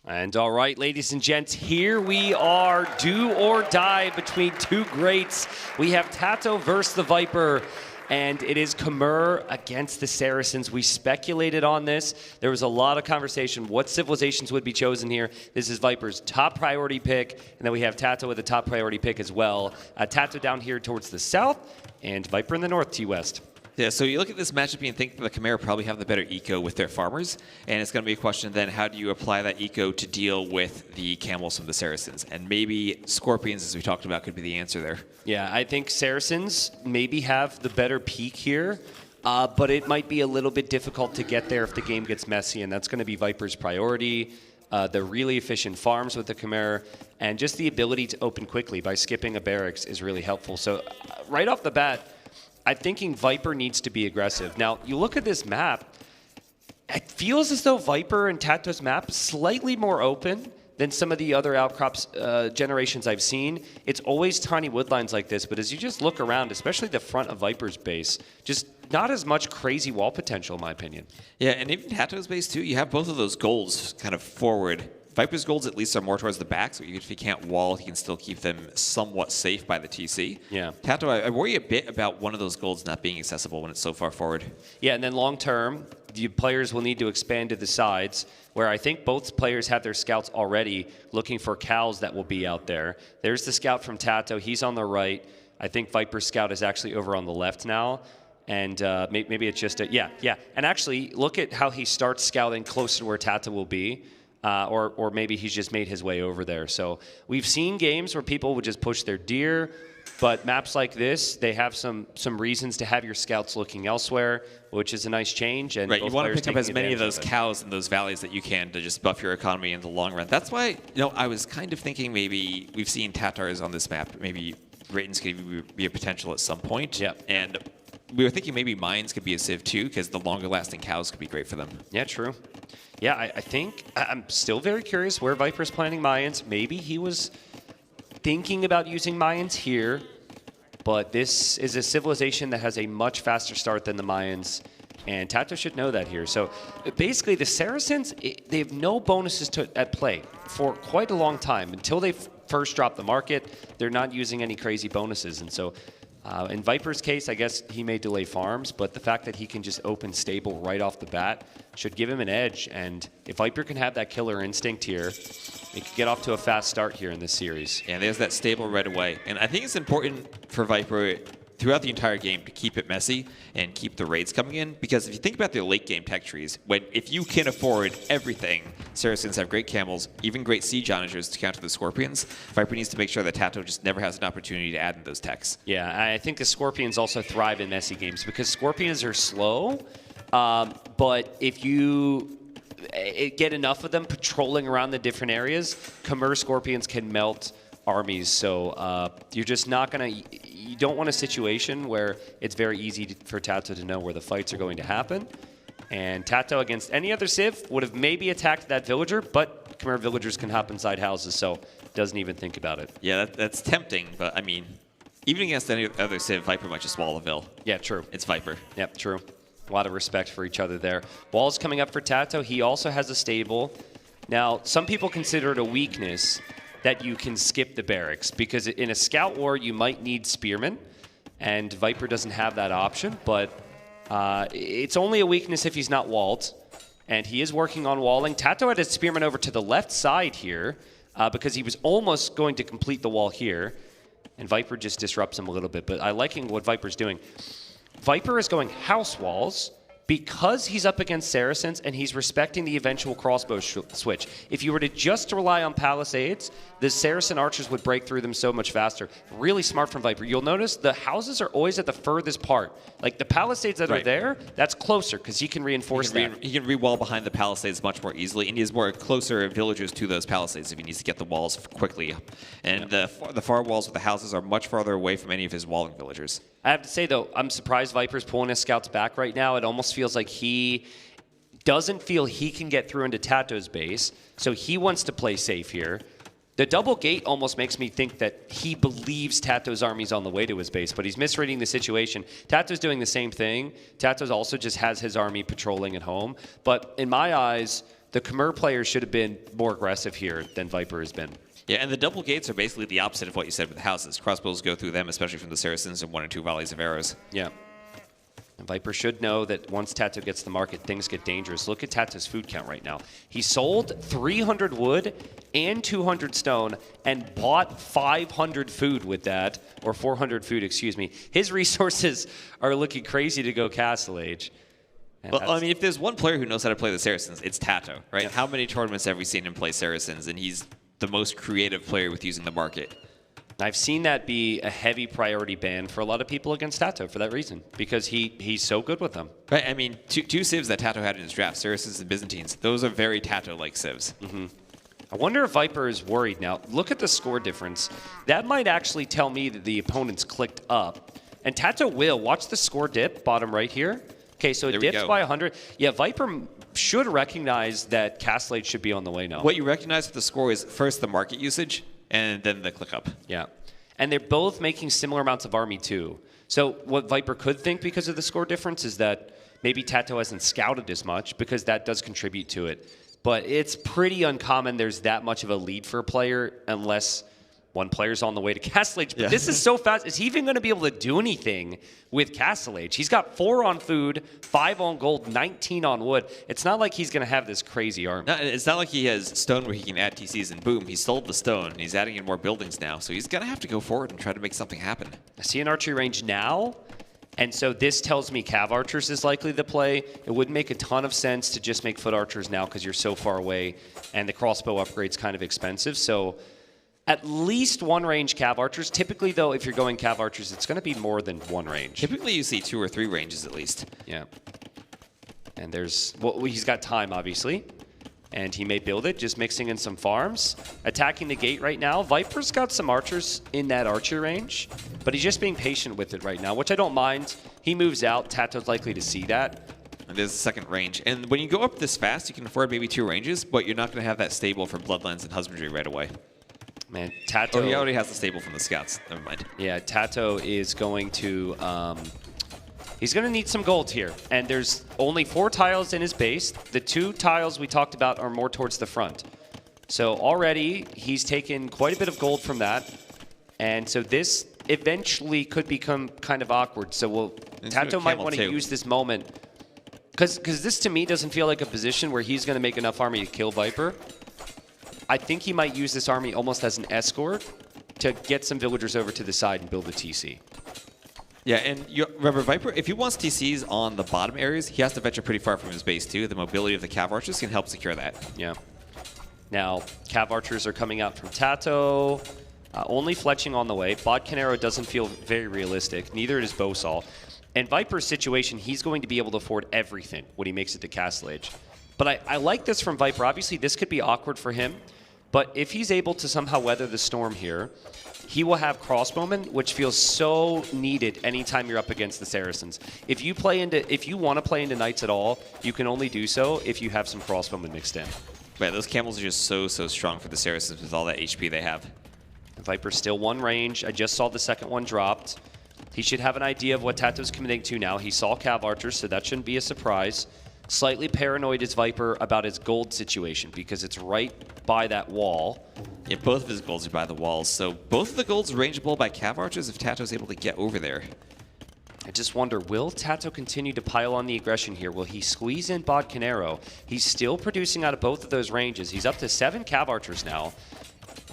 And all right, ladies and gents, here we are, do or die between two greats. We have Tato versus the Viper, and it is Khmer against the Saracens. We speculated on this. There was a lot of conversation what civilizations would be chosen here. This is Viper's top priority pick, and then we have Tato with a top priority pick as well. Tato down here towards the south, and Viper in the north, T-West. Yeah, so you look at this matchup and think the Khmer probably have the better eco with their farmers, and it's going to be a question then, how do you apply that eco to deal with the camels from the Saracens? And maybe Scorpions, as we talked about, could be the answer there. Yeah, I think Saracens maybe have the better peak here, but it might be a little bit difficult to get there if the game gets messy, and that's going to be Viper's priority. The really efficient farms with the Khmer, and just the ability to open quickly by skipping a barracks is really helpful. So right off the bat, I'm thinking Viper needs to be aggressive. Now, you look at this map, it feels as though Viper and Tato's map slightly more open than some of the other outcrops generations I've seen. It's always tiny woodlines like this, but as you just look around, especially the front of Viper's base, just not as much crazy wall potential, in my opinion. Yeah, and even Tato's base, too, you have both of those goals kind of forward. Viper's goals at least are more towards the back, so even if he can't wall, he can still keep them somewhat safe by the TC. Yeah. Tato, I worry a bit about one of those goals not being accessible when it's so far forward. Yeah, and then long term, the players will need to expand to the sides, where I think both players have their scouts already looking for cows that will be out there. There's the scout from Tato. He's on the right. I think Viper's scout is actually over on the left now. And maybe it's just yeah. And actually, look at how he starts scouting closer to where Tato will be. Or maybe he's just made his way over there. So we've seen games where people would just push their deer, but maps like this, they have some reasons to have your scouts looking elsewhere, which is a nice change. And right, you want to pick up as many of those cows in those valleys that you can to just buff your economy in the long run. That's why, I was kind of thinking maybe we've seen Tatars on this map. Maybe Ratons could even be a potential at some point. Yeah. And we were thinking maybe mines could be a civ too, because the longer lasting cows could be great for them. Yeah, true. Yeah, I think I'm still very curious where Viper's planning Mayans. Maybe he was thinking about using Mayans here, but this is a civilization that has a much faster start than the Mayans, and Tato should know that here. So basically, the Saracens, they have no bonuses at play for quite a long time. Until they first drop the market, they're not using any crazy bonuses, and so in Viper's case, I guess he may delay farms, but the fact that he can just open stable right off the bat should give him an edge. And if Viper can have that killer instinct here, it could get off to a fast start here in this series. Yeah, there's that stable right away. And I think it's important for Viper throughout the entire game to keep it messy and keep the raids coming in, because if you think about their late game tech trees, if you can afford everything, Saracens have great camels, even great siege onagers to counter the Scorpions. Viper needs to make sure that Tato just never has an opportunity to add in those techs. Yeah, I think the Scorpions also thrive in messy games because Scorpions are slow, but if you get enough of them patrolling around the different areas, Khmer Scorpions can melt armies, so you're just not going to... You don't want a situation where it's very easy for Tato to know where the fights are going to happen. And Tato against any other civ would have maybe attacked that villager, but Khmer villagers can hop inside houses, so doesn't even think about it. Yeah, that's tempting, but I mean, even against any other civ, Viper might just wall a vill. Yeah, true. It's Viper. Yep, true. A lot of respect for each other there. Wall's coming up for Tato. He also has a stable. Now, some people consider it a weakness that you can skip the barracks, because in a scout war you might need spearmen, and Viper doesn't have that option, but it's only a weakness if he's not walled, and he is working on walling. Tato had his spearman over to the left side here because he was almost going to complete the wall here, and Viper just disrupts him a little bit, but I'm liking what Viper's doing. Viper is going house walls because he's up against Saracens and he's respecting the eventual crossbow switch. If you were to just rely on palisades, the Saracen archers would break through them so much faster. Really smart from Viper. You'll notice the houses are always at the furthest part. Like the palisades that are there, that's closer because he can reinforce that. He can re-wall behind the palisades much more easily, and he has more closer villagers to those palisades if he needs to get the walls quickly. And the far walls of the houses are much farther away from any of his walling villagers. I have to say, though, I'm surprised Viper's pulling his scouts back right now. It almost feels like he doesn't feel he can get through into Tato's base, so he wants to play safe here. The double gate almost makes me think that he believes Tato's army's on the way to his base, but he's misreading the situation. Tato's doing the same thing. Tato's also just has his army patrolling at home. But in my eyes, the Khmer players should have been more aggressive here than Viper has been. Yeah, and the double gates are basically the opposite of what you said with the houses. Crossbows go through them, especially from the Saracens, and 1 or 2 volleys of arrows. Yeah. And Viper should know that once Tato gets to the market, things get dangerous. Look at Tato's food count right now. He sold 300 wood and 200 stone and bought 500 food with that, or 400 food, excuse me. His resources are looking crazy to go Castle Age. Well, I mean, if there's one player who knows how to play the Saracens, it's Tato, right? Yeah. How many tournaments have we seen him play Saracens? And he's the most creative player with using the market. I've seen that be a heavy priority ban for a lot of people against Tato for that reason, because he's so good with them. Right, I mean, two civs that Tato had in his draft, Saracens and Byzantines, those are very Tato-like civs. Mm-hmm. I wonder if Viper is worried now. Look at the score difference. That might actually tell me that the opponent's clicked up. And Tato will. Watch the score dip, bottom right here. Okay, so it dips by 100. Yeah, Viper should recognize that Castle Age should be on the way now. What you recognize with the score is first the market usage, and then the click up. Yeah. And they're both making similar amounts of army too. So what Viper could think because of the score difference is that maybe Tato hasn't scouted as much, because that does contribute to it. But it's pretty uncommon there's that much of a lead for a player unless one player's on the way to Castle Age. But this is so fast. Is he even going to be able to do anything with Castle Age? He's got 4 on food, 5 on gold, 19 on wood. It's not like he's going to have this crazy army. No, it's not like he has stone where he can add TCs and boom, he sold the stone. And he's adding in more buildings now. So he's going to have to go forward and try to make something happen. I see an archery range now. And so this tells me Cav Archers is likely to play. It wouldn't make a ton of sense to just make Foot Archers now because you're so far away. And the crossbow upgrade's kind of expensive. So at least 1 range Cav Archers. Typically, though, if you're going Cav Archers, it's going to be more than 1 range. Typically, you see 2 or 3 ranges at least. Yeah. And there's, well, he's got time, obviously. And he may build it, just mixing in some farms. Attacking the gate right now. Viper's got some archers in that archer range, but he's just being patient with it right now, which I don't mind. He moves out. Tato's likely to see that. And there's a second range. And when you go up this fast, you can afford maybe 2 ranges, but you're not going to have that stable for Bloodlands and Husbandry right away. Man, Tato... Oh, he already has the stable from the scouts. Never mind. Yeah, Tato is going to... he's going to need some gold here. And there's only 4 tiles in his base. The 2 tiles we talked about are more towards the front. So already, he's taken quite a bit of gold from that. And so this eventually could become kind of awkward. So Tato might want to use this moment. Because this, to me, doesn't feel like a position where he's going to make enough army to kill Viper. I think he might use this army almost as an escort to get some villagers over to the side and build a TC. Yeah, and remember, Viper, if he wants TCs on the bottom areas, he has to venture pretty far from his base, too. The mobility of the Cav Archers can help secure that. Yeah. Now, Cav Archers are coming out from Tato. Only fletching on the way. Bodkin Arrow doesn't feel very realistic. Neither does Bowsaw. In Viper's situation, he's going to be able to afford everything when he makes it to Castle Age. But I like this from Viper. Obviously, this could be awkward for him. But if he's able to somehow weather the storm here, he will have crossbowmen, which feels so needed anytime you're up against the Saracens. If you want to play into knights at all, you can only do so if you have some crossbowmen mixed in. Right, those camels are just so strong for the Saracens with all that HP they have. Viper's still 1 range. I just saw the second one dropped. He should have an idea of what Tato's committing to now. He saw Cav Archers, so that shouldn't be a surprise. Slightly paranoid is Viper about his gold situation because it's right by that wall. Yeah, both of his golds are by the walls, so both of the golds are rangeable by Cav Archers if Tato's able to get over there. I just wonder, will Tato continue to pile on the aggression here? Will he squeeze in Bodkin Arrow? He's still producing out of both of those ranges. He's up to 7 Cav Archers now.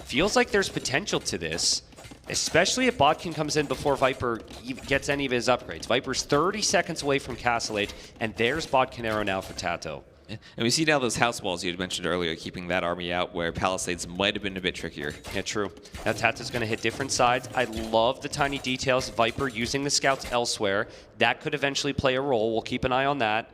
Feels like there's potential to this, especially if Bodkin comes in before Viper gets any of his upgrades. Viper's 30 seconds away from Castle Age, and there's Bodkin Arrow now for Tato. And we see now those house walls you had mentioned earlier, keeping that army out where Palisades might have been a bit trickier. Yeah, true. Now Tato's going to hit different sides. I love the tiny details. Viper using the scouts elsewhere. That could eventually play a role. We'll keep an eye on that.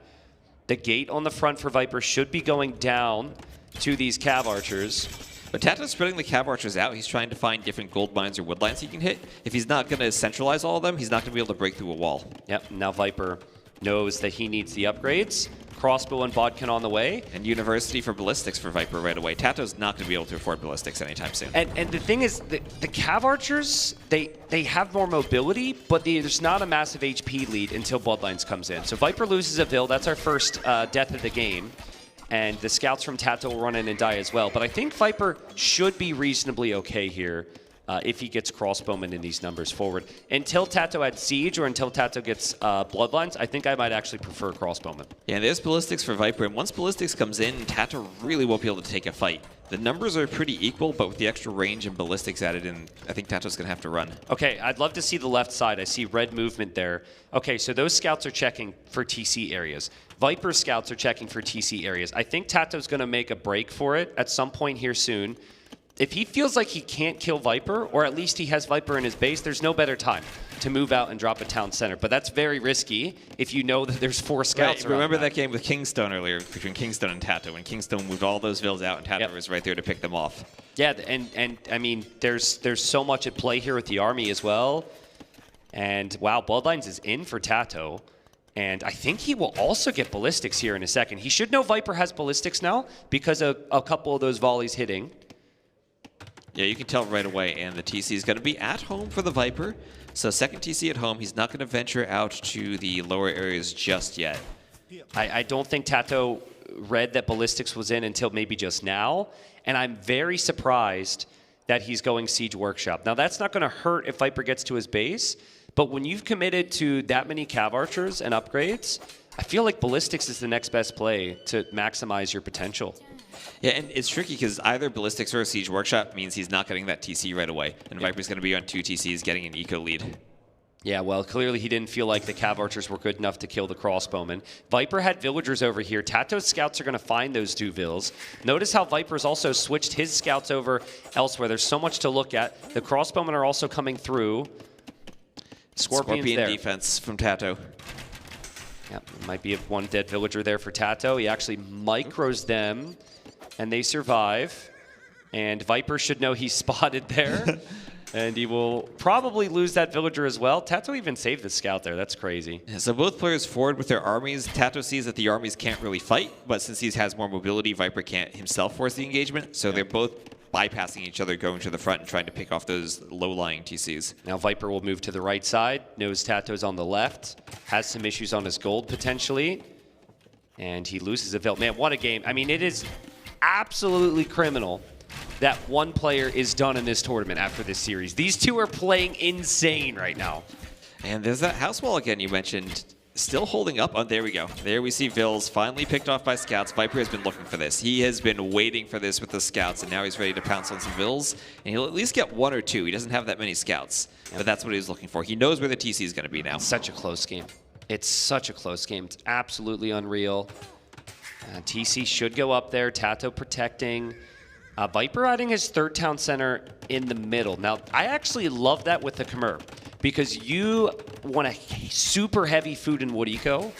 The gate on the front for Viper should be going down to these Cav Archers. But Tato's spreading the Cav Archers out. He's trying to find different gold mines or wood lines he can hit. If he's not going to centralize all of them, he's not going to be able to break through a wall. Yep, now Viper knows that he needs the upgrades. Crossbow and Bodkin on the way. And University for ballistics for Viper right away. Tato's not going to be able to afford ballistics anytime soon. And the thing is, the Cav Archers, they have more mobility, but there's not a massive HP lead until Bloodlines comes in. So Viper loses a Vil. That's our first death of the game. and the scouts from Tato will run in and die as well. But I think Viper should be reasonably okay here if he gets crossbowmen in these numbers forward. Until Tato adds Siege or until Tato gets Bloodlines, I think I might actually prefer crossbowmen. Yeah, there's Ballistics for Viper, and once Ballistics comes in, Tato really won't be able to take a fight. The numbers are pretty equal, but with the extra range and Ballistics added in, I think Tato's going to have to run. Okay, I'd love to see the left side. I see red movement there. Okay, so those scouts are checking for TC areas. Viper scouts are checking for TC areas. I think Tato's going to make a break for it at some point here soon. If he feels like he can't kill Viper, or at least he has Viper in his base, there's no better time to move out and drop a town center. But that's very risky if you know that there's 4 scouts around. Remember that game with Kingstone earlier, between Kingstone and Tato, when Kingstone moved all those vills out and Tato was right there to pick them off. Yeah, and I mean, there's so much at play here with the army as well. And wow, Bloodlines is in for Tato. And I think he will also get Ballistics here in a second. He should know Viper has Ballistics now because of a couple of those volleys hitting. Yeah, you can tell right away, and the TC is going to be at home for the Viper. So second TC at home, he's not going to venture out to the lower areas just yet. I don't think Tato read that Ballistics was in until maybe just now, and I'm very surprised that he's going Siege Workshop. Now, that's not going to hurt if Viper gets to his base, but when you've committed to that many Cav Archers and upgrades, I feel like Ballistics is the next best play to maximize your potential. Yeah, and it's tricky because either Ballistics or a Siege Workshop means he's not getting that TC right away, and Viper's going to be on 2 TCs getting an eco lead. Yeah, well, clearly he didn't feel like the Cav Archers were good enough to kill the crossbowmen. Viper had villagers over here. Tato's scouts are going to find those 2 vills. Notice how Viper's also switched his scouts over elsewhere. There's so much to look at. The crossbowmen are also coming through. Scorpion there. Defense from Tato. Yep, might be 1 dead villager there for Tato. He actually micros them, and they survive. And Viper should know he's spotted there. And he will probably lose that villager as well. Tato even saved the scout there. That's crazy. Yeah, so both players forward with their armies. Tato sees that the armies can't really fight, but since he has more mobility, Viper can't himself force the engagement. So they're both bypassing each other, going to the front and trying to pick off those low-lying TCs. Now Viper will move to the right side. Knows Tato's on the left. Has some issues on his gold potentially. And he loses a vill. Man, what a game. I mean, it is absolutely criminal that 1 player is done in this tournament after this series. These 2 are playing insane right now. And there's that house wall again you mentioned, still holding up. Oh, there we go. There we see Vills finally picked off by scouts. Viper has been looking for this. He has been waiting for this with the scouts, and now he's ready to pounce on some Vills. And he'll at least get 1 or 2. He doesn't have that many scouts, but that's what he's looking for. He knows where the TC is going to be now. Such a close game. It's such a close game. It's absolutely unreal. TC should go up there. Tato protecting. Viper adding his 3rd town center in the middle. Now, I actually love that with the Khmer because you want a super heavy food and wood eco,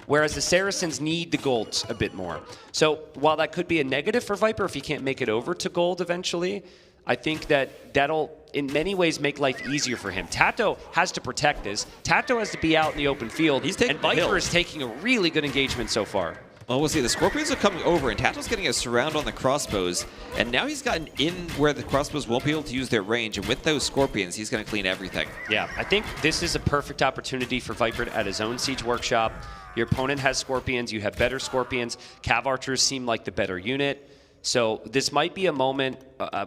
whereas the Saracens need the gold a bit more. So while that could be a negative for Viper if he can't make it over to gold eventually, I think that that'll in many ways make life easier for him. Tato has to protect this. Tato has to be out in the open field, and Viper is taking a really good engagement so far. Well, we'll see. The Scorpions are coming over, and Tato's getting a surround on the crossbows. And now he's gotten in where the crossbows won't be able to use their range. And with those Scorpions, he's going to clean everything. Yeah, I think this is a perfect opportunity for Viper at his own Siege Workshop. Your opponent has Scorpions. You have better Scorpions. Cav Archers seem like the better unit. So this might be a moment,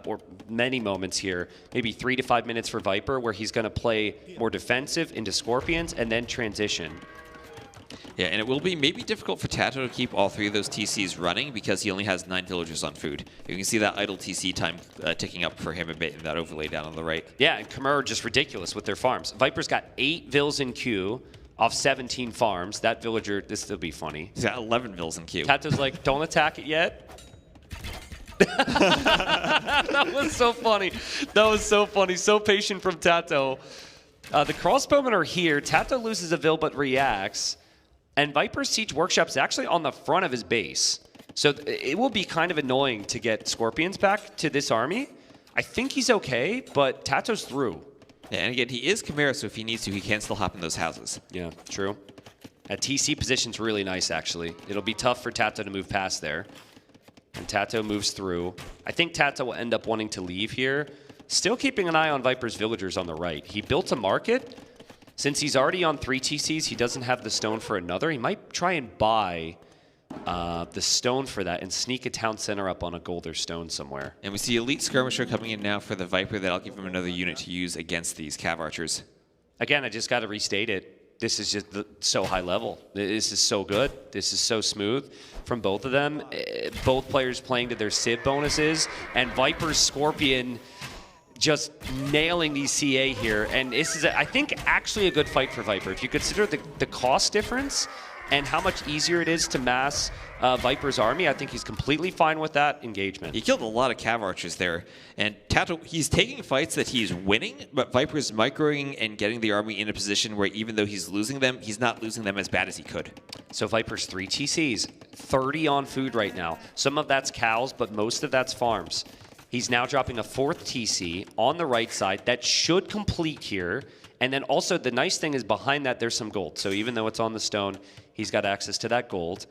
or many moments here, maybe 3 to 5 minutes for Viper, where he's going to play more defensive into Scorpions and then transition. Yeah, and it will be maybe difficult for Tato to keep all 3 of those TCs running because he only has 9 villagers on food. You can see that idle TC time ticking up for him a bit in that overlay down on the right. Yeah, and Khmer are just ridiculous with their farms. Viper's got 8 vills in queue off 17 farms. That villager, this will be funny. He's got 11 vills in queue. Tato's like, don't attack it yet. That was so funny. That was so funny. So patient from Tato. The crossbowmen are here. Tato loses a vill but reacts. And Viper's Siege Workshop's actually on the front of his base. So it will be kind of annoying to get Scorpions back to this army. I think he's okay, but Tato's through. Yeah, and again, he is Chimera, so if he needs to, he can still hop in those houses. Yeah, true. That TC position's really nice, actually. It'll be tough for Tato to move past there. And Tato moves through. I think Tato will end up wanting to leave here. Still keeping an eye on Viper's villagers on the right. He built a market. Since he's already on 3 TCs, he doesn't have the stone for another. He might try and buy the stone for that and sneak a town center up on a gold or stone somewhere. And we see Elite Skirmisher coming in now for the Viper. That'll give him another unit to use against these Cav Archers. Again, I just got to restate it. This is just so high level. This is so good. This is so smooth from both of them. Both players playing to their Civ bonuses. And Viper's Scorpion just nailing these CA here. And this is, I think, actually a good fight for Viper. If you consider the cost difference and how much easier it is to mass Viper's army, I think he's completely fine with that engagement. He killed a lot of Cav Archers there. And Tato, he's taking fights that he's winning, but Viper's microing and getting the army in a position where even though he's losing them, he's not losing them as bad as he could. So Viper's 3 TCs, 30 on food right now. Some of that's cows, but most of that's farms. He's now dropping a 4th TC on the right side. That should complete here. And then also the nice thing is behind that there's some gold. So even though it's on the stone, he's got access to that gold.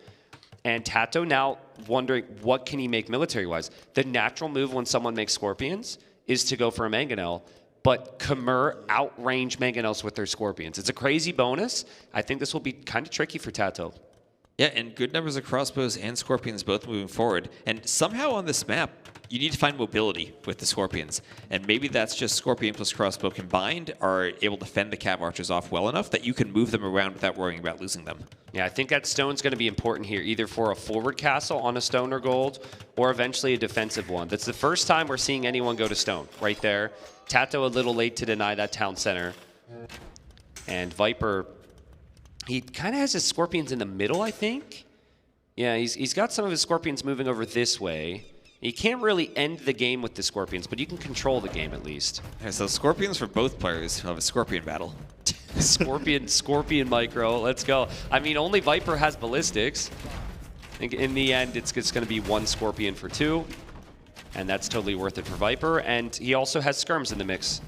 And Tato now wondering what can he make military-wise. The natural move when someone makes Scorpions is to go for a Mangonel, but Khmer outrange Mangonels with their Scorpions. It's a crazy bonus. I think this will be kind of tricky for Tato. Yeah, and good numbers of crossbows and Scorpions both moving forward. And somehow on this map, you need to find mobility with the Scorpions. And maybe that's just Scorpion plus crossbow combined are able to fend the Cav Archers off well enough that you can move them around without worrying about losing them. Yeah, I think that stone's going to be important here, either for a forward castle on a stone or gold, or eventually a defensive one. That's the first time we're seeing anyone go to stone, right there. Tato a little late to deny that town center. And Viper, he kind of has his Scorpions in the middle, I think. Yeah, he's got some of his Scorpions moving over this way. You can't really end the game with the Scorpions, but you can control the game at least. Yeah, so Scorpions for both players have a Scorpion battle. Scorpion micro, let's go. I mean, only Viper has ballistics. I think in the end, it's going to be 1 Scorpion for 2, and that's totally worth it for Viper. And he also has skirms in the mix.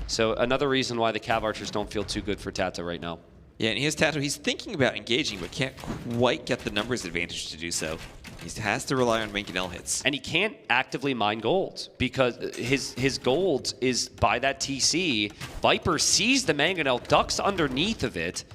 So another reason why the Cav Archers don't feel too good for Tato right now. Yeah, and here's Tato. He's thinking about engaging, but can't quite get the numbers advantage to do so. He has to rely on Mangonel hits. And he can't actively mine gold because his gold is by that TC. Viper sees the Mangonel, ducks underneath of it.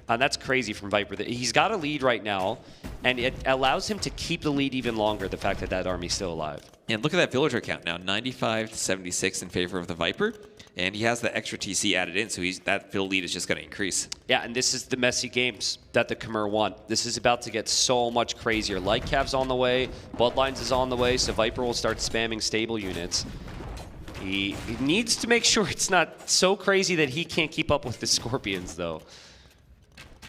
And that's crazy from Viper. He's got a lead right now, and it allows him to keep the lead even longer, the fact that that army's still alive. And look at that villager count now, 95 to 76 in favor of the Viper. And he has the extra TC added in, so that Vill lead is just going to increase. Yeah, and this is the messy games that the Khmer want. This is about to get so much crazier. Light Cav's on the way, Bloodlines is on the way, so Viper will start spamming stable units. He needs to make sure it's not so crazy that he can't keep up with the Scorpions, though.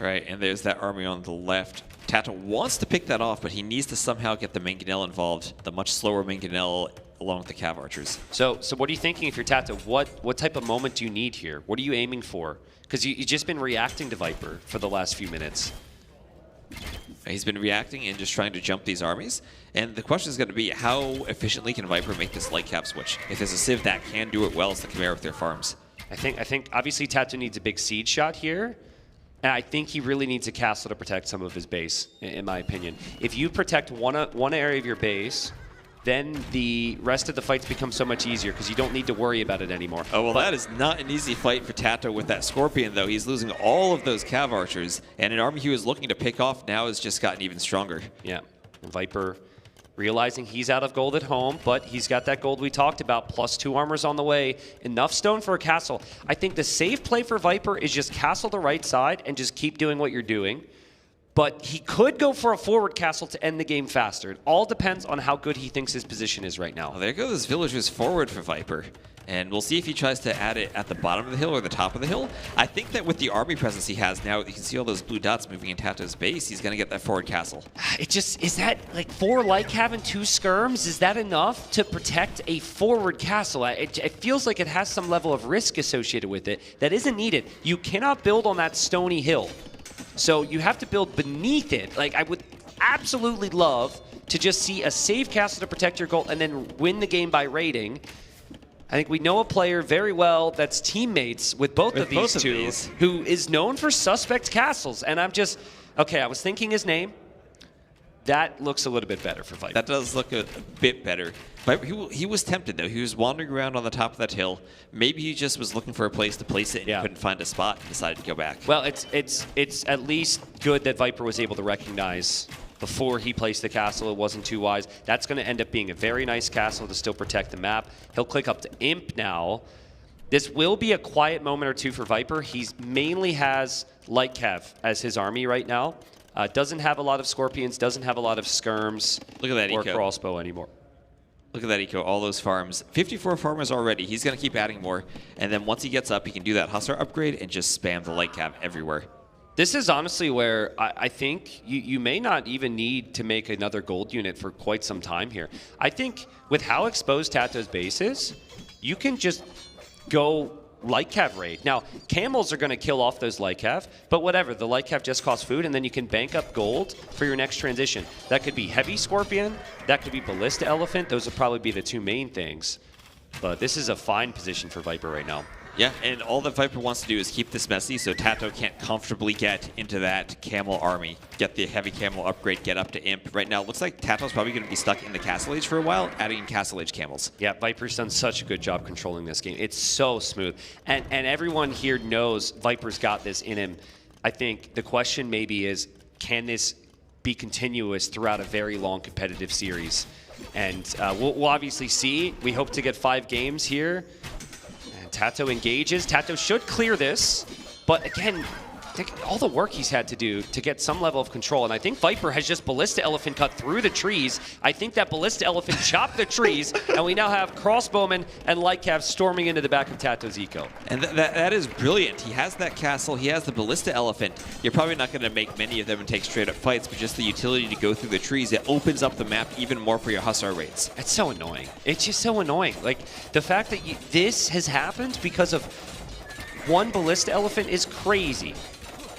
Right, and there's that army on the left. Tato wants to pick that off, but he needs to somehow get the Mangonel involved, the much slower Mangonel along with the Cav Archers. So what are you thinking if you're Tato? What type of moment do you need here? What are you aiming for? Because you've just been reacting to Viper for the last few minutes. He's been reacting and just trying to jump these armies. And the question is going to be, how efficiently can Viper make this light cap switch? If there's a Civ that can do it well, it's the Khmer with their farms. I think obviously Tato needs a big siege shot here. And I think he really needs a castle to protect some of his base, in my opinion. If you protect one area of your base, then the rest of the fights become so much easier because you don't need to worry about it anymore. Oh, well, that is not an easy fight for Tato with that Scorpion, though. He's losing all of those Cav Archers, and an army he was looking to pick off now has just gotten even stronger. Yeah, Viper realizing he's out of gold at home, but he's got that gold we talked about, plus 2 armors on the way. Enough stone for a castle. I think the safe play for Viper is just castle the right side and just keep doing what you're doing. But he could go for a forward castle to end the game faster. It all depends on how good he thinks his position is right now. Well, there go those villagers forward for Viper. And we'll see if he tries to add it at the bottom of the hill or the top of the hill. I think that with the army presence he has now, you can see all those blue dots moving in Tato's base. He's going to get that forward castle. It just, is that like 4 light cav and 2 skirms? Is that enough to protect a forward castle? It feels like it has some level of risk associated with it that isn't needed. You cannot build on that stony hill. So you have to build beneath it. Like, I would absolutely love to just see a safe castle to protect your gold and then win the game by raiding. I think we know a player very well that's teammates with both of these two, who is known for suspect castles. And I'm just, okay, I was thinking his name. That looks a little bit better for Viper. That does look a bit better. But he was tempted, though. He was wandering around on the top of that hill. Maybe he just was looking for a place to place it and he couldn't find a spot and decided to go back. Well, it's at least good that Viper was able to recognize before he placed the castle. It wasn't too wise. That's going to end up being a very nice castle to still protect the map. He'll click up to Imp now. This will be a quiet moment or two for Viper. He mainly has Light Cav as his army right now. Doesn't have a lot of Scorpions, doesn't have a lot of Skirms. Look at that or eco. Crossbow anymore. Look at that eco, all those farms. 54 farmers already. He's going to keep adding more. And then once he gets up, he can do that Hussar upgrade and just spam the Light Cav everywhere. This is honestly where I think you may not even need to make another gold unit for quite some time here. I think with how exposed Tato's base is, you can just go Light Cav raid. Now, camels are going to kill off those Light Cav, but whatever. The Light Cav just costs food, and then you can bank up gold for your next transition. That could be Heavy Scorpion. That could be Ballista Elephant. Those would probably be the two main things. But this is a fine position for Viper right now. Yeah, and all that Viper wants to do is keep this messy so Tato can't comfortably get into that camel army, get the heavy camel upgrade, get up to Imp. Right now, it looks like Tato's probably going to be stuck in the Castle Age for a while, adding Castle Age camels. Yeah, Viper's done such a good job controlling this game. It's so smooth. And everyone here knows Viper's got this in him. I think the question maybe is, can this be continuous throughout a very long competitive series? And we'll obviously see. We hope to get 5 games here. Tato engages. Tato should clear this, but again, all the work he's had to do to get some level of control, and I think Viper has just Ballista Elephant cut through the trees. I think that Ballista Elephant chopped the trees, and we now have Crossbowmen and Light Cav storming into the back of Tato's eco. And that is brilliant. He has that castle, he has the Ballista Elephant. You're probably not going to make many of them and take straight up fights, but just the utility to go through the trees, it opens up the map even more for your Hussar raids. It's so annoying. It's just so annoying. Like, the fact that this has happened because of one Ballista Elephant is crazy.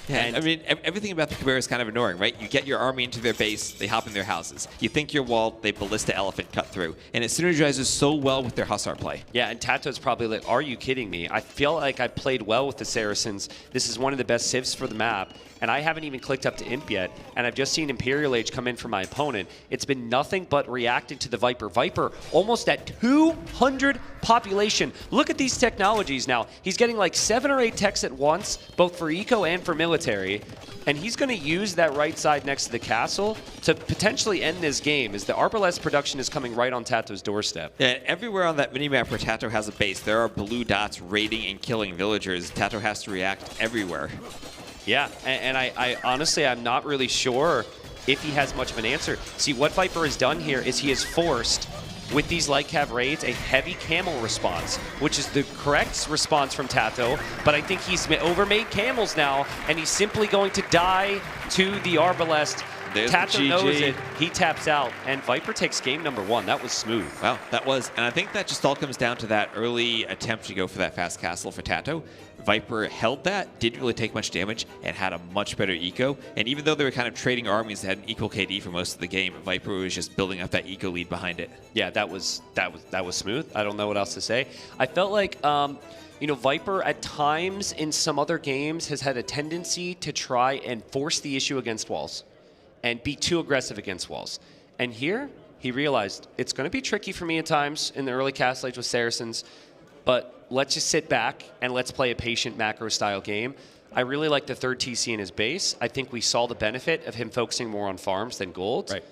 Yeah, and I mean, everything about the Chimera is kind of annoying, right? You get your army into their base, they hop in their houses. You think you're walled, they Ballista Elephant cut through. And it synergizes so well with their Hussar play. Yeah, and Tato's probably like, are you kidding me? I feel like I played well with the Saracens. This is one of the best civs for the map. And I haven't even clicked up to Imp yet, and I've just seen Imperial Age come in for my opponent. It's been nothing but reacting to the Viper. Viper almost at 200 population. Look at these technologies now. He's getting like 7 or 8 techs at once, both for eco and for military. And he's going to use that right side next to the castle to potentially end this game, as the Arbalest production is coming right on Tato's doorstep. Yeah, everywhere on that minimap where Tato has a base, there are blue dots raiding and killing villagers. Tato has to react everywhere. Yeah, and I honestly, I'm not really sure if he has much of an answer. See, what Viper has done here is he has forced, with these Light Cav raids, a heavy camel response, which is the correct response from Tato, but I think he's overmade camels now, and he's simply going to die to the Arbalest. There's Tato the knows it. He taps out, and Viper takes game number 1. That was smooth. Wow, that was, and I think that just all comes down to that early attempt to go for that fast castle for Tato. Viper held that, didn't really take much damage, and had a much better eco. And even though they were kind of trading armies that had an equal KD for most of the game, Viper was just building up that eco lead behind it. Yeah, that was smooth. I don't know what else to say. I felt like you know, Viper at times in some other games has had a tendency to try and force the issue against walls and be too aggressive against walls. And here, he realized it's going to be tricky for me at times in the early Castle Age with Saracens, but let's just sit back and let's play a patient macro-style game. I really like the third TC in his base. I think we saw the benefit of him focusing more on farms than gold. Right.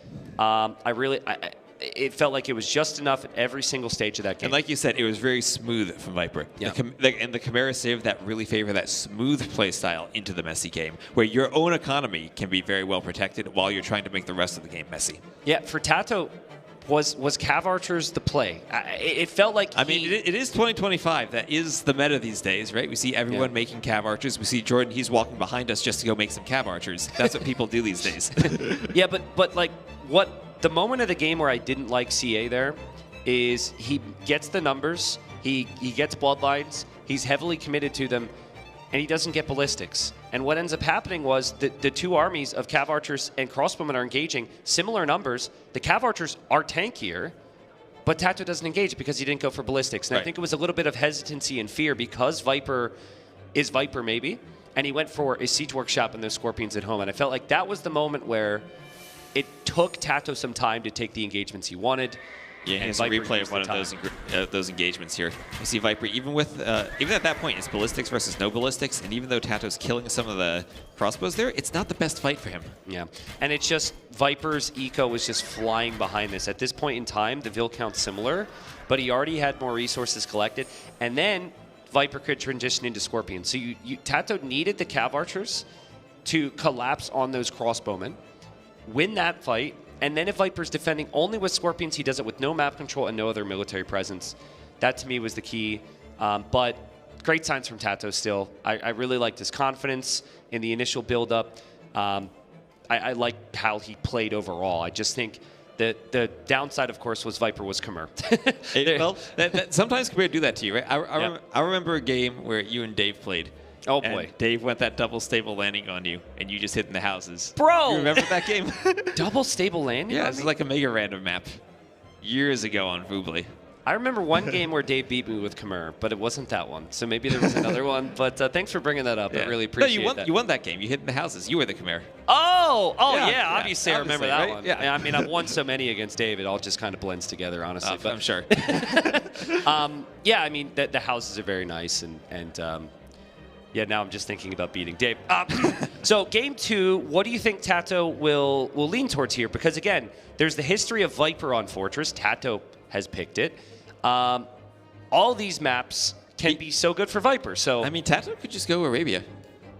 It felt like it was just enough at every single stage of that game. And like you said, it was very smooth from Viper. Yeah. And the Chimera saved that really favor that smooth play style into the messy game, where your own economy can be very well protected while you're trying to make the rest of the game messy. Yeah, for Tato, was Cav Archers the play? It felt like I mean, it is 2025. That is the meta these days, right? We see everyone making Cav Archers. We see Jordan, he's walking behind us just to go make some Cav Archers. That's what people do these days. Yeah, but like what the moment of the game where I didn't like CA there is he gets the numbers, he gets bloodlines, he's heavily committed to them, and he doesn't get ballistics. And what ends up happening was the two armies of Cav Archers and Crossbowmen are engaging similar numbers. The Cav Archers are tankier, but Tato doesn't engage because he didn't go for ballistics. And right. I think it was a little bit of hesitancy and fear because Viper is Viper maybe, and he went for a Siege Workshop and those Scorpions at home. And I felt like that was the moment where it took Tato some time to take the engagements he wanted. Yeah, and it's a Viper replay used of one the of time. those engagements here. You see Viper, even at that point, it's ballistics versus no ballistics, and even though Tato's killing some of the crossbows there, it's not the best fight for him. Yeah, and it's just Viper's eco was just flying behind this. At this point in time, the Vil count's similar, but he already had more resources collected, and then Viper could transition into Scorpion. So Tato needed the Cav Archers to collapse on those crossbowmen, win that fight, and then if Viper's defending only with Scorpions, he does it with no map control and no other military presence. That, to me, was the key. But great signs from Tato still. I really liked his confidence in the initial build-up. I like how he played overall. I just think the downside, of course, was Viper was Khmer. Well, sometimes Khmer do that to you, right? I remember a game where you and Dave played. Oh, boy. And Dave went that double stable landing on you, and you just hit in the houses. Bro! You remember that game? Double stable landing? Yeah, this is like a mega random map years ago on Voobly. I remember one game where Dave beat me with Khmer, but it wasn't that one. So maybe there was another one. But thanks for bringing that up. Yeah. I really appreciate that. You won that game. You hit in the houses. You were the Khmer. Yeah, obviously I remember that right? one. Yeah. I mean, I've won so many against Dave, it all just kind of blends together, honestly. But I'm sure. yeah, I mean, the houses are very nice, and yeah, now I'm just thinking about beating Dave. So game 2, what do you think Tato will lean towards here? Because again, there's the history of Viper on Fortress. Tato has picked it. All these maps can be so good for Viper. So I mean, Tato could just go Arabia.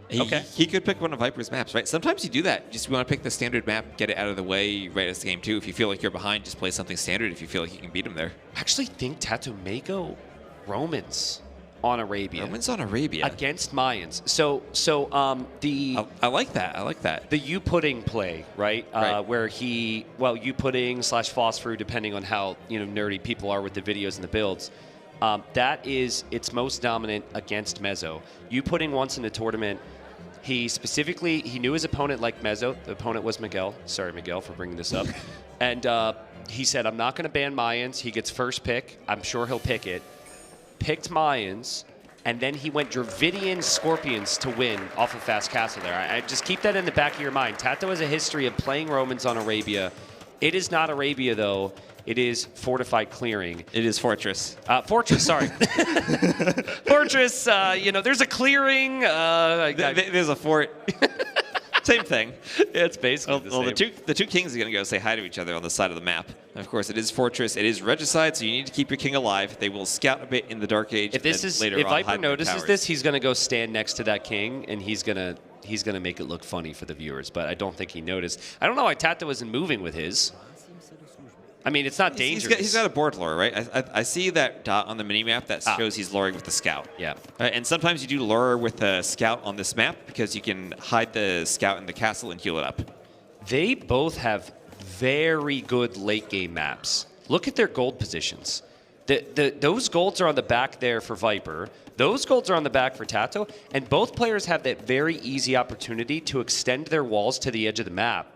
He could pick one of Viper's maps, right? Sometimes you do that. Just want to pick the standard map, get it out of the way right as game 2. If you feel like you're behind, just play something standard if you feel like you can beat him there. I actually think Tato may go Romans on Arabia. Romans on Arabia. Against Mayans. So I like that. I like that. The U-pudding play, right? Right. Where U-pudding / Phosphor, depending on how nerdy people are with the videos and the builds. That is its most dominant against Mezzo. U-pudding once in a tournament, he knew his opponent liked Mezzo. The opponent was Miguel. Sorry, Miguel, for bringing this up. And he said, I'm not going to ban Mayans. He gets first pick. I'm sure he'll pick it. Picked Mayans, and then he went Dravidian Scorpions to win off of Fast Castle there. I just keep that in the back of your mind. Tato has a history of playing Romans on Arabia. It is not Arabia, though. It is fortified clearing. It is Fortress. Fortress, sorry. Fortress, there's a clearing. There's a fort. Same thing. It's basically the same. The two kings are going to go say hi to each other on the side of the map. And of course, it is Fortress. It is Regicide, so you need to keep your king alive. They will scout a bit in the Dark Age. If Viper notices this, he's going to go stand next to that king, and he's going to make it look funny for the viewers. But I don't think he noticed. I don't know why Tato isn't moving with his. I mean, it's not dangerous. He's got a board lure, right? I see that dot on the minimap that shows he's luring with the scout. Yeah. And sometimes you do lure with the scout on this map because you can hide the scout in the castle and heal it up. They both have very good late game maps. Look at their gold positions. Those golds are on the back there for Viper. Those golds are on the back for Tato. And both players have that very easy opportunity to extend their walls to the edge of the map.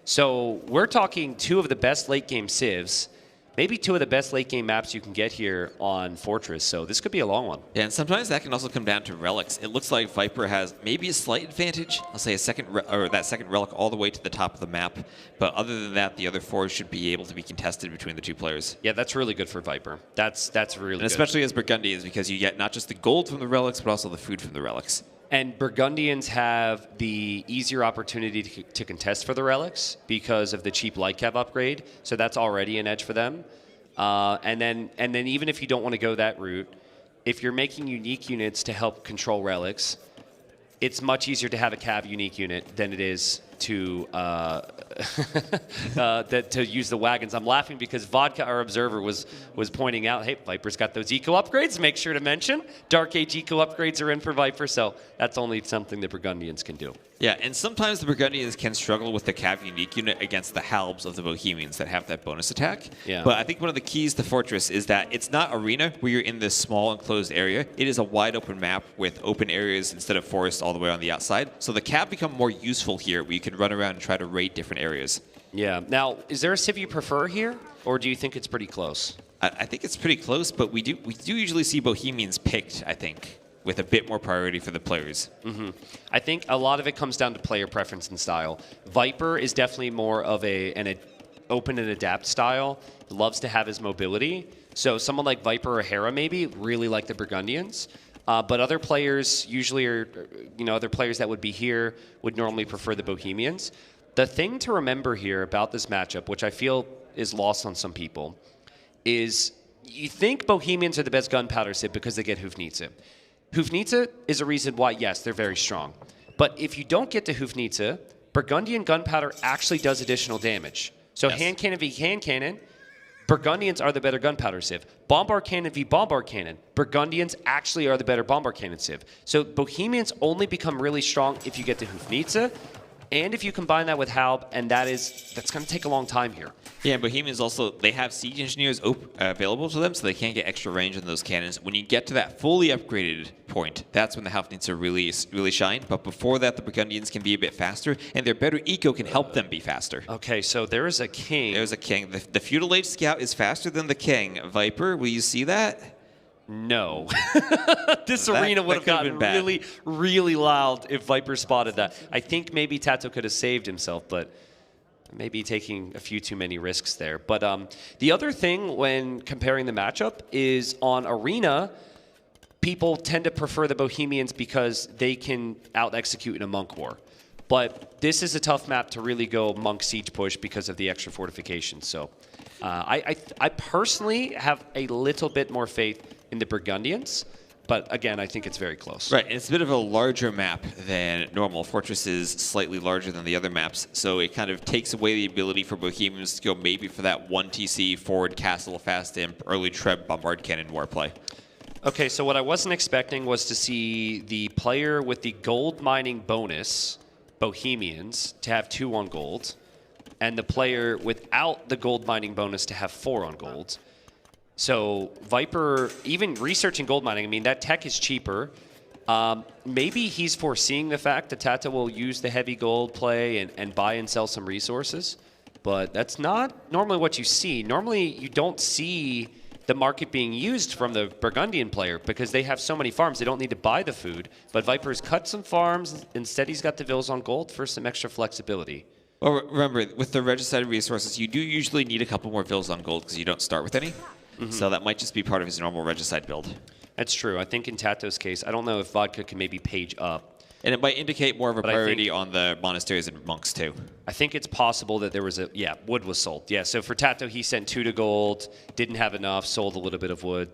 So we're talking 2 of the best late game civs, maybe 2 of the best late game maps you can get here on Fortress. So this could be a long one. Yeah, and sometimes that can also come down to relics. It looks like Viper has maybe a slight advantage. I'll say that second relic all the way to the top of the map. But other than that, the other 4 should be able to be contested between the 2 players. Yeah, that's really good for Viper. That's really good. Especially as Burgundians, because you get not just the gold from the relics, but also the food from the relics. And Burgundians have the easier opportunity to contest for the relics because of the cheap light cav upgrade. So that's already an edge for them. And then even if you don't want to go that route, if you're making unique units to help control relics, it's much easier to have a cav unique unit than it is to to use the wagons. I'm laughing because Vodka, our observer, was pointing out, hey, Viper's got those eco upgrades. Make sure to mention Dark Age eco upgrades are in for Viper, so that's only something the Burgundians can do. Yeah, and sometimes the Burgundians can struggle with the Cav unique unit against the Halbs of the Bohemians that have that bonus attack. Yeah. But I think one of the keys to Fortress is that it's not arena where you're in this small enclosed area. It is a wide open map with open areas instead of forest all the way on the outside. So the Cav become more useful here where you can run around and try to raid different areas. Yeah. Now, is there a civ you prefer here, or do you think it's pretty close? I think it's pretty close, but we do usually see Bohemians picked, I think, with a bit more priority for the players. Mm-hmm. I think a lot of it comes down to player preference and style. Viper is definitely more of open and adapt style, loves to have his mobility. So someone like Viper or Hera maybe really like the Burgundians. But other players usually are, other players that would be here would normally prefer the Bohemians. The thing to remember here about this matchup, which I feel is lost on some people, is you think Bohemians are the best gunpowder civ because they get Hufnitsa. Hufnitsa is a reason why, yes, they're very strong. But if you don't get to Hufnitsa, Burgundian gunpowder actually does additional damage. So hand cannon v hand cannon, Burgundians are the better gunpowder civ. Bombard cannon v bombard cannon, Burgundians actually are the better bombard cannon civ. So Bohemians only become really strong if you get to Hufnitsa, and if you combine that with Halb, and that's going to take a long time here. Yeah, Bohemians also, they have siege engineers available to them, so they can't get extra range on those cannons. When you get to that fully upgraded point, that's when the Halfnitzer really shine. But before that, the Burgundians can be a bit faster, and their better eco can help them be faster. Okay, so there is a king. There's a king. The Feudal Age Scout is faster than the king. Viper, will you see that? No. This arena would have gotten really, really loud if Viper spotted that. I think maybe Tato could have saved himself, but maybe taking a few too many risks there. But the other thing when comparing the matchup is on arena, people tend to prefer the Bohemians because they can out-execute in a monk war. But this is a tough map to really go monk siege push because of the extra fortification. So I personally have a little bit more faith in the Burgundians, but again, I think it's very close. Right, and it's a bit of a larger map than normal. Fortress is slightly larger than the other maps, so it kind of takes away the ability for Bohemians to go maybe for that 1 TC, forward castle, fast imp, early treb, bombard cannon war play. Okay, so what I wasn't expecting was to see the player with the gold mining bonus, Bohemians, to have 2 on gold, and the player without the gold mining bonus to have 4 on gold. So Viper, even researching gold mining, I mean, that tech is cheaper. Maybe he's foreseeing the fact that Tata will use the heavy gold play and buy and sell some resources. But that's not normally what you see. Normally, you don't see the market being used from the Burgundian player because they have so many farms, they don't need to buy the food. But Viper's cut some farms. Instead, he's got the Vills on gold for some extra flexibility. Well, remember, with the regicided resources, you do usually need a couple more Vills on gold because you don't start with any. So that might just be part of his normal regicide build. That's true. I think in Tato's case, I don't know if Vodka can maybe page up. And it might indicate more of a priority on the monasteries and monks, too. I think it's possible that there was wood was sold. Yeah, so for Tato, he sent 2 to gold, didn't have enough, sold a little bit of wood.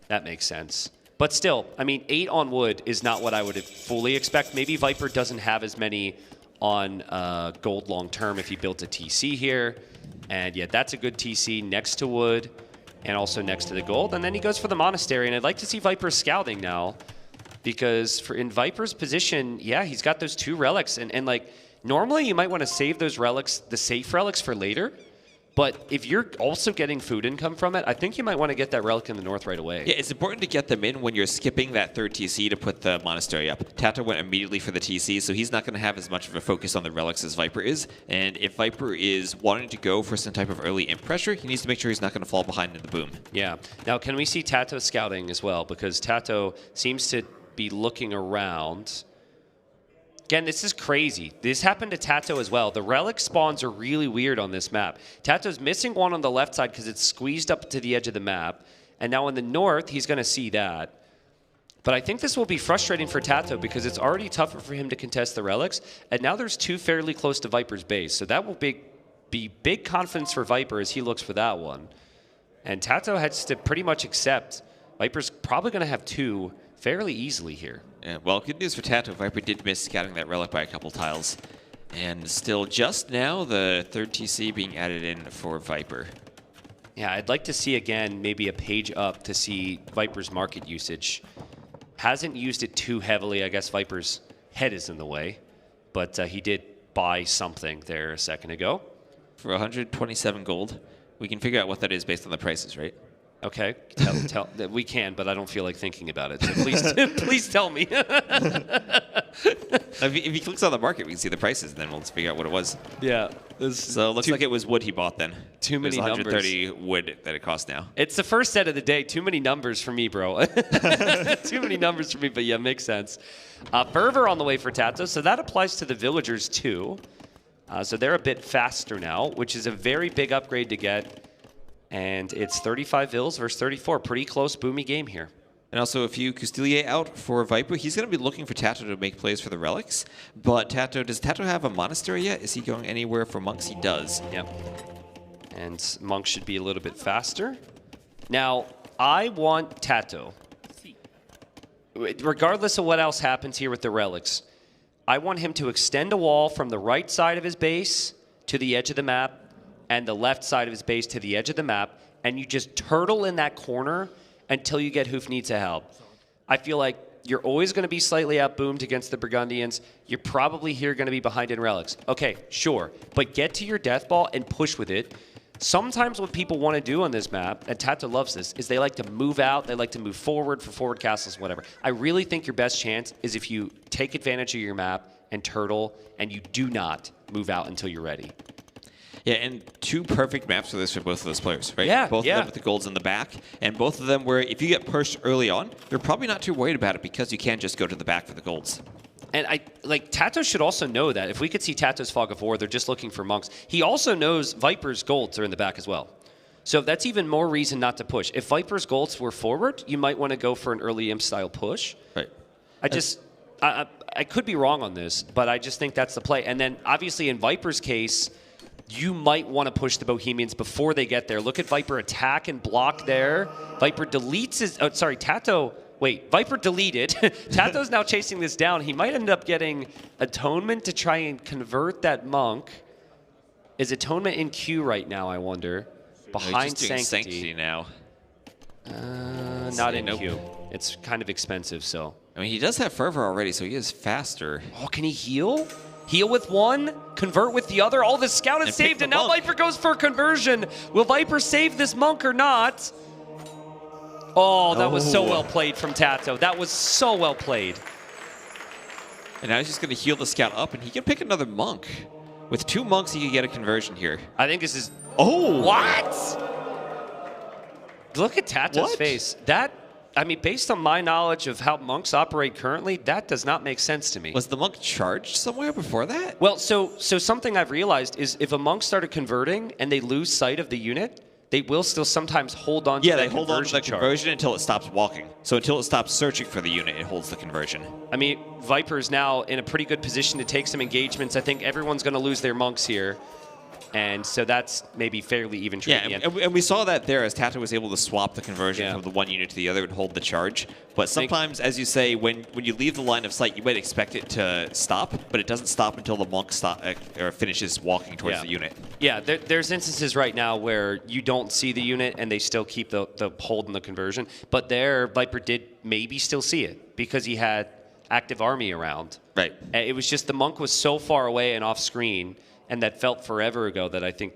That makes sense. But still, I mean, 8 on wood is not what I would fully expect. Maybe Viper doesn't have as many on gold long term if he built a TC here. And yeah, that's a good TC next to wood. And also next to the gold. And then he goes for the monastery. And I'd like to see Viper scouting now. Because in Viper's position, yeah, he's got those 2 relics. And like, normally you might want to save those relics, the safe relics, for later. But if you're also getting food income from it, I think you might want to get that relic in the north right away. Yeah, it's important to get them in when you're skipping that 3rd TC to put the monastery up. Tata went immediately for the TC, so he's not going to have as much of a focus on the relics as Viper is. And if Viper is wanting to go for some type of early imp pressure, he needs to make sure he's not going to fall behind in the boom. Yeah. Now, can we see Tato scouting as well? Because Tato seems to be looking around. Again, this is crazy. This happened to Tato as well. The relic spawns are really weird on this map. Tato's missing one on the left side because it's squeezed up to the edge of the map. And now in the north, he's going to see that. But I think this will be frustrating for Tato because it's already tougher for him to contest the relics. And now there's 2 fairly close to Viper's base. So that will be big confidence for Viper as he looks for that one. And Tato has to pretty much accept Viper's probably going to have 2 fairly easily here. Yeah, well, good news for Tato. Viper did miss scouting that relic by a couple tiles. And still just now, the 3rd TC being added in for Viper. Yeah, I'd like to see, again, maybe a page up to see Viper's market usage. Hasn't used it too heavily. I guess Viper's head is in the way. But he did buy something there a second ago. For 127 gold. We can figure out what that is based on the prices, right? Okay, we can, but I don't feel like thinking about it. So please, please tell me. If he clicks on the market, we can see the prices, and then we'll figure out what it was. Yeah. So it looks like it was wood he bought then. Too many numbers. 130 wood that it costs now. It's the first set of the day. Too many numbers for me, bro. Too many numbers for me, but yeah, makes sense. Fervor on the way for Tato, so that applies to the villagers too. So they're a bit faster now, which is a very big upgrade to get. And it's 35 Vils versus 34. Pretty close, boomy game here. And also, a few Custilier out for Viper. He's going to be looking for Tato to make plays for the Relics. But does Tato have a Monastery yet? Is he going anywhere for Monks? He does. Yep. And Monk should be a little bit faster. Now, I want Tato, regardless of what else happens here with the Relics, I want him to extend a wall from the right side of his base to the edge of the map and the left side of his base to the edge of the map, and you just turtle in that corner until you get Hoofnitsa help. I feel like you're always going to be slightly outboomed against the Burgundians. You're probably here going to be behind in Relics. Okay, sure, but get to your death ball and push with it. Sometimes what people want to do on this map, and Tato loves this, is they like to move out, they like to move forward for forward castles, whatever. I really think your best chance is if you take advantage of your map and turtle, and you do not move out until you're ready. Yeah, and two perfect maps for this for both of those players, right? Yeah, both of them with the golds in the back, and both of them where if you get pushed early on, you're probably not too worried about it because you can just go to the back for the golds. And Tato should also know that. If we could see Tato's Fog of War, they're just looking for Monks. He also knows Viper's golds are in the back as well. So that's even more reason not to push. If Viper's golds were forward, you might want to go for an early imp style push. Right. I could be wrong on this, but I just think that's the play. And then obviously in Viper's case, you might want to push the Bohemians before they get there. Look at Viper attack and block there. Viper deletes his... Oh, sorry, Tato... Wait, Viper deleted. Tato's now chasing this down. He might end up getting Atonement to try and convert that Monk. Is Atonement in queue right now, I wonder? Behind Sanctity now. Not in queue. It's kind of expensive, so... I mean, he does have Fervor already, so he is faster. Oh, can he heal? Heal with one, convert with the other. Oh, the scout is saved, and now Viper goes for a conversion. Will Viper save this Monk or not? Oh, that was so well played from Tato. That was so well played. And now he's just going to heal the scout up, and he can pick another Monk. With two Monks, he can get a conversion here. I think this is... Oh! What? Look at Tato's face. That... I mean, based on my knowledge of how Monks operate currently, that does not make sense to me. Was the Monk charged somewhere before that? Well, so something I've realized is if a Monk started converting and they lose sight of the unit, they will still sometimes hold on to they hold on to the conversion until it stops walking. So until it stops searching for the unit, it holds the conversion. I mean, Viper's now in a pretty good position to take some engagements. I think everyone's going to lose their Monks here. And so that's maybe fairly even true. Yeah, and we saw that there as Tato was able to swap the conversion from the one unit to the other and hold the charge. But sometimes, as you say, when you leave the line of sight, you might expect it to stop, but it doesn't stop until the Monk or finishes walking towards the unit. Yeah, there's instances right now where you don't see the unit and they still keep the hold in the conversion. But there, Viper did maybe still see it because he had active army around. Right. It was just the Monk was so far away and off screen, and that felt forever ago that I think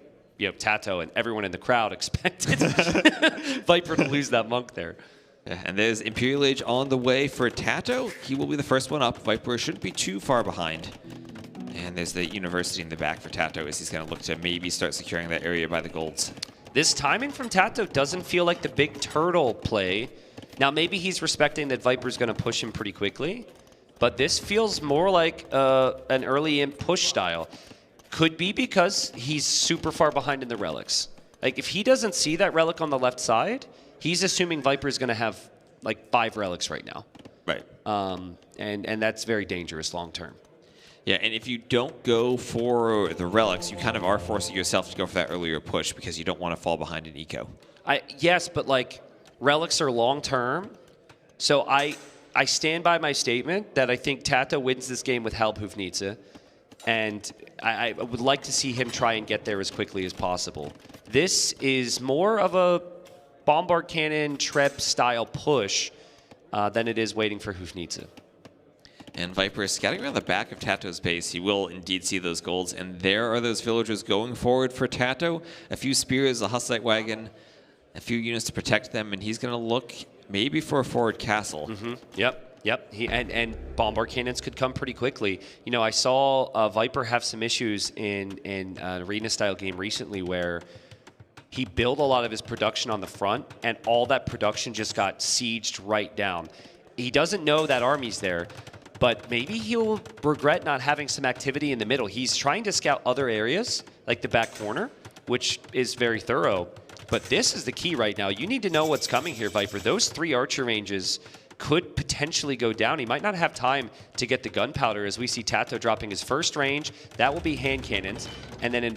Tato and everyone in the crowd expected Viper to lose that Monk there. Yeah, and there's Imperial Age on the way for Tato. He will be the first one up. Viper shouldn't be too far behind. And there's the University in the back for Tato as he's going to look to maybe start securing that area by the golds. This timing from Tato doesn't feel like the big turtle play. Now, maybe he's respecting that Viper's going to push him pretty quickly, but this feels more like an early imp push style. Could be because he's super far behind in the relics. Like, if he doesn't see that relic on the left side, he's assuming Viper's going to have, like, 5 relics right now. Right. And that's very dangerous long term. Yeah, and if you don't go for the relics, you kind of are forcing yourself to go for that earlier push because you don't want to fall behind in eco. Yes, but, like, relics are long term. So I stand by my statement that I think Tato wins this game with help Hoofnitsa. And I would like to see him try and get there as quickly as possible. This is more of a bombard cannon trep style push than it is waiting for Hoofnitsa. And Viper is scouting around the back of Tato's base. He will indeed see those golds. And there are those villagers going forward for Tato. A few spears, a Hussite wagon, a few units to protect them. And he's going to look maybe for a forward castle. Mm-hmm. Yep. And bombard cannons could come pretty quickly. You know, I saw Viper have some issues in an arena-style game recently where he built a lot of his production on the front, and all that production just got sieged right down. He doesn't know that army's there. but maybe he'll regret not having some activity in the middle. He's trying to scout other areas, like the back corner, which is very thorough. But this is the key right now. You need to know what's coming here, Viper. Those 3 archer ranges could potentially go down. He might not have time to get the gunpowder as we see Tato dropping his first range. That will be hand cannons. And then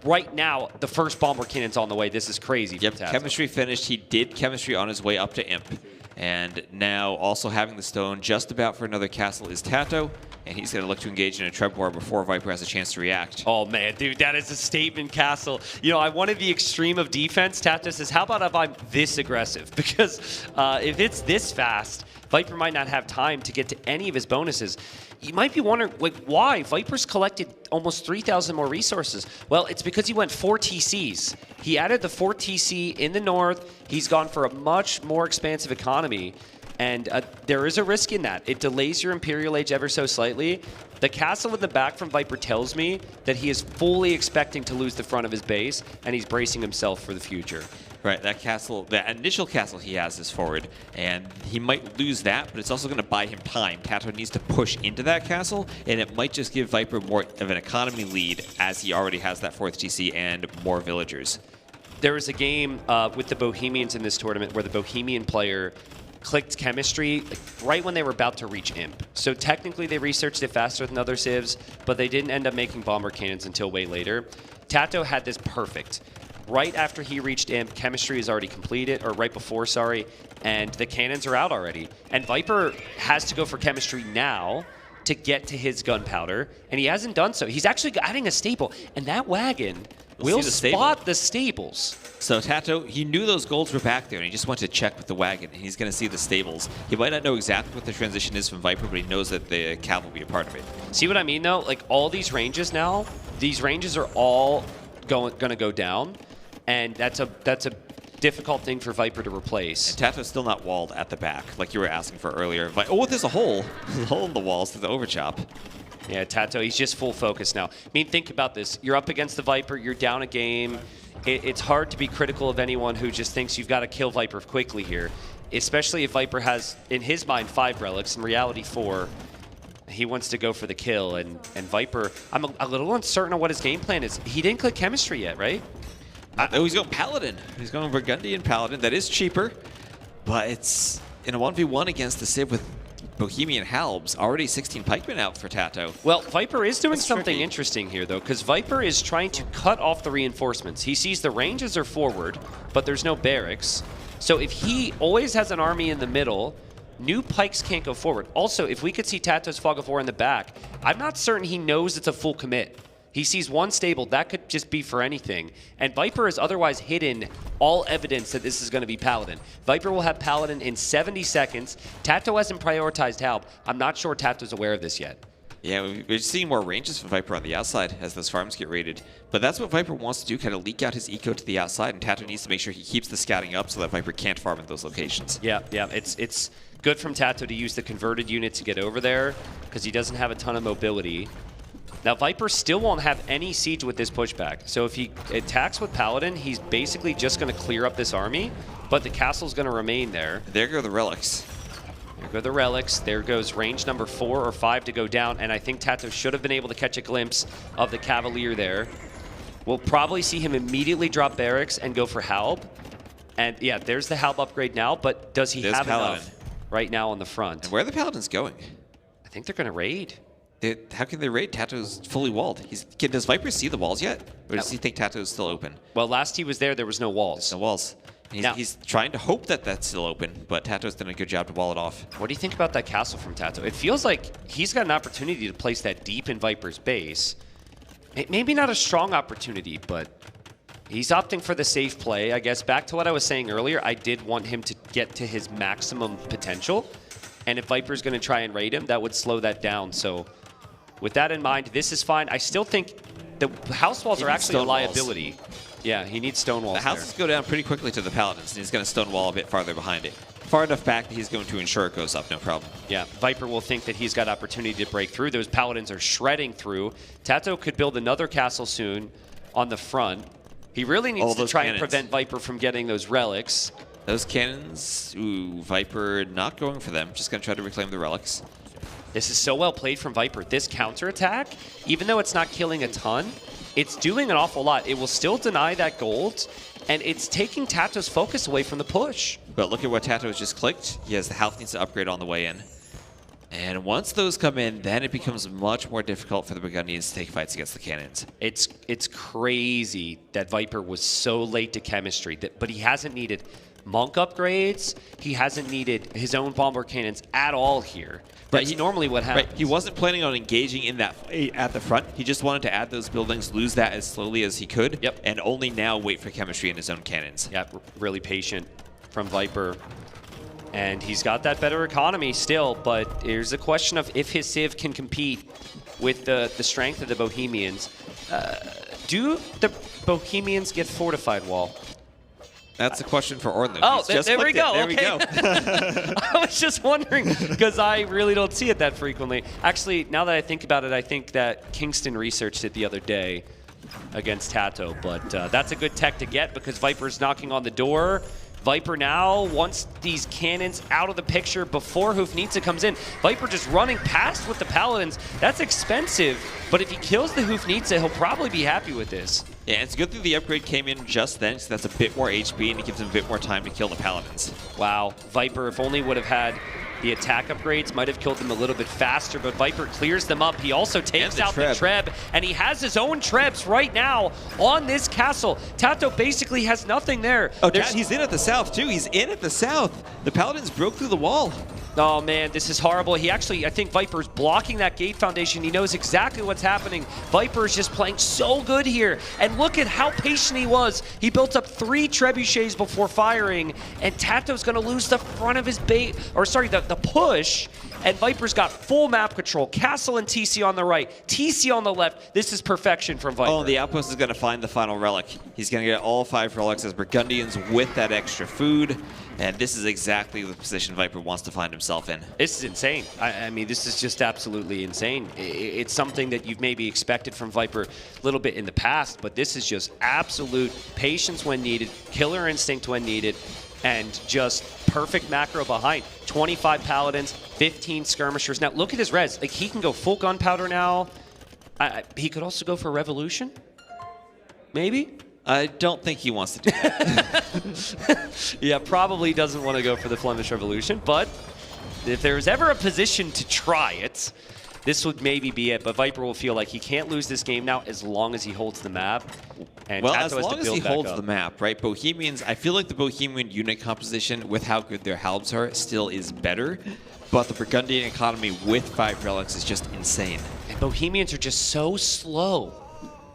right now, the first bomber cannon's on the way. This is crazy. Yep, chemistry finished. He did chemistry on his way up to Imp. And now also having the stone just about for another castle is Tato. And he's going to look to engage in a trap war before Viper has a chance to react. Oh, man, dude, that is a statement castle. You know, I wanted the extreme of defense. Tato says, how about if I'm this aggressive? Because if it's this fast, Viper might not have time to get to any of his bonuses. You might be wondering, like, why? Viper's collected almost 3,000 more resources. Well, it's because he went 4 TCs. He added the 4 TC in the north. He's gone for a much more expansive economy. And there is a risk in that. It delays your Imperial Age ever so slightly. The castle in the back from Viper tells me that he is fully expecting to lose the front of his base, and he's bracing himself for the future. Right, that castle, that initial castle he has is forward, and he might lose that, but it's also going to buy him time. Tato needs to push into that castle, and it might just give Viper more of an economy lead as he already has that 4th TC and more villagers. There was a game with the Bohemians in this tournament where the Bohemian player clicked chemistry right when they were about to reach Imp. So technically they researched it faster than other civs, but they didn't end up making bomber cannons until way later. Tato had this perfect. Right after he reached Imp, chemistry is already completed, or right before, sorry, and the cannons are out already. And Viper has to go for chemistry now to get to his gunpowder, and he hasn't done so. He's actually adding a staple, and that wagon will spot the stables. So Tato, he knew those golds were back there, and he just went to check with the wagon, and he's going to see the stables. He might not know exactly what the transition is from Viper, but he knows that the cav will be a part of it. See what I mean, though? Like, all these ranges now, these ranges are all going to go down, and that's a difficult thing for Viper to replace. And Tato's still not walled at the back, like you were asking for earlier. Oh, there's a hole. There's a hole in the walls through the overchop. Yeah, Tato, he's just full focus now. I mean, think about this. You're up against the Viper. You're down a game. It's hard to be critical of anyone who just thinks you've got to kill Viper quickly here, especially if Viper has, in his mind, 5 relics, in reality 4. He wants to go for the kill, and Viper, I'm a little uncertain on what his game plan is. He didn't click chemistry yet, right? Oh, he's going Paladin. He's going Burgundian Paladin. That is cheaper, but it's in a 1v1 against the Civ with Bohemian Halbs. Already 16 pikemen out for Tato. Well, Viper is doing something interesting here, though, because Viper is trying to cut off the reinforcements. He sees the ranges are forward, but there's no barracks. So if he always has an army in the middle, new pikes can't go forward. Also, if we could see Tato's Fog of War in the back, I'm not certain he knows it's a full commit. He sees one stable, that could just be for anything. And Viper has otherwise hidden all evidence that this is going to be Paladin. Viper will have Paladin in 70 seconds. Tato hasn't prioritized help. I'm not sure Tato's aware of this yet. Yeah, we're seeing more ranges from Viper on the outside as those farms get raided. But that's what Viper wants to do, kind of leak out his eco to the outside, and Tato needs to make sure he keeps the scouting up so that Viper can't farm in those locations. Yeah, it's good from Tato to use the converted unit to get over there because he doesn't have a ton of mobility. Now, Viper still won't have any siege with this pushback. So if he attacks with Paladin, he's basically just going to clear up this army, but the castle's going to remain there. There go the relics. There go the relics. There goes range number 4 or 5 to go down, and I think Tato should have been able to catch a glimpse of the Cavalier there. We'll probably see him immediately drop barracks and go for Halb. And yeah, there's the Halb upgrade now, but does he have enough right now on the front? And where are the Paladins going? I think they're going to raid. How can they raid? Tato's fully walled. Does Viper see the walls yet? Or does he think Tato's still open? Well, last he was there was no walls. There's no walls. He's trying to hope that that's still open, but Tato's done a good job to wall it off. What do you think about that castle from Tato? It feels like he's got an opportunity to place that deep in Viper's base. Maybe not a strong opportunity, but he's opting for the safe play. I guess back to what I was saying earlier, I did want him to get to his maximum potential. And if Viper's going to try and raid him, that would slow that down. So with that in mind, this is fine. I still think the house walls are actually a liability. Yeah, he needs stone walls. The houses go down pretty quickly to the Paladins, and he's going to stonewall a bit farther behind it. Far enough back that he's going to ensure it goes up, no problem. Yeah, Viper will think that he's got opportunity to break through. Those Paladins are shredding through. Tato could build another castle soon on the front. He really needs to try and prevent Viper from getting those relics. Those cannons, ooh, Viper not going for them. Just going to try to reclaim the relics. This is so well played from Viper. This counterattack, even though it's not killing a ton, it's doing an awful lot. It will still deny that gold, and it's taking Tato's focus away from the push. But look at what Tato's just clicked. He has the health needs to upgrade on the way in. And once those come in, then it becomes much more difficult for the Burgundians to take fights against the cannons. It's crazy that Viper was so late to chemistry, but he hasn't needed monk upgrades. He hasn't needed his own bomber cannons at all here. That's normally what happens. Right. He wasn't planning on engaging in that fight at the front. He just wanted to add those buildings, lose that as slowly as he could, and only now wait for chemistry in his own cannons. Yeah, really patient from Viper. And he's got that better economy still, but there's a question of if his Civ can compete with the strength of the Bohemians. Do the Bohemians get fortified wall? That's a question for Orlando. Oh, there we go. There we go. I was just wondering, because I really don't see it that frequently. Actually, now that I think about it, I think that Kingston researched it the other day against Tato, but that's a good tech to get because Viper's knocking on the door. Viper now wants these cannons out of the picture before Hufnitsa comes in. Viper just running past with the Paladins. That's expensive, but if he kills the Hufnitsa, he'll probably be happy with this. Yeah, it's good that the upgrade came in just then, so that's a bit more HP, and it gives him a bit more time to kill the Paladins. Wow, Viper, if only would have had the attack upgrades, might have killed them a little bit faster, but Viper clears them up. He also takes out the Treb, and he has his own Trebs right now on this castle. Tato basically has nothing there. Oh, he's in at the south, too. He's in at the south. The Paladins broke through the wall. Oh, man, this is horrible. He actually, I think Viper's blocking that gate foundation. He knows exactly what's happening. Viper's just playing so good here. And look at how patient he was. He built up 3 trebuchets before firing, and Tato's going to lose the front of his bait, or sorry, the push. And Viper's got full map control. Castle and TC on the right, TC on the left. This is perfection from Viper. Oh, the Outpost is going to find the final relic. He's going to get all 5 relics as Burgundians with that extra food. And this is exactly the position Viper wants to find himself in. This is insane. I mean, this is just absolutely insane. It's something that you've maybe expected from Viper a little bit in the past, but this is just absolute patience when needed, killer instinct when needed, and just perfect macro behind. 25 Paladins, 15 Skirmishers. Now, look at his res. Like, he can go full gunpowder now. He could also go for Revolution, maybe? I don't think he wants to do that. Yeah, probably doesn't want to go for the Flemish Revolution, but if there's ever a position to try it, this would maybe be it. But Viper will feel like he can't lose this game now as long as he holds the map. And well, Tato as long as he holds up the map, right? Bohemians, I feel like the Bohemian unit composition with how good their halbs are still is better. But the Burgundian economy with 5 relics is just insane. And Bohemians are just so slow.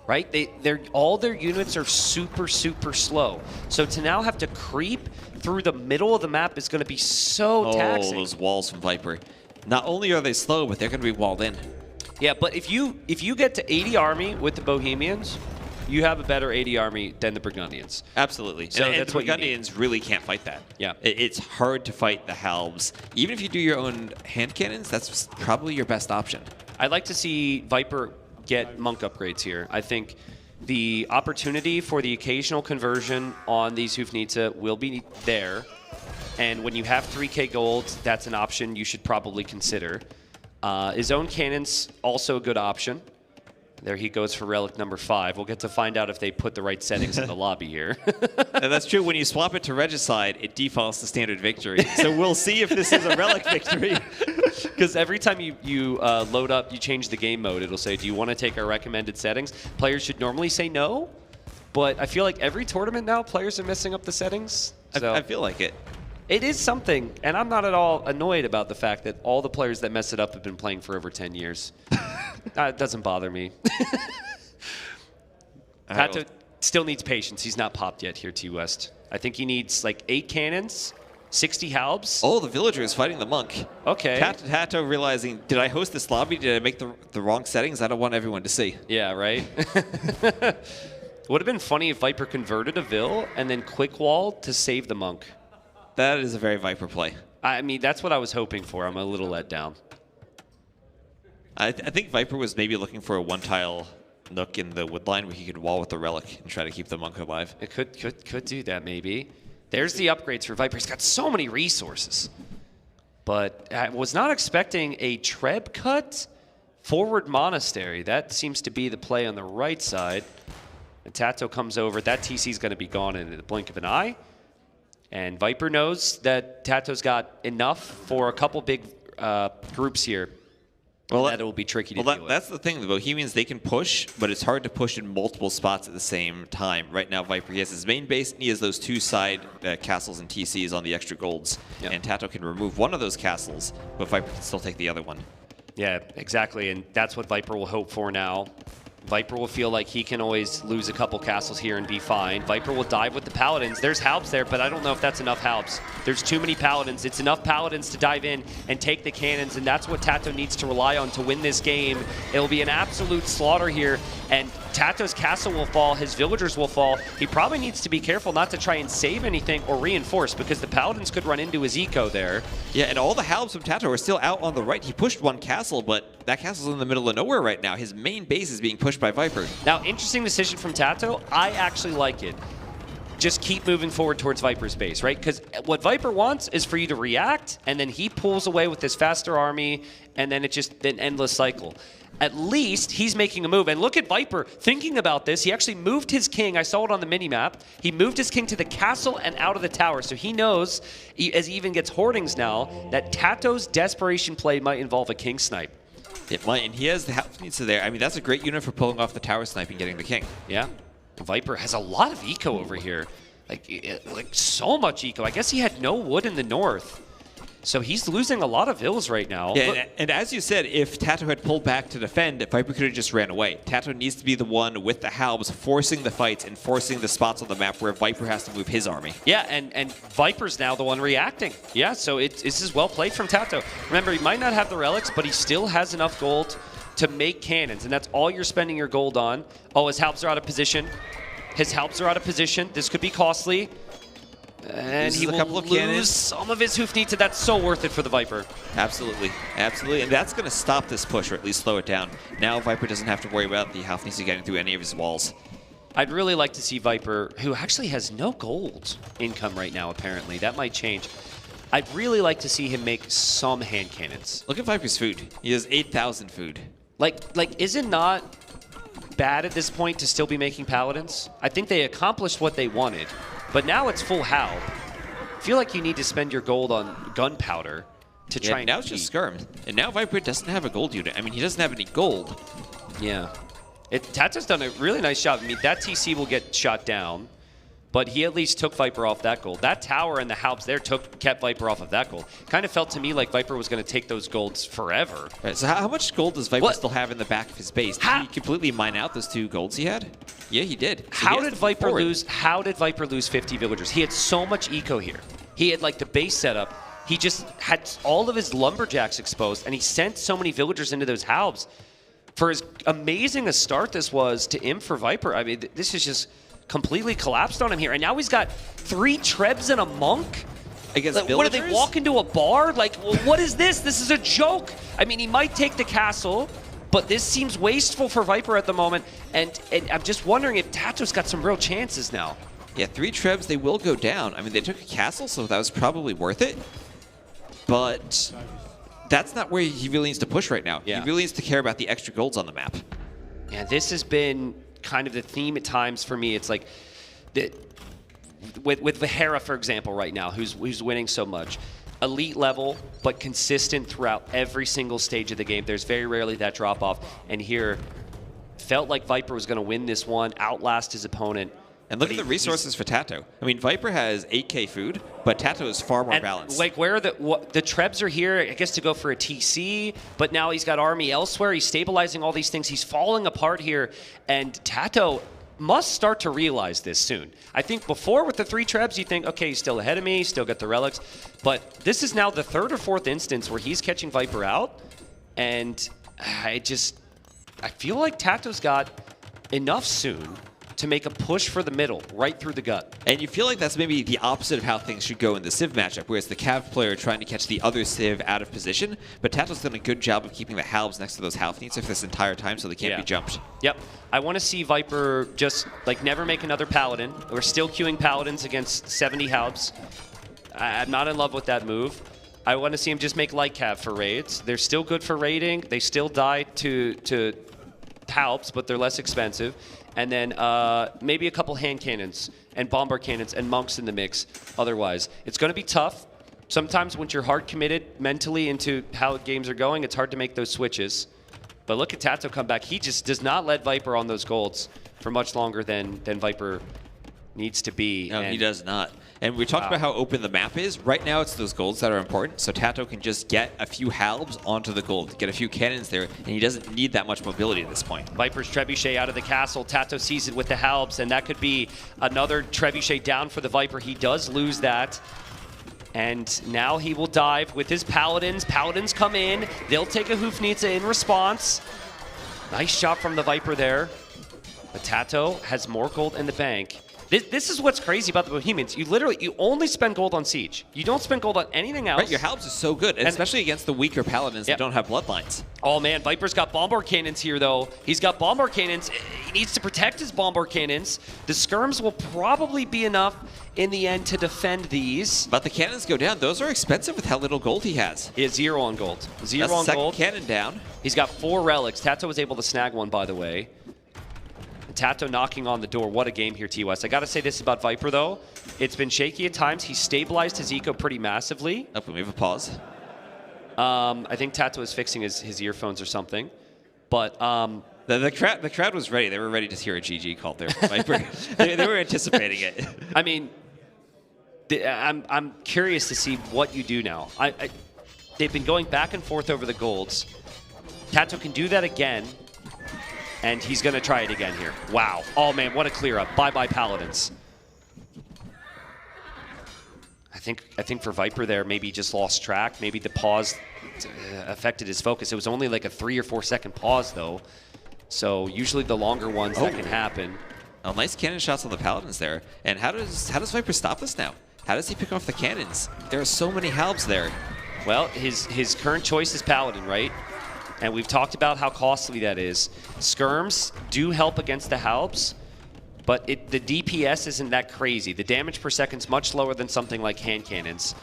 Right? All their units are super, super slow. So to now have to creep through the middle of the map is going to be so taxing. Oh, those walls from Viper. Not only are they slow, but they're going to be walled in. Yeah, but if you get to 80 army with the Bohemians, you have a better 80 army than the Burgundians. Absolutely. So and that's the what you need. Burgundians really can't fight that. Yeah. It's hard to fight the halbs. Even if you do your own hand cannons, that's probably your best option. I'd like to see Viper get monk upgrades here. I think the opportunity for the occasional conversion on these Hufnitsa will be there. And when you have 3k gold, that's an option you should probably consider. His own cannons, also a good option. There he goes for relic number 5. We'll get to find out if they put the right settings in the lobby here. And that's true. When you swap it to Regicide, it defaults to standard victory. So we'll see if this is a relic victory. Because every time you load up, you change the game mode, it'll say, do you want to take our recommended settings? Players should normally say no, but I feel like every tournament now, players are messing up the settings. So I feel like it. It is something, and I'm not at all annoyed about the fact that all the players that mess it up have been playing for over 10 years. It doesn't bother me. Tato still needs patience. He's not popped yet here, T West. I think he needs like 8 cannons, 60 halbs. Oh, the villager is fighting the monk. Okay. Tato realizing, did I host this lobby? Did I make the wrong settings? I don't want everyone to see. Yeah, right? Would have been funny if Viper converted a Vil and then quick walled to save the monk. That is a very Viper play. I mean, that's what I was hoping for. I'm a little let down. I think Viper was maybe looking for a one-tile nook in the woodline where he could wall with the relic and try to keep the monk alive. It could do that, maybe. There's the upgrades for Viper. He's got so many resources. But I was not expecting a Treb cut forward Monastery. That seems to be the play on the right side. And Tato comes over. That TC is going to be gone in the blink of an eye. And Viper knows that Tato's got enough for a couple big groups here. Well, that it will be tricky to deal with. That's the thing. The Bohemians, they can push, but it's hard to push in multiple spots at the same time. Right now, Viper, he has his main base, and he has those two side castles and TCs on the extra golds. Yep. And Tato can remove one of those castles, but Viper can still take the other one. Yeah, exactly, and that's what Viper will hope for now. Viper will feel like he can always lose a couple castles here and be fine. Viper will dive with the Paladins. There's Halbs there, but I don't know if that's enough Halbs. There's too many Paladins. It's enough Paladins to dive in and take the cannons, and that's what Tato needs to rely on to win this game. It'll be an absolute slaughter here, and Tato's castle will fall. His villagers will fall. He probably needs to be careful not to try and save anything or reinforce, because the Paladins could run into his eco there. Yeah, and all the Halbs from Tato are still out on the right. He pushed one castle, but that castle's in the middle of nowhere right now. His main base is being pushed by Viper. Now, interesting decision from Tato. I actually like it. Just keep moving forward towards Viper's base, right? Because what Viper wants is for you to react, and then he pulls away with this faster army, and then it's just an endless cycle. At least he's making a move. And look at Viper thinking about this. He actually moved his king. I saw it on the mini-map. He moved his king to the castle and out of the tower. So he knows, as he even gets hoardings now, that Tato's desperation play might involve a king snipe. It might, and he has the house needs to there. I mean, that's a great unit for pulling off the tower snipe and getting the king. Yeah. Viper has a lot of eco over here. Like so much eco. I guess he had no wood in the north. So he's losing a lot of vills right now. Yeah, and as you said, if Tato had pulled back to defend, Viper could have just ran away. Tato needs to be the one with the Halbs forcing the fights and forcing the spots on the map where Viper has to move his army. Yeah, and Viper's now the one reacting. Yeah, so this is well played from Tato. Remember, he might not have the relics, but he still has enough gold to make cannons, and that's all you're spending your gold on. Oh, his Halbs are out of position. His Halbs are out of position. This could be costly. And he will lose some of his Hoofneeds. That's so worth it for the Viper. Absolutely. Absolutely. And that's going to stop this push, or at least slow it down. Now Viper doesn't have to worry about the Hoofneeds getting through any of his walls. I'd really like to see Viper, who actually has no gold income right now, apparently. That might change. I'd really like to see him make some hand cannons. Look at Viper's food. He has 8,000 food. Like, is it not bad at this point to still be making Paladins? I think they accomplished what they wanted. But now it's full Halb. I feel like you need to spend your gold on gunpowder to try and now it's just Skirm. And now Viper doesn't have a gold unit. I mean, he doesn't have any gold. Yeah. Tato's done a really nice job. I mean, that TC will get shot down, but he at least took Viper off that gold. That tower and the Halbs there kept Viper off of that gold. Kind of felt to me like Viper was going to take those golds forever. Right, so how much gold does Viper still have in the back of his base? Did he completely mine out those 2 golds he had? Yeah, he did. So how did Viper lose 50 villagers? He had so much eco here. He had like the base setup. He just had all of his lumberjacks exposed, and he sent so many villagers into those Halbs. For as amazing a start this was to Imp for Viper, I mean, this is just completely collapsed on him here. And now he's got 3 Trebs and a monk? Against villagers? What, do they walk into a bar? Like, what is this? This is a joke. I mean, he might take the castle, but this seems wasteful for Viper at the moment. And I'm just wondering if Tato's got some real chances now. Yeah, 3 Trebs, they will go down. I mean, they took a castle, so that was probably worth it. But that's not where he really needs to push right now. Yeah. He really needs to care about the extra golds on the map. Yeah, this has been kind of the theme at times for me. It's like with Vihera, for example, right now, who's winning so much. Elite level, but consistent throughout every single stage of the game. There's very rarely that drop off. And here, felt like Viper was going to win this one, outlast his opponent. And look at the resources for Tato. I mean, Viper has 8k food, but Tato is far more balanced. Like, where are the Trebs are here, I guess, to go for a TC, but now he's got army elsewhere. He's stabilizing all these things. He's falling apart here, and Tato must start to realize this soon. I think before with the 3 Trebs, you think, okay, he's still ahead of me, still got the relics, but this is now the 3rd or 4th instance where he's catching Viper out, and I feel like Tato's got enough soon to make a push for the middle, right through the gut. And you feel like that's maybe the opposite of how things should go in the Civ matchup, where it's the Cav player trying to catch the other Civ out of position, but Tato's done a good job of keeping the Halbs next to those Halfneeds for this entire time so they can't be jumped. Yep. I want to see Viper just, like, never make another Paladin. We're still queuing Paladins against 70 Halbs. I'm not in love with that move. I want to see him just make light cav for raids. They're still good for raiding. They still die to Halps, but they're less expensive. And then maybe a couple hand cannons and bombard cannons and monks in the mix. Otherwise, it's going to be tough. Sometimes when you're hard committed mentally into how games are going, it's hard to make those switches. But look at Tato come back. He just does not let Viper on those golds for much longer than Viper needs to be. No, he does not. And we talked about how open the map is. Right now, it's those golds that are important. So Tato can just get a few halbs onto the gold, get a few cannons there, and he doesn't need that much mobility at this point. Viper's Trebuchet out of the castle. Tato sees it with the halbs, and that could be another Trebuchet down for the Viper. He does lose that. And now he will dive with his Paladins. Paladins come in. They'll take a Hoofnitsa in response. Nice shot from the Viper there. But Tato has more gold in the bank. This is what's crazy about the Bohemians. You only spend gold on Siege. You don't spend gold on anything else. Right, your halbs are so good, and especially against the weaker Paladins that don't have bloodlines. Oh man, Viper's got bombard cannons here though. He's got bombard cannons. He needs to protect his bombard cannons. The skirms will probably be enough in the end to defend these. But the cannons go down. Those are expensive with how little gold he has. He has 0 on gold. 0 That's on second gold. Cannon down. He's got 4 relics. Tato was able to snag one, by the way. Tato knocking on the door. What a game here, T-West. I got to say this about Viper, though. It's been shaky at times. He's stabilized his eco pretty massively. Oh, we have a pause. I think Tato is fixing his earphones or something. But the crowd was ready. They were ready to hear a GG called there. Viper. they were anticipating it. I mean, I'm curious to see what you do now. They've been going back and forth over the golds. Tato can do that again. And he's going to try it again here. Wow. Oh, man, what a clear up. Bye-bye, Paladins. I think for Viper there, maybe he just lost track. Maybe the pause affected his focus. It was only like a 3 or 4 second pause, though. So usually the longer ones that can happen. Oh, nice cannon shots on the Paladins there. And how does Viper stop this now? How does he pick off the cannons? There are so many halbs there. Well, his current choice is Paladin, right? And we've talked about how costly that is. Skirms do help against the halbs, but the DPS isn't that crazy. The damage per second is much lower than something like hand cannons.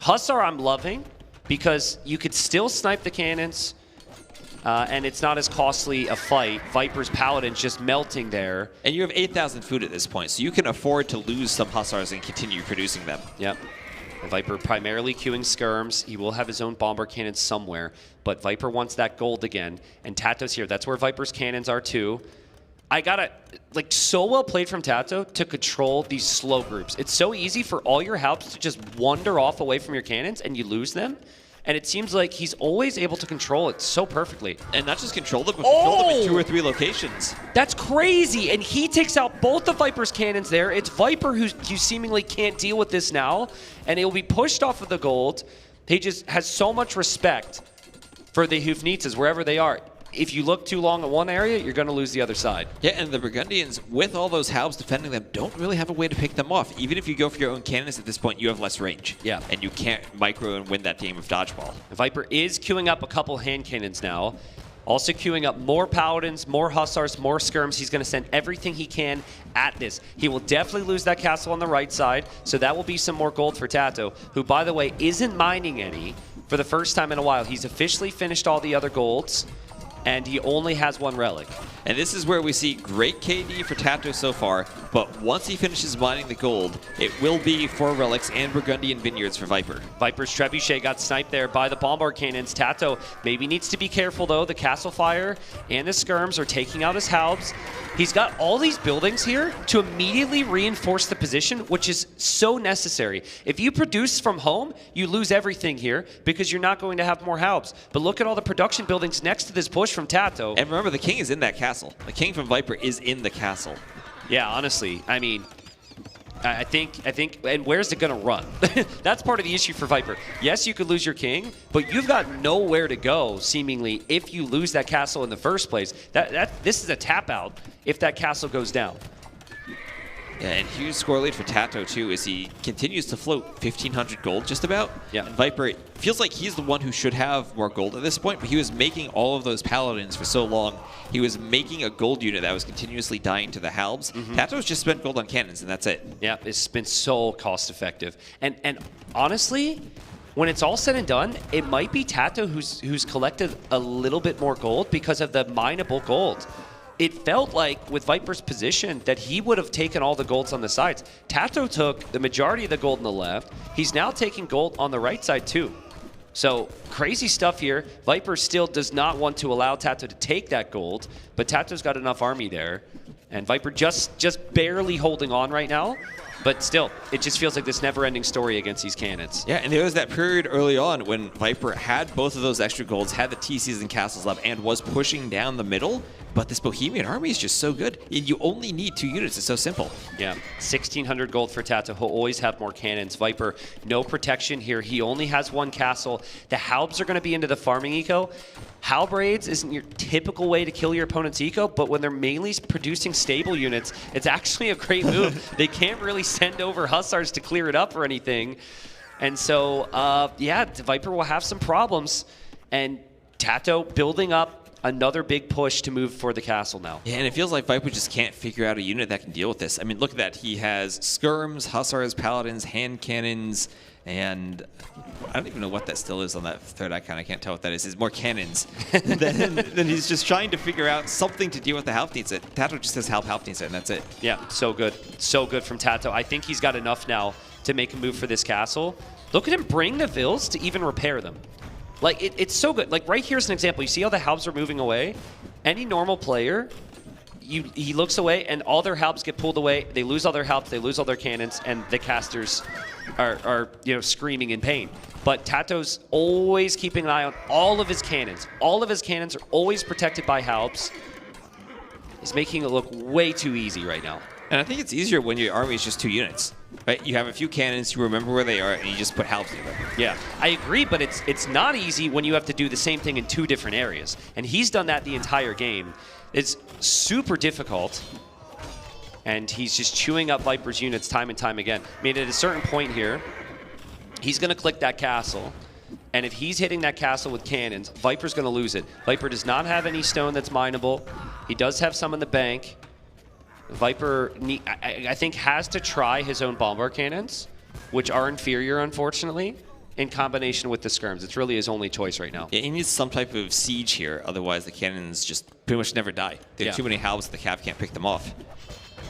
Hussar I'm loving because you could still snipe the cannons, and it's not as costly a fight. Viper's Paladin's just melting there. And you have 8,000 food at this point, so you can afford to lose some Hussars and continue producing them. Yep. Viper primarily queuing skirms. He will have his own bomber cannon somewhere, but Viper wants that gold again, and Tato's here. That's where Viper's cannons are too. I gotta, like, so well played from Tato to control these slow groups. It's so easy for all your halbs to just wander off away from your cannons and you lose them. And it seems like he's always able to control it so perfectly. And not just control them, but control them in 2 or 3 locations. That's crazy. And he takes out both the Viper's cannons there. It's Viper who seemingly can't deal with this now. And he'll be pushed off of the gold. He just has so much respect for the Hoofnitsas wherever they are. If you look too long at one area, you're going to lose the other side. Yeah, and the Burgundians, with all those halbs defending them, don't really have a way to pick them off. Even if you go for your own cannons at this point, you have less range. Yeah. And you can't micro and win that game of dodgeball. Viper is queuing up a couple hand cannons now. Also queuing up more Paladins, more Hussars, more Skirms. He's going to send everything he can at this. He will definitely lose that castle on the right side, so that will be some more gold for Tato, who, by the way, isn't mining any for the first time in a while. He's officially finished all the other golds, and he only has 1 relic. And this is where we see great KD for Tato so far, but once he finishes mining the gold, it will be 4 relics and Burgundian vineyards for Viper. Viper's Trebuchet got sniped there by the bombard cannons. Tato maybe needs to be careful, though. The Castle Fire and the Skirms are taking out his halbs. He's got all these buildings here to immediately reinforce the position, which is so necessary. If you produce from home, you lose everything here because you're not going to have more halbs. But look at all the production buildings next to this push from Tato. And remember, the king is in that castle. The king from Viper is in the castle. Yeah, honestly, I mean, I think, and where's it gonna run? That's part of the issue for Viper. Yes, you could lose your king, but you've got nowhere to go, seemingly, if you lose that castle in the first place. This is a tap out if that castle goes down. Yeah, and huge score lead for Tato, too, as he continues to float 1,500 gold, just about. Yeah. And Viper, it feels like he's the one who should have more gold at this point, but he was making all of those Paladins for so long. He was making a gold unit that was continuous's dying to the halbs. Tato's just spent gold on cannons, and that's it. Yeah, it's been so cost effective. And honestly, when it's all said and done, it might be Tato who's collected a little bit more gold because of the mineable gold. It felt like with Viper's position that he would have taken all the golds on the sides. Tato took the majority of the gold on the left. He's now taking gold on the right side too. So crazy stuff here. Viper still does not want to allow Tato to take that gold, but Tato's got enough army there. And Viper just barely holding on right now. But still, it just feels like this never-ending story against these cannons. Yeah, and there was that period early on when Viper had both of those extra golds, had the TCs and castles up, and was pushing down the middle. But this Bohemian army is just so good. You only need 2 units. It's so simple. Yeah, 1,600 gold for Tato. He'll always have more cannons. Viper, no protection here. He only has 1 castle. The Halbs are going to be into the farming eco. Halb raids isn't your typical way to kill your opponent's eco, but when they're mainly producing stable units, it's actually a great move. They can't really send over Hussars to clear it up or anything. And so, yeah, Viper will have some problems. And Tato building up another big push to move for the castle now. Yeah, and it feels like Viper just can't figure out a unit that can deal with this. I mean, look at that. He has skirms, hussars, paladins, hand cannons, and I don't even know what that still is on that third icon. I can't tell what that is. It's more cannons. then he's just trying to figure out something to deal with the Halfneeds. Tato just says Halfneeds it, and that's it. Yeah, so good. So good from Tato. I think he's got enough now to make a move for this castle. Look at him bring the Vills to even repair them. Like, it's so good. Like, right here's an example. You see how the Halbs are moving away? Any normal player, he looks away, and all their Halbs get pulled away. They lose all their Halbs, they lose all their cannons, and the casters are screaming in pain. But Tato's always keeping an eye on all of his cannons. All of his cannons are always protected by Halbs. He's making it look way too easy right now. And I think it's easier when your army is just 2 units. Right? You have a few cannons, you remember where they are, and you just put Halbs in them. Yeah, I agree, but it's not easy when you have to do the same thing in 2 different areas. And he's done that the entire game. It's super difficult. And he's just chewing up Viper's units time and time again. I mean, at a certain point here, he's going to click that castle. And if he's hitting that castle with cannons, Viper's going to lose it. Viper does not have any stone that's mineable. He does have some in the bank. Viper, I think, has to try his own bombard cannons, which are inferior, unfortunately, in combination with the skirms. It's really his only choice right now. Yeah, he needs some type of siege here, otherwise the cannons just pretty much never die. There are too many Halbs, the Cav can't pick them off.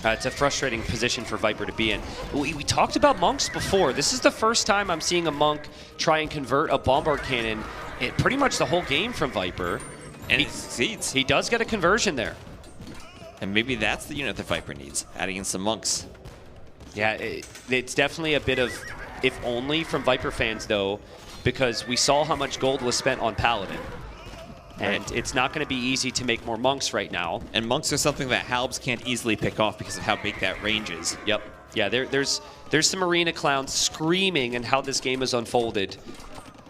It's a frustrating position for Viper to be in. We talked about monks before. This is the first time I'm seeing a monk try and convert a bombard cannon in pretty much the whole game from Viper. And he succeeds. He does get a conversion there. And maybe that's the unit that Viper needs, adding in some monks. Yeah, it's definitely a bit of if only from Viper fans, though, because we saw how much gold was spent on Paladin. And it's not going to be easy to make more monks right now. And monks are something that Halbs can't easily pick off because of how big that range is. Yep. Yeah, there's some arena clowns screaming and how this game has unfolded.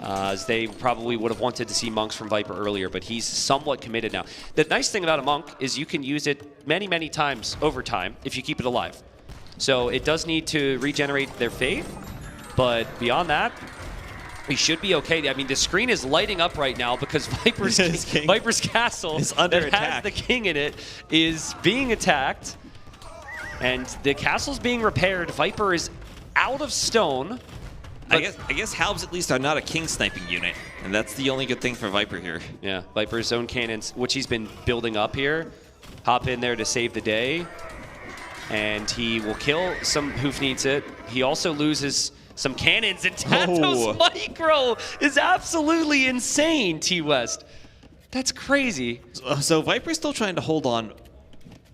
As they probably would have wanted to see monks from Viper earlier, but he's somewhat committed now. The nice thing about a monk is you can use it many, many times over time if you keep it alive. So it does need to regenerate their faith, but beyond that, he should be okay. I mean, the screen is lighting up right now because Viper's castle is under that attack. has the king in it is being attacked, and the castle's being repaired. Viper is out of stone. I guess Halbs at least are not a king sniping unit, and that's the only good thing for Viper here. Yeah, Viper's own cannons, which he's been building up here, hop in there to save the day, and he will kill some Hoof needs it. He also loses some cannons, and Tato's micro is absolutely insane, T-West. That's crazy. So Viper's still trying to hold on.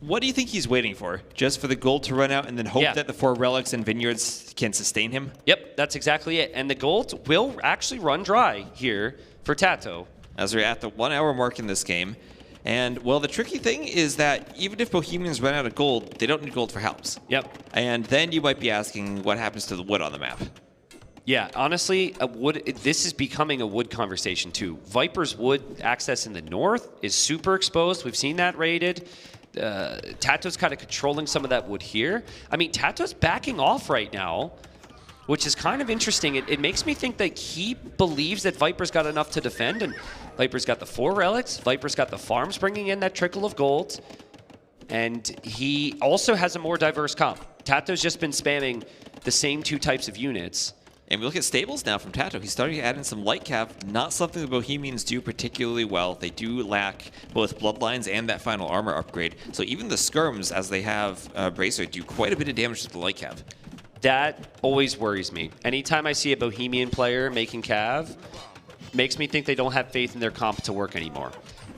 What do you think he's waiting for? Just for the gold to run out and then hope that the 4 relics and vineyards can sustain him? Yep, that's exactly it. And the gold will actually run dry here for Tato. As we're at the 1 hour mark in this game. And, well, the tricky thing is that even if Bohemians run out of gold, they don't need gold for Halbs. Yep. And then you might be asking what happens to the wood on the map. Yeah, honestly, this is becoming a wood conversation too. Viper's wood access in the north is super exposed. We've seen that raided. Tato's kind of controlling some of that wood here. I mean, Tato's backing off right now, which is kind of interesting. It makes me think that he believes that Viper's got enough to defend, and Viper's got the 4 relics. Viper's got the farms bringing in that trickle of gold, and he also has a more diverse comp. Tato's just been spamming the same 2 types of units. And we look at stables now from Tato. He's starting to add in some light cap, not something the Bohemians do particularly well. They do lack both bloodlines and that final armor upgrade. So even the skirms, as they have Bracer, do quite a bit of damage to the light cap. That always worries me. Anytime I see a Bohemian player making cav, makes me think they don't have faith in their comp to work anymore.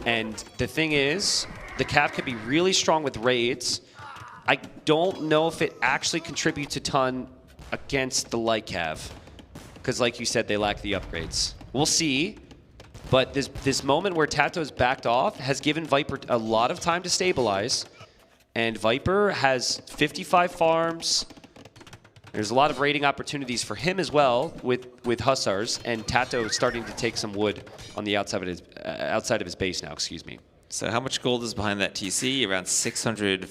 And the thing is, the cav could be really strong with raids. I don't know if it actually contributes a ton against the light cav. Because like you said, they lack the upgrades. We'll see. But this moment where Tato's backed off has given Viper a lot of time to stabilize. And Viper has 55 farms. There's a lot of raiding opportunities for him as well with Hussars. And Tato starting to take some wood on the outside of his base now, excuse me. So how much gold is behind that TC? Around 600,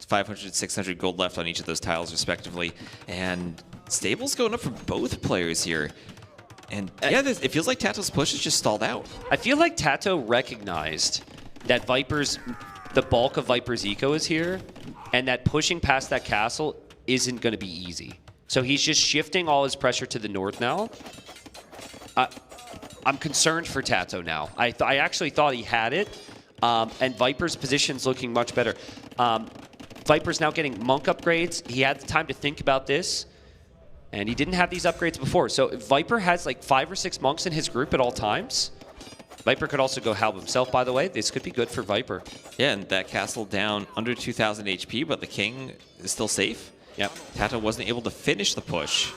500, 600 gold left on each of those tiles respectively. And stables going up for both players here. And yeah, it feels like Tato's push is just stalled out. I feel like Tato recognized that the bulk of Viper's eco is here, and that pushing past that castle isn't going to be easy. So he's just shifting all his pressure to the north now. I'm concerned for Tato now. I actually thought he had it, and Viper's position's looking much better. Viper's now getting monk upgrades. He had the time to think about this, and he didn't have these upgrades before. So Viper has like 5 or 6 monks in his group at all times. Viper could also go Halb himself, by the way. This could be good for Viper. Yeah, and that castle down under 2,000 HP, but the king is still safe. Yep. Tato wasn't able to finish the push.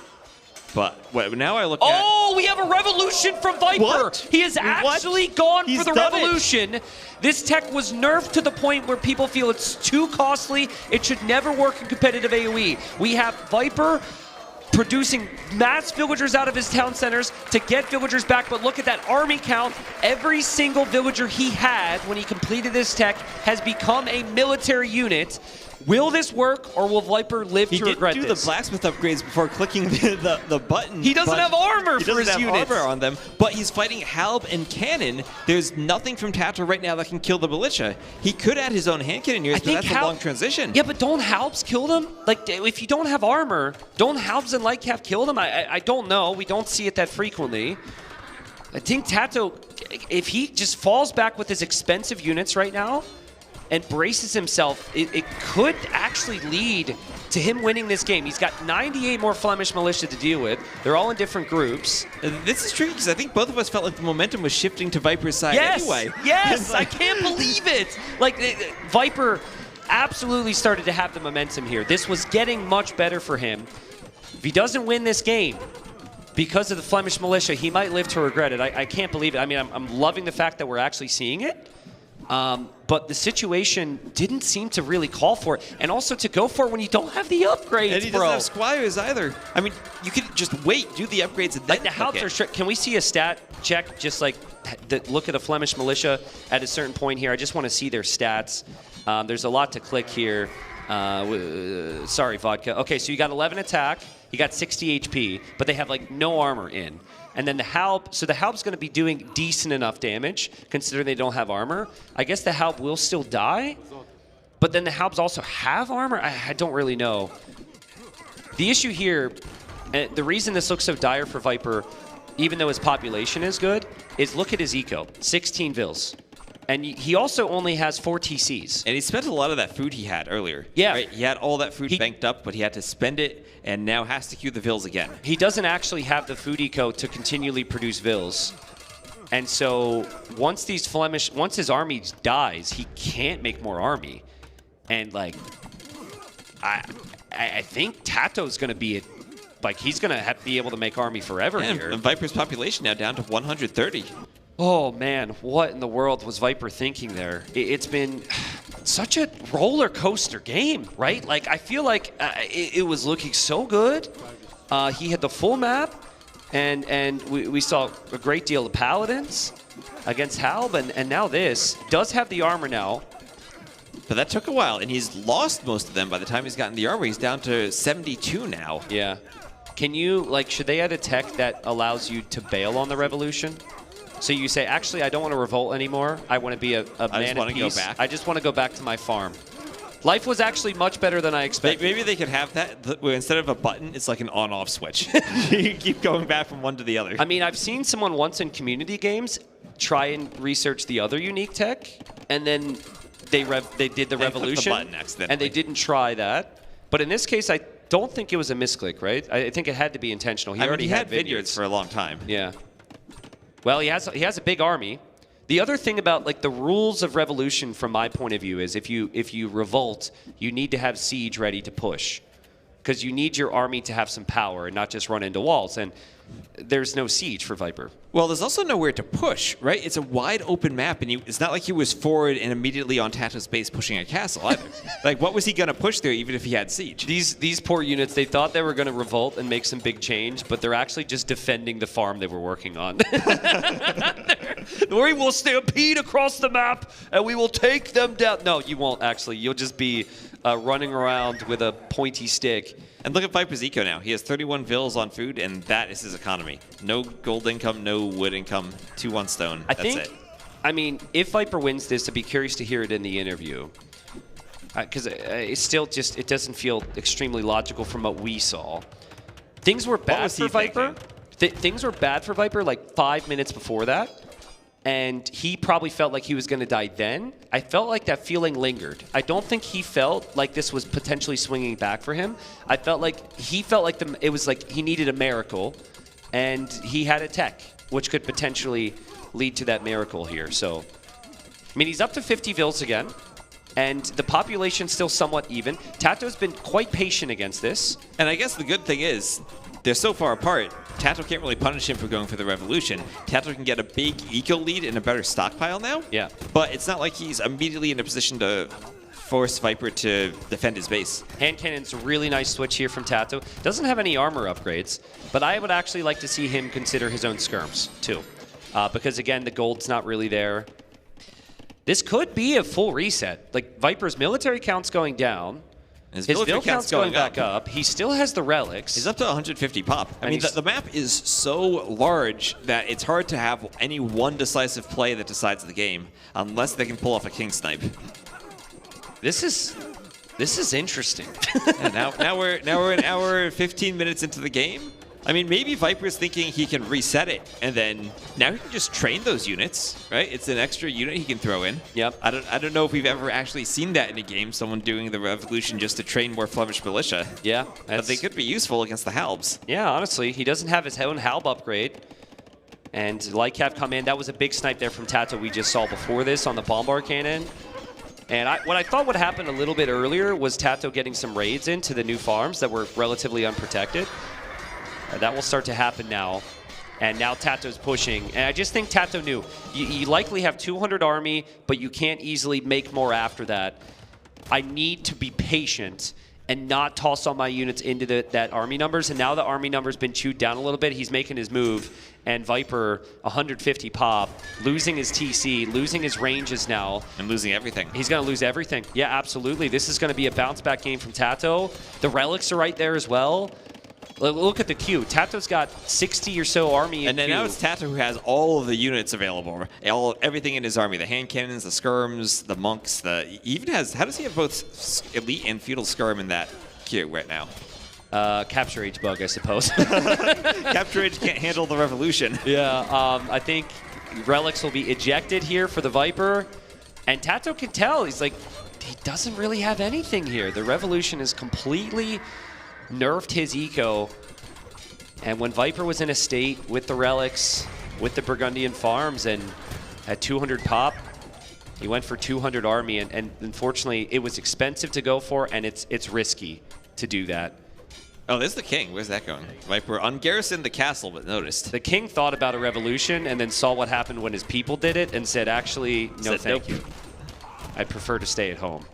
But now I look at... at... Oh, we have a revolution from Viper! What? He has actually gone for the revolution. This tech was nerfed to the point where people feel it's too costly. It should never work in competitive AoE. We have Viper producing mass villagers out of his town centers to get villagers back, but look at that army count. Every single villager he had when he completed this tech has become a military unit. Will this work, or will Viper live to regret this? He did do the blacksmith upgrades before clicking the button. He doesn't have armor for his units. He doesn't have armor on them, but he's fighting Halb and Cannon. There's nothing from Tato right now that can kill the militia. He could add his own hand cannon but that's a long transition. Yeah, but don't Halbs kill them? Like, if you don't have armor, don't Halbs and Lightcap kill them? I don't know. We don't see it that frequently. I think Tato, if he just falls back with his expensive units right now, and braces himself, it could actually lead to him winning this game. He's got 98 more Flemish militia to deal with. They're all in different groups. This is tricky because I think both of us felt like the momentum was shifting to Viper's side anyway. Yes, I can't believe it. Like, Viper absolutely started to have the momentum here. This was getting much better for him. If he doesn't win this game, because of the Flemish militia, he might live to regret it. I can't believe it. I mean, I'm loving the fact that we're actually seeing it. But the situation didn't seem to really call for it. And also to go for it when you don't have the upgrades, and he doesn't have squires either. I mean, you could just wait, do the upgrades, and then like the Halbs are strict. Can we see a stat check, just like look at a Flemish militia at a certain point here? I just want to see their stats. There's a lot to click here. Sorry, Vodka. Okay, so you got 11 attack. You got 60 HP, but they have like no armor in. And then the Halb, so the Halb's going to be doing decent enough damage, considering they don't have armor. I guess the Halb will still die, but then the Halbs also have armor? I don't really know. The issue here, the reason this looks so dire for Viper, even though his population is good, is look at his eco, 16 Vils. And he also only has 4 TCs. And he spent a lot of that food he had earlier. Yeah. Right? He had all that food banked up, but he had to spend it, and now has to queue the Vils again. He doesn't actually have the food eco to continually produce Vils. And so once his army dies, he can't make more army. And like, I think Tato's going to be he's going to be able to make army forever here. And Viper's population now down to 130. Oh, man, what in the world was Viper thinking there? It's been such a roller coaster game, right? Like, I feel like it was looking so good. He had the full map, and we saw a great deal of Paladins against Halb, and now this does have the armor now. But that took a while, and he's lost most of them by the time he's gotten the armor. He's down to 72 now. Yeah. Can you, like, should they add a tech that allows you to bail on the revolution? So you say, actually, I don't want to revolt anymore. I want to be a man at peace. Go back. I just want to go back to my farm. Life was actually much better than I expected. Maybe they could have that. Instead of a button, it's like an on-off switch. You keep going back from one to the other. I mean, I've seen someone once in community games try and research the other unique tech, and then they did the revolution, click the button accidentally. and they didn't try that. But in this case, I don't think it was a misclick, right? I think it had to be intentional. He already had vineyards for a long time. Yeah. Well, he has a big army. The other thing about like the rules of revolution, from my point of view, is if you revolt, you need to have siege ready to push, because you need your army to have some power and not just run into walls. And there's no siege for Viper. Well, there's also nowhere to push, right? It's a wide open map, and it's not like he was forward and immediately on Tato's base pushing a castle either. Like, what was he going to push there, even if he had siege? These poor units, they thought they were going to revolt and make some big change, but they're actually just defending the farm they were working on. We will stampede across the map, and we will take them down. No, you won't, actually. You'll just be running around with a pointy stick. And look at Viper's eco now. He has 31 vils on food, and that is his economy. No gold income, no wood income, 2-1 stone. That's it. I mean, if Viper wins this, I'd be curious to hear it in the interview. Because it's still just, it doesn't feel extremely logical from what we saw. Things were bad for Viper. Things were bad for Viper like 5 minutes before that. And he probably felt like he was going to die then. I felt like that feeling lingered. I don't think he felt like this was potentially swinging back for him. I felt like he felt like it was like he needed a miracle, and he had a tech, which could potentially lead to that miracle here. So, I mean, he's up to 50 vils again, and the population's still somewhat even. Tato's been quite patient against this. And I guess the good thing is, they're so far apart, Tato can't really punish him for going for the revolution. Tato can get a big eco lead and a better stockpile now. Yeah. But it's not like he's immediately in a position to force Viper to defend his base. Hand cannon's a really nice switch here from Tato. Doesn't have any armor upgrades, but I would actually like to see him consider his own skirms too. Because again, the gold's not really there. This could be a full reset. Like, Viper's military count's going down. His vil count's going back up. He still has the relics. He's up to 150 pop. I mean, the map is so large that it's hard to have any one decisive play that decides the game, unless they can pull off a king snipe. This is interesting. Yeah, now we're an hour 15 minutes into the game. I mean, maybe Viper's thinking he can reset it, and then now he can just train those units, right? It's an extra unit he can throw in. Yep. I don't know if we've ever actually seen that in a game, someone doing the revolution just to train more Flemish militia. Yeah. But they could be useful against the Halbs. Yeah, honestly. He doesn't have his own Halb upgrade. And Lycav come in. That was a big snipe there from Tato we just saw before this on the bombard cannon. And what I thought would happen a little bit earlier was Tato getting some raids into the new farms that were relatively unprotected. That will start to happen now. And now Tato's pushing. And I just think Tato knew. You likely have 200 army, but you can't easily make more after that. I need to be patient and not toss all my units into that army numbers. And now the army number's been chewed down a little bit. He's making his move. And Viper, 150 pop, losing his TC, losing his ranges now. And losing everything. He's going to lose everything. Yeah, absolutely. This is going to be a bounce-back game from Tato. The relics are right there as well. Look at the queue. Tato's got 60 or so army in then now it's Tato who has all of the units available. Everything in his army. The hand cannons, the skirms, the monks. He even has... How does he have both elite and feudal skirm in that queue right now? Capture Age bug, I suppose. Capture Age can't handle the revolution. Yeah, I think relics will be ejected here for the Viper. And Tato can tell. He's like, he doesn't really have anything here. The revolution is completely... nerfed his eco, and when Viper was in a state with the relics, with the Burgundian farms, and at 200 pop, he went for 200 army, and unfortunately it was expensive to go for, and it's risky to do that. Oh, there's the king. Where's that going? Viper on Garrison the castle, but noticed. The king thought about a revolution and then saw what happened when his people did it and said, actually, no, thank you. I'd prefer to stay at home.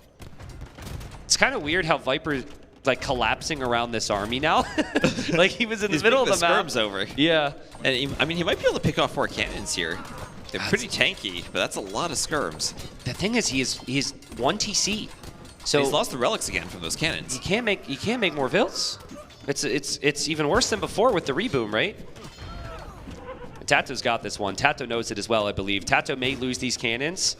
It's kind of weird how Viper like collapsing around this army now. Like he was in the middle of the map. Skirm's over. Yeah. And he might be able to pick off 4 cannons here. They're pretty tanky, but that's a lot of skirms. The thing is, he's 1 TC. So he's lost the relics again from those cannons. You can't make more vils. It's even worse than before with the reboom, right? Tato's got this one. Tato knows it as well, I believe. Tato may lose these cannons.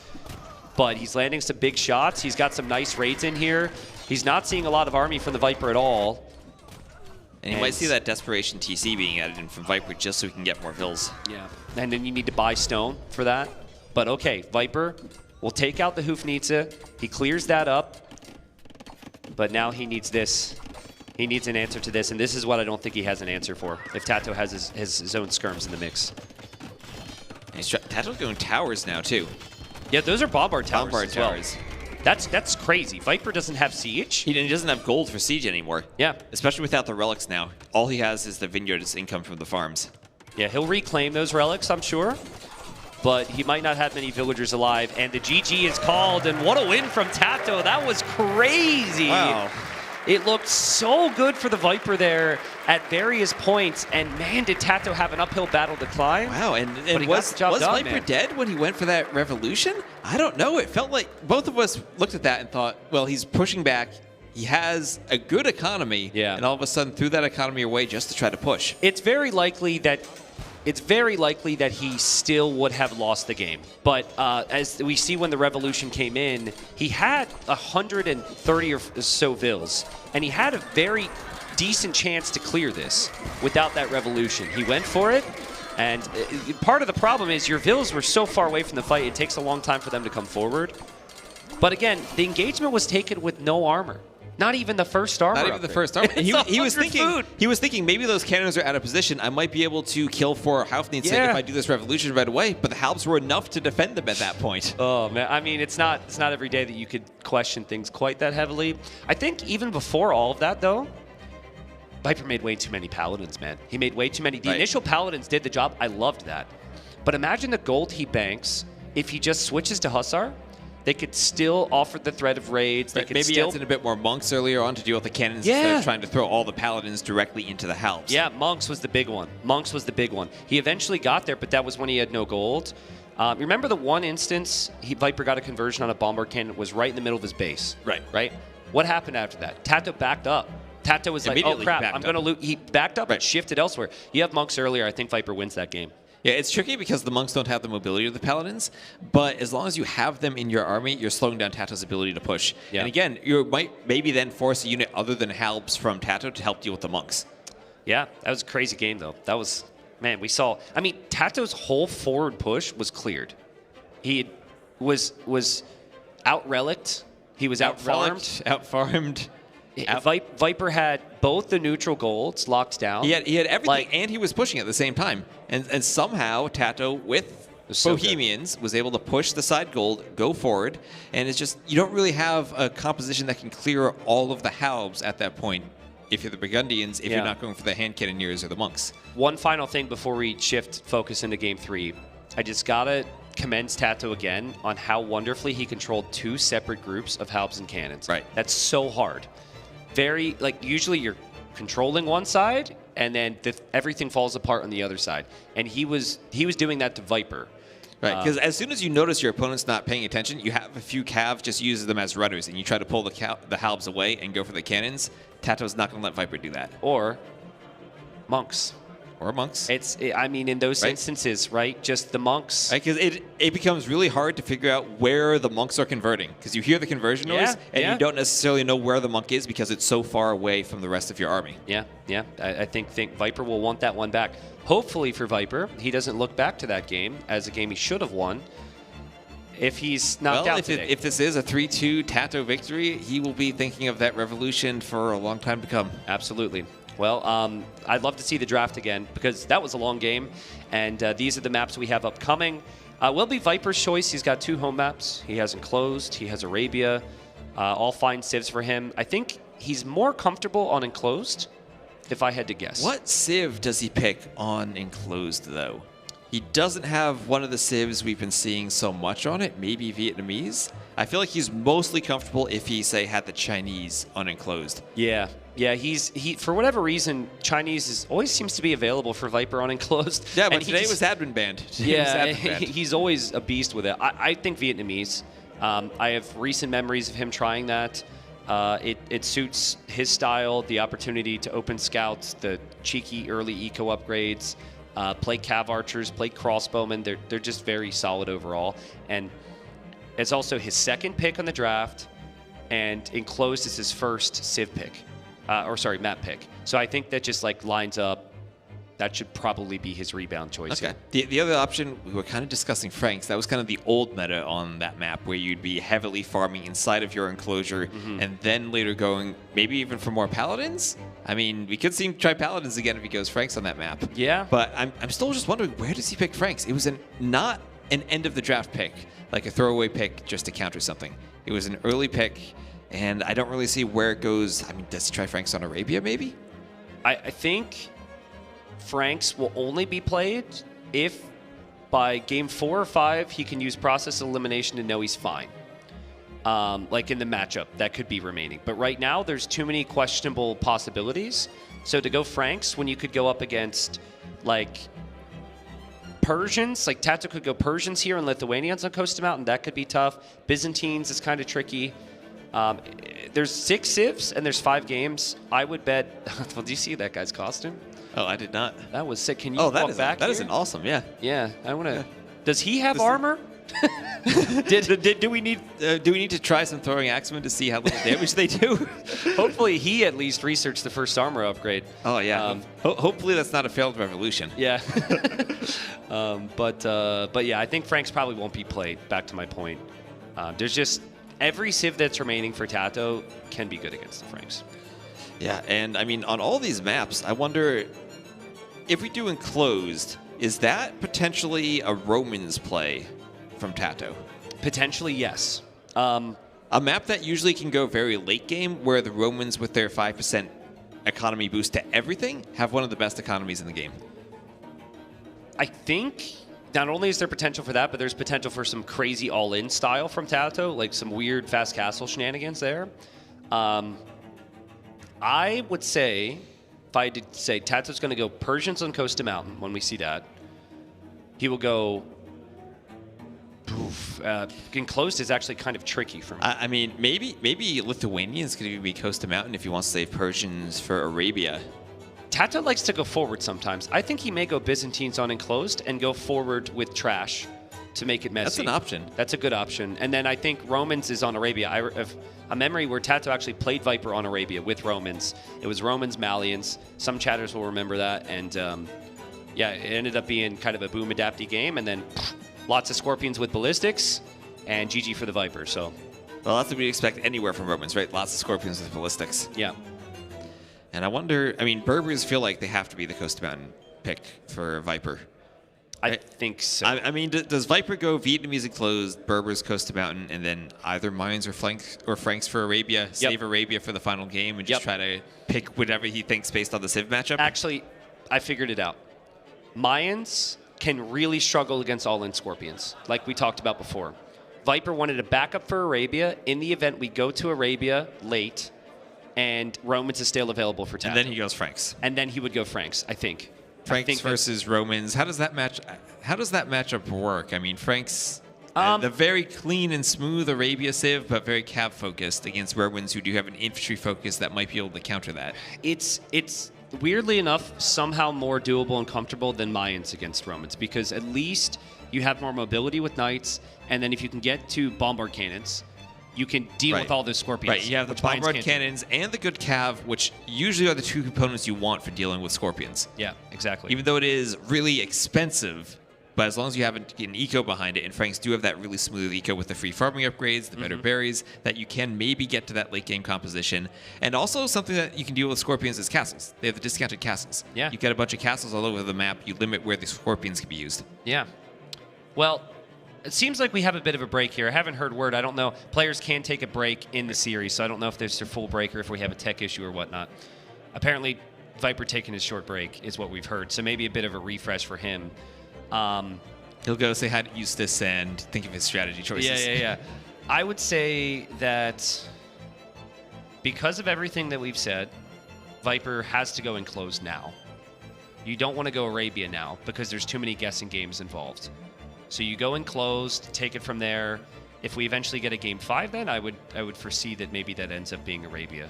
but he's landing some big shots. He's got some nice raids in here. He's not seeing a lot of army from the Viper at all. And you might see that Desperation TC being added in from Viper just so we can get more vills. Yeah, and then you need to buy stone for that. But okay, Viper will take out the Hoofnitsa. He clears that up, but now he needs this. He needs an answer to this, and this is what I don't think he has an answer for if Tato has his own skirms in the mix. Tato's going towers now, too. Yeah, those are bombard towers. Bombard towers. Well. That's crazy. Viper doesn't have siege. He doesn't have gold for siege anymore. Yeah. Especially without the relics now. All he has is the vineyard's income from the farms. Yeah, he'll reclaim those relics, I'm sure. But he might not have many villagers alive. And the GG is called, and what a win from Tato. That was crazy. Wow. It looked so good for the Viper there at various points, and man, did Tato have an uphill battle to climb. Wow, and was Viper dead when he went for that revolution? I don't know. It felt like both of us looked at that and thought, well, he's pushing back. He has a good economy, and all of a sudden threw that economy away just to try to push. It's very likely that he still would have lost the game. But as we see when the revolution came in, he had 130 or so vills, and he had a very decent chance to clear this without that revolution. He went for it, and part of the problem is your vills were so far away from the fight, it takes a long time for them to come forward. But again, the engagement was taken with no armor. Not even the first armor. Not even the first armor. he was thinking maybe those cannons are out of position. I might be able to kill 4 Houfnitsa if I do this revolution right away. But the Halbs were enough to defend them at that point. Oh man, I mean it's not every day that you could question things quite that heavily. I think even before all of that though, Viper made way too many paladins, man. He made way too many. The initial paladins did the job. I loved that. But imagine the gold he banks if he just switches to Hussar. They could still offer the threat of raids. They could maybe adds in a bit more monks earlier on to deal with the cannons instead of trying to throw all the paladins directly into the Halbs. Yeah, monks was the big one. Monks was the big one. He eventually got there, but that was when he had no gold. Remember the one instance Viper got a conversion on a bombard cannon was right in the middle of his base. Right. What happened after that? Tato backed up. Tato was like, oh crap, I'm going to loot. He backed up and shifted elsewhere. You have monks earlier. I think Viper wins that game. Yeah, it's tricky because the monks don't have the mobility of the paladins, but as long as you have them in your army, you're slowing down Tato's ability to push. Yeah. And again, you might maybe then force a unit other than Halbs from Tato to help deal with the monks. Yeah, that was a crazy game, though. That was, man, we saw, I mean, Tato's whole forward push was cleared. He was out-relicked. He was out-farmed. Out-farmed. Viper had both the neutral golds locked down. He had everything, and he was pushing at the same time. And somehow Tato, with Bohemians, was able to push the side gold, go forward, and it's just, you don't really have a composition that can clear all of the Halbs at that point if you're the Burgundians, if you're not going for the hand cannoneers or the monks. One final thing before we shift focus into Game 3. I just gotta commend Tato again on how wonderfully he controlled 2 separate groups of Halbs and cannons. Right. That's so hard. Very, like, usually you're controlling one side, and then everything falls apart on the other side. And he was doing that to Viper. Right, because as soon as you notice your opponent's not paying attention, you have a few Cav just use them as rudders, and you try to pull the Halbs away and go for the cannons. Tato's not going to let Viper do that. Or monks. Or monks. I mean, in those instances, right? Just the monks. Because it becomes really hard to figure out where the monks are converting. Because you hear the conversion noise, and you don't necessarily know where the monk is because it's so far away from the rest of your army. Yeah. I think Viper will want that one back. Hopefully for Viper, he doesn't look back to that game as a game he should have won. If he's knocked out today. If this is a 3-2 Tato victory, he will be thinking of that revolution for a long time to come. Absolutely. Well, I'd love to see the draft again because that was a long game, and these are the maps we have upcoming. Will be Viper's choice. He's got 2 home maps. He has Enclosed. He has Arabia. All fine civs for him. I think he's more comfortable on Enclosed, if I had to guess. What civ does he pick on Enclosed, though? He doesn't have one of the civs we've been seeing so much on it, maybe Vietnamese. I feel like he's mostly comfortable if he, say, had the Chinese on Enclosed. Yeah, he for whatever reason, Chinese always seems to be available for Viper on Enclosed. Yeah, but today was admin banned. He's always a beast with it. I think Vietnamese. I have recent memories of him trying that. It suits his style, the opportunity to open scouts, the cheeky early eco upgrades, play cav archers, play crossbowmen. They're just very solid overall. And It's also his second pick on the draft, and enclosed is his first Civ pick, map pick. So I think that just like lines up. That should probably be his rebound choice. Okay. The other option, we were kind of discussing Franks. That was kind of the old meta on that map where you'd be heavily farming inside of your enclosure and then later going maybe even for more Paladins. I mean, we could see him try Paladins again if he goes Franks on that map. Yeah. But I'm still just wondering, where does he pick Franks? It was not an end of the draft pick, like a throwaway pick just to counter something. It was an early pick, and I don't really see where it goes. I mean, does he try Franks on Arabia maybe? I think Franks will only be played if by game 4 or 5 he can use process elimination to know he's fine. Like in the matchup, that could be remaining. But right now, there's too many questionable possibilities. So to go Franks when you could go up against like Persians, like Tato could go Persians here and Lithuanians on Coast Mountain, that could be tough. Byzantines is kind of tricky. There's 6 civs and there's 5 games. I would bet. Well, do you see that guy's costume? Oh, I did not. That was sick. Can you walk back that here? is an awesome, yeah. Yeah, I want to. Yeah. Does he have armor? Do we need to try some throwing axemen to see how little damage they do? Hopefully, he at least researched the first armor upgrade. Oh yeah. Hopefully, that's not a failed revolution. Yeah. But yeah, I think Franks probably won't be played. Back to my point. There's just every civ that's remaining for Tato can be good against the Franks. Yeah, and I mean, on all these maps, I wonder if we do enclosed, is that potentially a Romans play from Tato? Potentially, yes. A map that usually can go very late game, where the Romans, with their 5% economy boost to everything, have one of the best economies in the game. I think not only is there potential for that, but there's potential for some crazy all-in style from Tato, like some weird fast castle shenanigans there. I would say, if I did say Tato's going to go Persians on Coast Mountain when we see that, he will go. Enclosed is actually kind of tricky for me. I mean, maybe Lithuanians could even be Coast Mountain if he wants to save Persians for Arabia. Tato likes to go forward sometimes. I think he may go Byzantines on Enclosed and go forward with trash to make it messy. That's an option. That's a good option. And then I think Romans is on Arabia. I have a memory where Tato actually played Viper on Arabia with Romans. It was Romans, Malians. Some chatters will remember that. And yeah, it ended up being kind of a boom adapty game. And then lots of Scorpions with ballistics and GG for the Viper. So, well, that's what we expect anywhere from Romans, right? Lots of Scorpions with ballistics. Yeah. And I wonder, I mean, Berbers feel like they have to be the Coast Mountain pick for Viper. I think so. I mean, does Viper go Vietnamese enclosed, Berbers Coast Mountain, and then either Mayans or Franks for Arabia, save Arabia for the final game, and just try to pick whatever he thinks based on the Civ matchup? Actually, I figured it out. Mayans can really struggle against all-in Scorpions, like we talked about before. Viper wanted a backup for Arabia. In the event we go to Arabia late, and Romans is still available for Tato. And then he goes Franks. And then he would go Franks, I think. Franks versus Romans. How does that matchup work? I mean, Franks, the very clean and smooth Arabia Civ, but very cav focused against Romans who do have an infantry focus that might be able to counter that. It's weirdly enough somehow more doable and comfortable than Mayans against Romans, because at least you have more mobility with knights, and then if you can get to bombard cannons, you can deal with all those Scorpions. Right, you have the bombard cannons and the good cav, which usually are the two components you want for dealing with Scorpions. Yeah, exactly. Even though it is really expensive, but as long as you have an eco behind it, and Franks do have that really smooth eco with the free farming upgrades, the better berries, that you can maybe get to that late game composition. And also something that you can deal with Scorpions is castles. They have the discounted castles. Yeah. You get a bunch of castles all over the map. You limit where the Scorpions can be used. Yeah. Well, it seems like we have a bit of a break here. I haven't heard word. I don't know. Players can take a break in the series, so I don't know if there's a full break or if we have a tech issue or whatnot. Apparently, Viper taking his short break is what we've heard, so maybe a bit of a refresh for him. He'll go say hi to Eustace and think of his strategy choices. Yeah. I would say that because of everything that we've said, Viper has to go enclosed now. You don't want to go Arabia now because there's too many guessing games involved. So you go enclosed, take it from there. If we eventually get a game 5, then I would foresee that maybe that ends up being Arabia.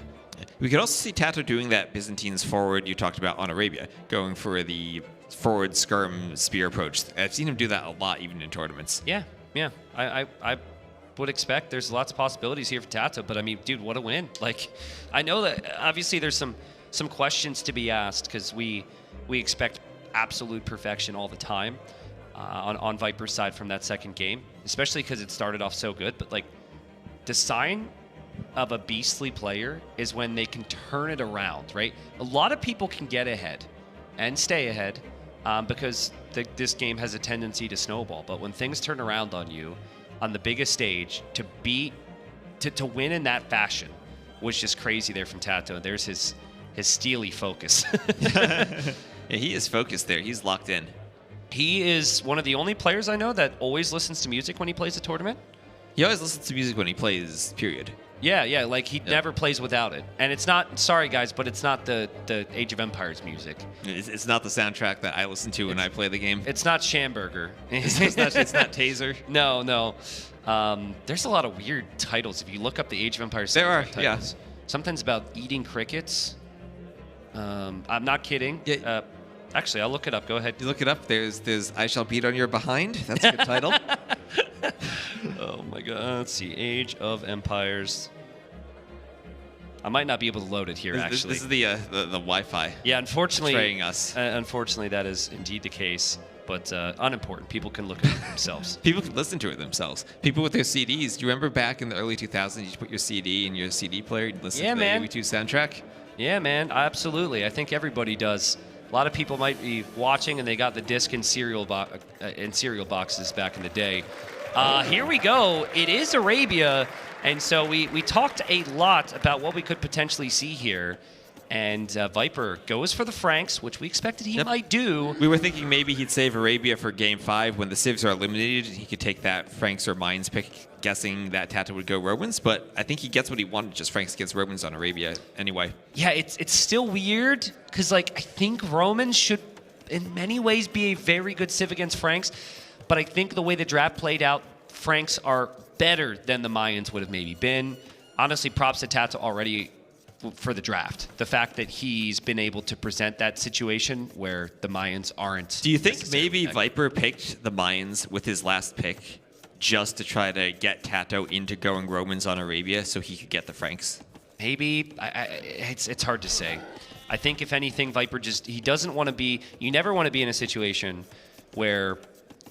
We could also see Tato doing that Byzantines forward you talked about on Arabia, going for the forward skirm spear approach. I've seen him do that a lot, even in tournaments. Yeah. I would expect. There's lots of possibilities here for Tato, but I mean, dude, what a win. Like, I know that obviously there's some questions to be asked because we expect absolute perfection all the time on Viper's side from that second game, especially because it started off so good. But like, the sign of a beastly player is when they can turn it around, right? A lot of people can get ahead and stay ahead because this game has a tendency to snowball. But when things turn around on you on the biggest stage, to win in that fashion was just crazy there from Tato. There's his steely focus. Yeah, he is focused there. He's locked in. He is one of the only players I know that always listens to music when he plays a tournament. He always listens to music when he plays, period. Yeah, like he never plays without it. And it's not, sorry guys, but it's not the Age of Empires music. It's not the soundtrack that I listen to when I play the game. It's not Schamberger. It's not Taser. No. There's a lot of weird titles. If you look up the Age of Empires titles. Yeah. Something's about eating crickets. I'm not kidding. Yeah. Actually, I'll look it up. Go ahead. You look it up. There's I Shall Beat on Your Behind. That's a good title. Oh my god. Let's see. Age of Empires. I might not be able to load it here, actually. This is the Wi-Fi. Yeah, unfortunately. Betraying us. Unfortunately, that is indeed the case. But unimportant. People can look at it themselves. People can listen to it themselves. People with their CDs. Do you remember back in the early 2000s, you put your CD in your CD player and listen to the AOE2 soundtrack? Yeah, man. Absolutely. I think everybody does. A lot of people might be watching, and they got the disc in cereal boxes back in the day. Here we go. It is Arabia, and so we talked a lot about what we could potentially see here. And Viper goes for the Franks, which we expected he might do. We were thinking maybe he'd save Arabia for Game 5 when the Civs are eliminated. He could take that Franks or Mines pick, guessing that Tato would go Romans. But I think he gets what he wanted, just Franks against Romans on Arabia anyway. Yeah, it's still weird because, like, I think Romans should in many ways be a very good Civ against Franks. But I think the way the draft played out, Franks are better than the Mayans would have maybe been. Honestly, props to Tato already for the draft. The fact that he's been able to present that situation where the Mayans aren't. Do you think maybe Viper picked the Mayans with his last pick just to try to get Tato into going Romans on Arabia so he could get the Franks? Maybe. It's hard to say. I think if anything, Viper he doesn't want to be, you never want to be in a situation where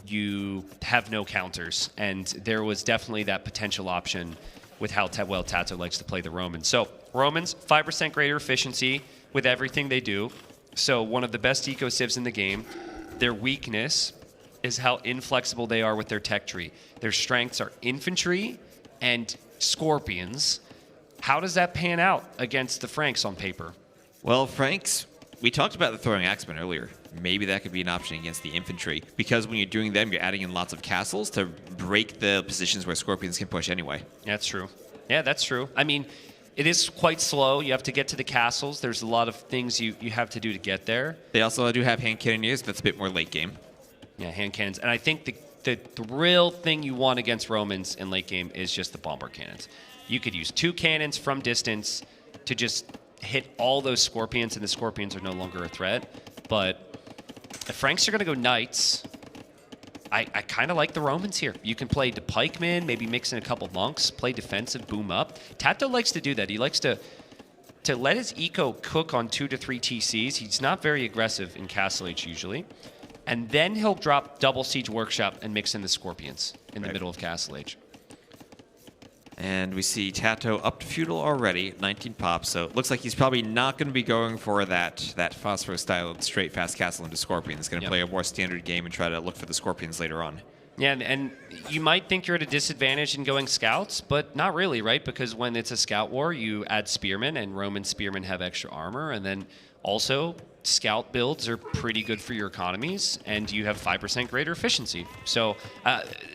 you have no counters. And there was definitely that potential option with how well Tato likes to play the Romans. So Romans, 5% greater efficiency with everything they do. So one of the best eco civs in the game. Their weakness is how inflexible they are with their tech tree. Their strengths are infantry and scorpions. How does that pan out against the Franks on paper? Well, Franks, we talked about the throwing axemen earlier. Maybe that could be an option against the infantry, because when you're doing them, you're adding in lots of castles to break the positions where scorpions can push anyway. That's true. Yeah, that's true. I mean, it is quite slow. You have to get to the castles. There's a lot of things you have to do to get there. They also do have hand cannoneers. That's a bit more late game. Yeah, hand cannons. And I think the real thing you want against Romans in late game is just the bombard cannons. You could use 2 cannons from distance to just hit all those scorpions, and the scorpions are no longer a threat. But the Franks are going to go knights. I kind of like the Romans here. You can play the pikemen, maybe mix in a couple monks, play defensive, boom up. Tato likes to do that. He likes to let his eco cook on 2 to 3 TCs. He's not very aggressive in Castle Age usually. And then he'll drop double Siege Workshop and mix in the scorpions in the middle of Castle Age. And we see Tato up to feudal already, 19 pops. So it looks like he's probably not going to be going for that Phosphor-styled straight fast castle into Scorpion. He's going to play a more standard game and try to look for the Scorpions later on. Yeah, and you might think you're at a disadvantage in going scouts, but not really, right? Because when it's a scout war, you add spearmen, and Roman spearmen have extra armor, and then also scout builds are pretty good for your economies, and you have 5% greater efficiency. So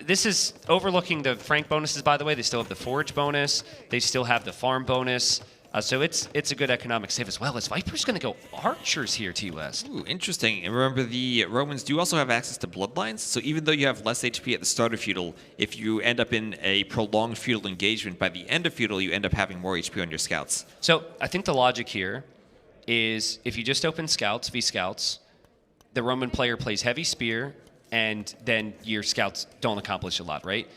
this is overlooking the Frank bonuses, by the way. They still have the forage bonus. They still have the farm bonus. So it's a good economic save as well. As Viper's going to go archers here, T-West. Ooh, interesting. And remember, the Romans do also have access to bloodlines. So even though you have less HP at the start of feudal, if you end up in a prolonged feudal engagement, by the end of feudal, you end up having more HP on your scouts. So I think the logic here is if you just open scouts v scouts, the Roman player plays heavy spear, and then your scouts don't accomplish a lot, right?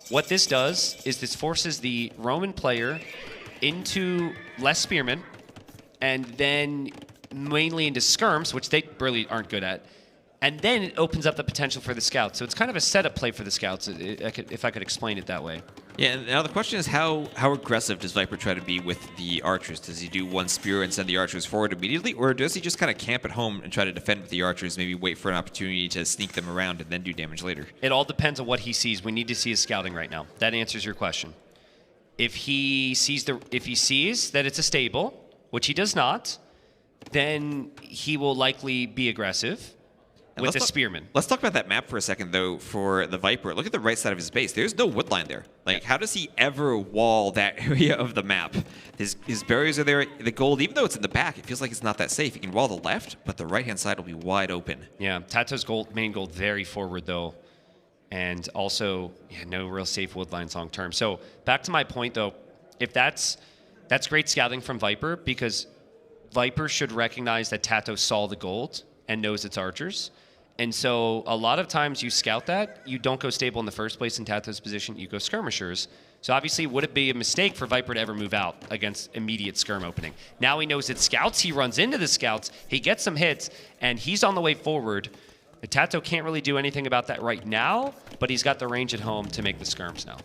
what this does is this forces the Roman player into less spearmen, and then mainly into skirms, which they really aren't good at. And then it opens up the potential for the scouts. So it's kind of a setup play for the scouts, if I could explain it that way. Yeah, and now the question is how aggressive does Viper try to be with the archers? Does he do one spear and send the archers forward immediately, or does he just kind of camp at home and try to defend with the archers, maybe wait for an opportunity to sneak them around and then do damage later? It all depends on what he sees. We need to see his scouting right now. That answers your question. If he sees that it's a stable, which he does not, then he will likely be aggressive. With the spearman. Let's talk about that map for a second, though, for the Viper. Look at the right side of his base. There's no wood line there. Like, how does he ever wall that area of the map? His barriers are there. The gold, even though it's in the back, it feels like it's not that safe. He can wall the left, but the right-hand side will be wide open. Yeah, Tato's main gold very forward, though. And also, no real safe wood lines long term. So back to my point, though, if that's great scouting from Viper, because Viper should recognize that Tato saw the gold and knows it's archers. And so a lot of times you scout that, you don't go stable in the first place in Tato's position, you go skirmishers. So obviously, would it be a mistake for Viper to ever move out against immediate skirm opening? Now he knows it's scouts, he runs into the scouts, he gets some hits, and he's on the way forward. Tato can't really do anything about that right now, but he's got the range at home to make the skirms now.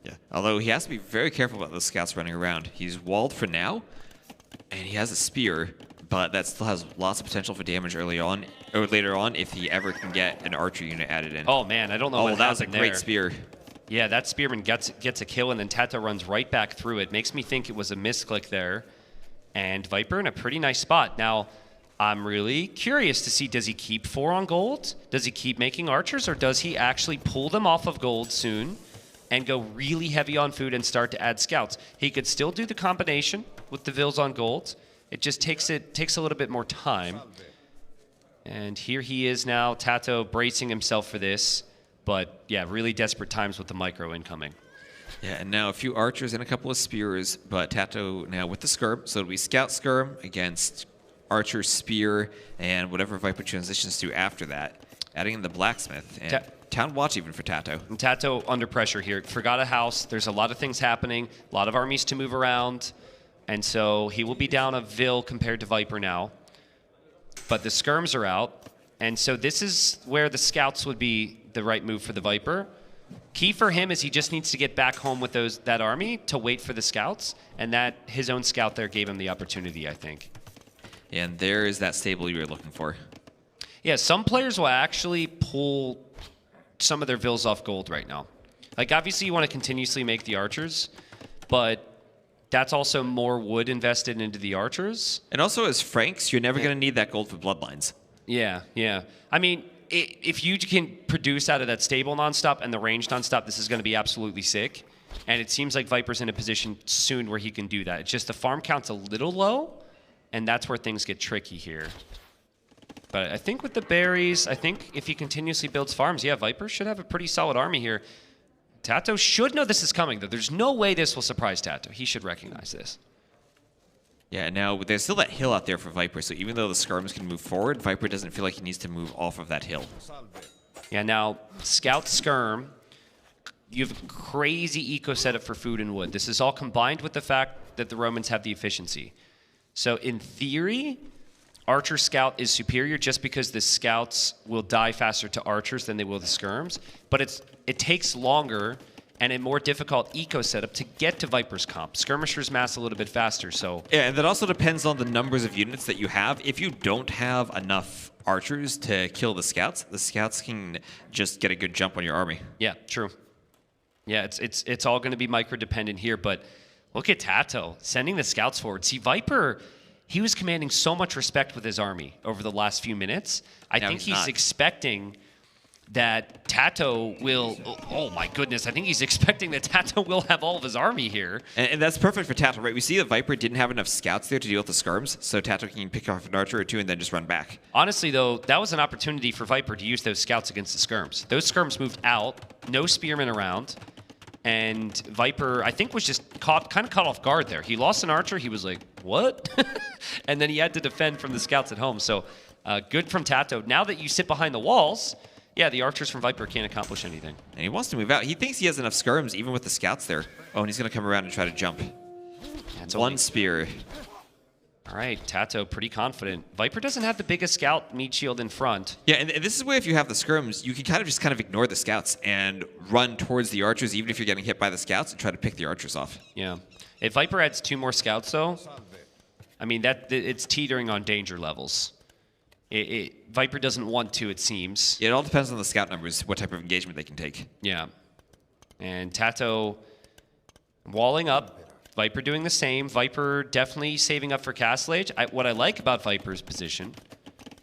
Yeah, although he has to be very careful about those scouts running around. He's walled for now, and he has a spear, but that still has lots of potential for damage early on, or later on, if he ever can get an archer unit added in. Oh man, I don't know what that was a happened great there. spear. Yeah, that spearman gets a kill, and then Tato runs right back through it. Makes me think it was a misclick there. And Viper in a pretty nice spot. Now, I'm really curious to see, does he keep 4 on gold? Does he keep making archers, or does he actually pull them off of gold soon and go really heavy on food and start to add scouts? He could still do the combination with the Vils on gold. It just takes a little bit more time. And here he is now, Tato bracing himself for this. But yeah, really desperate times with the micro incoming. Yeah, and now a few archers and a couple of spears, but Tato now with the skirm. So it'll be scout skirm against archer spear and whatever Viper transitions to after that. Adding in the blacksmith and town watch even for Tato. And Tato under pressure here. Forgot a house. There's a lot of things happening, a lot of armies to move around. And so he will be down a Vil compared to Viper now. But the skirms are out. And so this is where the scouts would be the right move for the Viper. Key for him is he just needs to get back home with that army to wait for the scouts. And that his own scout there gave him the opportunity, I think. And there is that stable you were looking for. Yeah, some players will actually pull some of their Vils off gold right now. Like, obviously, you want to continuously make the archers, but that's also more wood invested into the archers. And also, as Franks, you're never going to need that gold for bloodlines. Yeah, yeah. I mean, if you can produce out of that stable nonstop and the range nonstop, this is going to be absolutely sick. And it seems like Viper's in a position soon where he can do that. It's just the farm count's a little low, and that's where things get tricky here. But I think with the berries, I think if he continuously builds farms, yeah, Viper should have a pretty solid army here. Tato should know this is coming, though. There's no way this will surprise Tato. He should recognize this. Yeah, now there's still that hill out there for Viper, so even though the skirms can move forward, Viper doesn't feel like he needs to move off of that hill. Yeah, now, Scout Skirm, you have a crazy eco setup for food and wood. This is all combined with the fact that the Romans have the efficiency. So in theory, Archer Scout is superior just because the Scouts will die faster to Archers than they will the Skirms, but it takes longer and a more difficult eco setup to get to Viper's comp. Skirmishers mass a little bit faster, so... Yeah, and that also depends on the numbers of units that you have. If you don't have enough archers to kill the scouts can just get a good jump on your army. Yeah, true. Yeah, it's all going to be micro-dependent here, but look at Tato sending the scouts forward. See, Viper, he was commanding so much respect with his army over the last few minutes. I think he's expecting that Tato will, oh my goodness, I think he's expecting that Tato will have all of his army here. And that's perfect for Tato, right? We see that Viper didn't have enough scouts there to deal with the skirms, so Tato can pick off an archer or two and then just run back. Honestly, though, that was an opportunity for Viper to use those scouts against the skirms. Those skirms moved out, no spearmen around, and Viper, I think, was just kind of caught off guard there. He lost an archer, he was like, what? And then he had to defend from the scouts at home, so good from Tato. Now that you sit behind the walls, Yeah, the archers from Viper can't accomplish anything. And he wants to move out. He thinks he has enough skirms, even with the scouts there. Oh, and he's going to come around and try to jump. That's One spear. All right, Tato pretty confident. Viper doesn't have the biggest scout meat shield in front. Yeah, and this is where if you have the skirms, you can kind of ignore the scouts and run towards the archers, even if you're getting hit by the scouts, and try to pick the archers off. Yeah. If Viper adds 2 more scouts, though, I mean, it's teetering on danger levels. Viper doesn't want to, it seems. Yeah, it all depends on the scout numbers, what type of engagement they can take. Yeah. And Tato walling up. Viper doing the same. Viper definitely saving up for Castle Age. What I like about Viper's position,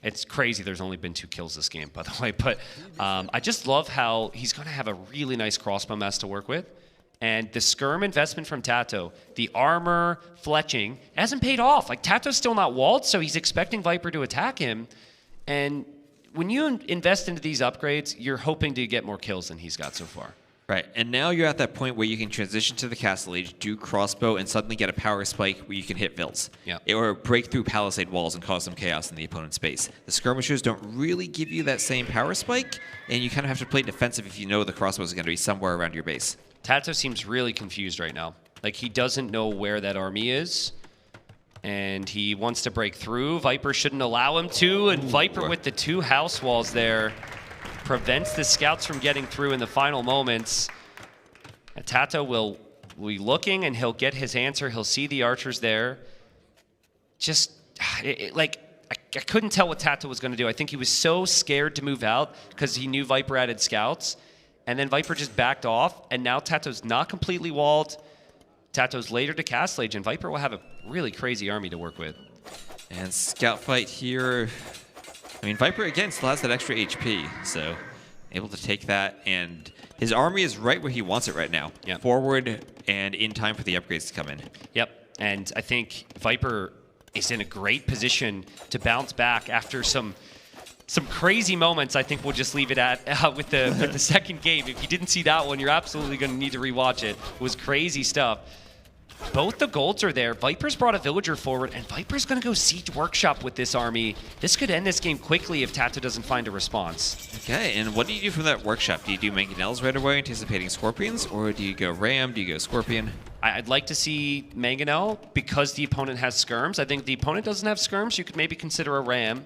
it's crazy there's only been 2 kills this game, by the way, but I just love how he's going to have a really nice crossbow mess to work with. And the skirm investment from Tato, the armor, fletching, hasn't paid off. Like, Tato's still not walled, so he's expecting Viper to attack him. And when you invest into these upgrades, you're hoping to get more kills than he's got so far. Right, and now you're at that point where you can transition to the Castle Age, do crossbow, and suddenly get a power spike where you can hit Vils. Yeah. Or break through palisade walls and cause some chaos in the opponent's base. The skirmishers don't really give you that same power spike, and you kind of have to play defensive if you know the crossbow is going to be somewhere around your base. Tato seems really confused right now. Like, he doesn't know where that army is, and he wants to break through. Viper shouldn't allow him to, and Viper with the 2 house walls there prevents the scouts from getting through in the final moments. And Tato will be looking, and he'll get his answer. He'll see the archers there. Just, I couldn't tell what Tato was going to do. I think he was so scared to move out because he knew Viper added scouts. And then Viper just backed off, and now Tato's not completely walled. Tato's later to Castle Age, and Viper will have a really crazy army to work with. And scout fight here. I mean, Viper, again, still has that extra HP, so able to take that. And his army is right where he wants it right now. Yep. Forward and in time for the upgrades to come in. Yep, and I think Viper is in a great position to bounce back after some crazy moments. I think we'll just leave it at with the second game. If you didn't see that one, you're absolutely going to need to rewatch it. It was crazy stuff. Both the golds are there. Viper's brought a villager forward, and Viper's going to go siege workshop with this army. This could end this game quickly if Tato doesn't find a response. Okay, and what do you do from that workshop? Do you do mangonels right away, anticipating scorpions, or do you go ram? Do you go scorpion? I'd like to see mangonel because the opponent has skirms. I think if the opponent doesn't have skirms, you could maybe consider a ram.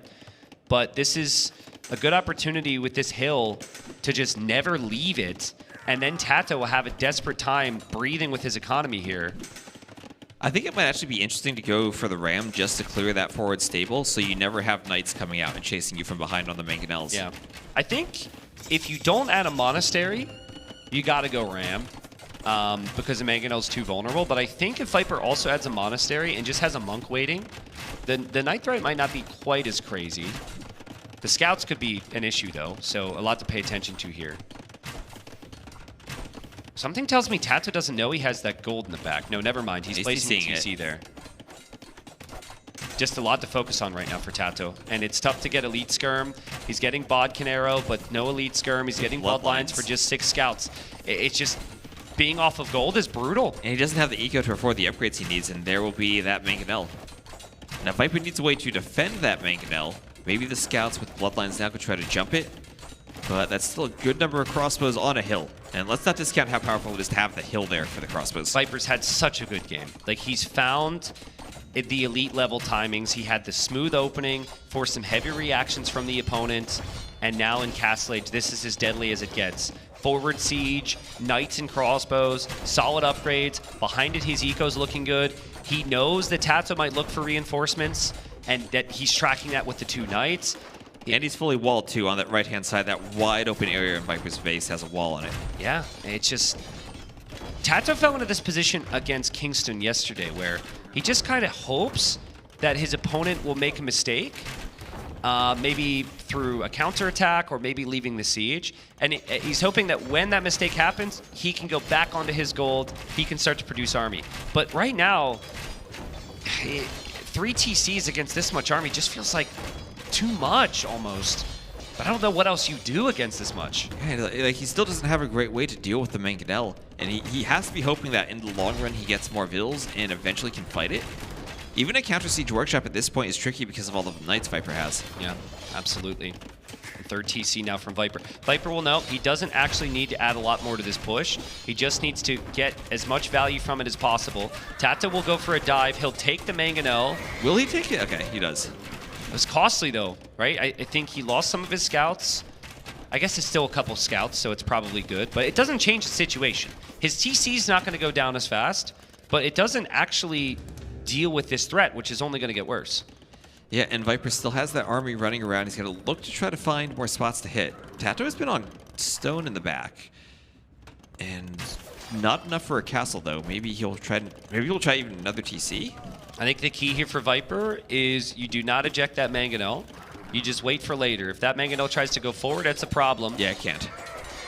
But this is a good opportunity with this hill to just never leave it. And then Tato will have a desperate time breathing with his economy here. I think it might actually be interesting to go for the ram just to clear that forward stable so you never have knights coming out and chasing you from behind on the mangonels. Yeah. I think if you don't add a monastery, you got to go ram because the mangonel's too vulnerable. But I think if Viper also adds a monastery and just has a monk waiting, then the knight threat might not be quite as crazy. The scouts could be an issue, though, so a lot to pay attention to here. Something tells me Tato doesn't know he has that gold in the back. No, never mind. He's placing TC there. Just a lot to focus on right now for Tato. And it's tough to get elite skirm. He's getting Bodkin arrow, but no elite skirm. He's getting bloodlines for just 6 scouts. It's just being off of gold is brutal. And he doesn't have the eco to afford the upgrades he needs, and there will be that mangonel. Now, Viper needs a way to defend that mangonel. Maybe the scouts with bloodlines now could try to jump it. But that's still a good number of crossbows on a hill. And let's not discount how powerful it is to have the hill there for the crossbows. Viper's had such a good game. Like, he's found the elite level timings. He had the smooth opening, forced some heavy reactions from the opponent. And now in Castle Age, this is as deadly as it gets. Forward siege, knights and crossbows, solid upgrades. Behind it, his eco's looking good. He knows that Tato might look for reinforcements, and that he's tracking that with the 2 knights. And he's fully walled, too, on that right-hand side. That wide open area in Viper's base has a wall on it. Yeah, it's just... Tato fell into this position against Kingston yesterday, where he just kind of hopes that his opponent will make a mistake, maybe through a counterattack or maybe leaving the siege. And he's hoping that when that mistake happens, he can go back onto his gold, he can start to produce army. But right now, 3 TCs against this much army just feels like too much almost. But I don't know what else you do against this much. Yeah, like he still doesn't have a great way to deal with the mangonel. And he has to be hoping that in the long run he gets more Vils and eventually can fight it. Even a counter siege workshop at this point is tricky because of all the knights Viper has. Yeah, absolutely. Third TC now from Viper. Viper will know he doesn't actually need to add a lot more to this push. He just needs to get as much value from it as possible. Tato will go for a dive. He'll take the Mangonel. Will he take it? Okay, he does. It was costly, though, right? I think he lost some of his scouts. I guess it's still a couple scouts, so it's probably good. But it doesn't change the situation. His TC is not going to go down as fast, but it doesn't actually deal with this threat, which is only going to get worse. Yeah, and Viper still has that army running around. He's going to look to try to find more spots to hit. Tato has been on stone in the back, and not enough for a castle though. Maybe he'll try even another TC. I think the key here for Viper is you do not eject that Mangonel. You just wait for later. If that Mangonel tries to go forward, that's a problem. Yeah, it can't.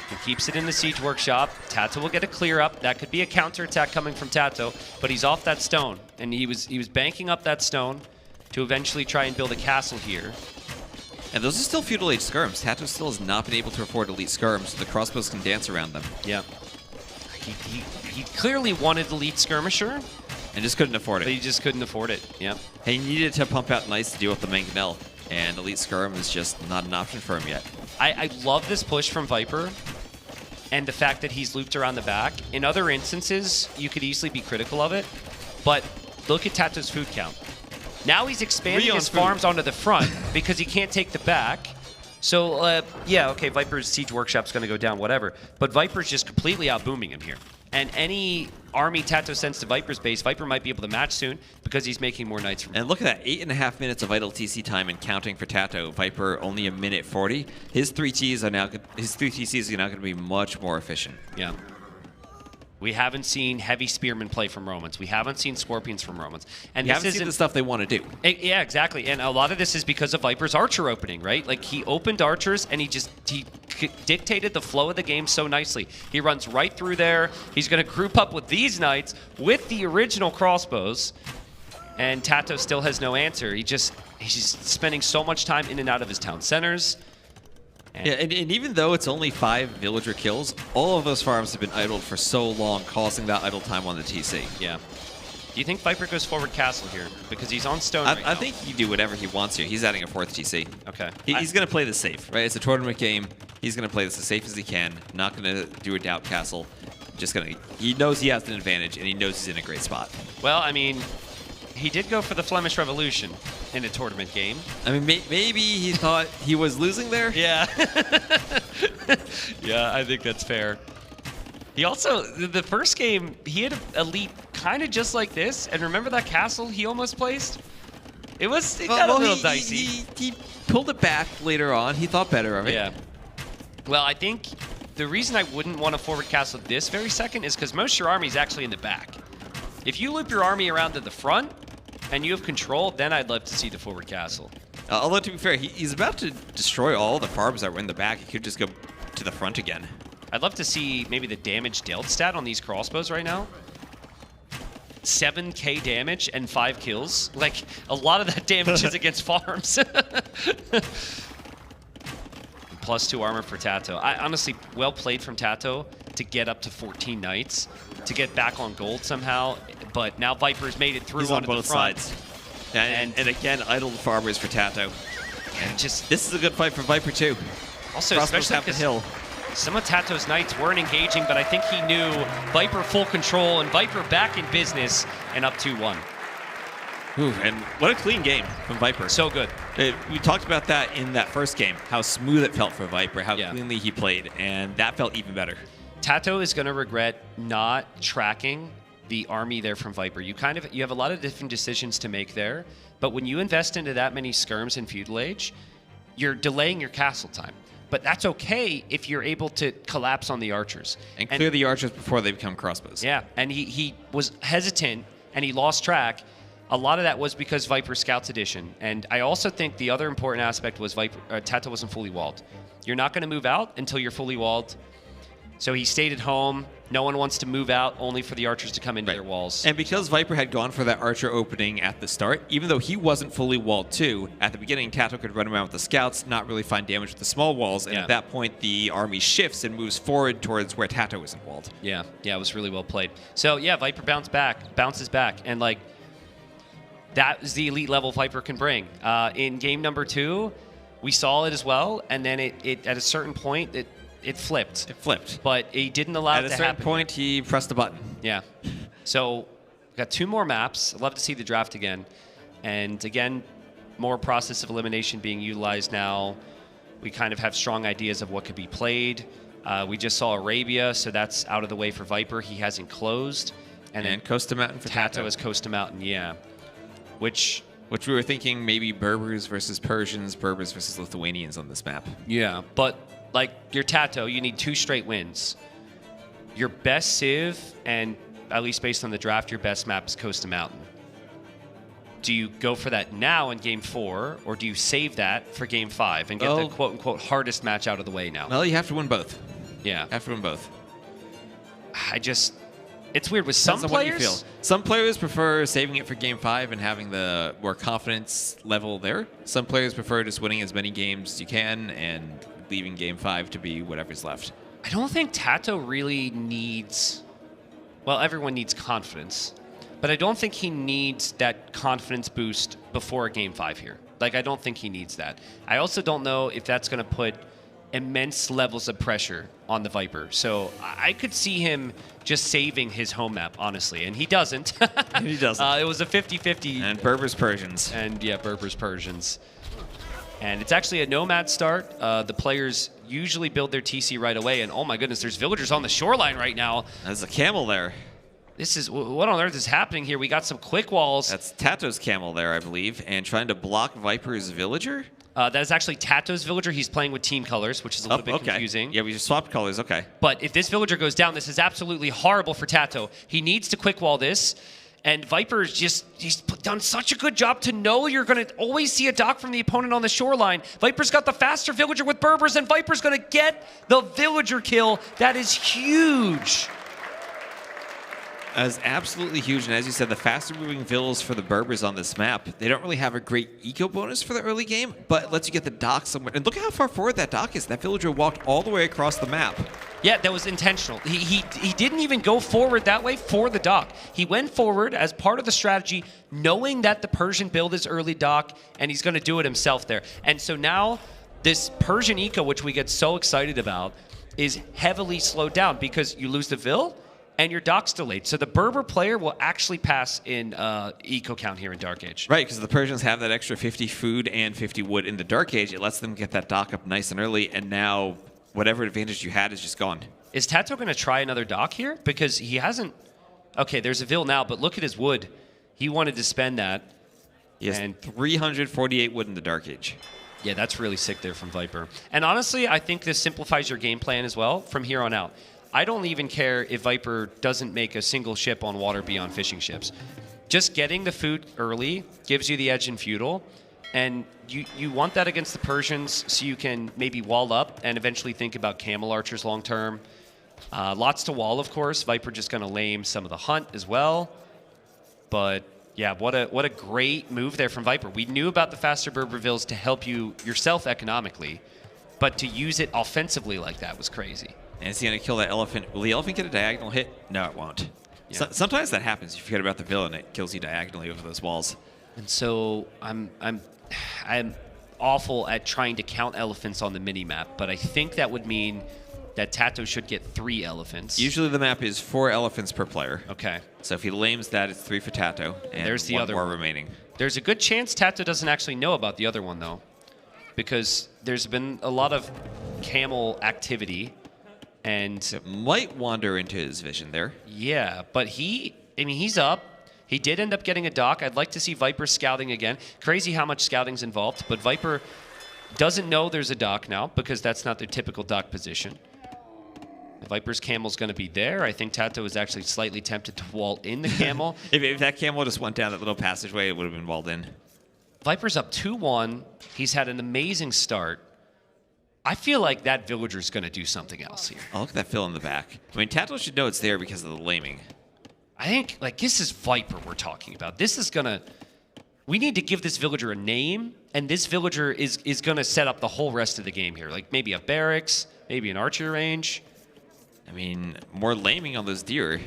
He keeps it in the Siege Workshop. Tato will get a clear up. That could be a counterattack coming from Tato, but he's off that stone, and he was banking up that stone to eventually try and build a castle here. And those are still feudal age skirms. Tato still has not been able to afford elite skirms, so the crossbows can dance around them. Yeah. He clearly wanted elite skirmisher, and just couldn't afford it. but he just couldn't afford it. Yep. He needed to pump out nice to deal with the Mangonel, and elite skirm is just not an option for him yet. I love this push from Viper and the fact that he's looped around the back. In other instances, you could easily be critical of it, but look at Tato's food count. Now he's expanding his farms onto the front because he can't take the back. So, yeah, okay, Viper's Siege Workshop's going to go down, whatever. But Viper's just completely out-booming him here. And any army Tato sends to Viper's base, Viper might be able to match soon because he's making more knights from him. And look at that, 8.5 minutes of idle TC time and counting for Tato. Viper only 1:40. His 3 TCs are now going to be much more efficient. Yeah. We haven't seen heavy spearmen play from Romans. We haven't seen scorpions from Romans. And you haven't seen the stuff they want to do. Yeah, exactly. And a lot of this is because of Viper's archer opening, right? Like, he opened archers, and he dictated the flow of the game so nicely. He runs right through there. He's going to group up with these knights with the original crossbows, and Tato still has no answer. He's just spending so much time in and out of his town centers. And even though it's only 5 villager kills, all of those farms have been idled for so long, causing that idle time on the TC. Yeah. Do you think Viper goes forward castle here? Because he's on stone right now. I think he do whatever he wants here. He's adding a 4th TC. Okay. He's going to play this safe, right? It's a tournament game. He's going to play this as safe as he can. Not going to do a doubt castle. He knows he has an advantage, and he knows he's in a great spot. Well, I mean, he did go for the Flemish Revolution in a tournament game. I mean, maybe he thought he was losing there? Yeah. Yeah, I think that's fair. He also, the first game, he had an elite kind of just like this. And remember that castle he almost placed? It got a little dicey. He pulled it back later on. He thought better of it. Yeah. Well, I think the reason I wouldn't want to forward castle this very second is because most of your army is actually in the back. If you loop your army around to the front and you have control, then I'd love to see the forward castle. Although, to be fair, he's about to destroy all the farms that were in the back. He could just go to the front again. I'd love to see maybe the damage dealt stat on these crossbows right now. 7k damage and 5 kills. Like, a lot of that damage is against farms. +2 armor for Tato. Honestly, well played from Tato to get up to 14 knights, to get back on gold somehow. But now Viper's made it through. He's on both sides. And again, idled farmers for Tato. And just this is a good fight for Viper too. Also, especially the hill. Some of Tato's knights weren't engaging, but I think he knew Viper full control and Viper back in business and up 2-1. Ooh, and what a clean game from Viper. So good. We talked about that in that first game, how smooth it felt for Viper, how cleanly he played, and that felt even better. Tato is going to regret not tracking the army there from Viper. You have a lot of different decisions to make there, but when you invest into that many skirms in Feudal Age, you're delaying your castle time. But that's okay if you're able to collapse on the archers. And clear the archers before they become crossbows. Yeah, and he was hesitant, and he lost track. A lot of that was because Viper Scouts Edition. And I also think the other important aspect was Tato wasn't fully walled. You're not going to move out until you're fully walled. So he stayed at home. No one wants to move out, only for the archers to come into their walls. And because Viper had gone for that archer opening at the start, even though he wasn't fully walled too, at the beginning, Tato could run around with the scouts, not really find damage with the small walls, and at that point, the army shifts and moves forward towards where Tato isn't walled. Yeah, it was really well played. So yeah, Viper bounces back, and like, that is the elite level Viper can bring. In game number 2, We saw it as well, and then it at a certain point, it flipped. It flipped. But he didn't allow it to happen. At a certain point, he pressed the button. Yeah. So we've got 2 more maps. I'd love to see the draft again. And again, more process of elimination being utilized now. We kind of have strong ideas of what could be played. We just saw Arabia, so that's out of the way for Viper. He hasn't closed. And then Costa Mountain for Tato is Costa Mountain, yeah. Which we were thinking maybe Berbers versus Persians, Berbers versus Lithuanians on this map. Yeah, but like your Tato, you need 2 straight wins. Your best civ, and at least based on the draft, your best map is Costa Mountain. Do you go for that now in Game 4, or do you save that for Game 5 and get the quote-unquote hardest match out of the way now? Well, you have to win both. Yeah. Have to win both. It's weird with some players. What you feel. Some players prefer saving it for Game 5 and having the more confidence level there. Some players prefer just winning as many games as you can and leaving Game 5 to be whatever's left. I don't think Tato really needs... Well, everyone needs confidence. But I don't think he needs that confidence boost before Game 5 here. Like, I don't think he needs that. I also don't know if that's going to put immense levels of pressure on the Viper. So I could see him just saving his home map, honestly. And he doesn't. He doesn't. It was a 50-50. And Berbers Persians. And, yeah, Berbers Persians. And it's actually a nomad start. The players usually build their TC right away. And, oh, my goodness, there's villagers on the shoreline right now. There's a camel there. This is, what on earth is happening here? We got some quick walls. That's Tato's camel there, I believe, and trying to block Viper's villager. That is actually Tato's villager. He's playing with team colors, which is a little bit confusing. Yeah, we just swapped colors. Okay. But if this villager goes down, this is absolutely horrible for Tato. He needs to quick wall this. And Viper's he's done such a good job to know you're going to always see a dock from the opponent on the shoreline. Viper's got the faster villager with Berbers, and Viper's going to get the villager kill. That is huge. That is absolutely huge, and as you said, the faster moving villas for the Berbers on this map, they don't really have a great eco bonus for the early game, but it lets you get the dock somewhere. And look at how far forward that dock is. That villager walked all the way across the map. Yeah, that was intentional. He didn't even go forward that way for the dock. He went forward as part of the strategy, knowing that the Persian build is early dock, and he's going to do it himself there. And so now this Persian eco, which we get so excited about, is heavily slowed down because you lose the Vil, and your dock's delayed. So the Berber player will actually pass in eco count here in Dark Age. Right, because the Persians have that extra 50 food and 50 wood in the Dark Age. It lets them get that dock up nice and early, and now whatever advantage you had is just gone. Is Tato going to try another dock here? Because he hasn't... Okay, there's a Vil now, but look at his wood. He wanted to spend that. He has 348 wood in the Dark Age. Yeah, that's really sick there from Viper. And honestly, I think this simplifies your game plan as well from here on out. I don't even care if Viper doesn't make a single ship on water beyond fishing ships. Just getting the food early gives you the edge in feudal, and you want that against the Persians so you can maybe wall up and eventually think about camel archers long term. Lots to wall, of course. Viper just going to lame some of the hunt as well. But yeah, what a great move there from Viper. We knew about the faster Berbervilles to help you yourself economically, but to use it offensively like that was crazy. And is he going to kill that elephant? Will the elephant get a diagonal hit? No, it won't. Yeah. Sometimes that happens. You forget about the villain, it kills you diagonally over those walls. And so I'm awful at trying to count elephants on the mini-map, but I think that would mean that Tato should get 3 elephants. Usually the map is 4 elephants per player. Okay. So if he lames that, it's 3 for Tato, and there's the one other more one remaining. There's a good chance Tato doesn't actually know about the other one, though, because there's been a lot of camel activity. And it might wander into his vision there. Yeah, but he's up. He did end up getting a dock. I'd like to see Viper scouting again. Crazy how much scouting's involved, but Viper doesn't know there's a dock now because that's not their typical dock position. The Viper's camel's going to be there. I think Tato is actually slightly tempted to wall in the camel. if that camel just went down that little passageway, it would have been walled in. Viper's up 2-1. He's had an amazing start. I feel like that villager's going to do something else here. Oh, look at that fill in the back. I mean, Tato should know it's there because of the laming. I think, like, this is Viper we're talking about. This is going to... We need to give this villager a name, and this villager is going to set up the whole rest of the game here. Like, maybe a barracks, maybe an archer range. I mean, more laming on those deer.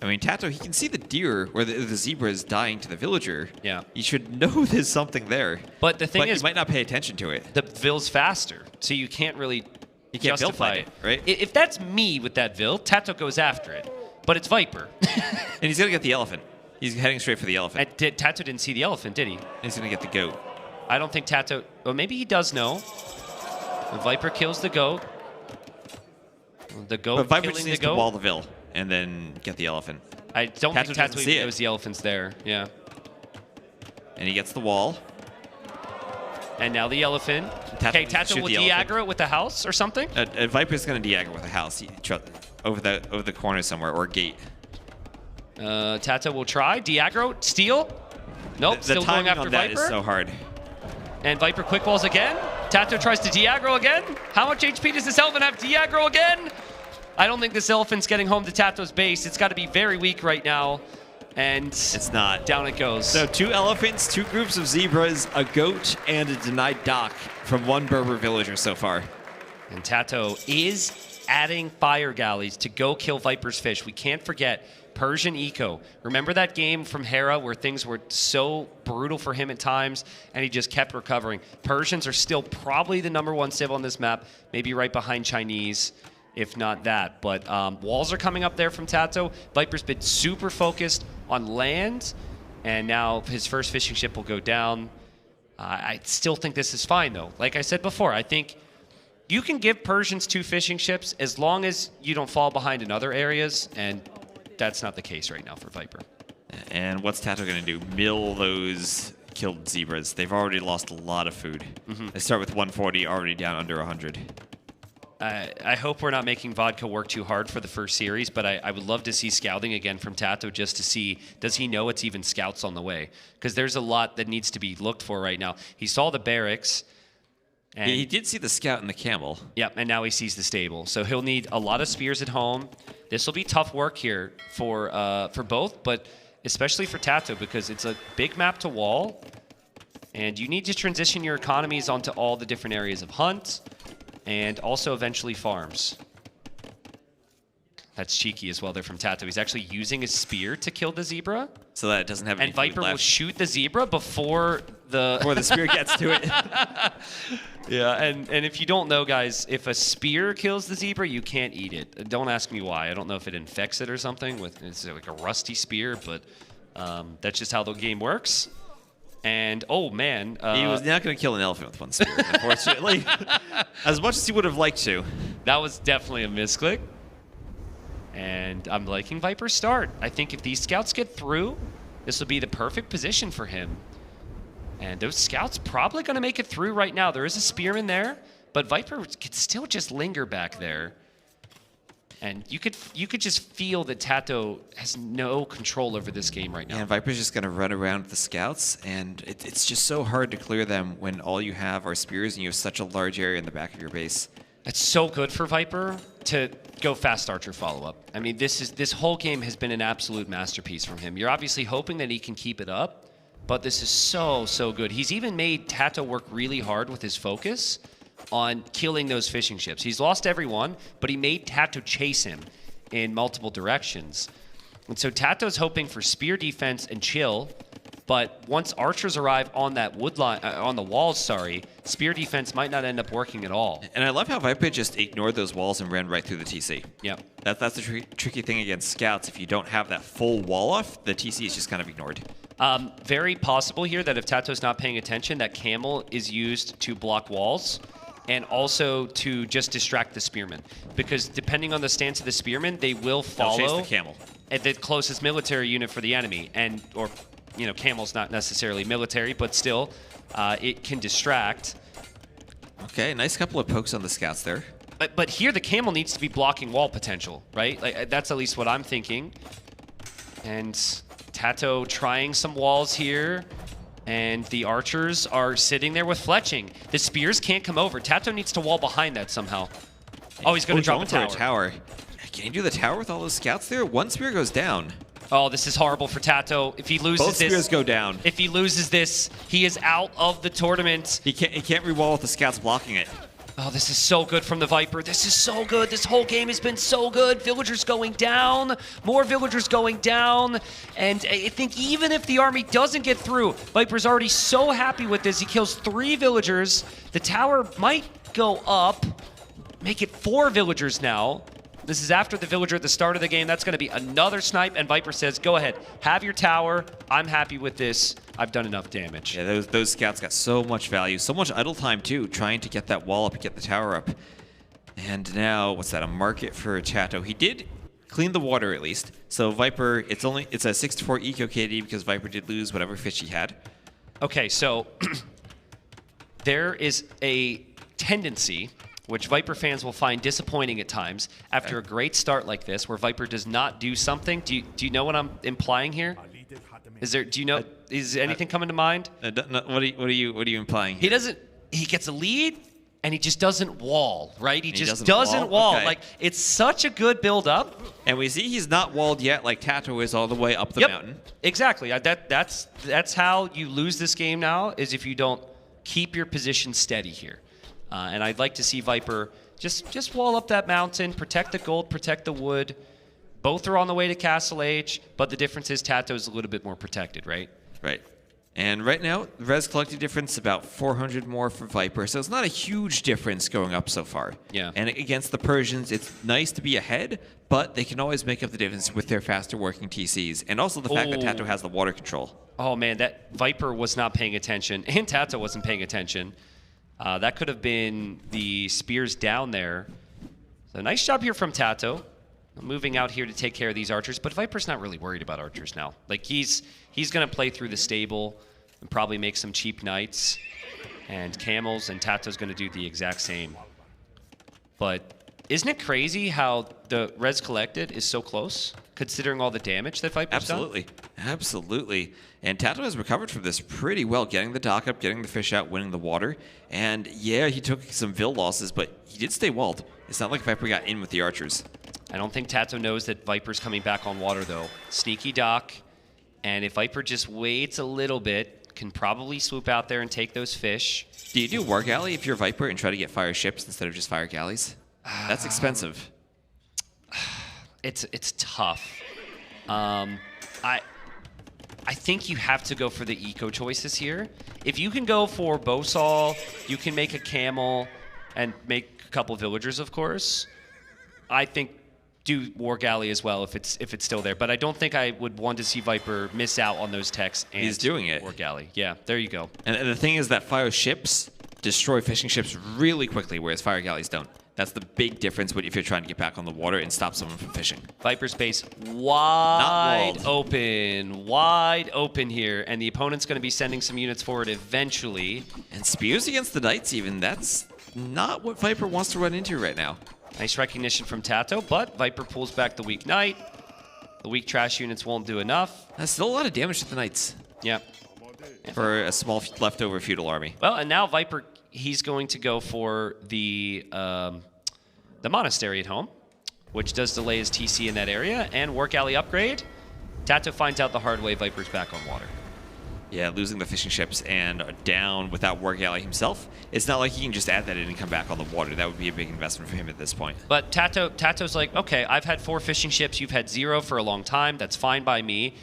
I mean, Tato, he can see the deer or the zebra is dying to the villager. Yeah. He should know there's something there. But the thing is, he might not pay attention to it. the Vill's faster, so you can't really justify it, right? If that's me with that Vill, Tato goes after it. But it's Viper. And he's going to get the elephant. He's heading straight for the elephant. Tato didn't see the elephant, did he? He's going to get the goat. I don't think Tato... Well, maybe he does know. The Viper kills the goat. The goat But Viper killing just the needs goat. to wall the Vill and then get the elephant. I don't Tato think Tato doesn't see even it. knows the elephant's there. Yeah. And he gets the wall. And now the elephant. Tato Okay, needs to Tato shoot will the elephant. de-aggro it with the house or something? Viper's going to de-aggro with a house over the corner somewhere or a gate. Tato will try. De-aggro. Steal. Nope, The still going timing after on that Viper. is so hard. And Viper quick walls again. Tato tries to de-aggro again. How much HP does this elephant have? De-aggro again? I don't think this elephant's getting home to Tato's base. It's got to be very weak right now. And it's not. Down it goes. So 2 elephants, 2 groups of zebras, a goat, and a denied dock from 1 Berber villager so far. And Tato is adding fire galleys to go kill Viper's fish. We can't forget Persian Eco. Remember that game from Hera where things were so brutal for him at times and he just kept recovering? Persians are still probably the #1 civ on this map, maybe right behind Chinese, if not that. But walls are coming up there from Tato. Viper's been super focused on land, and now his first fishing ship will go down. I still think this is fine, though. Like I said before, I think you can give Persians 2 fishing ships as long as you don't fall behind in other areas, and that's not the case right now for Viper. And what's Tato going to do? Mill those killed zebras. They've already lost a lot of food. They start with 140, already down under 100. I hope we're not making Vodka work too hard for the first series, but I would love to see scouting again from Tato just to see, does he know it's even scouts on the way? Because there's a lot that needs to be looked for right now. He saw the barracks. And he did see the scout and the camel. Yep, and now he sees the stable. So he'll need a lot of spears at home. This will be tough work here for both, but especially for Tato because it's a big map to wall, and you need to transition your economies onto all the different areas of hunt, and also eventually farms. That's cheeky as well there from Tato. He's actually using his spear to kill the zebra. So that it doesn't have any And Viper food left. will shoot the zebra before the spear gets to it. Yeah, and if you don't know, guys, if a spear kills the zebra, you can't eat it. Don't ask me why. I don't know if it infects it or something. It's like a rusty spear, but that's just how the game works. And, oh, man. He was not going to kill an elephant with 1 spear, unfortunately. As much as he would have liked to. That was definitely a misclick. And I'm liking Viper's start. I think if these scouts get through, this will be the perfect position for him. And those scouts probably going to make it through right now. There is a spearman there, but Viper could still just linger back there. And you could just feel that Tato has no control over this game right now. And Viper's just going to run around the scouts, and it's just so hard to clear them when all you have are spears and you have such a large area in the back of your base. It's so good for Viper to go fast archer follow-up. I mean, this whole game has been an absolute masterpiece from him. You're obviously hoping that he can keep it up, but this is so good. He's even made Tato work really hard with his focus on killing those fishing ships. He's lost every one, but he made Tato chase him in multiple directions. And so Tato's hoping for spear defense and chill, but once archers arrive on that wood line, on the walls, spear defense might not end up working at all. And I love how Viper just ignored those walls and ran right through the TC. Yep. That's the tricky thing against scouts. If you don't have that full wall off, the TC is just kind of ignored. Very possible here that if Tato's not paying attention, that camel is used to block walls and also to just distract the spearmen. Because depending on the stance of the spearmen, they will follow They'll chase the camel at the closest military unit for the enemy. Or camel's not necessarily military, but still, it can distract. Okay, nice couple of pokes on the scouts there. But here, the camel needs to be blocking wall potential, right? Like that's at least what I'm thinking. And Tato trying some walls here. And the archers are sitting there with fletching. The spears can't come over. Tato needs to wall behind that somehow. Oh, he's going to drop a tower. Can you do the tower with all those scouts there? 1 spear goes down. Oh, this is horrible for Tato. If he loses Both spears go down. If he loses this, he is out of the tournament. He can't re-wall with the scouts blocking it. Oh, this is so good from the Viper. This is so good. This whole game has been so good. Villagers going down, more villagers going down. And I think even if the army doesn't get through, Viper's already so happy with this. He kills 3 villagers. The tower might go up, make it 4 villagers now. This is after the villager at the start of the game. That's going to be another snipe, and Viper says, go ahead, have your tower. I'm happy with this. I've done enough damage. Yeah, those scouts got so much value, so much idle time too, trying to get that wall up and get the tower up. And now, what's that, a market for Chato. He did clean the water at least. So Viper, it's a 6-4 eco KD because Viper did lose whatever fish he had. Okay, so there is a tendency, which Viper fans will find disappointing at times, after a great start like this, where Viper does not do something. Do you know what I'm implying here? Is anything coming to mind? What are you implying here? He gets a lead, and he just doesn't wall, right? He just doesn't doesn't wall. Okay. Like, it's such a good build-up. And we see he's not walled yet, like Tato is all the way up the mountain. Exactly. That's how you lose this game now, is if you don't keep your position steady here. And I'd like to see Viper just wall up that mountain, protect the gold, protect the wood. Both are on the way to Castle H, but the difference is Tato's a little bit more protected, right? Right. And right now, res collecting difference about 400 more for Viper, so it's not a huge difference going up so far. Yeah. And against the Persians, it's nice to be ahead, but they can always make up the difference with their faster working TCs, and also the fact that Tato has the water control. Oh man, that Viper was not paying attention, and Tato wasn't paying attention. That could have been the spears down there. So nice job here from Tato. Moving out here to take care of these archers, but Viper's not really worried about archers now. Like, he's going to play through the stable and probably make some cheap knights and camels, and Tato's going to do the exact same. But isn't it crazy how the res collected is so close, considering all the damage that Viper's done? Absolutely. And Tato has recovered from this pretty well, getting the dock up, getting the fish out, winning the water. And yeah, he took some Vil losses, but he did stay walled. It's not like Viper got in with the archers. I don't think Tato knows that Viper's coming back on water, though. Sneaky dock, and if Viper just waits a little bit, can probably swoop out there and take those fish. Do you do War Galley if you're Viper and try to get fire ships instead of just fire galleys? That's expensive. It's tough. I think you have to go for the eco choices here. If you can go for Bowsaw, you can make a camel and make a couple villagers, of course. I think do War Galley as well if it's still there. But I don't think I would want to see Viper miss out on those techs and he's doing it. War Galley. Yeah, there you go. And the thing is that fire ships destroy fishing ships really quickly, whereas fire galleys don't. That's the big difference if you're trying to get back on the water and stop someone from fishing. Viper's base wide open here, and the opponent's going to be sending some units forward eventually. And spears against the knights even, that's not what Viper wants to run into right now. Nice recognition from Tato, but Viper pulls back the weak knight. The weak trash units won't do enough. That's still a lot of damage to the knights. Yeah. For a small leftover feudal army. Well, and now Viper, he's going to go for the monastery at home, which does delay his TC in that area, and War Galley upgrade. Tato finds out the hard way Viper's back on water. Yeah, losing the fishing ships and down without War Galley himself. It's not like he can just add that in and come back on the water. That would be a big investment for him at this point. But Tato's like, okay, I've had 4 fishing ships. You've had 0 for a long time. That's fine by me.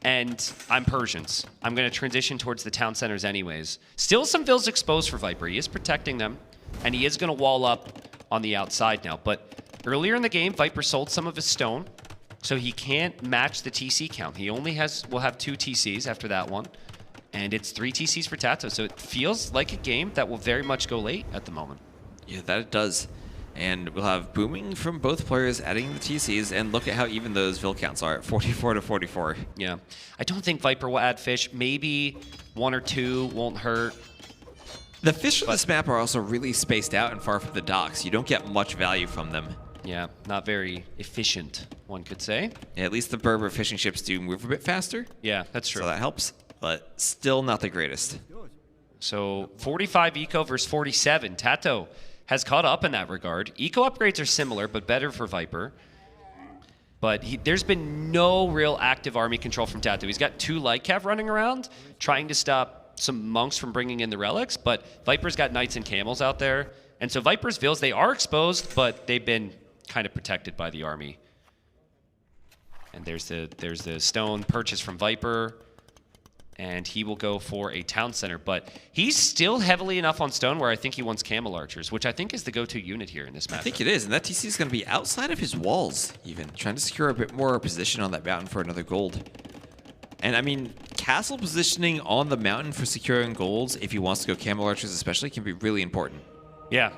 And I'm Persians. I'm going to transition towards the town centers anyways. Still some Vils exposed for Viper. He is protecting them, and he is going to wall up on the outside now. But earlier in the game, Viper sold some of his stone, so he can't match the TC count. He only will have 2 TCs after that one. And it's 3 TCs for Tato, so it feels like a game that will very much go late at the moment. Yeah, that it does. And we'll have booming from both players adding the TCs, and look at how even those Vil counts are, 44 to 44. Yeah. I don't think Viper will add fish. Maybe 1 or 2 won't hurt. The fish on this map are also really spaced out and far from the docks. You don't get much value from them. Yeah, not very efficient, one could say. Yeah, at least the Berber fishing ships do move a bit faster. Yeah, that's true. So that helps, but still not the greatest. So 45 eco versus 47. Tato has caught up in that regard. Eco upgrades are similar, but better for Viper. But there's been no real active army control from Tato. He's got 2 light cav running around, trying to stop some monks from bringing in the relics, but Viper's got knights and camels out there, And so Viper's Vills, they are exposed, but they've been kind of protected by the army. And there's the stone purchase from Viper. And he will go for a town center. But he's still heavily enough on stone where I think he wants camel archers, which I think is the go-to unit here in this match. I think it is, and that TC is going to be outside of his walls, even, trying to secure a bit more position on that mountain for another gold. And, I mean, castle positioning on the mountain for securing golds, if he wants to go camel archers especially, can be really important. Yeah.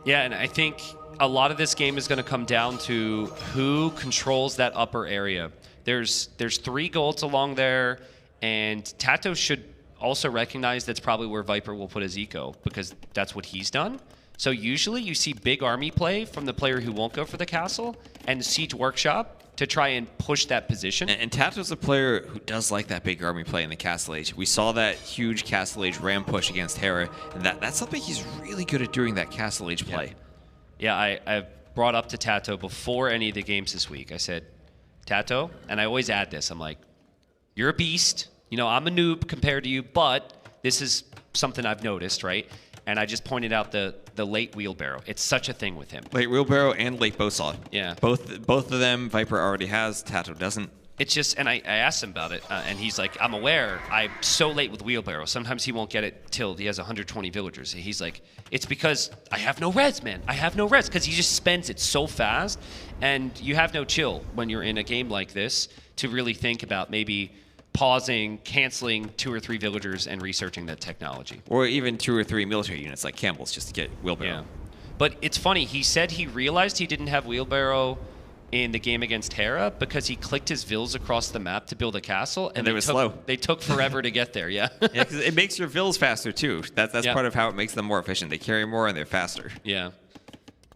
Yeah, and I think a lot of this game is going to come down to who controls that upper area. There's 3 golds along there. And Tato should also recognize that's probably where Viper will put his eco, because that's what he's done. So usually you see big army play from the player who won't go for the castle and Siege Workshop to try and push that position. And Tato's a player who does like that big army play in the Castle Age. We saw that huge Castle Age ram push against Hera, and that's something he's really good at doing, that Castle Age play. Yeah, I brought up to Tato before any of the games this week. I said, Tato, and I always add this, I'm like, you're a beast. You know, I'm a noob compared to you, but this is something I've noticed, right? And I just pointed out the late wheelbarrow. It's such a thing with him. Late wheelbarrow and late bowsaw. Yeah. Both of them Viper already has, Tato doesn't. It's just, and I asked him about it, and he's like, I'm aware I'm so late with wheelbarrow. Sometimes he won't get it till he has 120 villagers. He's like, it's because I have no res, man. I have no res, because he just spends it so fast, and you have no chill when you're in a game like this to really think about maybe pausing, canceling 2 or 3 villagers, and researching the technology. Or even 2 or 3 military units like Campbell's just to get wheelbarrow. Yeah. But it's funny, he said he realized he didn't have wheelbarrow in the game against Hera because he clicked his vills across the map to build a castle, and they were slow. They took forever to get there, yeah. Yeah, because it makes your vills faster too. That's part of how it makes them more efficient. They carry more and they're faster. Yeah.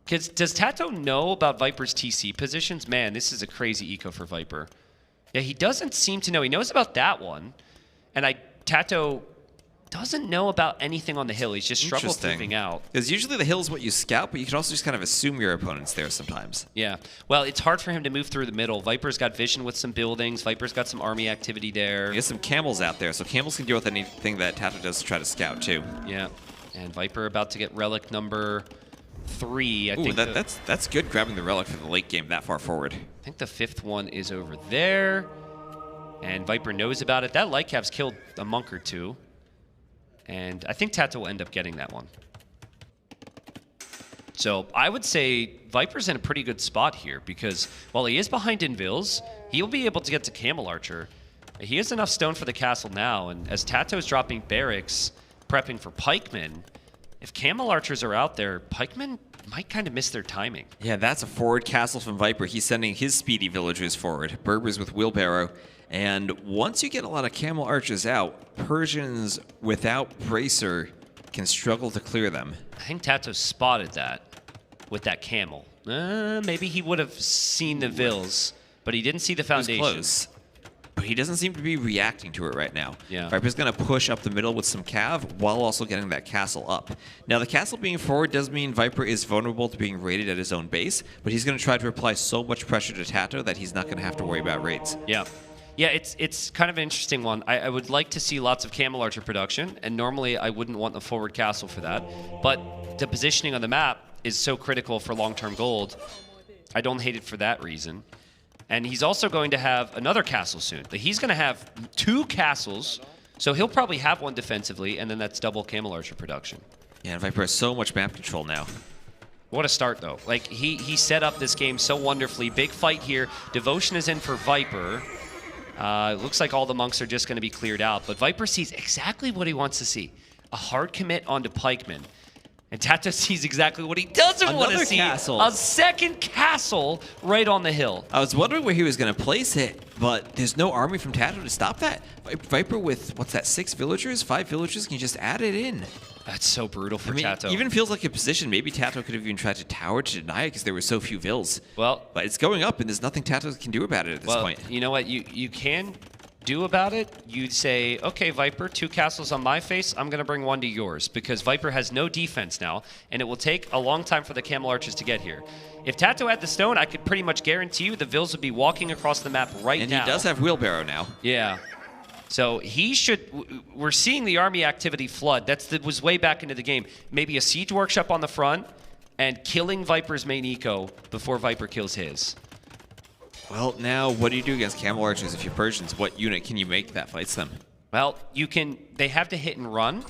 Does Tato know about Viper's TC positions? Man, this is a crazy eco for Viper. Yeah, he doesn't seem to know. He knows about that one, and Tato doesn't know about anything on the hill. He's just struggled moving out. Because usually the hill is what you scout, but you can also just kind of assume your opponent's there sometimes. Yeah. Well, it's hard for him to move through the middle. Viper's got vision with some buildings. Viper's got some army activity there. He has some camels out there, so camels can deal with anything that Tato does to try to scout too. Yeah. And Viper about to get relic number 3. I think that's good, grabbing the relic for the late game that far forward. I think the 5th one is over there. And Viper knows about it. That Lightcap's killed a monk or 2. And I think Tato will end up getting that one. So I would say Viper's in a pretty good spot here because while he is behind in Vills, he'll be able to get to Camel Archer. He has enough stone for the castle now, and as Tato's dropping barracks, prepping for pikemen, if Camel Archers are out there, pikemen might kind of miss their timing. Yeah, that's a forward castle from Viper. He's sending his speedy villagers forward. Berbers with wheelbarrow. And once you get a lot of Camel Archers out, Persians without Bracer can struggle to clear them. I think Tato spotted that with that camel. Maybe he would have seen the Vills, but he didn't see the foundation. It was close. But he doesn't seem to be reacting to it right now. Yeah. Viper's going to push up the middle with some cav while also getting that castle up. Now, the castle being forward does mean Viper is vulnerable to being raided at his own base, but he's going to try to apply so much pressure to Tato that he's not going to have to worry about raids. Yeah. Yeah, it's kind of an interesting one. I would like to see lots of Camel Archer production, and normally I wouldn't want the forward castle for that. But the positioning on the map is so critical for long-term gold. I don't hate it for that reason. And he's also going to have another castle soon. He's going to have 2 castles, so he'll probably have one defensively, and then that's double Camel Archer production. Yeah, and Viper has so much map control now. What a start, though. Like, he set up this game so wonderfully. Big fight here. Devotion is in for Viper. It looks like all the monks are just going to be cleared out, but Viper sees exactly what he wants to see. A hard commit onto pikemen. And Tato sees exactly what he doesn't want to see. Castle. A second castle right on the hill. I was wondering where he was going to place it, but there's no army from Tato to stop that. Viper with, what's that, 6 villagers, 5 villagers, can just add it in. That's so brutal for Tato. Even feels like a position. Maybe Tato could have even tried to tower to deny it because there were so few vills. Well, but it's going up, and there's nothing Tato can do about it at this point. You know what? You can do about it. You'd say, okay, Viper, 2 castles on my face. I'm going to bring 1 to yours because Viper has no defense now, and it will take a long time for the Camel Archers to get here. If Tato had the stone, I could pretty much guarantee you the Vills would be walking across the map right now. And he does have wheelbarrow now. Yeah. So he should. We're seeing the army activity flood. That was way back into the game. Maybe a siege workshop on the front and killing Viper's main eco before Viper kills his. Well, now what do you do against camel archers if you're Persians? What unit can you make that fights them? Well, you can. They have to hit and run,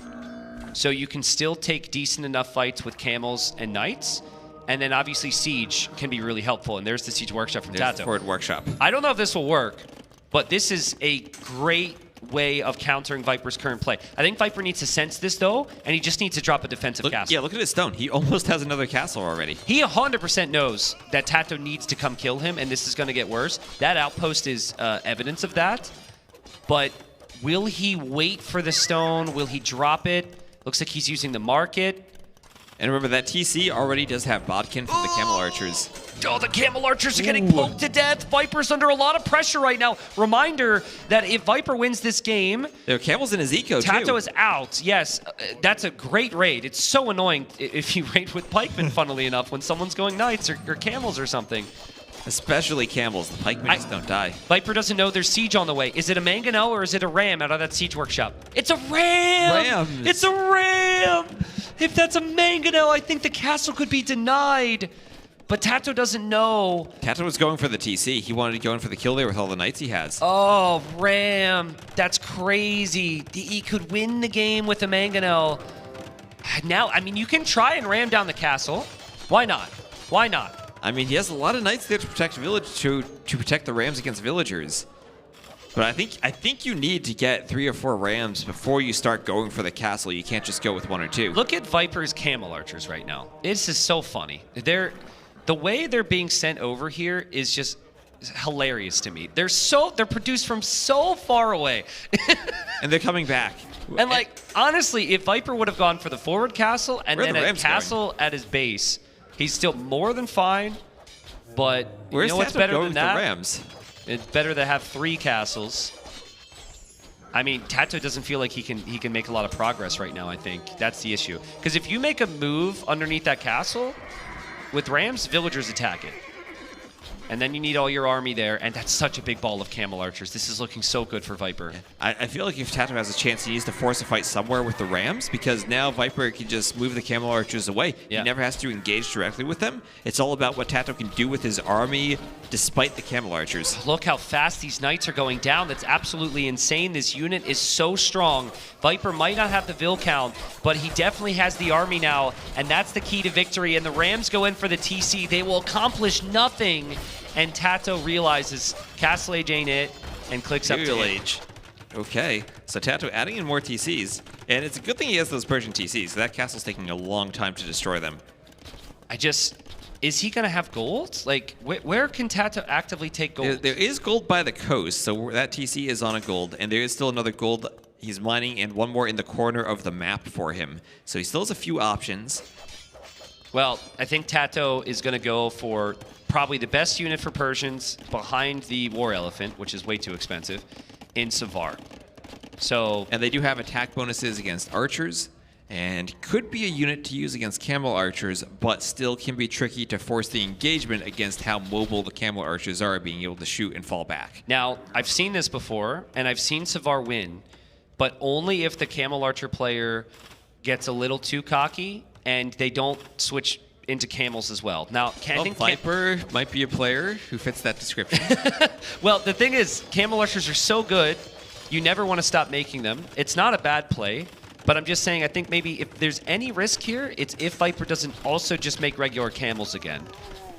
so you can still take decent enough fights with camels and knights. And then obviously siege can be really helpful. And there's the siege workshop from There's Tato. the forward workshop. I don't know if this will work, but this is a great way of countering Viper's current play. I think Viper needs to sense this, though, and he just needs to drop a defensive castle. Yeah, look at his stone. He almost has another castle already. He 100% knows that Tato needs to come kill him, and this is going to get worse. That outpost is evidence of that. But will he wait for the stone? Will he drop it? Looks like he's using the market. And remember, that TC already does have Bodkin from the Camel Archers. Oh, the Camel Archers are getting poked to death. Viper's under a lot of pressure right now. Reminder that if Viper wins this game... There are Camels in his eco, too. Tato is out. Yes, that's a great raid. It's so annoying if you raid with pikemen, funnily enough, when someone's going knights or camels or something. Especially camels. The pikemen just don't die. Viper doesn't know there's siege on the way. Is it a mangonel or is it a ram out of that siege workshop? It's a ram! Rams. It's a ram! If that's a mangonel, I think the castle could be denied. But Tato doesn't know. Tato was going for the TC. He wanted to go in for the kill there with all the knights he has. Oh, ram. That's crazy. He could win the game with a mangonel. Now, I mean, you can try and ram down the castle. Why not? Why not? I mean, he has a lot of knights there to protect to protect the rams against villagers. But I think you need to get 3 or 4 rams before you start going for the castle. You can't just go with 1 or 2. Look at Viper's camel archers right now. This is so funny. The way they're being sent over here is just hilarious to me. They're produced from so far away. And they're coming back. And like, honestly, if Viper would have gone for the forward castle and then a castle at his base, he's still more than fine. But you know what's better than that? The Rams? It's better to have 3 castles. I mean, Tato doesn't feel like he can make a lot of progress right now, I think. That's the issue. Because if you make a move underneath that castle, with Rams, villagers attack it. And then you need all your army there, and that's such a big ball of camel archers. This is looking so good for Viper. I feel like if Tato has a chance, he needs to force a fight somewhere with the Rams, because now Viper can just move the camel archers away. Yeah. He never has to engage directly with them. It's all about what Tato can do with his army despite the camel archers. Look how fast these knights are going down. That's absolutely insane. This unit is so strong. Viper might not have the Vil count, but he definitely has the army now, and that's the key to victory. And the Rams go in for the TC. They will accomplish nothing. And Tato realizes Castle Age ain't it and clicks up to Age. Okay, so Tato adding in more TCs. And it's a good thing he has those Persian TCs. That castle's taking a long time to destroy them. Is he going to have gold? Like, where can Tato actively take gold? There is gold by the coast, so that TC is on a gold. And there is still another gold he's mining and one more in the corner of the map for him. So he still has a few options. Well, I think Tato is going to go for probably the best unit for Persians behind the War Elephant, which is way too expensive, in Savar. And they do have attack bonuses against archers, and could be a unit to use against camel archers, but still can be tricky to force the engagement against how mobile the camel archers are, being able to shoot and fall back. Now, I've seen this before, and I've seen Savar win, but only if the camel archer player gets a little too cocky and they don't switch into camels as well. Now, I think Viper might be a player who fits that description. Well, the thing is, camel archers are so good, you never want to stop making them. It's not a bad play, but I'm just saying I think maybe if there's any risk here, it's if Viper doesn't also just make regular camels again.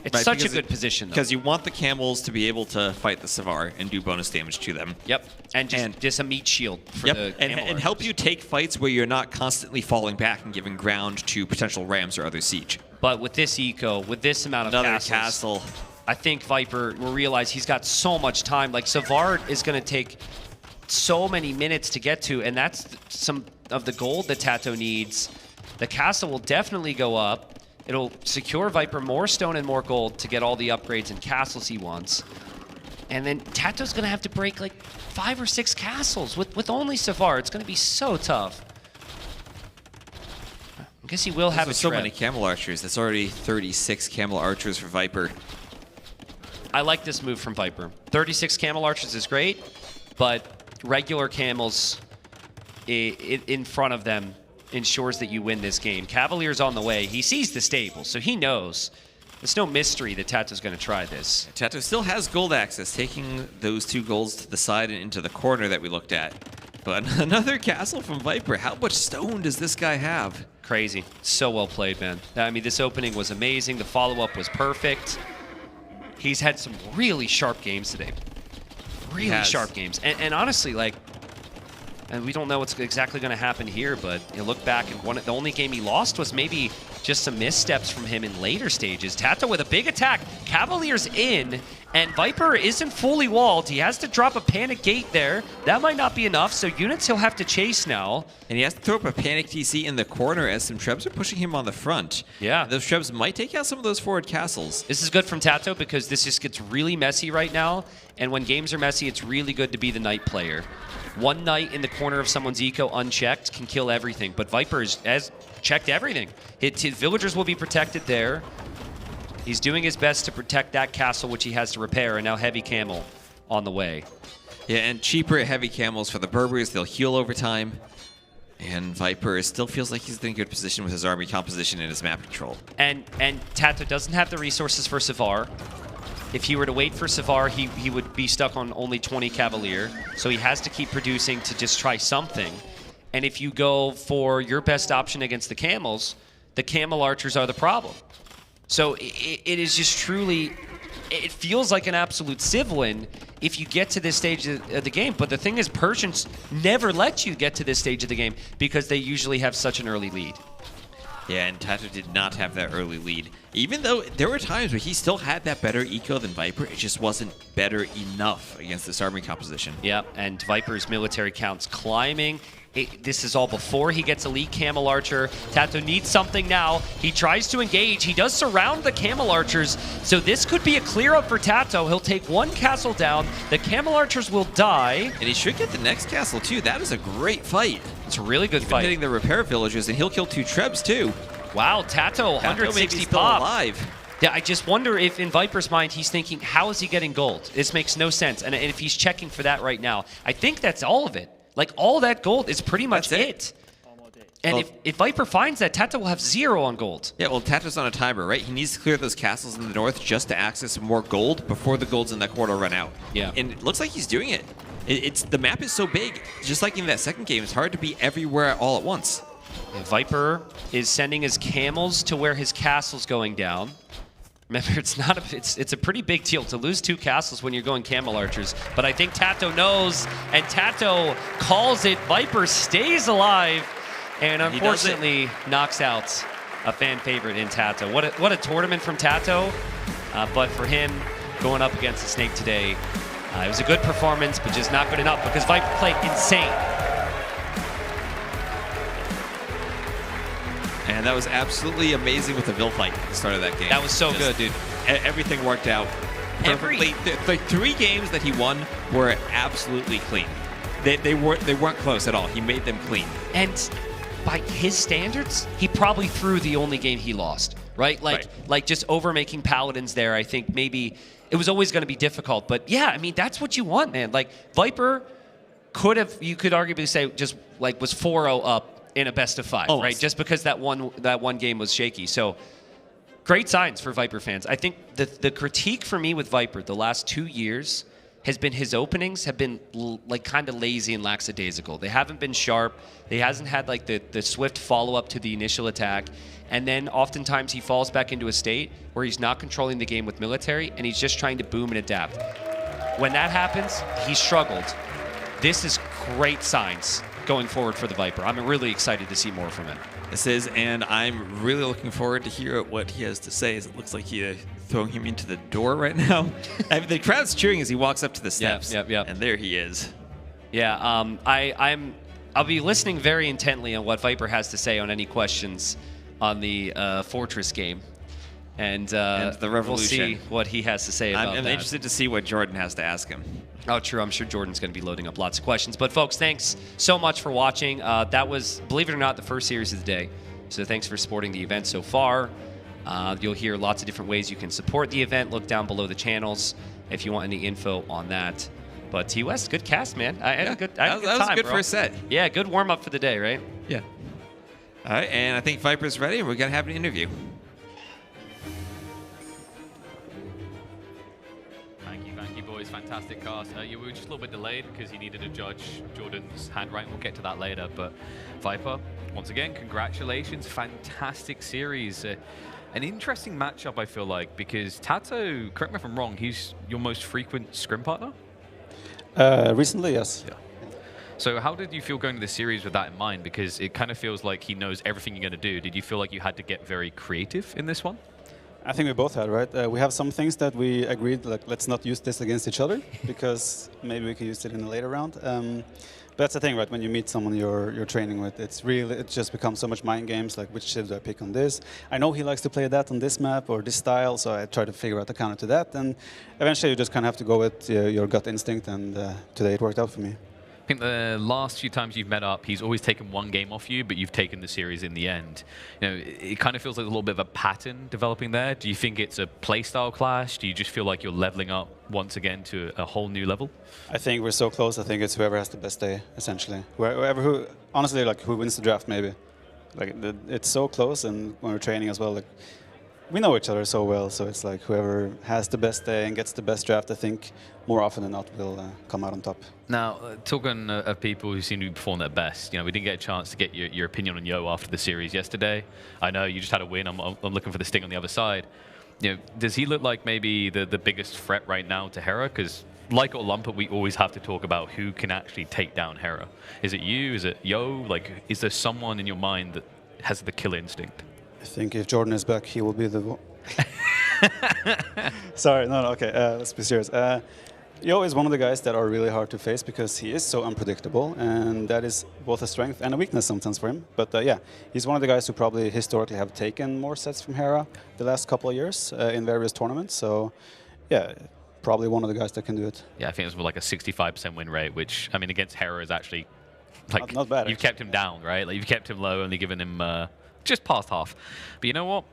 It's right, such a good position, though. Because you want the camels to be able to fight the Savar and do bonus damage to them. Yep, and just a meat shield for the camel and help you take fights where you're not constantly falling back and giving ground to potential rams or other siege. But with this eco, with this amount of another castles, castle, I think Viper will realize he's got so much time. Like, Savard is going to take so many minutes to get to, and that's some of the gold that Tato needs. The castle will definitely go up. It'll secure Viper more stone and more gold to get all the upgrades and castles he wants. And then Tato's going to have to break like 5 or 6 castles with only Savard. It's going to be so tough. I guess he will have a so many camel archers. That's already 36 camel archers for Viper. I like this move from Viper. 36 camel archers is great, but regular camels in front of them ensures that you win this game. Cavalier's on the way. He sees the stable, so he knows. It's no mystery that Tato's going to try this. Tato still has gold access, taking those 2 golds to the side and into the corner that we looked at. But another castle from Viper. How much stone does this guy have? Crazy. So well played, man. I mean, this opening was amazing. The follow-up was perfect. He's had some really sharp games today. Really sharp games. And honestly, like, and we don't know what's exactly going to happen here, but you look back and the only game he lost was maybe just some missteps from him in later stages. Tato with a big attack. Cavalier's in, and Viper isn't fully walled. He has to drop a panic gate there. That might not be enough, so units he'll have to chase now. And he has to throw up a panic TC in the corner as some Trebs are pushing him on the front. Yeah. Those Trebs might take out some of those forward castles. This is good from Tato because this just gets really messy right now, and when games are messy, it's really good to be the knight player. One knight in the corner of someone's eco unchecked can kill everything, but Viper has checked everything. His villagers will be protected there. He's doing his best to protect that castle, which he has to repair, and now Heavy Camel on the way. Yeah, and cheaper heavy camels for the Berbers. They'll heal over time. And Viper still feels like he's in a good position with his army composition and his map control. And Tato doesn't have the resources for Savar. If he were to wait for Savar, he would be stuck on only 20 Cavalier. So he has to keep producing to just try something. And if you go for your best option against the camels, the camel archers are the problem. So it is just truly, it feels like an absolute civ win if you get to this stage of the game. But the thing is, Persians never let you get to this stage of the game because they usually have such an early lead. Yeah, and Tato did not have that early lead. Even though there were times where he still had that better eco than Viper, it just wasn't better enough against this army composition. Yeah, and Viper's military count's climbing. This is all before he gets elite camel archer. Tato needs something now. He tries to engage. He does surround the camel archers, so this could be a clear up for Tato. He'll take 1 castle down. The camel archers will die. And he should get the next castle too. That is a great fight. It's a really good He's fight. hitting the repair villagers, and he'll kill 2 Trebs too. Wow, Tato 160 pop. Alive. Yeah, I just wonder if in Viper's mind he's thinking, how is he getting gold? This makes no sense. And if he's checking for that right now, I think that's all of it. Like, all that gold is pretty much it. And well, if Viper finds that, Tato will have 0 on gold. Yeah, well, Tato's on a timer, right? He needs to clear those castles in the north just to access more gold before the golds in that corridor run out. Yeah. And it looks like he's doing it. The map is so big, just like in that second game, it's hard to be everywhere all at once. And Viper is sending his camels to where his castle's going down. Remember, it's a pretty big deal to lose 2 castles when you're going camel archers. But I think Tato knows, and Tato calls it. Viper stays alive, and unfortunately knocks out a fan favorite in Tato. What a tournament from Tato. But for him, going up against the Snake today, it was a good performance, but just not good enough because Viper played insane. And that was absolutely amazing with the Vil fight at the start of that game. That was so good, dude. Everything worked out perfectly. The 3 games that he won were absolutely clean. They weren't close at all. He made them clean. And by his standards, he probably threw the only game he lost, right? Like just over-making Paladins there, I think maybe it was always going to be difficult. But yeah, I mean, that's what you want, man. Like, Viper you could arguably say just like was 4-0 up in a best of 5, Almost. right? Just because that one game was shaky. So great signs for Viper fans. I think the critique for me with Viper the last 2 years has been his openings have been like kind of lazy and lackadaisical. They haven't been sharp. He hasn't had like the swift follow-up to the initial attack. And then oftentimes he falls back into a state where he's not controlling the game with military and he's just trying to boom and adapt. When that happens, he struggled. This is great signs going forward for the Viper. I'm really excited to see more from him. This is, and I'm really looking forward to hear what he has to say, as it looks like he's throwing him into the door right now. I mean, the crowd's cheering as he walks up to the steps. Yep. And there he is. Yeah, I'll be listening very intently on what Viper has to say on any questions on the Fortress game. And the Revolution. We'll see what he has to say about that. I'm interested to see what Jordan has to ask him. Oh, true. I'm sure Jordan's going to be loading up lots of questions. But, folks, thanks so much for watching. That was, believe it or not, the first series of the day. So thanks for supporting the event so far. You'll hear lots of different ways you can support the event. Look down below the channels if you want any info on that. But T-West, good cast, man. I had a good time, that was good bro. for a set. Yeah, good warm-up for the day, right? Yeah. All right, and I think Viper's ready, and we're going to have an interview. Thank you, boys. Fantastic cast. You were just a little bit delayed because you needed to judge Jordan's handwriting. We'll get to that later. But Viper, once again, congratulations. Fantastic series. An interesting matchup, I feel like, because Tato, correct me if I'm wrong, he's your most frequent scrim partner? Recently, yes. Yeah. So how did you feel going to the series with that in mind? Because it kind of feels like he knows everything you're going to do. Did you feel like you had to get very creative in this one? I think we both had, right? We have some things that we agreed, like, let's not use this against each other, because maybe we can use it in a later round. But that's the thing, right? When you meet someone you're training with, it just becomes so much mind games, like which ship do I pick on this? I know he likes to play that on this map or this style, so I try to figure out the counter to that. And eventually you just kind of have to go with your gut instinct, and today it worked out for me. I think the last few times you've met up, he's always taken one game off you, but you've taken the series in the end. You know, it kind of feels like a little bit of a pattern developing there. Do you think it's a playstyle clash? Do you just feel like you're leveling up once again to a whole new level? I think we're so close. I think it's whoever has the best day, essentially. Whoever honestly, like, who wins the draft, maybe. Like, it's so close, and when we're training as well, like, we know each other so well, so it's like whoever has the best day and gets the best draft, I think, more often than not will come out on top. Now, talking of people who seem to be performing their best, you know, we didn't get a chance to get your opinion on Yo after the series yesterday. I know you just had a win. I'm looking for the sting on the other side. You know, does he look like maybe the biggest threat right now to Hera? Because like Olympia, we always have to talk about who can actually take down Hera. Is it you? Is it Yo? Like, is there someone in your mind that has the killer instinct? I think if Jordan is back, he will be the one. Sorry, no, okay, let's be serious. Yo is one of the guys that are really hard to face because he is so unpredictable, and that is both a strength and a weakness sometimes for him. But yeah, he's one of the guys who probably historically have taken more sets from Hera the last couple of years in various tournaments. So yeah, probably one of the guys that can do it. Yeah, I think it's like a 65% win rate, which, I mean, against Hera is actually, like, not bad. You've kept him down, right? Like, you've kept him low, only given him just past half. But you know what?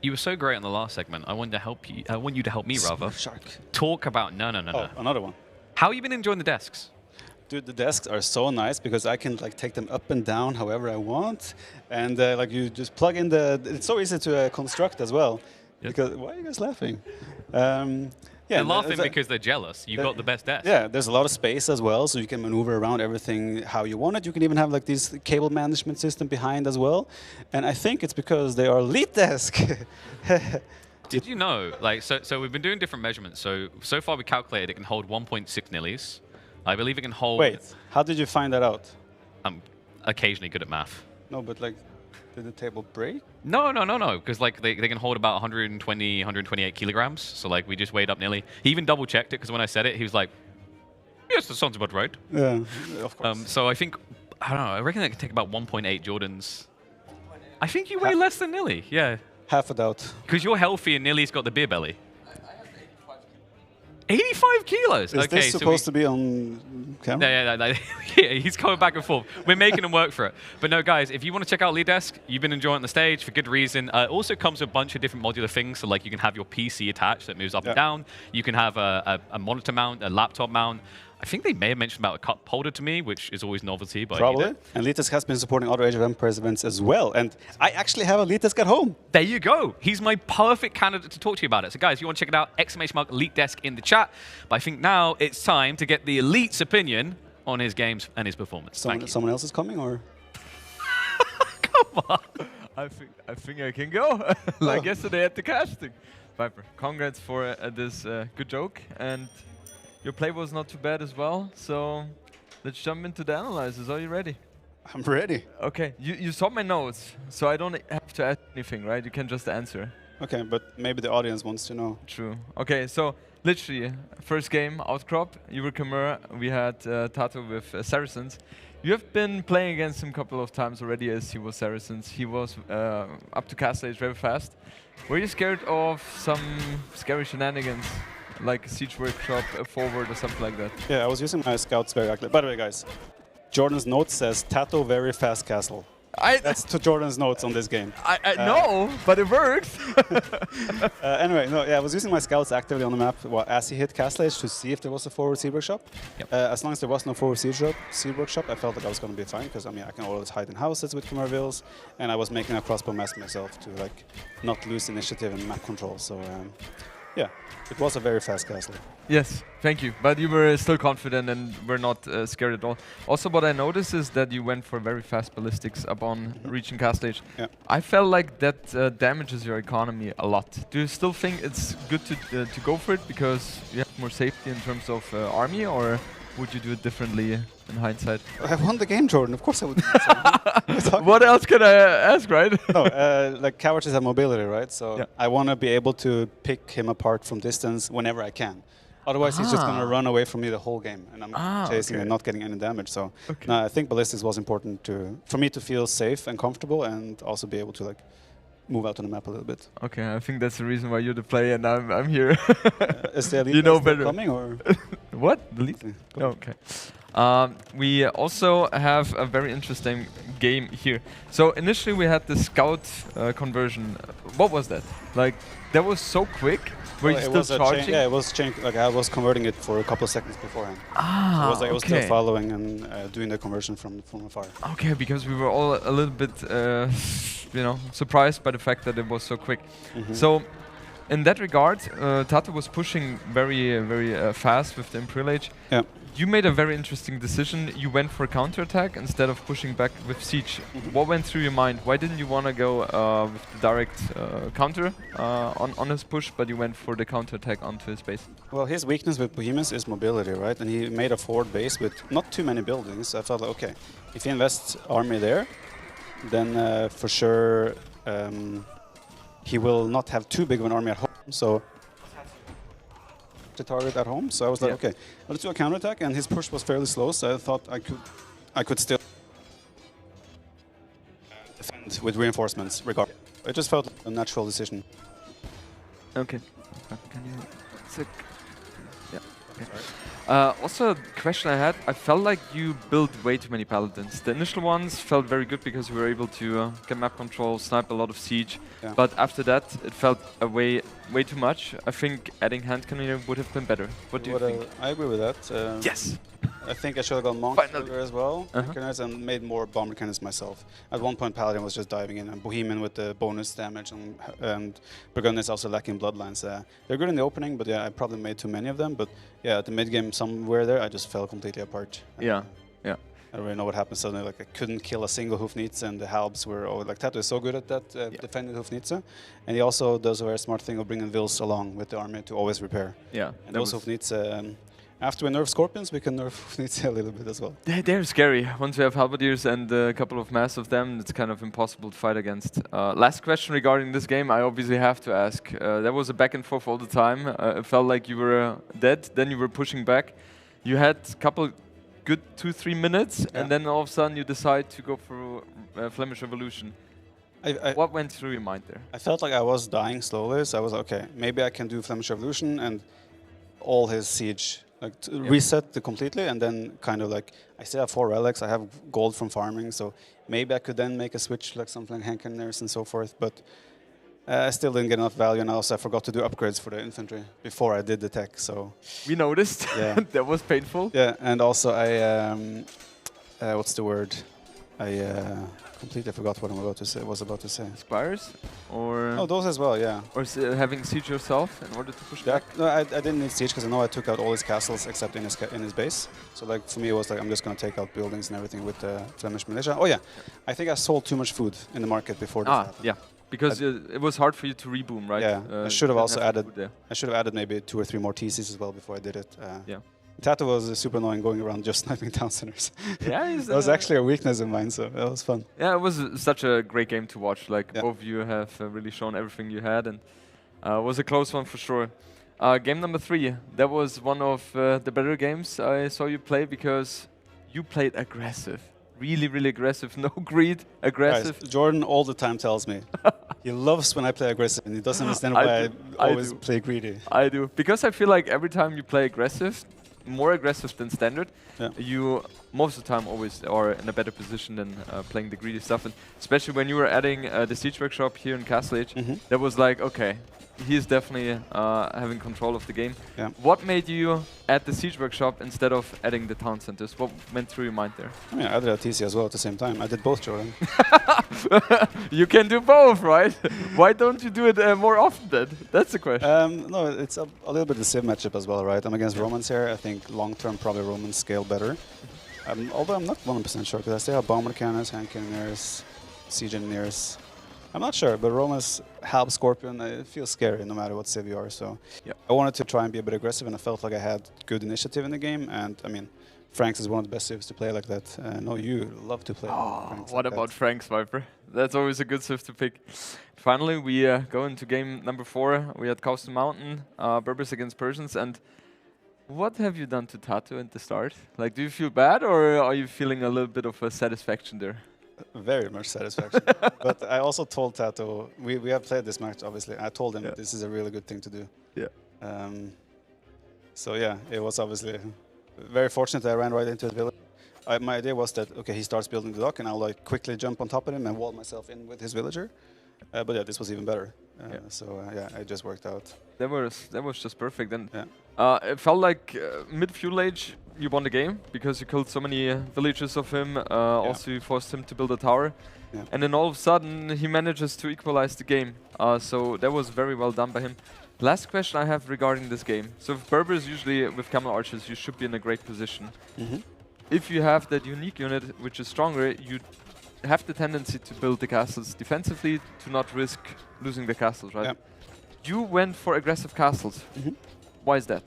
You were so great in the last segment. I want to help you. I want you to help me, rather. Shark. Talk about no. Another one. How have you been enjoying the desks? Dude, the desks are so nice because I can like take them up and down however I want, and like you just plug in the. It's so easy to construct as well. Yep. Because why are you guys laughing? Yeah, they're laughing because they're jealous. You've got the best desk. Yeah, there's a lot of space as well, so you can maneuver around everything how you want it. You can even have like this cable management system behind as well. And I think it's because they are Elite Desk. Did you know, like, so we've been doing different measurements. So far we calculated it can hold 1.6 nillies. I believe it can hold... Wait, how did you find that out? I'm occasionally good at math. No, but like, did the table break? No, because like they can hold about 120, 128 kilograms. So like we just weighed up nearly. He even double checked it because when I said it, he was like, "Yes, that sounds about right." Yeah, of course. So I think I don't know. I reckon that can take about 1.8 Jordans. I think you weigh less than Nilly. Yeah. Half a doubt. Because you're healthy and Nilly's got the beer belly. 85 kilos. Is this supposed to be on camera? Yeah, he's going back and forth. We're making him work for it. But no, guys, if you want to check out Lead Desk, you've been enjoying the stage for good reason. It also comes with a bunch of different modular things. So like you can have your PC attached that moves up and down. You can have a monitor mount, a laptop mount. I think they may have mentioned about a cup holder to me, which is always novelty. But probably. And Litas has been supporting other Age of Empires events as well. And I actually have a Litas at home. There you go. He's my perfect candidate to talk to you about it. So guys, if you want to check it out, ! Elite Desk in the chat. But I think now it's time to get the elite's opinion on his games and his performance. Someone else is coming, or? Come on. I think I can go. Like yesterday at the casting. Viper, congrats for this good joke. And your play was not too bad as well, so let's jump into the analysis. Are you ready? I'm ready. Okay, you saw my notes, so I don't have to ask anything, right? You can just answer. Okay, but maybe the audience wants to know. True. Okay, so literally, first game, Outcrop, you were Khmer, we had Tato with Saracens. You have been playing against him a couple of times already as he was Saracens. He was up to cast stage very fast. Were you scared of some scary shenanigans? Like a siege workshop, a forward, or something like that? Yeah, I was using my scouts very actively. By the way, guys, Jordan's note says Tato very fast castle. That's to Jordan's notes on this game. I know, but it worked. Anyway, no, yeah, I was using my scouts actively on the map as he hit Castle Age to see if there was a forward seed workshop. Yep. As long as there was no forward seed workshop, I felt like I was going to be fine because I mean I can always hide in houses with Camervilles, and I was making a crossbow mask myself to like not lose initiative and map control. So yeah, it was a very fast castle. Yes, thank you. But you were still confident and were not scared at all. Also, what I noticed is that you went for very fast ballistics upon reaching Castle Age. Yeah. I felt like that damages your economy a lot. Do you still think it's good to go for it because you have more safety in terms of army, or would you do it differently in hindsight? I won the game, Jordan. Of course I would. Do that. What else can I ask, right? No, like cowards have mobility, right? So Yeah. I want to be able to pick him apart from distance whenever I can. Otherwise, he's just going to run away from me the whole game, and I'm chasing and not getting any damage. So no, I think ballistics was important for me to feel safe and comfortable, and also be able to like move out on the map a little bit. Okay, I think that's the reason why you're the player and I'm here. Is the elite You know still better. coming or? What? Delete? Oh, okay. We also have a very interesting game here. So initially we had the scout conversion. What was that? Like, that was so quick. Were Well, you it was still a charging? yeah, it was changing. Like I was converting it for a couple of seconds beforehand. Ah, So it was like I was still okay. following and doing the conversion from afar. Okay, because we were all a little bit, surprised by the fact that it was so quick. So, in that regard, Tato was pushing very fast with the Imperial Age. Yeah. You made a very interesting decision. You went for counterattack instead of pushing back with siege. What went through your mind? Why didn't you want to go with the direct counter on his push, but you went for the counterattack onto his base? Well, his weakness with Bohemians is mobility, right? And he made a forward base with not too many buildings. I felt like, okay, if he invests army there, then for sure he will not have too big of an army at home. So to target at home. So I was like, okay, let's do a counterattack. And his push was fairly slow, so I thought I could still defend with reinforcements. Regardless, it just felt like a natural decision. Okay. Can you? Yeah. Okay. Also, a question I had, I felt like you built way too many paladins. The initial ones felt very good because you were able to get map control, snipe a lot of siege. Yeah. But after that, it felt way too much. I think adding hand cannon would have been better. What do you think? I agree with that. Yes! I think I should have gone monk Finally. as well, mechanized, and made more bomb mechanics myself. At one point, Paladin was just diving in, and Bohemian with the bonus damage, and Burgundian is also lacking bloodlines. They're good in the opening, but yeah, I probably made too many of them. But yeah, at the mid game, somewhere there, I just fell completely apart. Yeah. I don't really know what happened suddenly. Like I couldn't kill a single Hoofnitze, and the Halbs were like Tato is so good at that defending Hoofnitze, and he also does a very smart thing of bringing Vils along with the army to always repair. Yeah. And those Hoofnitze. After we nerf Scorpions, we can nerf Hoofnitze a little bit as well. They're scary. Once you have halberdiers and a couple of mass of them, it's kind of impossible to fight against. Last question regarding this game, I obviously have to ask. There was a back and forth all the time. It felt like you were dead, then you were pushing back. You had a couple good 2-3 minutes, and then all of a sudden you decide to go for Flemish Revolution. What went through your mind there? I felt like I was dying slowly, so I was like, okay, maybe I can do Flemish Revolution and all his siege. Like reset the completely, and then kind of like I still have 4 relics. I have gold from farming, so maybe I could then make a switch like something like hand cannons and so forth. But I still didn't get enough value, and also I forgot to do upgrades for the infantry before I did the tech. So we noticed. Yeah. That was painful. Yeah, and also I what's the word? I completely forgot what was about to say. Spires, or oh, those as well, yeah. Or having siege yourself in order to push Yeah, back. no, I didn't need siege because I know I took out all his castles except in his base. So like for me it was like I'm just gonna take out buildings and everything with the Flemish militia. Oh yeah, I think I sold too much food in the market before this happened. Yeah, because it was hard for you to reboom, right? Yeah, I should have also added. There. I should have added maybe 2 or 3 more TCs as well before I did it. Yeah. Tato was super annoying going around just sniping town centers. Yeah, that was actually a weakness of mine, so that was fun. Yeah, it was such a great game to watch. Like both of you have really shown everything you had, and it was a close one for sure. Game number 3, that was one of the better games I saw you play because you played aggressive. Really aggressive, no greed, aggressive. Guys, Jordan all the time tells me he loves when I play aggressive, and he doesn't understand why I always play greedy. I do, because I feel like every time you play aggressive, more aggressive than standard, you most of the time always are in a better position than playing the greedy stuff. And especially when you were adding the Siege Workshop here in Castle Age, that was like, okay, he's definitely having control of the game. Yeah. What made you add the Siege Workshop instead of adding the town centers? What went through your mind there? I mean, I did a TC as well at the same time. I did both, Jordan. You can do both, right? Why don't you do it more often then? That's the question. No, it's a little bit the same matchup as well, right? I'm against Romans here. I think long-term probably Romans scale better. Although I'm not 100% sure, because I still have Bomber Cannons, Hand Cannoneers, Siege Engineers. I'm not sure, but Roma's Halb Scorpion, it feels scary no matter what civ you are. So I wanted to try and be a bit aggressive, and I felt like I had good initiative in the game. And I mean, Franks is one of the best civs to play like that. I know you love to play. Franks What like about that. Franks, Viper? That's always a good civ to pick. Finally, we go into game number 4. We had Coastal Mountain, Berbers against Persians, and what have you done to Tato at the start? Like, do you feel bad, or are you feeling a little bit of a satisfaction there? Very much satisfaction. But I also told Tato, we have played this match, obviously. I told him this is a really good thing to do. Yeah. So yeah, it was obviously very fortunate that I ran right into the village. My idea was that, okay, he starts building the dock, and I'll like quickly jump on top of him and wall myself in with his villager. But yeah, this was even better. So yeah, it just worked out. That was just perfect. And Yeah. it felt like mid-fuel age, you won the game because you killed so many villagers of him. Also, you forced him to build a tower. Yeah. And then all of a sudden, he manages to equalize the game. So that was very well done by him. Last question I have regarding this game. So with Berbers, usually with Camel Archers, you should be in a great position. If you have that unique unit, which is stronger, you have the tendency to build the castles defensively to not risk losing the castles, right? Yeah. You went for aggressive castles. Why is that?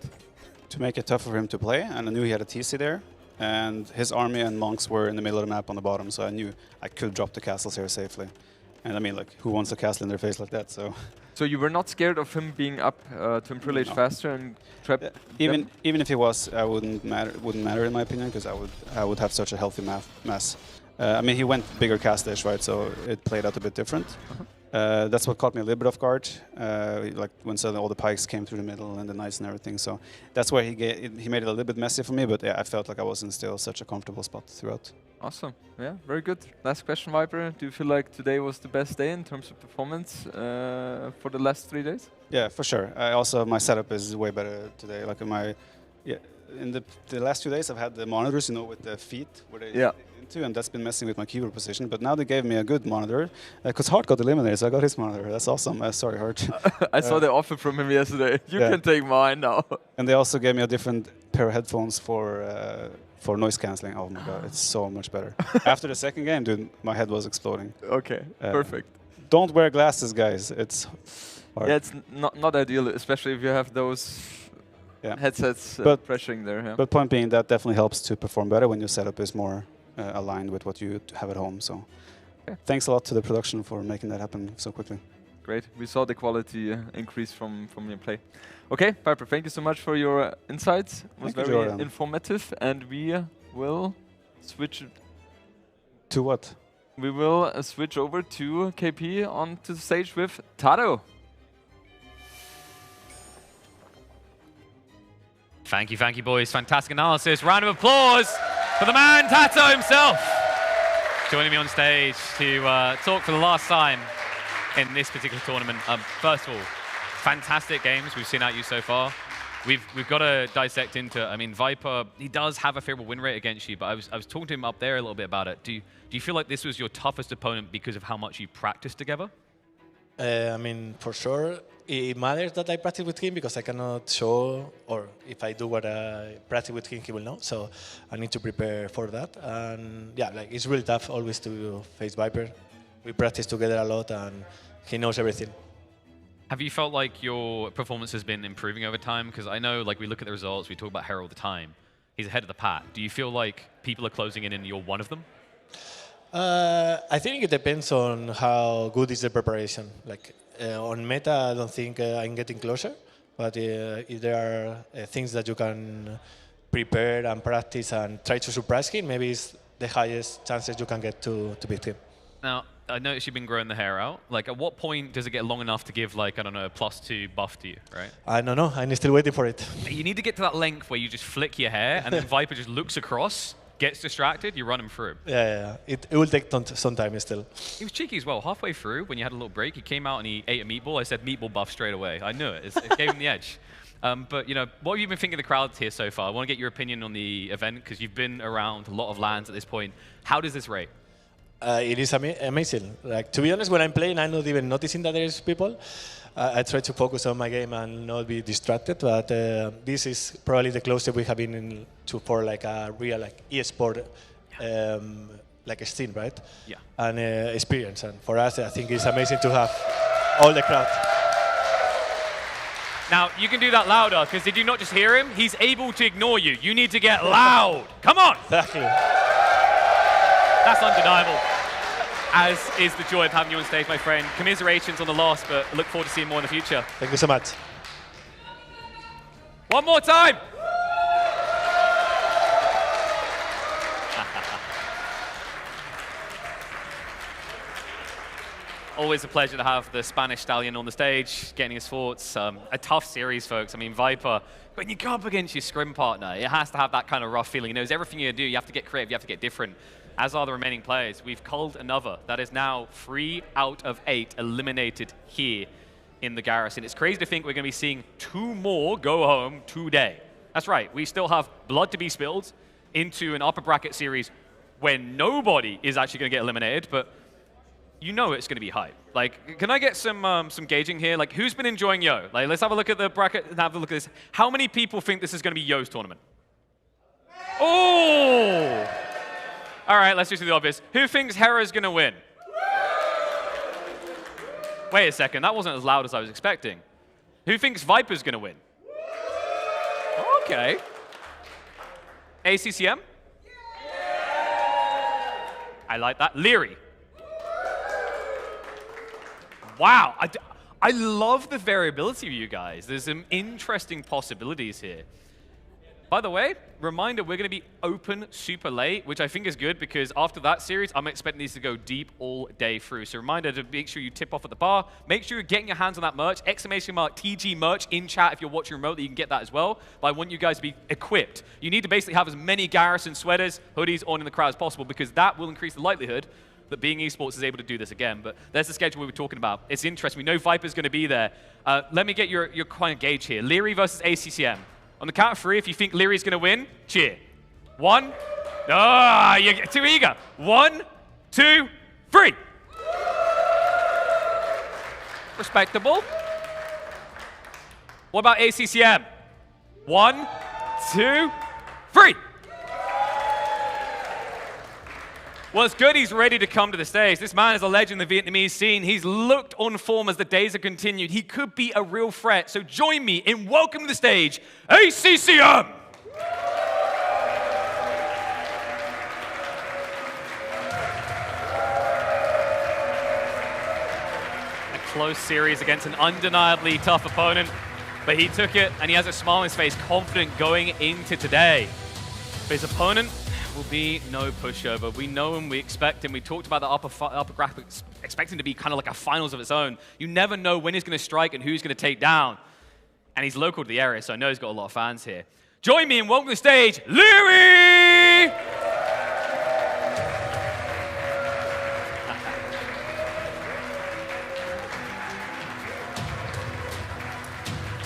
To make it tough for him to play, and I knew he had a TC there, and his army and monks were in the middle of the map on the bottom, so I knew I could drop the castles here safely. And I mean, like, who wants a castle in their face like that? So you were not scared of him being up to Imperial Age faster and trap them? even if he was, I wouldn't matter in my opinion, because I would have such a healthy mass. I mean, he went bigger cast-ish, right? So it played out a bit different. That's what caught me a little bit off guard, like when suddenly all the pikes came through the middle and the knights and everything. So that's where he made it a little bit messy for me, but yeah, I felt like I was in still such a comfortable spot throughout. Awesome. Yeah, very good. Last question, Viper. Do you feel like today was the best day in terms of performance for the last 3 days? Yeah, for sure. My setup is way better today. Like in the last 2 days, I've had the monitors, with the feet where they into, and that's been messing with my keyboard position. But now they gave me a good monitor, because Hart got eliminated, so I got his monitor. That's awesome. Sorry, Hart. I saw the offer from him yesterday. You can take mine now. And they also gave me a different pair of headphones for noise cancelling. Oh my god, it's so much better. After the second game, dude, my head was exploding. Okay, perfect. Don't wear glasses, guys. It's hard. Yeah, it's not ideal, especially if you have those headsets pressuring there. Yeah. But point being, that definitely helps to perform better when your setup is more aligned with what you have at home. So thanks a lot to the production for making that happen so quickly. Great. We saw the quality increase from your play. Okay, Piper, thank you so much for your insights. It was very informative, and we will switch to what? We will switch over to KP onto the stage with Tato. Thank you, boys. Fantastic analysis. Round of applause for the man, Tato himself. Joining me on stage to talk for the last time in this particular tournament. First of all, fantastic games we've seen out you so far. We've got to dissect into. I mean, Viper, he does have a favorable win rate against you, but I was talking to him up there a little bit about it. Do you feel like this was your toughest opponent because of how much you practiced together? I mean, for sure, it matters that I practice with him because I cannot show, or if I do what I practice with him, he will know. So I need to prepare for that. And yeah, like it's really tough always to face Viper. We practice together a lot, and he knows everything. Have you felt like your performance has been improving over time? Because I know, like, we look at the results, we talk about Hera all the time. He's ahead of the pack. Do you feel like people are closing in and you're one of them? I think it depends on how good is the preparation. Like on meta, I don't think I'm getting closer. But if there are things that you can prepare and practice and try to surprise him, maybe it's the highest chances you can get to beat him. Now, I noticed you've been growing the hair out. Like, at what point does it get long enough to give, like, I don't know, a +2 buff to you, right? I don't know. I'm still waiting for it. You need to get to that length where you just flick your hair and then Viper just looks across gets distracted, you run him through. Yeah. It will take some time still. He was cheeky as well. Halfway through, when you had a little break, he came out and he ate a meatball. I said meatball buff straight away. I knew it. It gave him the edge. But what have you been thinking of the crowds here so far? I want to get your opinion on the event because you've been around a lot of lands at this point. How does this rate? It is amazing. Like, to be honest, when I'm playing, I'm not even noticing that there is people. I try to focus on my game and not be distracted. But this is probably the closest we have been for like a real like e-sport like a scene, right? Yeah. And experience. And for us, I think it's amazing to have all the crowd. Now, you can do that louder, because did you not just hear him? He's able to ignore you. You need to get loud. Come on! Exactly. That's undeniable. As is the joy of having you on stage, my friend. Commiserations on the loss, but I look forward to seeing more in the future. Thank you so much. One more time! Always a pleasure to have the Spanish stallion on the stage, getting his thoughts. A tough series, folks. I mean, Viper, when you go up against your scrim partner, it has to have that kind of rough feeling. He knows everything you do. You have to get creative. You have to get different, as are the remaining players. We've culled another. That is now 3 out of 8 eliminated here in the Garrison. It's crazy to think we're going to be seeing 2 more go home today. That's right. We still have blood to be spilled into an upper bracket series where nobody is actually going to get eliminated, but you know it's going to be hype. Like, can I get some gauging here? Like, who's been enjoying Yo? Like, let's have a look at the bracket and have a look at this. How many people think this is going to be Yo's tournament? Oh! All right, let's just do the obvious. Who thinks Hera's going to win? Wait a second, that wasn't as loud as I was expecting. Who thinks Viper's going to win? Okay. ACCM? I like that. Leary? Wow, I love the variability of you guys. There's some interesting possibilities here. By the way, reminder, we're going to be open super late, which I think is good because after that series, I'm expecting these to go deep all day through. So reminder to make sure you tip off at the bar. Make sure you're getting your hands on that merch. ! TG merch in chat if you're watching remotely. You can get that as well. But I want you guys to be equipped. You need to basically have as many Garrison sweaters, hoodies on in the crowd as possible because that will increase the likelihood that being esports is able to do this again. But there's the schedule we were talking about. It's interesting. We know Viper's going to be there. Let me get your kind of gauge here. Leary versus ACCM. On the count of 3, if you think Leary's going to win, cheer. 1. Ah, you're too eager. 1, 2, 3. Respectable. What about ACCM? 1, 2, 3. Well, it's good he's ready to come to the stage. This man is a legend in the Vietnamese scene. He's looked on form as the days have continued. He could be a real threat. So join me in welcoming to the stage, ACCM! A close series against an undeniably tough opponent, but he took it, and he has a smile on his face, confident going into today. But his opponent will be no pushover. We know him, we expect him. We talked about the upper graphics, expecting to be kind of like a finals of its own. You never know when he's going to strike and who he's going to take down. And he's local to the area, so I know he's got a lot of fans here. Join me in welcoming to the stage, Leary!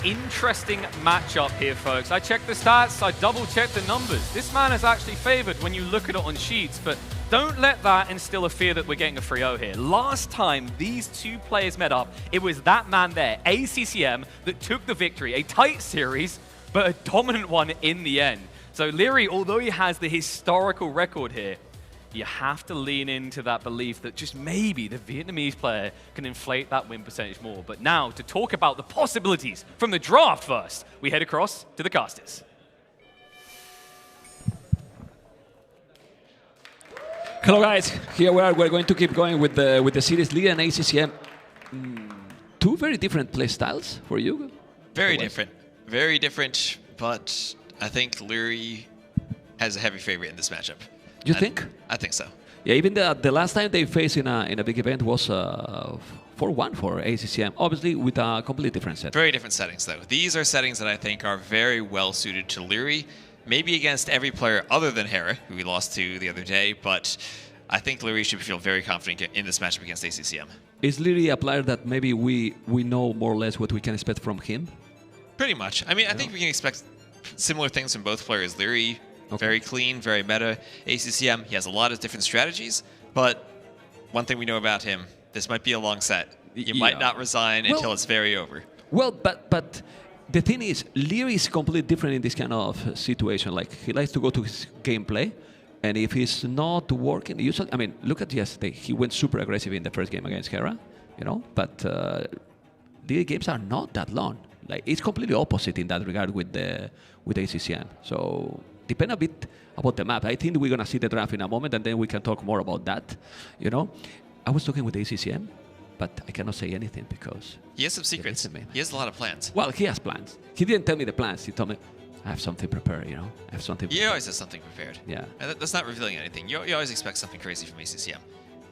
Interesting matchup here, folks. I checked the stats, I double-checked the numbers. This man is actually favored when you look at it on sheets, but don't let that instill a fear that we're getting a 3-0 here. Last time these 2 players met up, it was that man there, ACCM, that took the victory. A tight series, but a dominant one in the end. So Leary, although he has the historical record here, you have to lean into that belief that just maybe the Vietnamese player can inflate that win percentage more. But now, to talk about the possibilities from the draft first, we head across to the casters. Hello guys, here we are. We're going to keep going with the series League and ACCM. 2 very different play styles for you. Very different, but I think Leary has a heavy favorite in this matchup. You think? I think so. Yeah, even the last time they faced in a big event was 4-1 for ACCM, obviously with a completely different set. Very different settings, though. These are settings that I think are very well suited to Leary. maybe against every player other than Hera, who we lost to the other day, but I think Leary should feel very confident in this matchup against ACCM. Is Leary a player that maybe we know more or less what we can expect from him? Pretty much. I mean, I think we can expect similar things from both players. Leary, very clean, very meta. ACCM, he has a lot of different strategies, but one thing we know about him, this might be a long set. You might not resign until it's very over. Well, but the thing is, Leary is completely different in this kind of situation. Like, he likes to go to his gameplay, and if he's not working, usually, I mean, look at yesterday. He went super aggressive in the first game against Hera, you know, but the games are not that long. Like, it's completely opposite in that regard with ACCN. So, depend a bit about the map. I think we're going to see the draft in a moment, and then we can talk more about that, you know. I was talking with ACCM, but I cannot say anything because... He has some secrets. He has a lot of plans. Well, he has plans. He didn't tell me the plans. He told me, I have something prepared, you know. I have something prepared. He always has something prepared. Yeah. And that's not revealing anything. You always expect something crazy from ACCM.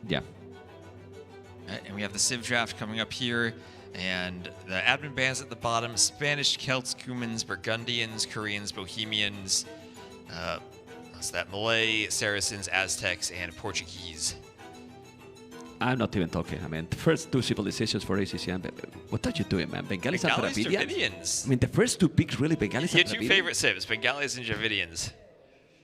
Yeah. Right, and we have the Civ draft coming up here. And the admin bans at the bottom: Spanish, Celts, Cumans, Burgundians, Koreans, Bohemians, what's that? Malay, Saracens, Aztecs, and Portuguese. I'm not even talking. I mean, the first two civilizations for ACCM, what are you doing, man? Bengalis and Dravidians. I mean, the first two picks really Bengalis and Your two favorite civs, Bengalis and Dravidians.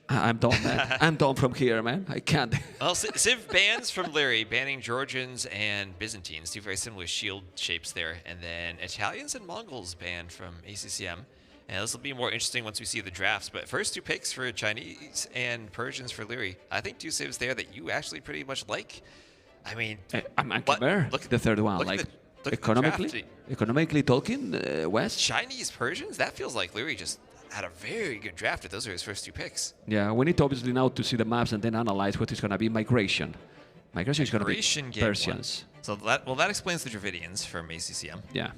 I'm done, man. I'm done from here, man. I can't. Well, Civ bans from Leary, banning Georgians and Byzantines, two very similar shield shapes there. And then Italians and Mongols banned from ACCM. And this will be more interesting once we see the drafts. But first two picks for Chinese and Persians for Leary. I think two civs there that you actually pretty much like. I mean, I'm look the third one. Like, economically talking, West. Chinese Persians? That feels like Leary just had a very good draft. Those are his first two picks. Yeah, we need obviously now to see the maps and then analyze what is going to be migration. Migration is going to be Persians. So that explains the Dravidians from ACCM. Yeah.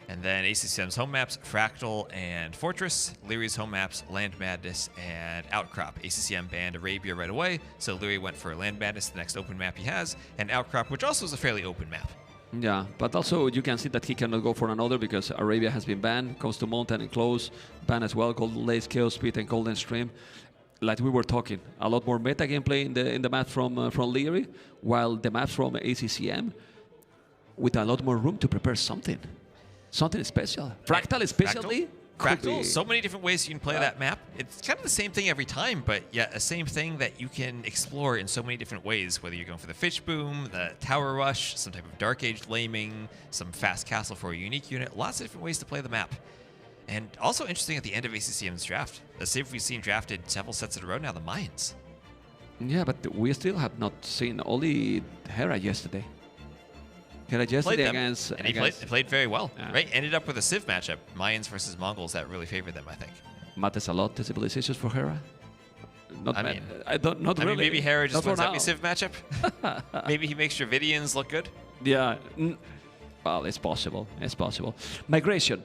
And then ACCM's home maps, Fractal and Fortress. Leary's home maps, Land Madness and Outcrop. ACCM banned Arabia right away, so Leary went for Land Madness, the next open map he has, and Outcrop, which also is a fairly open map. Yeah, but also you can see that he cannot go for another because Arabia has been banned, Coast to Mountain and Close, banned as well, Golden Lakes, Chaos Speed and Golden Stream. Like we were talking, a lot more meta gameplay in the map from Leary, while the maps from ACCM with a lot more room to prepare something special. Fractal especially. Fractal, so many different ways you can play that map. It's kind of the same thing every time, but yet a same thing that you can explore in so many different ways, whether you're going for the Fish Boom, the Tower Rush, some type of Dark Age Laming, some fast castle for a unique unit, lots of different ways to play the map. And also interesting at the end of ACCM's draft, the Civ we've seen drafted several sets in a row now, the Mayans. Yeah, but we still have not seen only Hera yesterday. Hera yesterday against... And he played very well, right? Ended up with a Civ matchup, Mayans versus Mongols, that really favored them, I think. Matters a lot, the civilizations for Hera? Not I really. mean, maybe Hera just wins every Civ matchup. Maybe he makes Dravidians look good. Yeah. Well, it's possible. It's possible. Migration.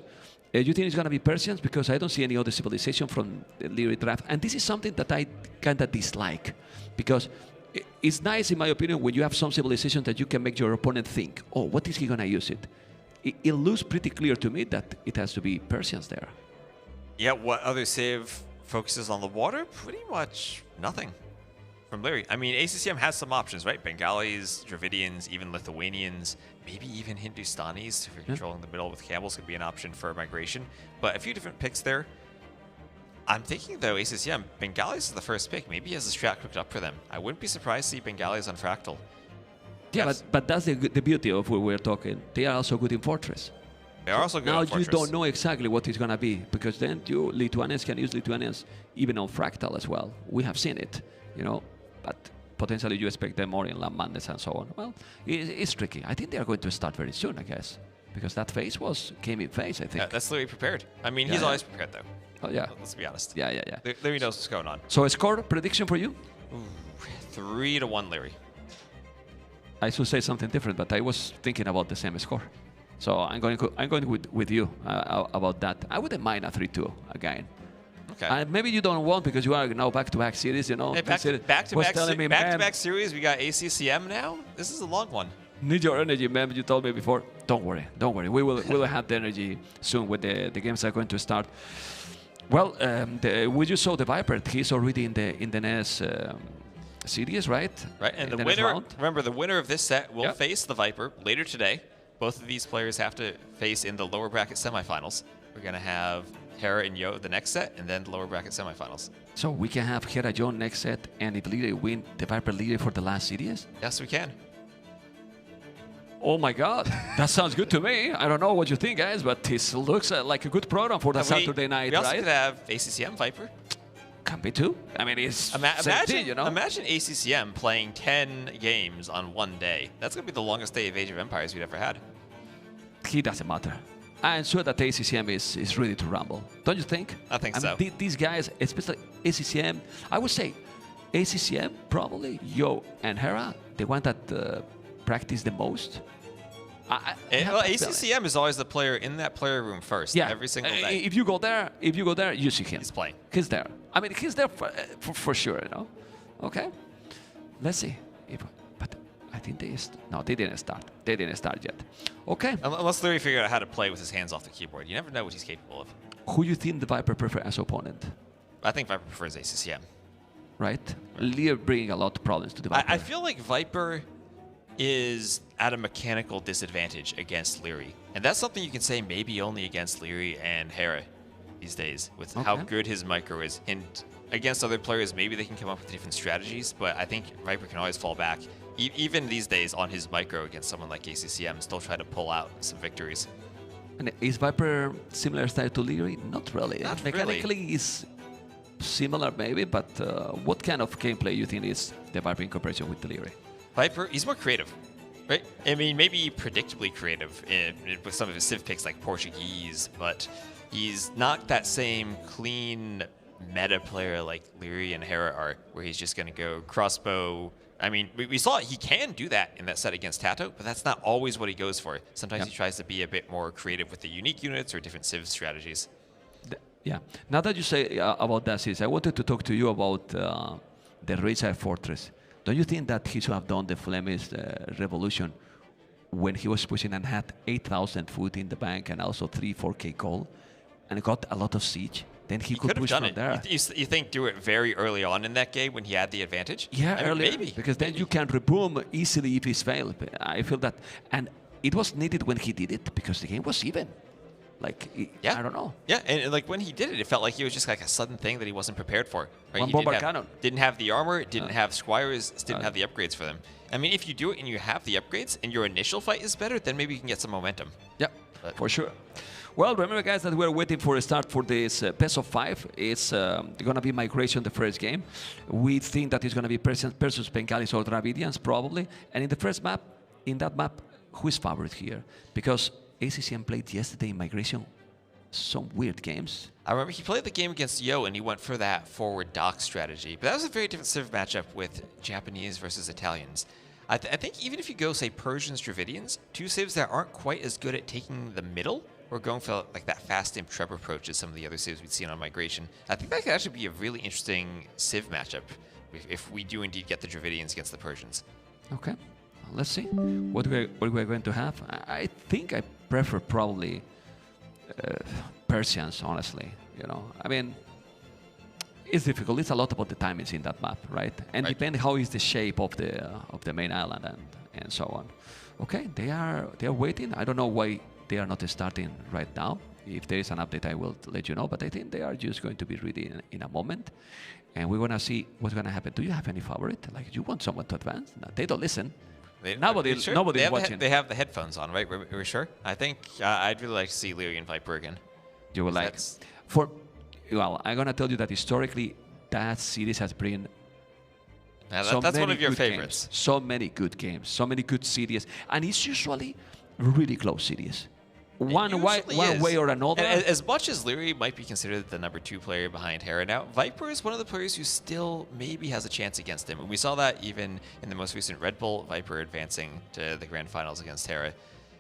You think it's going to be Persians? Because I don't see any other civilization from the Leary draft. And this is something that I kind of dislike. Because it's nice, in my opinion, when you have some civilization that you can make your opponent think, oh, what is he going to use it? It looks pretty clear to me that it has to be Persians there. Yeah, what other Civ focuses on the water? Pretty much nothing from Leary. I mean, ACCM has some options, right? Bengalis, Dravidians, even Lithuanians, maybe even Hindustanis, if you're controlling the middle with camels, could be an option for migration. But a few different picks there. I'm thinking, though, ACCM, Bengalis is the first pick. Maybe he has a strat cooked up for them. I wouldn't be surprised to see Bengalis on Fractal. Yeah, but that's the beauty of what we're talking. They are also good in Fortress. They are also good in Fortress. Now you don't know exactly what it's going to be, because then Lithuanians can use Lithuanians even on Fractal as well. We have seen it, you know, but potentially you expect them more in Land Madness and so on. Well, it's tricky. I think they are going to start very soon, I guess, because that phase came in phase, I think. Yeah, that's Leary prepared. I mean, he's always prepared, though. Oh, yeah. Let's be honest. Yeah. Leary knows what's going on. So a score prediction for you? Ooh, 3-1 Leary. I should say something different, but I was thinking about the same score. So I'm going with you about that. I wouldn't mind a 3-2 again. Okay. Maybe you don't want because you are now back-to-back series, you know. Hey, back-to-back series. We got ACCM now. This is a long one. Need your energy, man. You told me before. Don't worry. We will have the energy soon when the games are going to start. Well, we just saw the Viper. He's already in the NES series, right? Right, and In the NES winner, round. remember, the winner of this set will Yep. face the Viper later today. Both of these players have to face in the lower bracket semifinals. We're going to have Hera and Yo the next set, and then the lower bracket semifinals. So we can have Hera John next set, and if Lyria win, the Viper Lyria for the last series. Yes, we can. Oh my God, that sounds good to me. I don't know what you think, guys, but this looks like a good program for the And we- Saturday night, We also right? could have ACCM Viper. Can be too. I mean, it's same Imagine, thing, you know. imagine ACCM playing 10 games on one day. That's going to be the longest day of Age of Empires we'd ever had. He doesn't matter. I'm sure that ACCM is ready to rumble. Don't you think? I think mean, so. These guys, especially ACCM, I would say ACCM, probably Yo and Hera, the one that practice the most. I have Well, that feeling. ACCM is always the player in that player room first, Yeah. every single day. If you go there, you see him. He's playing. He's there. I mean, he's there for sure, you know. Okay. Let's see. But I think they didn't start. They didn't start yet. Okay. Unless Larry figured out how to play with his hands off the keyboard. You never know what he's capable of. Who you think the Viper prefer as opponent? I think Viper prefers ACCM. Right? Lear bringing a lot of problems to the Viper. I feel like Viper is at a mechanical disadvantage against Leary. And that's something you can say maybe only against Leary and Hera these days, with how Okay. good his micro is. And against other players, maybe they can come up with different strategies, but I think Viper can always fall back, even these days, on his micro against someone like ACCM, still try to pull out some victories. And is Viper similar style to Leary? Not really. Not Mechanically is similar maybe, but what kind of gameplay you think is the Viper in comparison with the Leary? Viper, he's more creative, right? I mean, maybe predictably creative with some of his civ picks like Portuguese, but he's not that same clean meta player like Leary and Hera are, where he's just going to go crossbow. I mean, we saw he can do that in that set against Tato, but that's not always what he goes for. Sometimes Yep. he tries to be a bit more creative with the unique units or different civ strategies. Yeah. Now that you say about that series, I wanted to talk to you about the Ringside Fortress. Don't you think that he should have done the Flemish Revolution when he was pushing and had 8,000 food in the bank and also 4K gold and got a lot of siege? Then he could Could have push done from it. there. You think do it very early on in that game when he had the advantage? Yeah, I mean, earlier, maybe. because then you can reboom easily if he's failed. I feel that, and it was needed when he did it because the game was even. Like, Yeah. I don't know. Yeah, and like when he did it, it felt like it was just like a sudden thing that he wasn't prepared for. Right? One He bomber didn't have, cannon. didn't have the armor, didn't have squires, didn't have the upgrades for them. I mean, if you do it and you have the upgrades and your initial fight is better, then maybe you can get some momentum. Yeah, But- for sure. Well, remember, guys, that we're waiting for a start for this best of 5. It's going to be Migration, the first game. We think that it's going to be versus Bengalis or Dravidians, probably. And in the first map, in that map, who is favorite here? Because ACCM played yesterday in Migration some weird games. I remember he played the game against Yo and he went for that forward dock strategy. But that was a very different civ matchup with Japanese versus Italians. I think even if you go, say, Persians, Dravidians, two civs that aren't quite as good at taking the middle or going for like that fast imp treb approach as some of the other civs we've seen on Migration, I think that could actually be a really interesting civ matchup if we do indeed get the Dravidians against the Persians. Okay, let's see what we're going to have. I think I prefer probably Persians, honestly. You know, I mean, it's difficult. It's a lot about the timings in that map, right? And Right. depending how is the shape of the main island and so on. Okay, they are waiting. I don't know why they are not starting right now. If there is an update, I will let you know. But I think they are just going to be ready in a moment, and we're gonna see what's gonna happen. Do you have any favorite? Like, you want someone to advance? No, they don't listen. Nobody's Sure? nobody's watching. They have the headphones on, right? We're sure? I think I'd really like to see Lyrian Viper again. You will like That's- well, I'm gonna tell you that historically that series has been Now, so that's one many of your good favorites. games, so many good games, so many good series, and it's usually really close series. One Usually way is. or another. And as much as Leary might be considered the number 2 player behind Hera now, Viper is one of the players who still maybe has a chance against him. And we saw that even in the most recent Red Bull, Viper advancing to the grand finals against Hera.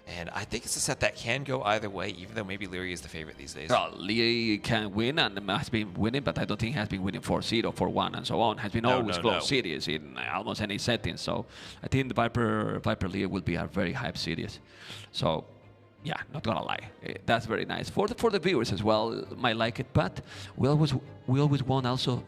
And I think it's a set that can go either way, even though maybe Leary is the favorite these days. Well, Lee can win and has been winning, but I don't think he has been winning 4-0, 4-1, and so on. Has been always close series in almost any setting. So I think the Viper Lee will be a very hype series. So Yeah, not gonna lie, that's very nice for the viewers as well. Might like it, but we always want also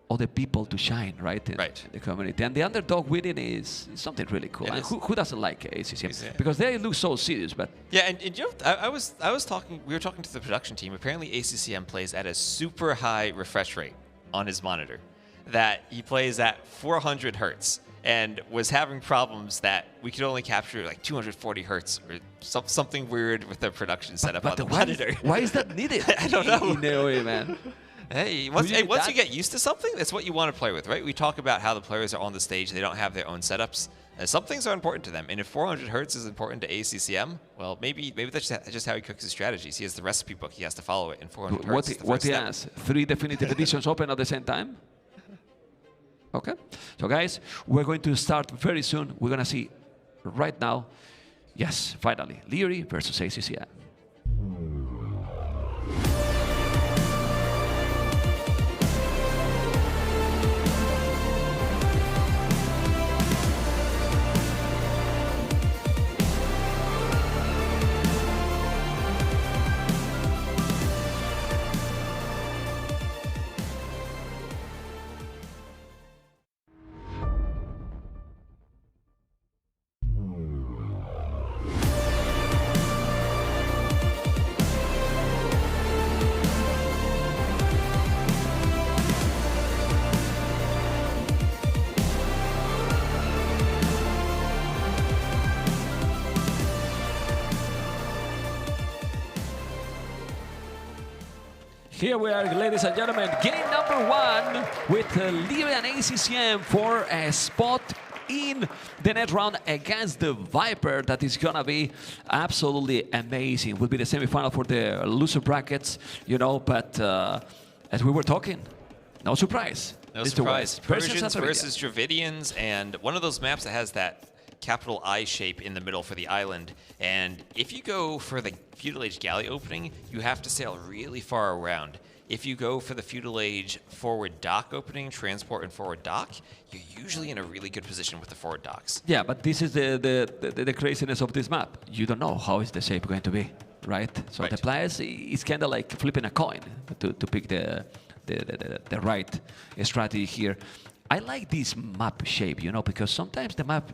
other people to shine, right? In the community, and the underdog winning is something really cool. And who doesn't like ACCM? Because they look so serious, but yeah, and you know, I was talking. We were talking to the production team. Apparently, ACCM plays at a super high refresh rate on his monitor. That he plays at 400 hertz. And was having problems that we could only capture like 240 hertz or something weird with the production setup on the monitor. Why is that needed? I don't know. In a way, man. Hey, once you get used to something, that's what you want to play with, right? We talk about how the players are on the stage, they don't have their own setups. Some things are important to them, and if 400 hertz is important to ACCM, well, maybe that's just how he cooks his strategies. He has the recipe book, he has to follow it, and 400 hertz is the what first he step. has? 3 definitive editions open at the same time? Okay, so guys, we're going to start very soon. We're going to see right now, yes, finally, Leary versus ACCM. Here we are, ladies and gentlemen, game number 1 with Leary and ACCM for a spot in the net round against the Viper. That is going to be absolutely amazing. Will be the semifinal for the loser brackets, you know, but as we were talking, no surprise. No surprise. Persians versus Dravidians, and one of those maps that has that capital I shape in the middle for the island. And if you go for the Feudal Age galley opening, you have to sail really far around. If you go for the Feudal Age forward dock opening, transport and forward dock, you're usually in a really good position with the forward docks. Yeah, but this is the craziness of this map. You don't know how is the shape going to be, right? So the players, it's kind of like flipping a coin to pick the right strategy here. I like this map shape, you know, because sometimes the map,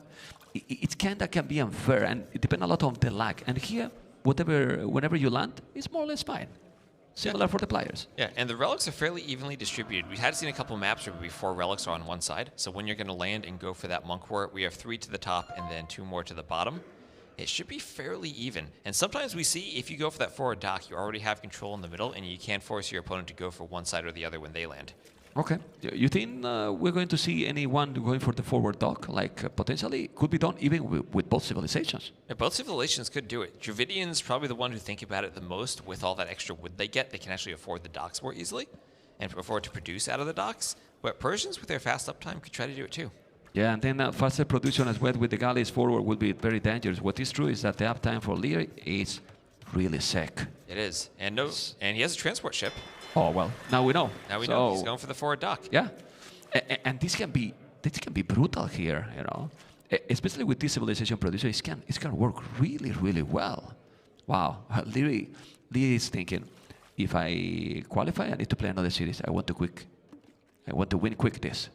it kind of can be unfair, and it depends a lot on the lag. And here, whenever you land, it's more or less fine. Similar for the players. Yeah, and the relics are fairly evenly distributed. We had seen a couple maps where maybe 4 relics are on one side. So when you're going to land and go for that monk war, we have 3 to the top and then 2 more to the bottom. It should be fairly even. And sometimes we see if you go for that forward dock, you already have control in the middle, and you can't force your opponent to go for one side or the other when they land. Okay. You think we're going to see anyone going for the forward dock? Like, potentially, could be done even with both civilizations. Yeah, both civilizations could do it. Dravidians probably the one who think about it the most. With all that extra wood they get, they can actually afford the docks more easily and afford to produce out of the docks. But Persians, with their fast uptime, could try to do it too. Yeah, and then faster production as well with the galleys forward will be very dangerous. What is true is that the uptime for Leary is really sick. It is. And he has a transport ship. Oh, well, now we know. Now we know. He's going for the forward dock. Yeah. And this can be brutal here, you know. Especially with this civilization producer, it can work really, really well. Wow. Leary is thinking, if I qualify, I need to play another series. I want to win quick this.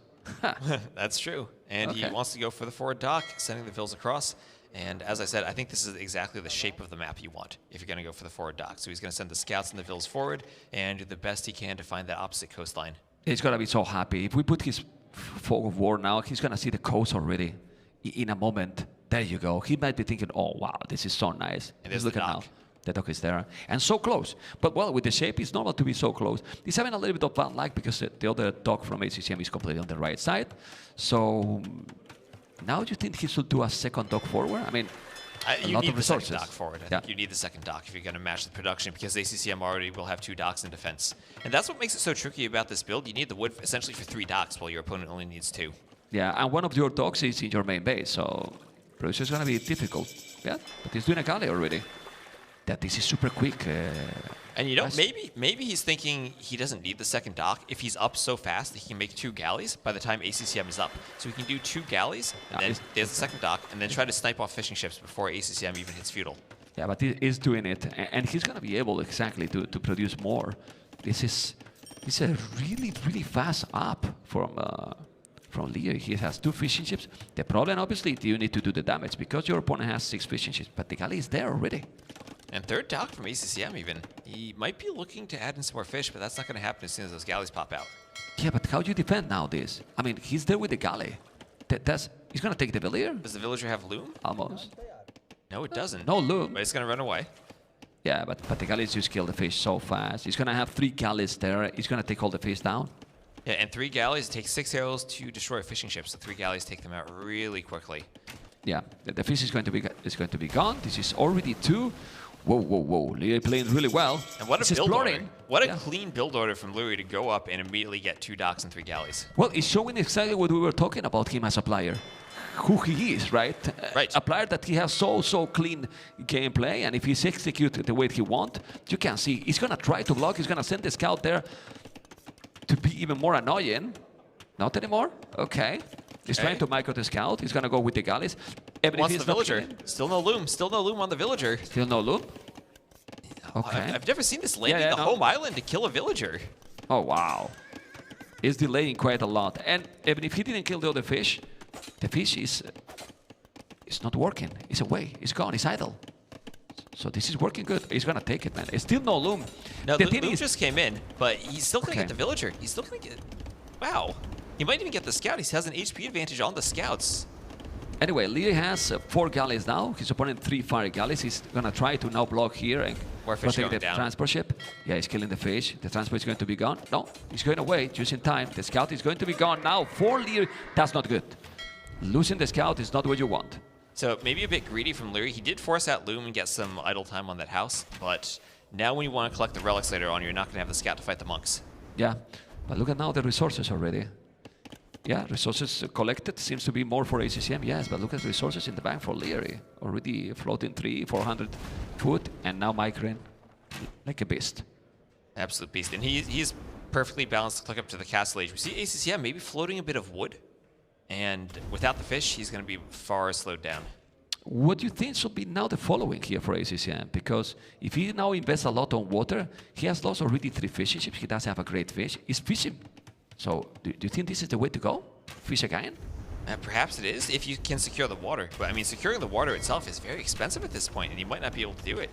That's true. And he wants to go for the forward dock, sending the Vils across. And as I said, I think this is exactly the shape of the map you want if you're going to go for the forward dock. So he's going to send the scouts and the Vils forward and do the best he can to find that opposite coastline. He's going to be so happy. If we put his fog of war now, he's going to see the coast already in a moment. There you go. He might be thinking, oh, wow, this is so nice. It Look at now. The dock is there. And so close. But, well, with the shape, it's normal to be so close. He's having a little bit of bad luck because the other dock from ACCM is completely on the right side. So now you think he should do a second dock forward? I mean, you need the second dock forward. I think you need the second dock if you're going to match the production, because ACCM already will have 2 docks in defense. And that's what makes it so tricky about this build. You need the wood essentially for 3 docks, while your opponent only needs 2. Yeah, and one of your docks is in your main base, so production is going to be difficult. Yeah, but he's doing a galley already. That this is super quick. And you know, maybe he's thinking he doesn't need the second dock. If he's up so fast, he can make 2 galleys by the time ACCM is up. So he can do 2 galleys, and then there's the second dock, and then try to snipe off fishing ships before ACCM even hits feudal. Yeah, but he's doing it, and he's going to be able exactly to produce more. It's a really fast up from Lear. He has 2 fishing ships. The problem, obviously, you need to do the damage because your opponent has 6 fishing ships, but the galley is there already. And third dock from ACCM even. He might be looking to add in some more fish, but that's not going to happen as soon as those galleys pop out. Yeah, but how do you defend now this? I mean, he's there with the galley. He's going to take the villager? Does the villager have loom? Almost. No, it doesn't. No loom. But it's going to run away. Yeah, but the galleys just kill the fish so fast. He's going to have 3 galleys there. He's going to take all the fish down. Yeah, and 3 galleys, it takes 6 arrows to destroy a fishing ship. So 3 galleys take them out really quickly. Yeah, the fish is going to be gone. This is already 2. Whoa. Lear playing really well. And what He's a build exploring. order. What a clean build order from Louis to go up and immediately get 2 docks and 3 galleys. Well, it's showing exactly what we were talking about him as a player. Who he is, right? Right. A player that he has so clean gameplay, and if he's executed the way he wants, you can see he's going to try to block. He's going to send the scout there to be even more annoying. Not anymore? Okay. He's trying to micro the scout. He's going to go with the galleys. Wants the villager. Still no loom. Still no loom on the villager. Still no loom? Okay. I've never seen this landing the home island to kill a villager. Oh, wow. He's delaying quite a lot. And even if he didn't kill the other fish, the fish is not working. It's away. It's gone. It's idle. So this is working good. He's going to take it, man. It's still no loom. No, the loom just came in, but he's still going to get the villager. He's still going to get... Wow. He might even get the scout. He has an HP advantage on the scouts. Anyway, Lear has 4 galleys now. His opponent 3 fire galleys. He's going to try to now block here and protect the transport ship. Yeah, he's killing the fish. The transport is going to be gone. No, he's going away just in time. The scout is going to be gone now for Lear. That's not good. Losing the scout is not what you want. So maybe a bit greedy from Leary. He did force out loom and get some idle time on that house, but now when you want to collect the relics later on, you're not going to have the scout to fight the monks. Yeah, but look at now the resources already. Yeah, resources collected seems to be more for ACCM, yes, but look at the resources in the bank for Leary. Already floating 400 foot, and now microing like a beast. Absolute beast. And he's perfectly balanced to click up to the castle age. We see ACCM maybe floating a bit of wood, and without the fish, he's going to be far slowed down. What do you think should be now the following here for ACCM? Because if he now invests a lot on water, he has lost already 3 fishing ships. He does have a great fish. He's fishing. So do you think this is the way to go? Fish again? Perhaps it is, if you can secure the water. But I mean, securing the water itself is very expensive at this point, and you might not be able to do it.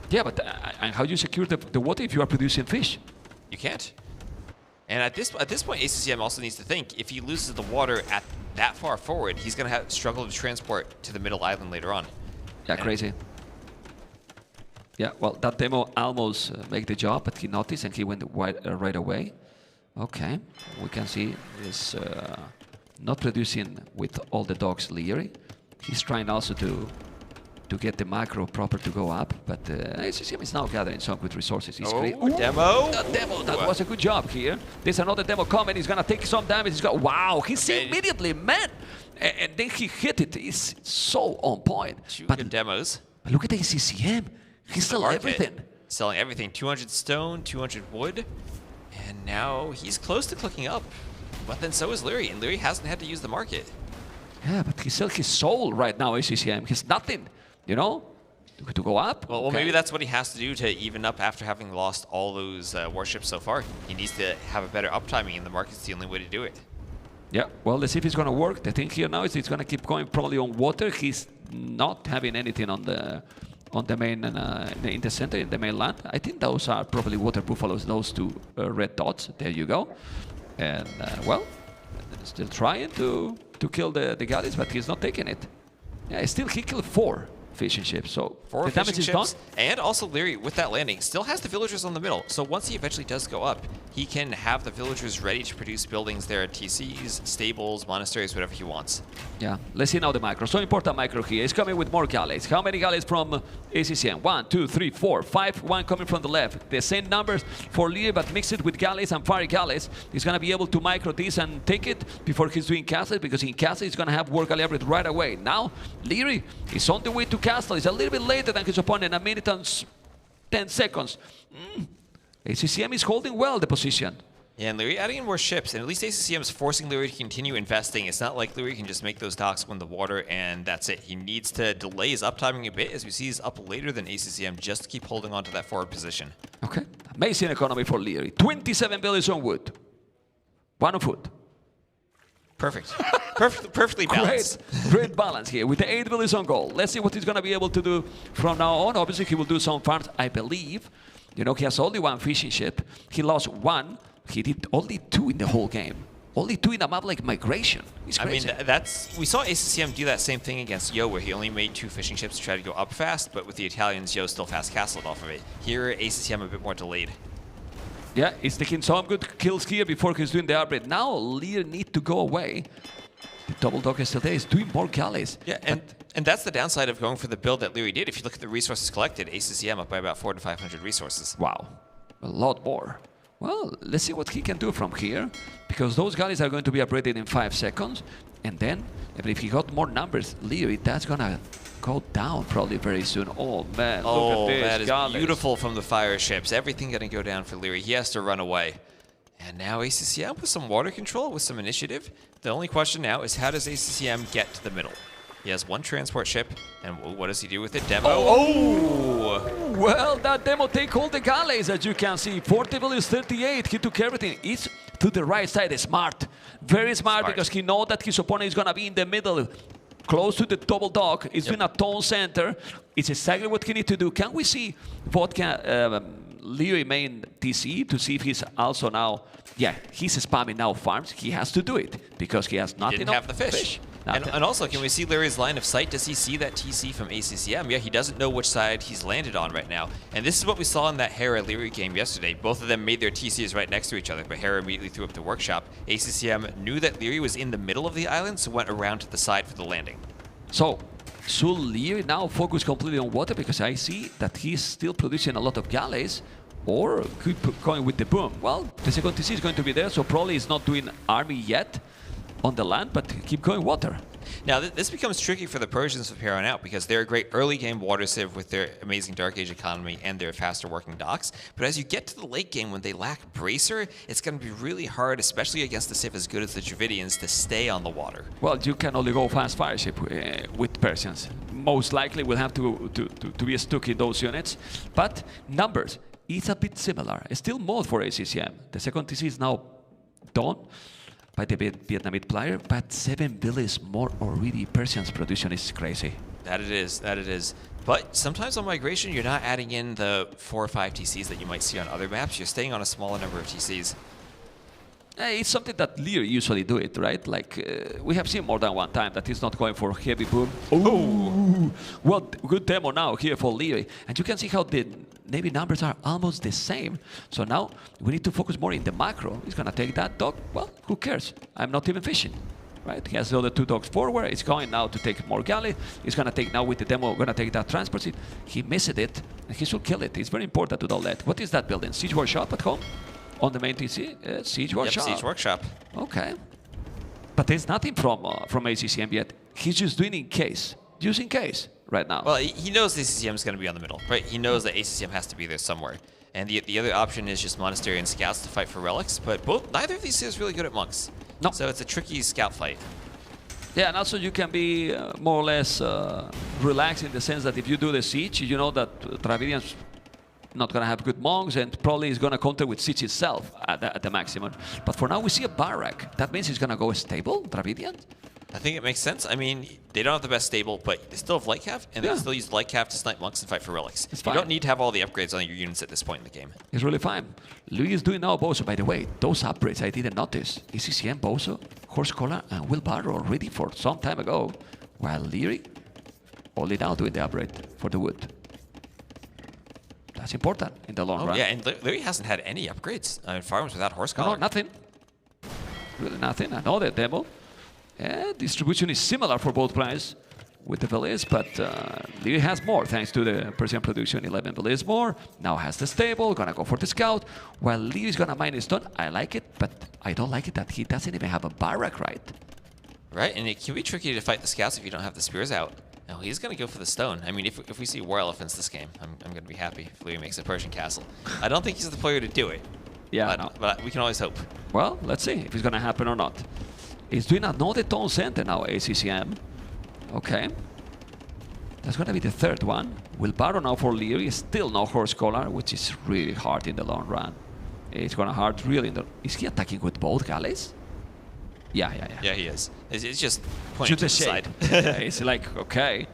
Yeah, but and how do you secure the water if you are producing fish? You can't. And at this point, ACCM also needs to think, if he loses the water at that far forward, he's going to struggle to transport to the middle island later on. Yeah, crazy. Yeah, well, that demo almost made the job, but he noticed and he went right away. Okay, we can see he's not producing with all the dogs Leary. He's trying also to get the macro proper to go up, but ACCM is now gathering some good resources. He's demo! That demo, that was a good job here. There's another demo coming. He's gonna take some damage. He's got wow! He see immediately, man, and then he hit it. He's so on point. But good demos. But look at the ACCM. He's selling everything. Selling everything. 200 stone, 200 wood. And now he's close to clicking up. But then so is Leary, and Leary hasn't had to use the market. Yeah, but he sells his soul right now, ACCM. He's nothing, you know, to go up. Well, maybe that's what he has to do to even up after having lost all those warships so far. He needs to have a better uptiming, and the market's the only way to do it. Yeah, well, let's see if it's going to work. The thing here now is he's going to keep going probably on water. He's not having anything on the main, in the center, in the mainland. I think those are probably water buffaloes, those 2 red dots. There you go. And, well, still trying to kill the galleys, but he's not taking it. Yeah, still he killed 4 fishing ships, so 4 the damage is done. And also Leary, with that landing, still has the villagers on the middle. So once he eventually does go up, he can have the villagers ready to produce buildings there at TCs, stables, monasteries, whatever he wants. Yeah, let's see now the micro. So important micro here. He's coming with more galleys. How many galleys from ACCM? 1, 2, 3, 4, 5. 1 coming from the left. The same numbers for Lear, but mix it with galleys and fire galleys. He's going to be able to micro this and take it before he's doing castle, because in castle he's going to have war galley upgrade right away. Now, Leary is on the way to castle. He's a little bit later than his opponent, a minute and 10 seconds. ACCM is holding well the position. Yeah, and Leary adding in more ships, and at least ACCM is forcing Leary to continue investing. It's not like Leary can just make those docks win the water, and that's it. He needs to delay his uptiming a bit, as we see he's up later than ACCM, just to keep holding on to that forward position. Okay, amazing economy for Leary. 27 billions on wood. 1 on foot. Perfect. Perfectly balanced. Great balance here with the 8 billions on gold. Let's see what he's going to be able to do from now on. Obviously, he will do some farms, I believe. You know, he has only 1 fishing ship. He lost 1. He did only 2 in the whole game. Only 2 in a map like Migration. It's crazy. I mean, we saw ACCM do that same thing against Yo, where he only made 2 fishing ships to try to go up fast, but with the Italians, Yo still fast castled off of it. Here, ACCM a bit more delayed. Yeah, he's taking some good kills here before he's doing the upgrade. Now, Lear need to go away. The double dog is still there. He's doing more galleys. Yeah, and that's the downside of going for the build that Leary did. If you look at the resources collected, ACCM up by about 400 to 500 resources. Wow, a lot more. Well, let's see what he can do from here, because those galleys are going to be upgraded in 5 seconds. And then, even if he got more numbers, Leary, that's going to go down probably very soon. Oh, man, look at this. That is galleys. beautiful from the fire ships. Everything going to go down for Leary. He has to run away. And now ACCM with some water control, with some initiative. The only question now is, how does ACCM get to the middle? He has 1 transport ship, and what does he do with it? Demo. Oh! Well, that demo take all the galleys, as you can see. 40 is 38. He took everything. It's to the right side. Smart. Very smart, because he knows that his opponent is going to be in the middle, close to the double dock. It's been a tone center. It's exactly what he needs to do. Can we see Vodka Leary main TC to see if he's also now... Yeah, he's spamming now farms. He has to do it because he has not Didn't enough have the fish. And also, can we see Leary's line of sight? Does he see that TC from ACCM? Yeah, he doesn't know which side he's landed on right now. And this is what we saw in that Hera-Leary game yesterday. Both of them made their TCs right next to each other, but Hera immediately threw up the workshop. ACCM knew that Leary was in the middle of the island, so went around to the side for the landing. So Leary now focus completely on water, because I see that he's still producing a lot of galleys, or keep going with the boom. Well, the second TC is going to be there, so probably he's not doing army yet on the land, but keep going water. Now, this becomes tricky for the Persians from here on out, because they're a great early game water civ with their amazing Dark Age economy and their faster working docks. But as you get to the late game, when they lack Bracer, it's going to be really hard, especially against a civ as good as the Dravidians, to stay on the water. Well, you can only go fast fire ship with Persians. Most likely we'll have to be stuck in those units. But numbers, it's a bit similar. It's still more for ACCM. The second TC is now done by the Vietnamese player, but 7 billions more already. Persians production is crazy. That it is. But sometimes on Migration, you're not adding in the 4 or 5 TCs that you might see on other maps. You're staying on a smaller number of TCs. It's something that Lear usually do it, right? Like, we have seen more than one time that he's not going for heavy boom. Oh! Well, good demo now here for Lear. And you can see how the Navy numbers are almost the same. So now we need to focus more in the macro. He's going to take that dog. Well, who cares? I'm not even fishing. Right? He has the other 2 dogs forward. He's going now to take more galley. He's going to take now with the demo, going to take that transport seat. He missed it, and he should kill it. It's very important to do that. What is that building? Siege Workshop at home? On the main TC? Siege Workshop? Yep, Siege Workshop. Okay. But there's nothing from ACCM yet. He's just doing in case. Just in case right now. Well, he knows ACCM is going to be on the middle, right? He knows that ACCM has to be there somewhere. And the other option is just Monastery and Scouts to fight for relics, but neither of these is really good at monks. No. So it's a tricky scout fight. Yeah, and also you can be more or less relaxed in the sense that if you do the siege, you know that Dravidians not going to have good monks, and probably is going to counter with siege itself at the maximum. But for now, we see a barrack. That means he's going to go stable, Dravidian? I think it makes sense. I mean, they don't have the best stable, but they still have Lightcav, and they still use Lightcav to snipe monks and fight for relics. You don't need to have all the upgrades on your units at this point in the game. It's really fine. Louis is doing now Bozo. By the way, those upgrades I didn't notice. ACCM, Bozo, Horse Collar, and Wheelbarrow already for some time ago, while Leary only now doing the upgrade for the wood. That's important in the long run. Yeah, and Leary hasn't had any upgrades on farms without Horse Collar. No, nothing. Really nothing. I know the demo. Distribution is similar for both players with the village, but Leary has more thanks to the Persian production. 11 village more. Now has the stable, gonna go for the scout. While Leary is gonna mine his stone. I like it, but I don't like it that he doesn't even have a barrack, right? Right, and it can be tricky to fight the scouts if you don't have the spears out. No, he's going to go for the stone. I mean, if we see War Elephants this game, I'm going to be happy if Leary makes a Persian castle. I don't think he's the player to do it. Yeah, but we can always hope. Well, let's see if it's going to happen or not. He's doing another tone center now, ACCM. Okay. That's going to be the third one. Will Baron now for Leary. Still no Horse Collar, which is really hard in the long run. It's going to hard really in the... Is he attacking with both galleys? Yeah. Yeah, he is. It's just pointing to the side. Yeah, it's like, okay.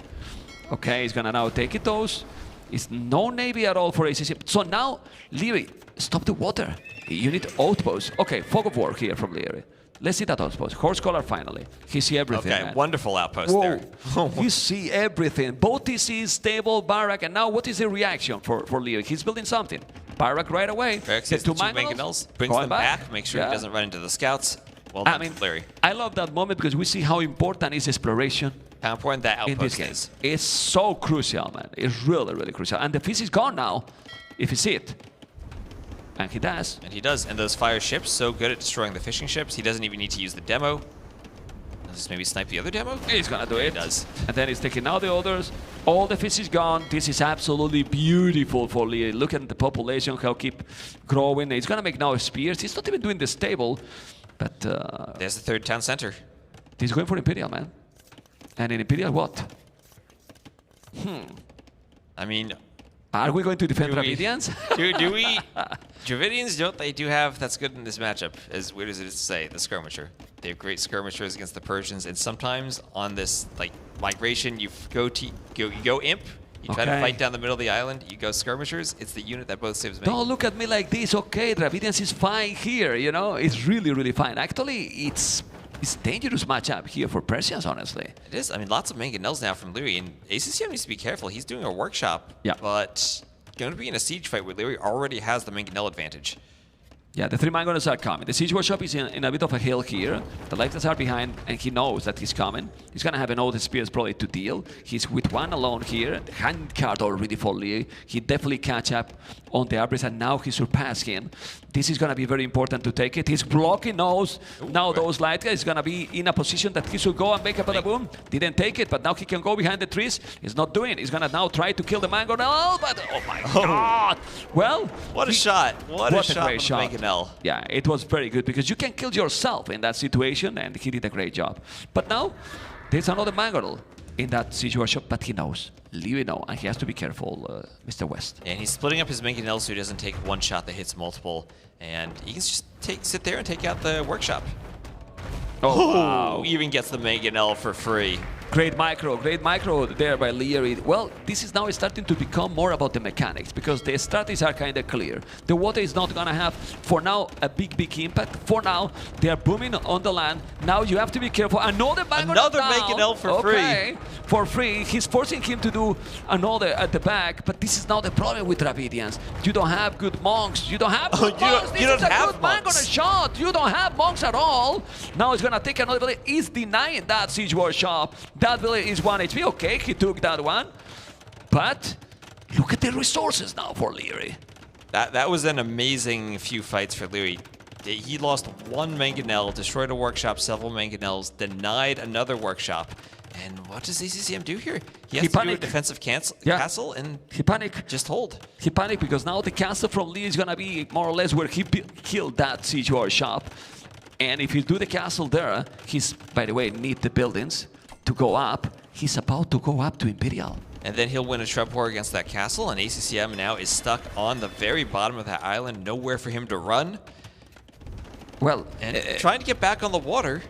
Okay, he's going to now take it those. It's no Navy at all for ACCM. So now, Leary, stop the water. You need outposts. Okay, fog of war here from Leary. Let's see that outpost. Horse Collar finally. He see everything. Okay, man. wonderful outpost Whoa. there. You see everything. Both TCs, stable, Barak, and now what is the reaction for Leary? He's building something. Barak right away. Barracks has the two mangonels, brings them back, make sure he doesn't run into the scouts. Well done, Larry. I love that moment because we see how important is exploration. How important that outpost is. It's so crucial, man. It's really, really crucial. And the fish is gone now, if you see it. And he does. And he does. And those fire ships, so good at destroying the fishing ships. He doesn't even need to use the demo. Let's maybe snipe the other demo. He's gonna do it. He does. And then he's taking out the others. All the fish is gone. This is absolutely beautiful for Lee. Look at the population, how keep growing. He's gonna make now spears. He's not even doing the stable. But there's the third town center. He's going for Imperial, man. And in Imperial, what? I mean, are we going to defend Dravidians? do we? Dravidians, don't they do have, that's good in this matchup, as weird as it is to say, the skirmisher. They have great skirmishers against the Persians, and sometimes on this like migration, you go imp, you try to fight down the middle of the island, you go skirmishers, it's the unit that both saves me. Don't look at me like this. Okay, Dravidians is fine here, you know? It's really, really fine. Actually, it's dangerous matchup here for Persians, honestly. It is. I mean, lots of mangonels now from Leary, and ACCM needs to be careful. He's doing a workshop, but going to be in a siege fight where Leary already has the mangonel advantage. Yeah, the three mangonels are coming. The siege workshop is in a bit of a hill here. The lefties are behind, and he knows that he's coming. He's gonna have an old spears probably to deal. He's with one alone here. The hand card already for Lee. He definitely catch up on the Arbris, and now he surpassed him. This is gonna be very important to take it. He's blocking those. Now those light guys is gonna be in a position that he should go and make a bada boom. Didn't take it, but now he can go behind the trees. He's not doing it. He's gonna now try to kill the mangonel, but oh my god! Well, what a shot! What a great shot! Yeah, it was very good because you can kill yourself in that situation, and he did a great job. But now, there's another mangonel in that situation, but he knows. Leary knows, and he has to be careful, Mr. West. And he's splitting up his mangonel so he doesn't take one shot that hits multiple, and he can just sit there and take out the workshop. Oh, wow. Even gets the mangonel for free. Great micro there by Leary. Well, this is now starting to become more about the mechanics because the strategies are kind of clear. The water is not going to have, for now, a big impact. For now, they are booming on the land. Now you have to be careful. Another mangonel for free. For free. He's forcing him to do another at the back, but this is not the problem with Dravidians. You don't have good monks. You don't have good monks. You don't have monks. Shot. You don't have monks at all. Now he's going to take another village. He's denying that siege workshop. That village is 1 HP. Okay, he took that one. But look at the resources now for Leary. That was an amazing few fights for Leary. He lost one mangonel, destroyed a workshop, several mangonels, denied another workshop. And what does ACCM do here? He has to do a defensive castle and he panicked. Just hold. He panicked because now the castle from Lee is going to be more or less where he killed that siege workshop. And if you do the castle there, he's, by the way, need the buildings to go up. He's about to go up to Imperial. And then he'll win a Shrub War against that castle, and ACCM now is stuck on the very bottom of that island, nowhere for him to run. Well, and trying to get back on the water,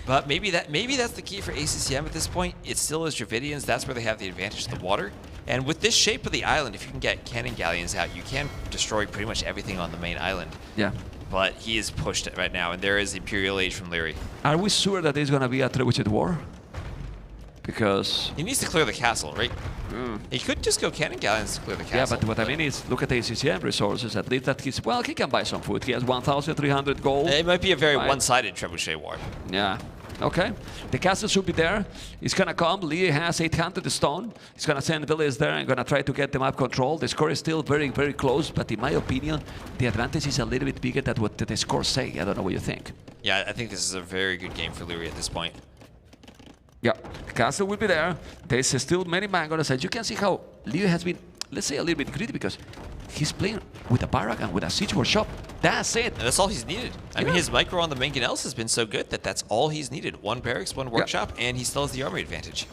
but maybe that's the key for ACCM at this point. It still is Dravidians. That's where they have the advantage of the water. And with this shape of the island, if you can get cannon galleons out, you can destroy pretty much everything on the main island. Yeah. But he is pushed right now, and there is Imperial Age from Leary. Are we sure that there's going to be a trebuchet war? Because he needs to clear the castle, right? He could just go cannon galleons to clear the castle. Yeah, but what I mean is, look at the ACCM resources. At least that he can buy some food. He has 1,300 gold. It might be a very one-sided trebuchet war. Yeah. Okay. The castle should be there. It's gonna come. Lee has 800 stone. He's gonna send villagers there and gonna try to get the map control. The score is still very, very close, but in my opinion, the advantage is a little bit bigger than what the scores say. I don't know what you think. Yeah, I think this is a very good game for Leary at this point. Yeah, the castle will be there. There's still many mangoes, and you can see how Leo has been, let's say, a little bit greedy because he's playing with a barrack and with a siege workshop. That's it. And that's all he's needed. I mean, his micro on the mangonels has been so good that that's all he's needed. One barracks, one workshop, and he still has the army advantage.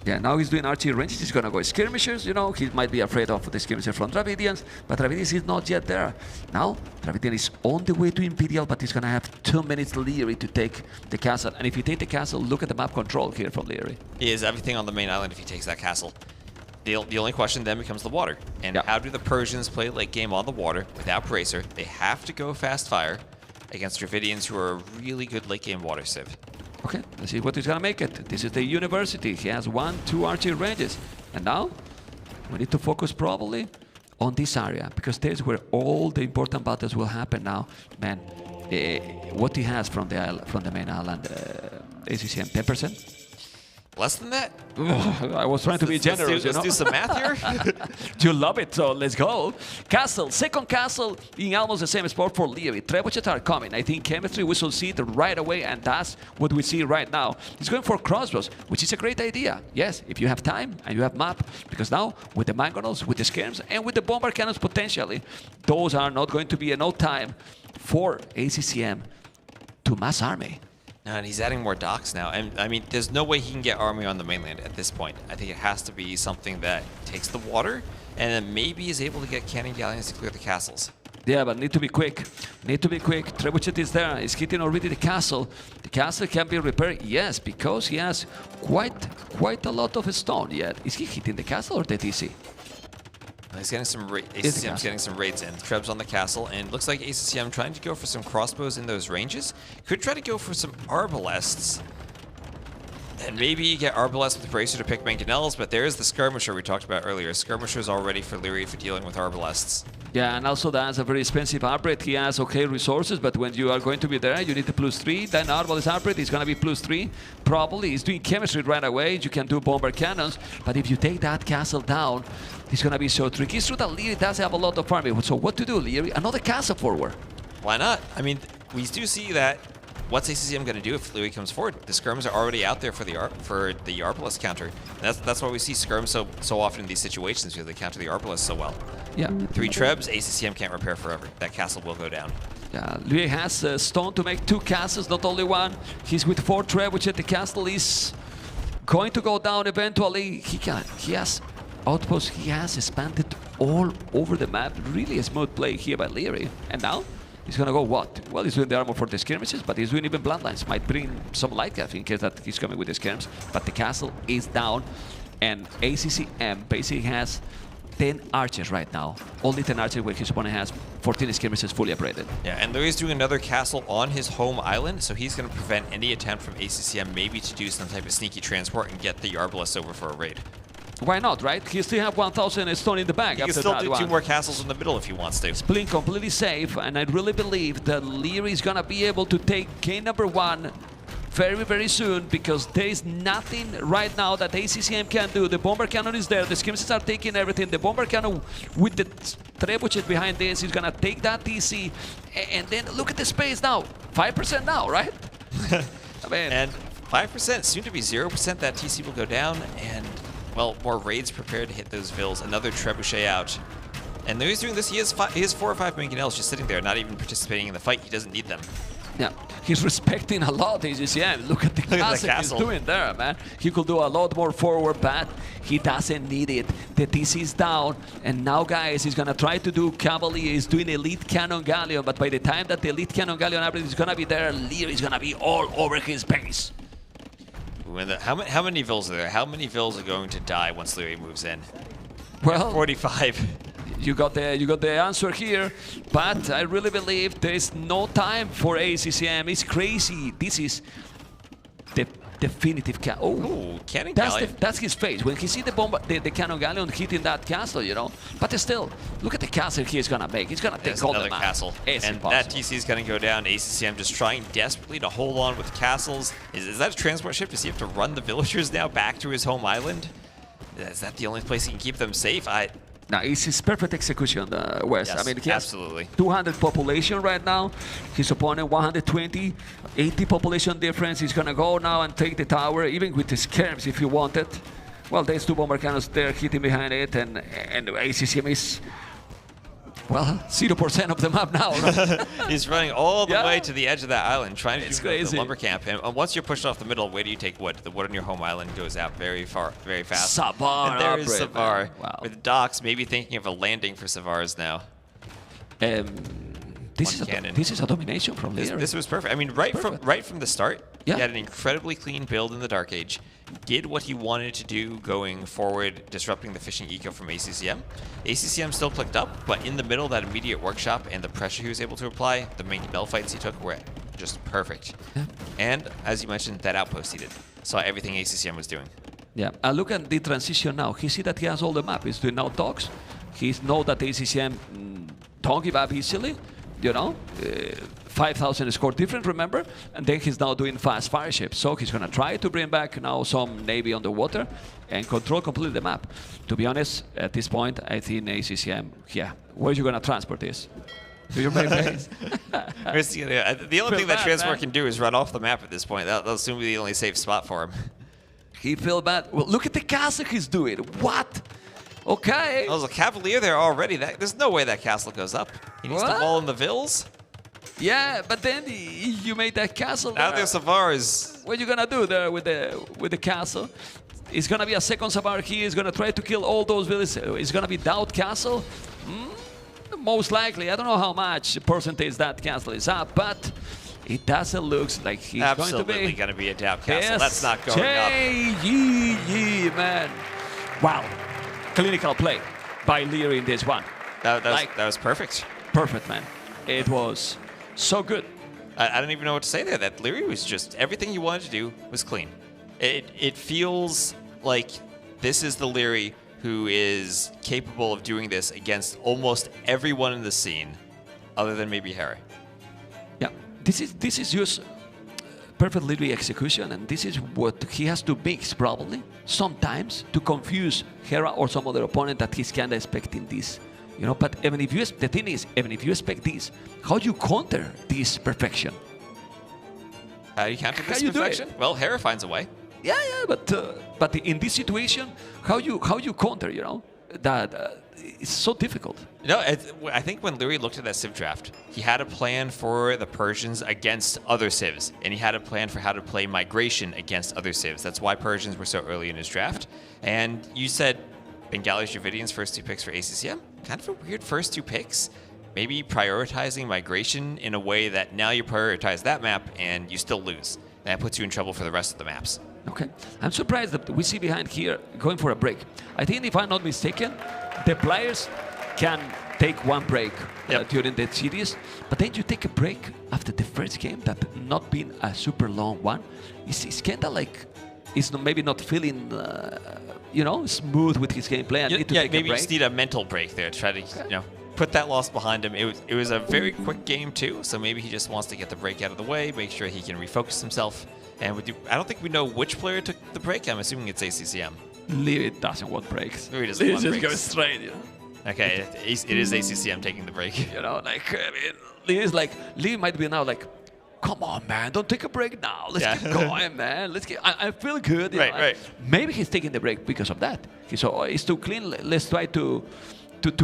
Yeah, now he's doing archery ranges. He's going to go skirmishers, you know. He might be afraid of the skirmisher from Dravidians, but Dravidians is not yet there. Now, Dravidian is on the way to Imperial, but he's going to have 2 minutes Leary to take the castle. And if you take the castle, look at the map control here from Leary. He has everything on the main island if he takes that castle. The only question then becomes the water. And how do the Persians play late game on the water without Bracer? They have to go fast fire against Dravidians who are a really good late game water civ. Okay, let's see what he's gonna make it. This is the university. He has 1, 2 archery ranges. And now, we need to focus probably on this area, because there's where all the important battles will happen now. Man, what he has from the main island, ACCM, 10%? Less than that? I was trying to be generous, Let's do some math here. You love it, so let's go. Castle, second castle in almost the same spot for Leary. Trebuchets are coming. I think chemistry, we shall see it right away, and that's what we see right now. He's going for crossbows, which is a great idea. Yes, if you have time and you have map, because now with the mangonels, with the skirms, and with the bomber cannons potentially, those are not going to be enough time for ACCM to mass army. No, and he's adding more docks now. And I mean, there's no way he can get army on the mainland at this point. I think it has to be something that takes the water and then maybe is able to get cannon galleons to clear the castles. Yeah, but need to be quick. Need to be quick. Trebuchet is there. He's hitting already the castle. The castle can be repaired. Yes, because he has quite a lot of stone yet. Is he hitting the castle or the TC? He's getting some ACCM's getting some raids in. Trebs on the castle, and looks like ACCM trying to go for some crossbows in those ranges. Could try to go for some arbalests. And maybe get arbalests with Bracer to pick mangonels, but there's the skirmisher we talked about earlier. Skirmisher's all ready for Leary for dealing with arbalests. Yeah, and also that's a very expensive upgrade. He has okay resources, but when you are going to be there, you need the +3. Then Arbalest upgrade is going to be +3. Probably he's doing chemistry right away. You can do bomber cannons, but if you take that castle down, it's going to be so tricky. It's true that Leary does have a lot of army. So what to do, Leary? Another castle forward. Why not? I mean, we do see that. What's ACCM going to do if Leary comes forward? The skirms are already out there for the Arbalest counter. And that's why we see skirms so often in these situations, because they counter the Arbalest so well. Yeah. 3 trebs, ACCM can't repair forever. That castle will go down. Yeah, Leary has stone to make 2 castles, not only 1. He's with 4 treb, which the castle is going to go down eventually. He has outposts. He has expanded all over the map. Really a smooth play here by Leary. And now? He's gonna go what? Well, he's doing the armor for the skirmishes, but he's doing even bloodlines. Might bring some light cav in case that he's coming with the skirms. But the castle is down, and ACCM basically has 10 archers right now. Only 10 archers where his opponent has 14 skirmishes fully upgraded. Yeah, and Leary's doing another castle on his home island, so he's going to prevent any attempt from ACCM maybe to do some type of sneaky transport and get the Arbalest over for a raid. Why not, right? He still have 1,000 stone in the bag. He can still do 2 more castles in the middle if he wants to. It's playing completely safe, and I really believe that Leary is gonna be able to take game number 1 very, very soon, because there is nothing right now that ACCM can do. The bomber cannon is there. The skirmishes are taking everything. The bomber cannon with the trebuchet behind this is gonna take that TC, and then look at the space now. 5% now, right? I mean, and 5%, soon to be 0%. That TC will go down, and well, more raids prepared to hit those vills. Another trebuchet out. And though he's doing this, he has 4 or 5 mangonels just sitting there, not even participating in the fight. He doesn't need them. Yeah, he's respecting a lot ACCM. Look at the castle he's doing there, man. He could do a lot more forward, but he doesn't need it. The TC is down, and now, guys, he's gonna try to do cavalry. He's doing elite cannon galleon, but by the time that the elite cannon galleon upgrade is gonna be there, Leary is gonna be all over his base. How many vills are there? How many vills are going to die once Leary moves in? Well, 45. You got the answer here, but I really believe there is no time for ACCM. It's crazy. This is the definitive cannon galleon. That's his face when he see the cannon galleon hitting that castle, you know. But still, look at the castle he's gonna make. He's gonna take all the map. Castle, and impossible. That TC is gonna go down. ACCM just trying desperately to hold on with castles. Is that a transport ship? Does he have to run the villagers now back to his home island? Is that the only place he can keep them safe? Now, it's his perfect execution, West. Yes, I mean, he has absolutely. 200 population right now. His opponent 120, 80 population difference. He's gonna go now and take the tower, even with the skirms if you want it. Well, there's 2 bomber cannons there hitting behind it, and ACCM is Well, 0% of the map now. Right? He's running all the Yeah. way to the edge of that island, trying to It's do the crazy. lumber camp. And once you're pushed off the middle, where do you take wood? The wood on your home island goes out very far, very fast. Savar And there is upgrade, Savar man. Wow. with docks, maybe thinking of a landing for Savars now. Cannon. This is a domination from This, Lear. this was perfect. I mean, right from the start, Yeah. he had an incredibly clean build in the Dark Age. Did what he wanted to do going forward, disrupting the fishing eco from ACCM. ACCM still clicked up, but in the middle, that immediate workshop and the pressure he was able to apply, the main Bell fights he took were just perfect. Yeah. And as you mentioned, that outpost he did. Saw everything ACCM was doing. Yeah, look at the transition now. He see that he has all the map. He's doing now dogs. He know that ACCM don't give up easily. You know, 5,000 score difference, remember? And then he's now doing fast fire ships. So he's going to try to bring back now some Navy on the water and control completely the map. To be honest, at this point, I think ACCM, yeah, where are you going to transport this? To your main base? The only thing that bad, Transport man. can do is run off the map at this point. That'll soon be the only safe spot for him. He feel bad. Well, look at the castle he's doing. What? Okay. There's a Cavalier there already. There's no way that castle goes up. He needs to What? wall in the Vills. Yeah, but then you made that castle. Now there. there's Savars. What you gonna do there with the castle? It's gonna be a second Savar here. He's gonna try to kill all those villages. It's gonna be Doubt Castle. Most likely. I don't know how much percentage that castle is up, but it doesn't look like he's Absolutely going to be. a doubt castle. That's not going J-E-E, man. Wow. Clinical play by Lear in this one. up. That was perfect. Perfect, man. It was so good. I don't even know what to say there. That Leary was just everything he wanted to do was clean. It feels like this is the Leary who is capable of doing this against almost everyone in the scene, other than maybe Harry. Yeah, this is just perfect Leary execution, and this is what he has to mix probably sometimes to confuse Hera or some other opponent that he's kind of expecting this. You know, but even if you the thing is, even if you expect this, how do you counter this perfection? How do you counter this you do it? perfection? Well, Hera finds a way. Yeah, but in this situation, how you counter? You know, that it's so difficult. No, I think when Leary looked at that Civ draft, he had a plan for the Persians against other Civs, and he had a plan for how to play migration against other Civs. That's why Persians were so early in his draft. And you said Bengalis Dravidians first two picks for ACCM. Kind of a weird first two picks. Maybe prioritizing migration in a way that now you prioritize that map and you still lose. That puts you in trouble for the rest of the maps. Okay, I'm surprised that we see behind here going for a break. I think if I'm not mistaken, the players can take one break during the series, but then you take a break after the first game that not been a super long one. It's kind of like he's maybe not feeling smooth with his gameplay. And need to take maybe a break. just need a mental break there to try to put that loss behind him. It was a very quick game too, so maybe he just wants to get the break out of the way, make sure he can refocus himself. And I don't think we know which player took the break. I'm assuming it's ACCM. Leary doesn't want breaks. Leary doesn't Leary want just breaks. goes straight. You know? Okay, it is ACCM taking the break. You know, like I mean, Leary might be now like, come on, man, don't take a break now. Let's keep going, man. Let's get. I feel good. You know? Right. Maybe he's taking the break because of that. It's too clean. Let's try to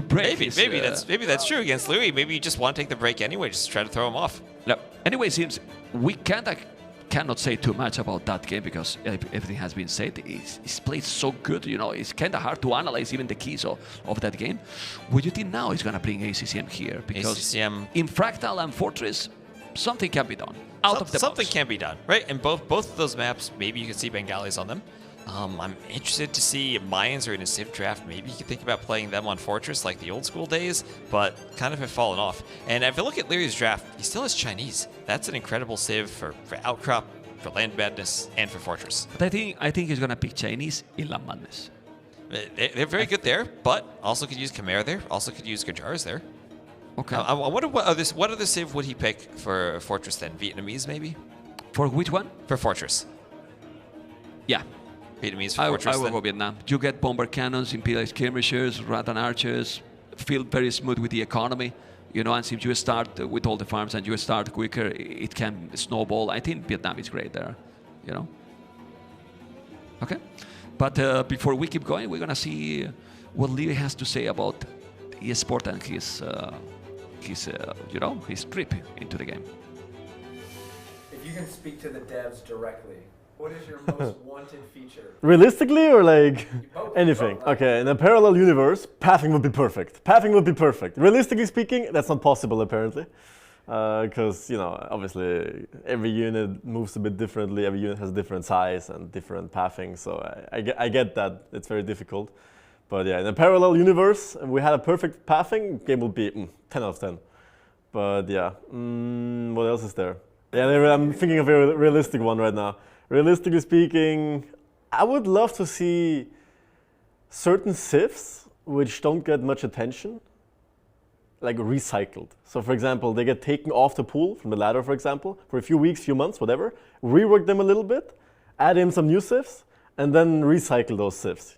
break. Maybe that's true against Leary. Maybe you just want to take the break anyway, just try to throw him off. No. Anyway, it seems we cannot say too much about that game because everything has been said. It's played so good, you know. It's kind of hard to analyze even the keys of that game. What do you think now is going to bring ACCM here? Because ACCM in Fractal and Fortress, something can be done out of the something box. can be done, right? And both of those maps, maybe you can see Bengalis on them. I'm interested to see if Mayans are in a Civ draft. Maybe you could think about playing them on Fortress like the old school days, but kind of have fallen off. And if you look at Leary's draft, he still has Chinese. That's an incredible Civ for Outcrop, for Land Madness, and for Fortress. But I think he's going to pick Chinese in La Madness. They're very good there, but also could use Khmer there, also could use Gajars there. Okay. I wonder what other Civ would he pick for Fortress then? Vietnamese maybe? For which one? For Fortress. Yeah. Vietnamese for I Fortress will then? go Vietnam. You get bomber cannons, Imperial skirmishers, Rattan archers, feel very smooth with the economy. You know, and since you start with all the farms and you start quicker, it can snowball. I think Vietnam is great there, you know. Okay. But before we keep going, we're going to see what Leary has to say about e-sport and his trip into the game. If you can speak to the devs directly, what is your most wanted feature? Realistically or like Both. anything? Both. Okay, in a parallel universe, pathing would be perfect. Pathing would be perfect. Realistically speaking, that's not possible apparently. Because, obviously every unit moves a bit differently, every unit has different size and different pathing, so I get that it's very difficult. But yeah, in a parallel universe, if we had a perfect pathing, game would be 10 out of 10. But yeah, what else is there? Yeah, I'm thinking of a realistic one right now. Realistically speaking, I would love to see certain civs which don't get much attention, like recycled. So for example, they get taken off the pool from the ladder, for example, for a few weeks, few months, whatever, rework them a little bit, add in some new civs, and then recycle those civs.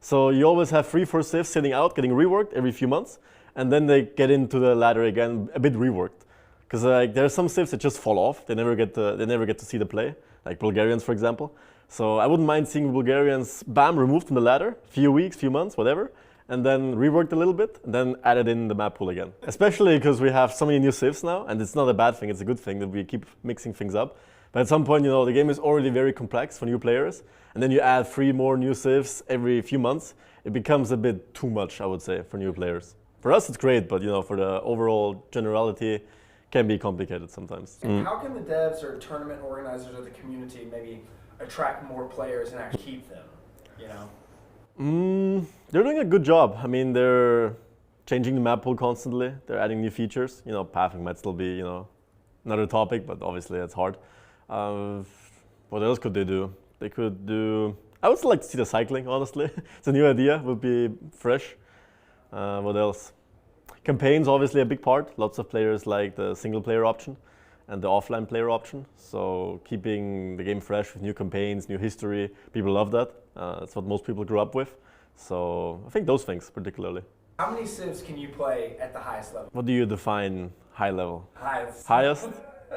So you always have 3-4 civs sitting out, getting reworked every few months, and then they get into the ladder again, a bit reworked. Because there are some civs that just fall off, they never get to see the play, like Bulgarians, for example. So I wouldn't mind seeing Bulgarians, bam, removed from the ladder, few weeks, few months, whatever, and then reworked a little bit, and then added in the map pool again. Especially because we have so many new civs now, and it's not a bad thing, it's a good thing that we keep mixing things up. But at some point, the game is already very complex for new players, and then you add 3 more new civs every few months, it becomes a bit too much, I would say, for new players. For us, it's great, but for the overall generality, can be complicated sometimes. And how can the devs or tournament organizers of the community maybe attract more players and actually keep them? They're doing a good job. I mean, they're changing the map pool constantly. They're adding new features. Pathing might still be, another topic, but obviously it's hard. What else could they do? They could do... I would still like to see the cycling, honestly. It's a new idea, would be fresh. What else? Campaigns, obviously a big part. Lots of players like the single player option and the offline player option. So keeping the game fresh with new campaigns, new history, people love that. That's what most people grew up with. So I think those things particularly. How many civs can you play at the highest level? What do you define high level? Highest. Highest?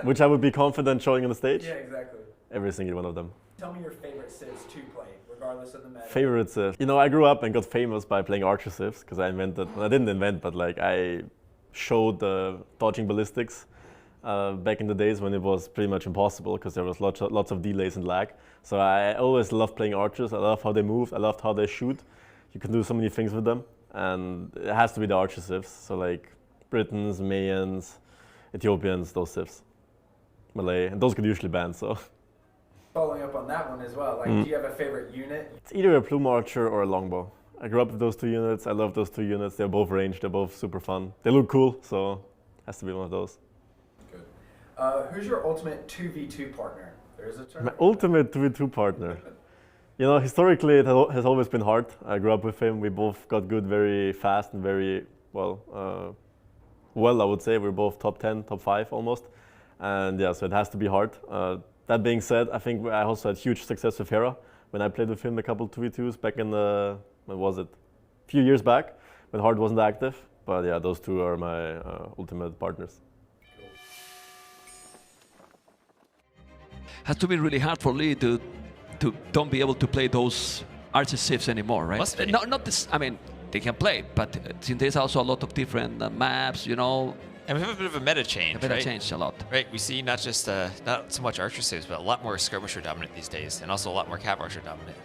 Which I would be confident showing on the stage? Yeah, exactly. Every single one of them. Tell me your favorite civs to play, regardless of the meta. Favorite civ? I grew up and got famous by playing archer civs because I didn't invent, but I showed dodging ballistics back in the days when it was pretty much impossible because there was lots of delays and lag. So I always loved playing archers. I love how they move. I loved how they shoot. You can do so many things with them. And it has to be the archer civs. So like Britons, Mayans, Ethiopians, those civs. Malay, and those get usually banned, so. Following up on that one as well, do you have a favorite unit? It's either a plume archer or a longbow. I grew up with those 2 units. I love those 2 units. They're both ranged. They're both super fun. They look cool, so it has to be one of those. Good. Who's your ultimate 2v2 partner? There's a term. My ultimate 2v2 partner. Historically, it has always been hard. I grew up with him. We both got good very fast and very well, I would say. We're both top 10, top 5 almost. And yeah, so it has to be hard. That being said, I think I also had huge success with Hera when I played with him a couple 2v2s back in the, when was it? A few years back, when Hard wasn't active. But yeah, those 2 are my ultimate partners. Has to be really hard for Lee to don't be able to play those archer civs anymore, right? Must be. Not this. I mean, they can play, but since there's also a lot of different maps, And we have a bit of a meta change, a bit right? changed a lot. Right, we see not just not so much archer saves, but a lot more skirmisher dominant these days, and also a lot more cav archer dominant.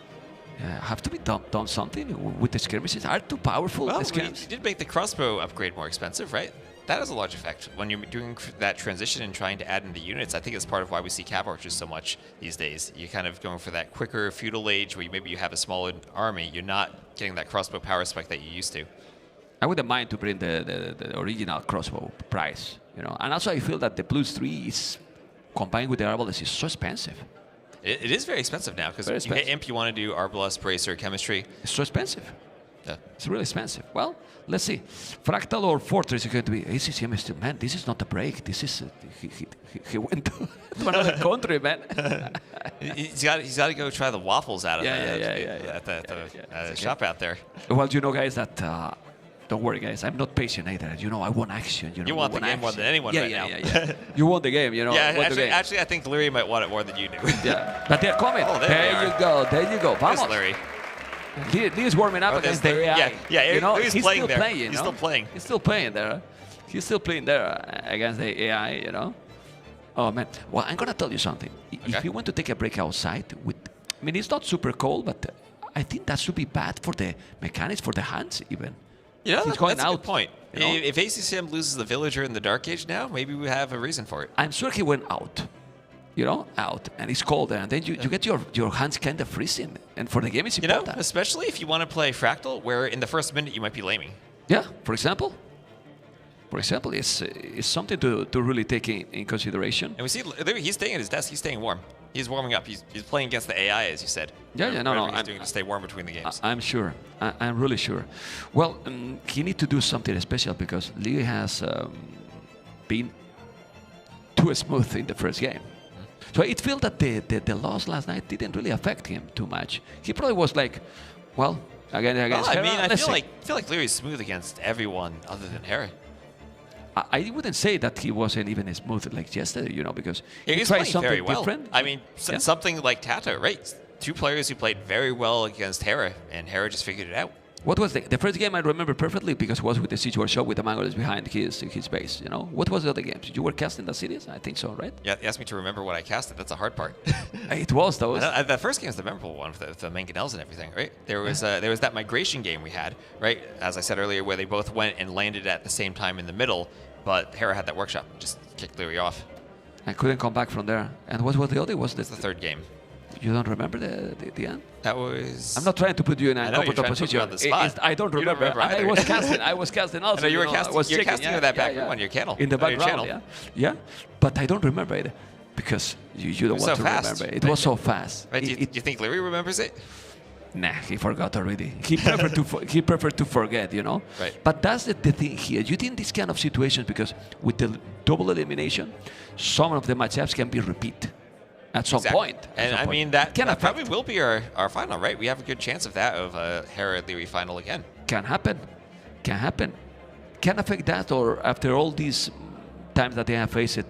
Yeah, have to be done something with the skirmishes. Are too powerful. Well, these we games. did make the crossbow upgrade more expensive, right? That has a large effect. When you're doing that transition and trying to add in the units, I think it's part of why we see cav archers so much these days. You're kind of going for that quicker feudal age where maybe you have a smaller army. You're not getting that crossbow power spike that you used to. I wouldn't mind to bring the original crossbow price, And also I feel that the +3 is combined with the arbalest is so expensive. It is very expensive now because you hit imp, you want to do arbalest, bracer, chemistry. It's so expensive. Yeah. It's really expensive. Well, let's see. Fractal or Fortress is going to be ACCM is still, man, this is not a break. This is, he went to another country, man. he's got to go try the waffles out of at the shop out there. Well, guys, that, don't worry, guys, I'm not patient either. I want action. You want the game more than anyone right now. Yeah. You want the game, Yeah, actually, I think Larry might want it more than you do. Yeah, but they're coming. Oh, there you go. There you go. Vamos. There's Larry. He's warming up against the AI. Yeah, you know, he's he's playing still there. playing. He's you know? still playing. He's still playing there. He's still playing there against the AI. You know. Oh man. Well, I'm gonna tell you something. If you want to take a break outside, I mean, it's not super cold, but I think that should be bad for the mechanics, for the hands even. Yeah, He's going that's a out. good point. You know? If ACCM loses the Villager in the Dark Age now, maybe we have a reason for it. I'm sure he went out. You know, out, and it's cold there, and then you get your hands kind of freezing, and for the game it's important. Especially if you want to play Fractal, where in the first minute you might be laming. Yeah, for example, it's something to really take in consideration. And we see he's staying at his desk. He's staying warm. He's warming up. He's playing against the AI, as you said. Yeah, no. Whatever he's doing to stay warm between the games. I'm sure. I'm really sure. Well, he need to do something special because Lee has been too smooth in the first game. So it feels that the loss last night didn't really affect him too much. He probably was like, well, against Hera, I feel like Leary's smooth against everyone other than Hera. I wouldn't say that he wasn't even smooth like yesterday, you know, because He's tried playing something very well. different. I mean, something like Tato, right? Two players who played very well against Hera, and Hera just figured it out. What was the first game I remember perfectly because it was with the Siege shot with the Mongols behind his base, you know? What was the other games? You were casting the series? I think so, right? Yeah, you asked me to remember what I casted. That's a hard part. It was those. The first game was the memorable one with the Mangonels and everything, right? There was that migration game we had, right? As I said earlier, where they both went and landed at the same time in the middle, but Hera had that workshop and just kicked Leary off. I couldn't come back from there. And what was the other? Was the third game? You don't remember the end? That was... I'm not trying to put you in a comfortable position. On the spot. I don't remember. I was casting also. I know you were casting. You're casting that back on your channel. In the background, yeah. But I don't remember it because you don't want to remember. It was so fast. Right, do you think Leary remembers it? Nah, he forgot already. He preferred to forget, you know. Right. But that's the thing here. You think these kind of situations because with the double elimination, some of the matchups can be repeat. At some point. And I mean, that probably will be our final, right? We have a good chance of that, of a Hera-Leary final again. Can happen. Can affect that, or after all these times that they have faced it,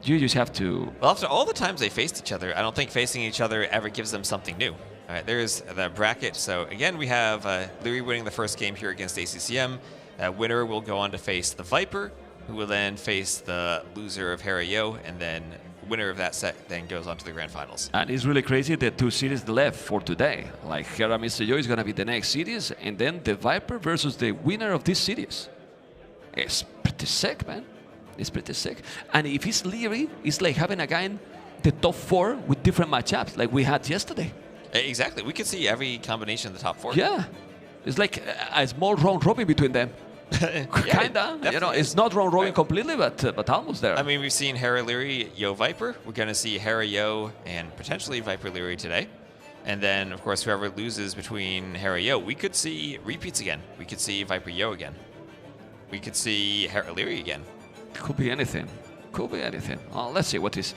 you just have to... Well, after all the times they faced each other, I don't think facing each other ever gives them something new. All right, there's the bracket. So again, we have Leary winning the first game here against ACCM. Winner will go on to face the Viper, who will then face the loser of Hera-Yo, and then winner of that set then goes on to the grand finals. And it's really crazy the two series left for today. Like Hera Mr. Yo is going to be the next series, and then the Viper versus the winner of this series. It's pretty sick, man. It's pretty sick. And if it's Leary, it's like having a guy in the top 4 with different matchups like we had yesterday. Exactly. We could see every combination of the top 4. Yeah. It's like a small round robin between them. Kinda, you know, it's not round robin completely, but almost there. I mean, we've seen Hera-Leary, Yo Viper. We're going to see Hera-Yo and potentially Viper-Leary today. And then, of course, whoever loses between Hera-Yo, we could see repeats again. We could see Viper-Yo again. We could see Hera-Leary again. Could be anything. Could be anything. Let's see what is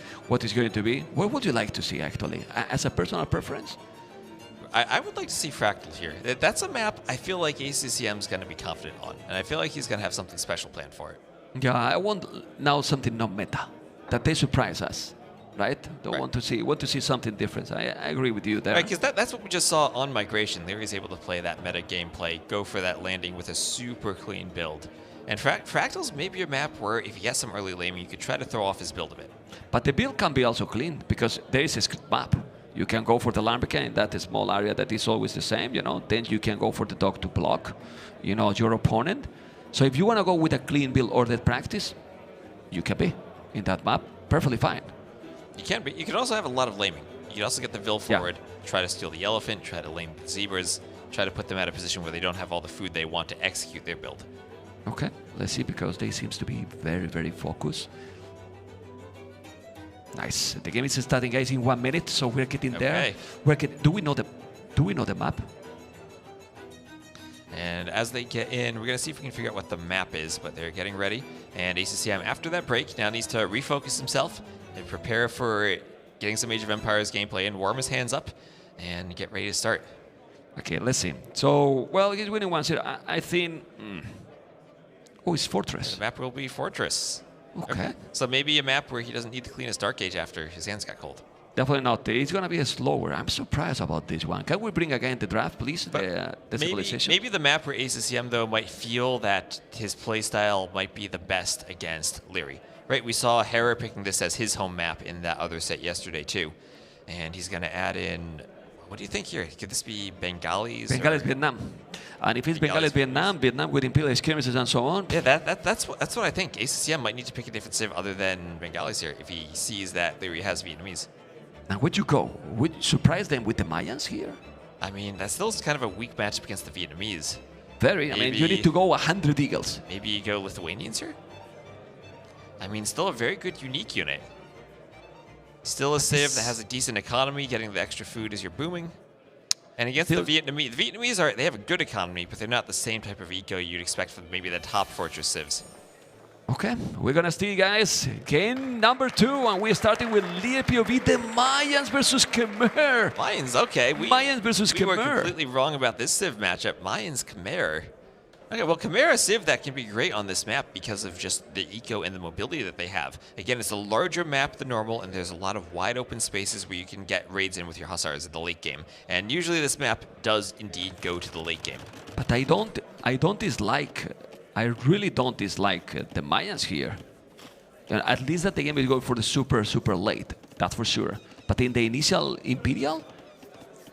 going to be. What would you like to see, actually, as a personal preference? I would like to see Fractal here. That's a map I feel like ACCM is going to be confident on, and I feel like he's going to have something special planned for it. Yeah, I want now something not meta, that they surprise us, right? Want to see something different. I agree with you there. Right, because that's what we just saw on Migration. Leary is able to play that meta gameplay, go for that landing with a super clean build. And Fractal's maybe a map where if he gets some early laming, you could try to throw off his build a bit. But the build can be also clean because there is a script map. You can go for the Lambrica in that small area that is always the same, you know. Then you can go for the dog to block, you know, your opponent. So if you want to go with a clean build ordered practice, you can be in that map perfectly fine. You can be. You can also have a lot of laming. You can also get the Vil forward, try to steal the elephant, try to lame the zebras, try to put them at a position where they don't have all the food they want to execute their build. Okay, let's see, because they seems to be very, very focused. Nice. The game is starting, guys, in 1 minute, so we're getting there. Do we know the map? And as they get in, we're going to see if we can figure out what the map is, but they're getting ready. And ACCM, after that break, now needs to refocus himself and prepare for getting some Age of Empires gameplay and warm his hands up and get ready to start. Okay, let's see. So, well, he's winning 1-0. I think... Oh, it's Fortress. The map will be Fortress. Okay. So maybe a map where he doesn't need the cleanest Dark Age after his hands got cold. Definitely not. It's going to be slower. I'm surprised about this one. Can we bring again the draft, please? The civilization? Maybe the map where ACCM, though, might feel that his playstyle might be the best against Leary. Right? We saw Hera picking this as his home map in that other set yesterday, too. And he's going to add in... What do you think here? Could this be Bengalis? Bengalis, Vietnam. And if it's Bengalis, Vietnam, Vietnam with Imperial skirmishes and so on. Yeah, that's what I think. ACCM might need to pick a different civ other than Bengalis here if he sees that Leary has Vietnamese. Now, would you go? Would you surprise them with the Mayans here? I mean, that still is kind of a weak matchup against the Vietnamese. Very. I mean, you need to go 100 Eagles. Maybe you go Lithuanians here? I mean, still a very good unique unit. Still a civ that has a decent economy, getting the extra food as you're booming. And against the Vietnamese, they have a good economy, but they're not the same type of eco you'd expect from maybe the top fortress civs. Okay, we're gonna see, guys. Game number 2, and we're starting with Lear POV, the Mayans versus Khmer. Mayans, okay. Mayans versus Khmer. We were completely wrong about this civ matchup. Mayans, Khmer. Okay, well, Khmer is a civ that can be great on this map because of just the eco and the mobility that they have. Again, it's a larger map than normal, and there's a lot of wide open spaces where you can get raids in with your Hussars at the late game. And usually this map does indeed go to the late game. But I really don't dislike the Mayans here. At least that the game is going for the super, super late, that's for sure. But in the initial Imperial,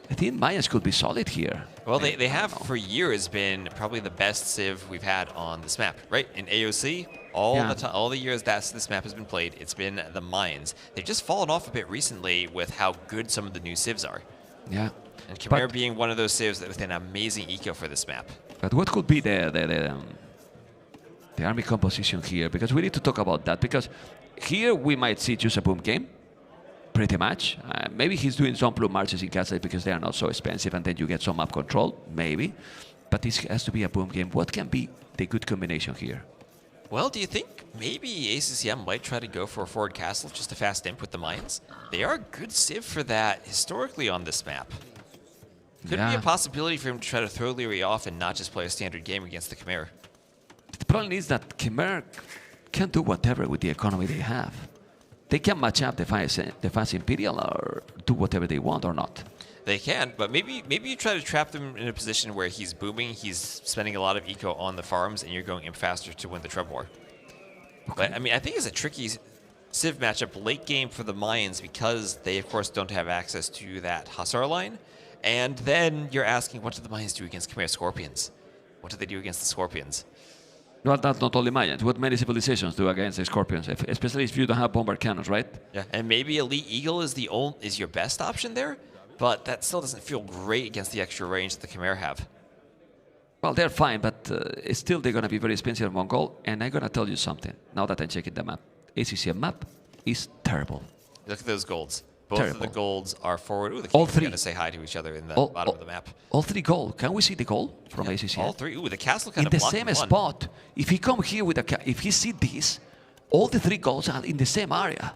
I think Mayans could be solid here. Well, they have for years been probably the best civ we've had on this map, right? In AOC, all the years that this map has been played, it's been the Mayans. They've just fallen off a bit recently with how good some of the new civs are. Yeah. And Khmer being one of those civs with an amazing eco for this map. But what could be the army composition here? Because we need to talk about that. Because here we might see just a boom game. Pretty much. Maybe he's doing some blue marches in Castle because they are not so expensive and then you get some map control, maybe. But this has to be a boom game. What can be the good combination here? Well, do you think maybe ACCM might try to go for a forward castle, just a fast imp with the Mayans? They are a good civ for that historically on this map. Could it be a possibility for him to try to throw Leary off and not just play a standard game against the Khmer? The problem is that Khmer can do whatever with the economy they have. They can match up the fast Imperial or do whatever they want or not. They can, but maybe you try to trap them in a position where he's booming, he's spending a lot of eco on the farms, and you're going imp faster to win the Trub War. Okay. But I mean, I think it's a tricky civ matchup late game for the Mayans because they, of course, don't have access to that Hussar line. And then you're asking, what do the Mayans do against Khmer Scorpions? What do they do against the Scorpions? Well, that's not only Mayans. What many civilizations do against the Scorpions, especially if you don't have bombard cannons, right? Yeah, and maybe Elite Eagle is your best option there, but that still doesn't feel great against the extra range that the Khmer have. Well, they're fine, but still they're going to be very expensive in Mongol. And I'm going to tell you something, now that I'm checking the map. ACCM map is terrible. Look at those golds. Both of the golds are forward. Ooh, the all kings are three. going to say hi to each other in the bottom of the map. All 3 gold. Can we see the gold from ACCM? All 3. Ooh, the castle kind in of the blocking same one. spot. If he come here with if he see this, all the 3 golds are in the same area.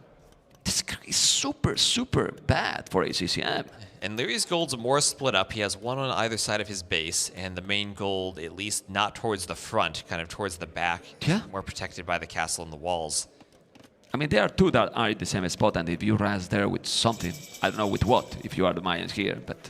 This is super, super bad for ACCM. And Leary's golds are more split up. He has one on either side of his base, and the main gold, at least not towards the front, kind of towards the back. Yeah. More protected by the castle and the walls. I mean, there are 2 that are in the same spot, and if you rush there with something, I don't know with what, if you are the Mayans here, but...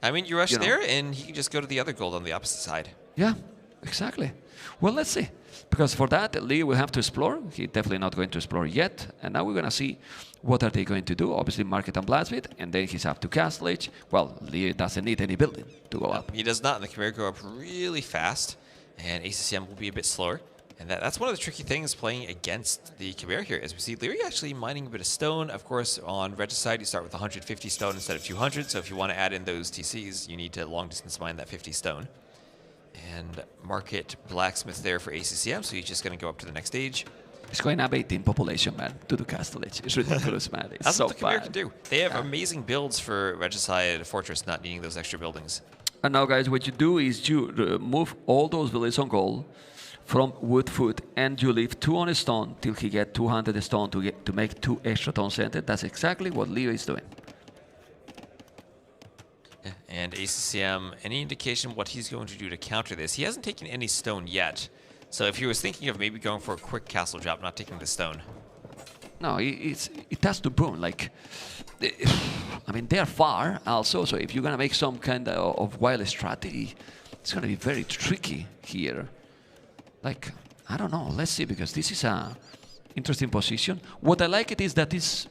I mean, you rush there, and he can just go to the other gold on the opposite side. Yeah, exactly. Well, let's see. Because for that, Lee will have to explore. He's definitely not going to explore yet. And now we're going to see what are they going to do. Obviously, Market and Blasted, and then he's up to Castle Age. Well, Lee doesn't need any building to go up. He does not, and the Khmer go up really fast, and ACCM will be a bit slower. And that's one of the tricky things playing against the Khmer here, as we see Leary actually mining a bit of stone. Of course, on Regicide, you start with 150 stone instead of 200, so if you want to add in those TCs, you need to long-distance mine that 50 stone. And Market Blacksmith there for ACCM, so he's just going to go up to the next stage. It's going up 18 population, man, to the Castle Age. It's ridiculous, man. It's That's so what the Khmer bad. can do. They have amazing builds for Regicide Fortress, not needing those extra buildings. And now, guys, what you do is you move all those villages on gold from wood foot, and you leave 2 on a stone till he get 200 stone to make 2 extra stone center. That's exactly what Leo is doing. Yeah, and ACCM, any indication what he's going to do to counter this? He hasn't taken any stone yet. So if he was thinking of maybe going for a quick castle drop, not taking the stone. No, it has to boom. Like, I mean, they're far also. So if you're gonna make some kind of wild strategy, it's gonna be very tricky here. Like, I don't know. Let's see, because this is a interesting position. What I like it is that it's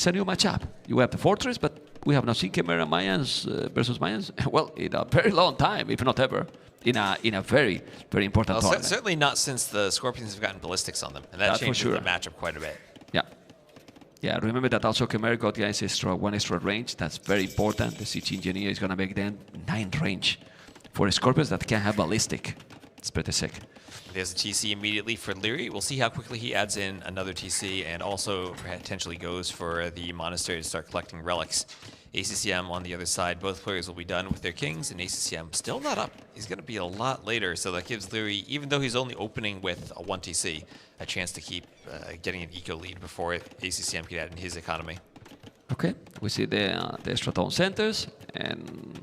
a new matchup. You have the Fortress, but we have not seen Chimera Mayans versus Mayans, well, in a very long time, if not ever, in a very, very important tournament. Certainly not since the Scorpions have gotten ballistics on them, and that changes the matchup quite a bit. Yeah. Yeah, remember that also Chimera got the one extra range. That's very important. The Siege Engineer is going to make them 9 range for Scorpions that can have ballistic. It's pretty sick. There's a TC immediately for Leary. We'll see how quickly he adds in another TC and also potentially goes for the Monastery to start collecting relics. ACCM on the other side, both players will be done with their kings, and ACCM still not up. He's going to be a lot later, so that gives Leary, even though he's only opening with a 1 TC, a chance to keep getting an eco lead before ACCM can add in his economy. Okay, we see the extra town centers, and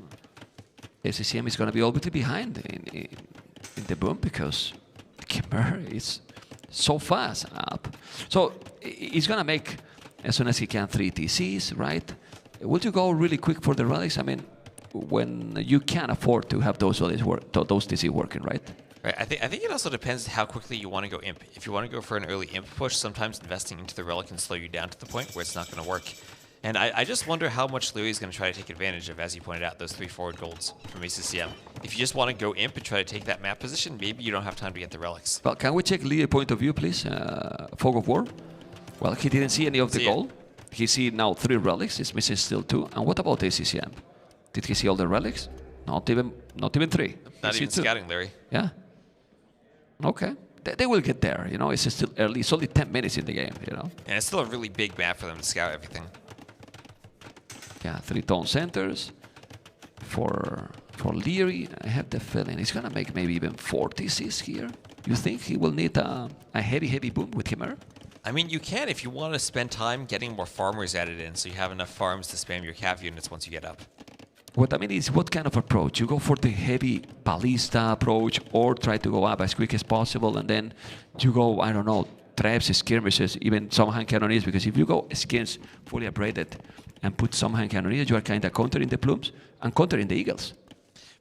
ACCM is going to be obviously behind in the boom because Chimera is so fast up. So he's going to make, as soon as he can, 3 TCs, right? Would you go really quick for the relics? I mean, when you can afford to have those TC working, right? Right. I think it also depends how quickly you want to go imp. If you want to go for an early imp push, sometimes investing into the relic can slow you down to the point where it's not going to work. And I just wonder how much Louis is going to try to take advantage of, as you pointed out, those 3 forward golds from ACCM. If you just want to go imp and try to take that map position, maybe you don't have time to get the relics. Well, can we check Lee's point of view, please? Fog of War. Well, he didn't see any of the gold. He see now 3 relics. He's missing still 2. And what about ACCM? Did he see all the relics? Not even 3. Not even scouting, Larry. Yeah. Okay. They will get there. You know, it's still early. It's only 10 minutes in the game. You know. And it's still a really big map for them to scout everything. Yeah, 3 town centers for Leary. I have the feeling he's gonna make maybe even 4 TCs here. You think he will need a heavy boom with Chimera? I mean, you can if you want to spend time getting more farmers added in, so you have enough farms to spam your cav units once you get up. What I mean is, what kind of approach? You go for the heavy ballista approach, or try to go up as quick as possible, and then you go, I don't know, traps, skirmishes, even some hand cannoneers, because if you go skins fully abraded and put some hand cannoneers, you are kind of countering the plumes and countering the eagles.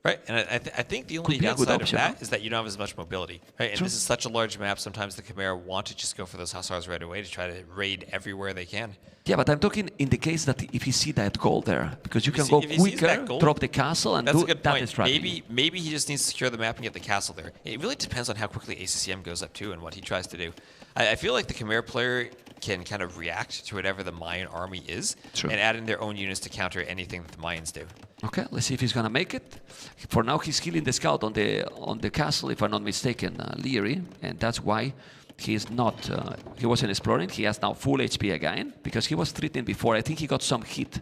Right, and I think the only downside of that is that you don't have as much mobility. Right, and this is such a large map, sometimes the Chimera want to just go for those Hussars right away to try to raid everywhere they can. Yeah, but I'm talking in the case that if you see that gold there, because you can go quicker, drop the castle, and do that strategy. Maybe he just needs to secure the map and get the castle there. It really depends on how quickly ACCM goes up too and what he tries to do. I feel like the Chimera player can kind of react to whatever the Mayan army is and add in their own units to counter anything that the Mayans do. Okay, let's see if he's gonna make it. For now, he's killing the scout on the castle, if I'm not mistaken, Leary, and that's why he's not. He wasn't exploring. He has now full HP again because he was threatened before. I think he got some hit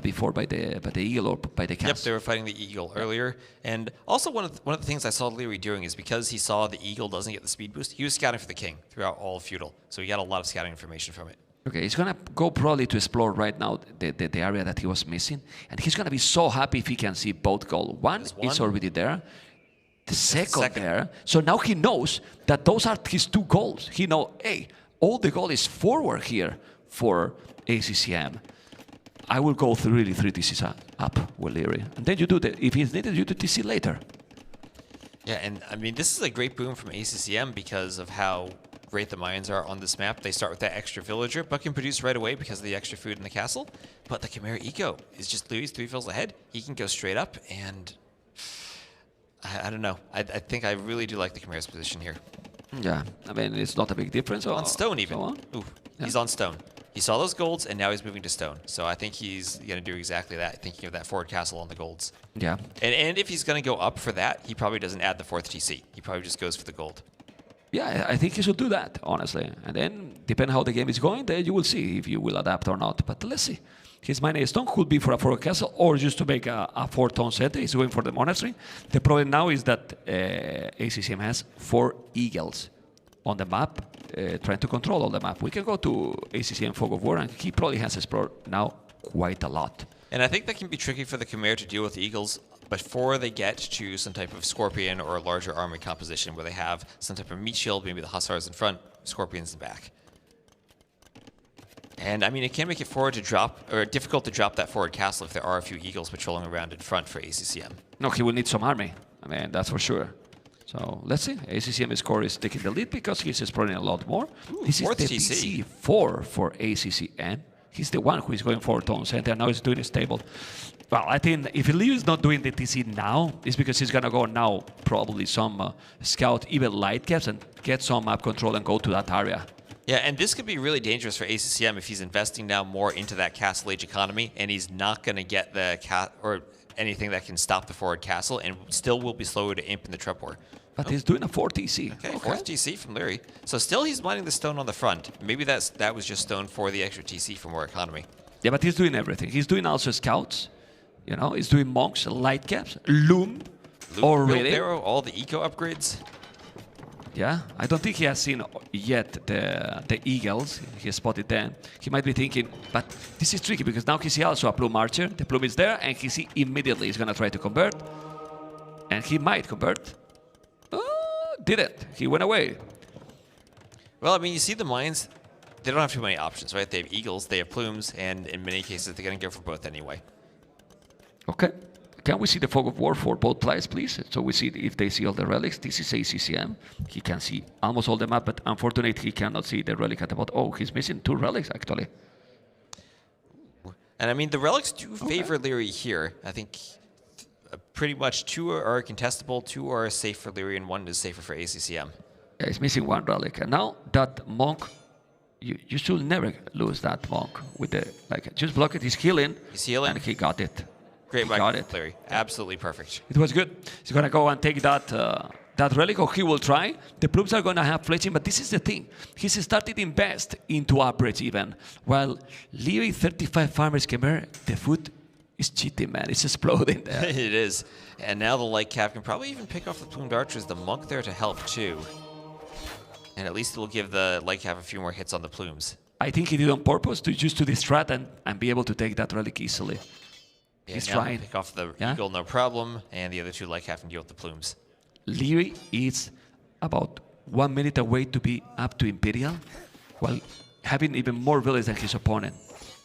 before by the eagle or by the castle. Yep, they were fighting the eagle earlier. And also one of the things I saw Leary doing is because he saw the eagle doesn't get the speed boost, he was scouting for the king throughout all of feudal. So he got a lot of scouting information from it. Okay, he's gonna go probably to explore right now the area that he was missing, and he's gonna be so happy if he can see both gold. One is already there, the second there. So now he knows that those are his 2 goals. He know, hey, all the goal is forward here for ACCM. I will go through really 3 TCs up with Leary, and then you do if it's needed, you do TC later. Yeah, and I mean this is a great boom from ACCM because of how great the Mayans are on this map. They start with that extra villager, but can produce right away because of the extra food in the castle. But the Chimera Eco is just Louis 3 fills ahead. He can go straight up, and I don't know. I think I really do like the Chimera's position here. Yeah, I mean, it's not a big difference. On stone, even. So Ooh, he's on stone. He saw those golds, and now he's moving to stone. So I think he's going to do exactly that, thinking of that forward castle on the golds. Yeah. And if he's going to go up for that, he probably doesn't add the 4th TC. He probably just goes for the gold. Yeah, I think he should do that, honestly. And then, depending how the game is going, then you will see if you will adapt or not. But let's see. His Mine Stone could be for a forward castle or just to make a 4-tone center. He's going for the monastery. The problem now is that ACCM has 4 eagles on the map, trying to control all the map. We can go to ACCM Fog of War, and he probably has explored now quite a lot. And I think that can be tricky for the Chimera to deal with the eagles before they get to some type of scorpion or a larger army composition where they have some type of meat shield, maybe the Hussars in front, scorpions in back. And I mean, it can make it forward to drop, or difficult to drop that forward castle if there are a few eagles patrolling around in front for ACCM. No, he will need some army. I mean, that's for sure. So let's see. ACCM score is taking the lead because he's exploring a lot more. This is fourth the TC. TC4 for ACCM. He's the one who is going for tone center. Now he's doing a stable. Well, I think if Leo is not doing the TC now, it's because he's going to go now probably some scout, even light caps, and get some map control and go to that area. Yeah, and this could be really dangerous for ACCM if he's investing now more into that castle age economy, and he's not going to get the or anything that can stop the forward castle, and still will be slower to imp in the trap war. But he's doing a 4 TC. Okay, fourth TC from Leary. So still he's mining the stone on the front. Maybe that was just stone for the extra TC for more economy. Yeah, but he's doing everything. He's doing also scouts. You know, he's doing monks, light caps, loom already. Arrow, all the eco upgrades. Yeah, I don't think he has seen yet the eagles. He spotted them. He might be thinking, but this is tricky because now he sees also a plume archer. The plume is there, and he sees immediately he's going to try to convert. And he might convert. Didn't. He went away. Well, I mean, you see the mines, they don't have too many options, right? They have eagles, they have plumes, and in many cases, they're going to go for both anyway. Okay. Can we see the fog of war for both players, please? So we see if they see all the relics. This is ACCM. He can see almost all the map, but unfortunately, he cannot see the relic at the bottom. Oh, he's missing 2 relics, actually. And I mean, the relics do favor Leary here. I think pretty much 2 are contestable, 2 are safe for Leary, and 1 is safer for ACCM. Yeah, he's missing 1 relic. And now that monk, you should never lose that monk with the, like, just block it. He's healing. He's healing. And he got it. Great got it. Leary. Absolutely perfect. It was good. He's going to go and take that that relic, or he will try. The plumes are going to have fletching, but this is the thing. He's started to invest into upgrades even. While Leary 35 farmers Khmer, the food is cheating, man. It's exploding there. It is. And now the light cap can probably even pick off the plumed archers. The monk there to help too. And at least it will give the light cap a few more hits on the plumes. I think he did on purpose to just to distract and be able to take that relic easily. Yeah, He's now trying. Pick off the eagle, no problem. And the other 2 light cap can deal with the plumes. Leary is about 1 minute away to be up to Imperial, while having even more villages than his opponent.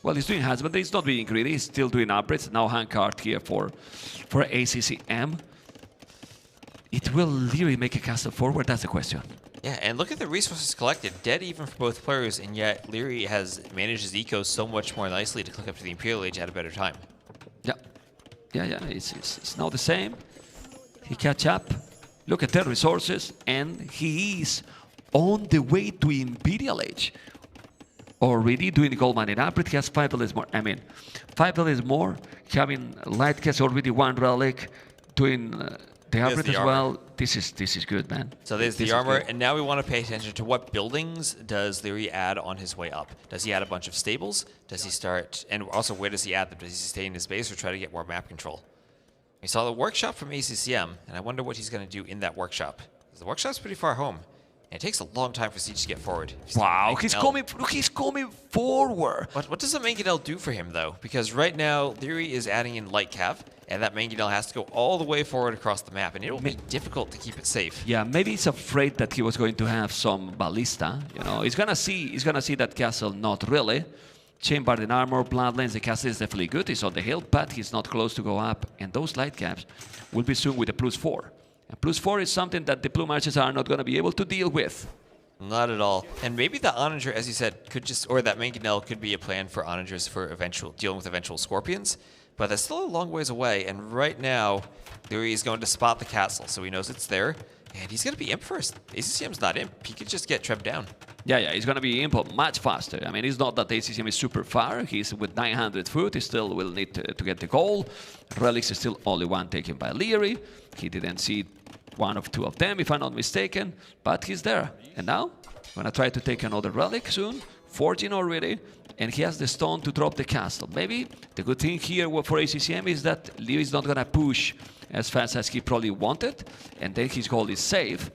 Well, he's doing hands, but he's not being greedy. He's still doing upgrades. Now handcard here for ACCM. It will Leary make a castle forward? That's the question. Yeah, and look at the resources collected. Dead even for both players, and yet Leary has managed his eco so much more nicely to click up to the Imperial Age at a better time. Yeah. Yeah. It's now the same. He catch up. Look at the resources, and he is on the way to Imperial Age. Already doing gold mining upgrade. He has 5 villages more. I mean, 5 villages more. Having light cast already 1 relic. Doing the upgrade as well. This is good, man. So there's the armor, and now we want to pay attention to what buildings does Leary add on his way up. Does he add a bunch of stables? Does he start, and also where does he add them? Does he stay in his base or try to get more map control? We saw the workshop from ACCM, and I wonder what he's going to do in that workshop. The workshop's pretty far home, and it takes a long time for Siege to get forward. Wow, he's coming forward. What does the Mangonel do for him, though? Because right now, Leary is adding in light cav, and that Mangonel has to go all the way forward across the map, and it will be difficult to keep it safe. Yeah, maybe he's afraid that he was going to have some ballista. You know, he's gonna see that castle. Not really. Chambered in armor, bloodlines. The castle is definitely good. He's on the hill, but he's not close to go up. And those light caps will be soon with a +4. And +4 is something that the plume archers are not going to be able to deal with. Not at all. And maybe the Onager, as you said, could just, or that Mangonel could be a plan for Onagers for dealing with eventual scorpions. But that's still a long ways away. And right now, Leary is going to spot the castle, so he knows it's there. And he's going to be imp first. ACCM's not imp. He could just get Treb down. Yeah, he's going to be imp much faster. I mean, it's not that ACCM is super far. He's with 900 foot. He still will need to get the goal. Relics is still only 1 taken by Leary. He didn't see 1 of 2 of them, if I'm not mistaken. But he's there. And now, going to try to take another relic soon. 14 already. And he has the stone to drop the castle. Maybe the good thing here for ACCM is that Leary is not going to push as fast as he probably wanted, and then his goal is safe.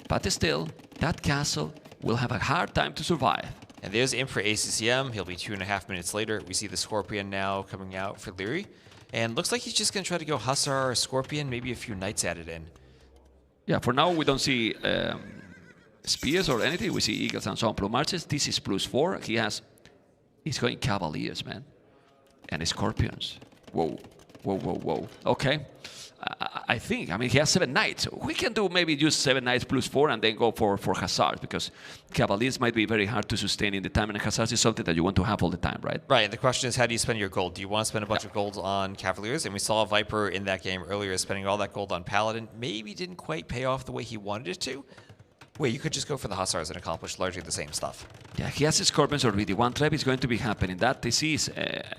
But still, that castle will have a hard time to survive. And there's imp for ACCM. He'll be 2.5 minutes later. We see the Scorpion now coming out for Leary. And looks like he's just going to try to go Hussar or Scorpion, maybe a few Knights added in. Yeah, for now we don't see spears or anything. We see eagles and some plume archers. This is +4. He has He's going Cavaliers, man. And Scorpions. Whoa, whoa, whoa, whoa. Okay. I think, I mean, he has 7 knights. We can do maybe use 7 knights plus 4 and then go for Hazard, because Cavaliers might be very hard to sustain in the time, and Hazard is something that you want to have all the time, right? Right, and the question is, how do you spend your gold? Do you want to spend a bunch of gold on Cavaliers? And we saw Viper in that game earlier spending all that gold on Paladin. Maybe didn't quite pay off the way he wanted it to. Wait, you could just go for the Hussars and accomplish largely the same stuff. Yeah, he has his Scorpions already. One trap is going to be happening. That TC is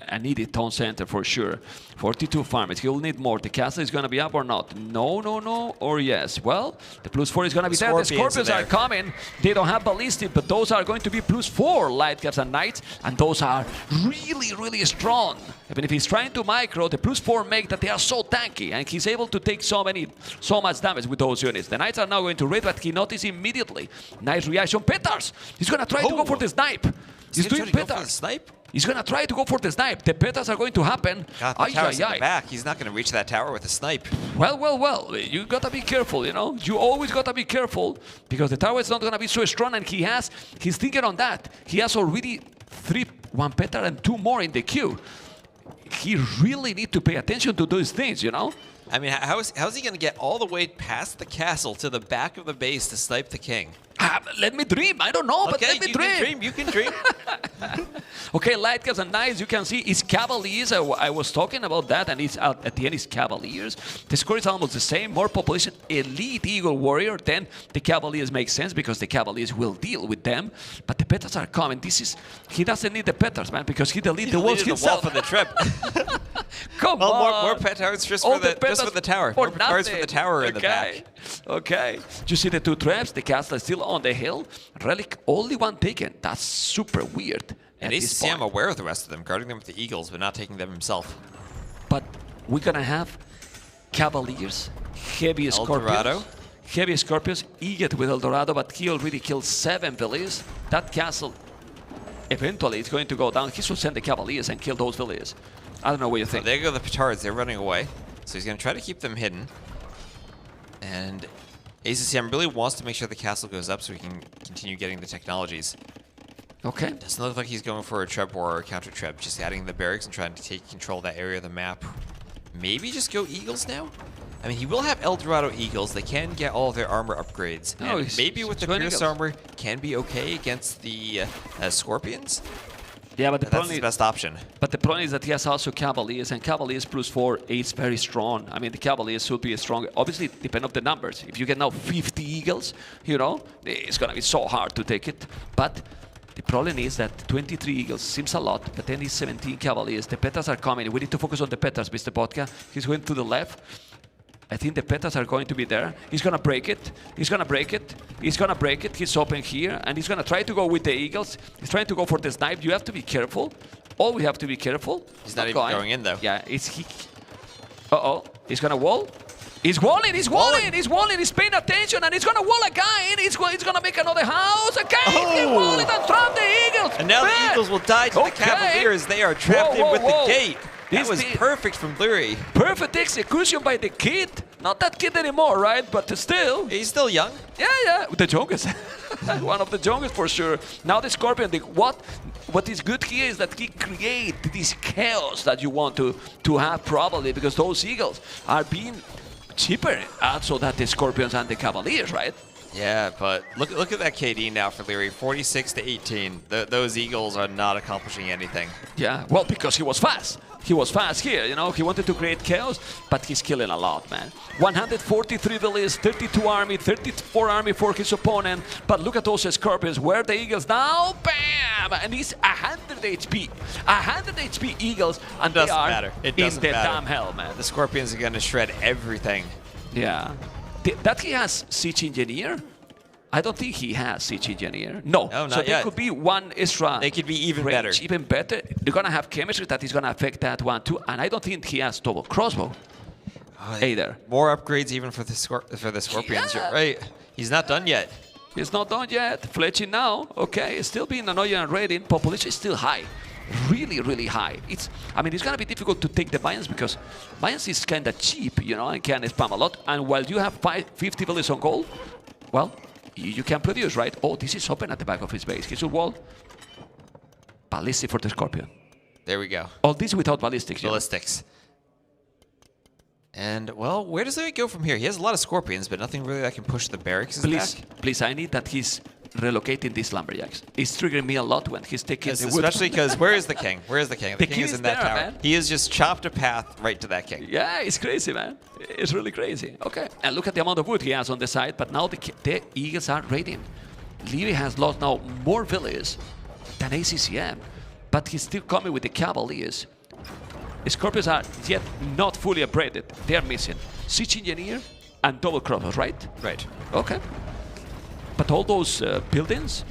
a needed town center for sure. 42 farmers. He'll need more. The castle is going to be up or not? No, no, no, or yes. Well, the +4 is going to be there. The Scorpions are coming. They don't have ballistic, but those are going to be +4 light caps and knights, and those are really, really strong. Even if he's trying to micro, the +4 make that they are so tanky, and he's able to take so much damage with those units. The knights are now going to raid, but he noticed immediately. Nice reaction. Petars! He's going to try to go for the snipe. He's doing petars. He's going to try to go for the snipe. The petars are going to happen. God, the tower's in the back. He's not going to reach that tower with a snipe. Well, well, well. You got to be careful, you know. You always got to be careful, because the tower is not going to be so strong, and he's thinking on that. He has already 1 petar and 2 more in the queue. He really need to pay attention to those things, you know. I mean, how's he going to get all the way past the castle to the back of the base to snipe the king? Let me dream. I don't know, but let me dream. You can dream. Okay, light caps and knights, you can see it's Cavaliers. I was talking about that, and it's at the end it's Cavaliers. The score is almost the same. More population, elite Eagle Warrior. Then the Cavaliers make sense, because the Cavaliers will deal with them. But the petars are coming. He doesn't need the petars, man, because he deleted the walls himself. For the trip. Come on. More petars just for the tower. More petars for the tower in the back. Okay. You see the 2 traps? The castle is still on the hill. Relic, only 1 taken. That's super weird. And he's Sam aware of the rest of them, guarding them with the eagles, but not taking them himself. But we're gonna have Cavaliers, heavy Scorpions. Heavy Scorpions, Eget with El Dorado, but he already killed 7 villages. That castle eventually is going to go down. He should send the Cavaliers and kill those villages. I don't know what you think. There go the petards. They're running away. So he's going to try to keep them hidden. And ACCM really wants to make sure the castle goes up so he can continue getting the technologies. Okay. Doesn't look like he's going for a treb or a counter treb, just adding the barracks and trying to take control of that area of the map. Maybe just go Eagles now? I mean, he will have El Dorado Eagles. They can get all of their armor upgrades. No, and maybe with the Pierce armor can be okay against the Scorpions. Yeah, but that's the best option. But the problem is that he has also Cavaliers, and Cavaliers +4 is very strong. I mean, the Cavaliers should be strong. Obviously, depend on the numbers. If you get now 50 Eagles, you know, it's going to be so hard to take it. But the problem is that 23 Eagles seems a lot, but then it's 17 Cavaliers. The petars are coming. We need to focus on the petars, Mr. Vodka. He's going to the left. I think the petals are going to be there. He's going to break it. He's going to break it. He's going to break it. He's open here. And he's going to try to go with the Eagles. He's trying to go for the snipe. You have to be careful. Oh, we have to be careful. He's not even going in, though. Yeah, it's he. Uh-oh. He's going to wall. He's walling. He's walling. He's walling. He's paying attention. And he's going to wall again. He's going to make another house. Again. He's walling and trap the Eagles. And now the Eagles will die to the Cavaliers. They are trapped in with the gate. That was perfect from Blurry. Perfect execution by the kid. Not that kid anymore, right? But still. He's still young. Yeah. The youngest. One of the youngest for sure. Now the Scorpion, what is good here is that he creates this chaos that you want to have probably, because those Eagles are being cheaper so that the Scorpions and the Cavaliers, right? Yeah, but look at that KD now for Leary, 46 to 18. Those Eagles are not accomplishing anything. Yeah, well, because he was fast. He was fast here, you know. He wanted to create chaos, but he's killing a lot, man. 143 villages, 32 army, 34 army for his opponent. But look at those Scorpions. Where are the Eagles now? Bam! And he's 100 HP. 100 HP Eagles, and it doesn't they are matter. It in doesn't the matter. damn hell, man. The Scorpions are going to shred everything. Yeah. That he has Siege Engineer? I don't think he has Siege Engineer. No, not so yet. there could be one extra. They could be even better. Even better. They're going to have chemistry that is going to affect that one too. And I don't think he has double crossbow either. More upgrades even for the Scorpions, Yeah. You're right. He's not done yet. He's not done yet. Fletching now. Okay, still being annoying and raiding. Population is still high. Really, really high. It's going to be difficult to take the Mayans because Mayans is kind of cheap, you know, and can spam a lot. And while you have 50 villages on gold, well, you can produce, right? Oh, this is open at the back of his base. He should wall. Ballistic for the Scorpion. There we go. All this without ballistics. Ballistics. And, well, where does he go from here? He has a lot of Scorpions, but nothing really that can push the barracks back. Please, I need that he's relocating these lumberjacks. It's triggering me a lot when he's taking the wood. Especially because where is the king? Where is the king? The king is in that tower. Man. He has just chopped a path right to that king. Yeah, it's crazy, man. It's really crazy. Okay, and look at the amount of wood he has on the side, but now the Eagles are raiding. Leary has lost now more villages than ACCM, but he's still coming with the Cavaliers. The Scorpions are yet not fully upgraded. They are missing Siege Engineer and Double Croppers, right? Right. Okay. But all those buildings,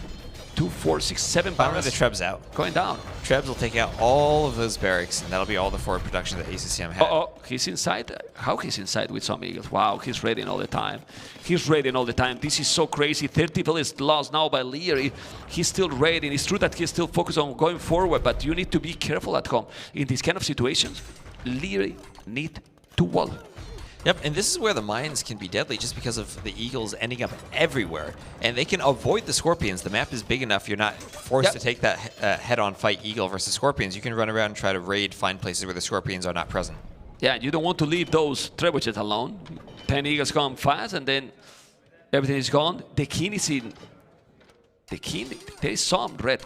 2, 4, 6, 7 barracks. The Trebs out. Going down. Trebs will take out all of those barracks, and that'll be all the forward production that ACCM had. Oh, he's inside. How he's inside with some Eagles? Wow, he's raiding all the time. He's raiding all the time. This is so crazy. 30 villages lost now by Leary. He's still raiding. It's true that he's still focused on going forward, but you need to be careful at home. In these kind of situations, Leary need to wall. Yep, and this is where the mines can be deadly just because of the Eagles ending up everywhere. And they can avoid the Scorpions. The map is big enough. You're not forced to take that head-on fight Eagle versus Scorpions. You can run around and try to raid, find places where the Scorpions are not present. Yeah, you don't want to leave those trebuchets alone. 10 Eagles come fast, and then everything is gone. The king is in... The king... There is some red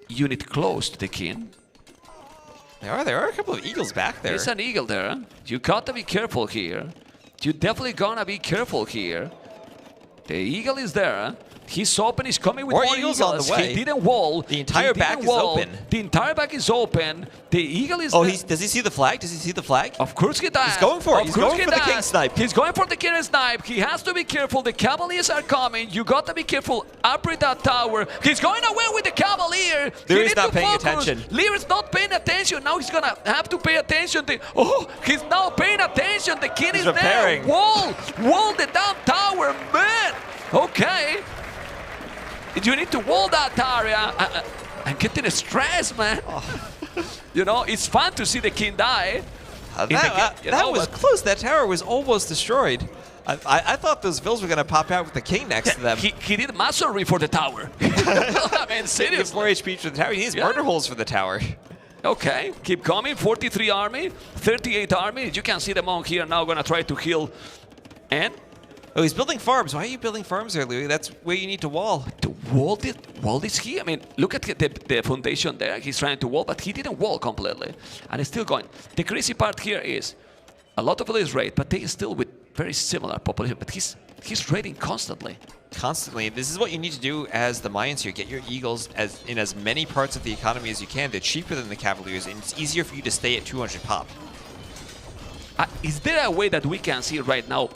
unit close to the king. There are a couple of Eagles back there. There's an Eagle there. You gotta be careful here. You definitely gonna be careful here. The Eagle is there. He's open. He's coming with more Eagles on the way. He didn't wall. The entire back is open. The entire back is open. The Eagle is there. Oh, does he see the flag? Does he see the flag? Of course he does. He's going for it. He's going for the king snipe. He's going for the king snipe. He has to be careful. The Cavaliers are coming. You got to be careful. Upgrade that tower. He's going away with the Cavalier. Leary's not paying attention. Leary's not paying attention. Now he's going to have to pay attention. He's now paying attention. The king is repairing. there. Wall the damn tower, man. Okay. You need to wall that area. I'm getting stressed, man. You know, it's fun to see the king die. That was close. That tower was almost destroyed. I thought those vills were going to pop out with the king next to them. He did masonry for the tower. I mean, seriously. 4 HP for the tower. He needs murder holes for the tower. Okay, keep coming. 43 army, 38 army. You can see the monk here now going to try to heal. And... Oh, he's building farms. Why are you building farms there, Louis? That's where you need to wall. To wall this here? I mean, look at the foundation there. He's trying to wall, but he didn't wall completely. And it's still going. The crazy part here is a lot of villages raid, but they still with very similar population. But he's raiding constantly. Constantly. This is what you need to do as the Mayans here. Get your Eagles in as many parts of the economy as you can. They're cheaper than the Cavaliers, and it's easier for you to stay at 200 pop. Is there a way that we can see right now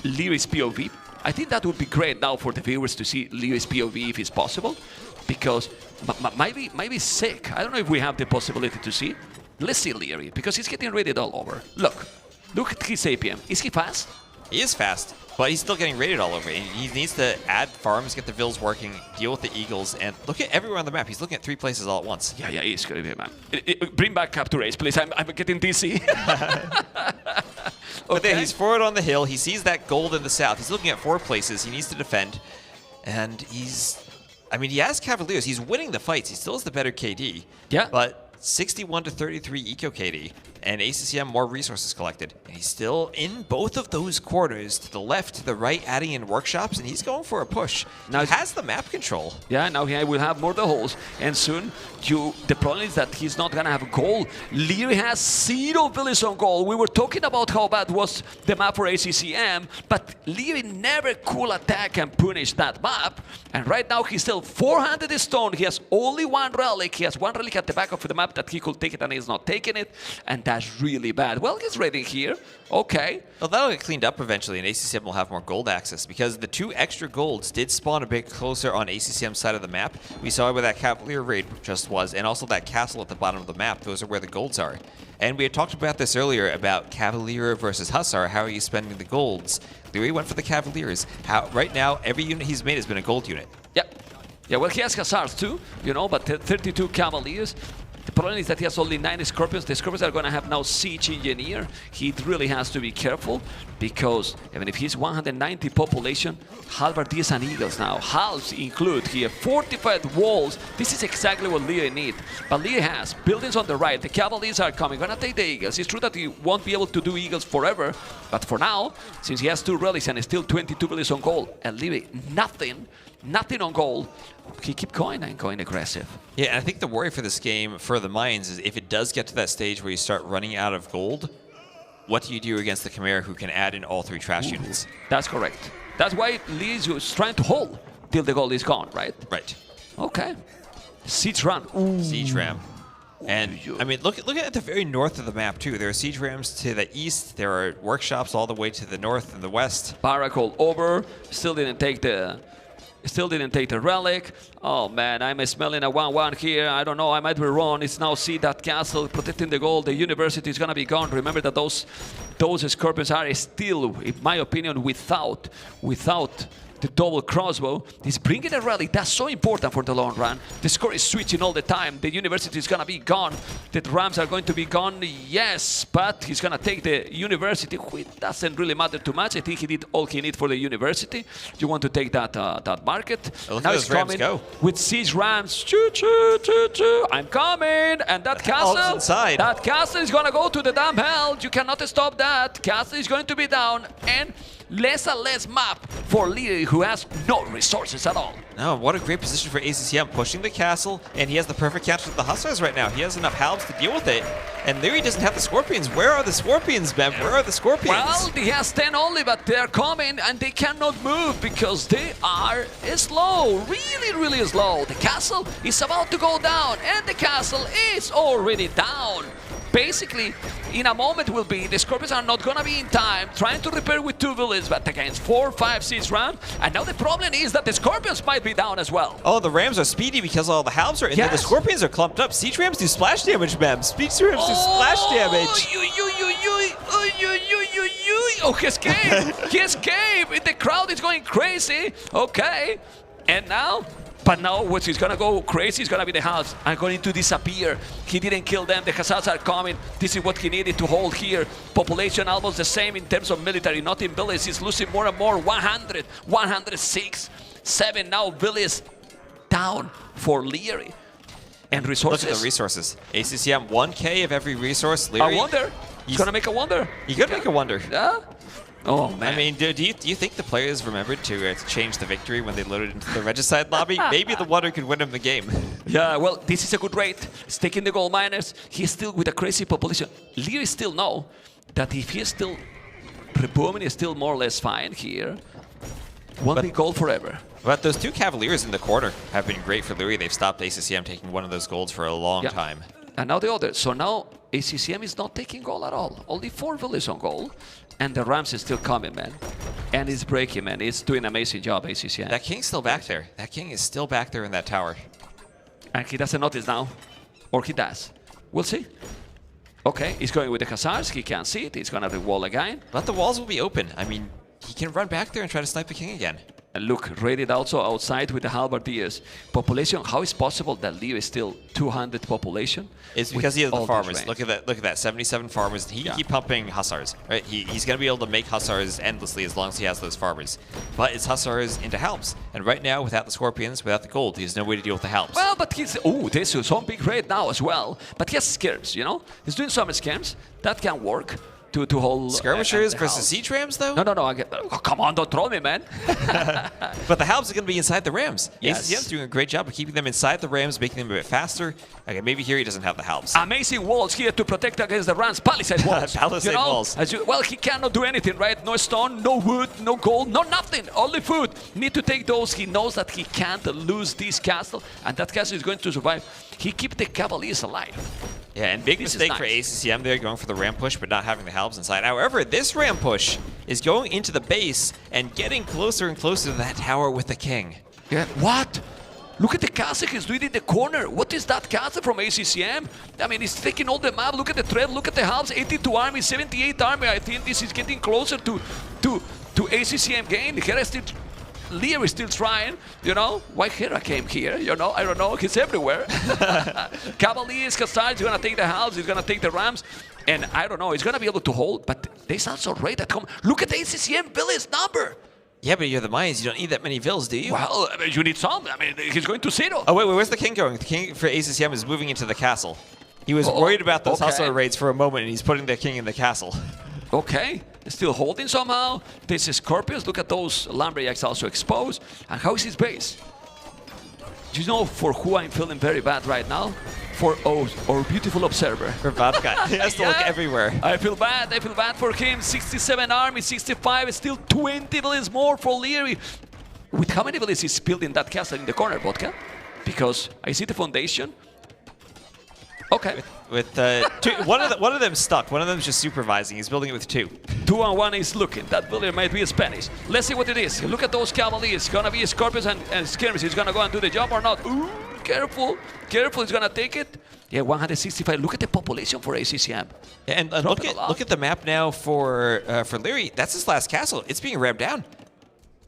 Leary's POV? I think that would be great now for the viewers to see Leary's POV if it's possible, because might be sick. I don't know if we have the possibility to see. Let's see Leary, because he's getting raided all over. Look at his APM. Is he fast? He is fast, but he's still getting raided all over. He needs to add farms, get the vills working, deal with the Eagles, and look at everywhere on the map. He's looking at 3 places all at once. Yeah, he's gonna be, man. Bring back Capture Ace, please. I'm getting dizzy. But then he's forward on the hill. He sees that gold in the south. He's looking at 4 places. He needs to defend. And he has Cavaliers. He's winning the fights. He still has the better KD. Yeah. But 61 to 33 eco KD. And ACCM more resources collected. And he's still in both of those quarters, to the left, to the right, adding in workshops, and he's going for a push. Now he has the map control. Yeah, now he will have more the holes, and soon the problem is that he's not gonna have a goal. Leary has 0 villages on goal. We were talking about how bad was the map for ACCM, but Leary never could attack and punish that map. And right now he's still 400 stone. He has only 1 relic. He has 1 relic at the back of the map that he could take it, and he's not taking it. And that's really bad. Well, he's raiding here. Okay. Well, that'll get cleaned up eventually, and ACCM will have more gold access, because the 2 extra golds did spawn a bit closer on ACCM's side of the map. We saw where that Cavalier raid just was, and also that castle at the bottom of the map. Those are where the golds are. And we had talked about this earlier, about Cavalier versus Hussar. How are you spending the golds? Leary went for the Cavaliers. Right now, every unit he's made has been a gold unit. Yep. Yeah, well, he has Hussars too, you know, but 32 Cavaliers. The problem is that he has only 9 Scorpions. The Scorpions are going to have now Siege Engineer. He really has to be careful because even if he's 190 population, Halberdiers and Eagles now. Halves include here 45 walls. This is exactly what Leo needs. But Leo has buildings on the right. The Cavaliers are coming. Going to take the Eagles. It's true that he won't be able to do Eagles forever. But for now, since he has 2 relics and still 22 villages on goal, and Leo nothing on goal, he keep going and going aggressive. Yeah, and I think the worry for this game for the Mines is if it does get to that stage where you start running out of gold, what do you do against the Chimera who can add in all 3 trash units? That's correct. That's why Lee is trying to hold till the gold is gone, right? Right. Okay. Siege Ram. Siege Ram. And I mean, look at the very north of the map too. There are siege rams to the east. There are workshops all the way to the north and the west. Paracle over. Still didn't take the relic. Oh man, I'm smelling a 1-1 here. I don't know, I might be wrong. It's now see that castle protecting the gold. The university is gonna be gone. Remember that those Scorpions are still, in my opinion, without the double crossbow. He's bringing a relic. That's so important for the long run. The score is switching all the time. The university is gonna be gone. The Rams are going to be gone, yes, but he's gonna take the university, which doesn't really matter too much. I think he did all he needs for the university. You want to take that market. Now he's coming with Siege Rams. Choo, choo, choo, choo. I'm coming, and that castle, inside. that castle is gonna go to the damn hell. You cannot stop that. Castle is going to be down, and less and less map for Lee, who has no resources at all. No, what a great position for ACCM, pushing the castle, and he has the perfect catch with the Hussars right now. He has enough halves to deal with it, and Leary doesn't have the Scorpions. Where are the Scorpions, Ben? Where are the Scorpions? Well, he has 10 only, but they're coming, and they cannot move because they are slow, really, really slow. The castle is about to go down, and the castle is already down. Basically, in a moment will be, the Scorpions are not gonna be in time, trying to repair with 2 villages, but against 4, 5, 6 rounds. And now the problem is that the Scorpions might be down as well. Oh, the Rams are speedy because all the halves are in there. The Scorpions are clumped up. Siege Rams do splash damage, Mem. Siege Rams do splash damage. Oh, he escaped! He escaped! The crowd is going crazy. Okay, and now? But now what he's gonna go crazy is gonna be the halves are going to disappear. He didn't kill them, the Hussars are coming. This is what he needed to hold here. Population almost the same in terms of military, not in villages. He's losing more and more, 100, 106, 7 now villages down for Leary. And resources. Look at the resources. ACCM, 1K of every resource. Leary, a wonder. He's gonna make a wonder. He could make a wonder. Yeah? Oh, man. I mean, do you think the players remembered to change the victory when they loaded into the Regicide lobby? Maybe the wonder could win him the game. Yeah, well, this is a good rate. Sticking the gold miners. He's still with a crazy population. Leary still know that if he's still rebooming, he's still more or less fine here. Won't be gold forever. But those 2 Cavaliers in the corner have been great for Leary. They've stopped ACCM taking one of those golds for a long time. And now the other. So now ACCM is not taking gold at all. Only 4 villages on gold. And the Rams is still coming, man. And it's breaking, man. It's doing an amazing job, ACCM. That King's still back there. That King is still back there in that tower. And he doesn't notice now. Or he does. We'll see. Okay, he's going with the Hussars. He can't see it. He's going to re-wall again. But the walls will be open. I mean, he can run back there and try to snipe the King again. And look, raided also outside with the Halberdiers. Population, how is possible that Leo is still 200 population? It's because he has the farmers. Look at that, 77 farmers. He can keep pumping Hussars, right? He's going to be able to make Hussars endlessly as long as he has those farmers. But it's Hussars into Halbs. And right now, without the Scorpions, without the gold, he has no way to deal with the Halbs. Well, but he's, there's some big raid now as well. But he has skirms, you know? He's doing some scams. That can work. To hold skirmishers versus siege rams, though? No. Oh, come on, don't troll me, man. But the Halbs are going to be inside the Rams. Yes. ACCM's doing a great job of keeping them inside the Rams, making them a bit faster. Okay, maybe here he doesn't have the Halbs. Amazing walls here to protect against the Rams. Palisade walls. Palisade walls. Well, he cannot do anything, right? No stone, no wood, no gold, no nothing. Only food. Need to take those. He knows that he can't lose this castle, and that castle is going to survive. He keeps the Cavaliers alive. Yeah, and big mistake for ACCM there, going for the ram push, but not having the Halbs inside. However, this ram push is going into the base and getting closer and closer to that tower with the King. Yeah, what? Look at the castle he's doing in the corner. What is that castle from ACCM? I mean, he's taking all the map. Look at the thread, look at the Halbs. 82 army, 78 army. I think this is getting closer to ACCM gain. Lear is still trying, you know. Why Hera came here, you know? I don't know. He's everywhere. Cavaliers, Khazars, he's going to take the house. He's going to take the Rams. And I don't know. He's going to be able to hold. But there's also Raid at home. Look at the ACCM Billy's number. Yeah, but you're the Mayans. You don't need that many vills, do you? Well, I mean, you need some. I mean, he's going to 0. Oh, wait, where's the king going? The king for ACCM is moving into the castle. He was worried about those hustler raids for a moment, and he's putting the king in the castle. Okay, still holding somehow. This is Scorpions. Look at those Lumberjacks also exposed. And how is his base? Do you know for who I'm feeling very bad right now? For our beautiful observer. For Vodka. He has to look everywhere. I feel bad for him. 67 army, 65, still 20 villas more for Leary. With how many villas is building that castle in the corner, Vodka? Because I see the foundation. Okay. With two, one of them stuck. One of them's just supervising. He's building it with 2. 2 and 1 is looking. That builder might be Spanish. Let's see what it is. Look at those Cavaliers. Gonna be Scorpions and Skirmish. He's gonna go and do the job or not. Ooh, careful. Careful, he's gonna take it. Yeah, 165. Look at the population for ACCM. And look at the map now for Leary. That's his last castle. It's being rammed down.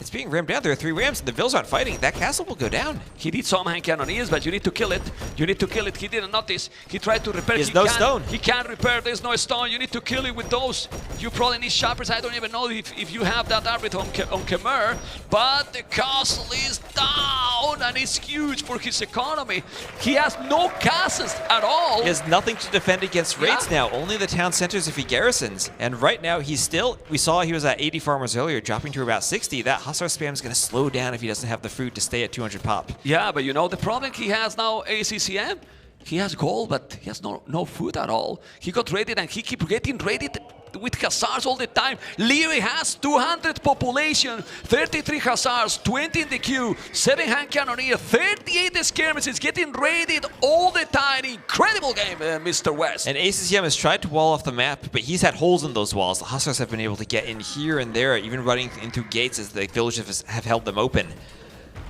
It's being rammed down. There are 3 rams, and the Vills aren't fighting. That castle will go down. He did some hand cannoneers, but you need to kill it. You need to kill it. He didn't notice. He tried to repair. There's no stone. He can't repair. There's no stone. You need to kill it with those. You probably need shoppers. I don't even know if you have that arbit on Khmer. But the castle is down, and it's huge for his economy. He has no castles at all. He has nothing to defend against raids now. Only the town centers if he garrisons. And right now, he's still... We saw he was at 80 farmers earlier, dropping to about 60. That Hussar spam is going to slow down if he doesn't have the fruit to stay at 200 pop. Yeah, but you know the problem he has now, ACCM? He has gold, but he has no food at all. He got raided and he keeps getting raided with Khazars all the time. Leary has 200 population, 33 Khazars, 20 in the queue, 7 hand cannoneer, 38 skirmishes, getting raided all the time. Incredible game, Mr. West. And ACCM has tried to wall off the map, but he's had holes in those walls. The Hussars have been able to get in here and there, even running into gates as the villages have held them open.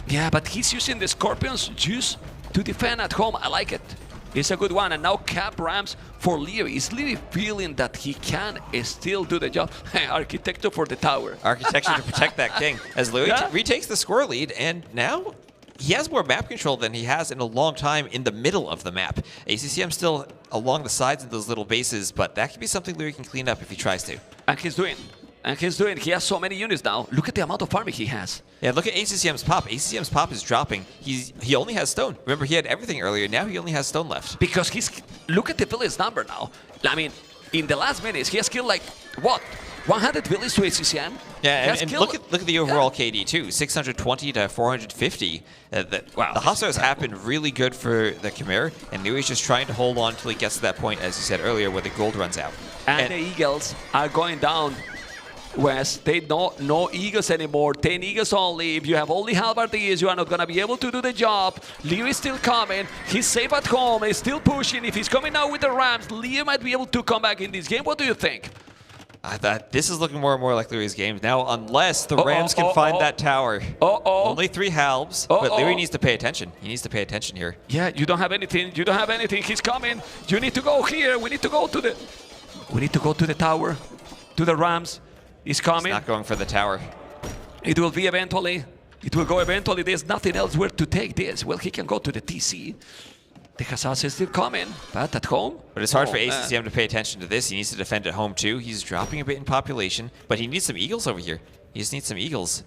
Yeah, but he's using the Scorpions just to defend at home. I like it. It's a good one. And now cap Rams for Leary. Is Leary feeling that he can still do the job? Architecture for the tower. Architecture to protect that king. As Leary retakes the score lead, and now he has more map control than he has in a long time in the middle of the map. ACCM still along the sides of those little bases, but that could be something Leary can clean up if he tries to. And he's doing. He has so many units now. Look at the amount of farming he has. Yeah, look at ACCM's pop. ACCM's pop is dropping. He only has stone. Remember, he had everything earlier. Now he only has stone left. Because look at the village number now. I mean, in the last minutes, he has killed like, what? 100 villages to ACCM? Yeah, and look at the overall KD too. 620 to 450. Wow, the Hussars have been really good for the Khmer, and Leary's just trying to hold on until he gets to that point, as you said earlier, where the gold runs out. And the Eagles are going down. West, they no eagles anymore, 10 eagles only. If you have only halberdiers, you are not going to be able to do the job. Lear is still coming. He's safe at home. He's still pushing. If he's coming out with the Rams, Lear might be able to come back in this game. What do you think? I thought this is looking more and more like Leary's game now, unless the Rams can find that tower. Only 3 halbs, but Leary needs to pay attention. He needs to pay attention here. Yeah, you don't have anything. You don't have anything. He's coming. You need to go here. We need to go to the tower, to the Rams. He's coming. He's not going for the tower. It will be eventually. It will go eventually. There's nothing else where to take this. Well, he can go to the TC. The Khazars is still coming, but at home. But it's hard for ACCM to pay attention to this. He needs to defend at home too. He's dropping a bit in population, but he needs some eagles over here. He just needs some eagles.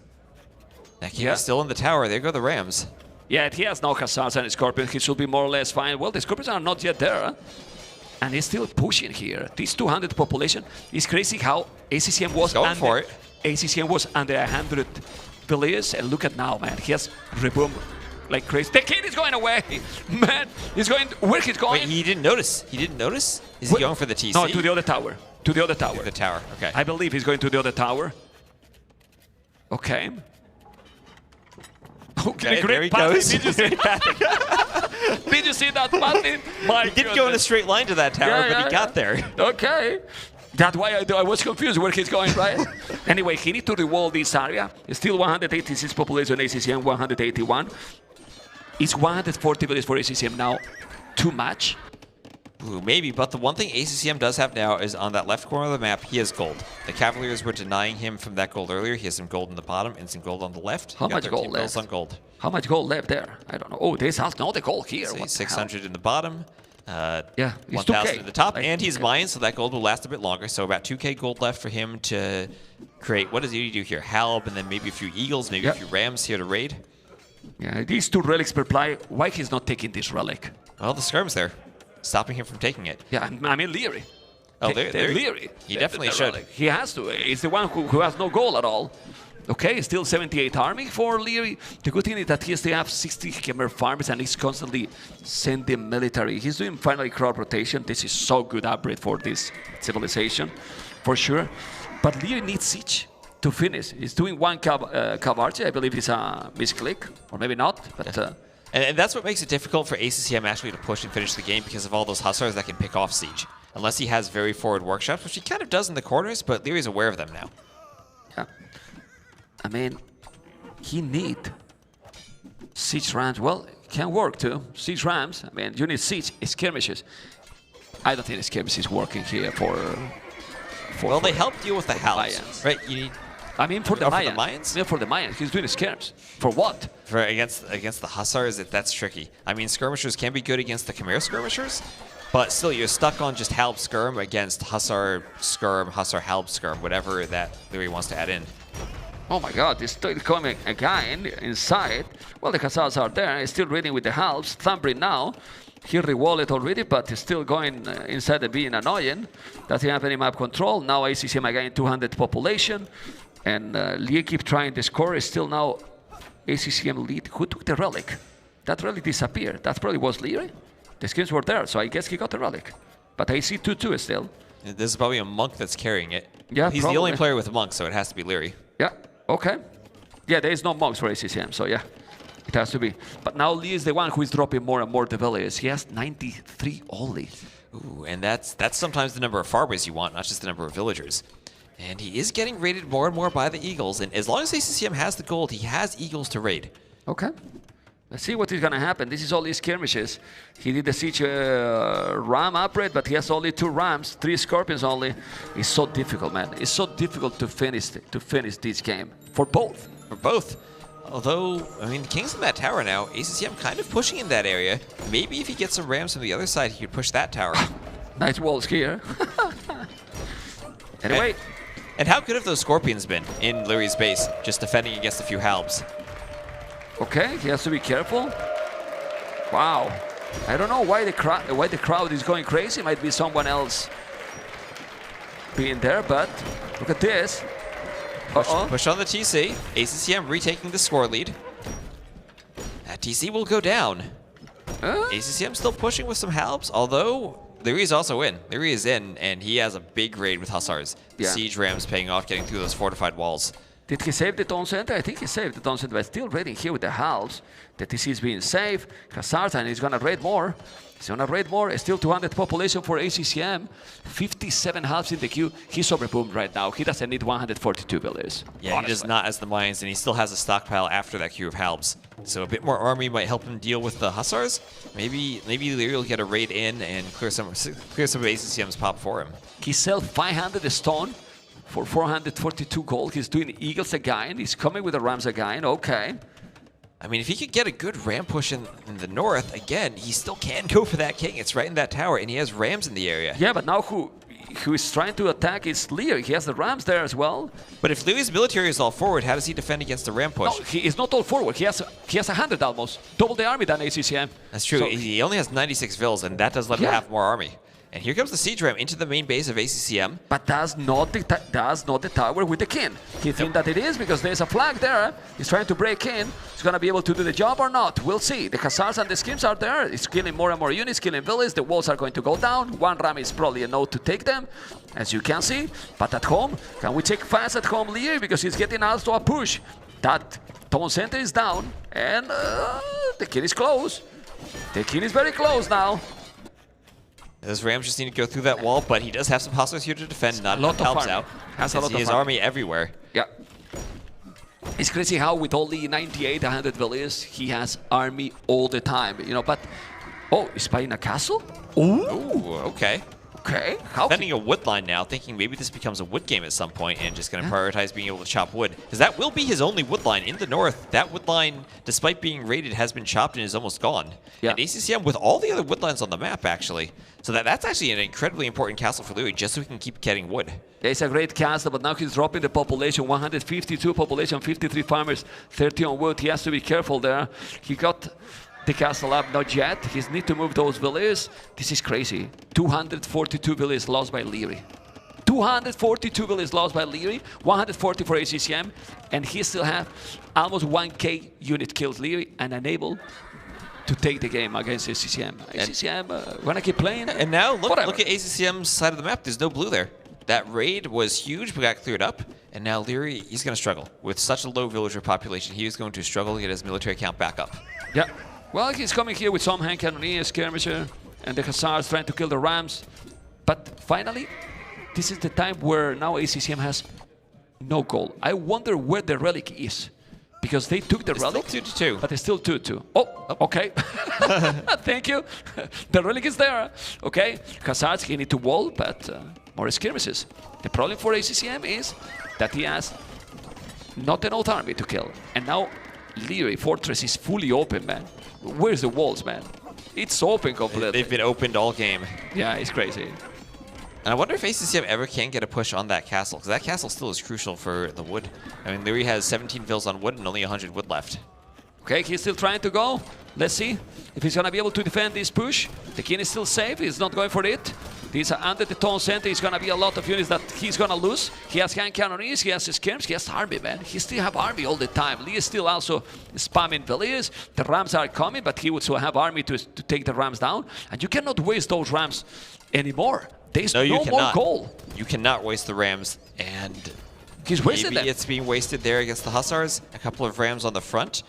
That king is still in the tower. There go the Rams. Yeah, he has no Khazars and Scorpions. He should be more or less fine. Well, the Scorpions are not yet there. Huh? And he's still pushing here. This 200 population is crazy how ACCM was going for it. ACCM was under 100 villages, and look at now, man. He has reboom like crazy. The kid is going away, man. He's going where he's going. Wait, he didn't notice. He didn't notice. Is he going for the TC? No, to the other tower. To the other tower. The tower. Okay. I believe he's going to the other tower. Okay. Okay, there he goes. Did you see that? Did you see that passing? He didn't go in a straight line to that tower, but he got there. Okay. That's why I was confused where he's going, right? Anyway, he needs to rewall this area. It's still 186 population ACCM, 181. It's 140 villages for ACCM now. Too much. Ooh, maybe, but the one thing ACCM does have now is on that left corner of the map, he has gold. The Cavaliers were denying him from that gold earlier. He has some gold in the bottom and some gold on the left. How much gold left? On gold. How much gold left there? I don't know. Oh, this has no the gold here. What 600 in the bottom. Yeah, it's 1,000 2K. in the top, Like, and he's mine, so that gold will last a bit longer. So about 2K gold left for him to create. What does he do here? Halb, and then maybe a few Eagles, maybe a few Rams here to raid. Yeah, these 2 relics per play. Why he's not taking this relic? Well, the skirm's there, stopping him from taking it. Yeah, I mean Leary. Oh, Leary. He definitely should. Relic. He has to. He's the one who has no goal at all. Okay, still 78 army for Leary. The good thing is that he still have 60 Khmer farmers and he's constantly sending military. He's doing finally crowd rotation. This is so good upgrade for this civilization, for sure. But Leary needs siege to finish. He's doing 1 cav archer. I believe it's a misclick, or maybe not. But and that's what makes it difficult for ACCM actually to push and finish the game because of all those hussars that can pick off siege. Unless he has very forward workshops, which he kind of does in the corners, but Leary's aware of them now. Yeah. I mean, he need siege rams. Well, it can work too. Siege rams. I mean, you need siege skirmishes. I don't think skirmishes is working here for well, they help deal with the house, Mayans. right? You need. I mean, for the Mayans. For the Mayans? Yeah, for the Mayans. He's doing skirms. For what? For against the hussars, that's tricky. I mean, skirmishers can be good against the Khmer skirmishers, but still, you're stuck on just Halb skirm against hussar skirm, hussar Halb skirm, whatever that Leary wants to add in. Oh my God, there's still coming a guy inside. Well, the Khazars are there. He's still reading with the halves. Thumbrin now. He rewalled it already, but he's still going inside the being annoying. Doesn't have any map control. Now ACCM again 200 population. And Lee keep trying the score. Is still now ACCM lead. Who took the relic? That relic disappeared. That probably was Leary. The skins were there, so I guess he got the relic. But I see 2-2 still. This is probably a monk that's carrying it. Yeah, he's probably the only player with a monk, so it has to be Leary. Yeah, okay. Yeah, there is no monks for ACCM, so yeah, it has to be. But now Lee is the one who is dropping more and more the villages. He has 93 only. Ooh, and that's sometimes the number of farmers you want, not just the number of villagers. And he is getting raided more and more by the Eagles, and as long as ACCM has the gold, he has Eagles to raid. Okay. Let's see what is going to happen. This is all these skirmishes. He did the siege ram upgrade, but he has only 2 rams, 3 scorpions only. It's so difficult, man. It's so difficult to finish this game for both. For both. Although, I mean, King's in that tower now. ACCM kind of pushing in that area. Maybe if he gets some rams from the other side, he could push that tower. Nice walls here. Anyway. And how good have those scorpions been in Leary's base, just defending against a few halbs? Okay, he has to be careful. Wow. I don't know why the crowd is going crazy. Might be someone else being there, but look at this. Push on the TC. ACCM retaking the score lead. That TC will go down. ACCM still pushing with some halbs, although Leary's also in. Leary is in, and he has a big raid with hussars. The siege rams paying off, getting through those fortified walls. Did he save the town center? I think he saved the town center, but still raiding here with the halves. The TC is being safe. Khazars, and he's going to raid more. He's going to raid more. Still 200 population for ACCM. 57 halves in the queue. He's overboomed right now. He doesn't need 142 villagers. Yeah, honestly. He does not as the Mayans, and he still has a stockpile after that queue of halbs. So a bit more army might help him deal with the hussars. Maybe Leary will get a raid in and clear some of ACCM's pop for him. He sells 500 stone for 442 gold. He's doing Eagles again. He's coming with the Rams again. Okay. I mean, if he could get a good ram push in the north, again, he still can go for that king. It's right in that tower, and he has rams in the area. Yeah, but now who is trying to attack is Leary. He has the rams there as well. But if Leary's military is all forward, how does he defend against the ram push? No, he is not all forward. He has 100 almost. Double the army than ACCM. That's true. So he only has 96 vills, and that does let him have more army. And here comes the siege ram into the main base of ACCM. But that's not the tower with the king. He thinks that it is because there's a flag there. He's trying to break in. He's going to be able to do the job or not. We'll see. The Khazars and the skims are there. He's killing more and more units, killing villages. The walls are going to go down. 1 ram is probably a no to take them, as you can see. But at home, can we take fast at home Leary? Because he's getting us to a push. That town center is down. And the king is close. The king is very close now. Those rams just need to go through that wall, but he does have some hussars here to defend. Not enough helps out. Has a lot of his army everywhere. Yeah. It's crazy how with only 98, 100 villages, he has army all the time. You know, but Oh, he's buying a castle? Ooh. Ooh, okay. Okay. How Defending a wood line now, thinking maybe this becomes a wood game at some point and just going to prioritize being able to chop wood. Because that will be his only wood line in the north. That wood line, despite being raided, has been chopped and is almost gone. Yeah. And ACCM with all the other wood lines on the map, actually. So that's actually an incredibly important castle for Louis, just so we can keep getting wood. It's a great castle, but now he's dropping the population. 152 population, 53 farmers, 30 on wood. He has to be careful there. He got the castle up, not yet. He needs to move those villages. This is crazy. 242 villages lost by Leary. 242 villages lost by Leary, 140 for ACCM, and he still have almost 1k unit kills Leary and unable to take the game against ACCM. ACCM, wanna keep playing? And now look at ACCM's side of the map. There's no blue there. That raid was huge, but got cleared up. And now Leary, he's going to struggle. With such a low villager population, he is going to struggle to get his military count back up. Yeah. Well, he's coming here with some hand cannoneers, skirmisher, and the Hussars trying to kill the Rams. But finally, this is the time where now ACCM has no goal. I wonder where the relic is. Because they took the relic, still 2-2. but it's still 2-2. Oh, okay. Thank you. The relic is there. Okay. Hussars, he need to wall, but more skirmishes. The problem for ACCM is that he has not enough army to kill. And now Leary Fortress is fully open, man. Where's the walls, man? It's open completely. They've been opened all game. Yeah, it's crazy. And I wonder if ACCM ever can get a push on that castle, because that castle still is crucial for the wood. I mean, Leary has 17 vills on wood and only 100 wood left. Okay, he's still trying to go. Let's see if he's going to be able to defend this push. The king is still safe. He's not going for it. These are under the town center. It's going to be a lot of units that he's going to lose. He has hand cannoneers. He has his skirms. He has army, man. He still have army all the time. Lee is still also spamming villages. The Rams are coming, but he would still have army to take the Rams down. And you cannot waste those Rams anymore. There's no more goal. You cannot waste the Rams, and he's wasted them. It's being wasted there against the Hussars. A couple of Rams on the front.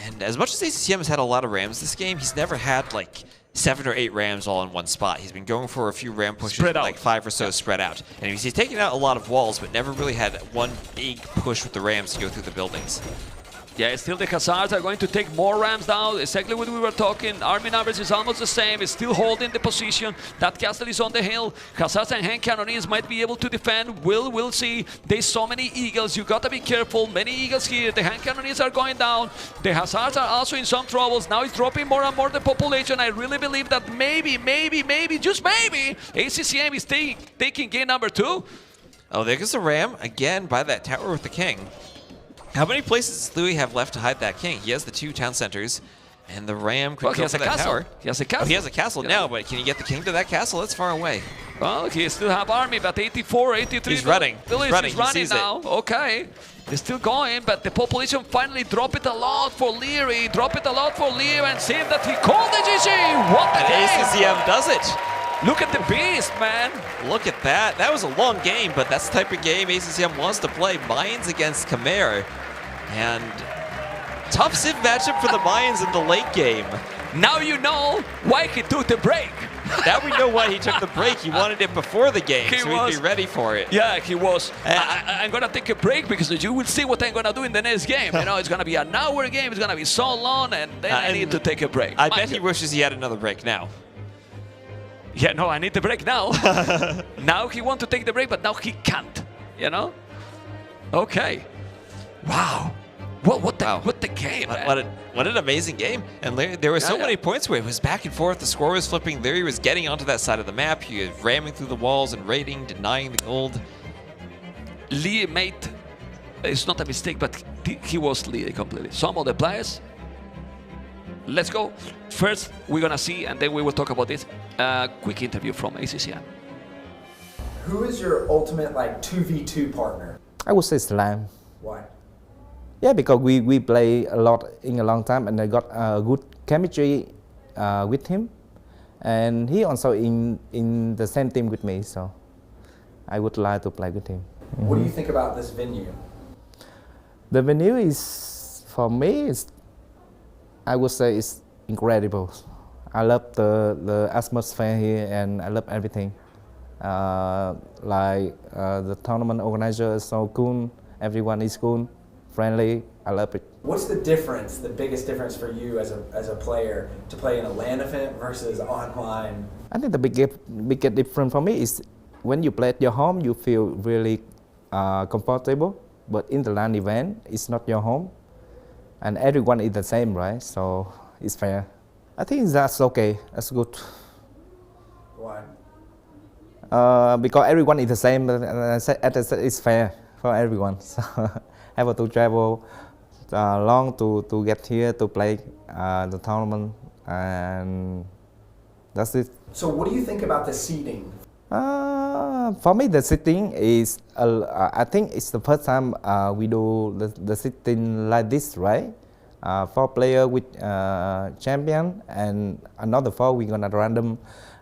And as much as ACCM has had a lot of Rams this game, he's never had like 7 or 8 Rams all in one spot. He's been going for a few Ram pushes, like 5 or so spread out. And he's taken out a lot of walls, but never really had one big push with the Rams to go through the buildings. Yeah, still the Hussars are going to take more Rams down. Exactly what we were talking. Army numbers is almost the same. It's still holding the position. That castle is on the hill. Hussars and hand cannoneers might be able to defend. We'll see. There's so many eagles. You gotta be careful. Many eagles here. The hand cannoneers are going down. The Hussars are also in some troubles. Now it's dropping more and more the population. I really believe that maybe, just maybe, ACCM is taking game number 2. Oh, there goes the Ram again by that tower with the king. How many places does Louis have left to hide that king? He has the 2 town centers, and the Ram could go for that tower. He has a castle. Oh, he has a castle now, but can you get the king to that castle? That's far away. Well, he still have army, but 84, 83. He's running. He's running now. Okay. He's still going, but the population finally drop it a lot for Leary. Drop it a lot for Leary, and see that he called the GG. What the game! ACCM does it. Look at the beast, man. Look at that. That was a long game, but that's the type of game ACCM wants to play. Mayans against Khmer. And tough Civ matchup for the Mayans in the late game. Now you know why he took the break. Now we know why he took the break. He wanted it before the game, so he'd be ready for it. Yeah, he was. I'm going to take a break because you will see what I'm going to do in the next game. You know, it's going to be an hour game. It's going to be so long, and then I need to take a break. I bet he wishes he had another break now. Yeah, no, I need the break now. Now he wants to take the break, but now he can't, you know? Okay. Wow. What the game, man. What an amazing game. And there were so many points where it was back and forth. The score was flipping. Leary was getting onto that side of the map. He was ramming through the walls and raiding, denying the gold. Lee made, it's not a mistake, but he was leading completely. Some of the players, let's go. First, we're going to see, and then we will talk about this, quick interview from ACCM. Who is your ultimate, like, 2v2 partner? I would say Slam. Why? Yeah, because we play a lot in a long time, and I got a good chemistry with him, and he also in the same team with me, so I would like to play with him. What do you think about this venue? The venue is, for me, I would say it's incredible. I love the atmosphere here, and I love everything. The tournament organizer is so cool. Everyone is cool, friendly. I love it. What's the difference, the biggest difference for you as a player to play in a LAN event versus online? I think the biggest difference for me is when you play at your home, you feel really comfortable. But in the LAN event, it's not your home, and everyone is the same, right? So it's fair. I think that's okay. That's good. Why? Because everyone is the same, and as I said, it's fair for everyone. So have to travel long to get here to play the tournament, and that's it. So what do you think about the seeding? For me, the seating is, I think it's the first time we do the seating like this, right? 4 players with champion and another 4 we're gonna random.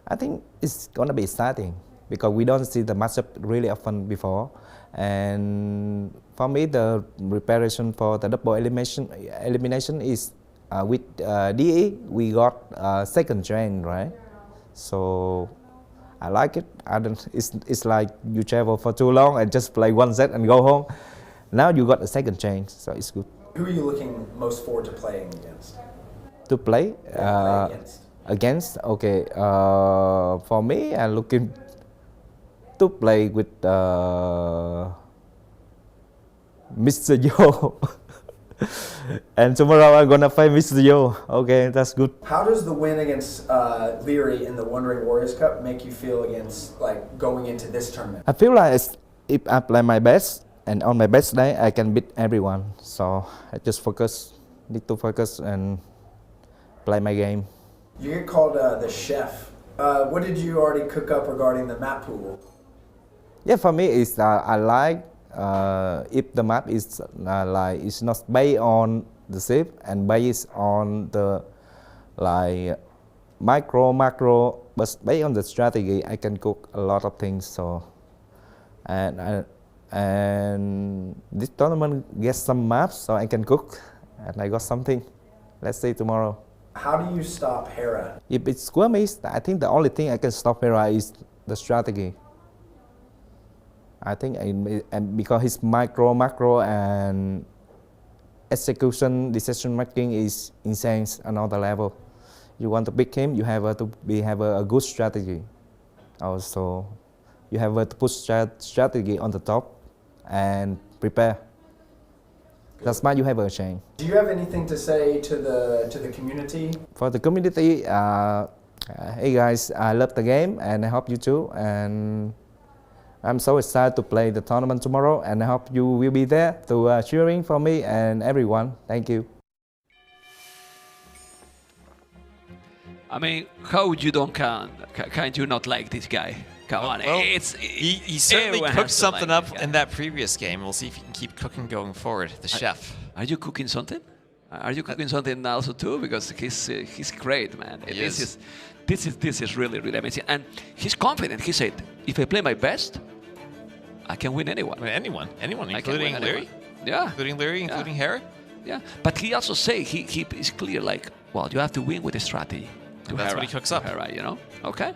I think it's gonna be exciting because we don't see the matchup really often before. And for me, the preparation for the double elimination is with DE, we got second gen, right? So I like it. It's like you travel for too long and just play 1 set and go home. Now you got a second chance, so it's good. Who are you looking most forward to playing against? To play? Against? Okay. For me, I'm looking to play with Mr. Yo. And tomorrow I'm gonna fight Mr. Yo. Okay, that's good. How does the win against Leary in the Wandering Warriors Cup make you feel against going into this tournament? I feel like if I play my best and on my best day I can beat everyone. So I just need to focus and play my game. You get called the chef. What did you already cook up regarding the map pool? Yeah, for me it's I like. If the map is it's not based on the shape and based on the macro, but based on the strategy, I can cook a lot of things. So, and this tournament gets some maps, so I can cook, and I got something. Let's see tomorrow. How do you stop Hera? If it's skirmish, I think the only thing I can stop Hera is the strategy. I think and because his macro and execution, decision making is insane, another level. You want to beat him, you have to have a good strategy. Also, you have to put strategy on the top and prepare. That's why you have a chance. Do you have anything to say to the community? For the community, hey guys, I love the game and I hope you too. And I'm so excited to play the tournament tomorrow, and I hope you will be there to cheering for me and everyone. Thank you. I mean, how you can't you not like this guy? Come on, well, he certainly cooked something up in that previous game. We'll see if he can keep cooking going forward. The chef. Are you cooking something? Are you cooking something also too? Because he's great, man. This is really amazing, and he's confident. He said, "If I play my best, I can win anyone." I mean, anyone, including Leary. Yeah, including Leary, including Hera. Yeah, but he also say he is clear. Like, well, you have to win with a strategy. That's what he cooks up. Hera, you know. Okay.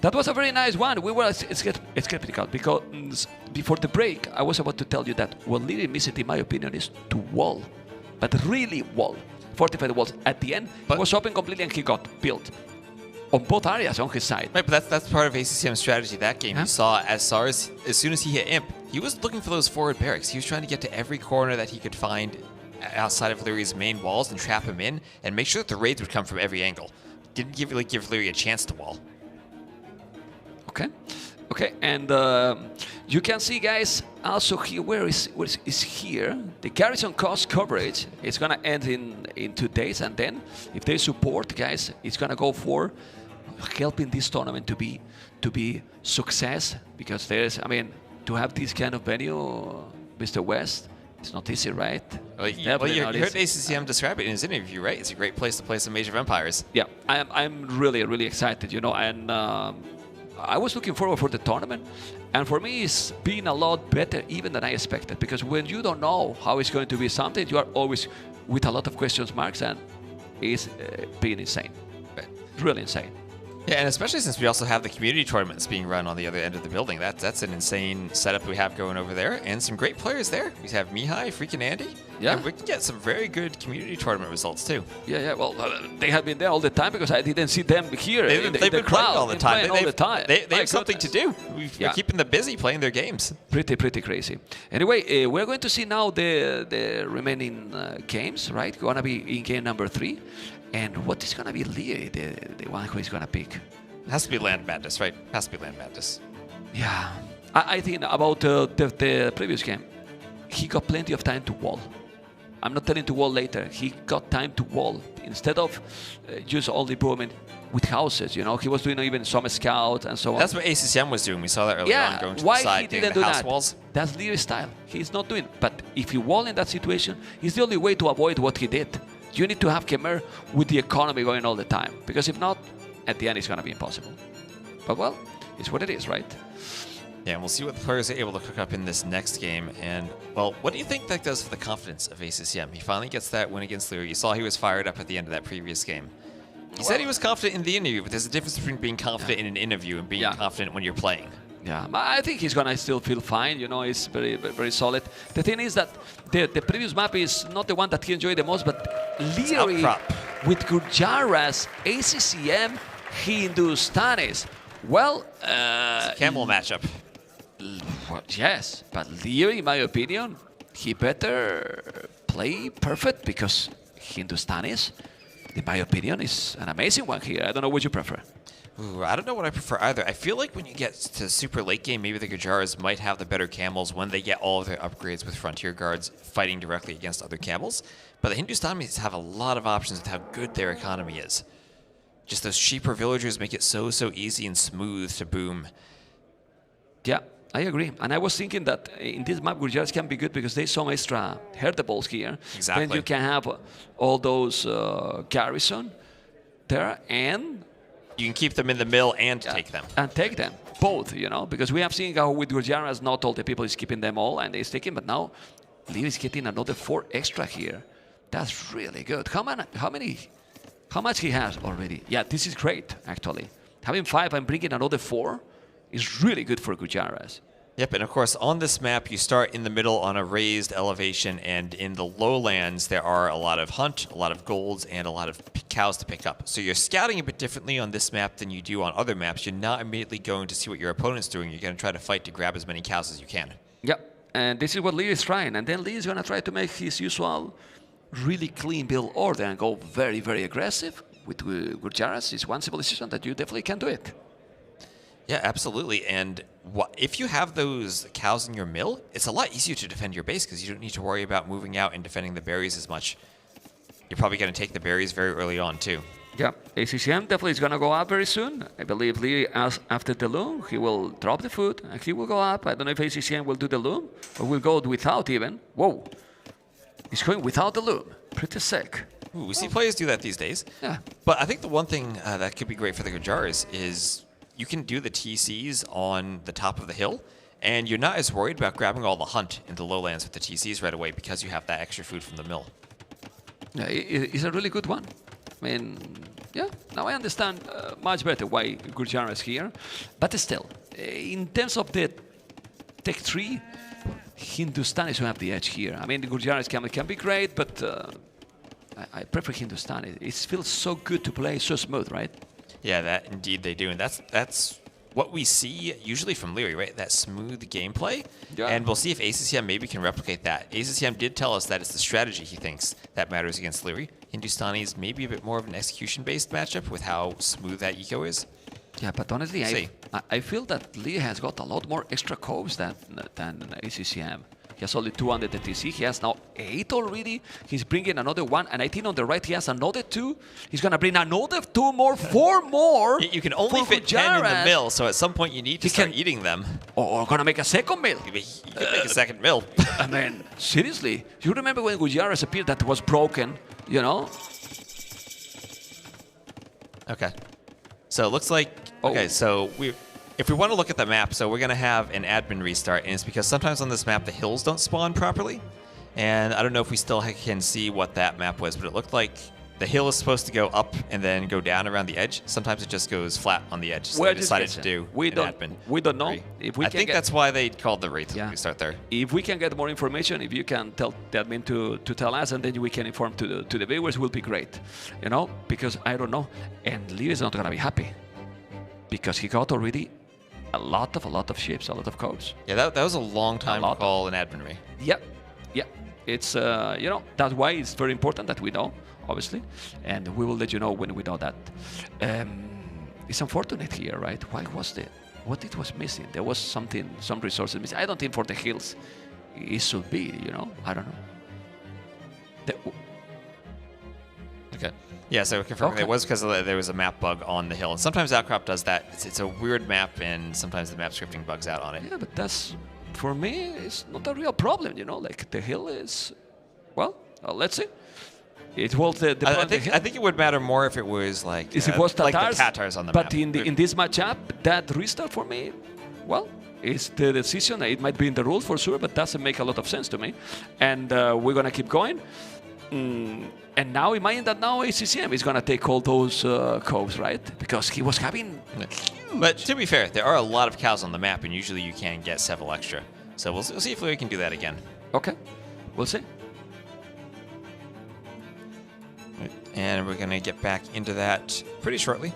That was a very nice one. We were skeptical because before the break, I was about to tell you that what Leary missed, in my opinion, is to wall, but really wall, fortify the walls. At the end, it was open completely, and he got built on both areas on his side. Right, but that's part of ACCM's strategy. That game, you saw as SARS, as soon as he hit Imp, he was looking for those forward barracks. He was trying to get to every corner that he could find outside of Leary's main walls and trap him in and make sure that the raids would come from every angle. Didn't give Leary a chance to wall. Okay, and you can see, guys, also here, where is here? The Garrison cost coverage is gonna end in 2 days, and then if they support, guys, it's gonna go for helping this tournament to be success, because to have this kind of venue, Mr. West, it's not easy, right? Well, you heard ACCM describe it in his interview, right? It's a great place to play some Age of Empires. Yeah, I'm really excited, you know, and I was looking forward for the tournament, and for me it's been a lot better even than I expected, because when you don't know how it's going to be something, you are always with a lot of question marks, and it's been insane, really insane. Yeah, and especially since we also have the community tournaments being run on the other end of the building. That's an insane setup we have going over there, and some great players there. We have Mihai, freaking Andy. Yeah. And we can get some very good community tournament results too. Yeah. Well, they have been there all the time because I didn't see them here. They've in been the crowd. playing all the time. All the time. They My have something to goodness. do. Yeah. We're keeping them busy playing their games. Pretty crazy. Anyway, we're going to see now the remaining games, right? Gonna be in game number 3. And what is gonna be Lee, the one who is gonna pick? It has to be Land Madness, right? Has to be Land Madness. Yeah. I think about the previous game, he got plenty of time to wall. I'm not telling to wall later. He got time to wall instead of just only improvement with houses. You know, he was doing even some scout and so on. That's what ACCM was doing. We saw that earlier on, going to why the side, he doing didn't the do house that? walls. That's Lee's style. He's not doing. But if you wall in that situation, it's the only way to avoid what he did. You need to have Khmer with the economy going all the time, because if not, at the end it's going to be impossible. But well, it's what it is, right? Yeah, and we'll see what the players are able to cook up in this next game. And, well, what do you think that does for the confidence of ACCM? He finally gets that win against Leary. You saw he was fired up at the end of that previous game. He said he was confident in the interview, but there's a difference between being confident in an interview and being confident when you're playing. Yeah, I think he's gonna still feel fine. You know, he's very solid. The thing is that the previous map is not the one that he enjoyed the most, but Leary with Gurjaras, ACCM, Hindustanis. Well, it's a camel matchup. Well, yes, but Leary, in my opinion, he better play perfect because Hindustanis, in my opinion, is an amazing one here. I don't know what you prefer. Ooh, I don't know what I prefer either. I feel like when you get to super late game, maybe the Gujaras might have the better camels when they get all of their upgrades with Frontier Guards fighting directly against other camels. But the Hindustanis have a lot of options with how good their economy is. Just those cheaper villagers make it so easy and smooth to boom. Yeah, I agree. And I was thinking that in this map, Gujaras can be good because there's some extra herdables here. Exactly. Then you can have all those Garrison there, and you can keep them in the mill and take them. And take them, both, you know, because we have seen how with Gujaras, not all the people is keeping them all and they're sticking, but now Lee is getting another 4 extra here. That's really good. How much he has already? Yeah, this is great, actually. Having 5 and bringing another 4 is really good for Gujaras. Yep, and of course, on this map, you start in the middle on a raised elevation, and in the lowlands, there are a lot of hunt, a lot of golds, and a lot of cows to pick up. So you're scouting a bit differently on this map than you do on other maps. You're not immediately going to see what your opponent's doing. You're going to try to fight to grab as many cows as you can. Yep, and this is what Lee is trying. And then Lee is going to try to make his usual really clean build order and go very aggressive with Gujaras. It's one civilization that you definitely can do it. Yeah, absolutely. And if you have those cows in your mill, it's a lot easier to defend your base because you don't need to worry about moving out and defending the berries as much. You're probably going to take the berries very early on, too. Yeah, ACCM definitely is going to go up very soon. I believe Lee, after the loom, he will drop the food and he will go up. I don't know if ACCM will do the loom or will go without even. Whoa, he's going without the loom. Pretty sick. Ooh, we see players do that these days. Yeah. But I think the one thing that could be great for the Gujaras is you can do the TCs on the top of the hill, and you're not as worried about grabbing all the hunt in the lowlands with the TCs right away because you have that extra food from the mill. Yeah, it's a really good one. I mean, yeah, now I understand much better why Gurjara is here. But still, in terms of the tech tree, Hindustanis who have the edge here. I mean, the Gurjaras can be great, but I prefer Hindustani. It feels so good to play, so smooth, right? Yeah, that indeed they do, and that's what we see usually from Leary, right? That smooth gameplay, and we'll see if ACCM maybe can replicate that. ACCM did tell us that it's the strategy he thinks that matters against Leary. Hindustanis maybe a bit more of an execution-based matchup with how smooth that eco is. Yeah, but honestly, I feel that Lee has got a lot more extra coves than ACCM. He has only 2 under the TC. He has now 8 already. He's bringing another 1. And I think on the right he has another 2. He's going to bring another 2 more, 4 more. You can only fit 10 in the mill, so at some point you need to start eating them. Or going to make a second mill. You can make a second mill. I mean, seriously. You remember when Gujaras appeared that was broken, you know? Okay. So it looks like... Okay, so if we want to look at the map, so we're going to have an admin restart, and it's because sometimes on this map the hills don't spawn properly, and I don't know if we still can see what that map was, but it looked like the hill is supposed to go up and then go down around the edge. Sometimes it just goes flat on the edge. So Where they is decided to Garrison? do We an don't- admin. we don't know. Three. If we I can think get- that's why they called the rate. Yeah. We start there. If we can get more information, if you can tell the admin to tell us, and then we can inform to the viewers, will be great. You know, because I don't know, and Lee is not gonna be happy because he got already a lot of ships, a lot of codes. Yeah, that was a long time to lot. call an admin rate. Yeah, yeah. It's you know, that's why it's very important that we know, obviously, and we will let you know when we know that. It's unfortunate here, right? Why was what it was missing? There was something, some resources missing. I don't think for the hills it should be, you know. I don't know. Okay. Yeah, so confirming Okay. it was because there was a map bug on the hill. And sometimes Outcrop does that. It's a weird map, and sometimes the map scripting bugs out on it. Yeah, but that's, for me, it's not a real problem, you know. Like the hill is, well, let's see. It was the I think it would matter more if it was like If it was Tatars, like the Tatars on the but map. in this matchup, that restart for me, well, it's the decision. It might be in the rules for sure, but doesn't make a lot of sense to me. And we're gonna keep going. And now imagine that now ACCM is gonna take all those coves, right? Because he was having. But to be fair, there are a lot of cows on the map, and usually you can get several extra. So we'll see if we can do that again. Okay, we'll see. And we're going to get back into that pretty shortly.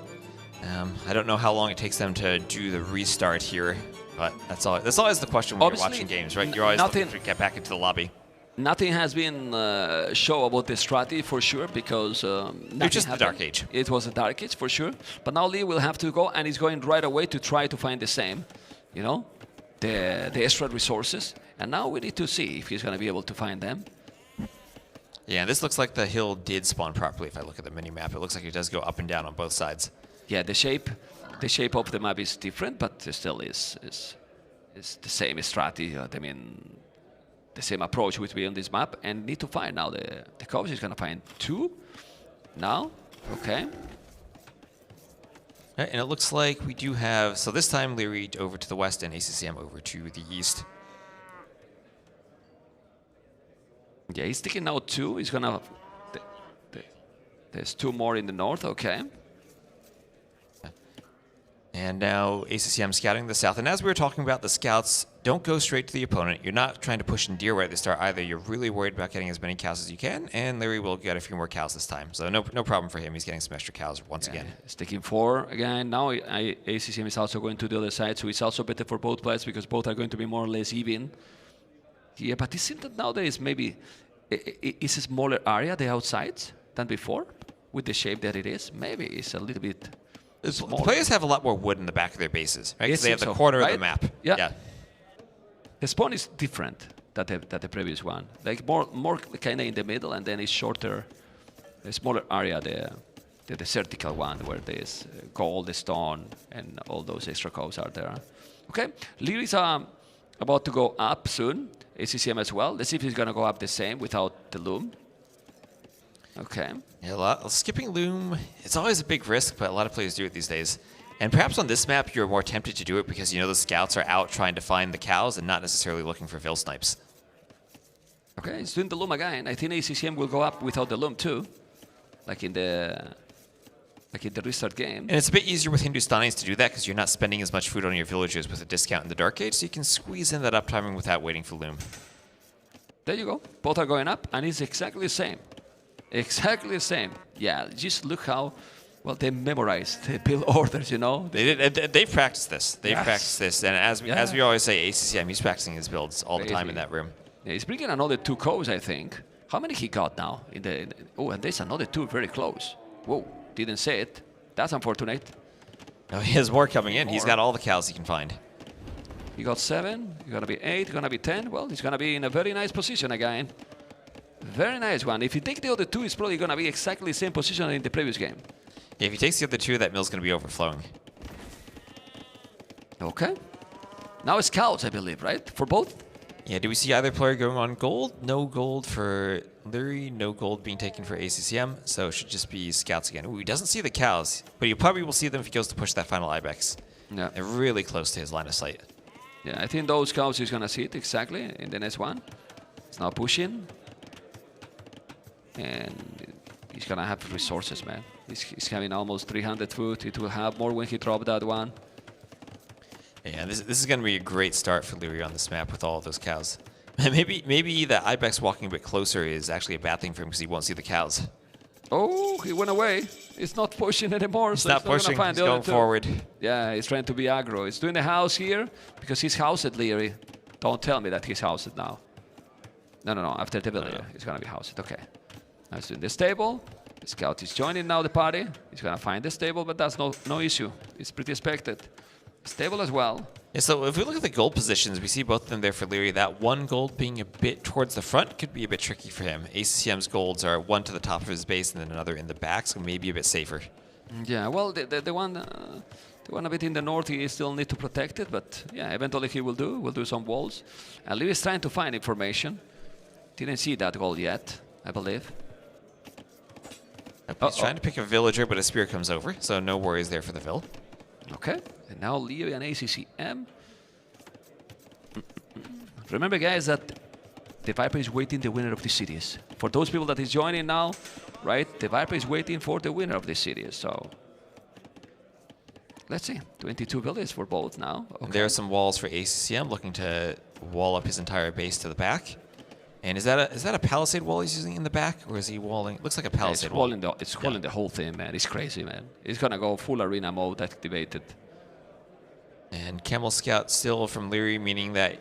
I don't know how long it takes them to do the restart here, but that's always the question when Obviously, you're watching games, right? You're always looking to get back into the lobby. Nothing has been shown about the strategy for sure because It's just the Dark Age. It was a Dark Age for sure. But now Lee will have to go, and he's going right away to try to find the same, you know, the extra resources. And now we need to see if he's going to be able to find them. Yeah, this looks like the hill did spawn properly if I look at the mini-map. It looks like it does go up and down on both sides. Yeah, the shape of the map is different, but it still is the same strategy. I mean, the same approach would be on this map, and need to find now the coach is gonna find 2 now. Okay. Right, and it looks like we do have, so this time Leary over to the west and ACCM over to the east. Yeah, he's taking now 2. He's gonna. There's 2 more in the north. Okay. And now ACCM scouting the south. And as we were talking about, the scouts don't go straight to the opponent. You're not trying to push in deer right at the start either. You're really worried about getting as many cows as you can. And Larry will get a few more cows this time. So no problem for him. He's getting some extra cows once again. He's taking 4 again. Now ACCM is also going to the other side. So it's also better for both players because both are going to be more or less even. Yeah, but it seems that now there is maybe it's a smaller area, the outsides, than before with the shape that it is. Maybe it's a little bit. The players have a lot more wood in the back of their bases, right? Because they have the so, corner right? of the map. Yeah. The spawn is different than the previous one. Like more kind of in the middle, and then it's shorter, a smaller area, the vertical one where there's gold, stone, and all those extra cows are there. Okay, Lear is about to go up soon. ACCM as well. Let's see if he's gonna go up the same without the loom. Okay. Yeah, skipping loom, it's always a big risk, but a lot of players do it these days. And perhaps on this map, you're more tempted to do it because you know the scouts are out trying to find the cows and not necessarily looking for veil snipes. Okay, he's doing the loom again. I think ACCM will go up without the loom too, like in the restart game. And it's a bit easier with Hindustanis to do that because you're not spending as much food on your villagers with a discount in the Dark Age, so you can squeeze in that uptiming without waiting for loom. There you go. Both are going up, and it's exactly the same. Exactly the same. Yeah, just look how well they memorized the build orders, you know. They've practiced this. They've practiced this, and as we always say, ACCM, he's practicing his builds all the time in that room. Yeah, he's bringing another 2 cows, I think. How many he got now? Oh, and there's another 2 very close. Whoa, didn't say it. That's unfortunate. No, he has more coming in. He's got all the cows he can find. He got 7. He's gonna be 8. He's gonna be 10. Well, he's gonna be in a very nice position again. Very nice one. If you take the other 2, it's probably gonna be exactly the same position in the previous game. Yeah, if he takes the other 2, that mill's gonna be overflowing. Okay. Now it's scouts, I believe, right? For both? Yeah, do we see either player going on gold? No gold for Lurie, no gold being taken for ACCM, so it should just be scouts again. Ooh, he doesn't see the cows, but he probably will see them if he goes to push that final Ibex. Yeah. They're really close to his line of sight. Yeah, I think those cows he's gonna see it exactly in the next one. He's now pushing. And he's gonna have resources, man. He's having almost 300 food. It will have more when he dropped that one. Yeah, this is going to be a great start for Leary on this map with all of those cows. Maybe the Ibex walking a bit closer is actually a bad thing for him because he won't see the cows. Oh, he went away. He's not pushing anymore. He's so not gonna pushing, find he's the other going two. forward. Yeah, he's trying to be aggro. He's doing the house here because he's housed Leary. Don't tell me that he's housed now. No. After the villager, he's gonna be housed. Okay. Now he's doing the stable. The scout is joining now the party. He's gonna find the stable, but that's no issue. It's pretty expected. Stable as well. Yeah, so if we look at the gold positions, we see both of them there for Leary. That one gold being a bit towards the front could be a bit tricky for him. ACCM's golds are one to the top of his base and then another in the back, so maybe a bit safer. Yeah, well, the one a bit in the north, he still need to protect it, but yeah, eventually he will do. We'll do some walls. And Leary is trying to find information. Didn't see that gold yet, I believe. He's trying to pick a villager, but a spear comes over, so no worries there for the Vill. Okay, and now Leary and ACCM. Remember, guys, that the Viper is waiting the winner of the series. For those people that is joining now, right, the Viper is waiting for the winner of the series, so... Let's see, 22 villages for both now. Okay. There are some walls for ACCM, looking to wall up his entire base to the back. And is that a palisade wall he's using in the back, or is he walling? Looks like a palisade wall. It's walling the whole thing, man. It's crazy, man. It's gonna go full arena mode activated. And Camel Scout still from Leary, meaning that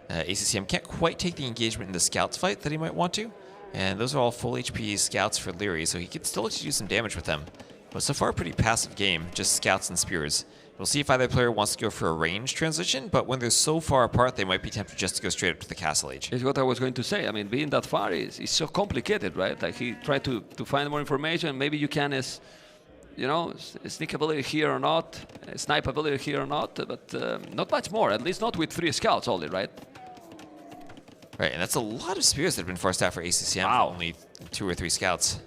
ACCM can't quite take the engagement in the Scouts fight that he might want to. And those are all full HP Scouts for Leary, so he could still look to do some damage with them. But so far, a pretty passive game, just Scouts and Spears. We'll see if either player wants to go for a range transition, but when they're so far apart, they might be tempted just to go straight up to the Castle Age. It's what I was going to say. I mean, being that far is so complicated, right? Like, he tried to find more information. Maybe you can, sneak ability here or not, snipe ability here or not, but not much more, at least not with 3 Scouts only, right? Right, and that's a lot of Spears that have been forced out for ACCM for only 2 or 3 Scouts.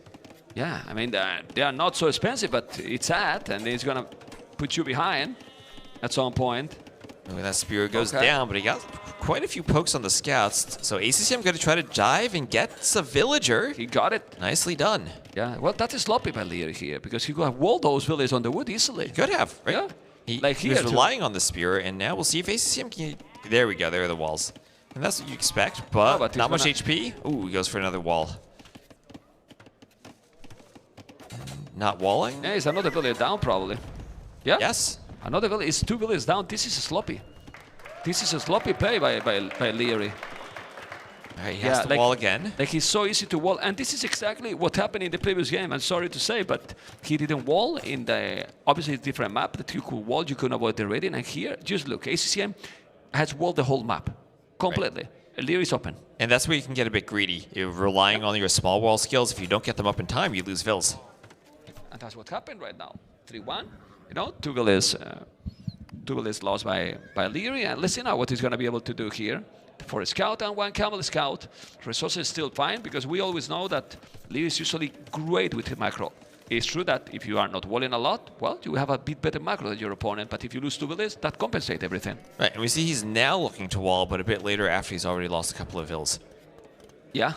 Yeah, I mean, they are not so expensive, but it's sad, and it's going to put you behind at some point. When that spear goes down, but he got quite a few pokes on the Scouts. So ACCM going to try to dive and gets a villager. He got it. Nicely done. Yeah, well, that is sloppy by Leary here, because he could have walled those villagers on the wood easily. He could have, right? Yeah. He was relying on the spear, and now we'll see if ACCM can... There we go, there are the walls. And that's what you expect, but not much HP. Ooh, he goes for another wall. Not walling? Yeah, it's another villager down, probably. Yeah? Yes. Another villager. It's 2 villagers down. This is a sloppy. This is a sloppy play by Leary. All right, he has to wall again. Like, he's so easy to wall. And this is exactly what happened in the previous game. I'm sorry to say, but he didn't wall in the... Obviously, it's a different map that you could wall. You couldn't avoid the raiding. And here, just look. ACCM has walled the whole map. Completely. Right. Leary's open. And that's where you can get a bit greedy. You're relying on your small wall skills. If you don't get them up in time, you lose vills. And that's what happened right now. 3-1. 2 villas lost by Leary. And let's see now what he's going to be able to do here. For a Scout and 1 Camel Scout, resources still fine, because we always know that Leary is usually great with macro. It's true that if you are not walling a lot, well, you have a bit better macro than your opponent, but if you lose 2 villas, that compensates everything. Right, and we see he's now looking to wall, but a bit later after he's already lost a couple of vills. Yeah,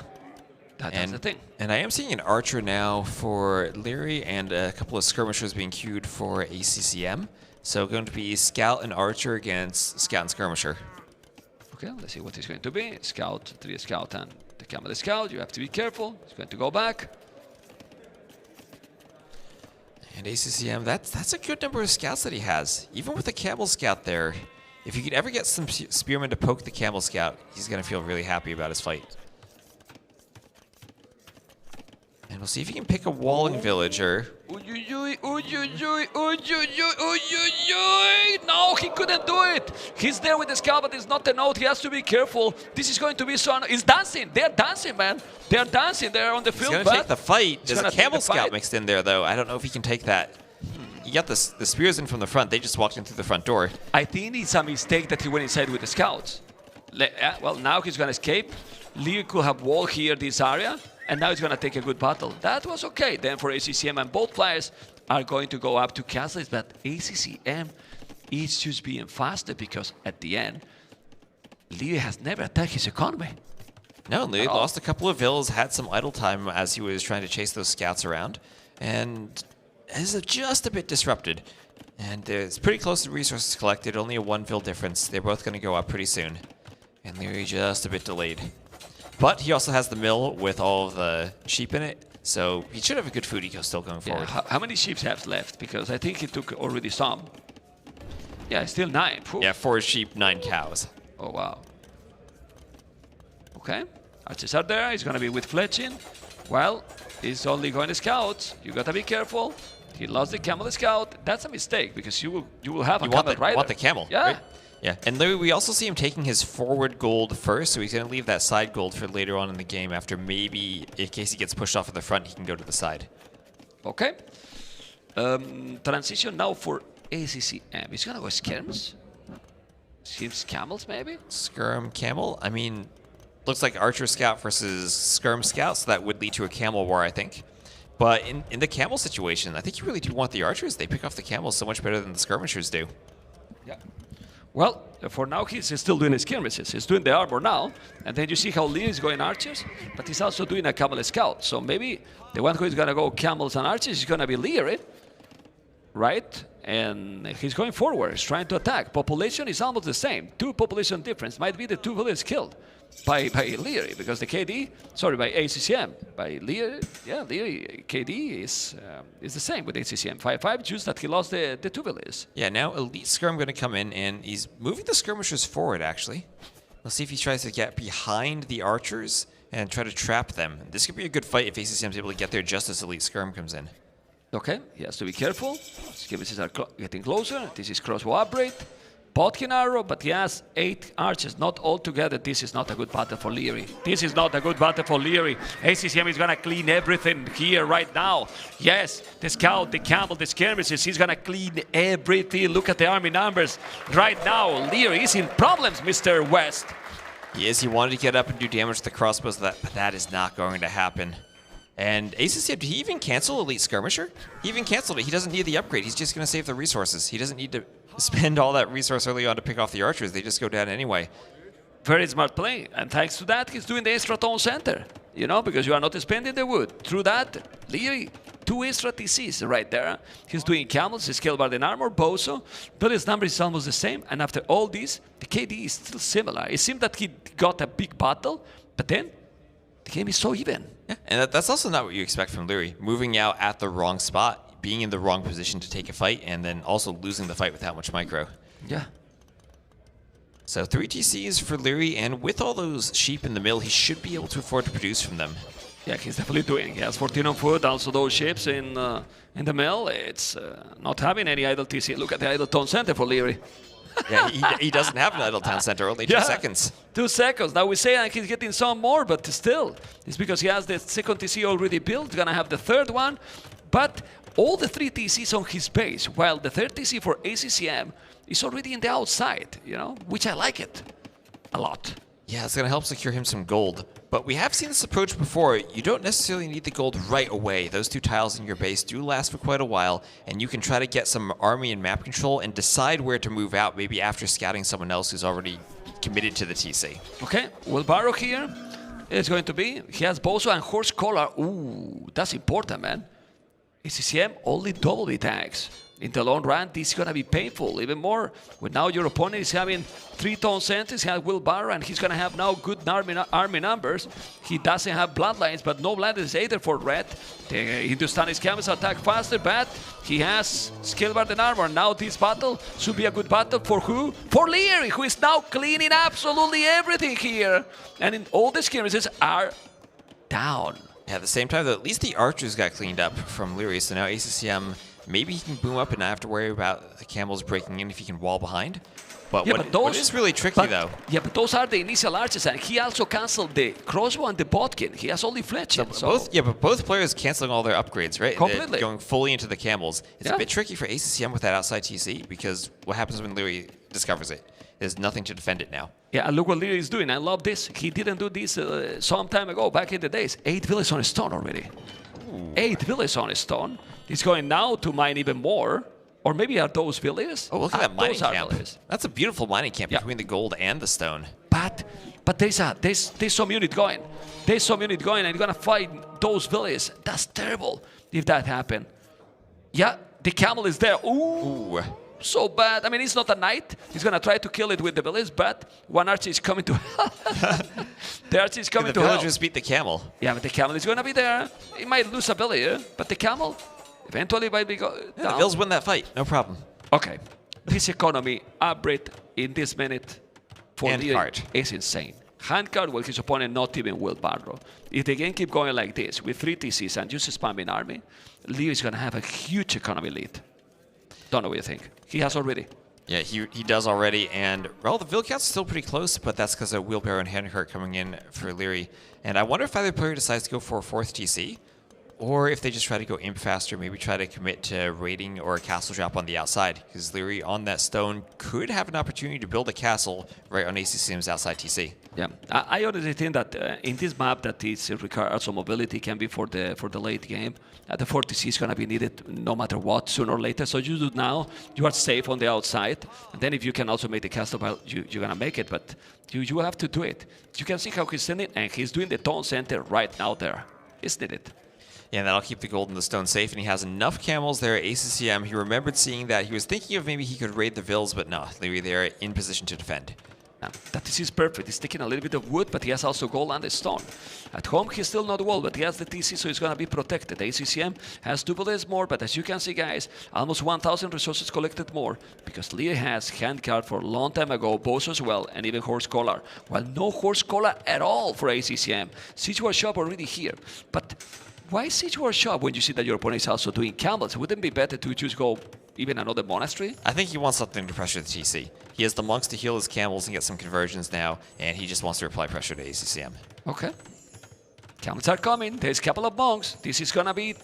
that's the thing. And I am seeing an Archer now for Leary and a couple of Skirmishers being queued for ACCM. So going to be Scout and Archer against Scout and Skirmisher. Okay, let's see what it's going to be. Scout, 3 Scout and the Camel Scout. You have to be careful. He's going to go back. And ACCM, that's a good number of Scouts that he has. Even with the Camel Scout there, if you could ever get some Spearmen to poke the Camel Scout, he's going to feel really happy about his fight. And we'll see if he can pick a walling villager. No, he couldn't do it. He's there with the Scout, but it's not the note. He has to be careful. This is going to be so... He's dancing. They're dancing, man. They're dancing. They're on the field. He's going to take the fight. There's a Camel Scout mixed in there, though. I don't know if he can take that. He got the Spears in from the front. They just walked in through the front door. I think it's a mistake that he went inside with the Scouts. Well, now he's going to escape. Lee could have walled here this area. And now he's going to take a good battle. That was okay then for ACCM. And both players are going to go up to castles. But ACCM is just being faster because at the end, Lee has never attacked his economy. No, Leary lost a couple of villas, had some idle time as he was trying to chase those scouts around, and is just a bit disrupted. And it's pretty close to resources collected, only a 1 vil difference. They're both going to go up pretty soon. And Leary just a bit delayed. But he also has the mill with all of the sheep in it, so he should have a good food eco still going forward. How many sheep have left? Because I think he took already some. Yeah, still 9. Phew. Yeah, 4 sheep, 9 cows. Oh, wow. Okay. Archers are there. He's going to be with fletching. Well, he's only going to scout. You got to be careful. He lost the camel scout. That's a mistake because you will have a camel rider. You want the camel, yeah. right? Yeah, and Leary, we also see him taking his forward gold first, so he's going to leave that side gold for later on in the game after maybe, in case he gets pushed off at the front, he can go to the side. Okay. Transition now for ACCM. He's going to go skirms. Seems camels, maybe? Skirm camel? I mean, looks like archer scout versus skirm scout, so that would lead to a camel war, I think. But in the camel situation, I think you really do want the archers. They pick off the camels so much better than the skirmishers do. Yeah. Well, for now, he's still doing his skirmishes. He's doing the armor now. And then you see how Lee is going archers, but he's also doing a camel scout. So maybe the one who is going to go camels and archers is going to be Leary, right? And he's going forward. He's trying to attack. Population is almost the same. 2 population difference. Might be the 2 villages killed by Leary, because the KD, sorry, by ACCM. By Leary, yeah, Leary KD is the same with ACCM. 5-5, just that he lost the 2 villages. Yeah, now Elite Skirm going to come in, and he's moving the skirmishers forward, actually. Let's see if he tries to get behind the archers and try to trap them. This could be a good fight if ACCM is able to get there just as Elite Skirm comes in. Okay, he has to be careful. Skirmishes are getting closer. This is crossbow upgrade. Bodkin arrow, but he has 8 archers, not all together. This is not a good battle for Leary. This is not a good battle for Leary. ACCM is gonna clean everything here right now. Yes, the scout, the camel, the skirmishes, he's gonna clean everything. Look at the army numbers. Right now, Leary is in problems, Mr. West. Yes, he wanted to get up and do damage to the crossbows, but that is not going to happen. And ACCM, did he even cancel Elite Skirmisher? He even canceled it. He doesn't need the upgrade. He's just going to save the resources. He doesn't need to spend all that resource early on to pick off the archers. They just go down anyway. Very smart play. And thanks to that, he's doing the extra tone center. You know, because you are not spending the wood. Through that, Leary, 2 extra TCs right there. He's doing camels, his scale in armor, Bozo. But his number is almost the same. And after all this, the KD is still similar. It seemed that he got a big battle, but then the game is so even. Yeah, and that's also not what you expect from Leary. Moving out at the wrong spot, being in the wrong position to take a fight, and then also losing the fight with that much micro. Yeah. So 3 TCs for Leary, and with all those sheep in the mill, he should be able to afford to produce from them. Yeah, he's definitely doing. He has 14 on foot, also those ships in the mill. It's not having any idle TC. Look at the idle tone center for Leary. Yeah, he doesn't have an idle town center, only 2 seconds. 2 seconds. Now we say he's getting some more, but still, it's because he has the second TC already built, gonna have the third one, but all the 3 TCs on his base, while the third TC for ACCM is already in the outside, you know, which I like it a lot. Yeah, it's going to help secure him some gold. But we have seen this approach before. You don't necessarily need the gold right away. Those 2 tiles in your base do last for quite a while, and you can try to get some army and map control and decide where to move out, maybe after scouting someone else who's already committed to the TC. Okay, Wheelbarrow here is going to be, he has Bozo and Horse Collar. Ooh, that's important, man. ACCM only double the tags. In the long run, this is going to be painful, even more. When now your opponent is having 3 tone centers, he has Wheelbarrow, and he's going to have now good army numbers. He doesn't have bloodlines, but no bloodlines either for red. The Hindustani camels attack faster, but he has Skillbard and armor. Now this battle should be a good battle for who? For Leary, who is now cleaning absolutely everything here. And in all the skirmishes are down. Yeah, at the same time, though, at least the archers got cleaned up from Leary, so now ACCM, maybe he can boom up and not have to worry about the camels breaking in if he can wall behind. But, yeah, what is really tricky, though... Yeah, but those are the initial archers, and he also canceled the crossbow and the bodkin. He has only fletching. But both players canceling all their upgrades, right? Completely. They're going fully into the camels. It's a bit tricky for ACCM with that outside TC, because what happens when Leary discovers it? There's nothing to defend it now. Yeah, and look what Leary is doing. I love this. He didn't do this some time ago, back in the days. 8 villages on a stone already. Ooh. 8 villages on a stone. He's going now to mine even more. Or maybe are those villas? Oh, look at that mining those are camp. villas. That's a beautiful mining camp Yeah. between the gold and the stone. But there's some unit going. There's some unit going, and you're gonna fight those villas. That's terrible if that happened. Yeah, the camel is there. Ooh. Ooh. So bad. I mean, he's not a knight. He's gonna try to kill it with the village, but one archer is coming to the archer is coming The to help. villagers beat the camel. Yeah, but the camel is gonna be there. He might lose a villager, but the camel eventually might be Yeah, the down. Bills win that fight. No problem. Okay, this economy upgrade in this minute for And Leary card. is insane. Handcard, well, his opponent not even will Barrow. If the game keep going like this with 3 TCs and just spamming army, Leary is gonna have a huge economy lead. Don't know what you think. He has already. Yeah, he does already, and well, the Vilcat's still pretty close, but that's because of Wheelbarrow and Handcart coming in for Leary. And I wonder if either player decides to go for a 4th TC, or if they just try to go imp faster, maybe try to commit to raiding or a castle drop on the outside, because Leary on that stone could have an opportunity to build a castle right on ACCM's outside TC. Yeah, I honestly think that in this map that is requires some mobility can be for the late game. The 40C is going to be needed no matter what, sooner or later. So you do it now, you are safe on the outside. And then if you can also make the castle, well, you're going to make it. But you have to do it. You can see how he's sending, and he's doing the town center right now there. Isn't it? Yeah, and that'll keep the gold and the stone safe, and he has enough camels there at ACCM. He remembered seeing that. He was thinking of maybe he could raid the Vills, but no, Leary there in position to defend. That is perfect. He's taking a little bit of wood, but he has also gold and a stone. At home, he's still not wall, but he has the TC, so he's going to be protected. ACCM has double this more, but as you can see, guys, almost 1,000 resources collected more, because Leary has handcard for a long time ago, bows as well, and even horse collar. Well, no horse collar at all for ACCM. Siege War Shop already here, but why Siege War Shop when you see that your opponent is also doing camels? Wouldn't it be better to just go even another monastery? I think he wants something to pressure the TC. He has the monks to heal his camels and get some conversions now, and he just wants to apply pressure to ACCM. Okay. Camels are coming. There's a couple of monks. This is gonna be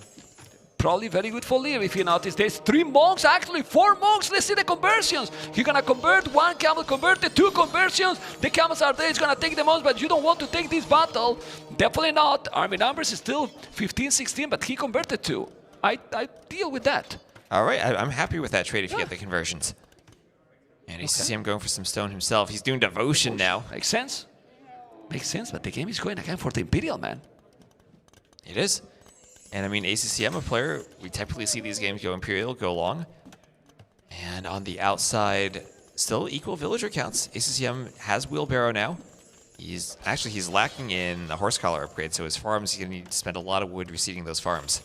probably very good for Lear. If you notice, there's 3 monks, actually 4 monks. Let's see the conversions. He's gonna convert 1 camel, converted 2 conversions. The camels are there. He's gonna take the monks, but you don't want to take this battle. Definitely not. Army numbers is still 15, 16, but he converted 2. I deal with that. All right, I'm happy with that trade if you get the conversions. And ACCM going for some stone himself. He's doing devotion now. Makes sense. Makes sense, but the game is going again for the Imperial, man. It is. And I mean, ACCM, a player, we typically see these games go Imperial, go long. And on the outside, still equal villager counts. ACCM has Wheelbarrow now. He's lacking in the horse collar upgrade, so his farms, he's going to need to spend a lot of wood reseeding those farms.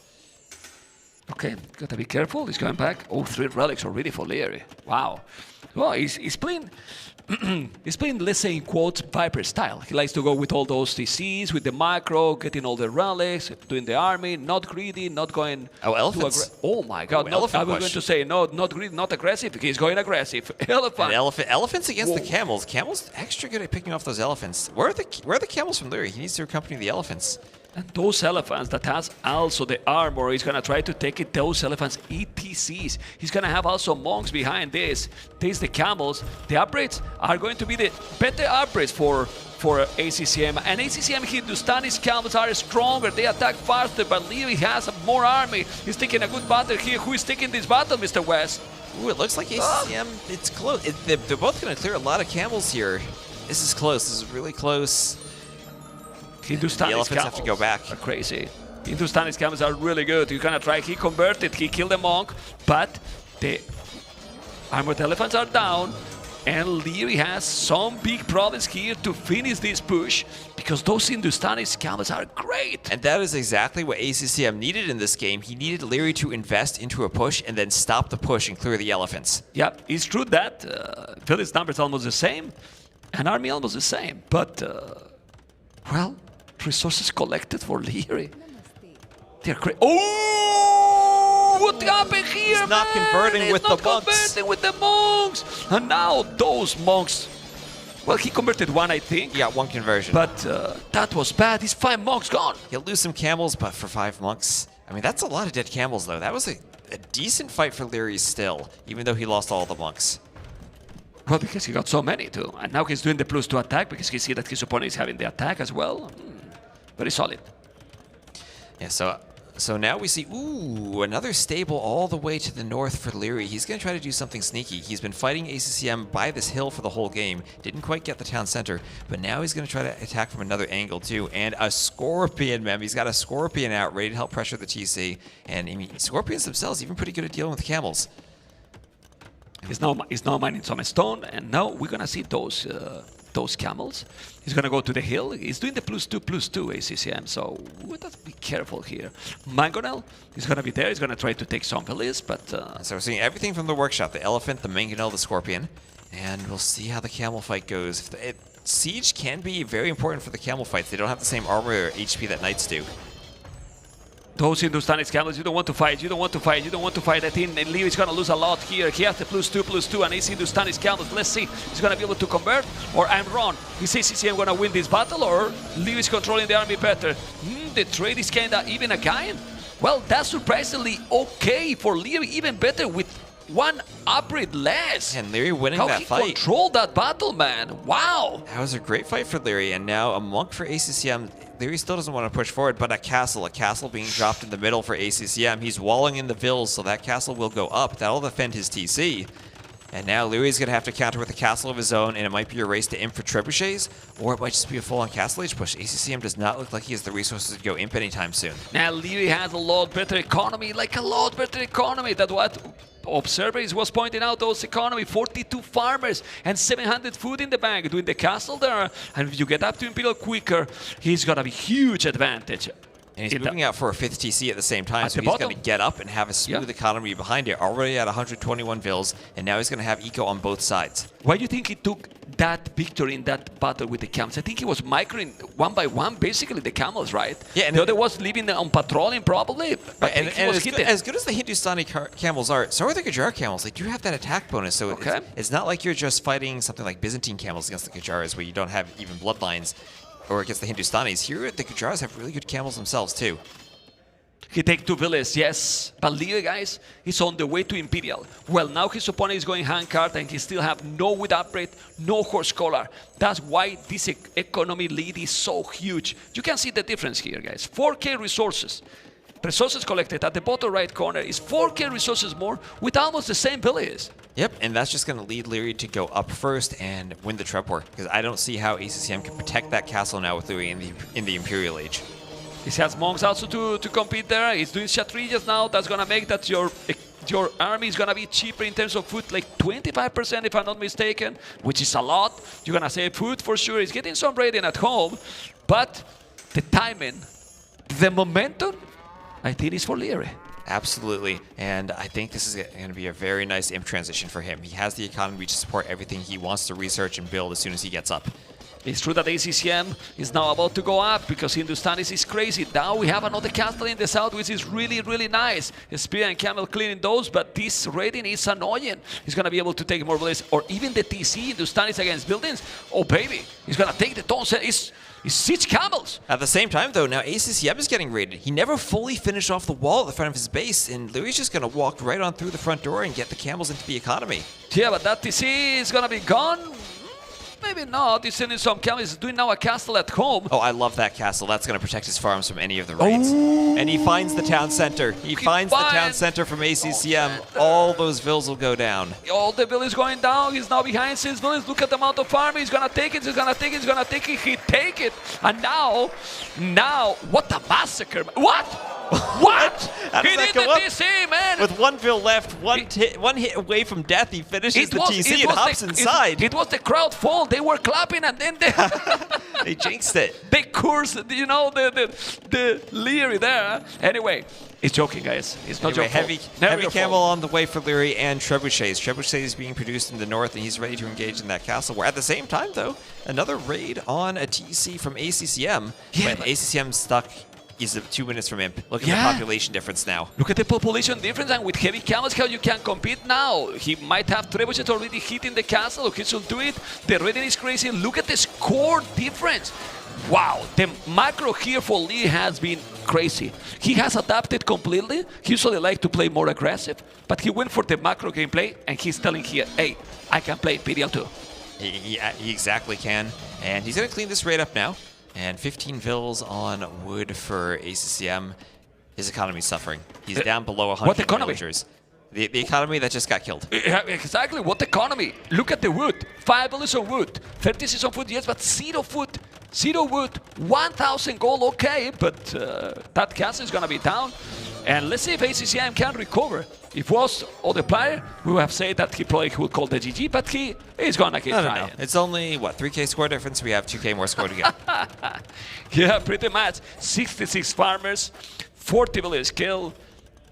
Okay, gotta be careful. He's going back. Oh, 3 relics already for Leary. Wow. Well, he's playing, he's playing, let's say in quotes, Viper style. He likes to go with all those TCs, with the macro, getting all the relics, doing the army, not greedy, not going. Oh, elephants. Oh my God! No, I was going to say no, not greedy, not aggressive. He's going aggressive. Elephant. Elephants against the camels. Camels extra good at picking off those elephants. Where are the camels from Leary? He needs to accompany the elephants. And those elephants that has also the armor, he's gonna try to take it. Those elephants ETCs. He's gonna have also monks behind this. There's the camels. The upgrades are going to be the better upgrades for ACCM. And ACCM Hindustani's camels are stronger. They attack faster, but Leary has more army. He's taking a good battle here. Who is taking this battle, Mr. West? Ooh, it looks like ACCM, it's close. They're both gonna clear a lot of camels here. This is close. This is really close. Hindustani's the elephants camels have to go back. Are crazy. Hindustani's camels are really good. You're gonna try. He converted. He killed the monk, but the armored elephants are down, and Leary has some big problems here to finish this push because those Hindustani's camels are great. And that is exactly what ACCM needed in this game. He needed Leary to invest into a push and then stop the push and clear the elephants. Yeah, it's true that Philly's numbers almost the same, and army almost the same, but well. Resources collected for Leary. They're great. Oh! What happened here? He's not converting with the monks. Converting with the monks. And now those monks. Well, he converted 1, I think. Yeah, 1 conversion. But that was bad. His 5 monks gone. He'll lose some camels, but for 5 monks. I mean, that's a lot of dead camels, though. That was a decent fight for Leary still, even though he lost all the monks. Well, because he got so many too. And now he's doing the +2 attack because he see that his opponent is having the attack as well. Very solid. Yeah, so So now we see, ooh, another stable all the way to the north for Leary. He's going to try to do something sneaky. He's been fighting ACCM by this hill for the whole game. Didn't quite get the town center, but now he's going to try to attack from another angle too. And a Scorpion, man. He's got a Scorpion out, ready to help pressure the TC. And I mean, Scorpions themselves even pretty good at dealing with camels. He's now mining some stone, and now we're gonna see those camels. He's gonna go to the hill. He's doing the +2/+2 ACCM, so we have to be careful here. Mangonel is gonna be there. He's gonna try to take some villas, but so we're seeing everything from the workshop: the elephant, the mangonel, the scorpion, and we'll see how the camel fight goes. Siege can be very important for the camel fights. They don't have the same armor or HP that knights do. Those Hindustani camels, you don't want to fight, you don't want to fight, you don't want to fight. I think Leo is going to lose a lot here. He has the +2/+2, and he's Hindustani camels. Let's see, he's going to be able to convert, or I'm wrong. Is ACCM going to win this battle, or Leo is controlling the army better? The trade is kind of even again. Well, that's surprisingly okay for Leo, even better with one upgrade less. And Leary winning How that fight. he controlled that battle, man. Wow. That was a great fight for Leary, and now a monk for ACCM. Leary still doesn't want to push forward, but a castle being dropped in the middle for ACCM. He's walling in the vills, so that castle will go up. That'll defend his TC. And now Leary's going to have to counter with a castle of his own, and it might be a race to imp for trebuchets, or it might just be a full-on castle age push. ACCM does not look like he has the resources to go imp anytime soon. Now Leary has a lot better economy, like a lot better economy. That's what Observers was pointing out. Those economy, 42 farmers and 700 food in the bank. Doing the castle there, and if you get up to Imperial quicker, he's got a huge advantage. And he's moving out for a 5th TC at the same time, so he's going to get up and have a smooth economy behind it. Already at 121 vills, and now he's going to have eco on both sides. Why do you think he took that victory in that battle with the camels? I think he was microing one by one, basically the camels, right? Yeah, and the other was leaving on patrolling probably. But and as good as the Hindustani camels are, so are the Gujarat camels. They do have that attack bonus, so it's not like you're just fighting something like Byzantine camels against the Gujarats, where you don't have even bloodlines. Or against the Hindustanis. Here, the Gujarats have really good camels themselves, too. He takes 2 villas, yes. But Leo, guys, he's on the way to Imperial. Well, now his opponent is going handcart, and he still have no wood upgrade, no horse collar. That's why this economy lead is so huge. You can see the difference here, guys. 4K resources. Resources collected at the bottom right corner is 4K resources more with almost the same villages. Yep, and that's just going to lead Leary to go up first and win the trap war, because I don't see how ACCM can protect that castle now with Leary in the Imperial Age. He has monks also to compete there. He's doing Kshatriyas now. That's going to make that your army is going to be cheaper in terms of food, like 25% if I'm not mistaken, which is a lot. You're going to save food for sure. He's getting some raiding at home, but the timing, the momentum, I think is for Leary. Absolutely, and I think this is going to be a very nice imp transition for him. He has the economy to support everything he wants to research and build as soon as he gets up. It's true that ACCM is now about to go up because Hindustanis is crazy. Now we have another castle in the south, which is really, really nice. Spear and Camel cleaning those, but this raiding is annoying. He's going to be able to take more bullets, or even the TC, Hindustanis against buildings. Oh, baby, he's going to take the tons. It's 6 camels. At the same time, though, now ACCM is getting raided. He never fully finished off the wall at the front of his base, and Leary's just going to walk right on through the front door and get the camels into the economy. Yeah, but that TC is going to be gone. Maybe not. He's sending some camels. He's doing now a castle at home. Oh, I love that castle. That's going to protect his farms from any of the raids. Oh. And he finds the town center. He finds the town center from ACCM. All those villas will go down. All the villas going down. He's now behind 6 villas. Look at the amount of farming. He's going to take it. He's going to take it. He's going to take it. He take it. And now, what a massacre. What? What? He did the TC, man. With 1 vill left, one hit away from death, he finishes the TC and hops inside. It was the crowd fault. They were clapping and then they jinxed it. They cursed, the Leary there. Anyway, he's joking, guys. It's not joking. Heavy camel on the way for Leary and trebuchets. Trebuchets is being produced in the north, and he's ready to engage in that castle. Where at the same time, though, another raid on a TC from ACCM. Yeah, when ACCM stuck. He's 2 minutes from imp. Look at the population difference now. Look at the population difference, and with heavy camels, how you can compete now. He might have trebuchets already hitting the castle. He should do it. The raiding is crazy. Look at the score difference. Wow, the macro here for Lee has been crazy. He has adapted completely. He usually likes to play more aggressive, but he went for the macro gameplay, and he's telling here, hey, I can play Imperial too. He exactly can, and he's going to clean this raid up now. And 15 vills on wood for ACCM. his economy is suffering. He's down below 100 what economy? villagers. The economy that just got killed. Yeah, exactly. What economy? Look at the wood. 5 bullets on wood. 36 on food, yes, but 0 food. 0 wood. 1,000 gold, okay, but that castle is going to be down. And let's see if ACCM can recover. If was other player, we would have said that he probably would call the GG, but he is going to keep trying. It's only, what, 3k score difference? We have 2k more score to go. Yeah, pretty much. 66 farmers, 40 villagers killed.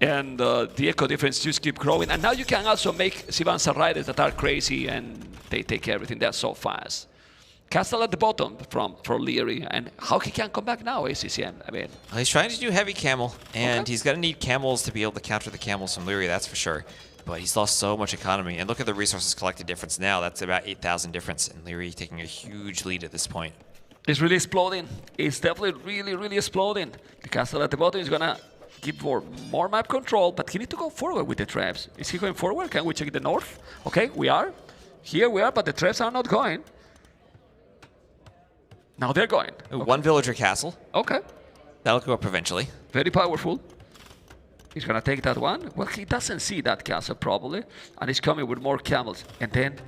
And the eco difference just keep growing. And now you can also make Sivansa riders that are crazy and they take everything there so fast. Castle at the bottom from Leary. And how he can come back now, ACCM? I mean, well, he's trying to do heavy camel, and he's going to need camels to be able to counter the camels from Leary, that's for sure. But he's lost so much economy. And look at the resources collected difference now. That's about 8,000 difference. And Leary taking a huge lead at this point. It's really exploding. It's definitely really, really exploding. The castle at the bottom is going to give more map control, but he needs to go forward with the traps. Is he going forward? Can we check the north? Okay, we are. Here we are, but the traps are not going. Now they're going. Okay. One villager castle. Okay. That'll go up eventually. Very powerful. He's going to take that one. Well, he doesn't see that castle probably, and he's coming with more camels. And then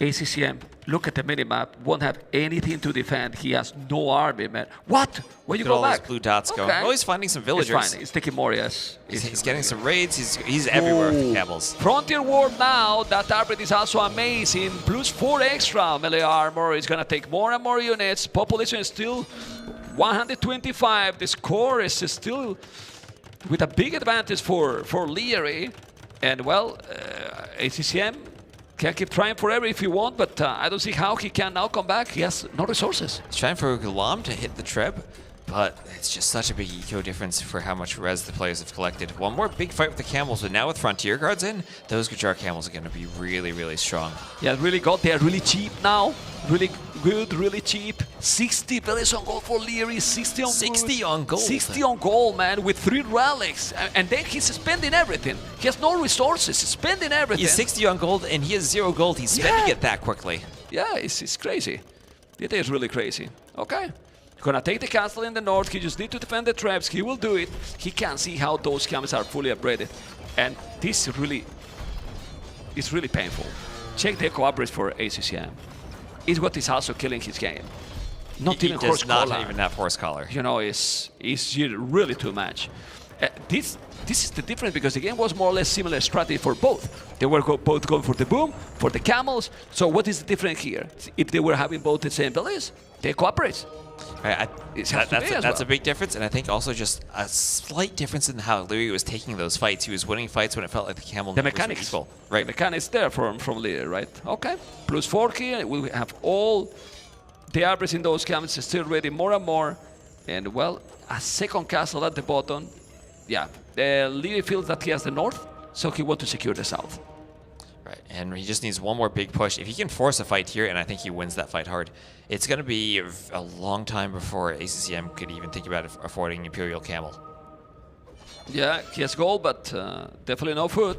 ACCM, look at the minimap, won't have anything to defend. He has no army, man. What? Where you go all back? Those blue dots going. Oh, he's finding some villagers. He's fine. He's taking more, yes. He's getting some raids. He's everywhere with the camels. Frontier War now. That arbit is also amazing. Plus 4 extra melee armor. He's going to take more and more units. Population is still 125. The score is still with a big advantage for Leary. And, well, ACCM can keep trying forever if he wants, but I don't see how he can now come back. He has no resources. He's trying for Gulam to hit the Treb, but it's just such a big eco difference for how much res the players have collected. One more big fight with the camels, but now with Frontier Guards in, those Gujar camels are going to be really, really strong. Yeah, really good. They are really cheap now. Really good, really cheap. 60 bellies on gold for Leary, 60 on gold. 60 on gold. 60 on gold, man, with 3 relics. And then he's spending everything. He has no resources. He's spending everything. He's 60 on gold and he has 0 gold. He's spending it that quickly. Yeah, it's crazy. It is really crazy. Okay. Gonna take the castle in the north. He just need to defend the traps. He will do it. He can see how those camels are fully upgraded. And this really is really painful. Check the cooperates for ACCM. Is what is also killing his game. Not even horse collar. Not even have horse collar. You know, it's really too much. This is the difference because the game was more or less similar strategy for both. They were both going for the boom, for the camels. So what is the difference here? If they were having both the same bellies, they cooperate. Right, that's a big difference, and I think also just a slight difference in how Leary was taking those fights. He was winning fights when it felt like the camel. The mechanics, right? The mechanics there from Leary, right? Okay, plus 4 here. We have all the arbors in those camels still ready more and more, and well, a second castle at the bottom. Yeah, Leary feels that he has the north, so he wants to secure the south. Right, and he just needs one more big push. If he can force a fight here, and I think he wins that fight hard, it's going to be a long time before ACCM could even think about affording Imperial Camel. Yeah, he has gold, but definitely no food.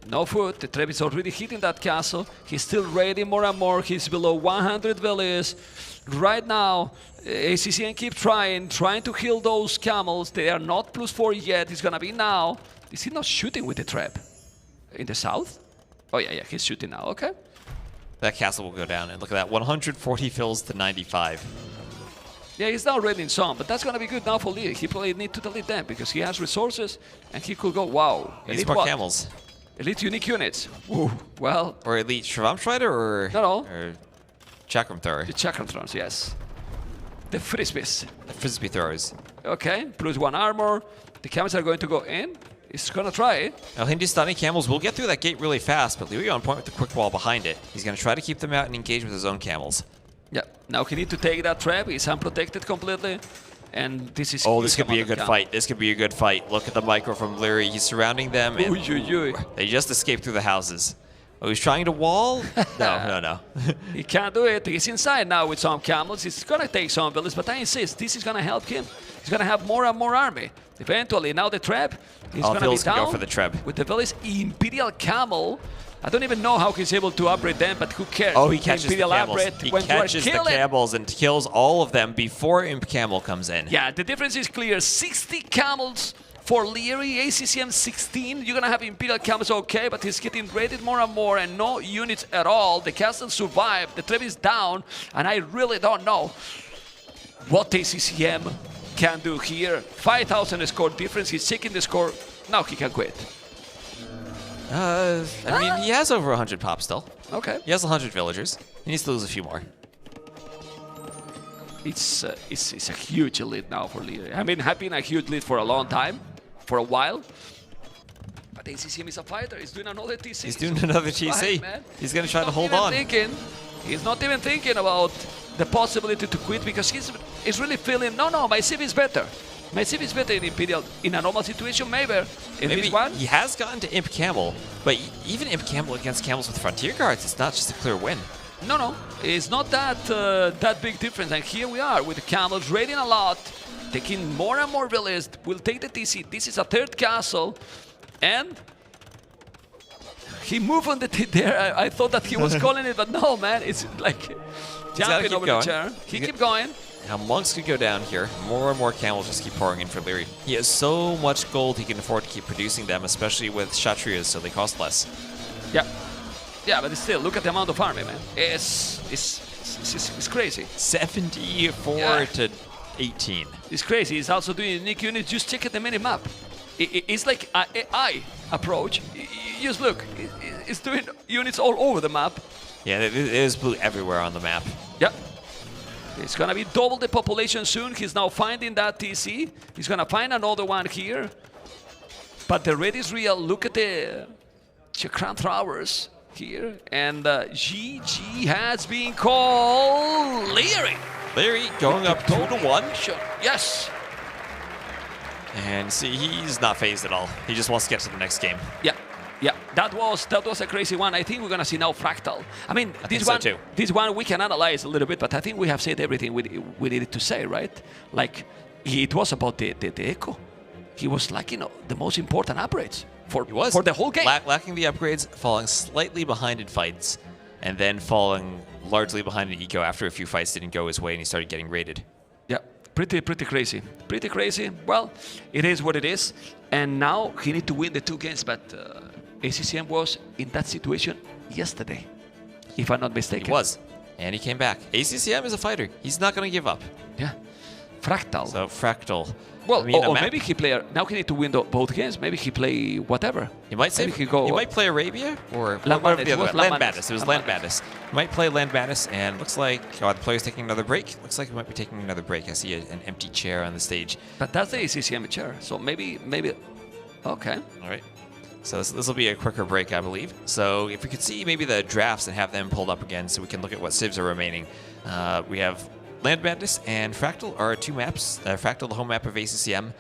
No food. The Treb is already hitting that castle. He's still raiding more and more. He's below 100 villages. Right now, ACCM keep trying to heal those camels. They are not plus 4 yet. It's going to be now. Is he not shooting with the Treb? In the south? Oh, yeah, he's shooting now. Okay. That castle will go down. And look at that, 140 fills to 95. Yeah, he's now raiding some, but that's going to be good now for Lee. He probably need to delete them because he has resources and he could go, wow. Elite more camels. Elite unique units. Ooh, well. Or elite Shravamstrider or? No. Or Chakram Thrower. The Chakram Throwers, yes. The Frisbees. The Frisbee Throwers. Okay, plus 1 armor. The camels are going to go in. He's going to try it. Now, Hindustani camels will get through that gate really fast, but Leary on point with the quick wall behind it. He's going to try to keep them out and engage with his own camels. Yeah, now he need to take that trap. He's unprotected completely. And this is... Oh, this could be a good fight. This could be a good fight. Look at the micro from Leary. He's surrounding them. And they just escaped through the houses. Oh, he's trying to wall? No. He can't do it. He's inside now with some camels. He's going to take some villages, but I insist, this is going to help him. He's going to have more and more army. Eventually, now the trap is going to be Phil's down. gonna go for the trap. With the Velis Imperial Camel. I don't even know how he's able to upgrade them, but who cares? Oh, he catches the Imperial camels. upgrade He when you are catches the killing. camels and kills all of them before Imp Camel comes in. Yeah, the difference is clear. 60 camels for Leary, ACCM 16. You're going to have Imperial camels, okay, but he's getting raided more and more and no units at all. The castle survived. The trap is down, and I really don't know what ACCM can do here. 5,000 score difference. He's checking the score. Now he can quit. I mean, he has over 100 pop still. Okay. He has 100 villagers. He needs to lose a few more. It's a huge lead now for Leary. I mean, have been a huge lead for a long time, for a while. But ACCM is a fighter. He's doing another TC. He's doing another TC. Man. He's going to try to Not hold even on. He's not even thinking about the possibility to quit because he's really feeling, no, my Civ is better. My Civ is better in Imperial. In a normal situation, maybe. In Maybe this one, he has gotten to Imp Camel, but even Imp Camel against camels with Frontier Guards, it's not just a clear win. no, it's not that big difference. And here we are with the camels raiding a lot, taking more and more villages. We'll take the TC. This is a third castle, and he moved on the there. I thought that he was calling it, but no, man, it's like jumping keep over going. the chair. He keep going. Now Monks could go down here. More and more camels just keep pouring in for Leary. He has so much gold he can afford to keep producing them, especially with Kshatriyas, so they cost less. Yeah, but still, look at the amount of army, man. It's crazy. 74 to 18. It's crazy. He's also doing unique units. Just check at the mini map. It's like an AI approach. Just look. It's doing units all over the map. Yeah, there's blue everywhere on the map. Yeah. It's gonna be double the population soon. He's now finding that TC. He's gonna find another one here. But the raid is real. Look at the Chakran Towers here. And GG has been called Leary. Leary going up 2-1. Yes. And see, he's not phased at all. He just wants to get to the next game. Yeah, that was a crazy one. I think we're gonna see now Fractal. I mean, this one we can analyze a little bit, but I think we have said everything we needed to say, right? Like, it was about the Echo. He was like, the most important upgrades for the whole game. Lacking the upgrades, falling slightly behind in fights, and then falling largely behind in eco after a few fights didn't go his way and he started getting raided. Yeah, pretty crazy. Pretty crazy. Well, it is what it is. And now he need to win the 2 games, but ACCM was in that situation yesterday, if I'm not mistaken. He was, and he came back. ACCM is a fighter. He's not going to give up. Yeah. Fractal. So Fractal. Well, I mean, or maybe he play. Now he need to win both games. Maybe he play whatever. He might say he might play Arabia or Land Madness. It was Land Madness. He might play Land Madness, and looks like the player's taking another break. Looks like he might be taking another break. I see an empty chair on the stage. But that's the ACCM chair, so maybe. Okay. All right. So this will be a quicker break, I believe. So if we could see maybe the drafts and have them pulled up again, so we can look at what civs are remaining. We have Land Madness and Fractal are 2 maps. Fractal, the home map of ACCM.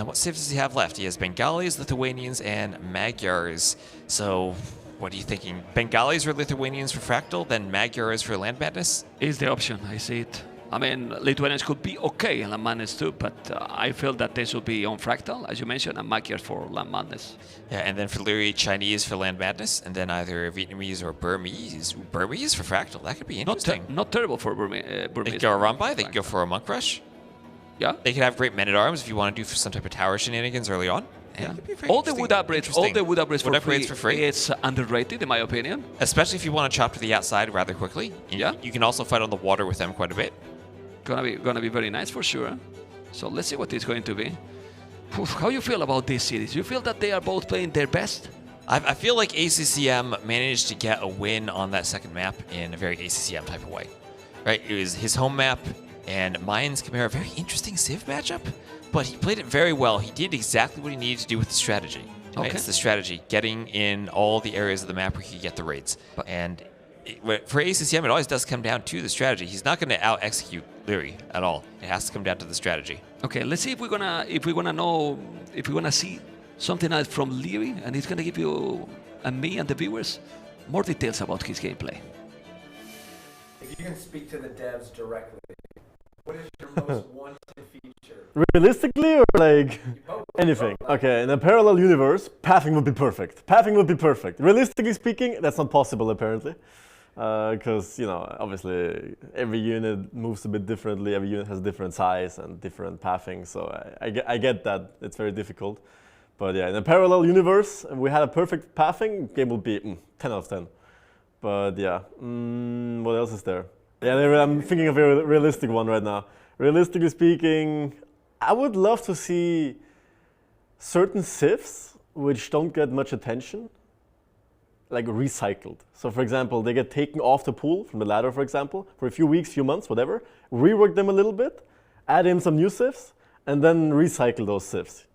What civs does he have left? He has Bengalis, Lithuanians, and Magyars. So what are you thinking? Bengalis or Lithuanians for Fractal, then Magyars for Land Madness? Is the option. I see it. I mean, Lithuanians could be okay in Land Madness too, but I feel that they should be on Fractal, as you mentioned, and Magyars for Land Madness. Yeah, and then for Leary, Chinese for Land Madness, and then either Vietnamese or Burmese. Burmese for Fractal, that could be interesting. Not terrible for Burmese. They could go a Rambai, they could go for a Monk Rush. Yeah. They could have great men-at-arms if you want to do some type of tower shenanigans early on. Yeah. All the wood upgrades for free. It's underrated, in my opinion. Especially if you want to chop to the outside rather quickly. Yeah. You can also fight on the water with them quite a bit. Gonna be very nice for sure. So let's see what it's going to be. How you feel about this series? You feel that they are both playing their best? I feel like ACCM managed to get a win on that second map in a very ACCM type of way. Right? It was his home map and Mayans Chimera, a very interesting Civ matchup, but he played it very well. He did exactly what he needed to do with the strategy. Right? Okay. It's the strategy, getting in all the areas of the map where he could get the raids. And for ACCM, it always does come down to the strategy. He's not going to out-execute Leary at all. It has to come down to the strategy. Okay, let's see if we're gonna see something else from Leary, and he's gonna give you and me and the viewers more details about his gameplay. If you can speak to the devs directly, what is your most wanted feature Realistically or like anything? Okay, in a parallel universe, pathing would be perfect. Pathing would be perfect. Realistically speaking, that's not possible apparently. Because, you know, obviously every unit moves a bit differently, every unit has different size and different pathing, so I get that it's very difficult. But yeah, in a parallel universe, if we had a perfect pathing, game would be 10 out of 10. But yeah, what else is there? Yeah, I'm thinking of a realistic one right now. Realistically speaking, I would love to see certain civs which don't get much attention, like recycled. So for example, they get taken off the pool from the ladder, for example, for a few weeks, few months, whatever, rework them a little bit, add in some new civs, and then recycle those civs.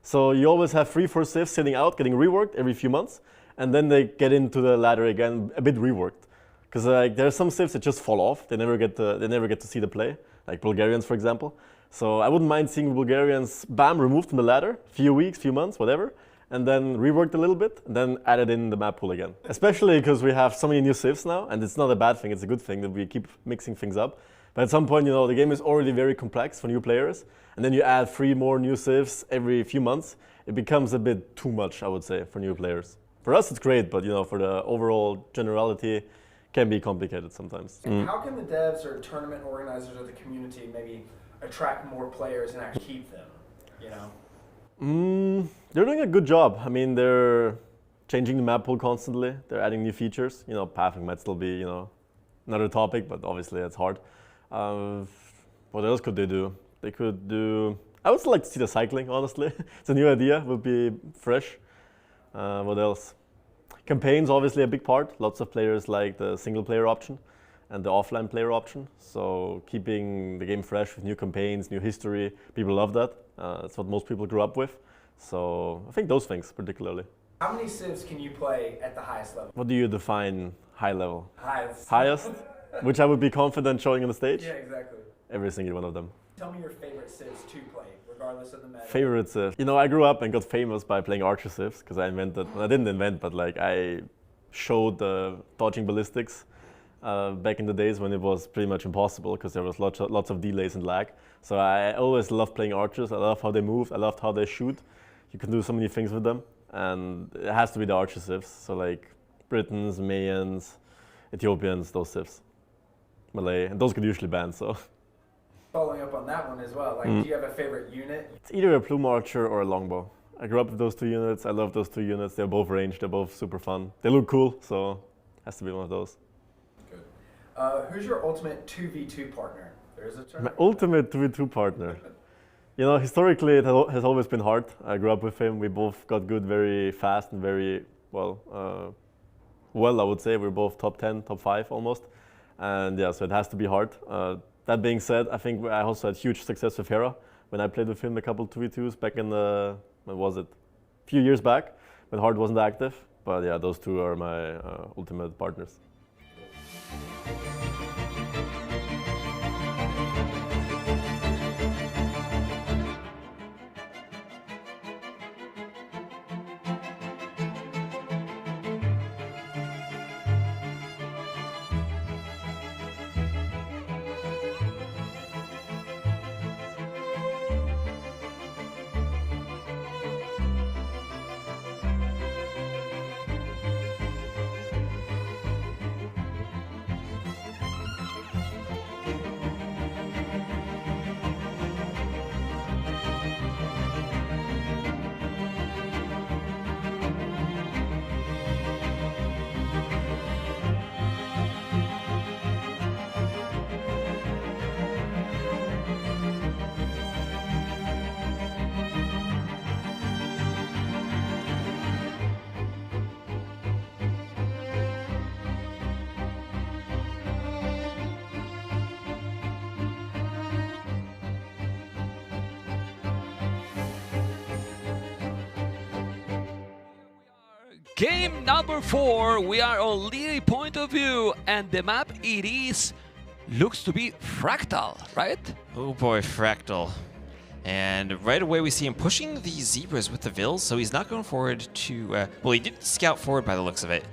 So you always have 3-4 civs sitting out, getting reworked every few months, and then they get into the ladder again, a bit reworked. Because there are some civs that just fall off, they never get to see the play, like Bulgarians, for example. So I wouldn't mind seeing Bulgarians, bam, removed from the ladder, few weeks, few months, whatever, and then reworked a little bit, and then added in the map pool again. Especially because we have so many new civs now, and it's not a bad thing, it's a good thing that we keep mixing things up. But at some point, you know, the game is already very complex for new players, and then you add 3 more new civs every few months, it becomes a bit too much, I would say, for new players. For us, it's great, but, you know, for the overall generality, can be complicated sometimes. How can the devs or tournament organizers or the community maybe attract more players and actually keep them, you know? They're doing a good job. I mean, they're changing the map pool constantly. They're adding new features. You know, pathing might still be, you know, another topic, but obviously it's hard. What else could they do? They could do... I would still like to see the cycling, honestly. It's a new idea, would be fresh. What else? Campaigns, obviously a big part. Lots of players like the single player option and the offline player option. So keeping the game fresh with new campaigns, new history, people love that. That's what most people grew up with. So I think those things particularly. How many civs can you play at the highest level? What do you define high level? Highest. Highest? Which I would be confident showing on the stage? Yeah, exactly. Every single one of them. Tell me your favorite civs to play, regardless of the meta. Favorite civ? You know, I grew up and got famous by playing archer civs because I invented, well, I didn't invent, but like I showed dodging ballistics back in the days when it was pretty much impossible because there was lots of delays and lag. So I always loved playing archers. I love how they move. I loved how they shoot. You can do so many things with them. And it has to be the archer civs. So like Britons, Mayans, Ethiopians, those civs. Malay, and those could usually ban, so. Following up on that one as well, like, do you have a favorite unit? It's either a plume archer or a longbow. I grew up with those 2 units. I love those 2 units. They're both ranged. They're both super fun. They look cool, so has to be one of those. Good. Who's your ultimate 2v2 partner? There's a term. My ultimate 2v2 partner. You know, historically it has always been hard. I grew up with him. We both got good very fast and very well, I would say. We're both top 10, top 5 almost. And yeah, so it has to be hard. That being said, I think I also had huge success with Hera when I played with him a couple 2v2s back in the, when was it? A few years back when Hard wasn't active. But yeah, those 2 are my ultimate partners. Game number 4, we are on Leary point of view, and the map looks to be Fractal, right? Oh boy, Fractal. And right away we see him pushing the zebras with the Vils, so he's not going forward to... well, he did scout forward by the looks of it,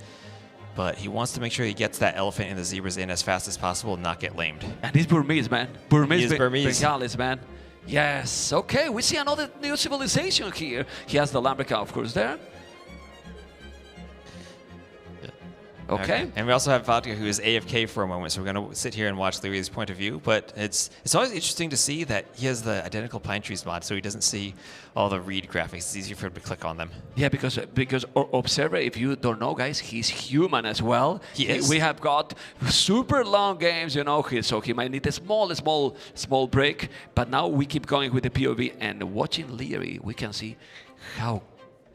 but he wants to make sure he gets that elephant and the zebras in as fast as possible and not get lamed. And he's Burmese, man. Burmese, Burmese. Bengalis, man. Yes, okay, we see another new civilization here. He has the Lambrica, of course, there. Okay. And we also have Vodka, who is AFK for a moment, so we're going to sit here and watch Lyria's point of view. But it's always interesting to see that he has the identical pine trees mod, so he doesn't see all the read graphics. It's easier for him to click on them. Yeah, because Observer, if you don't know, guys, he's human as well. He is. We have got super long games, you know, so he might need a small break. But now we keep going with the POV, and watching Leary, we can see how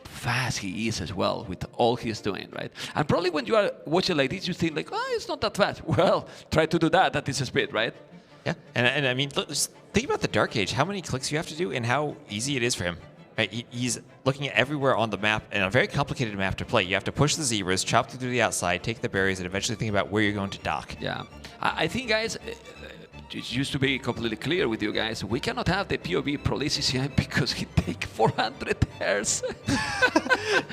fast he is as well with all he's doing, right? And probably when you are watching like this, you think like, oh, it's not that fast. Well, try to do that at this speed, right? Yeah, and I mean, look, just think about the Dark Age, how many clicks you have to do and how easy it is for him. Right? He's looking at everywhere on the map, and a very complicated map to play. You have to push the zebras, chop through the outside, take the berries, and eventually think about where you're going to dock. Yeah, I think, guys, it used to be completely clear with you guys, we cannot have the POV Pro CCM because he take 400 Hz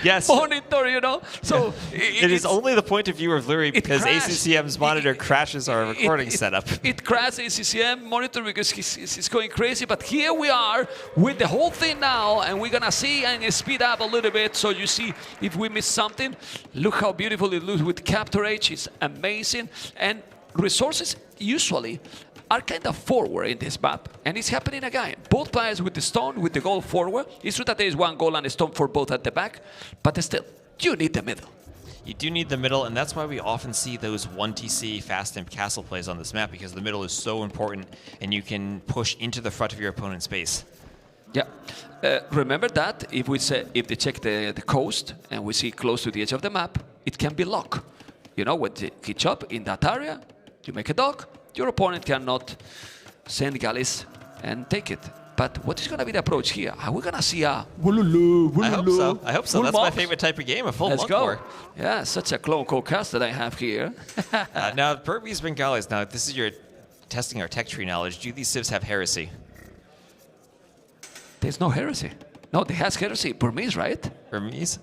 yes. monitor, you know? So it is only the point of view of Lurie because ACCM's monitor crashes our recording setup. It crashes ACCM monitor because he's going crazy, but here we are with the whole thing now, and we're gonna see and speed up a little bit so you see if we miss something. Look how beautiful it looks with Capture H, it's amazing. And resources usually are kind of forward in this map, and it's happening again. Both players with the stone, with the goal forward. It's true that there is one goal and a stone for both at the back, but still, you need the middle. You do need the middle, and that's why we often see those 1TC fast and castle plays on this map, because the middle is so important, and you can push into the front of your opponent's base. Yeah. Remember that if they check the coast and we see close to the edge of the map, it can be locked. You know, when they hitch up in that area, you make a dock, your opponent cannot send galleys and take it. But what is going to be the approach here? Are we going to see a I hope so. I hope so. That's my favorite type of game, a full Let's monk go. war. Yeah, such a clone co-cast that I have here. Now, Burmese Bengalis, now this is your testing our tech tree knowledge. Do these civs have heresy? There's no heresy. No, they has heresy. Burmese, right? Burmese?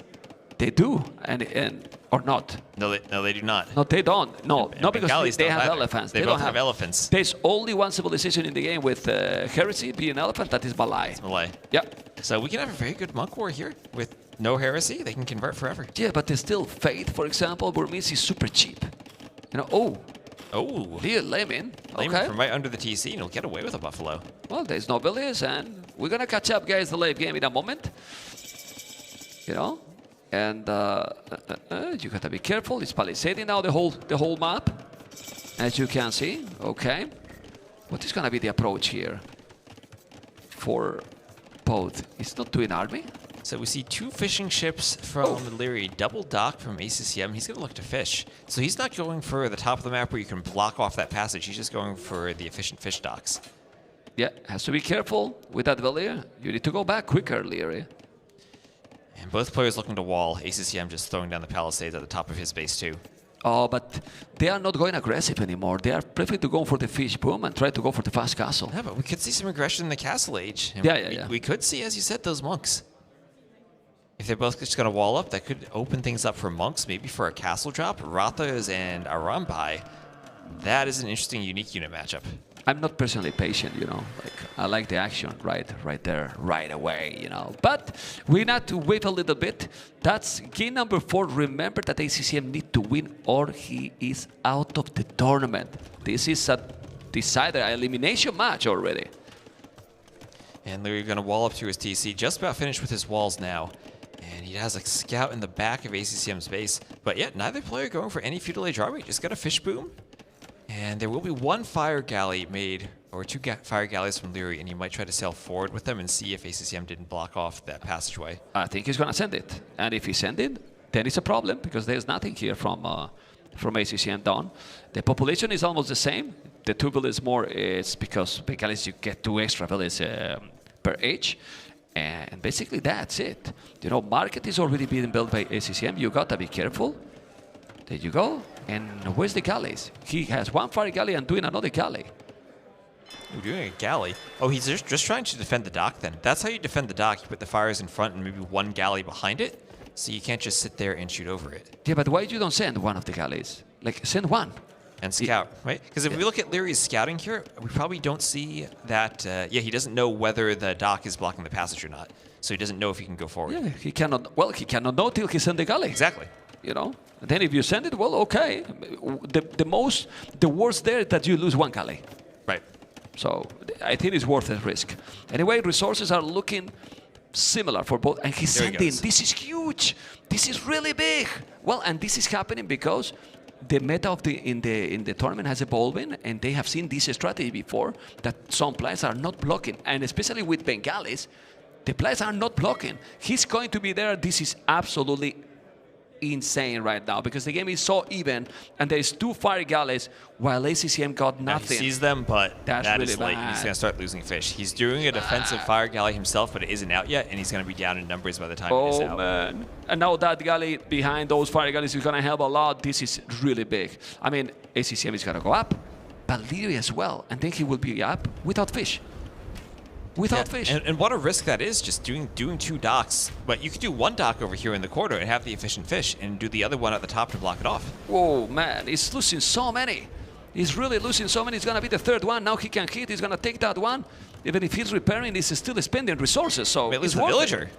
They do, and or not. No, they do not. No, they don't. No, And not because Bengalis they don't have either. elephants. They don't both have elephants. There's only one civilization in the game with heresy being elephant. That is Malay. It's Malay. Yeah. So we can have a very good monk war here with no heresy. They can convert forever. Yeah, but there's still faith. For example, Burmese is super cheap. You know. Oh. Dear Layman. Layman Okay. from right under the TC, and he'll get away with a buffalo. Well, there's no village, and we're gonna catch up, guys. The late game in a moment. You know. And you gotta be careful. It's palisading now the whole map, as you can see. Okay, what is gonna be the approach here for both? It's not doing army. So we see two fishing ships from Leary, double dock from ACCM. He's gonna look to fish. So he's not going for the top of the map where you can block off that passage. He's just going for the efficient fish docks. Yeah, has to be careful with that valley. You need to go back quicker, Leary. And both players looking to wall. ACCM just throwing down the palisades at the top of his base too. Oh, but they are not going aggressive anymore. They are preferring to go for the fish boom and try to go for the fast castle. Yeah, but we could see some aggression in the castle age. And Yeah. We could see, as you said, those monks. If they're both just going to wall up, that could open things up for monks, maybe for a castle drop. Rathas and Arambai. That is an interesting, unique unit matchup. I'm not personally patient, you know. Like I like the action right there, right away, you know. But we need to wait a little bit. That's game number 4. Remember that ACCM need to win or he is out of the tournament. This is a decider, elimination match already. And Leary going to wall up to his TC, just about finished with his walls now. And he has a scout in the back of ACCM's base. But yet, neither player going for any feudal age army. Just got a fish boom. And there will be one fire galley made, or two fire galleys from Leary, and you might try to sail forward with them and see if ACCM didn't block off that passageway. I think he's going to send it. And if he sends it, then it's a problem because there's nothing here from ACCM down. The population is almost the same. The 2 villages more is because you get 2 extra villages per age. And basically that's it. You know, market is already being built by ACCM. You got to be careful. There you go. And where's the galleys? He has one fire galley and doing another galley. You're doing a galley. Oh, he's just trying to defend the dock then. That's how you defend the dock. You put the fires in front and maybe one galley behind it. So you can't just sit there and shoot over it. Yeah, but why you don't send one of the galleys? Like, send one. And scout, right? Because if we look at Leary's scouting here, we probably don't see that. He doesn't know whether the dock is blocking the passage or not. So he doesn't know if he can go forward. Yeah, he cannot. Well, he cannot know till he sends the galley. Exactly. You know. And then if you send it, well, okay. The worst there is that you lose one galley. Right. So I think it's worth the risk. Anyway, resources are looking similar for both. And he's There he sending. goes. This is huge. This is really big. Well, and this is happening because the meta of in the tournament has evolving, and they have seen this strategy before that some players are not blocking, and especially with Bengalis, the players are not blocking. He's going to be there. This is absolutely insane right now because the game is so even, and there's 2 fire galleys while ACCM got nothing. He sees them, but That's that really is late. bad. He's going to start losing fish. He's doing a defensive fire galley himself, but it isn't out yet, and he's going to be down in numbers by the time it is out. Oh man! And now that galley behind those fire galleys is going to help a lot. This is really big. I mean, ACCM is going to go up, but Leary as well, and then he will be up without fish. Without fish. And what a risk that is, just doing 2 docks. But you could do 1 dock over here in the corridor and have the efficient fish, and do the other one at the top to block it off. Whoa, man, he's losing so many. He's really losing so many. It's going to be the 3rd one. Now he can hit. He's going to take that one. Even if he's repairing, he's still spending resources. So Wait, it's the worth villager. it.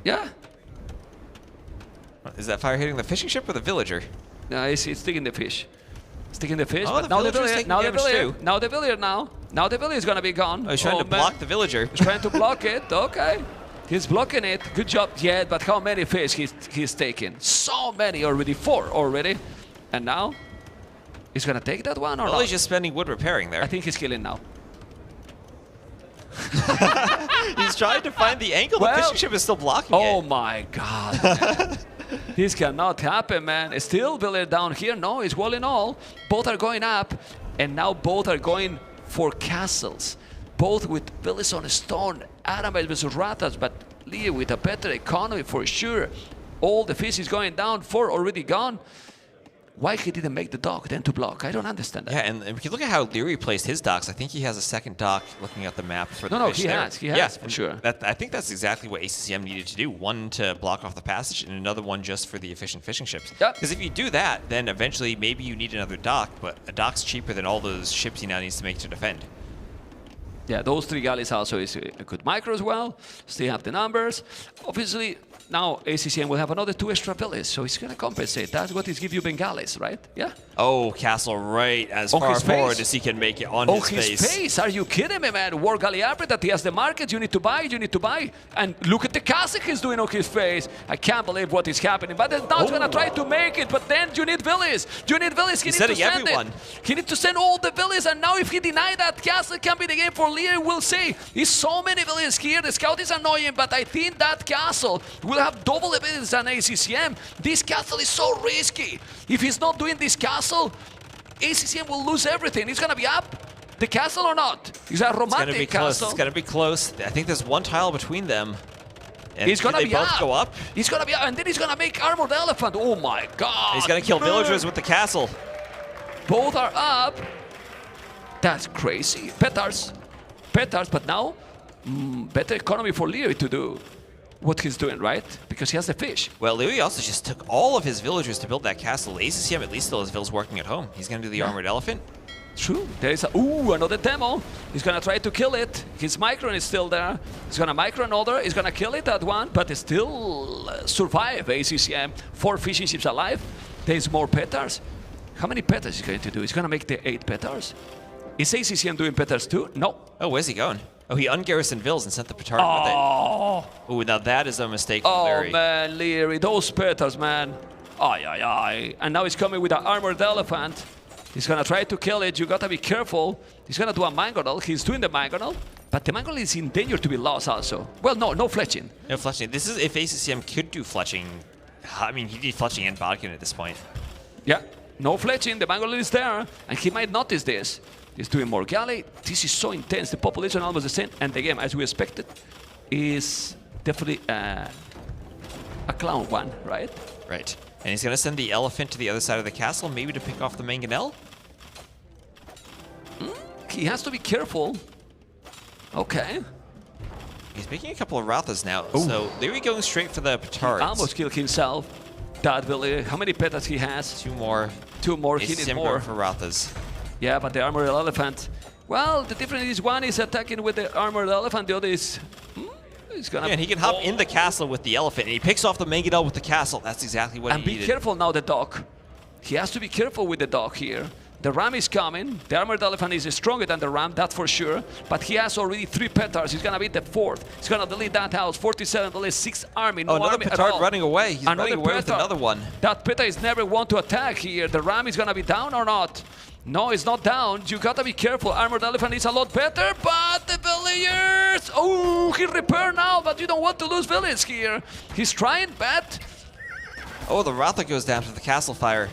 Yeah. Is that fire hitting the fishing ship or the villager? No, it's taking the fish. It's taking the fish. Oh, But the now the villager's villager. taking Now the damage villager. too. Now the villager. Now the villager is going to be gone. Oh, he's trying to man. block the villager. He's trying to block it. Okay. He's blocking it. Good job. Yeah, but how many fish he's taking? So many already. 4 already. And now he's going to take that one or Well, not? he's just spending wood repairing there. I think he's killing now. He's trying to find the angle. Well- The fishing ship is still blocking Oh it. my God, man. This cannot happen, man. Still villager down here. No, it's wall and all. Both are going up, and now both are going for castles. Both with villas on stone. Aramis versus Ratas, but Lee with a better economy for sure. All the fish is going down. 4 already gone. Why he didn't make the dock then to block? I don't understand that. Yeah, and if you look at how Leary placed his docks, I think he has a second dock looking at the map for the No, fish he there. has, for and sure. I think that's exactly what ACCM needed to do. 1 to block off the passage and another one just for the efficient fishing ships. Yep. Because if you do that, then eventually maybe you need another dock, but a dock's cheaper than all those ships he now needs to make to defend. Yeah, those 3 galleys also is a good micro as well. Still have the numbers. Obviously, now ACCM will have another 2 extra villas, so it's going to compensate. That's what is give you Bengalis, right? Yeah. Oh, castle right as On far his forward face. as he can make it on Oh, his face. Are you kidding me, man? War Galley Airport that he has the market. You need to buy. And look at the castle he's doing on his face. I can't believe what is happening. But it's not going to try to make it. But then you need villas. You need villas. He needs to sending send everyone. it. He needs to send all the villas. And now if he deny that, castle can be the game for Leo. We'll see. There's so many villas here. The scout is annoying. But I think that castle will have double the villas than ACCM. This castle is so risky. If he's not doing this castle, ACCM will lose everything. He's going to be up. The castle or not? It's a It's going to romantic be close. castle. It's going to be close. I think there's 1 tile between them. And He's going to they be both up. go up. He's going to be up. And then he's going to make Armored Elephant. Oh my God. He's going to kill villagers with the castle. Both are up. That's crazy. Petards, but now better economy for Leo to do what he's doing, right? Because he has the fish. Well, Louis also just took all of his villagers to build that castle. ACCM at least still has villas working at home. He's going to do the armored elephant. True. There is another demo. He's gonna try to kill it. His micron is still there. He's gonna micro another. He's gonna kill it at one, but still survive ACCM. 4 fishing ships alive. There's more petards. How many petards is he going to do? He's gonna make the 8 petards. Is ACCM doing petards too? No. Oh, where's he going? Oh, he ungarrisoned vills and sent the petard with it. Oh, now that is a mistake from Larry. Oh man, Leary, those petards, man. Ay, ay, ay. And now he's coming with an armored elephant. He's gonna try to kill it. You gotta be careful. He's gonna do a mangonel. He's doing the mangonel, but the mangonel is in danger to be lost also. Well, no fletching. No fletching. This is if ACCM could do fletching. I mean, he did fletching and bodkin at this point. Yeah, no fletching. The mangonel is there, and he might notice this. He's doing more galley. This is so intense. The population almost the same, and the game, as we expected, is definitely a clown one, right? Right. And he's going to send the elephant to the other side of the castle, maybe to pick off the mangonel? He has to be careful. Okay. He's making a couple of rathas now. So there we go, going straight for the petards. Almost killed himself. That Billy. How many petards he has? 2 more. 2 more. He It's needs Simber more. for Rathas. Yeah, but the Armored Elephant. Well, the difference is one is attacking with the Armored Elephant, the other is. He's gonna. Yeah, and he can hop in the castle with the elephant, and he picks off the Mangonel with the castle. That's exactly what And he be needed. careful now, the dog. He has to be careful with the dog here. The ram is coming. The Armored Elephant is stronger than the ram, that's for sure. But he has already 3 petards. He's gonna be the 4th. He's gonna delete that house. 47, delete 6 army. No another army at petard all. running away. He's running away with petard. another one. That petard is never one to attack here. The ram is gonna be down or not? No, it's not down. You gotta be careful. Armored Elephant is a lot better, but the villagers. Oh, he repaired now, but you don't want to lose village here. He's trying, but. Oh, the Ratha goes down to the castle fire.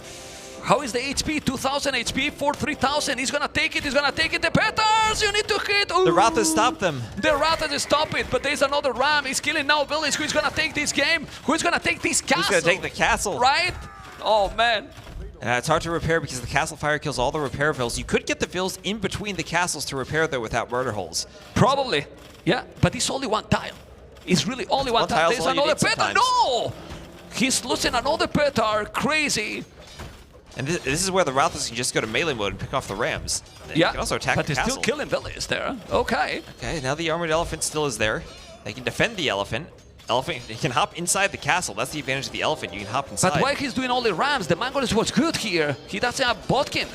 How is the HP? 2,000 HP for 3,000. He's gonna take it. He's gonna take it. The petards. You need to hit. Ooh. The Rathas stop them. The Rathas stop it, but there's another ram. He's killing now village. Who's gonna take this game? Who's gonna take this castle? Who's gonna take the castle? Right? Oh man. It's hard to repair because the castle fire kills all the repair vills. You could get the vills in between the castles to repair though without murder holes. Probably. Yeah, but it's only one tile. It's really only one tile. There's another petard. No! He's losing another petard. Crazy. And this is where the Rathas can just go to melee mode and pick off the rams. And Yeah, you can also attack but the they're castle. still killing villages there. Okay. Okay, now the armored elephant still is there. They can defend the elephant. Elephant he can hop inside the castle. That's the advantage of the elephant. You can hop inside. But why he's doing all the rams? The Mangolis was good here. He doesn't have Botkin.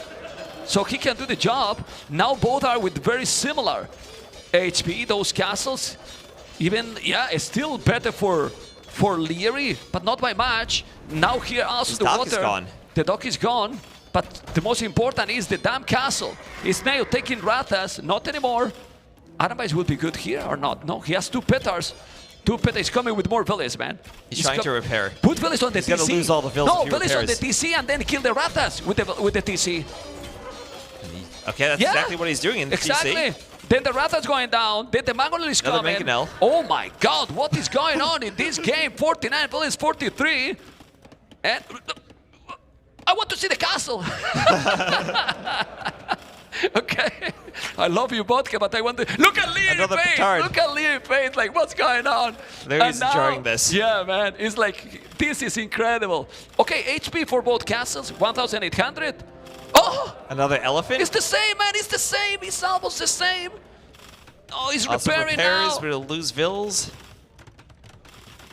So he can do the job. Now both are with very similar HP, those castles. Even, yeah, it's still better for Leary, but not by much. Now here also His the dock water. is gone. The dock is gone. But the most important is the damn castle. Is now taking Rathas, not anymore. Adamais would be good here or not? No, he has 2 petards. 2 petards coming with more villages, man. He's trying to repair. Put villages on the He's TC. gonna lose all the vills No, if he villages on the repairs. TC and then kill the Rathas with the TC. Okay, that's Yeah, exactly what he's doing in the exactly. TC. Then the Rathas going down. Then the Mangonel is Another coming. Mangonel. Oh my God, what is going on in this game? 49 villages, 43. And I want to see the castle. Okay, I love you, vodka, but I want to look at Leary Another face. petard. Look at Leary face. Like, what's going on? Leary's And now- enjoying this. Yeah, man. It's like this is incredible. Okay, HP for both castles, 1,800. Oh, Another elephant. it's the same, man. It's the same. It's almost the same. Oh, he's Also repairing repairs, now. but he'll lose vills.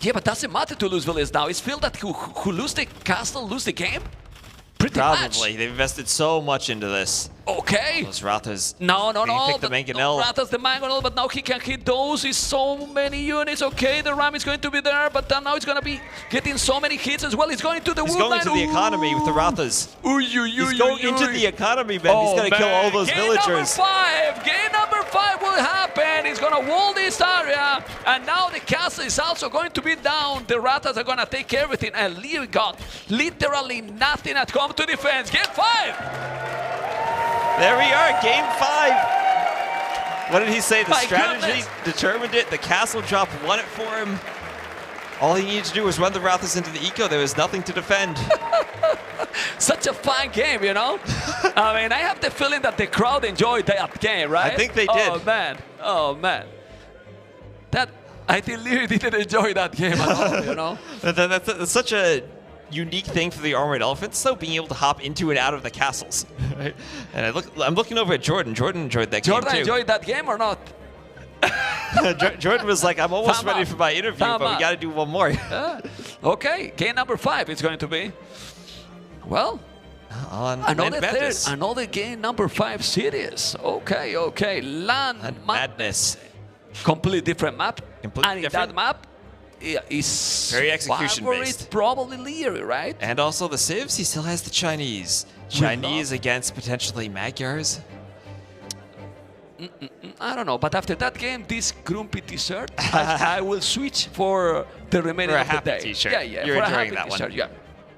Yeah, but doesn't matter to lose villages now. It's feel that who lose the castle lose the game. Pretty much. Probably. They've invested so much into this. Okay. Those Rathas. No. They can pick the Mangonel. Rathas the Mangonel, but now he can hit those. It's so many units. Okay, the Ram is going to be there, but then now it's going to be getting so many hits as well. He's going to the He's woodline. going to the economy with the Rathas. He's He's going into the economy, man. He's going to kill all those Game villagers. Game number 5 will happen. He's going to wall this area. And now the castle is also going to be down. The Rathas are going to take everything. And Leary got literally nothing at home to defense. Game 5. There we are, game 5. What did he say? The My strategy goodness. determined it. The castle drop won it for him. All he needed to do was run the Rathas into the eco. There was nothing to defend. Such a fun game, you know? I mean, I have the feeling that the crowd enjoyed that game, right? I think they did. Oh, man. I think Leary didn't enjoy that game at all, you know? That's such a unique thing for the armored elephants, so being able to hop into and out of the castles. Right? And I'm looking over at Jordan. Jordan enjoyed that Jordan game too. enjoyed that game or not? Jordan was like, I'm almost Time ready up. for my interview, Time but we up. got to do one more. Okay, game number 5 it's going to be. Well, On another Madness. another game number 5 series. Okay. Land map. Madness. Completely different map. Completely and in different. that map is Very execution favorite based. Probably Leary, right? And also the civs, he still has the Chinese. Chinese against potentially Magyars. I don't know, but after that game, this grumpy t-shirt, I will switch for the remaining For a of the happy day. t-shirt. Yeah. You're for a enjoying happy that one. t-shirt, yeah.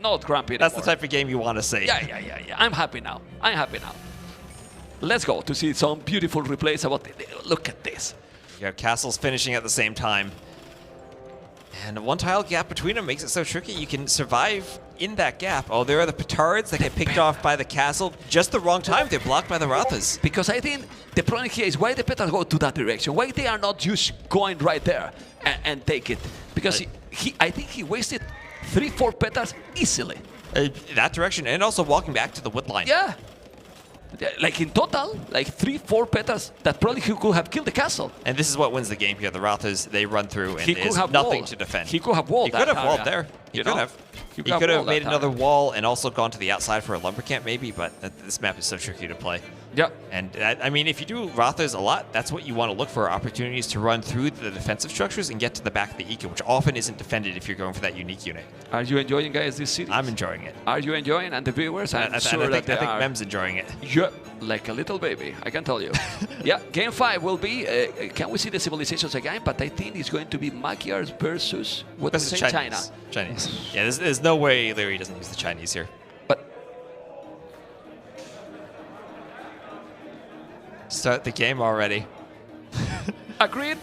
Not grumpy That's the anymore. type of game you want to see. Yeah. I'm happy now. Let's go to see some beautiful replays about it. Look at this. You have castles finishing at the same time. And a one-tile gap between them makes it so tricky. You can survive in that gap. Oh, there are the petards that get picked off by the castle. Just the wrong time. They're blocked by the Rathas. Because I think the problem here is why the petards go to that direction. Why they are not just going right there and take it. Because I think he wasted 3-4 petards easily. That direction, and also walking back to the wood line. Yeah. Like in total, like 3-4 petals that probably he could have killed the castle. And this is what wins the game here. The Rathas, they run through, and He could there's have nothing walled. to defend. He could have walled He could that have walled area, there. He you could know? have. He He could have walled made that another area. wall and also gone to the outside for a lumber camp, maybe. But this map is so tricky to play. Yeah. And I mean, if you do Rathas a lot, that's what you want to look for: opportunities to run through the defensive structures and get to the back of the eco, which often isn't defended if you're going for that unique unit. Are you enjoying, guys, this series? I'm enjoying it. Are you enjoying? And the viewers? I'm sure I that they think are. Mem's enjoying it. Yeah, like a little baby, I can tell you. Yeah, game 5 will be, can we see the civilizations again? But I think it's going to be Magyars versus, what This is is it, Chinese. China. Chinese. Yeah, there's no way Leary doesn't use the Chinese here. But Start the game already. agreed.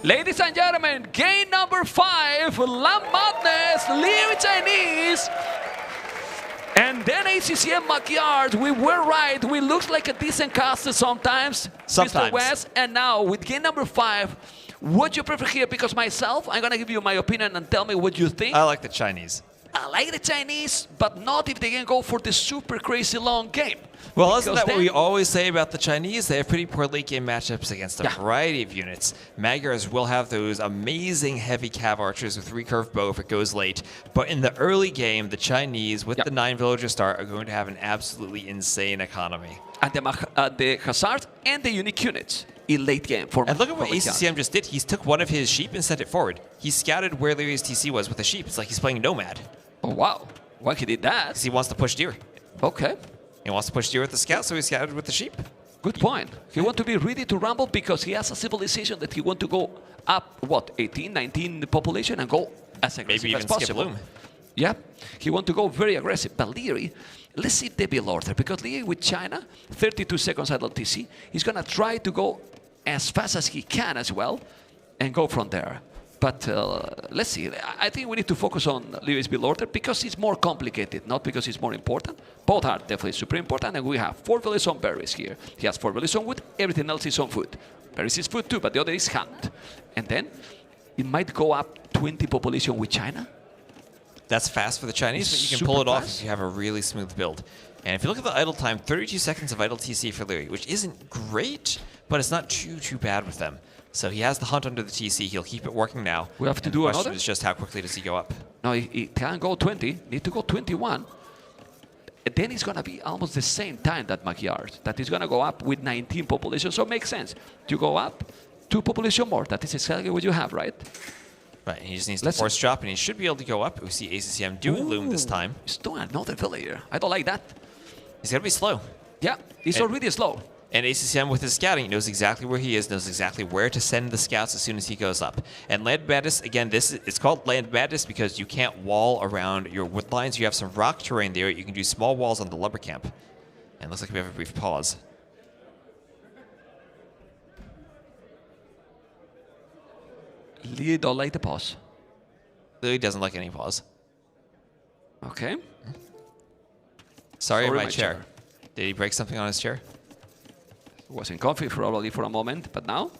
Ladies and gentlemen, game number 5, Land Madness, Leary Chinese. And then ACCM Magyars, we were right. We look like a decent caster sometimes, Sometimes. Mr. West. And now with game number 5, what you prefer here? Because myself, I'm gonna give you my opinion and tell me what you think. I like the Chinese. I like the Chinese, but not if they can go for the super crazy long game. Well, isn't Because that what we then- always say about the Chinese? They have pretty poor late game matchups against a Yeah. variety of units. Magyars will have those amazing heavy cav archers with recurve bow if it goes late. But in the early game, the Chinese, with Yeah. the 9 villager start, are going to have an absolutely insane economy. And the Hazards and the unique units in late game. For And look at what for Magyars. ACCM just did. He took one of his sheep and sent it forward. He scouted where Leary's TC was with a sheep. It's like he's playing Nomad. Oh, wow. Why he did that? Because he wants to push deer. Okay. He wants to push deer with the scout, so he scouted with the sheep. Good point. He want to be ready to rumble because he has a civilization that he want to go up, what, 18, 19 the population and go as aggressive Maybe as even skip possible. Loom. Yeah, he want to go very aggressive. But Leary, let's see the build order because Leary with China, 32 seconds idle TC, he's gonna try to go as fast as he can as well and go from there. But let's see. I think we need to focus on Leary's build order because it's more complicated, not because it's more important. Both are definitely super important, and we have 4 villages on berries here. He has 4 villages on wood, everything else is on food. Berries is food too, but the other is hunt. And then it might go up 20 population with China. That's fast for the Chinese, but you can Super pull it off fast. if you have a really smooth build. And if you look at the idle time, 32 seconds of idle TC for Leary, which isn't great, but it's not too bad with them. So he has the hunt under the TC. He'll keep it working now. We have to And do the question another? is just how quickly does he go up? No, he can't go 20. Need to go 21. And then it's going to be almost the same time that Magyars. That is going to go up with 19 population. So it makes sense. You go up 2 population more. That is exactly what you have, right? Right, he just needs to Let's- force drop, and he should be able to go up. We see ACCM doing Loom this time. He's doing another villager. I don't like that. He's going to be slow. Yeah, he's And- already slow. And ACCM with his scouting knows exactly where he is, knows exactly where to send the scouts as soon as he goes up. And Land Madness, again, it's called Land Madness because you can't wall around your wood lines. You have some rock terrain there. You can do small walls on the lumber camp. And it looks like we have a brief pause. Lee don't like the pause. Lily doesn't like any pause. Okay. Sorry, Sorry, my my chair. chair. Did he break something on his chair? Wasn't comfy probably for a moment, but now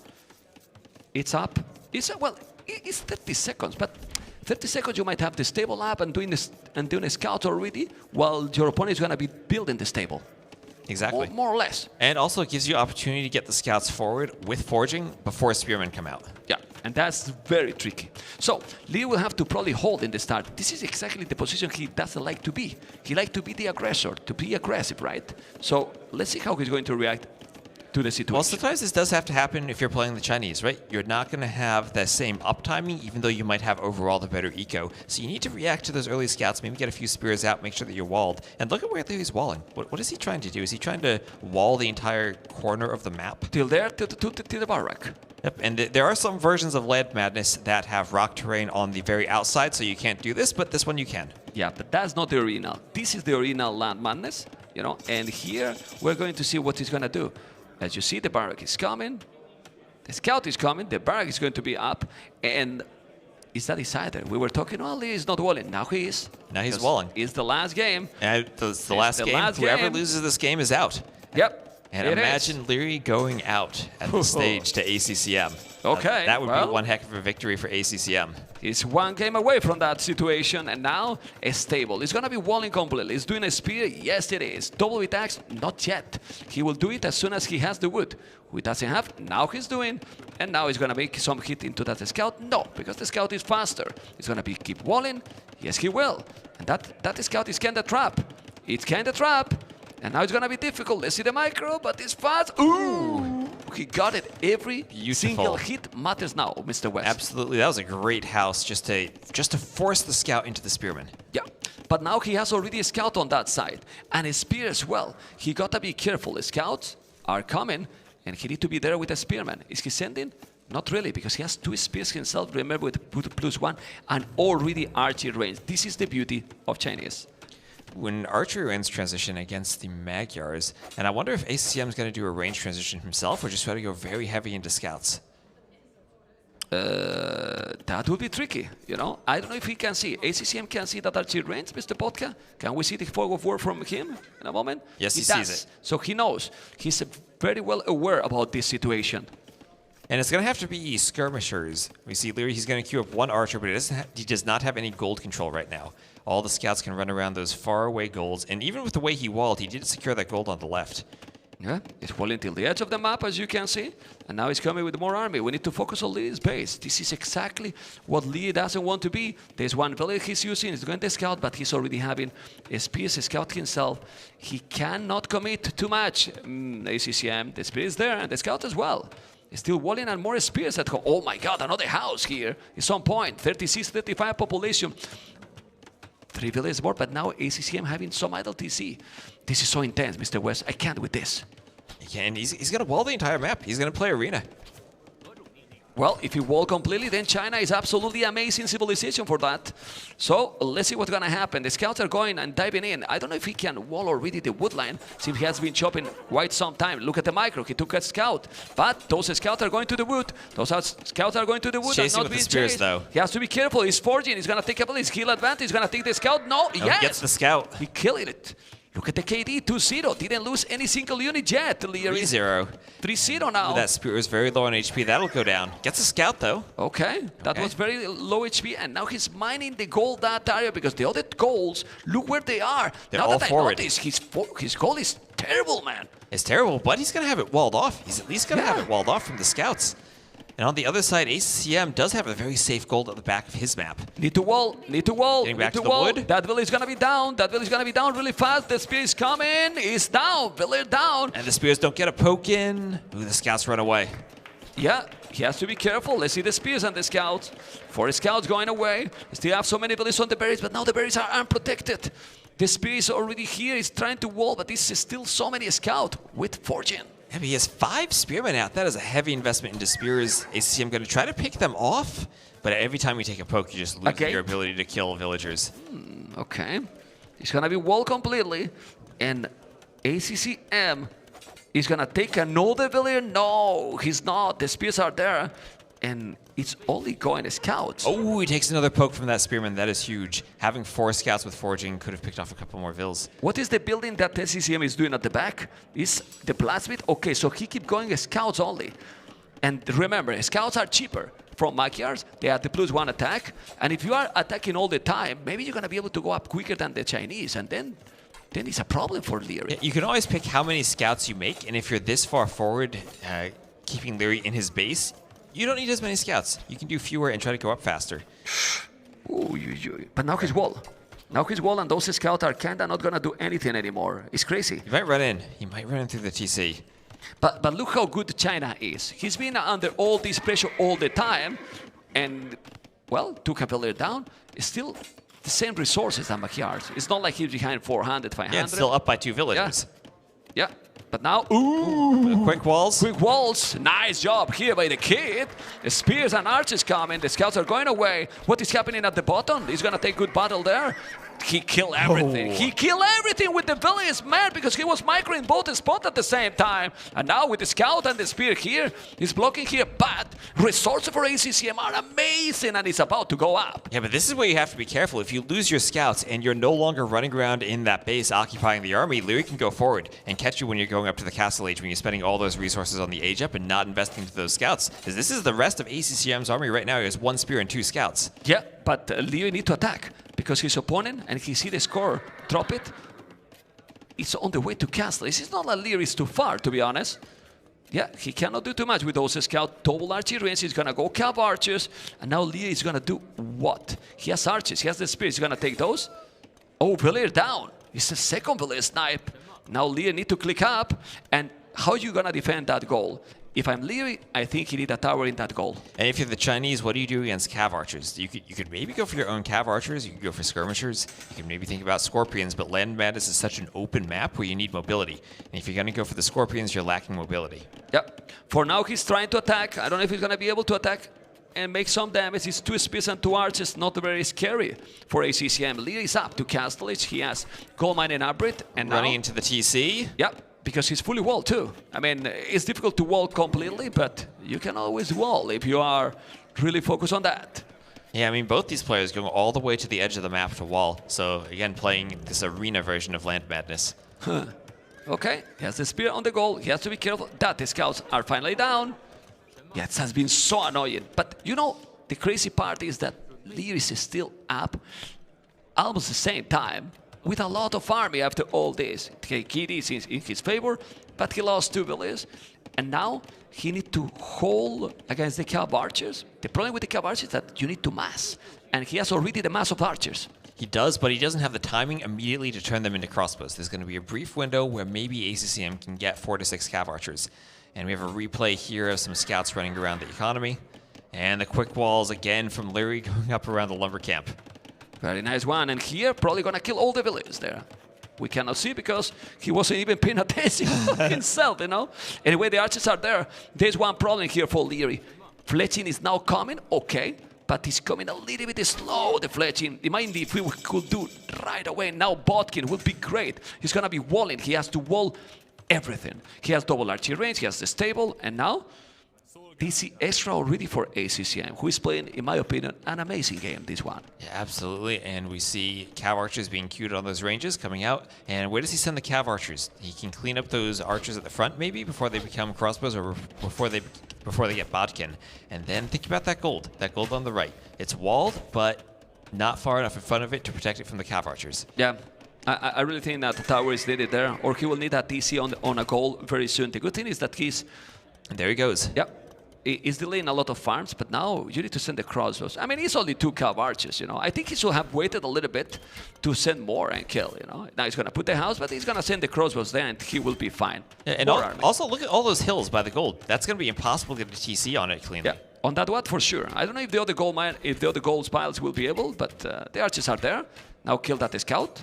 it's up. It's 30 seconds, but 30 seconds you might have the stable up and doing a scout already, while your opponent is going to be building the stable. Exactly. More or less. And also it gives you opportunity to get the scouts forward with forging before spearmen come out. Yeah, and that's very tricky. So Lee will have to probably hold in the start. This is exactly the position he doesn't like to be. He likes to be the aggressor, to be aggressive, right? So let's see how he's going to react to the situation. Well, sometimes this does have to happen if you're playing the Chinese, right? You're not going to have that same uptiming, even though you might have overall the better eco. So you need to react to those early scouts, maybe get a few spears out, make sure that you're walled. And look at where he's walling. What is he trying to do? Is he trying to wall the entire corner of the map? Till there, to the barrack. Yep, and there are some versions of Land Madness that have rock terrain on the very outside, so you can't do this, but this one you can. Yeah, but that's not the original. This is the original Land Madness, you know, and here we're going to see what he's going to do. As you see, the barrack is coming, the scout is coming, the barrack is going to be up, and it's that decided. We were talking, oh, Lee is not walling. Now he is. Now he's Because walling. It's the last game. And it's the last game. Whoever game. loses this game is out. Yep. And it imagine is. Leary going out at the stage to ACCM. Okay, That would well. be one heck of a victory for ACCM. He's one game away from that situation, and now it's stable. It's gonna be walling completely. He's doing a spear, yes it is. Double attacks, not yet. He will do it as soon as he has the wood. Who he doesn't have, now he's doing, and now he's gonna make some hit into that scout. No, because the scout is faster. He's gonna keep walling, yes he will. And that scout is kinda trap. It's kinda trap, and now it's gonna be difficult. Let's see the micro, but it's fast. Ooh! He got it. Every single hit matters now, Mr. West. Absolutely, that was a great house just to force the scout into the spearman. Yeah, but now he has already a scout on that side, and a spear as well. He gotta be careful. The scouts are coming, and he need to be there with a spearman. Is he sending? Not really, because he has 2 spears himself, remember, with +1, and already archery range. This is the beauty of Chinese. When archery wins transition against the Magyars, and I wonder if ACCM is going to do a range transition himself or just try to go very heavy into scouts. That would be tricky, you know. I don't know if he can see. ACCM can see that archery range, Mr. Podka. Can we see the fog of war from him in a moment? Yes, he sees it. So he knows. He's very well aware about this situation. And it's going to have to be skirmishers. We see Leary, he's going to queue up 1 archer, but he does not have any gold control right now. All the scouts can run around those faraway golds, and even with the way he walled, he did secure that gold on the left. Yeah, he's walling till the edge of the map, as you can see, and now he's coming with more army. We need to focus on Lee's base. This is exactly what Lee doesn't want to be. There's one village he's using, he's going to scout, but he's already having a spear scout himself. He cannot commit too much. ACCM, the spear is there, and the scout as well. He's still walling and more spears at home. Oh my god, another house here. It's on point. 36, 35 population. 3 villages more, but now ACCM having some idle TC. This is so intense, Mr. West. I can't with this. Yeah, and he's going to wall the entire map. He's going to play arena. Well, if you wall completely, then China is absolutely amazing civilization for that. So let's see what's going to happen. The scouts are going and diving in. I don't know if he can wall already the wood line, since he has been chopping quite some time. Look at the micro. He took a scout. But those scouts are going to the wood. Scouts are going to the wood. Chasing and not with the being spears, chased. though. He has to be careful. He's forging. He's going to take a skill advantage. He's going to take the scout. No, yes. He gets the scout. He killing it. Look at the KD, 2-0. Didn't lose any single unit yet, Leary. 3-0. 3-0 now. That spear is very low on HP. That'll go down. Gets a scout, though. Okay, that was very low HP, and now he's mining the gold that area because the other golds, look where they are. They're now all that forward. I notice, his gold is terrible, man. It's terrible, but he's going to have it walled off. He's at least going to have it walled off from the scouts. And on the other side, ACCM does have a very safe gold at the back of his map. Need to wall, need to wall, Getting back need to to the wall. wood. That village is gonna be down. That village is gonna be down really fast. The spear is coming. It's down. Village down. And the spears don't get a poke in. Ooh, the scouts run away. Yeah, he has to be careful. Let's see the spears and the scouts. 4 scouts going away. Still have so many villages on the berries, but now the berries are unprotected. The spear is already here. He's trying to wall, but this is still so many scouts with fortune. Yeah, but he has 5 spearmen out. That is a heavy investment into spears. ACCM going to try to pick them off, but every time you take a poke, you just lose your ability to kill villagers. Okay. He's going to be walled completely, and ACCM is going to take another villager. No, he's not. The spears are there, and it's only going to scouts. Oh, he takes another poke from that spearman. That is huge. Having 4 scouts with forging could have picked off a couple more vills. What is the building that ACCM is doing at the back? Is the blacksmith? Okay, so he keep going scouts only. And remember, scouts are cheaper from Magyars. They have the +1 attack. And if you are attacking all the time, maybe you're going to be able to go up quicker than the Chinese. And then it's a problem for Leary. Yeah, you can always pick how many scouts you make. And if you're this far forward, keeping Leary in his base, you don't need as many scouts. You can do fewer and try to go up faster. Ooh, but now he's wall. Now he's wall, and those scouts are kinda not gonna do anything anymore. It's crazy. He might run in. He might run in through the TC. But look how good China is. He's been under all this pressure all the time, and well, took a villager down. It's still the same resources than Magyars. It's not like he's behind 400, 500. Yeah, it's still up by 2 villagers. Yeah. But now, ooh! Quick walls. Quick walls. Nice job here by the kid. The spears and archers coming. The scouts are going away. What is happening at the bottom? He's going to take good battle there. he killed everything. He killed everything with the Villiers, man, because he was microing both spots at the same time. And now with the Scout and the Spear here, he's blocking here, but resources for ACCM are amazing, and it's about to go up. Yeah, but this is where you have to be careful. If you lose your scouts and you're no longer running around in that base occupying the army, Leary can go forward and catch you when you're going up to the castle age, when you're spending all those resources on the age up and not investing into those scouts. Because this is the rest of ACCM's army right now. He has 1 spear and 2 scouts. Yeah, but Leary need to attack because his opponent, and he see the score drop it, it's on the way to castle. It's not like Leary is too far, to be honest. Yeah, he cannot do too much with those scout double archery range. He's gonna go cav archers, and now Leary is gonna do what? He has archers, he has the spears. He's gonna take those. Oh, Villiers down. It's the second Villiers snipe. Now Leary need to click up, and how are you gonna defend that goal? If I'm Leary, I think he need a tower in that goal. And if you're the Chinese, what do you do against cav archers? You could maybe go for your own cav archers. You could go for skirmishers. You could maybe think about scorpions. But Land Madness is such an open map where you need mobility. And if you're going to go for the scorpions, you're lacking mobility. Yep. For now, he's trying to attack. I don't know if he's going to be able to attack and make some damage. He's 2 spears and 2 archers. Not very scary for ACCM. Leary is up to castle it. He has gold mine and upgrade. And running now, into the TC. Yep. Because he's fully walled too. I mean, it's difficult to wall completely, but you can always wall if you are really focused on that. Yeah, I mean, both these players going all the way to the edge of the map to wall. So, again, playing this arena version of Land Madness. Okay, he has the spear on the goal. He has to be careful that the scouts are finally down. Yeah, it has been so annoying. But, you know, the crazy part is that Leary is still up almost the same time, with a lot of army after all this. KD is in his favor, but he lost 2 villages. And now he needs to hold against the cav archers. The problem with the cav archers is that you need to mass. And he has already the mass of archers. He does, but he doesn't have the timing immediately to turn them into crossbows. There's going to be a brief window where maybe ACCM can get 4 to 6 cav archers. And we have a replay here of some scouts running around the economy. And the quick walls again from Leary going up around the lumber camp. Very nice one, and here probably gonna kill all the villages there. We cannot see because he wasn't even paying attention to himself, you know? Anyway, the archers are there. There's one problem here for Leary. Fletching is now coming, okay, but he's coming a little bit slow, the fletching. Imagine if we could do right away. Now Botkin would be great. He's gonna be walling. He has to wall everything. He has double archery range, he has the stable, and now DC extra already for ACCM, who is playing, in my opinion, an amazing game, this one. Yeah, absolutely. And we see cav archers being queued on those ranges coming out. And where does he send the cav archers? He can clean up those archers at the front, maybe, before they become crossbows or before they get bodkin. And then think about that gold on the right. It's walled, but not far enough in front of it to protect it from the cav archers. Yeah. I really think that the tower is needed there, or he will need a TC on a goal very soon. The good thing is that he's... And there he goes. Yep. He's delaying a lot of farms, but now you need to send the crossbows. I mean, he's only 2 cav archers, you know. I think he should have waited a little bit to send more and kill, you know. Now he's going to put the house, but he's going to send the crossbows there, and he will be fine. Yeah, and also look at all those hills by the gold. That's going to be impossible to get a TC on it cleanly. Yeah, on that one for sure. I don't know if the other gold piles will be able, but the archers are there. Now kill that scout.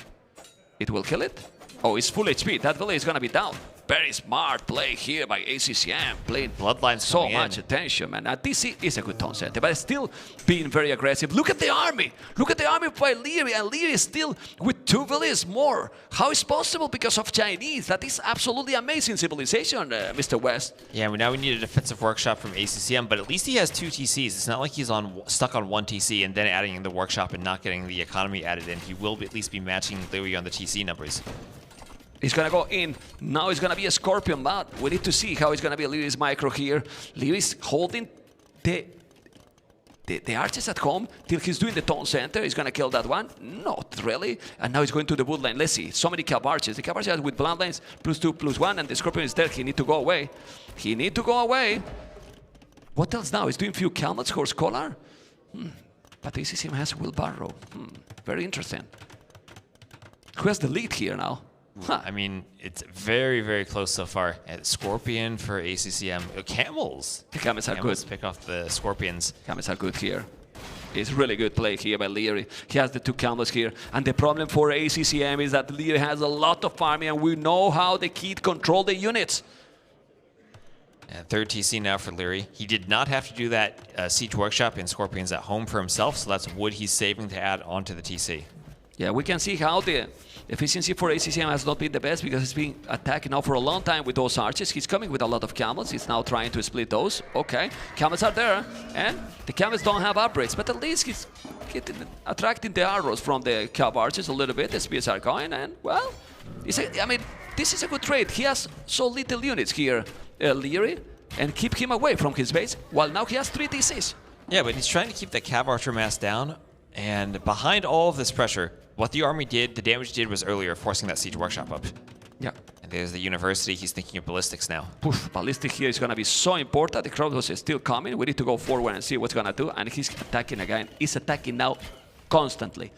It will kill it. Oh, it's full HP. That village is going to be down. Very smart play here by ACCM, playing Bloodlines so much attention, man. DC is a good tone center, but still being very aggressive. Look at the army. Look at the army by Leary, and Leary is still with 2 villages more. How is possible? Because of Chinese. That is absolutely amazing civilization, Mr. West. Yeah, now we need a defensive workshop from ACCM, but at least he has 2 TCs. It's not like he's stuck on 1 TC and then adding in the workshop and not getting the economy added in. He will at least be matching Leary on the TC numbers. He's going to go in. Now it's going to be a Scorpion, but we need to see how it's going to be Leary's micro here. Leary's holding the archers at home till he's doing the tone center. He's going to kill that one. Not really. And now he's going to the woodline. Let's see. So many cav archers. The cav archers with bloodlines +2/+1, and the Scorpion is there. He need to go away. He need to go away. What else now? He's doing few Calmets, Horse Collar. But ACCM has Wheelbarrow. Very interesting. Who has the lead here now? Huh. I mean, it's very, very close so far. Scorpion for ACCM. Camels. The Camels are good. Pick off the Scorpions. Camels are good here. It's really good play here by Leary. He has the 2 Camels here. And the problem for ACCM is that Leary has a lot of army, and we know how the kid control the units. And 3rd TC now for Leary. He did not have to do that Siege Workshop in Scorpions at home for himself, so that's wood he's saving to add onto the TC. Yeah, we can see how the efficiency for ACCM has not been the best because he's been attacking now for a long time with those archers. He's coming with a lot of camels. He's now trying to split those. Okay, camels are there, and the camels don't have upgrades, but at least he's attracting the arrows from the cav archers a little bit. The spears are going, and well, I mean, this is a good trade. He has so little units here, Leary, and keep him away from his base, while now he has 3 DCs. Yeah, but he's trying to keep the cav archer mass down, and behind all of this pressure, what the army did, the damage did was earlier, forcing that siege workshop up. Yeah. And there's the university. He's thinking of ballistics now. Poof, ballistic here is going to be so important. The crossbows is still coming. We need to go forward and see what's going to do. And he's attacking again. He's attacking now constantly.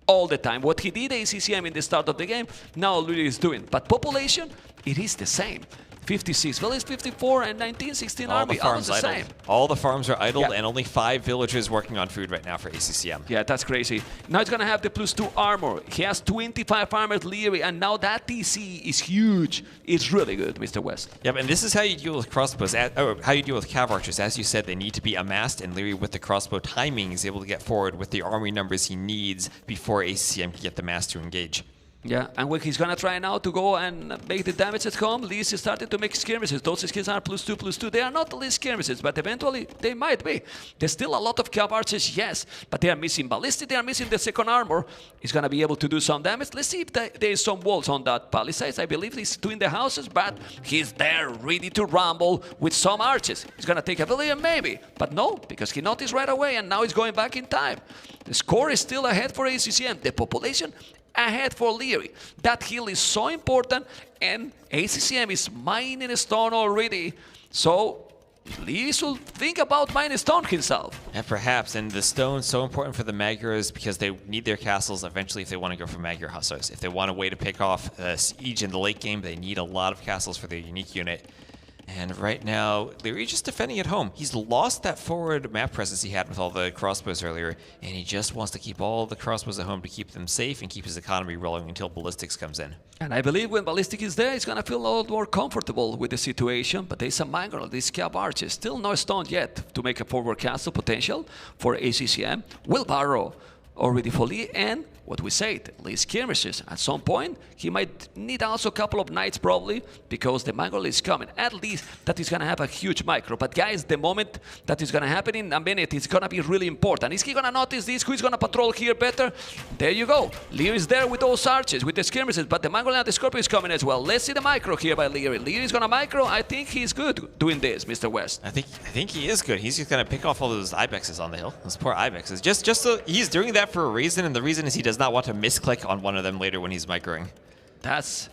All the time. What he did ACCM in the start of the game, now Luli is doing. But population, it is the same. 56 village, 54, and 19, 16 all army. The farms Almost the idled. same. All the farms are idled, Yeah. and only 5 villagers working on food right now for ACCM. Yeah, that's crazy. Now he's going to have the +2 armor. He has 25 armored Leary, and now that DC is huge. It's really good, Mr. West. Yep, and this is how you deal with crossbows, or how you deal with cav archers. As you said, they need to be amassed, and Leary, with the crossbow timing, is able to get forward with the army numbers he needs before ACCM can get the mass to engage. Yeah, and when he's gonna try now to go and make the damage at home, Lee's is starting to make skirmishes. Those skills are +2/+2. They are not elite skirmishes, but eventually they might be. There's still a lot of cav archers, yes, but they are missing ballistic, they are missing the second armor. He's gonna be able to do some damage. Let's see if there is some walls on that palisades. I believe he's doing the houses, but he's there ready to rumble with some archers. He's gonna take a village, maybe, but no, because he noticed right away, and now he's going back in time. The score is still ahead for ACCM. The population ahead for Leary. That hill is so important, and ACCM is mining stone already. So Leary should think about mining stone himself. And perhaps, and the stone's so important for the Magyars because they need their castles eventually if they want to go for Magyar hussars. If they want a way to pick off siege in the late game, they need a lot of castles for their unique unit. And right now, Leary just defending at home. He's lost that forward map presence he had with all the crossbows earlier, and he just wants to keep all the crossbows at home to keep them safe and keep his economy rolling until ballistics comes in. And I believe when ballistic is there, he's gonna feel a lot more comfortable with the situation. But there's a Mangrel, this cav archer, still no stone yet to make a forward castle potential for ACCM. Wheelbarrow already for Lee, and what we said, Lee skirmishes. At some point, he might need also a couple of knights probably, because the Mangrel is coming. At least that is gonna have a huge micro. But guys, the moment that is gonna happen in a minute, it's gonna be really important. Is he gonna notice this? Who is gonna patrol here better? There you go. Leary is there with those archers, with the skirmishes, but the Mangrel and the Scorpion is coming as well. Let's see the micro here by Leary. Leary is gonna micro. I think he's good doing this, Mr. West. I think he is good. He's just gonna pick off all those ibexes on the hill. Those poor ibexes. Just so he's doing that for a reason, and the reason is he does not want to misclick on one of them later when he's microing. That's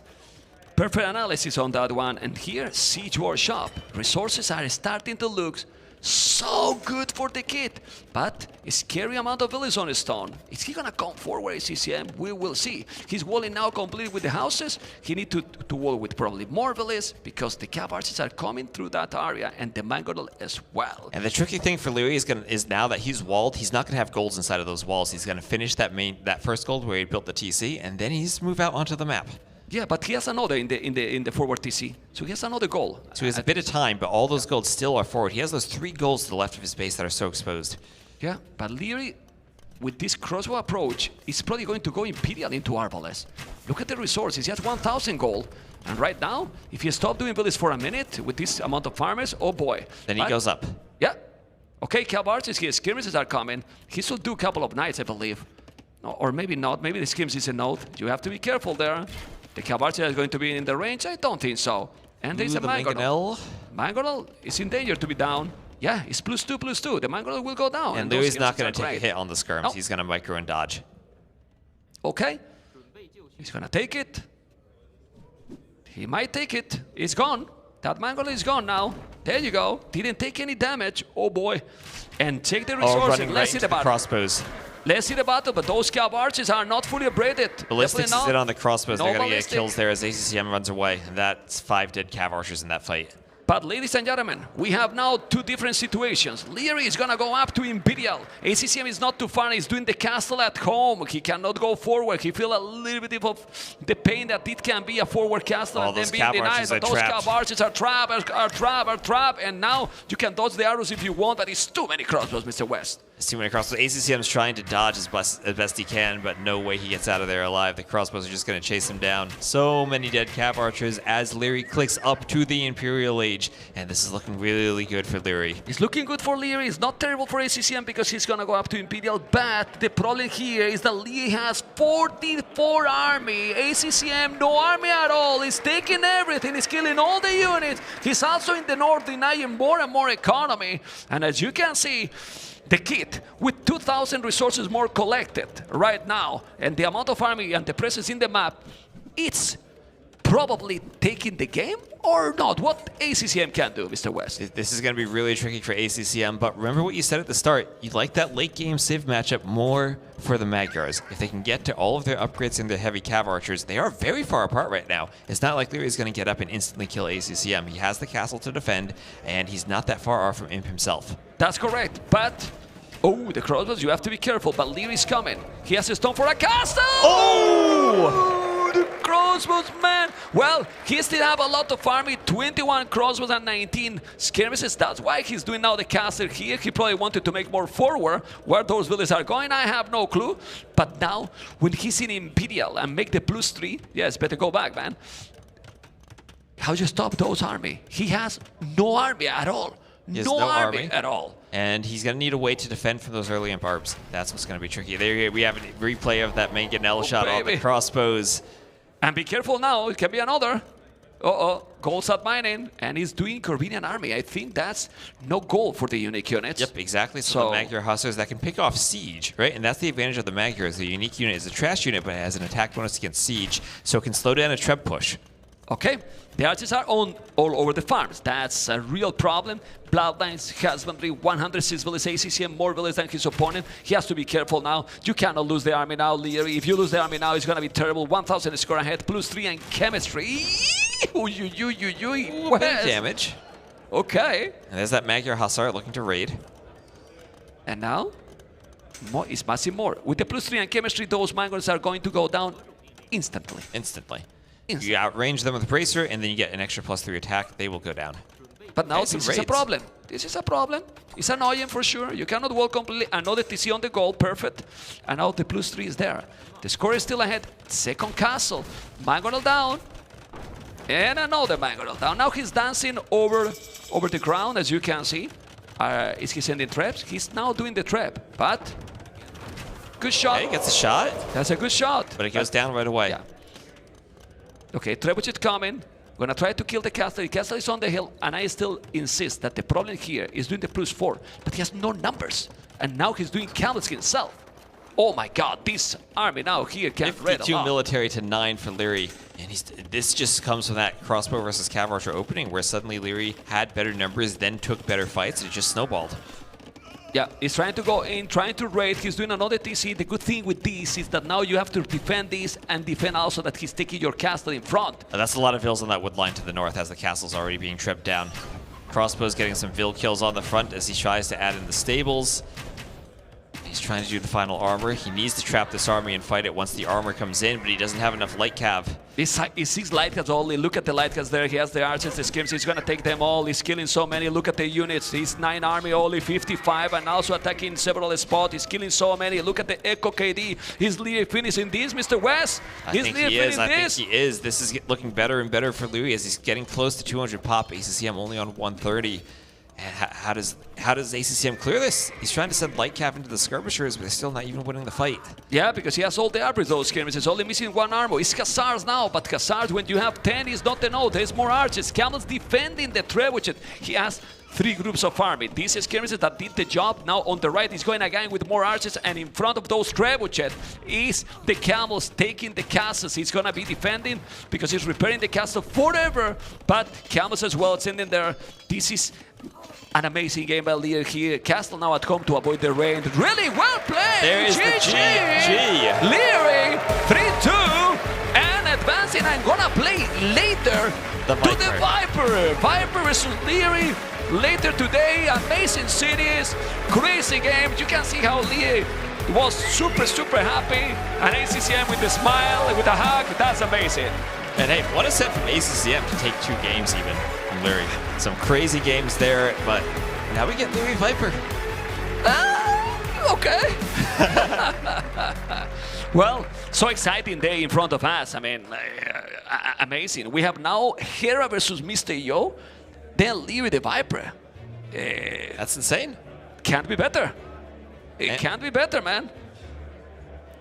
perfect analysis on that one. And here, Siege Workshop. Resources are starting to look so good for the kid, but a scary amount of villages on stone. Is he gonna come forward, ACCM? We will see. He's walling now complete with the houses. He needs to wall with probably more villages because the cav archers are coming through that area, and the Mangrel as well. And the tricky thing for Leary is now that he's walled, he's not gonna have golds inside of those walls. He's gonna finish that first gold where he built the TC, and then he's move out onto the map. Yeah, but he has another in the forward TC, so he has another goal. So he has a bit of time, but all those golds still are forward. He has those 3 golds to the left of his base that are so exposed. Yeah, but Leary, with this crossbow approach, is probably going to go Imperial into Arbalest. Look at the resources. He has 1,000 gold. And right now, if he stops doing buildings for a minute with this amount of farmers, oh boy. Then he goes up. Yeah. Okay, cav archers here. Skirmishes are coming. He should do a couple of knights, I believe. No, or maybe not. Maybe the skirmish is a node. You have to be careful there. The cav archer is going to be in the range? I don't think so. And there's a Mangrel. Mangrel is in danger to be down. Yeah, it's +2/+2. The Mangrel will go down. And Leary's not going to take a hit on the skirms. No. He's going to micro and dodge. Okay. He's going to take it. He might take it. It's gone. That Mangrel is gone now. There you go. Didn't take any damage. Oh boy. And take the resources. Running Let's right see into the battle. crossbows. Let's see the battle, but those cav archers are not fully upgraded. Ballistics is in on the crossbows. No They're going to get ballistic. kills there as ACCM runs away. And that's 5 dead cav archers in that fight. But ladies and gentlemen, we have now 2 different situations. Leary is gonna go up to Imperial. ACCM is not too far, he's doing the castle at home. He cannot go forward. He feels a little bit of the pain that it can be a forward castle and then being denied. But those cav archers are trapped, and now you can dodge the arrows if you want, but it's too many crossbows, Mr. West. Too many crossbows. ACCM's trying to dodge as best he can, but no way he gets out of there alive. The crossbows are just going to chase him down. So many dead Cav Archers as Leary clicks up to the Imperial Age. And this is looking really good for Leary. It's looking good for Leary. It's not terrible for ACCM because he's going to go up to Imperial. But the problem here is that Leary has 44 army. ACCM, no army at all. He's taking everything. He's killing all the units. He's also in the north denying more and more economy. And as you can see, the kit with 2,000 resources more collected right now, and the amount of army and the presence in the map, it's probably taking the game or not? What ACCM can do, Mr. West? This is going to be really tricky for ACCM, but remember what you said at the start. You like that late game Civ matchup more for the Magyars. If they can get to all of their upgrades and their heavy Cav Archers, they are very far apart right now. It's not like Leary's going to get up and instantly kill ACCM. He has the castle to defend, and he's not that far off from Imp himself. That's correct, but... Oh, the crossbows, you have to be careful, but Leary's coming. He has a stone for a castle! Oh! The crossbows, man! Well, he still have a lot of army, 21 crossbows and 19 skirmishes. That's why he's doing now the castle here. He probably wanted to make more forward. Where those villages are going, I have no clue. But now, when he's in Imperial and make the +3, yes, better go back, man. How do you stop those army? He has no army at all. No army at all. And he's going to need a way to defend from those early Imp Arbs. That's what's going to be tricky. There we have a replay of that main Ganella shot off the crossbows. And be careful now, it can be another. Goals at mining, and he's doing Corvinian army. I think that's no goal for the unique units. Yep, exactly. So the Magyar Hussars that can pick off Siege, right? And that's the advantage of the Magyars. The unique unit is a trash unit, but it has an attack bonus against Siege, so it can slow down a Treb push. Okay, the archers are on all over the farms. That's a real problem. Bloodlines, husbandry, 106 villages, ACCM, more villages than his opponent. He has to be careful now. You cannot lose the army now, Leary. If you lose the army now, it's going to be terrible. 1,000 score ahead, +3 and chemistry. Big damage. Okay. And there's that Magyar Hussar looking to raid. And now, it's massive more. With the +3 and chemistry, those Magyars are going to go down instantly. Instantly. You outrange them with Bracer, and then you get an extra +3 attack. They will go down. But now this is a problem. This is a problem. It's annoying for sure. You cannot walk completely. Another TC on the goal, perfect. And now the +3 is there. The score is still ahead. Second castle. Mangonel down. And another Mangonel down. Now he's dancing over the ground, as you can see. Is he sending traps? He's now doing the trap. But good shot. Okay, gets a shot. That's a good shot. But it goes down right away. Yeah. Okay, trebuchet coming. Gonna try to kill the castle. The castle is on the hill, and I still insist that the problem here is doing the +4, but he has no numbers. And now he's doing camels himself. Oh my god, this army now here can't raid a 52 lot. military to 9 for Leary. And this just comes from that crossbow versus Cav Archer opening, where suddenly Leary had better numbers, then took better fights, and it just snowballed. Yeah, he's trying to go in, trying to raid. He's doing another TC. The good thing with this is that now you have to defend this and defend also that he's taking your castle in front. That's a lot of vills on that wood line to the north as the castle's already being tripped down. Crossbow's getting some vill kills on the front as he tries to add in the stables. He's trying to do the final armor. He needs to trap this army and fight it once the armor comes in, but he doesn't have enough light cav. He sees light cats only. Look at the light cats there. He has the archers, the skims. He's going to take them all. He's killing so many. Look at the units. He's 9 army, only 55, and also attacking several spots. He's killing so many. Look at the Echo KD. He's Leary finishing this, Mr. West. I think he is. This is looking better and better for Leary as he's getting close to 200 pop. ACCM only on 130. And how does ACCM clear this? He's trying to send light cav into the skirmishers, but they're still not even winning the fight. Yeah, because he has all the armors, those skirmishes. Only missing 1 armor. It's Hussars now, but Hussars, when you have 10, is not enough. There's more archers. Camels defending the trebuchet. He has 3 groups of army. These skirmishes that did the job. Now on the right, he's going again with more archers, and in front of those trebuchet is the camels taking the castles. He's going to be defending because he's repairing the castle forever, but camels as well sending there. This is an amazing game by Leary here. Castle now at home to avoid the rain. Really well played! There is the GG! Leary, 3-2, and advancing. I'm gonna play later to the Viper. Viper versus Leary later today. Amazing cities, crazy game. You can see how Leary was super happy. And ACCM with a smile, with a hug. That's amazing. And hey, what a set from ACCM to take 2 games even from Leary. Some crazy games there, but now we get Leary Viper. Okay. Well, so exciting day in front of us. I mean, amazing. We have now Hera versus Mr. Yo, then Leary the Viper. That's insane. Can't be better. It can't be better, man.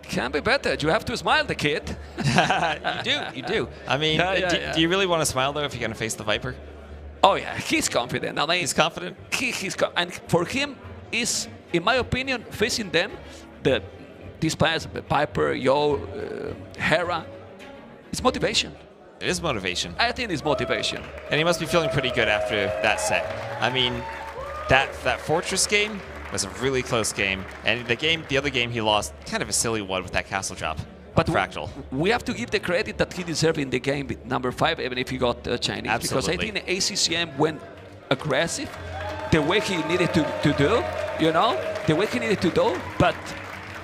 Can't be better. You have to smile, the kid. You do. I mean, do you really want to smile, though, if you're going to face the Viper? Oh, yeah, he's confident. I mean, He's confident? And for him, is, in my opinion, facing them, these players, Piper, Yo, Hera, it's motivation. It is motivation. I think it's motivation. And he must be feeling pretty good after that set. I mean, that Fortress game was a really close game. And the other game he lost, kind of a silly one with that castle drop. But Fractal. We have to give the credit that he deserved in the game with number 5, even if he got Chinese. Absolutely. Because I think ACCM went aggressive the way he needed to do, you know, the way he needed to do. But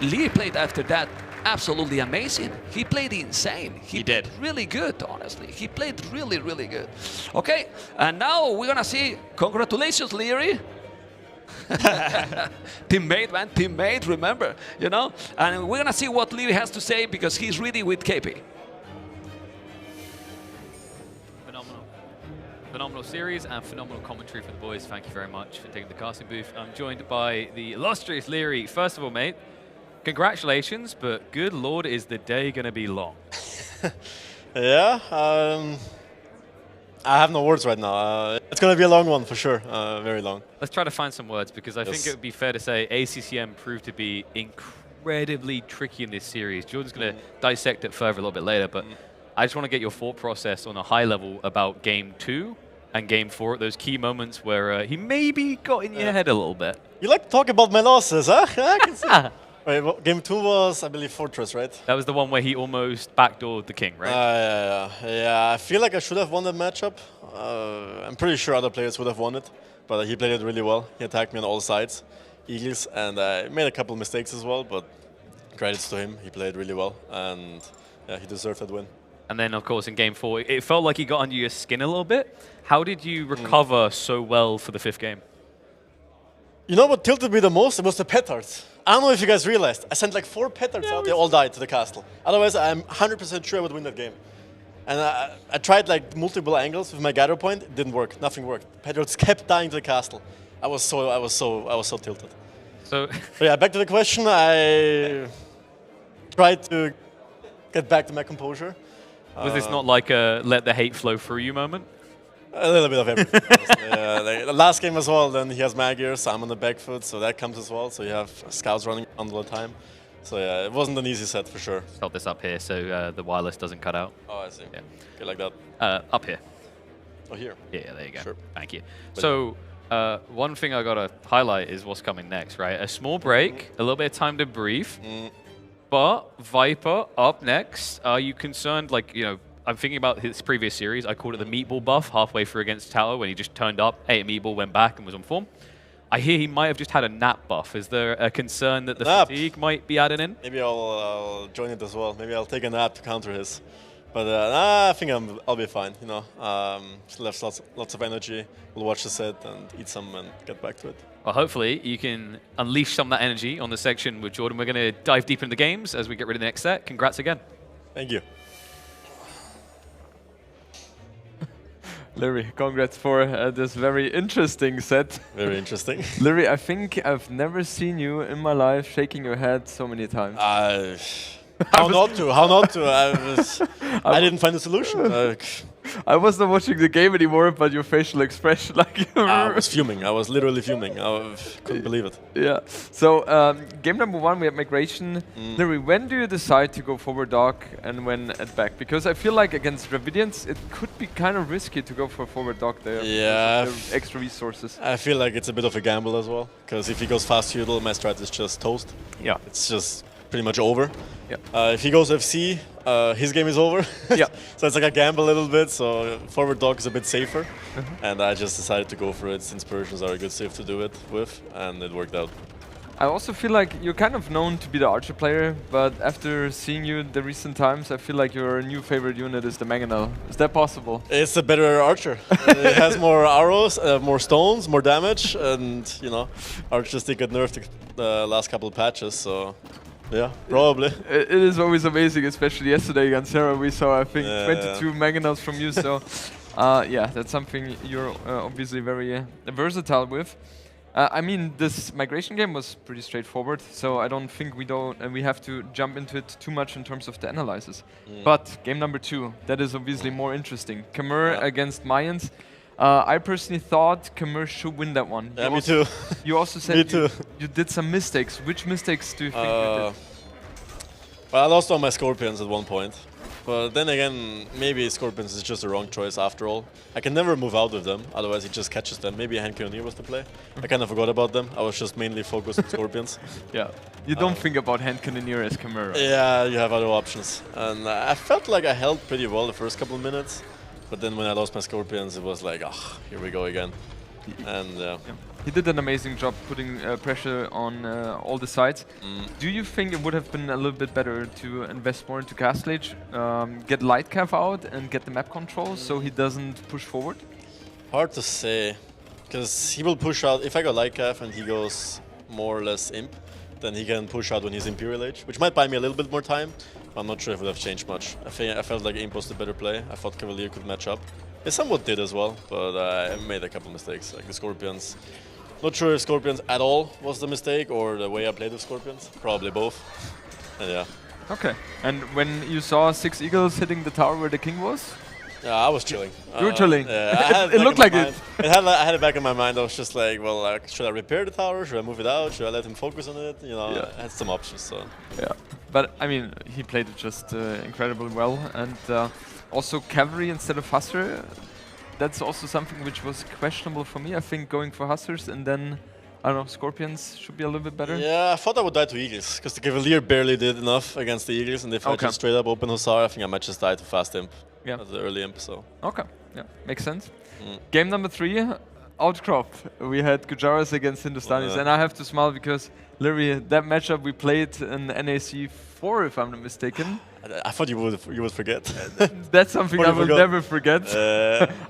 Lee played after that absolutely amazing. He played insane. He did. Really good, honestly. He played really, really good. Okay, and now we're going to see, congratulations, Leary. Teammate, man, teammate, remember, you know? And we're going to see what Leary has to say because he's ready with KP. Phenomenal series and phenomenal commentary for the boys. Thank you very much for taking the casting booth. I'm joined by the illustrious Leary. First of all, mate, congratulations, but good lord, is the day going to be long? Yeah, I have no words right now. It's going to be a long one for sure, very long. Let's try to find some words because I think it would be fair to say ACCM proved to be incredibly tricky in this series. Jordan's going to dissect it further a little bit later, but I just want to get your thought process on a high level about Game 2 and Game 4, those key moments where he maybe got in your head a little bit. You like to talk about my losses, huh? I can see. Wait, well, Game 2 was, I believe, Fortress, right? That was the one where he almost backdoored the king, right? Yeah. I feel like I should have won that matchup. I'm pretty sure other players would have won it, but he played it really well. He attacked me on all sides, Eagles, and I made a couple mistakes as well, but credits to him. He played really well, and yeah, he deserved that win. And then, of course, in Game 4, it felt like he got under your skin a little bit. How did you recover so well for the 5th game? You know what tilted me the most? It was the petards. I don't know if you guys realized. I sent like 4 petards out. They all died to the castle. Otherwise, I'm 100% sure I would win that game. And I tried like multiple angles with my gyro point. It didn't work. Nothing worked. Petards kept dying to the castle. I was so tilted. So yeah, back to the question. I tried to get back to my composure. Was this not like a let the hate flow through you moment? A little bit of everything. Like the last game as well, then he has Magier, so I'm on the back foot, so that comes as well. So you have scouts running all the time. So yeah, it wasn't an easy set for sure. Hold this up here so the wireless doesn't cut out. Oh, I see. Yeah. Okay, like that. Up here. Oh, here? Yeah, there you go. Sure. Thank you. So one thing I got to highlight is what's coming next, right? A small break, a little bit of time to breathe. But Viper up next. Are you concerned, like, you know, I'm thinking about his previous series. I called it the meatball buff halfway through against Tower when he just turned up, ate a meatball, went back and was on form. I hear he might have just had a nap buff. Is there a concern that the fatigue might be added in? Maybe I'll join it as well. Maybe I'll take a nap to counter his. But I think I'll be fine, you know. Still have lots of energy. We'll watch the set and eat some and get back to it. Well, hopefully you can unleash some of that energy on the section with Jordan. We're going to dive deep into the games as we get ready for the next set. Congrats again. Thank you. Larry, congrats for this very interesting set. Very interesting. Larry, I think I've never seen you in my life shaking your head so many times. How not to? I didn't find a solution. I was not watching the game anymore, but your facial expression, like I was fuming. I was literally fuming. I couldn't believe it. Yeah. So game number 1, we had migration. Larry, when do you decide to go forward dog and when at back? Because I feel like against Dravidians, it could be kind of risky to go for forward dog there. Yeah. Extra resources. I feel like it's a bit of a gamble as well, because if he goes fast feudal, my strat is just toast. Yeah. It's just pretty much over. Yeah. If he goes FC, his game is over. Yeah. So it's like a gamble a little bit. So forward dog is a bit safer, and I just decided to go for it since Persians are a good safe to do it with, and it worked out. I also feel like you're kind of known to be the archer player, but after seeing you the recent times, I feel like your new favorite unit is the Mangonel. Is that possible? It's a better archer. It has more arrows, more stones, more damage, and you know, archers did get nerfed the last couple of patches, so yeah, probably. It is always amazing, especially yesterday against Sarah. We saw, I think, Yeah, 22 Mangonels from you, so yeah, that's something you're obviously very versatile with. I mean, this migration game was pretty straightforward, so I don't think we have to jump into it too much in terms of the analysis. But game number 2, that is obviously more interesting. Khmer against Mayans. I personally thought Khmer should win that one. Yeah, me too. You also said you did some mistakes. Which mistakes do you think you did? Well, I lost all my Scorpions at one point. But then again, maybe Scorpions is just the wrong choice after all. I can never move out with them, otherwise he just catches them. Maybe a Hand Cannoneer was the play. I kind of forgot about them. I was just mainly focused on Scorpions. Yeah, you don't think about Hand Cannoneer as Khmer. Right? Yeah, you have other options. And I felt like I held pretty well the first couple of minutes. But then when I lost my Scorpions, it was like, oh, here we go again. And yeah. He did an amazing job putting pressure on all the sides. Do you think it would have been a little bit better to invest more into Castle Age, get Lightcav out and get the map control so he doesn't push forward? Hard to say, because he will push out. If I go Lightcav and he goes more or less Imp, then he can push out when he's Imperial Age, which might buy me a little bit more time. I'm not sure if it would have changed much. I felt like Imp was the better play. I thought Cavalier could match up. It somewhat did as well, but I made a couple mistakes, like the Scorpions. Not sure if Scorpions at all was the mistake or the way I played with Scorpions. Probably both. And yeah. Okay. And when you saw 6 Eagles hitting the tower where the king was? Yeah, I was chilling. You were chilling? Yeah, it looked like it. I had it back in my mind. I was just like, well, should I repair the tower? Should I move it out? Should I let him focus on it? You know, I had some options. So. Yeah. But, I mean, he played it just incredibly well. And also Cavalry instead of Hussar. That's also something which was questionable for me. I think going for Hussars and then, I don't know, Scorpions should be a little bit better. Yeah, I thought I would die to Eagles, because the Cavalier barely did enough against the Eagles, and if I just straight up open Hussar, I think I might just die to Fast Imp as the early Imp. So. Okay, yeah, makes sense. Game number 3, Outcrop. We had Gujaras against Hindustanis, and I have to smile because, literally, that matchup we played in NAC 4, if I'm not mistaken. I thought you would forget. That's something I will never forget.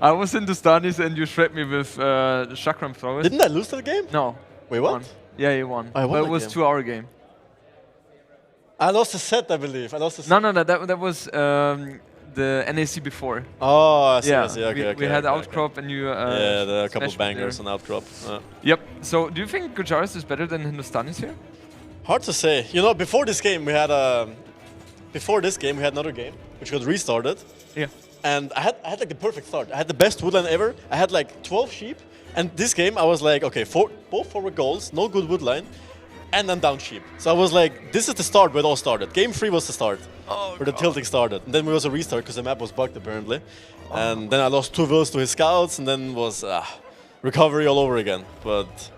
I was Hindustanis and you shred me with Chakram throwers. Didn't I lose that game? No. Wait, what? Yeah, you won. I won but it was 2-hour game. I lost a set, I believe. I lost a set. No, that was the NAC before. Oh, I see. Yeah, I see. Okay, we had Outcrop and you. Yeah, there are a couple of bangers on Outcrop. Yep. So, do you think Gujaras is better than Hindustanis here? Hard to say. You know, before this game we had another game which got restarted. Yeah. And I had like the perfect start. I had the best woodline ever. I had like 12 sheep. And this game I was like, okay, both forward goals, no good woodline, and then down sheep. So I was like, this is the start where it all started. Game 3 was the start. Where the tilting started. And then we was a restart because the map was bugged apparently. And then I lost 2 vills to his scouts and then was recovery all over again. But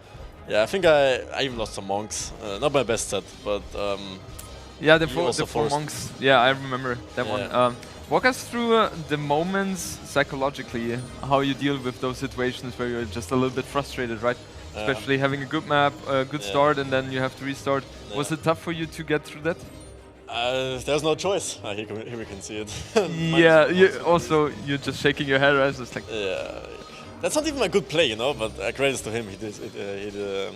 yeah, I think I even lost some monks. Not my best set, but yeah, the four monks. Yeah, I remember that one. Walk us through the moments psychologically, how you deal with those situations where you're just a little bit frustrated, right? Especially having a good map, a good start, and then you have to restart. Was it tough for you to get through that? There's no choice. Here we can see it. Yeah, you're just shaking your head, right? It's like yeah, that's not even a good play, you know. But credits to him. He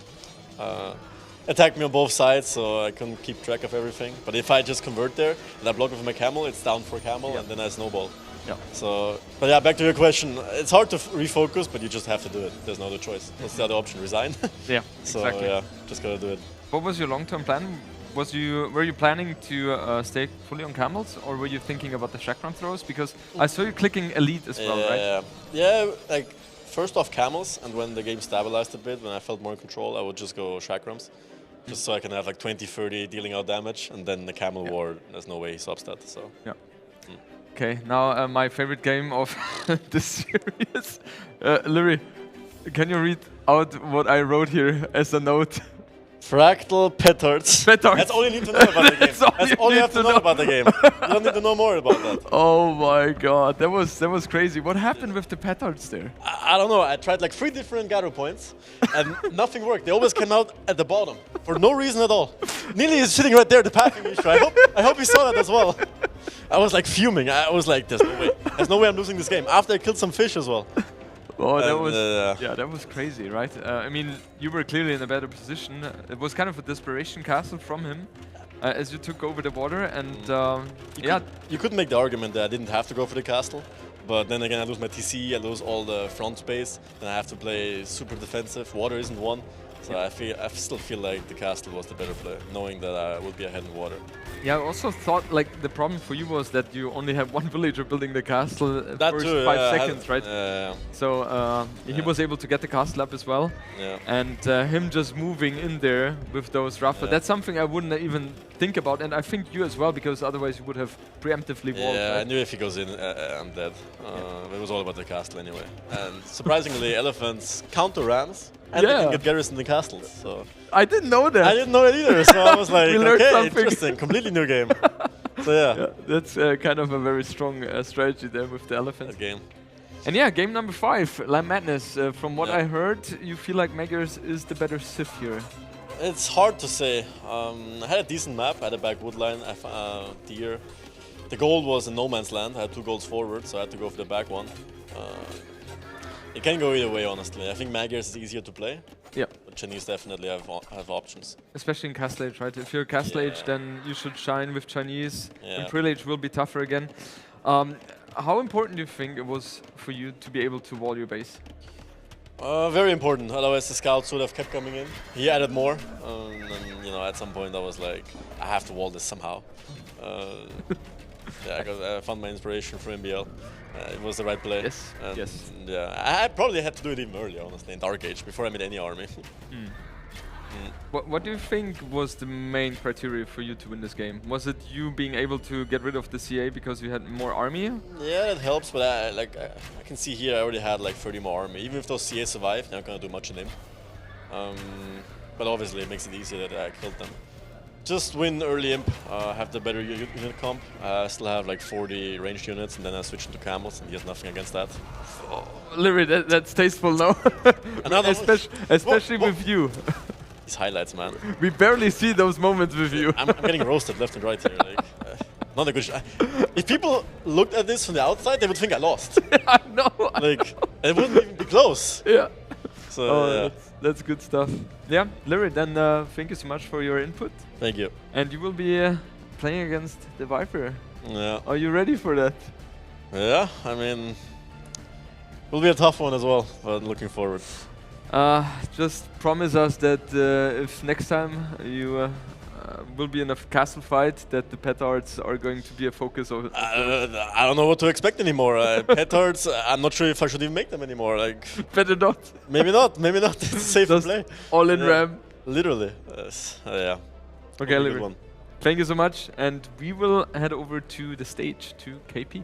attacked me on both sides, so I couldn't keep track of everything. But if I just convert there and I block with my camel, it's down for camel, and then I snowball. Yeah. So, but yeah, back to your question. It's hard to refocus, but you just have to do it. There's no other choice. What's the other option? Resign. Yeah. So exactly. yeah, just gotta do it. What was your long-term plan? Were you planning to stay fully on camels, or were you thinking about the chakram throws? Because I saw you clicking elite as well, right? Yeah, like first off camels, and when the game stabilized a bit, when I felt more in control, I would just go chakrams. Just so I can have like 20-30 dealing out damage, and then the camel war, there's no way he stops that. So. Yeah. Okay, now my favorite game of this series. Larry, can you read out what I wrote here as a note? Fractal petards. Petards. That's all you need to know about the game. That's all That's you all you need have to to know know. about the game. You don't need to know more about that. Oh my god, that was crazy. What happened with the petards there? I don't know. I tried like 3 different gyro points, and nothing worked. They always came out at the bottom for no reason at all. Neely is sitting right there, the pathing issue. I hope he saw that as well. I was like fuming. I was like, there's no way. There's no way I'm losing this game. After I killed some fish as well. Oh, that And, was that was crazy, right? I mean, you were clearly in a better position. It was kind of a desperation castle from him, as you took over the water, and You could make the argument that I didn't have to go for the castle, but then again I lose my TC, I lose all the front space, then I have to play super defensive. Water isn't one, so I still feel like the castle was the better play, knowing that I would be ahead in water. Yeah, I also thought like the problem for you was that you only have one villager building the castle That first too, 5 yeah, seconds, right? So he was able to get the castle up as well, and him just moving in there with those Rafa, that's something I wouldn't even think about, and I think you as well, because otherwise you would have preemptively walled. Yeah, right? I knew if he goes in, I'm dead. It was all about the castle anyway. And surprisingly, elephants counter rams, and they can get Garrison the castles. So I didn't know that. I didn't know it either, so I was like, We learned okay, something. interesting, completely new game. So yeah, that's kind of a very strong strategy there with the elephants. that game. And yeah, game number 5, Lamb Madness. From what I heard, you feel like Meggers is the better Sif here. It's hard to say. I had a decent map. I had a backwood line, deer. The gold was in no man's land. I had 2 golds forward, so I had to go for the back one. It can go either way, honestly. I think Magyars is easier to play. Yeah. But Chinese definitely have options. Especially in Castle Age, right? If you're Castle Age, then you should shine with Chinese. Yeah. And Trill Age will be tougher again. How important do you think it was for you to be able to wall your base? Very important. Otherwise, the scouts would have kept coming in. He added more, and you know, at some point, I was like, I have to wall this somehow. Yeah, because I found my inspiration for MBL. It was the right play. Yes. And Yes. yeah, I probably had to do it even earlier, honestly, in Dark Age, before I made any army. What do you think was the main criteria for you to win this game? Was it you being able to get rid of the CA because you had more army? Yeah, it helps, but I can see here I already had like 30 more army. Even if those CA survive, they're not gonna do much in him. But obviously it makes it easier that I killed them. Just win early imp, have the better unit comp. I still have like 40 ranged units, and then I switch into camels, and he has nothing against that. Literally, that's tasteful now. Another especially with you. These highlights, man. We barely see those moments with you. I'm getting roasted left and right here. Like, not a good. If people looked at this from the outside, they would think I lost. I know. Like, it wouldn't even be close. Yeah. So yeah. That's good stuff. Yeah, Lyri, then thank you so much for your input. Thank you. And you will be playing against the Viper. Yeah. Are you ready for that? Yeah, I mean, will be a tough one as well, but looking forward. Just promise us that if next time you will be in a castle fight, that the petards are going to be a focus of. I don't know what to expect anymore. Petards, I'm not sure if I should even make them anymore. Like, better not. Maybe not. Maybe not. It's a safe Just play. all in RAM. Literally. Yeah. Okay, Will be a good Lyri. one. Thank you so much, and we will head over to the stage to KP.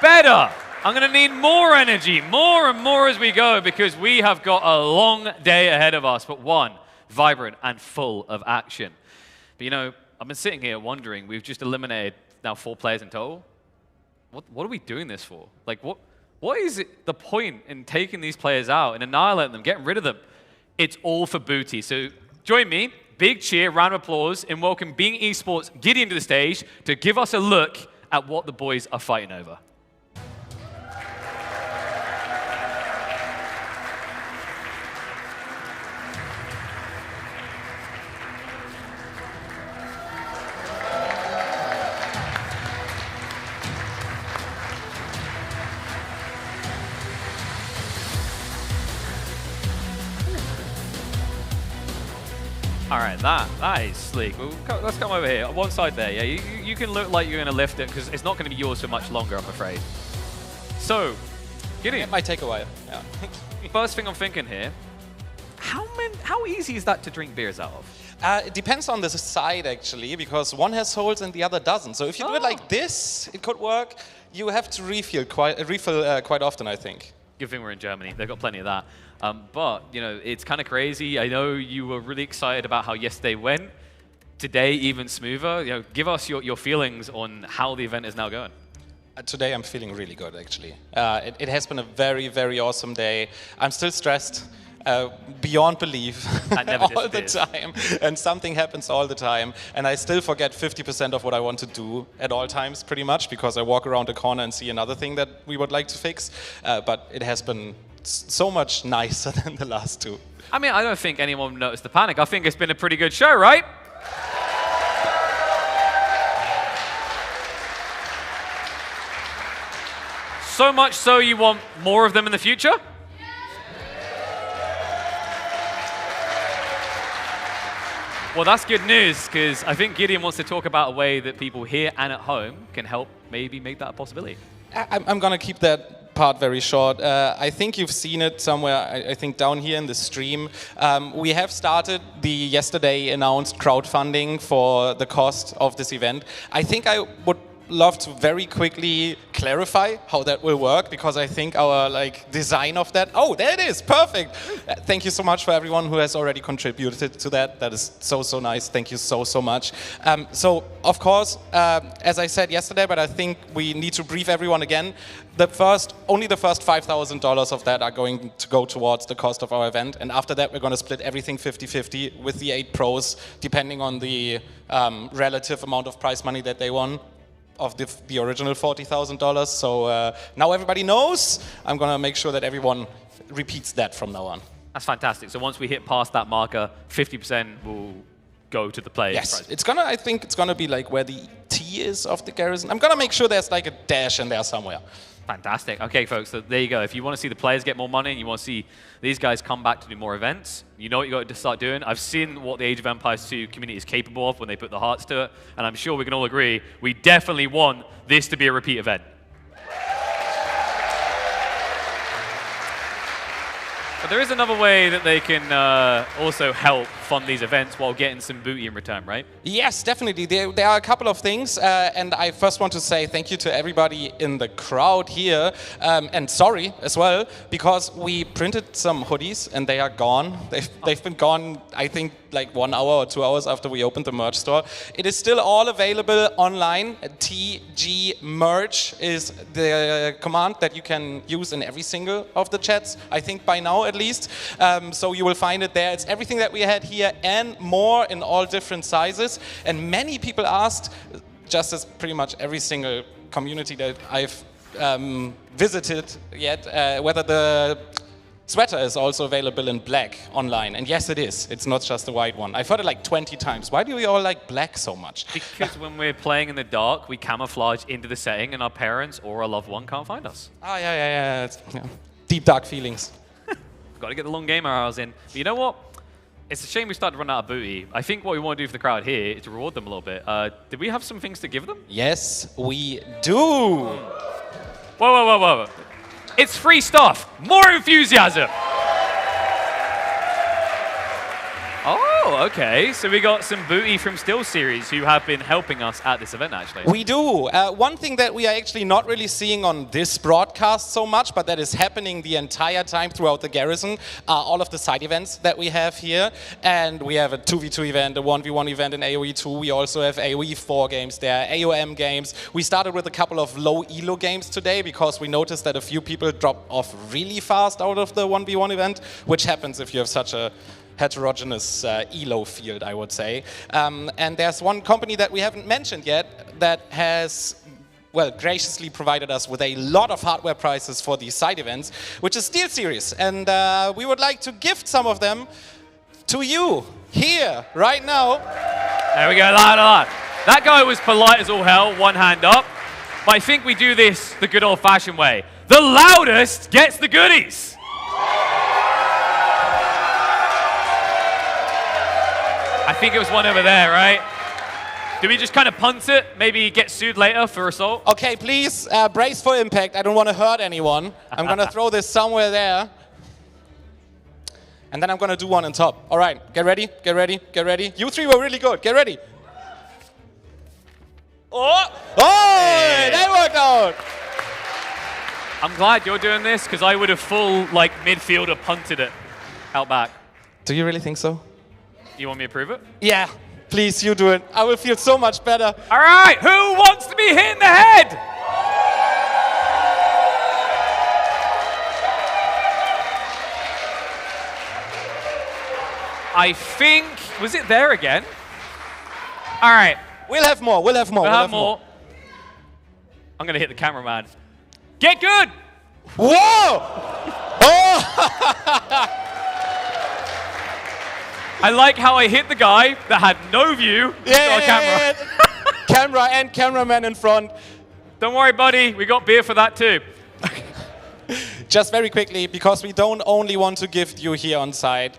better. I'm going to need more energy, more and more as we go, because we have got a long day ahead of us, but one vibrant and full of action. But you know, I've been sitting here wondering, we've just eliminated now 4 players in total. What are we doing this for? Like, what is it, the point in taking these players out and annihilating them, getting rid of them? It's all for booty. So join me, big cheer, round of applause, and welcome Being Esports Gideon to the stage to give us a look at what the boys are fighting over. All right, that is sleek. Let's come over here. One side there. Yeah, you can look like you're going to lift it because it's not going to be yours for much longer, I'm afraid. So, Gideon. It might take a while. Yeah. First thing I'm thinking here, how easy is that to drink beers out of? It depends on the side, actually, because one has holes and the other doesn't. So if you do it like this, it could work. You have to refill quite often, I think. Good thing we're in Germany. They've got plenty of that. But, you know, it's kind of crazy. I know you were really excited about how yesterday went. Today, even smoother. You know, give us your feelings on how the event is now going. Today, I'm feeling really good, actually. It has been a very, very awesome day. I'm still stressed. Beyond belief all the time, and something happens all the time, and I still forget 50% of what I want to do at all times, pretty much, because I walk around the corner and see another thing that we would like to fix, but it has been so much nicer than the last 2. I mean, I don't think anyone noticed the panic. I think it's been a pretty good show, right? So much so you want more of them in the future? Well, that's good news, because I think Gideon wants to talk about a way that people here and at home can help maybe make that a possibility. I'm going to keep that part very short. I think you've seen it somewhere, I think down here in the stream. We have started the yesterday announced crowdfunding for the cost of this event. I think I would love to very quickly clarify how that will work, because I think our design of that, oh, there it is, perfect. Thank you so much for everyone who has already contributed to that. That is so nice. Thank you so much. So of course, as I said yesterday, but I think we need to brief everyone again. Only the first $5,000 of that are going to go towards the cost of our event, and after that we're going to split everything 50-50 with the 8 pros, depending on the relative amount of prize money that they won of the original $40,000. So now everybody knows. I'm going to make sure that everyone repeats that from now on. That's fantastic. So once we hit past that marker, 50% will go to the players. Yes, I think it's going to be like where the T is of the Garrison. I'm going to make sure there's like a dash in there somewhere. Fantastic. Okay, folks, so there you go. If you want to see the players get more money and you want to see these guys come back to do more events, you know what you got to start doing. I've seen what the Age of Empires 2 community is capable of when they put the hearts to it, and I'm sure we can all agree we definitely want this to be a repeat event. But there is another way that they can also help fund these events while getting some booty in return, right? Yes, definitely. There are a couple of things, and I first want to say thank you to everybody in the crowd here, and sorry as well, because we printed some hoodies and they are gone. They've been gone, I think, like 1 hour or 2 hours after we opened the merch store. It is still all available online. TG merch is the command that you can use in every single of the chats, I think by now at least. So you will find it there. It's everything that we had here and more in all different sizes. And many people asked, just as pretty much every single community that I've visited yet, whether the sweater is also available in black online. And yes, it is. It's not just the white one. I've heard it like 20 times. Why do we all like black so much? Because when we're playing in the dark, we camouflage into the setting and our parents or a loved one can't find us. Oh, yeah. Deep, dark feelings. Got to get the long gamer hours in. But you know what? It's a shame we started to run out of booty. I think what we want to do for the crowd here is to reward them a little bit. Did we have some things to give them? Yes, we do. Whoa. It's free stuff. More enthusiasm. Oh, okay. So we got some booty from Steel Series who have been helping us at this event, actually. We do. One thing that we are actually not really seeing on this broadcast so much, but that is happening the entire time throughout the Garrison, are all of the side events that we have here. And we have a 2v2 event, a 1v1 event in AoE 2. We also have AoE 4 games there, AOM games. We started with a couple of low elo games today because we noticed that a few people dropped off really fast out of the 1v1 event, which happens if you have such a heterogeneous elo field, I would say. And there's one company that we haven't mentioned yet that has, well, graciously provided us with a lot of hardware prices for these side events, which is Steel Series. And we would like to gift some of them to you here, right now. There we go, loud. That guy was polite as all hell, one hand up. But I think we do this the good old-fashioned way. The loudest gets the goodies. I think it was one over there, right? Do we just kind of punt it? Maybe get sued later for assault? Okay, please brace for impact. I don't want to hurt anyone. I'm going to throw this somewhere there. And then I'm going to do one on top. All right, get ready, get ready, get ready. You three were really good. Get ready. Oh, that worked out. I'm glad you're doing this because I would have full midfielder punted it out back. Do you really think so? You want me to prove it? Yeah, please, you do it. I will feel so much better. All right, who wants to be hit in the head? I think, was it there again? All right. We'll have more, we'll have more. We'll have more. I'm going to hit the cameraman. Get good! Whoa! Oh! I like how I hit the guy that had no view. Yeah. Camera and cameraman in front. Don't worry, buddy. We got beer for that too. Just very quickly, because we don't only want to gift you here on site,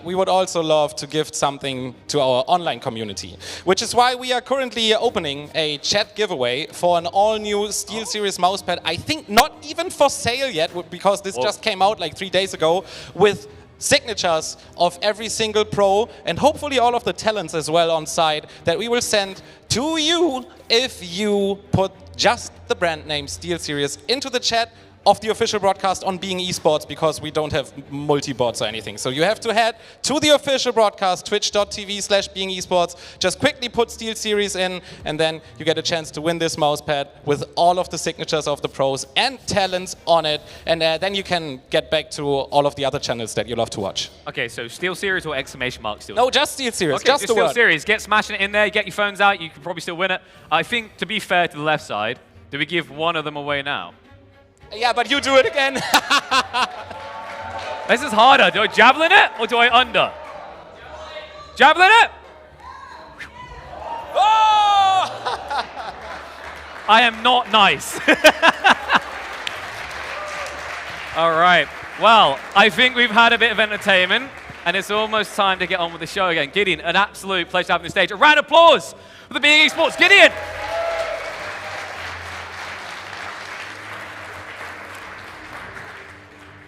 we would also love to gift something to our online community, which is why we are currently opening a chat giveaway for an all-new Steel Series mousepad. I think not even for sale yet, because this just came out like 3 days ago, with signatures of every single pro and hopefully all of the talents as well on site that we will send to you if you put just the brand name Steel Series into the chat of the official broadcast on Being Esports, because we don't have multi-bots or anything. So you have to head to the official broadcast, twitch.tv/Being Esports. Just quickly put Steel Series in, and then you get a chance to win this mousepad with all of the signatures of the pros and talents on it. And then you can get back to all of the other channels that you love to watch. Okay, so Steel Series or exclamation mark Steel? No, just Steel Series. Okay, just the Steel word. Series. Get smashing it in there. Get your phones out. You can probably still win it. I think, to be fair to the left side, do we give one of them away now? Yeah, but you do it again. This is harder. Do I javelin it or do I under? Javelin it? Oh! I am not nice. All right. Well, I think we've had a bit of entertainment, and it's almost time to get on with the show again. Gideon, an absolute pleasure to have you on the stage. A round of applause for the Being Esports. Gideon!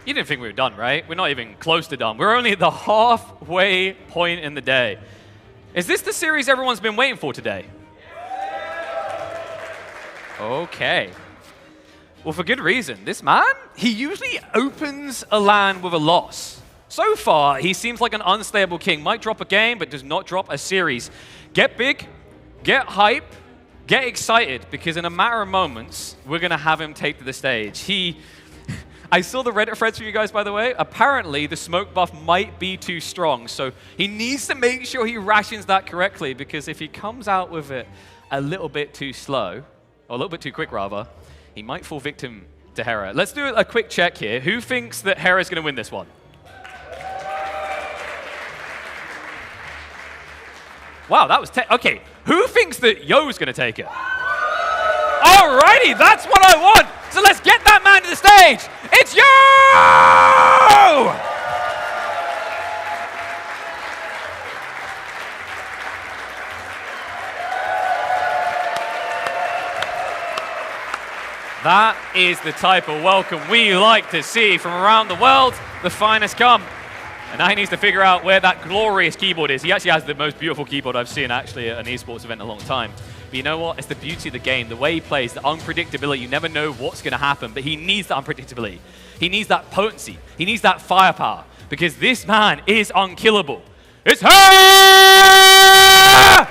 You didn't think we were done, right? We're not even close to done. We're only at the halfway point in the day. Is this the series everyone's been waiting for today? Okay. Well, for good reason. This man, he usually opens a LAN with a loss. So far, he seems like an unstable king. Might drop a game, but does not drop a series. Get big, get hype, get excited, because in a matter of moments, we're going to have him take to the stage. I saw the Reddit threads for you guys, by the way. Apparently, the smoke buff might be too strong, so he needs to make sure he rations that correctly, because if he comes out with it a little bit too slow, or a little bit too quick, rather, he might fall victim to Hera. Let's do a quick check here. Who thinks that Hera's going to win this one? Wow, that was okay. Who thinks that Yo's going to take it? Alrighty, that's what I want. So let's get that man to the stage. It's Yo! That is the type of welcome we like to see from around the world. The finest come. And now he needs to figure out where that glorious keyboard is. He actually has the most beautiful keyboard I've seen actually at an esports event in a long time. But you know what? It's the beauty of the game, the way he plays, the unpredictability. You never know what's going to happen, but he needs that unpredictability. He needs that potency. He needs that firepower, because this man is unkillable. It's her!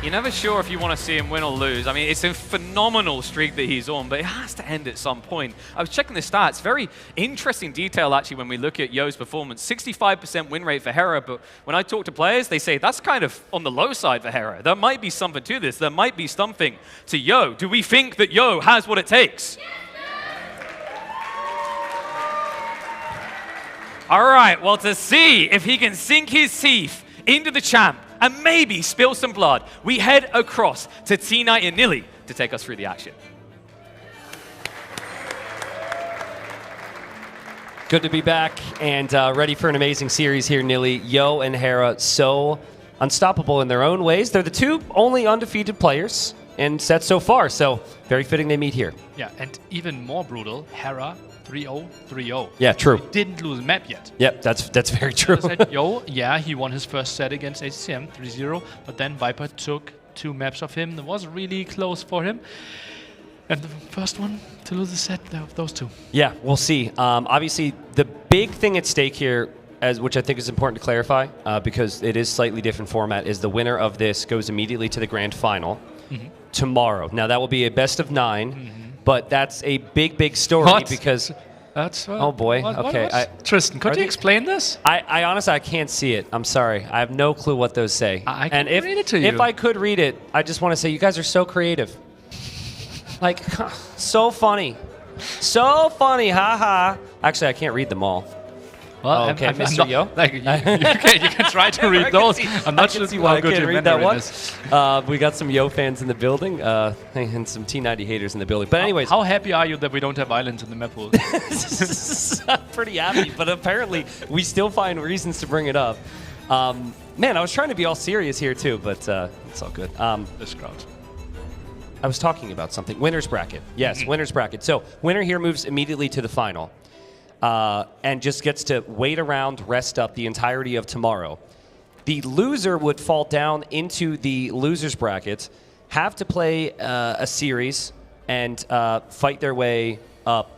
You're never sure if you want to see him win or lose. I mean, it's a phenomenal streak that he's on, but it has to end at some point. I was checking the stats. Very interesting detail, actually, when we look at Yo's performance. 65% win rate for Hera, but when I talk to players, they say that's kind of on the low side for Hera. There might be something to this. There might be something to Yo. Do we think that Yo has what it takes? All right, well, to see if he can sink his teeth into the champ and maybe spill some blood, we head across to T-Knight and Nili to take us through the action. Good to be back and ready for an amazing series here, Nili. Yo and Hera, so unstoppable in their own ways. They're the two only undefeated players in sets so far, so very fitting they meet here. Yeah, and even more brutal, Hera 3-0, 3-0. Yeah, true. He didn't lose a map yet. Yep, that's very true. Yo, yeah, he won his first set against HCM 3-0, but then Viper took 2 maps of him. It was really close for him. And the first one to lose the set, those 2. Yeah, we'll see. Obviously, the big thing at stake here, which I think is important to clarify, because it is slightly different format, is the winner of this goes immediately to the grand final tomorrow. Now, that will be a best of 9. But that's a big story because... That's oh boy. Okay. Tristan, could you explain this? I honestly, I can't see it. I'm sorry. I have no clue what those say. I can read it to you. If I could read it, I just want to say you guys are so creative. Like, so funny. So funny. Ha. Actually, I can't read them all. Well, okay, I'm Mr. not, Yo. Like, you can try to read those. I'm not sure why I can't read that one. is. We got some Yo fans in the building and some T90 haters in the building. But anyways. How happy are you that we don't have islands in the map pool? I'm pretty happy, but apparently we still find reasons to bring it up. Man, I was trying to be all serious here too, but it's all good. This crowd. I was talking about something. Winner's bracket. Yes, winner's bracket. So winner here moves immediately to the final. And just gets to wait around, rest up the entirety of tomorrow. The loser would fall down into the loser's bracket, have to play a series, and fight their way up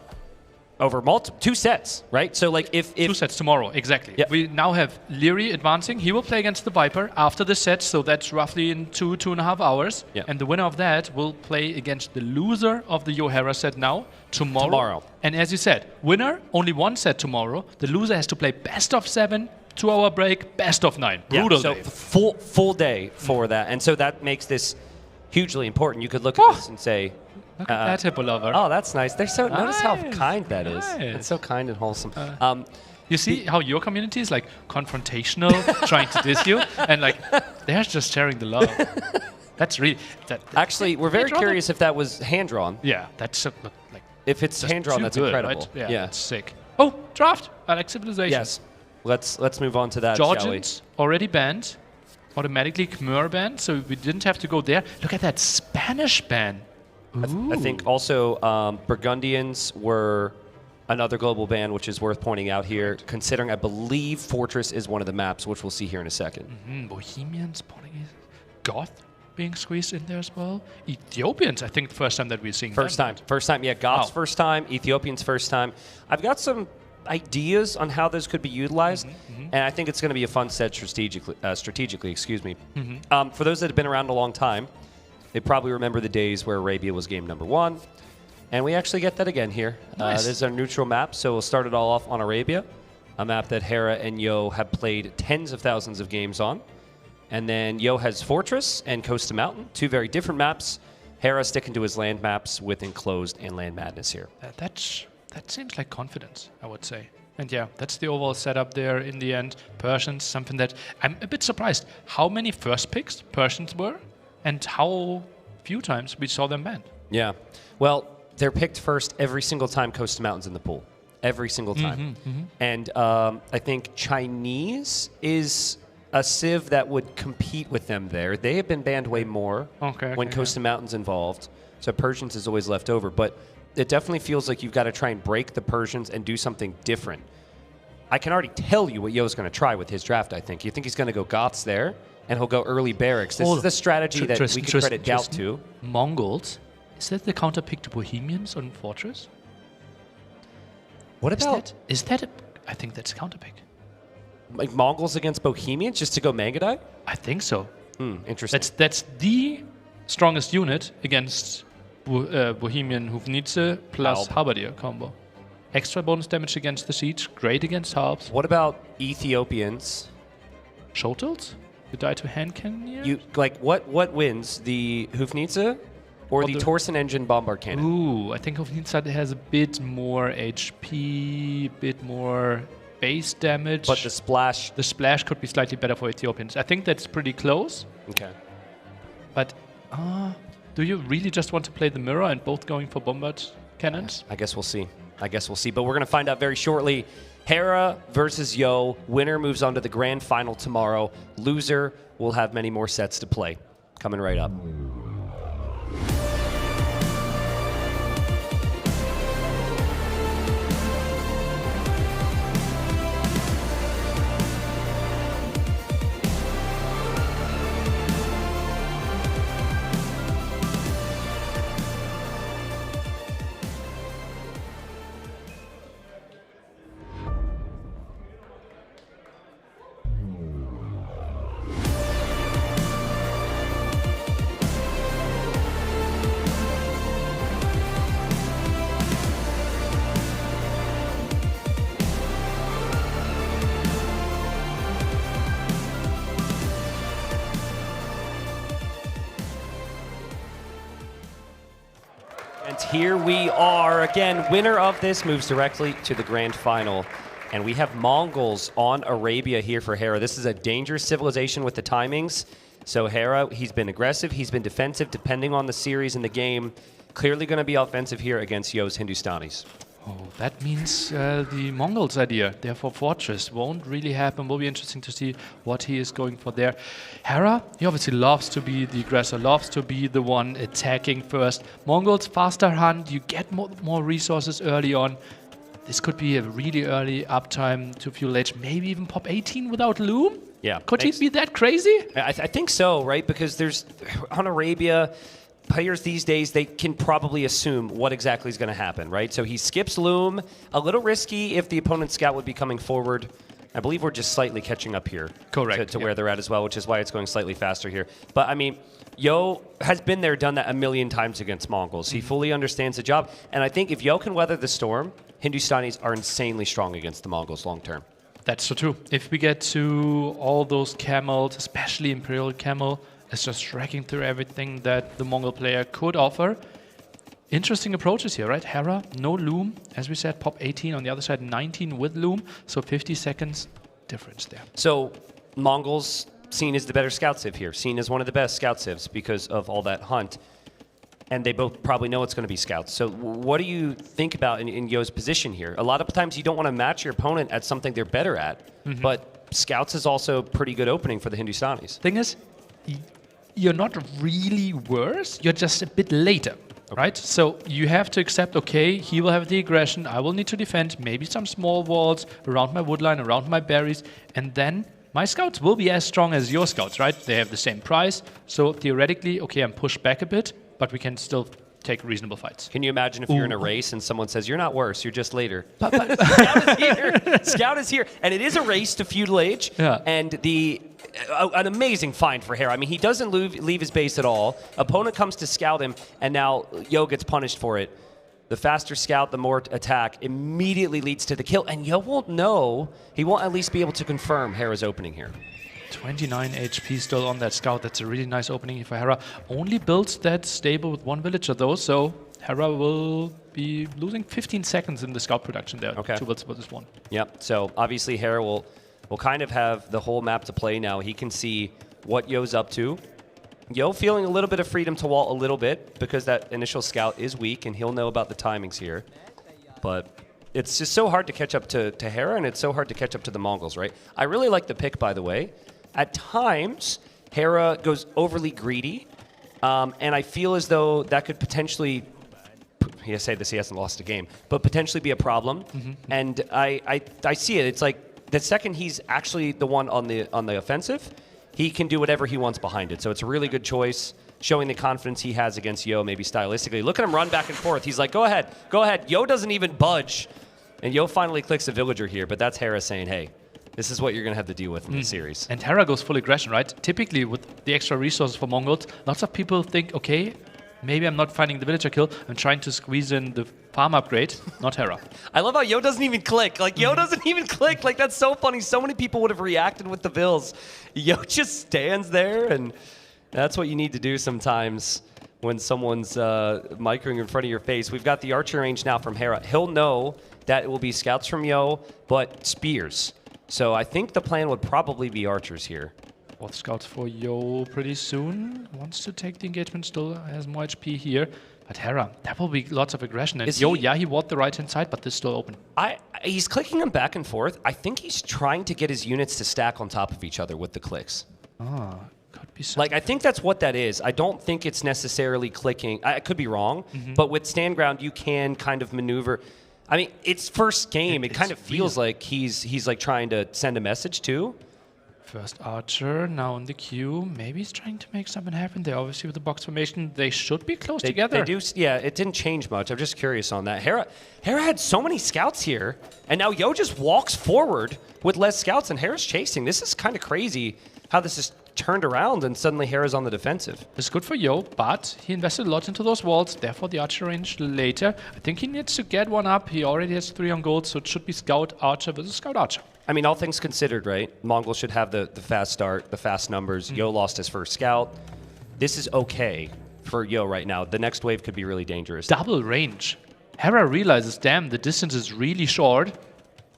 over 2 sets, right? So like if 2 sets tomorrow, exactly. Yep. We now have Leary advancing. He will play against the Viper after the set, so that's roughly in 2.5 hours. Yep. And the winner of that will play against the loser of the Yo Hera set now, tomorrow. And as you said, winner, only 1 set tomorrow. The loser has to play best of 7, 2-hour break, best of 9. Brutal so day. full day for that. And so that makes this hugely important. You could look at this and say, Look at that hippo lover. oh, that's nice. They're so notice how kind that is. Nice. It's so kind and wholesome. You see how your community is like confrontational, trying to diss you, and like they're just sharing the love. That's really actually we're very curious if that was hand drawn. Yeah, that's like if it's hand drawn, that's good, incredible. Right? Yeah, that's sick. Oh, draft! I like civilization. Yes, let's move on to that. Georgians already banned, automatically Khmer banned, so we didn't have to go there. Look at that Spanish ban. I think also Burgundians were another global ban, which is worth pointing out here, considering I believe Fortress is one of the maps, which we'll see here in a second. Bohemians, Portuguese, Goth being squeezed in there as well. Ethiopians, I think the first time that we're seeing First time, yeah. Goth's first time, Ethiopians first time. I've got some ideas on how those could be utilized, and I think it's going to be a fun set strategically. Excuse me. For those that have been around a long time, they probably remember the days where Arabia was game number 1. And we actually get that again here. Nice. This is our neutral map, so we'll start it all off on Arabia, a map that Hera and Yo have played tens of thousands of games on. And then Yo has Fortress and Coast to Mountain, 2 very different maps. Hera sticking to his land maps with Enclosed and Land Madness here. That seems like confidence, I would say. And yeah, that's the overall setup there in the end. Persians, something that I'm a bit surprised how many first picks Persians were and how few times we saw them banned. Yeah. Well, they're picked first every single time Coast to Mountain's in the pool. Every single time. And I think Chinese is a civ that would compete with them there. They have been banned way more when Coast and Mountain's involved. So Persians is always left over. But it definitely feels like you've got to try and break the Persians and do something different. I can already tell you what Yo's going to try with his draft, I think. You think he's going to go Goths there, and he'll go early Barracks. This is the strategy that we could credit Doubt to. Mongols, is that the counter pick to Bohemians on Fortress? What about... I think that's a counter pick. Like Mongols against Bohemians just to go Magadai? I think so. Interesting. That's the strongest unit against Bohemian Hufnitze plus Halberdier combo. Extra bonus damage against the siege, great against halves. What about Ethiopians? Shotels? You die to hand cannon? What wins? The Hufnitze or the Torsen engine bombard cannon? Ooh, I think Hufnitze has a bit more HP, bit more base damage. But the splash could be slightly better for Ethiopians. I think that's pretty close. Okay. But do you really just want to play the mirror and both going for bombard cannons? I guess we'll see. But we're going to find out very shortly. Hera versus Yo. Winner moves on to the grand final tomorrow. Loser will have many more sets to play. Coming right up. And here we are again. Winner of this moves directly to the grand final. And we have Mongols on Arabia here for Hera. This is a dangerous civilization with the timings. So Hera, he's been aggressive, he's been defensive, depending on the series and the game. Clearly going to be offensive here against Yo's Hindustanis. Oh, that means the Mongols idea, therefore Fortress, won't really happen. Will be interesting to see what he is going for there. Hera, he obviously loves to be the aggressor, loves to be the one attacking first. Mongols, faster hunt, you get more resources early on. This could be a really early uptime to fuel Age, maybe even pop 18 without Loom? Yeah. Could he be that crazy? I think so, right? Because there's, on Arabia, players these days, they can probably assume what exactly is going to happen, right? So he skips Loom, a little risky if the opponent's scout would be coming forward. I believe we're just slightly catching up here. Correct. To where they're at as well, which is why it's going slightly faster here. But, I mean, Yo has been there, done that a million times against Mongols. He fully understands the job. And I think if Yo can weather the storm, Hindustanis are insanely strong against the Mongols long term. That's so true. If we get to all those camels, especially Imperial Camel, it's just wrecking through everything that the Mongol player could offer. Interesting approaches here, right? Hera, no Loom. As we said, pop 18 on the other side, 19 with Loom. So 50 seconds difference there. So Mongols seen as the better scout civ here, seen as one of the best scout civs because of all that hunt. And they both probably know it's going to be scouts. So what do you think about in Yo's position here? A lot of times you don't want to match your opponent at something they're better at, but scouts is also pretty good opening for the Hindustanis. Thing is, you're not really worse, you're just a bit later, right? So you have to accept, okay, he will have the aggression, I will need to defend, maybe some small walls around my woodline, around my berries, and then my scouts will be as strong as your scouts, right? They have the same price, so theoretically, okay, I'm pushed back a bit, but we can still take reasonable fights. Can you imagine if you're in a race and someone says, you're not worse, you're just later. But Scout is here. Scout is here. And it is a race to feudal age. Yeah. And an amazing find for Hera. I mean, he doesn't leave his base at all. Opponent comes to scout him, and now Yo gets punished for it. The faster scout, the more attack, immediately leads to the kill. And Yo won't know. He won't at least be able to confirm Hera's opening here. 29 HP still on that scout. That's a really nice opening for Hera. Only builds that stable with one villager though, so Hera will be losing 15 seconds in the scout production there towards this one. Yep, so obviously Hera will kind of have the whole map to play now. He can see what Yo's up to. Yo feeling a little bit of freedom to wall a little bit because that initial scout is weak and he'll know about the timings here. But it's just so hard to catch up to Hera and it's so hard to catch up to the Mongols, right? I really like the pick, by the way. At times, Hera goes overly greedy, and I feel as though that could potentially, he say this, he hasn't lost a game, but potentially be a problem. And I see it. It's like the second he's actually the one on the offensive, he can do whatever he wants behind it. So it's a really good choice, showing the confidence he has against Yo, maybe stylistically. Look at him run back and forth. He's like, go ahead, go ahead. Yo doesn't even budge. And Yo finally clicks a villager here, but that's Hera saying, hey, this is what you're going to have to deal with in the series. And Hera goes full aggression, right? Typically, with the extra resources for Mongols, lots of people think, okay, maybe I'm not finding the villager kill. I'm trying to squeeze in the farm upgrade, not Hera. I love how Yo doesn't even click. Like, Yo doesn't even click. Like, that's so funny. So many people would have reacted with the Vills. Yo just stands there, and that's what you need to do sometimes when someone's microing in front of your face. We've got the archer range now from Hera. He'll know that it will be scouts from Yo, but spears. So I think the plan would probably be archers here. Both scouts for Yo pretty soon. Wants to take the engagement, still has more HP here. But Hera, that will be lots of aggression. And Yo, yeah, he walled the right-hand side, but this is still open. He's clicking them back and forth. I think he's trying to get his units to stack on top of each other with the clicks. Could be something. Like, I think that's what that is. I don't think it's necessarily clicking. I could be wrong, but with stand ground, you can kind of maneuver. I mean, it's first game. It kind of feels like he's like trying to send a message too. First archer now in the queue. Maybe he's trying to make something happen there. Obviously, with the box formation, they should be close together. They do. Yeah, it didn't change much. I'm just curious on that. Hera had so many scouts here, and now Yo just walks forward with less scouts, and Hera's chasing. This is kind of crazy how this is turned around, and suddenly Hera's on the defensive. It's good for Yo, but he invested a lot into those walls, therefore the archer range later. I think he needs to get one up. He already has 3 on gold, so it should be scout archer versus scout archer. I mean, all things considered, right? Mongols should have the fast start, the fast numbers. Yo lost his first scout. This is okay for Yo right now. The next wave could be really dangerous. Double range. Hera realizes, damn, the distance is really short.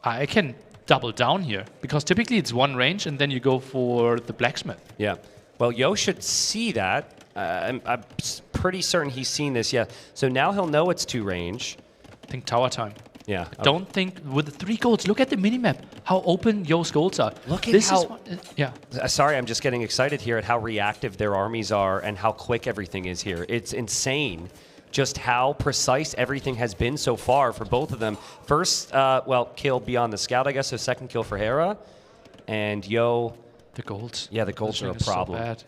I can double down here, because typically it's one range and then you go for the blacksmith. Yeah. Well, Yo should see that. I'm pretty certain he's seen this, yeah. So now he'll know it's 2 range. I think tower time. Yeah. I don't think with the 3 golds, look at the minimap, how open Yo's golds are. Look at this how... yeah. Sorry, I'm just getting excited here at how reactive their armies are and how quick everything is here. It's insane just how precise everything has been so far for both of them. First, kill beyond the scout, I guess, so second kill for Hera. And Yo... The golds. Yeah, the golds are a problem. So bad.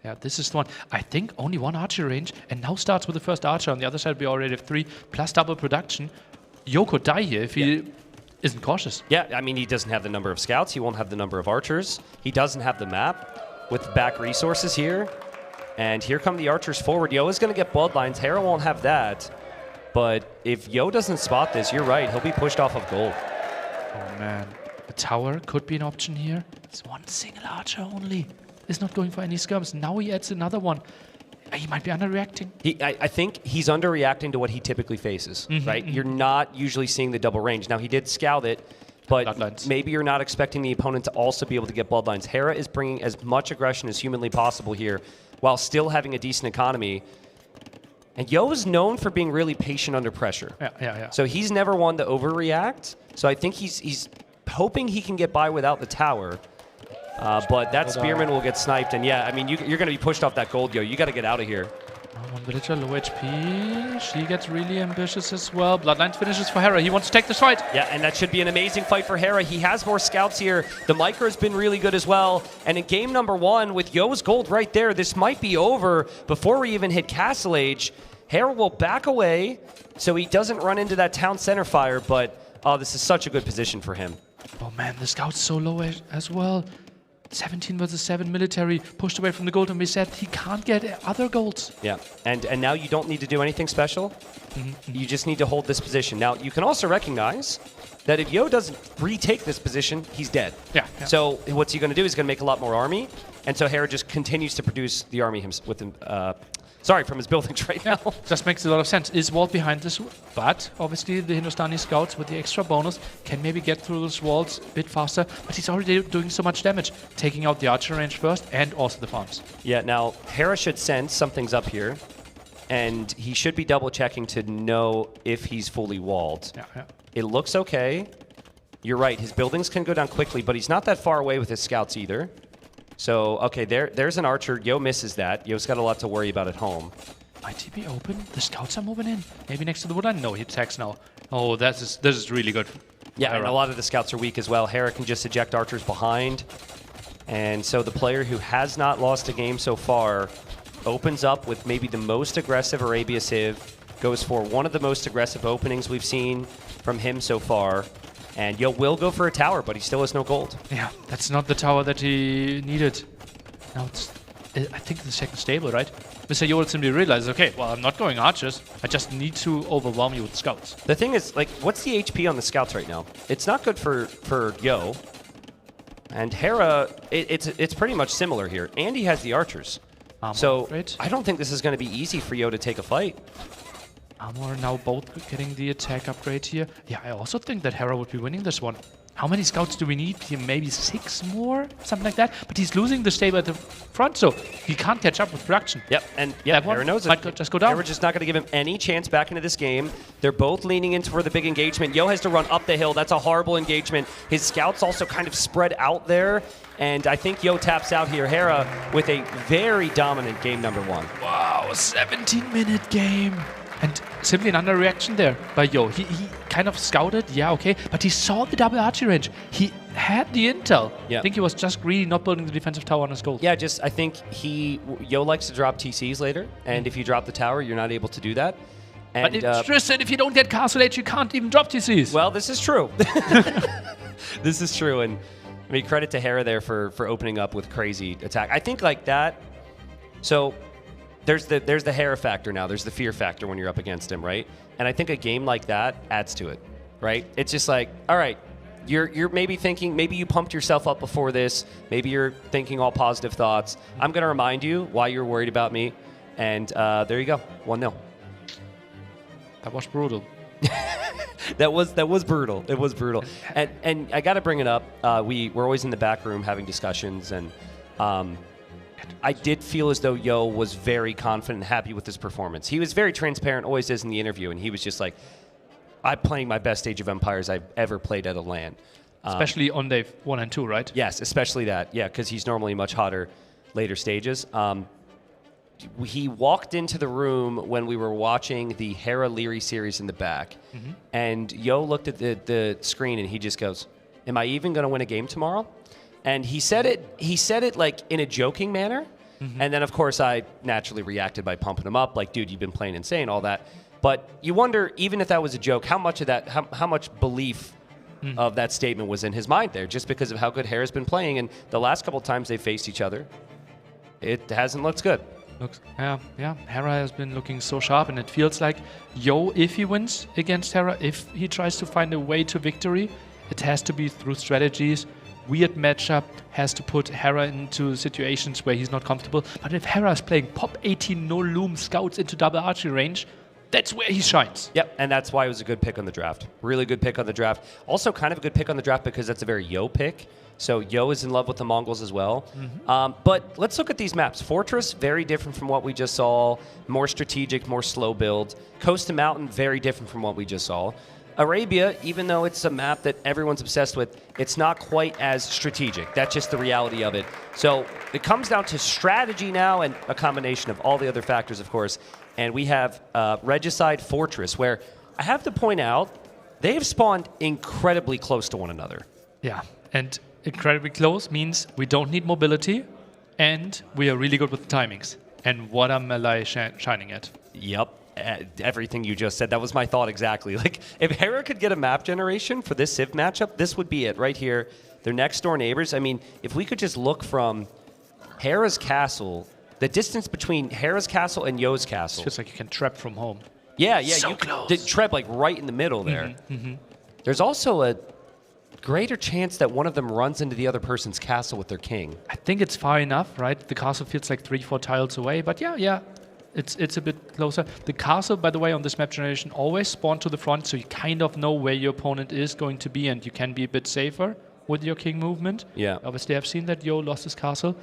Yeah, this is the one. I think only 1 archer range, and now starts with the first archer. On the other side, we already have 3, plus double production. Yo could die here if he isn't cautious. Yeah, I mean, he doesn't have the number of scouts. He won't have the number of archers. He doesn't have the map with back resources here. And here come the archers forward. Yo is going to get bloodlines. Hera won't have that. But if Yo doesn't spot this, you're right. He'll be pushed off of gold. Oh, man. The tower could be an option here. It's 1 single archer only. He's not going for any skirms. Now he adds another one. He might be underreacting. I think he's underreacting to what he typically faces, right? You're not usually seeing the double range. Now, he did scout it, but maybe you're not expecting the opponent to also be able to get bloodlines. Hera is bringing as much aggression as humanly possible here while still having a decent economy. And Yo is known for being really patient under pressure. Yeah. So he's never one to overreact. So I think he's hoping he can get by without the tower. But that spearman will get sniped, and yeah, I mean, you're going to be pushed off that gold, Yo. You got to get out of here. One villager, low HP. She gets really ambitious as well. Bloodlines finishes for Hera. He wants to take this fight. Yeah, and that should be an amazing fight for Hera. He has more scouts here. The micro has been really good as well. And in game number 1, with Yo's gold right there, this might be over before we even hit Castle Age. Hera will back away so he doesn't run into that town center fire, but this is such a good position for him. Oh man, the scout's so low as well. 17 versus 7 military, pushed away from the gold, and we said he can't get other golds. Yeah, and now you don't need to do anything special. You just need to hold this position. Now, you can also recognize that if Yo doesn't retake this position, he's dead. Yeah. So what's he going to do? He's going to make a lot more army, and so Hera just continues to produce the army from his buildings right now. Just makes a lot of sense. Is walled behind this, but obviously the Hindustani scouts with the extra bonus can maybe get through those walls a bit faster, but he's already doing so much damage, taking out the archer range first and also the farms. Yeah, now Hera should sense something's up here, and he should be double checking to know if he's fully walled. Yeah. It looks okay. You're right, his buildings can go down quickly, but he's not that far away with his scouts either. So, okay, there's an archer. Yo misses that. Yo's got a lot to worry about at home. Might he be open? The scouts are moving in. Maybe next to the woodline? No, he attacks now. Oh, this is really good. Yeah, and a lot of the scouts are weak as well. Hera can just eject archers behind. And so the player who has not lost a game so far opens up with maybe the most aggressive Arabia Civ, goes for one of the most aggressive openings we've seen from him so far. And Yo will go for a tower, but he still has no gold. Yeah, that's not the tower that he needed. Now it's, I think, the second stable, right? Mr. Yo will simply realize, okay, well, I'm not going archers. I just need to overwhelm you with scouts. The thing is, like, what's the HP on the scouts right now? It's not good for Yo. And Hera, it's pretty much similar here. And he has the archers. So I don't think this is going to be easy for Yo to take a fight. Armor now both getting the attack upgrade here. Yeah, I also think that Hera would be winning this one. How many scouts do we need? Maybe 6 more? Something like that. But he's losing the stable at the front, so he can't catch up with production. Yep, and yeah, Hera knows it. Might just go down. Hera just not going to give him any chance back into this game. They're both leaning into for the big engagement. Yo has to run up the hill. That's a horrible engagement. His scouts also kind of spread out there. And I think Yo taps out here. Hera with a very dominant game number 1. Wow, 17-minute game. And simply an underreaction there by Yo. He kind of scouted, yeah, okay, but he saw the double archery range. He had the intel. Yeah. I think he was just greedy not building the defensive tower on his gold. Yeah, I think Yo likes to drop TCs later, and if you drop the tower, you're not able to do that. And, but it's Tristan, if you don't get Castle Age, you can't even drop TCs. Well, this is true. This is true, and I mean, credit to Hera there for opening up with crazy attack. I think like that, so there's the Hera factor now. There's the fear factor when you're up against him, right? And I think a game like that adds to it, right? It's just like, all right, you're maybe thinking, maybe you pumped yourself up before this. Maybe you're thinking all positive thoughts. I'm going to remind you why you're worried about me. And there you go, 1-0. That was brutal. That was brutal. It was brutal. And I got to bring it up. We're always in the back room having discussions, and I did feel as though Yo was very confident and happy with his performance. He was very transparent, always is in the interview, and he was just like, I'm playing my best Age of Empires I've ever played at a LAN. Especially on day 1 and 2, right? Yes, especially that. Yeah, because he's normally much hotter later stages. He walked into the room when we were watching the Hera Leary series in the back, and Yo looked at the screen and he just goes, "Am I even going to win a game tomorrow?" And he said it like in a joking manner, and then of course I naturally reacted by pumping him up, like, "Dude, you've been playing insane," all that. But you wonder, even if that was a joke, how much of that, how much belief of that statement was in his mind there, just because of how good Hera's been playing, and the last couple of times they faced each other, it hasn't looked good. Yeah. Hera has been looking so sharp, and it feels like Yo, if he wins against Hera, if he tries to find a way to victory, it has to be through strategies. Weird matchup, has to put Hera into situations where he's not comfortable. But if Hera is playing pop 18 no loom scouts into double archery range, that's where he shines. Yep, and that's why it was a good pick on the draft. Really good pick on the draft. Also kind of a good pick on the draft because that's a very Yo pick. So Yo is in love with the Mongols as well. But let's look at these maps. Fortress, very different from what we just saw. More strategic, more slow build. Coast to Mountain, very different from what we just saw. Arabia, even though it's a map that everyone's obsessed with, it's not quite as strategic. That's just the reality of it. So it comes down to strategy now and a combination of all the other factors, of course. And we have Regicide Fortress, where I have to point out, they have spawned incredibly close to one another. Yeah, and incredibly close means we don't need mobility, and we are really good with the timings. And what are Malay shining at? Yep. Everything you just said, that was my thought exactly. Like, if Hera could get a map generation for this Civ matchup, this would be it right here. They're next door neighbors. I mean, if we could just look from Hera's castle, the distance between Hera's castle and Yo's castle. It's just like you can trap from home. Yeah, So you close. can trap like right in the middle there. There's also a greater chance that one of them runs into the other person's castle with their king. I think it's far enough, right? The castle feels like 3-4 tiles away, but yeah. It's a bit closer. The castle, by the way, on this map generation always spawn to the front, so you kind of know where your opponent is going to be, and you can be a bit safer with your king movement. Yeah. Obviously, I've seen that Yo lost his castle.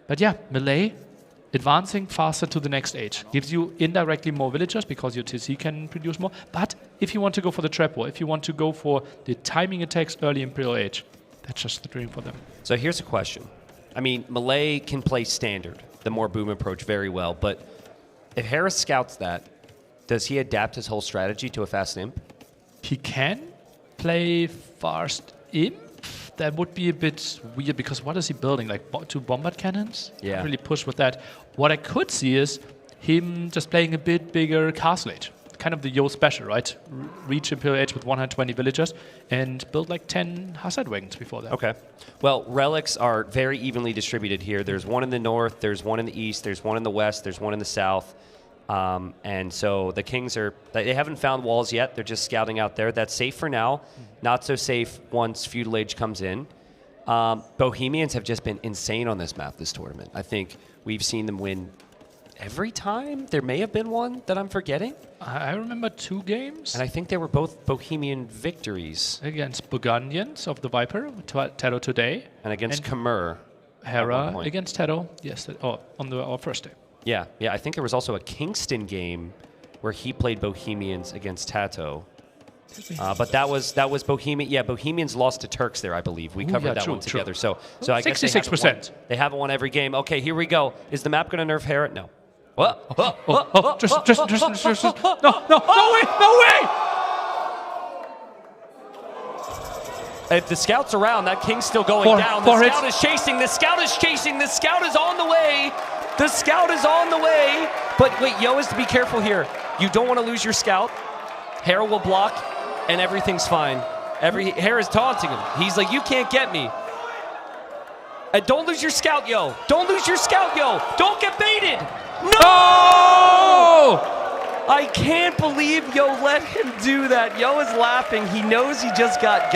But yeah, Malay, advancing faster to the next age. Gives you indirectly more villagers because your TC can produce more. But if you want to go for the trap war, if you want to go for the timing attacks early Imperial Age, that's just the dream for them. So here's a question. I mean, Malay can play standard, the more boom approach, very well. But if Harris scouts that, does he adapt his whole strategy to a fast imp? He can play fast imp. That would be a bit weird because what is he building? Like 2 bombard cannons? Yeah. Can't really push with that. What I could see is him just playing a bit bigger castle age. Kind of the Yo special, right? Reach Imperial Age with 120 villagers and build like 10 Hussite wagons before that. Okay. Well, relics are very evenly distributed here. There's one in the north, there's one in the east, there's one in the west, there's one in the south. And so the Kings they haven't found walls yet. They're just scouting out there. That's safe for now. Not so safe once Feudal Age comes in. Bohemians have just been insane on this map this tournament. I think we've seen them win every time. There may have been one that I'm forgetting. I remember 2 games. And I think they were both Bohemian victories. Against Burgundians of the Viper, Tero today. And against Khmer. Hera against Tero, yes, on our first day. Yeah, I think there was also a Kingston game where he played Bohemians against Tato. But that was Bohemian. Yeah, Bohemians lost to Turks there, I believe. We covered that one together. So I guess 66%. They haven't won every game. Okay, here we go. Is the map going to nerf Hera? No. Just no way! If the scout's around, that King's still going down. The scout is chasing. The scout is chasing. The scout is on the way. The scout is on the way. But wait, Yo is to be careful here. You don't want to lose your scout. Hera will block, and everything's fine. Hera's taunting him. He's like, you can't get me. And don't lose your scout, Yo. Don't lose your scout, Yo. Don't get baited. No! I can't believe Yo let him do that. Yo is laughing. He knows he just got.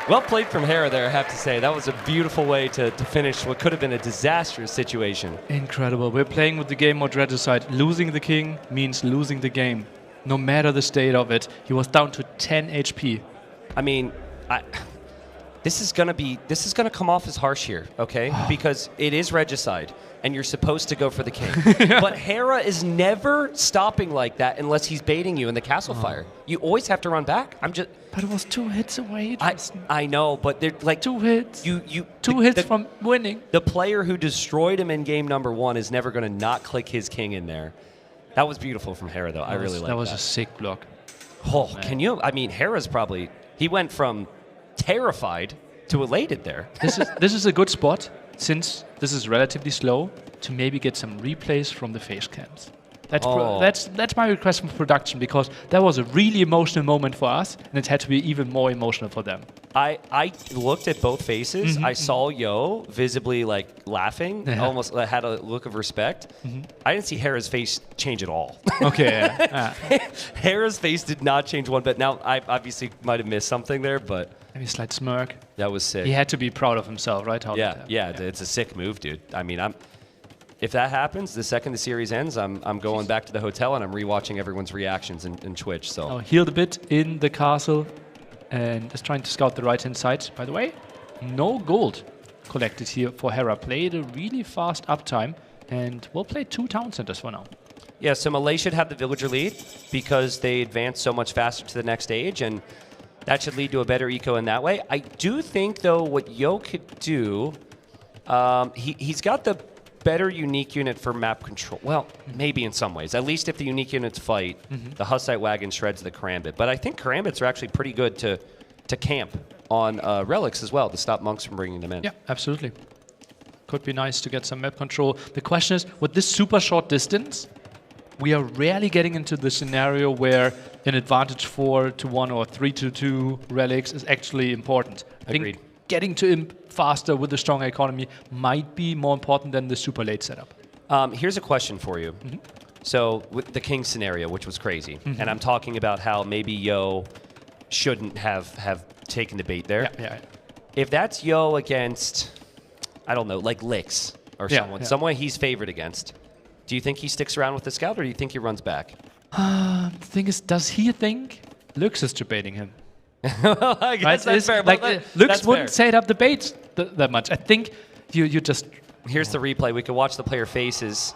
Well played from Hera there, I have to say. That was a beautiful way to finish what could have been a disastrous situation. Incredible. We're playing with the game mode regicide. Losing the king means losing the game. No matter the state of it. He was down to 10 HP. I mean, this is gonna come off as harsh here, okay? Because it is regicide, and you're supposed to go for the king. But Hera is never stopping like that unless he's baiting you in the castle fire. You always have to run back. But it was 2 hits away. I know, but they're like 2 hits. Two hits from winning. The player who destroyed him in game number 1 is never going to not click his king in there. That was beautiful from Hera, though. I really like that. That was a sick block. Oh, can you? I mean, Hera's probably. He went from terrified to elated there. This is a good spot, since this is relatively slow, to maybe get some replays from the face cams. That's my request from production, because that was a really emotional moment for us, and it had to be even more emotional for them. I looked at both faces. I saw Yo visibly like laughing, almost had a look of respect. I didn't see Hera's face change at all. Okay. Hera's face did not change one bit. Now, I obviously might have missed something there, but maybe a slight smirk. That was sick. He had to be proud of himself, right? Yeah, it's a sick move, dude. I mean, if that happens, the second the series ends, I'm going back to the hotel and I'm rewatching everyone's reactions in Twitch. So healed a bit in the castle and just trying to scout the right-hand side. By the way, no gold collected here for Hera. Played a really fast uptime and will play 2 town centers for now. Yeah, so Malay should have the villager lead because they advance so much faster to the next stage, and that should lead to a better eco in that way. I do think, though, what Yo could do, he's got the better unique unit for map control. Well, maybe in some ways. At least if the unique units fight, the Hussite wagon shreds the Karambit. But I think Karambits are actually pretty good to camp on relics as well, to stop monks from bringing them in. Yeah, absolutely. Could be nice to get some map control. The question is, with this super short distance, we are rarely getting into the scenario where an advantage 4-1 or 3-2 relics is actually important. Agreed. Getting to imp faster with a strong economy might be more important than the super late setup. Here's a question for you. So with the king scenario, which was crazy, and I'm talking about how maybe Yo shouldn't have taken the bait there. Yeah. If that's Yo against, I don't know, like Lix or someone he's favored against, do you think he sticks around with the scout, or do you think he runs back? The thing is, does he think Lux is debating him? I guess that's fair. Like, Lux wouldn't set up the bait that much. I think you just... Here's the replay. We could watch the player faces.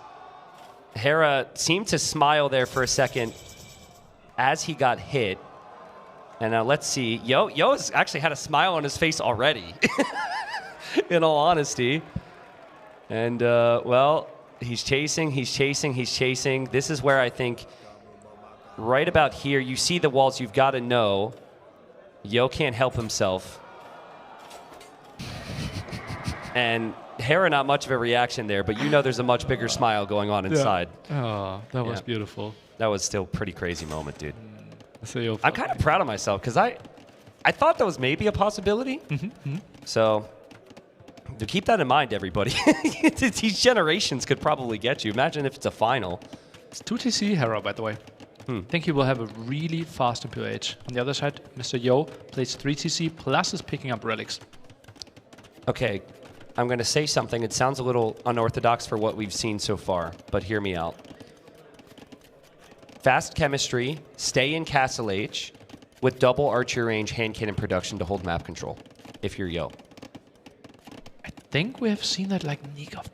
Hera seemed to smile there for a second as he got hit. And now let's see. Yo has actually had a smile on his face already. in all honesty. And, well, he's chasing. This is where I think right about here, you see the walls, you've got to know. Yo can't help himself. And Hera, not much of a reaction there, but you know there's a much bigger smile going on inside. Oh, that was beautiful. That was still a pretty crazy moment, dude. So I'm kind of proud of myself because I thought that was maybe a possibility. So keep that in mind, everybody. These generations could probably get you. Imagine if it's a final. It's 2TC Hera, by the way. I think he will have a really fast MPH. On the other side, Mr. Yo plays 3TC plus is picking up relics. Okay, I'm going to say something. It sounds a little unorthodox for what we've seen so far, but hear me out. Fast chemistry, stay in Castle H with double archery range, hand cannon production to hold map control, if you're Yo. I think we have seen that like Nikov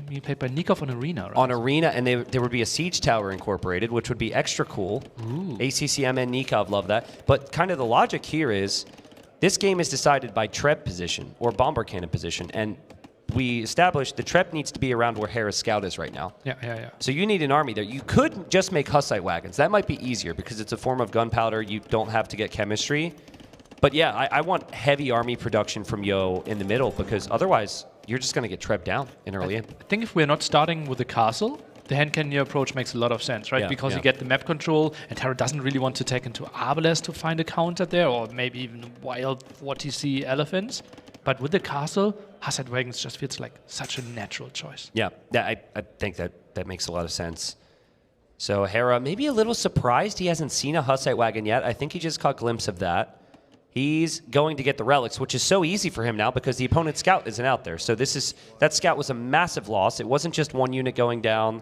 being played by Nikov on Arena, right? On Arena, and there would be a siege tower incorporated, which would be extra cool. Ooh. ACCM and Nikov love that. But kind of the logic here is this game is decided by Treb position or bomber cannon position, and we established the Treb needs to be around where Hera's scout is right now. Yeah. So you need an army there. You could just make Hussite wagons. That might be easier because it's a form of gunpowder. You don't have to get chemistry. But yeah, I want heavy army production from Yo in the middle because otherwise you're just going to get Treb down in early in. I think if we're not starting with the castle, the hand cannon approach makes a lot of sense, right? Because you get the map control, and Hera doesn't really want to take into Arbalest to find a counter there, or maybe even wild 40C elephants. But with the castle, Hussite wagons just feels like such a natural choice. Yeah, I think that makes a lot of sense. So Hera, maybe a little surprised he hasn't seen a Hussite wagon yet. I think he just caught a glimpse of that. He's going to get the relics, which is so easy for him now because the opponent's scout isn't out there. So that scout was a massive loss. It wasn't just one unit going down.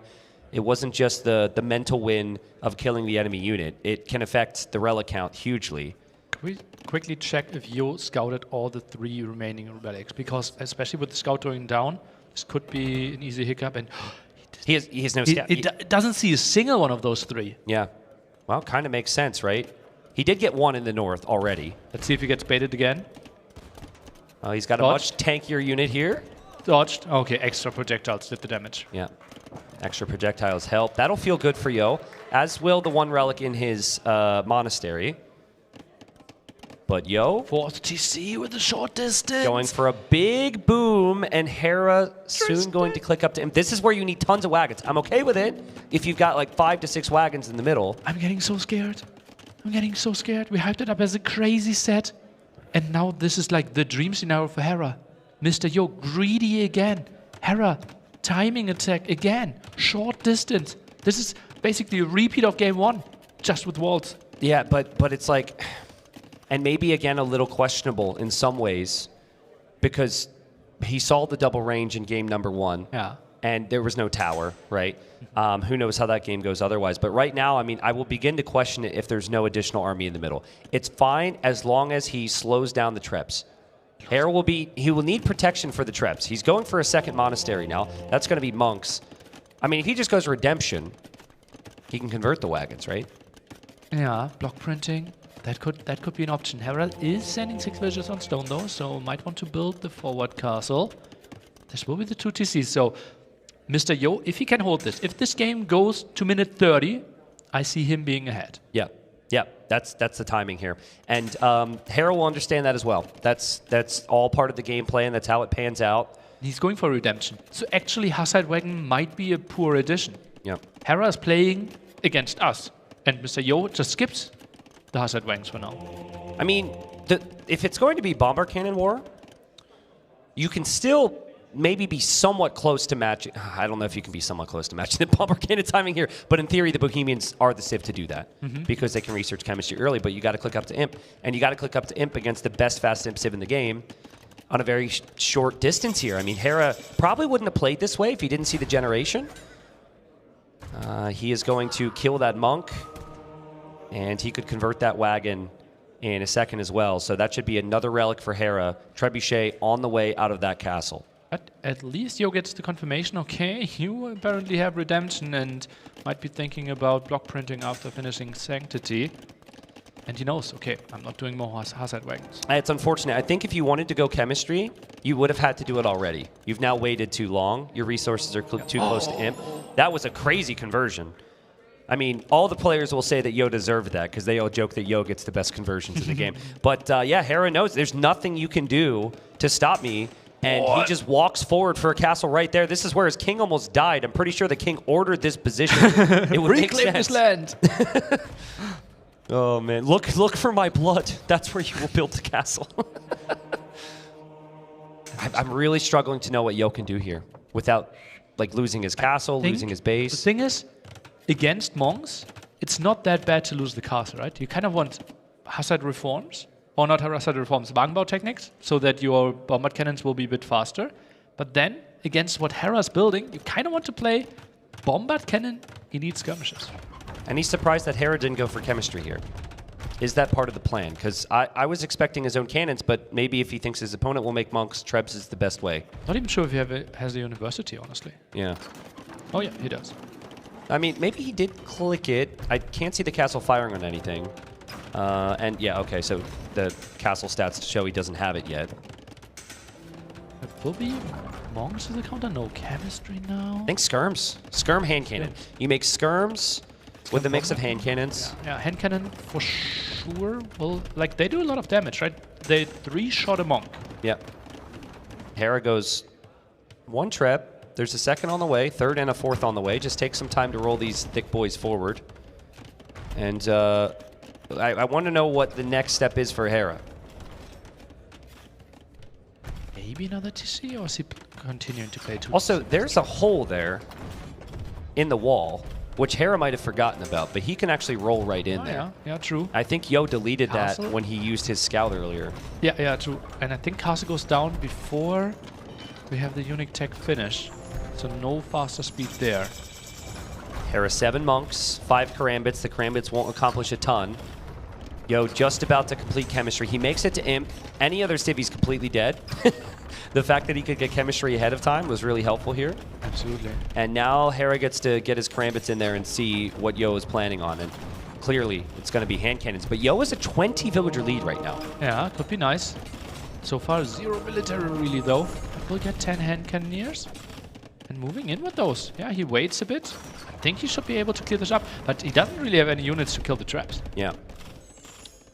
It wasn't just the mental win of killing the enemy unit. It can affect the relic count hugely. Can we quickly check if Yo scouted all the 3 remaining relics? Because especially with the scout going down, this could be an easy hiccup. And he has no scout. It doesn't see a single one of those 3. Yeah. Well, kind of makes sense, right? He did get one in the north already. Let's see if he gets baited again. He's got a much tankier unit here. Dodged. Okay, extra projectiles did the damage. Yeah. Extra projectiles help. That'll feel good for Yo, as will the one relic in his monastery. But Yo... 4th TC with a short distance. Going for a big boom, and Hera soon going to click up to him. This is where you need tons of wagons. I'm okay with it if you've got like 5 to 6 wagons in the middle. I'm getting so scared. We hyped it up as a crazy set. And now this is like the dream scenario for Hera. Mr. Yo, greedy again. Hera, timing attack again. Short distance. This is basically a repeat of game 1, just with walls. Yeah, but it's like... And maybe, again, a little questionable in some ways because he saw the double range in game number 1. Yeah. And there was no tower, right? Who knows how that game goes otherwise. But right now, I mean, I will begin to question it if there's no additional army in the middle. It's fine as long as he slows down the Trebs. Hera he will need protection for the Trebs. He's going for a second monastery now. That's going to be monks. I mean, if he just goes redemption, he can convert the wagons, right? Yeah, block printing. That could be an option. Hera is sending 6 villagers on stone though, so might want to build the forward castle. This will be the 2 TCs. So, Mr. Yo, if he can hold this, if this game goes to minute 30, I see him being ahead. Yeah, that's the timing here, and Hera will understand that as well. That's all part of the game plan. That's how it pans out. He's going for redemption. So actually, Hussite wagon might be a poor addition. Yeah. Hera is playing against us, and Mr. Yo just skips the Hussite wagons for now. I mean, if it's going to be bomber cannon war, you can still maybe be somewhat close to matching. I don't know if you can be somewhat close to matching the bomber cannon timing here, but in theory, the Bohemians are the civ to do that because they can research chemistry early, but you got to click up to Imp, and you got to click up to Imp against the best fast Imp civ in the game on a very short distance here. I mean, Hera probably wouldn't have played this way if he didn't see the generation. He is going to kill that monk, and he could convert that wagon in a second as well. So that should be another relic for Hera. Trebuchet on the way out of that castle. At least Yo gets the confirmation, okay, you apparently have redemption and might be thinking about block printing after finishing Sanctity. And he knows, okay, I'm not doing more hazard wagons. It's unfortunate. I think if you wanted to go chemistry, you would have had to do it already. You've now waited too long. Your resources are too close to imp. That was a crazy conversion. I mean, all the players will say that Yo deserved that because they all joke that Yo gets the best conversions in the game. But yeah, Hera knows there's nothing you can do to stop me. And he just walks forward for a castle right there. This is where his king almost died. I'm pretty sure the king ordered this position. It would make sense. Reclaim this land. Oh man, look for my blood. That's where you will build the castle. I'm really struggling to know what Yo can do here without like losing his castle, losing his base. The thing is, against monks, it's not that bad to lose the castle, right? You kind of want hazard reforms, or not hazard reforms, Wagenbau techniques, so that your bombard cannons will be a bit faster. But then, against what Hera's building, you kind of want to play bombard cannon elite skirmishes. And he's surprised that Hera didn't go for chemistry here. Is that part of the plan? Because I was expecting his own cannons, but maybe if he thinks his opponent will make monks, Trebs is the best way. Not even sure if he has a university, honestly. Yeah. Oh yeah, he does. I mean, maybe he did click it. I can't see the castle firing on anything. And yeah, okay, so the castle stats show he doesn't have it yet. It will be monks as a counter? No chemistry now? I think skirms. Skirm hand cannon. You make skirms with a mix of hand cannons. Yeah, hand cannon for sure. Well, like they do a lot of damage, right? They 3-shot a monk. Yep. Hera goes 1 trap. There's a second on the way, third and a fourth on the way. Just take some time to roll these thick boys forward. And I want to know what the next step is for Hera. Maybe another TC, or is he continuing to play 2? Also, there's a hole there in the wall, which Hera might have forgotten about, but he can actually roll right in there. Yeah, true. I think Yo deleted Castle? that when he used his scout earlier. Yeah, true. And I think castle goes down before we have the unique tech finish. So no faster speed there. Hera 7 monks, 5 karambits. The karambits won't accomplish a ton. Yo just about to complete chemistry. He makes it to imp. Any other civ, he's completely dead. The fact that he could get chemistry ahead of time was really helpful here. Absolutely. And now Hera gets to get his karambits in there and see what Yo is planning on. And clearly, it's going to be hand cannons. But Yo is a 20 villager lead right now. Yeah, could be nice. So far, 0 military really, though. We'll get 10 hand cannoneers. And moving in with those. Yeah, he waits a bit. I think he should be able to clear this up. But he doesn't really have any units to kill the traps. Yeah.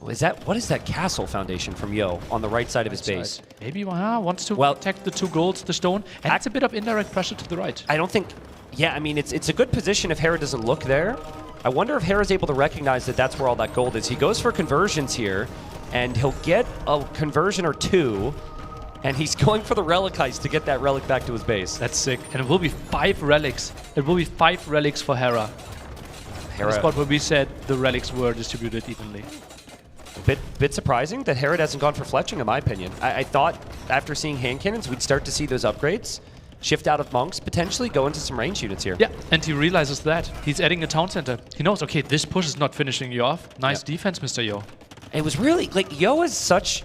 Well, what is that castle foundation from Yo on the right side of his base? Maybe wants to protect the 2 golds, the stone, and it's a bit of indirect pressure to the right. I don't think... Yeah, I mean, it's a good position if Hera doesn't look there. I wonder if Hera's able to recognize that that's where all that gold is. He goes for conversions here, and he'll get a conversion or 2, and he's going for the relic heist to get that relic back to his base. That's sick. And it will be 5 relics. It will be 5 relics for Hera. The spot where we said the relics were distributed evenly. Bit surprising that Hera hasn't gone for fletching, in my opinion. I thought after seeing hand cannons, we'd start to see those upgrades. Shift out of monks, potentially go into some range units here. Yeah, and he realizes that. He's adding a town center. He knows, okay, this push is not finishing you off. Nice defense, Mr. Yo. It was really, like, Yo has such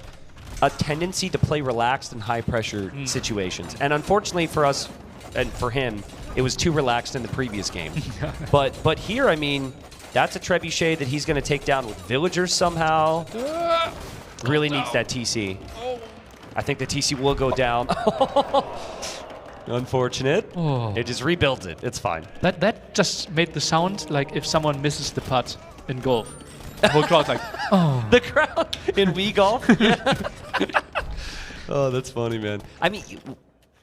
a tendency to play relaxed in high-pressure situations. And unfortunately for us, and for him, it was too relaxed in the previous game. But here, I mean... That's a trebuchet that he's going to take down with villagers somehow. Really needs that TC. I think the TC will go down. Unfortunate. It just rebuilt it. It's fine. That just made the sound like if someone misses the putt in golf. The whole crowd's like, oh. The crowd in Wii Golf? Oh, that's funny, man. I mean,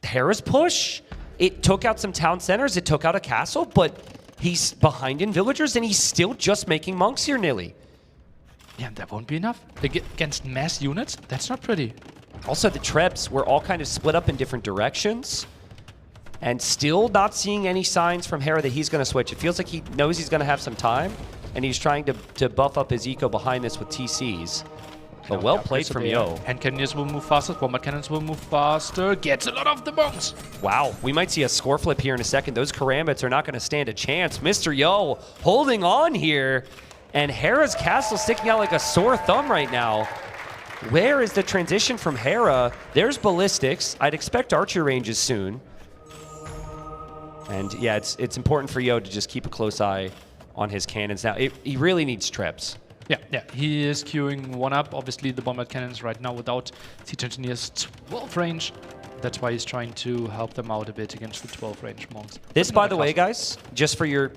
Hera's push, it took out some town centers. It took out a castle, but... He's behind in villagers, and he's still just making monks here, nearly. Yeah, that won't be enough. Against mass units, that's not pretty. Also, the Trebs were all kind of split up in different directions, and still not seeing any signs from Hera that he's going to switch. It feels like he knows he's going to have some time, and he's trying to buff up his eco behind this with TCs. But well played from Yo. Hand cannons will move faster, bombard cannons will move faster, gets a lot of the monks. Wow, we might see a score flip here in a second. Those karambits are not going to stand a chance. Mr. Yo holding on here, and Hera's castle sticking out like a sore thumb right now. Where is the transition from Hera? There's ballistics. I'd expect archer ranges soon. And yeah, it's important for Yo to just keep a close eye on his cannons. Now, he really needs Trebs. Yeah. He is queuing one up. Obviously, the bombard cannons right now without siege engineers 12 range. That's why he's trying to help them out a bit against the 12 range monks. This, by the way, guys, just for your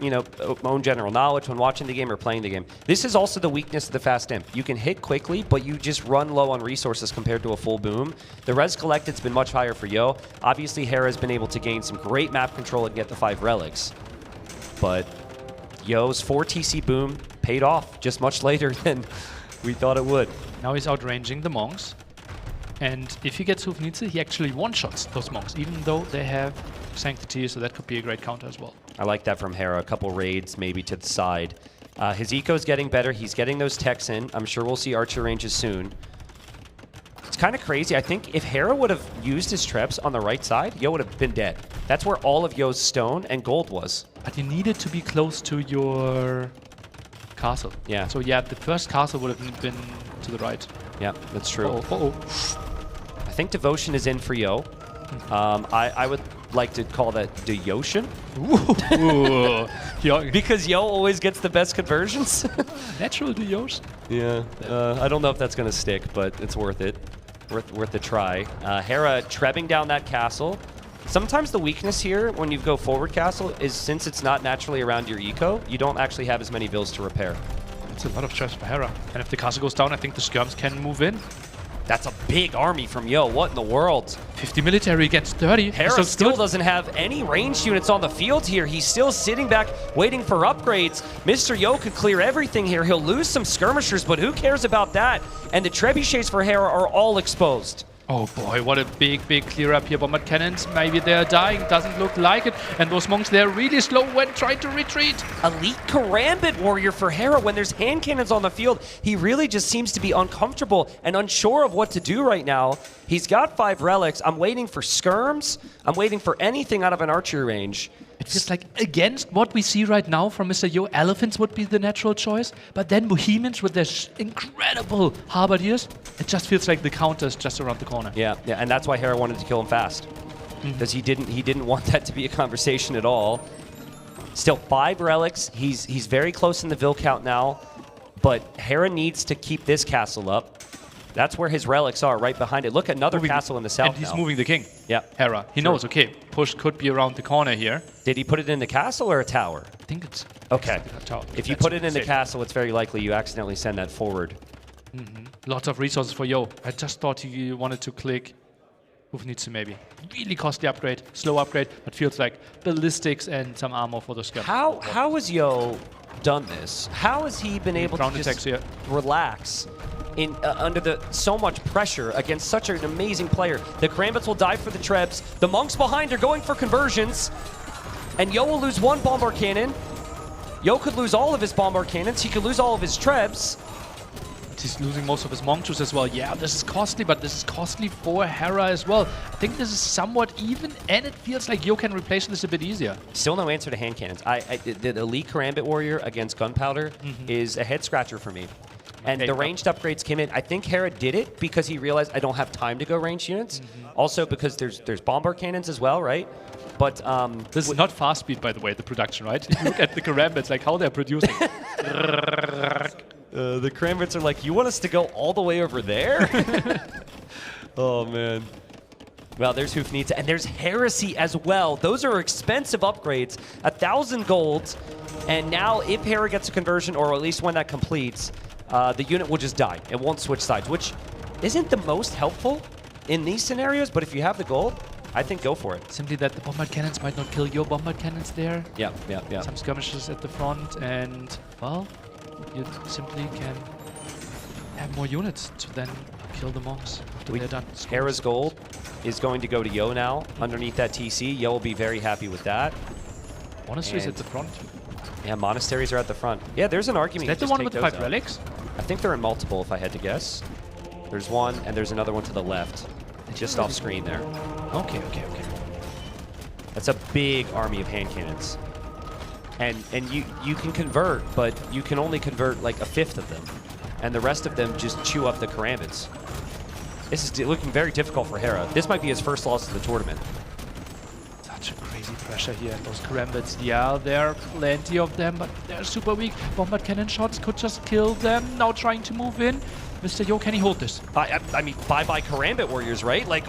own general knowledge when watching the game or playing the game, this is also the weakness of the fast imp. You can hit quickly, but you just run low on resources compared to a full boom. The res collected's been much higher for Yo. Obviously, Hera's been able to gain some great map control and get the 5 relics. But Yo's 4 TC boom paid off just much later than we thought it would. Now he's outranging the monks. And if he gets Hufnitze, he actually one-shots those monks, even though they have Sanctity, so that could be a great counter as well. I like that from Hera. A couple raids maybe to the side. His eco's getting better. He's getting those techs in. I'm sure we'll see archer ranges soon. It's kind of crazy. I think if Hera would have used his treps on the right side, Yo would have been dead. That's where all of Yo's stone and gold was. But you needed to be close to your castle. Yeah. So yeah, the first castle would have been to the right. Yeah, that's true. Uh-oh. I think Devotion is in for Yo. I would like to call that Deyotion. Because Yo always gets the best conversions. Natural Deyotion. Yeah. I don't know if that's going to stick, but it's worth it. Worth a try. Hera trebbing down that castle. Sometimes the weakness here when you go forward castle is since it's not naturally around your eco, you don't actually have as many vills to repair. That's a lot of stress for Hera. And if the castle goes down, I think the skirms can move in. That's a big army from Yo. What in the world? 50 military against 30. Hera still doesn't have any ranged units on the field here. He's still sitting back waiting for upgrades. Mr. Yo could clear everything here. He'll lose some skirmishers, but who cares about that? And the trebuchets for Hera are all exposed. Oh boy, what a big clear up here. Bombard cannons, maybe they're dying. Doesn't look like it. And those monks, they're really slow when trying to retreat. Elite Karambit warrior for Hera. When there's hand cannons on the field, he really just seems to be uncomfortable and unsure of what to do right now. He's got 5 relics. I'm waiting for skirms. I'm waiting for anything out of an archery range. It feels like against what we see right now from Mr. Yo, elephants would be the natural choice. But then Bohemians with their incredible halberdiers, it just feels like the counter is just around the corner. Yeah, and that's why Hera wanted to kill him fast. Because he didn't want that to be a conversation at all. Still 5 relics. He's very close in the Vil count now. But Hera needs to keep this castle up. That's where his relics are, right behind it. Look, another castle in the south. And he's moving the king. Yeah. Hera. He knows, okay, push could be around the corner here. Did he put it in the castle or a tower? I think it's okay. A tower. If you put it in the castle, it's very likely you accidentally send that forward. Lots of resources for Yo. I just thought he wanted to click Hufnitze maybe. Really costly upgrade, slow upgrade, but feels like ballistics and some armor for the skirmish. How has Yo done this? How has he been able to just relax under so much pressure against such an amazing player? The Karambits will die for the trebs. The monks behind are going for conversions. And Yo will lose 1 bombard cannon. Yo could lose all of his bombard cannons. He could lose all of his trebs. He's losing most of his monks as well. Yeah, this is costly, but this is costly for Hera as well. I think this is somewhat even, and it feels like Yo can replace this a bit easier. Still no answer to hand cannons. The Elite Karambit Warrior against Gunpowder is a head scratcher for me. And the ranged upgrades came in. I think Hera did it because he realized I don't have time to go ranged units. Also because there's bombard cannons as well, right? But this is not fast speed, by the way, the production, right? You look at the Karambits, like how they're producing. The Karambits are like, you want us to go all the way over there? Oh, man. Well, there's Hufnitze, and there's Heresy as well. Those are expensive upgrades. 1,000 gold. And now if Hera gets a conversion, or at least when that completes, the unit will just die. It won't switch sides, which isn't the most helpful in these scenarios, but if you have the gold, I think go for it. Simply that the bombard cannons might not kill your bombard cannons there. Yeah. Some skirmishes at the front, and, well, you simply can have more units to then kill the monks after they're done. Hera's gold is going to go to Yo now, underneath that TC. Yo will be very happy with that. Monasteries at the front. Yeah, monasteries are at the front. Yeah, there's an argument. Is that the one with the 5 relics? I think they're in multiple, if I had to guess. There's one, and there's another one to the left. Just off screen there. Okay. That's a big army of hand cannons. And you can convert, but you can only convert like 1/5 of them. And the rest of them just chew up the Karambits. This is looking very difficult for Hera. This might be his first loss of the tournament. Such a crazy pressure here. And those karambits, yeah, there are plenty of them, but they're super weak. Bombard cannon shots could just kill them. Now trying to move in. Mr. Yo, can he hold this? I mean, bye-bye Karambit Warriors, right? Like,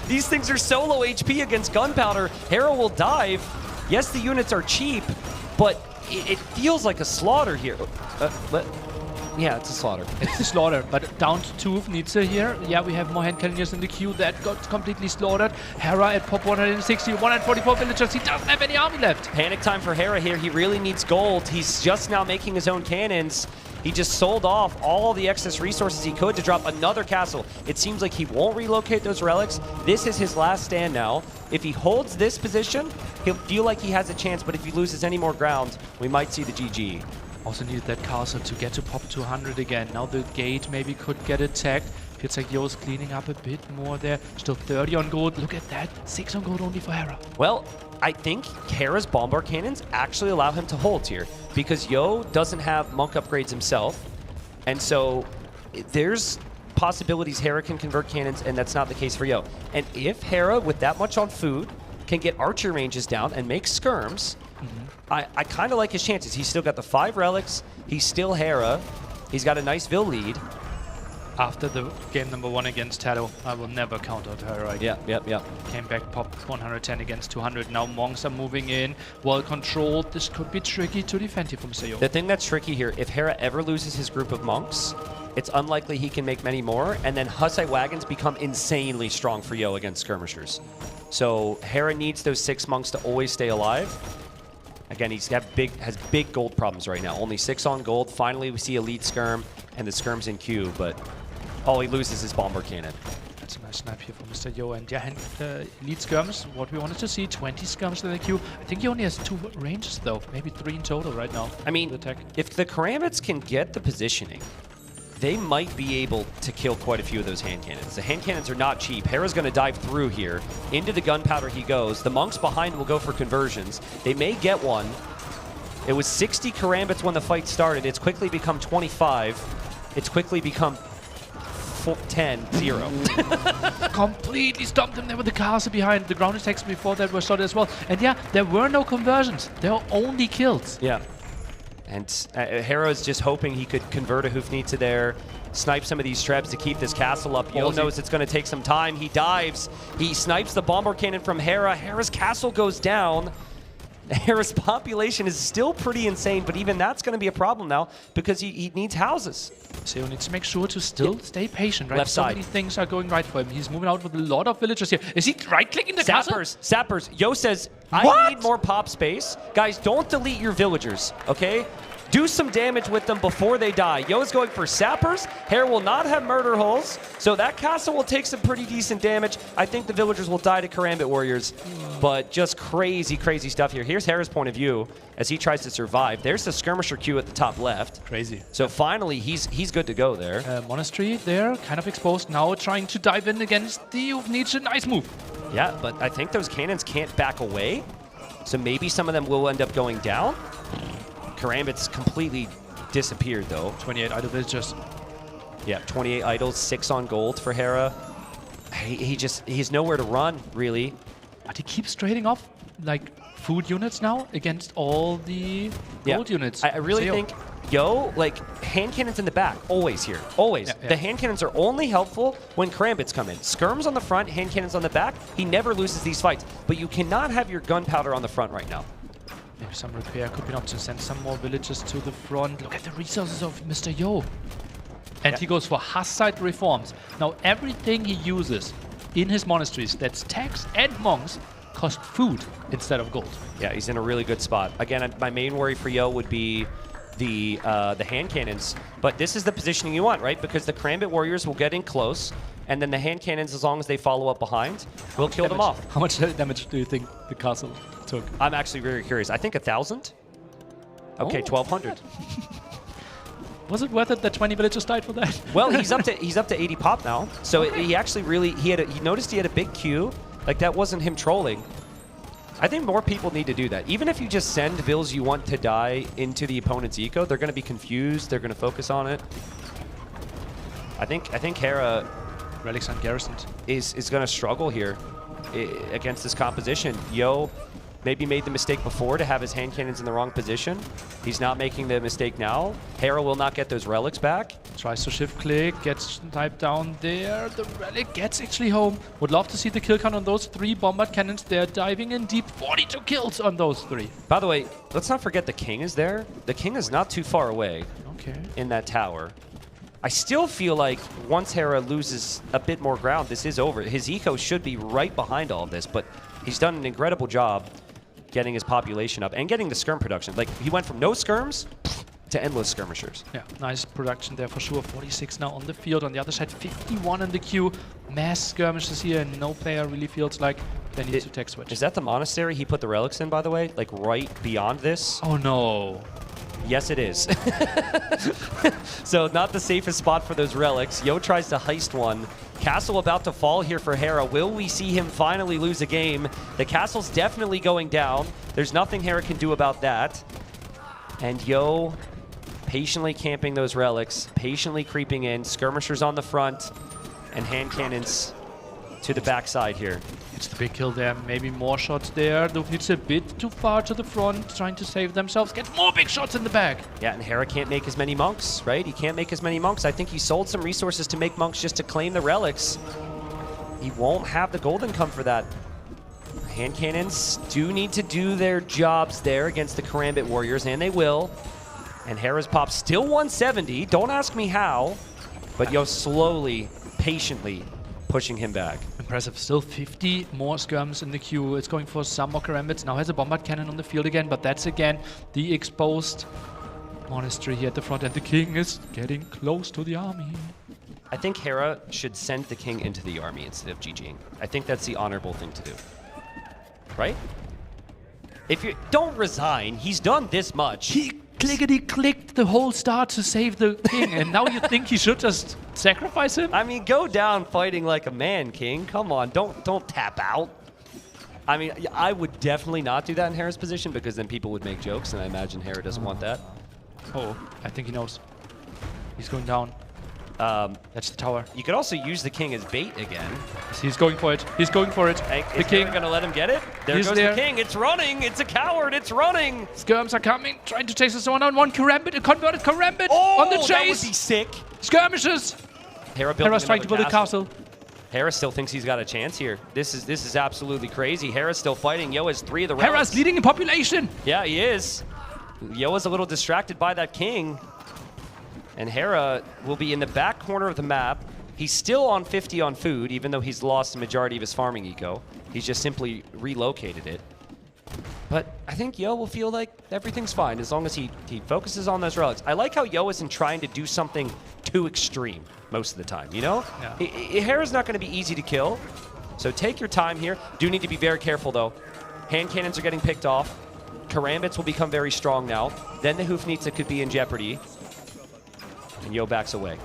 these things are so low HP against Gunpowder. Hera will dive. Yes, the units are cheap, but it feels like a slaughter here. Yeah, it's a slaughter. It's a slaughter, but down to 2 of Nietzsche here. Yeah, we have more hand cannoniers in the queue. That got completely slaughtered. Hera at pop 160, 144 villagers. He doesn't have any army left. Panic time for Hera here. He really needs gold. He's just now making his own cannons. He just sold off all the excess resources he could to drop another castle. It seems like he won't relocate those relics. This is his last stand now. If he holds this position, he'll feel like he has a chance, but if he loses any more ground, we might see the GG. Also needed that castle to get to pop 200 again. Now the gate maybe could get attacked. Feels like Yo's cleaning up a bit more there. Still 30 on gold. Look at that. 6 on gold only for Hera. Well, I think Hera's bombard cannons actually allow him to hold here because Yo doesn't have monk upgrades himself. And so there's possibilities Hera can convert cannons, and that's not the case for Yo. And if Hera, with that much on food, can get archer ranges down and make skirms, I kind of like his chances. He's still got the 5 relics. He's still Hera. He's got a nice Vil lead. After the game number 1 against Tato, I will never count out Hera again. Yep. Came back, popped 110 against 200. Now monks are moving in, well controlled. This could be tricky to defend here from Sayo. The thing that's tricky here, if Hera ever loses his group of monks, it's unlikely he can make many more, and then Hussite wagons become insanely strong for Yo against skirmishers. So Hera needs those 6 monks to always stay alive. Again, has big gold problems right now. Only 6 on gold. Finally, we see elite skirm, and the skirm's in queue, but all he loses is bomber cannon. That's a nice snipe here for Mr. Yo. And yeah, elite skirms, what we wanted to see, 20 skirms in the queue. I think he only has 2 ranges though, maybe 3 in total right now. I mean, if the Karambits can get the positioning, they might be able to kill quite a few of those hand cannons. The hand cannons are not cheap. Hera's going to dive through here. Into the gunpowder he goes. The monks behind will go for conversions. They may get one. It was 60 Karambits when the fight started. It's quickly become 25. It's quickly become 10-0. Completely stomped him there with the castle behind. The ground attacks before that were started as well. And yeah, there were no conversions. There were only kills. Yeah. And Hera is just hoping he could convert a Hoofnita there, snipe some of these trebs to keep this castle up. Yo knows it's going to take some time. He dives. He snipes the bomber cannon from Hera. Hera's castle goes down. Hera's population is still pretty insane, but even that's going to be a problem now because he needs houses. So he needs to make sure to still stay patient, right? Left side. So many things are going right for him. He's moving out with a lot of villagers here. Is he right-clicking the castle? Sappers. Yo says, I need more pop space. Guys, don't delete your villagers, okay? Do some damage with them before they die. Yo is going for sappers. Hera will not have murder holes, so that castle will take some pretty decent damage. I think the villagers will die to Karambit Warriors, but just crazy, crazy stuff here. Here's Hera's point of view as he tries to survive. There's the skirmisher queue at the top left. Crazy. So finally, he's good to go there. Monastery there, kind of exposed now, trying to dive in against the Nietzsche. Nice move. Yeah, but I think those cannons can't back away, so maybe some of them will end up going down. Karambit's completely disappeared, though. 28 idle villagers. Yeah, 28 idols, 6 on gold for Hera. He's nowhere to run, really. But he keeps trading off, like, food units now against all the gold units. I really think Yo, like, hand cannons in the back, always here, always. Yeah. The hand cannons are only helpful when Karambits come in. Skirms on the front, hand cannons on the back. He never loses these fights, but you cannot have your gunpowder on the front right now. Maybe some repair could be an option. Send some more villagers to the front. Look at the resources of Mr. Yo. And he goes for Hussite reforms. Now, everything he uses in his monasteries, that's tax and monks, cost food instead of gold. Yeah, he's in a really good spot. Again, my main worry for Yo would be the hand cannons. But this is the positioning you want, right? Because the Karambit Warriors will get in close, and then the hand cannons, as long as they follow up behind, will kill them off. How much damage do you think the castle took? I'm actually very curious. I think 1,000. Okay, 1,200. Was it worth it that 20 villagers died for that? Well, he's up to 80 pop now. So he actually really he noticed he had a big queue. Like, that wasn't him trolling. I think more people need to do that. Even if you just send vills you want to die into the opponent's eco, they're going to be confused. They're going to focus on it. I think Hera Relics on Garrison is going to struggle here against this composition. Yo maybe made the mistake before to have his hand cannons in the wrong position. He's not making the mistake now. Hera will not get those relics back. Tries to shift click, gets sniped down there. The relic gets actually home. Would love to see the kill count on those 3 bombard cannons. They're diving in deep. 42 kills on those 3. By the way, let's not forget the king is there. The king is not too far away in that tower. I still feel like once Hera loses a bit more ground, this is over. His eco should be right behind all of this, but he's done an incredible job getting his population up and getting the skirm production. Like, he went from no skirms to endless skirmishers. Yeah, nice production there for sure. 46 now on the field. On the other side, 51 in the queue. Mass skirmishes here, and no player really feels like they need to tech switch. Is that the monastery he put the relics in, by the way? Like, right beyond this? Oh, no. Yes, it is. So not the safest spot for those relics. Yo tries to heist one. Castle about to fall here for Hera. Will we see him finally lose a game? The castle's definitely going down. There's nothing Hera can do about that. And Yo patiently camping those relics, patiently creeping in. Skirmishers on the front and hand cannons to the backside here. It's the big kill there. Maybe more shots there. Dufnitz a bit too far to the front, trying to save themselves. Get more big shots in the back. Yeah, and Hera can't make as many monks, right? He can't make as many monks. I think he sold some resources to make monks just to claim the relics. He won't have the golden come for that. Hand cannons do need to do their jobs there against the Karambit warriors, and they will. And Hera's pop still 170. Don't ask me how, but Yo slowly, patiently pushing him back. Impressive. Still 50 more skirms in the queue. It's going for some more Karambits. Now has a bombard cannon on the field again, but that's again the exposed monastery here at the front, and the king is getting close to the army. I think Hera should send the king into the army instead of GGing. I think that's the honorable thing to do. Right? If you don't resign, he's done this much. He clickety-clicked the whole start to save the king, and now you think he should just sacrifice him? I mean, go down fighting like a man, king. Come on, don't tap out. I mean, I would definitely not do that in Hera's position, because then people would make jokes, and I imagine Hera doesn't want that. Oh, I think he knows. He's going down. That's the tower. You could also use the king as bait again. He's going for it. He's going for it. Hey, the king gonna let him get it? There goes the king. It's running. It's a coward. It's running. Skirms are coming, trying to chase this one-on-one. Karambit, a converted Karambit on the chase. That would be sick. Skirmishes. Hera's trying to build a castle. Hera still thinks he's got a chance here. This is absolutely crazy. Hera's still fighting. Yo has 3 of the relics. Hera's leading in population. Yeah, he is. Yo is a little distracted by that king. And Hera will be in the back corner of the map. He's still on 50 on food, even though he's lost the majority of his farming eco. He's just simply relocated it. But I think Yo will feel like everything's fine as long as he focuses on those relics. I like how Yo isn't trying to do something too extreme most of the time, you know? Yeah. Hera's not going to be easy to kill, so take your time here. Do need to be very careful, though. Hand cannons are getting picked off. Karambits will become very strong now. Then the Hoofnitsa could be in jeopardy. And Yo backs away.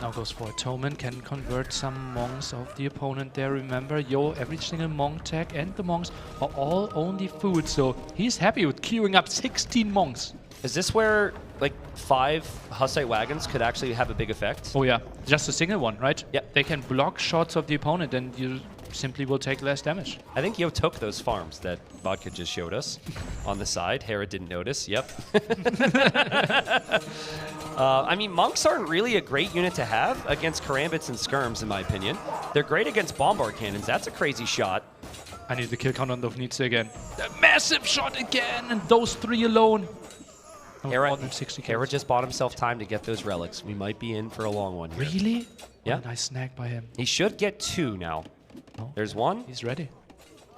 Now goes for Atonement, can convert some monks of the opponent there. Remember, Yo, every single monk tech and the monks are all only food, so he's happy with queuing up 16 monks. Is this where, like, 5 Hussite wagons could actually have a big effect? Oh yeah, just a single one, right? Yeah. They can block shots of the opponent and you simply will take less damage. I think Yo took those farms that Vodka just showed us on the side. Hera didn't notice. Yep. I mean, monks aren't really a great unit to have against Karambits and skirms, in my opinion. They're great against bombard cannons. That's a crazy shot. I need the kill count on Dovnitsa again. The massive shot again, and those 3 alone. Hera just bought himself time to get those relics. We might be in for a long one here. Really? Yeah. What a nice snag by him. He should get 2 now. Oh. There's 1. He's ready.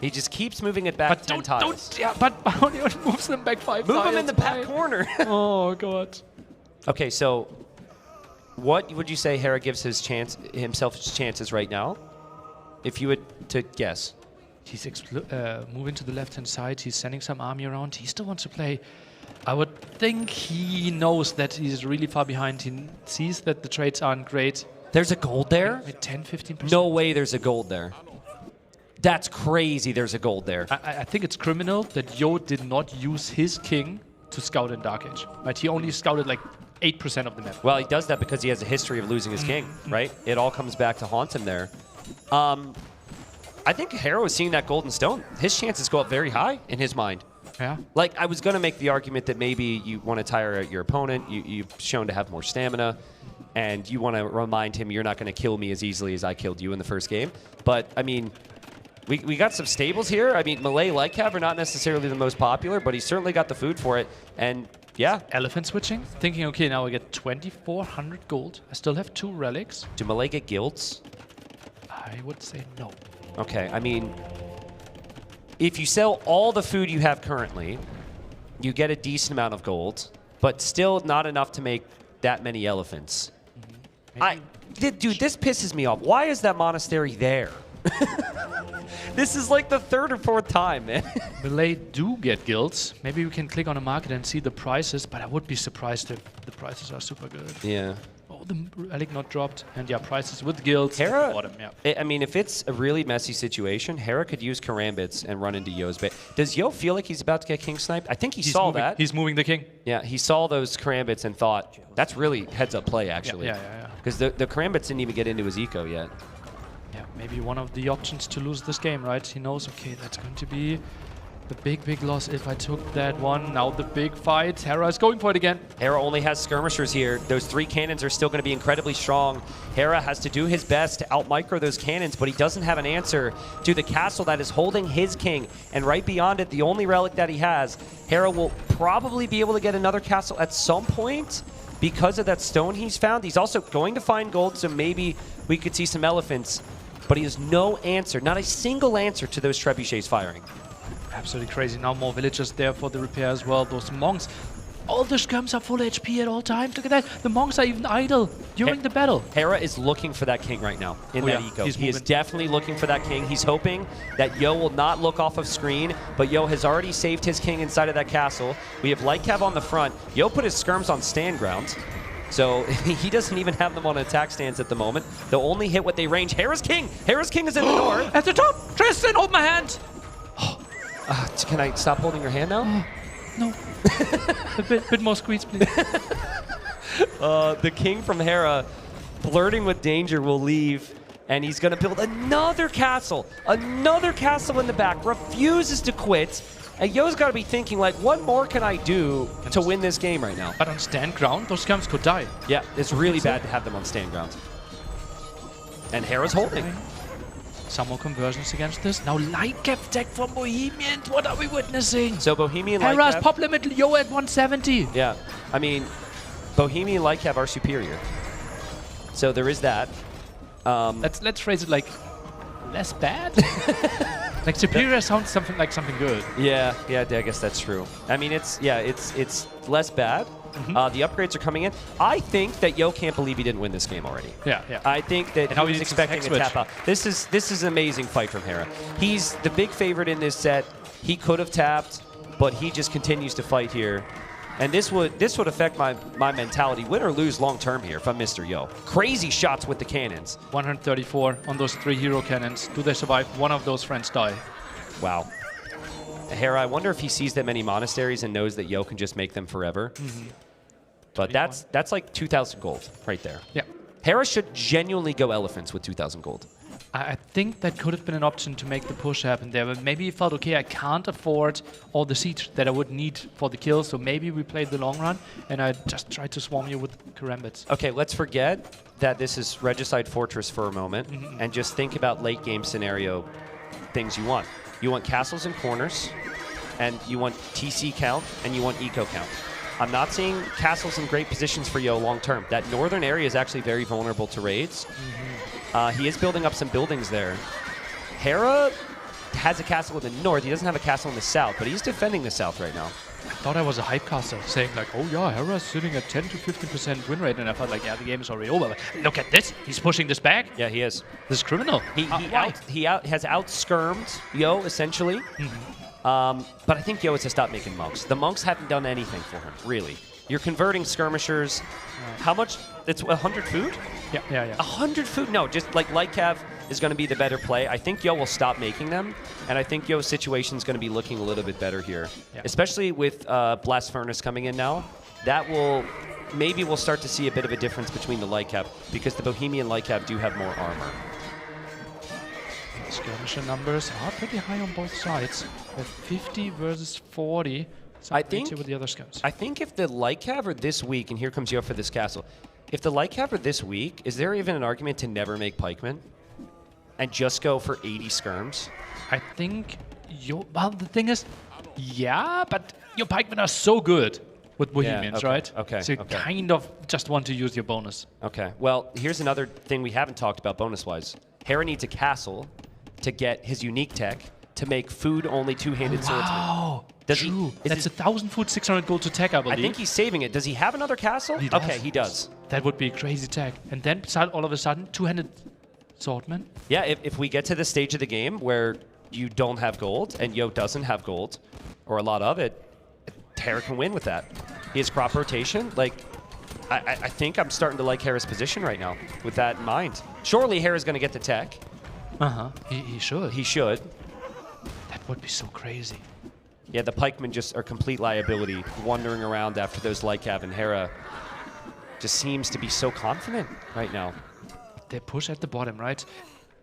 He just keeps moving it back 10 times. But only moves them back 5 times. Move him in the back corner. Oh, God. Okay, so what would you say Hera gives himself his chances right now? If you would to guess. He's moving to the left-hand side. He's sending some army around. He still wants to play. I would think he knows that he's really far behind. He sees that the trades aren't great. There's a gold there? With 10-15%. No way there's a gold there. That's crazy there's a gold there. I think it's criminal that Yo did not use his king to scout in Dark Age. Right? He only scouted like 8% of the map. Well, he does that because he has a history of losing his king, right? It all comes back to haunt him there. I think Hero is seeing that golden stone. His chances go up very high in his mind. Yeah. Like, I was going to make the argument that maybe you want to tire out your opponent. You've shown to have more stamina, and you want to remind him you're not going to kill me as easily as I killed you in the first game. But, I mean, we got some stables here. I mean, Malay Lightcap are not necessarily the most popular, but he's certainly got the food for it. And, yeah. Elephant switching. Thinking, okay, now I get 2,400 gold. I still have 2 relics. Do Malay get guilds? I would say no. Okay, I mean, if you sell all the food you have currently, you get a decent amount of gold, but still not enough to make that many elephants. Dude, this pisses me off. Why is that monastery there? This is like the 3rd or 4th time, man. Malay do get guilds. Maybe we can click on a market and see the prices, but I would be surprised if the prices are super good. Yeah. Oh, the relic not dropped. And yeah, prices with guilds Hera, at the bottom, yeah. I mean, if it's a really messy situation, Hera could use karambits and run into Yo's bait. Does Yo feel like he's about to get king sniped? I think he saw that. He's moving the king. Yeah, he saw those karambits and thought, that's really heads-up play, actually. Yeah. Because the karambits didn't even get into his eco yet. Yeah, maybe one of the options to lose this game, right? He knows, okay, that's going to be the big loss if I took that one. Now the big fight. Hera is going for it again. Hera only has skirmishers here. Those 3 cannons are still going to be incredibly strong. Hera has to do his best to out-micro those cannons, but he doesn't have an answer to the castle that is holding his king. And right beyond it, the only relic that he has, Hera will probably be able to get another castle at some point because of that stone he's found. He's also going to find gold, so maybe we could see some elephants. But he has no answer, not a single answer to those trebuchets firing. Absolutely crazy. Now more villagers there for the repair as well. Those monks, all the skirms are full HP at all times. Look at that. The monks are even idle during the battle. Hera is looking for that king right now in that eco. He is definitely looking for that king. He's hoping that Yo will not look off of screen, but Yo has already saved his king inside of that castle. We have Lightcav on the front. Yo put his skirms on stand ground. So he doesn't even have them on attack stance at the moment. They'll only hit what they range. Hera's king! Hera's king is in the north. At the top! Tristan, hold my hand! Can I stop holding your hand now? No. A bit more squeeze, please. The king from Hera, flirting with danger, will leave. And he's going to build another castle. Another castle in the back. Refuses to quit. And Yo's got to be thinking, like, what more can I do to win this game right now? But on stand ground, those skirms could die. Yeah, it's really bad to have them on stand ground. And Hera's holding. Some more conversions against this. Now Lightcap deck from Bohemian. What are we witnessing? So Bohemian Hera's Lightcap... pop limit Yo at 170. Yeah, I mean, Bohemian Lightcap are superior. So there is that. Let's phrase it like less bad. Like superior sounds something good. Yeah, I guess that's true. I mean, it's less bad. The upgrades are coming in. I think that Yo can't believe he didn't win this game already. Yeah. I think that he was expecting a tap out. This is an amazing fight from Hera. He's the big favorite in this set. He could have tapped, but he just continues to fight here. And this would affect my mentality, win or lose long term here if I'm Mr. Yo. Crazy shots with the cannons. 134 on those 3 hero cannons. Do they survive? One of those friends die. Wow. Hera, I wonder if he sees that many monasteries and knows that Yo can just make them forever. But that's like 2,000 gold right there. Yeah. Hera should genuinely go elephants with 2,000 gold. I think that could have been an option to make the push happen there, but maybe he felt, okay, I can't afford all the siege that I would need for the kill, so maybe we played the long run, and I just tried to swarm you with karambits. Okay, let's forget that this is Regicide Fortress for a moment, and just think about late game scenario things you want. You want castles and corners, and you want TC count, and you want eco count. I'm not seeing castles in great positions for Yo long term. That northern area is actually very vulnerable to raids. He is building up some buildings there. Hera has a castle in the north. He doesn't have a castle in the south, but he's defending the south right now. I thought I was a hype caster saying like, oh yeah, Hera's sitting at 10 to 15% win rate, and I thought like, yeah, the game is already over. But look at this. He's pushing this back. Yeah, he is. This is criminal. He has out-skirmed Yo, essentially. But I think Yo has to stop making monks. The monks haven't done anything for him, really. You're converting skirmishers. How much? It's 100 food? Yeah. 100 food? No, just like Lightcav is going to be the better play. I think Yo will stop making them, and I think Yo's situation is going to be looking a little bit better here, especially with Blast Furnace coming in now. That will maybe we'll start to see a bit of a difference between the Lightcav because the Bohemian Lightcav do have more armor. Skirmisher numbers are pretty high on both sides. With 50 versus 40. I think with the other skims. I think if the light cav are this weak, and here comes Yo for this castle. If the light cav are this weak, is there even an argument to never make pikemen and just go for 80 skirms? I think well, the thing is, yeah, but your pikemen are so good with Bohemians, okay, right? okay, So you okay. kind of just want to use your bonus. Okay. Well, here's another thing we haven't talked about bonus-wise. Hera needs a castle to get his unique tech to make food-only two-handed swordsman. Wow. Does True. he? That's 1,000 food, 600 gold to tech, I believe. I think he's saving it. Does he have another castle? He does. Okay, he does. That would be crazy tech. And then all of a sudden, two-handed swordman. Yeah, if we get to the stage of the game where you don't have gold and Yo doesn't have gold, or a lot of it, Hera can win with that. He has crop rotation. Like, I think I'm starting to like Hera's position right now with that in mind. Surely Hera's going to get the tech. Uh-huh. He should. He should. That would be so crazy. Yeah, the pikemen just are complete liability, wandering around after those light cav, and Hera just seems to be so confident right now. They push at the bottom, right?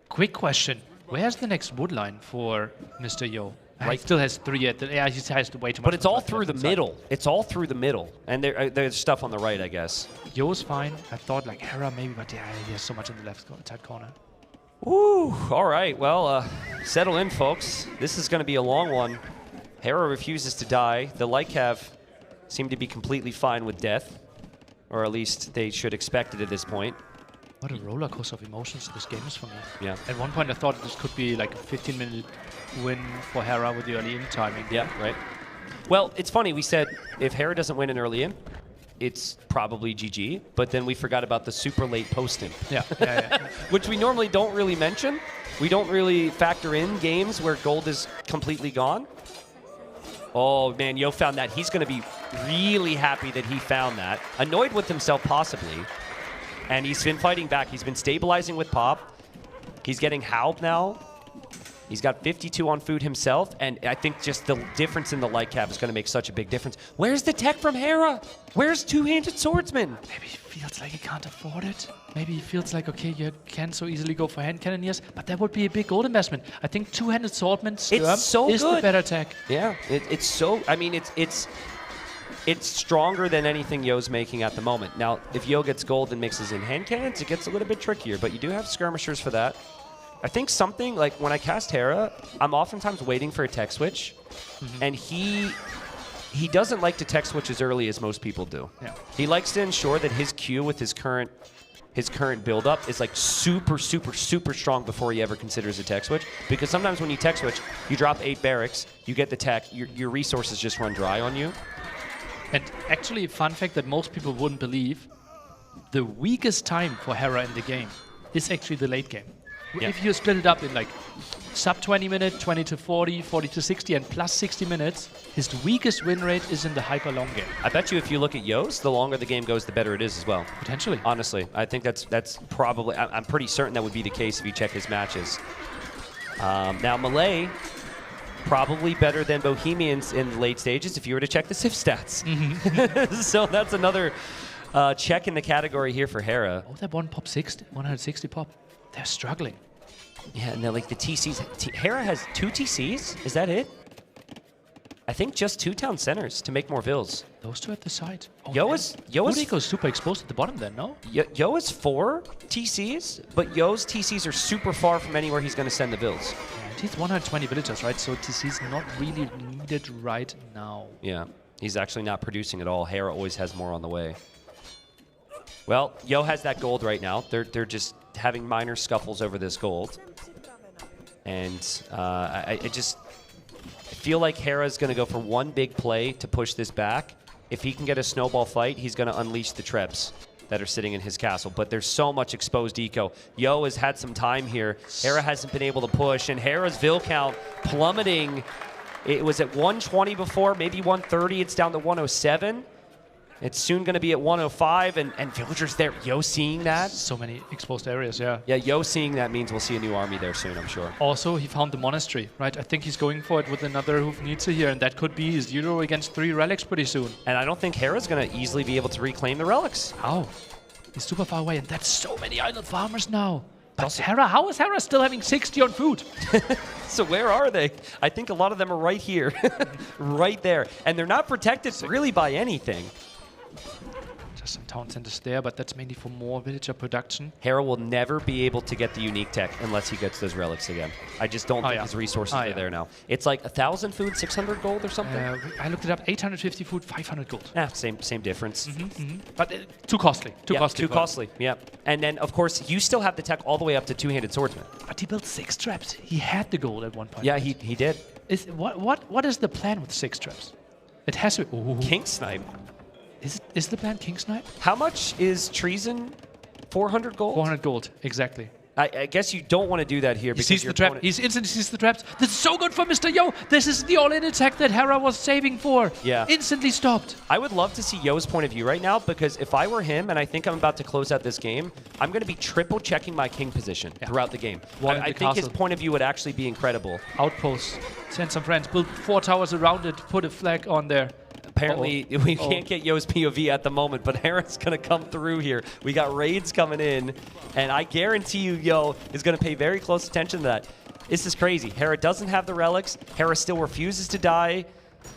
Quick question. Where's the next wood line for Mr. Yo? He still has 3 at the... Yeah, he has way too much. But it's all through the middle. It's all through the middle. And there's stuff on the right, I guess. Yo's fine. I thought like Hera maybe, but yeah, he has so much in the left side corner. Woo! All right, well, settle in, folks. This is going to be a long one. Hera refuses to die. The light cav seem to be completely fine with death. Or at least they should expect it at this point. What a roller coaster of emotions this game is for me. Yeah. At one point I thought this could be like a 15-minute win for Hera with the early in timing. Yeah, right. Well, it's funny. We said if Hera doesn't win an early in, it's probably GG. But then we forgot about the super late post-in. Yeah. Which we normally don't really mention. We don't really factor in games where gold is completely gone. Oh, man, Yo found that. He's going to be really happy that he found that. Annoyed with himself, possibly. And he's been fighting back. He's been stabilizing with Pop. He's getting Halb now. He's got 52 on food himself. And I think just the difference in the light cap is going to make such a big difference. Where's the tech from Hera? Where's two-handed swordsman? Maybe he feels like he can't afford it. Maybe he feels like, okay, you can't so easily go for hand cannoneers, but that would be a big gold investment. I think two-handed swordman is the better tech. Yeah, it's so. I mean, it's stronger than anything Yo's making at the moment. Now, if Yo gets gold and mixes in hand cannons, it gets a little bit trickier, but you do have skirmishers for that. I think something like when I cast Hera, I'm oftentimes waiting for a tech switch, and he doesn't like to tech switch as early as most people do. Yeah. He likes to ensure that his Q with his current build-up is like super, super, super strong before he ever considers a tech switch. Because sometimes when you tech switch, you drop 8 barracks, you get the tech, your resources just run dry on you. And actually, fun fact that most people wouldn't believe, the weakest time for Hera in the game is actually the late game. Yeah. If you split it up in like sub 20 minute, 20 to 40, 40 to 60, and plus 60 minutes, his weakest win rate is in the hyper long game. I bet you if you look at Yo's, the longer the game goes, the better it is as well. Potentially. Honestly, I think that's probably, I'm pretty certain that would be the case if you check his matches. Now, Malay, probably better than Bohemians in the late stages if you were to check the SIF stats. So that's another check in the category here for Hera. Oh, that 160 pop. They're struggling. Yeah, and then like the TCs. Hera has 2 TCs? Is that it? I think just 2 town centers to make more vills. Those 2 at the side. Oh, Yo is super exposed at the bottom then, no? Yo is 4 TCs, but Yo's TCs are super far from anywhere he's going to send the vills. Yeah, he's 120 villagers, right? So TC's not really needed right now. Yeah, he's actually not producing at all. Hera always has more on the way. Well, Yo has that gold right now. They're just having minor scuffles over this gold. And I feel like Hera's going to go for one big play to push this back. If he can get a snowball fight, he's going to unleash the Treps that are sitting in his castle. But there's so much exposed eco. Yo has had some time here. Hera hasn't been able to push, and Hera's Vil count plummeting. It was at 120 before, maybe 130. It's down to 107. It's soon going to be at 105, and villagers there. Yo seeing that. So many exposed areas, yeah. Yeah, Yo seeing that means we'll see a new army there soon, I'm sure. Also, he found the monastery, right? I think he's going for it with another Hufnitze here, and that could be 0 against 3 relics pretty soon. And I don't think Hera's going to easily be able to reclaim the relics. How? He's super far away, and that's so many idle farmers now. But Hera, how is Hera still having 60 on food? So where are they? I think a lot of them are right here, right there. And they're not protected really by anything. Just some town centers there, but that's mainly for more villager production. Hera will never be able to get the unique tech unless he gets those relics again. I just don't think his resources are there now. It's like 1,000 food, 600 gold or something? I looked it up, 850 food, 500 gold. Yeah, same difference. But too costly. Too costly. Yeah. And then, of course, you still have the tech all the way up to two-handed swordsman. But he built 6 traps. He had the gold at one point. Yeah, he did. What is the plan with 6 traps? It has to... Ooh. King Snipe. Is the plan King Snipe? How much is treason? 400 gold? 400 gold, exactly. I guess you don't want to do that here because he sees the trap. He instantly sees the traps. This is so good for Mr. Yo. This is the all-in attack that Hera was saving for. Yeah. Instantly stopped. I would love to see Yo's point of view right now because if I were him and I think I'm about to close out this game, I'm going to be triple checking my king position throughout the game. I think his point of view would actually be incredible. Outposts. Send some friends. Build 4 towers around it. Put a flag on there. Apparently, we can't get Yo's POV at the moment, but Hera's going to come through here. We got raids coming in, and I guarantee you Yo is going to pay very close attention to that. This is crazy. Hera doesn't have the relics. Hera still refuses to die.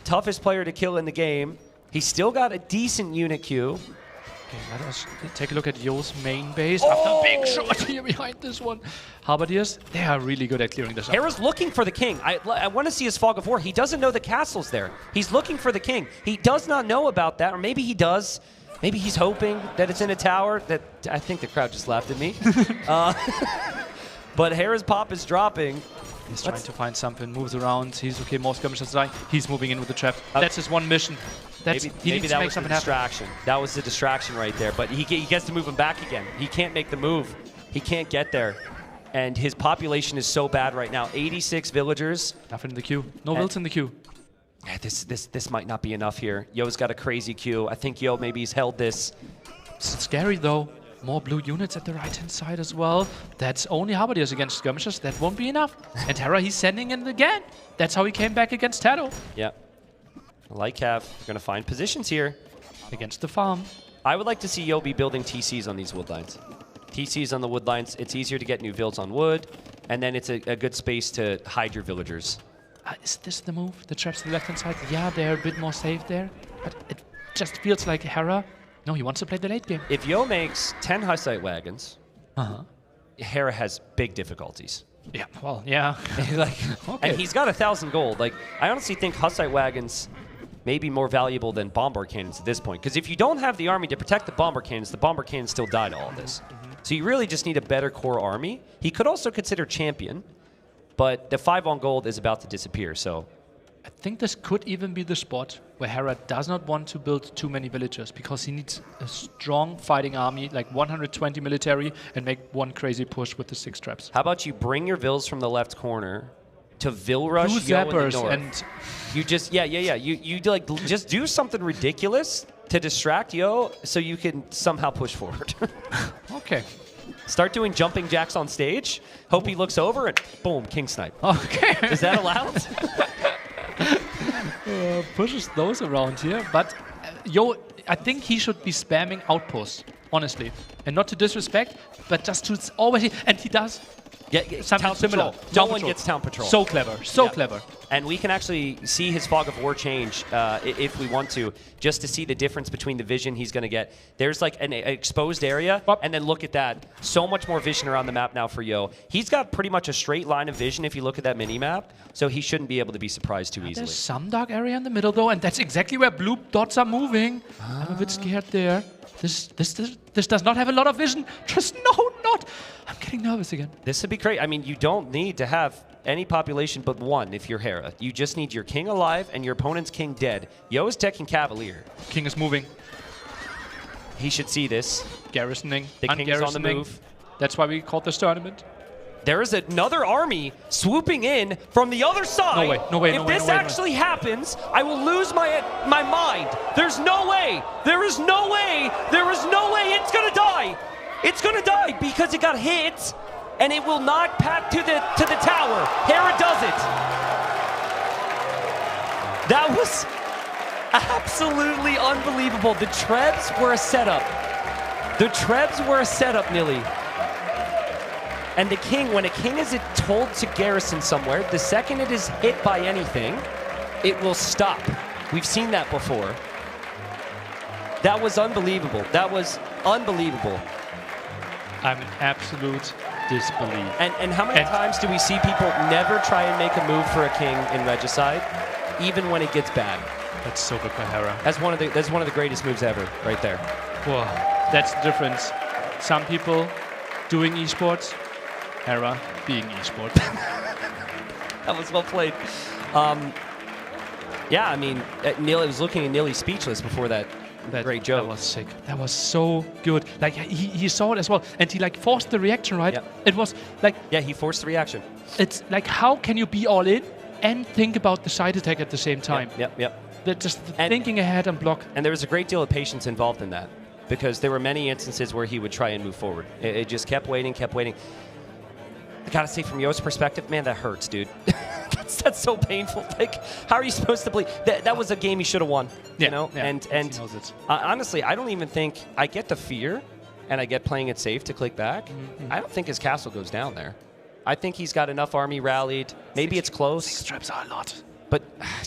Toughest player to kill in the game. He's still got a decent unit queue. Okay, let us take a look at Yo's main base. After a big shot here behind this one. Halberdiers, they are really good at clearing this up. Hera's looking for the king. I want to see his Fog of War. He doesn't know the castle's there. He's looking for the king. He does not know about that, or maybe he does. Maybe he's hoping that it's in a tower. I think the crowd just laughed at me. But Hera's pop is dropping. He's trying to find something, moves around. He's okay, more skirmishers dying. He's moving in with the trap. That's his one mission. Maybe that was a distraction. That was the distraction right there. But he gets to move him back again. He can't make the move. He can't get there. And his population is so bad right now. 86 villagers. Nothing in the queue. No builds in the queue. Yeah, this might not be enough here. Yo's got a crazy queue. I think Yo maybe he's held this. It's scary though. More blue units at the right-hand side as well. That's only Halberdiers against skirmishers. That won't be enough. And Hera, he's sending in again. That's how he came back against Tado. Yeah. Like Cav, they're going to find positions here. Against the farm. I would like to see Yo be building TCs on these wood lines. TCs on the wood lines, it's easier to get new builds on wood, and then it's a good space to hide your villagers. Is this the move? The traps to the left-hand side? Yeah, they're a bit more safe there. But it just feels like Hera... No, he wants to play the late game. If Yo makes 10 Hussite wagons, Hera has big difficulties. Yeah, well, yeah. And he's got 1,000 gold. Like, I honestly think Hussite wagons may be more valuable than bomber cannons at this point. Because if you don't have the army to protect the bomber cannons still die to all this. So you really just need a better core army. He could also consider champion, but the 5 on gold is about to disappear, so... I think this could even be the spot where Hera does not want to build too many villagers because he needs a strong fighting army, like 120 military, and make one crazy push with the 6 traps. How about you bring your vills from the left corner to Vill Rush Yo in the north. And you just you like just do something ridiculous to distract Yo so you can somehow push forward. Okay. Start doing jumping jacks on stage. Hope he looks over and boom, King Snipe. Okay. Is that allowed? Pushes those around here, but Yo, I think he should be spamming outposts, honestly, and not to disrespect, but just to always, and he does. Something similar. No one gets town patrol. So clever, so clever. And we can actually see his Fog of War change if we want to, just to see the difference between the vision he's going to get. There's like an exposed area, and then look at that. So much more vision around the map now for Yo. He's got pretty much a straight line of vision if you look at that mini-map, so he shouldn't be able to be surprised too easily. There's some dark area in the middle, though, and that's exactly where blue dots are moving. I'm a bit scared there. This does not have a lot of vision. Just no, not. I'm getting nervous again. This would be great. I mean, you don't need to have any population but one if you're Hera. You just need your king alive and your opponent's king dead. Yo is teching Cavalier. King is moving. He should see this. Garrisoning. The king is on the move. That's why we called this tournament. There is another army swooping in from the other side. No way. If this actually happens, I will lose my mind. There's no way. There is no way. There is no way it's gonna die. It's gonna die because it got hit, and it will not pack to the tower. Hera does it. That was absolutely unbelievable. The Trebs were a setup. The Trebs were a setup, Nilly. And the king, when a king is told to garrison somewhere, the second it is hit by anything, it will stop. We've seen that before. That was unbelievable. That was unbelievable. I'm in absolute disbelief. And how many times do we see people never try and make a move for a king in Regicide, even when it gets bad? That's so good by Hera. That's one of the greatest moves ever, right there. Whoa, that's the difference. Some people doing esports, Hera being esports. That was well played. Yeah, I mean, Neil was looking nearly speechless before that great joke. That was sick. That was so good. Like he saw it as well, and he like forced the reaction, right? Yep. It was like he forced the reaction. It's like, how can you be all in and think about the side attack at the same time? Yep. Just thinking ahead and block. And there was a great deal of patience involved in that, because there were many instances where he would try and move forward. It just kept waiting. I gotta say, from Yo's perspective, man, that hurts, dude. that's so painful. Like, how are you supposed to believe that was a game he should have won? Yeah, you know, yeah, and he knows it. Honestly, I don't even think I get the fear, and I get playing it safe to click back. Mm-hmm. I don't think his castle goes down there. I think he's got enough army rallied. Maybe it's close. 6 traps are a lot. But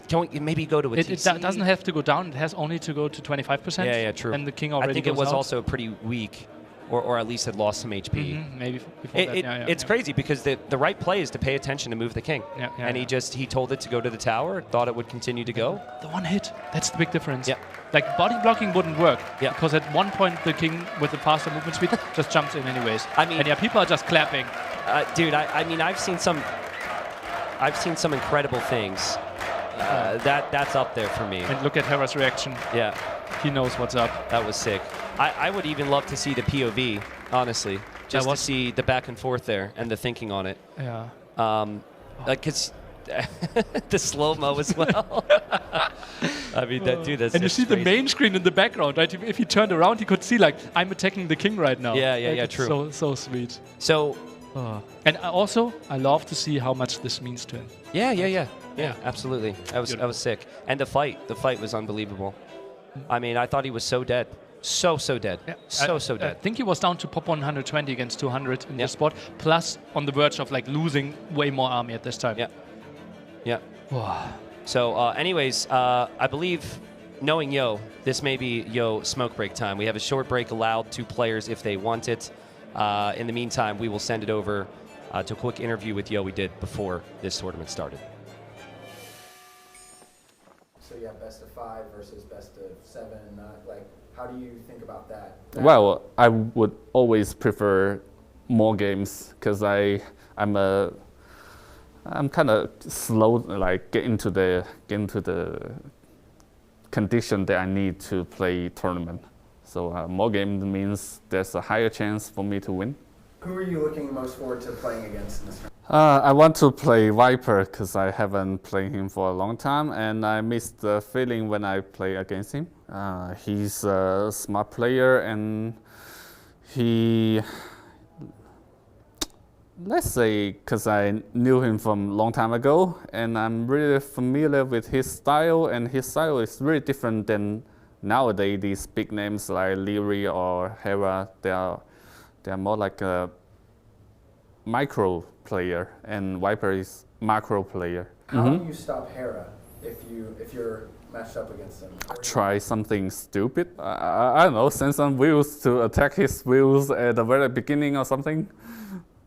can we maybe go to a TC? It doesn't have to go down. It has only to go to 25%. Yeah, true. And the king already I think it goes was out. also pretty weak, or at least had lost some HP. Mm-hmm. Maybe before that. It's crazy, because the right play is to pay attention to move the king. And he told it to go to the tower, thought it would continue to go. The one hit, that's the big difference. Yeah. Like, body blocking wouldn't work. Yeah. Because at one point the king with the faster movement speed just jumps in anyways. I mean, and people are just clapping. Dude, I mean, I've seen some incredible things. That's up there for me. And look at Hera's reaction. Yeah. He knows what's up. That was sick. I would even love to see the POV, honestly, just to see the back and forth there and the thinking on it. Yeah. Like, cause the slow-mo as well. I mean, that's and you see crazy. the main screen in the background, right? If he turned around, he could see, like, I'm attacking the king right now. Yeah, It's true. So sweet. So, and also, I love to see how much this means to him. Yeah, absolutely. That was sick. And the fight was unbelievable. I mean, I thought he was so dead. So dead. Yeah. So dead. I think he was down to pop 120 against 200 in this spot, plus on the verge of like losing way more army at this time. Yeah. So, anyways, I believe, knowing Yo, this may be Yo smoke break time. We have a short break allowed to players if they want it. In the meantime, we will send it over to a quick interview with Yo we did before this tournament started. So you have best of 5 versus best of 7. Like, how do you think about that? Well, I would always prefer more games, because I'm kind of slow, like get into the condition that I need to play tournament. So more games means there's a higher chance for me to win. Who are you looking most forward to playing against in this tournament? I want to play Viper, because I haven't played him for a long time, and I miss the feeling when I play against him. He's a smart player, and let's say, because I knew him from a long time ago, and I'm really familiar with his style, and his style is really different than nowadays these big names like Leary or Hera. They are more like a micro player, and Viper is macro player. How do you stop Hera if you're matched up against him? Try something stupid. I don't know, send some wheels to attack his wheels at the very beginning or something.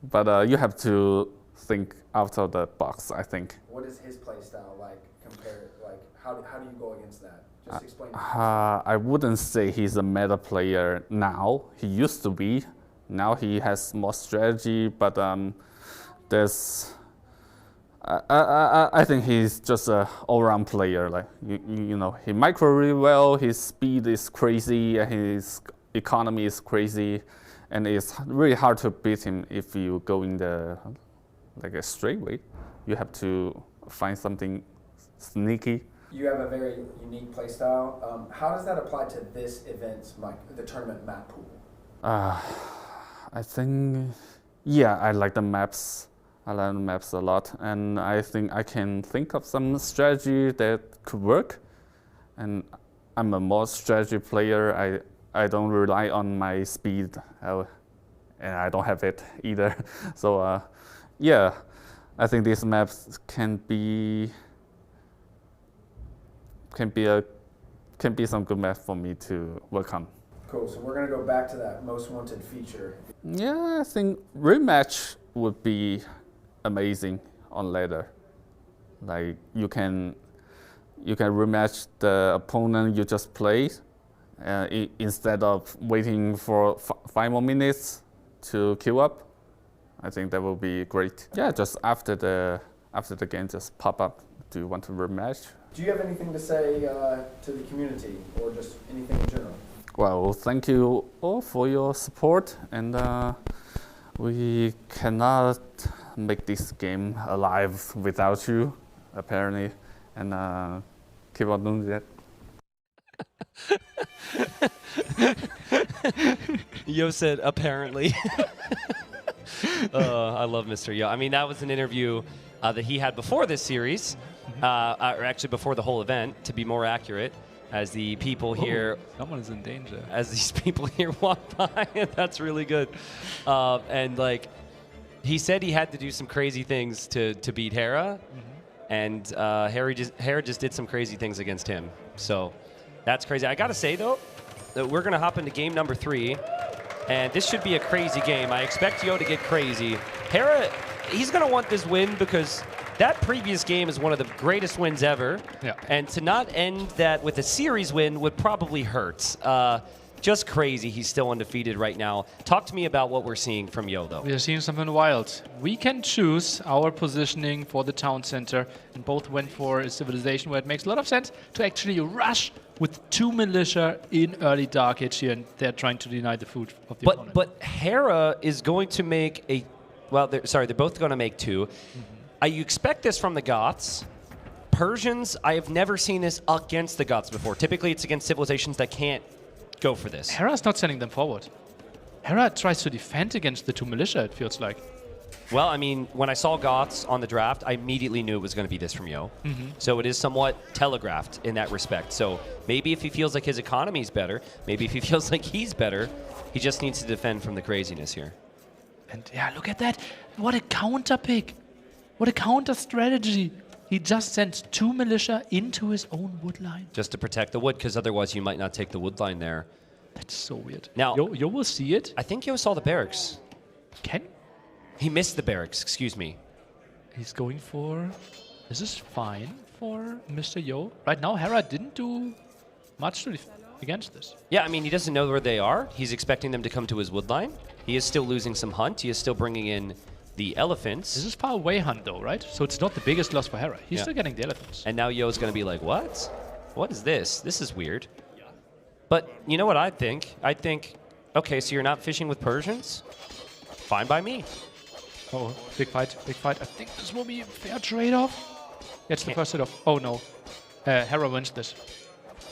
But you have to think out of the box, I think. What is his play style like compared? Like, how do you go against that? Just explain. I wouldn't say he's a meta player now. He used to be. Now he has more strategy, but I think he's just an all-round player. Like you know, he micro really well. His speed is crazy, and his economy is crazy, and it's really hard to beat him if you go in the like a straight way. You have to find something sneaky. You have a very unique play style. How does that apply to this event, like the tournament map pool? I think, yeah, I like the maps. I like the maps a lot, and I think I can think of some strategy that could work. And I'm a more strategy player. I don't rely on my speed and I don't have it either. So yeah, I think these maps can be some good maps for me to work on. Cool. So we're gonna go back to that most wanted feature. Yeah, I think rematch would be amazing on ladder. Like you can rematch the opponent you just played instead of waiting for 5 more minutes to queue up. I think that will be great. Yeah, just after the game, just pop up. Do you want to rematch? Do you have anything to say to the community, or just anything in general? Well, thank you all for your support, and we cannot make this game alive without you, apparently, and keep on doing that. Yo said, apparently. I love Mr. Yo. I mean, that was an interview that he had before this series, or actually before the whole event, to be more accurate, as the people here... Someone is in danger. As these people here walk by, and that's really good. And, like, he said he had to do some crazy things to beat Hera, and Hera just did some crazy things against him. So that's crazy. I got to say, though, that we're going to hop into game number 3. And this should be a crazy game. I expect Yo to get crazy. Hera, he's going to want this win because that previous game is one of the greatest wins ever. Yeah. And to not end that with a series win would probably hurt. Just crazy. He's still undefeated right now. Talk to me about what we're seeing from Yo, though. We are seeing something wild. We can choose our positioning for the town center, and both went for a civilization where it makes a lot of sense to actually rush with 2 militia in early Dark Age here, and they're trying to deny the food of the opponent. But Hera is going to make a... Well, they're both going to make 2. You expect this from the Goths. Persians, I have never seen this against the Goths before. Typically, it's against civilizations that can't go for this. Hera's not sending them forward. Hera tries to defend against the 2 militia, it feels like. Well, I mean, when I saw Goths on the draft, I immediately knew it was going to be this from Yo. So it is somewhat telegraphed in that respect. So maybe if he feels like his economy is better, maybe if he feels like he's better, he just needs to defend from the craziness here. And yeah, look at that. What a counter pick. What a counter strategy. He just sent 2 militia into his own wood line. Just to protect the wood, because otherwise you might not take the wood line there. That's so weird. Now, Yo will see it. I think Yo saw the barracks. Can? He missed the barracks, excuse me. He's going for... This is fine for Mr. Yo. Right now, Hera didn't do much against this. Yeah, I mean, he doesn't know where they are. He's expecting them to come to his wood line. He is still losing some hunt. He is still bringing in the elephants. This is far away hunt, though, right? So it's not the biggest loss for Hera. He's still getting the elephants. And now Yo's going to be like, what? What is this? This is weird. But you know what I think? I think, okay, so you're not fishing with Persians? Fine by me. Oh, big fight, big fight. I think this will be a fair trade-off. Gets the first hit-off. Oh, no. Hera wins this.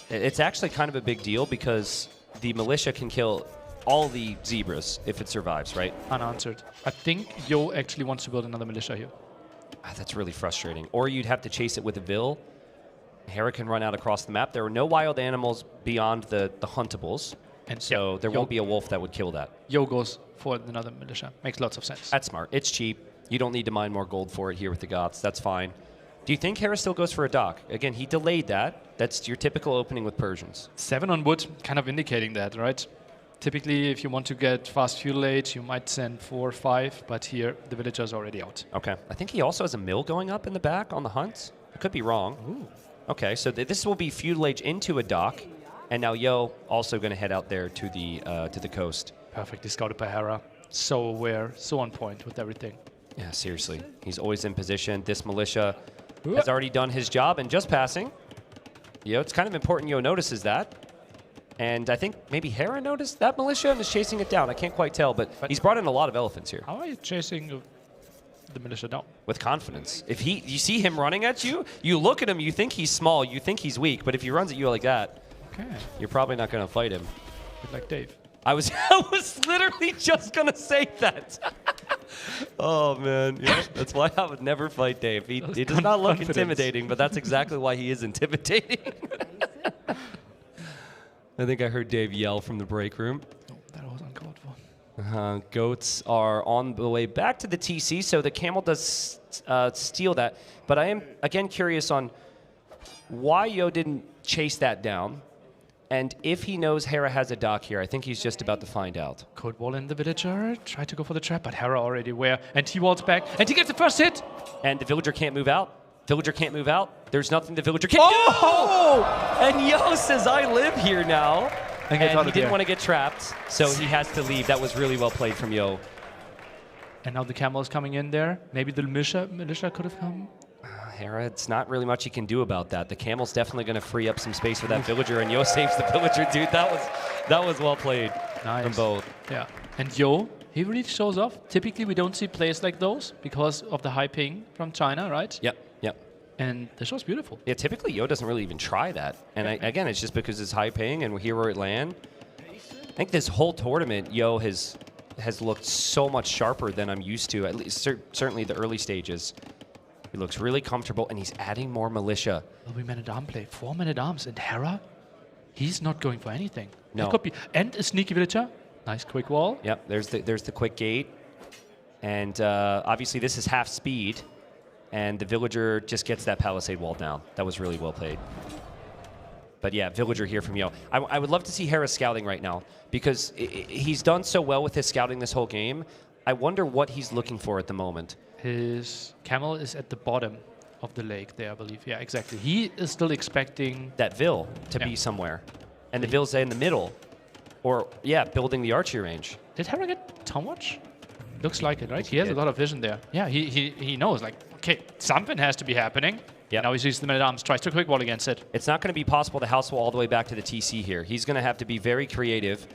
It's actually kind of a big deal because the militia can kill all the zebras if it survives, right? Unanswered. I think Yo actually wants to build another militia here. That's really frustrating. Or you'd have to chase it with a Vil. Hera can run out across the map. There are no wild animals beyond the huntables. And so there won't be a wolf that would kill that. Yo goes for another militia. Makes lots of sense. That's smart. It's cheap. You don't need to mine more gold for it here with the Goths. That's fine. Do you think Hera still goes for a dock? Again, he delayed that. That's your typical opening with Persians. 7 on wood, kind of indicating that, right? Typically, if you want to get fast feudal age, you might send 4 or 5, but here the villager's already out. Okay. I think he also has a mill going up in the back on the hunt. I could be wrong. Ooh. Okay, so this will be feudal age into a dock, and now Yo also going to head out there to the coast. Perfectly scouted by Hera. So aware, so on point with everything. Yeah, seriously. He's always in position. This militia has already done his job and just passing. Yo, it's kind of important Yo notices that. And I think maybe Hera noticed that militia and is chasing it down. I can't quite tell, but he's brought in a lot of elephants here. How are you chasing the militia down? With confidence. If you see him running at you, you look at him, you think he's small, you think he's weak, but if he runs at you like that, you're probably not going to fight him. Like Dave. I was literally just going to say that. Oh, man. Yeah, that's why I would never fight Dave. He does not look intimidating, but that's exactly why he is intimidating. I think I heard Dave yell from the break room. No, that was uncalled for. Goats are on the way back to the TC, so the camel does steal that. But I am, again, curious on why Yo didn't chase that down. And if he knows Hera has a dock here, I think he's just about to find out. Code wall in the villager, try to go for the trap, but Hera already aware. And he walls back, and he gets the first hit! And the villager can't move out. Villager can't move out. There's nothing the villager can do! And Yo says, I live here now. And he didn't want to get trapped, so he has to leave. That was really well played from Yo. And now the camel is coming in there. Maybe the militia could have come. Hera, it's not really much he can do about that. The camel's definitely going to free up some space for that villager, and Yo saves the villager, dude. That was well played from both. Yeah. And Yo, he really shows off. Typically, we don't see plays like those because of the high ping from China, right? Yep. And the show's beautiful. Yeah, typically Yo doesn't really even try that. And again, it's just because it's high ping and we're here where it land. I think this whole tournament, Yo has looked so much sharper than I'm used to, at least certainly the early stages. He looks really comfortable, and he's adding more militia. Will be man-at-arm play. 4 man-at-arms. And Hera, he's not going for anything. No. That could be. And a sneaky villager. Nice quick wall. Yep, there's the quick gate. And obviously this is half speed. And the villager just gets that palisade wall down. That was really well played. But yeah, villager here from Yo. I would love to see Hera scouting right now, because he's done so well with his scouting this whole game. I wonder what he's looking for at the moment. His camel is at the bottom of the lake there, I believe. Yeah, exactly. He is still expecting that Vil to be somewhere. And the Vil's in the middle. Or, yeah, building the archery range. Did Hera get too much? Looks like it, right? He has a lot of vision there. Yeah, he knows, like, okay, something has to be happening. Yeah. Now he sees the man-at-arms, tries to quick wall against it. It's not going to be possible to house wall all the way back to the TC here. He's going to have to be very creative.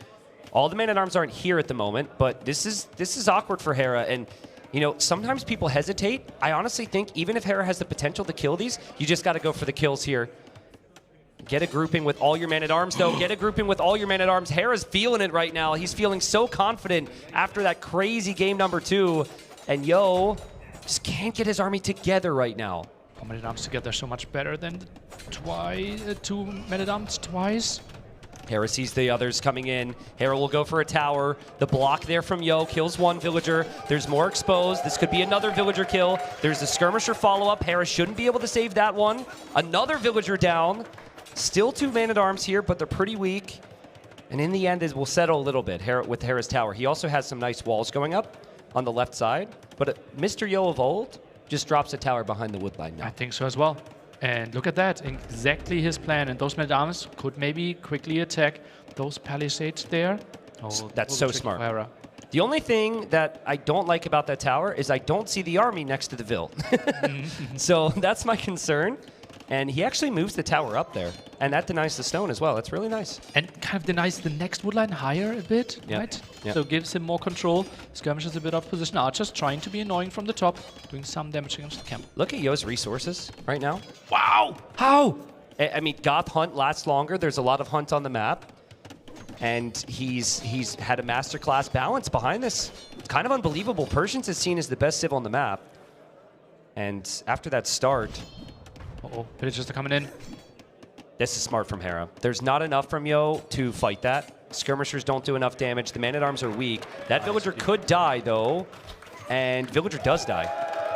All the man-at-arms aren't here at the moment, but this is awkward for Hera. And, you know, sometimes people hesitate. I honestly think even if Hera has the potential to kill these, you just got to go for the kills here. Get a grouping with all your man-at-arms, though. Get a grouping with all your man-at-arms. Hera's feeling it right now. He's feeling so confident after that crazy game number 2. And Yo just can't get his army together right now. 4 man-at-arms together so much better than 2 man-at-arms twice. Hera sees the others coming in. Hera will go for a tower. The block there from Yo kills 1 villager. There's more exposed. This could be another villager kill. There's a skirmisher follow-up. Hera shouldn't be able to save that one. Another villager down. Still 2 man-at-arms here, but they're pretty weak. And in the end, it will settle a little bit with Hera's tower. He also has some nice walls going up on the left side. But Mr. Yo of old just drops a tower behind the wood line now. I think so as well. And look at that, exactly his plan. And those men-at-arms could maybe quickly attack those palisades there. Oh, that's so smart. The only thing that I don't like about that tower is I don't see the army next to the Vil. So that's my concern. And he actually moves the tower up there. And that denies the stone as well. That's really nice. And kind of denies the next woodline higher a bit, right? Yep. So gives him more control. Skirmishers a bit off position. Archers trying to be annoying from the top, doing some damage against the camp. Look at Yo's resources right now. Wow! How? I mean, Goth Hunt lasts longer. There's a lot of hunt on the map. And he's had a masterclass balance behind this. It's kind of unbelievable. Persians is seen as the best civ on the map. And after that start... Uh-oh, villagers are coming in. This is smart from Hera. There's not enough from Yo to fight that. Skirmishers don't do enough damage. The man-at-arms are weak. That villager could die, though. And villager does die.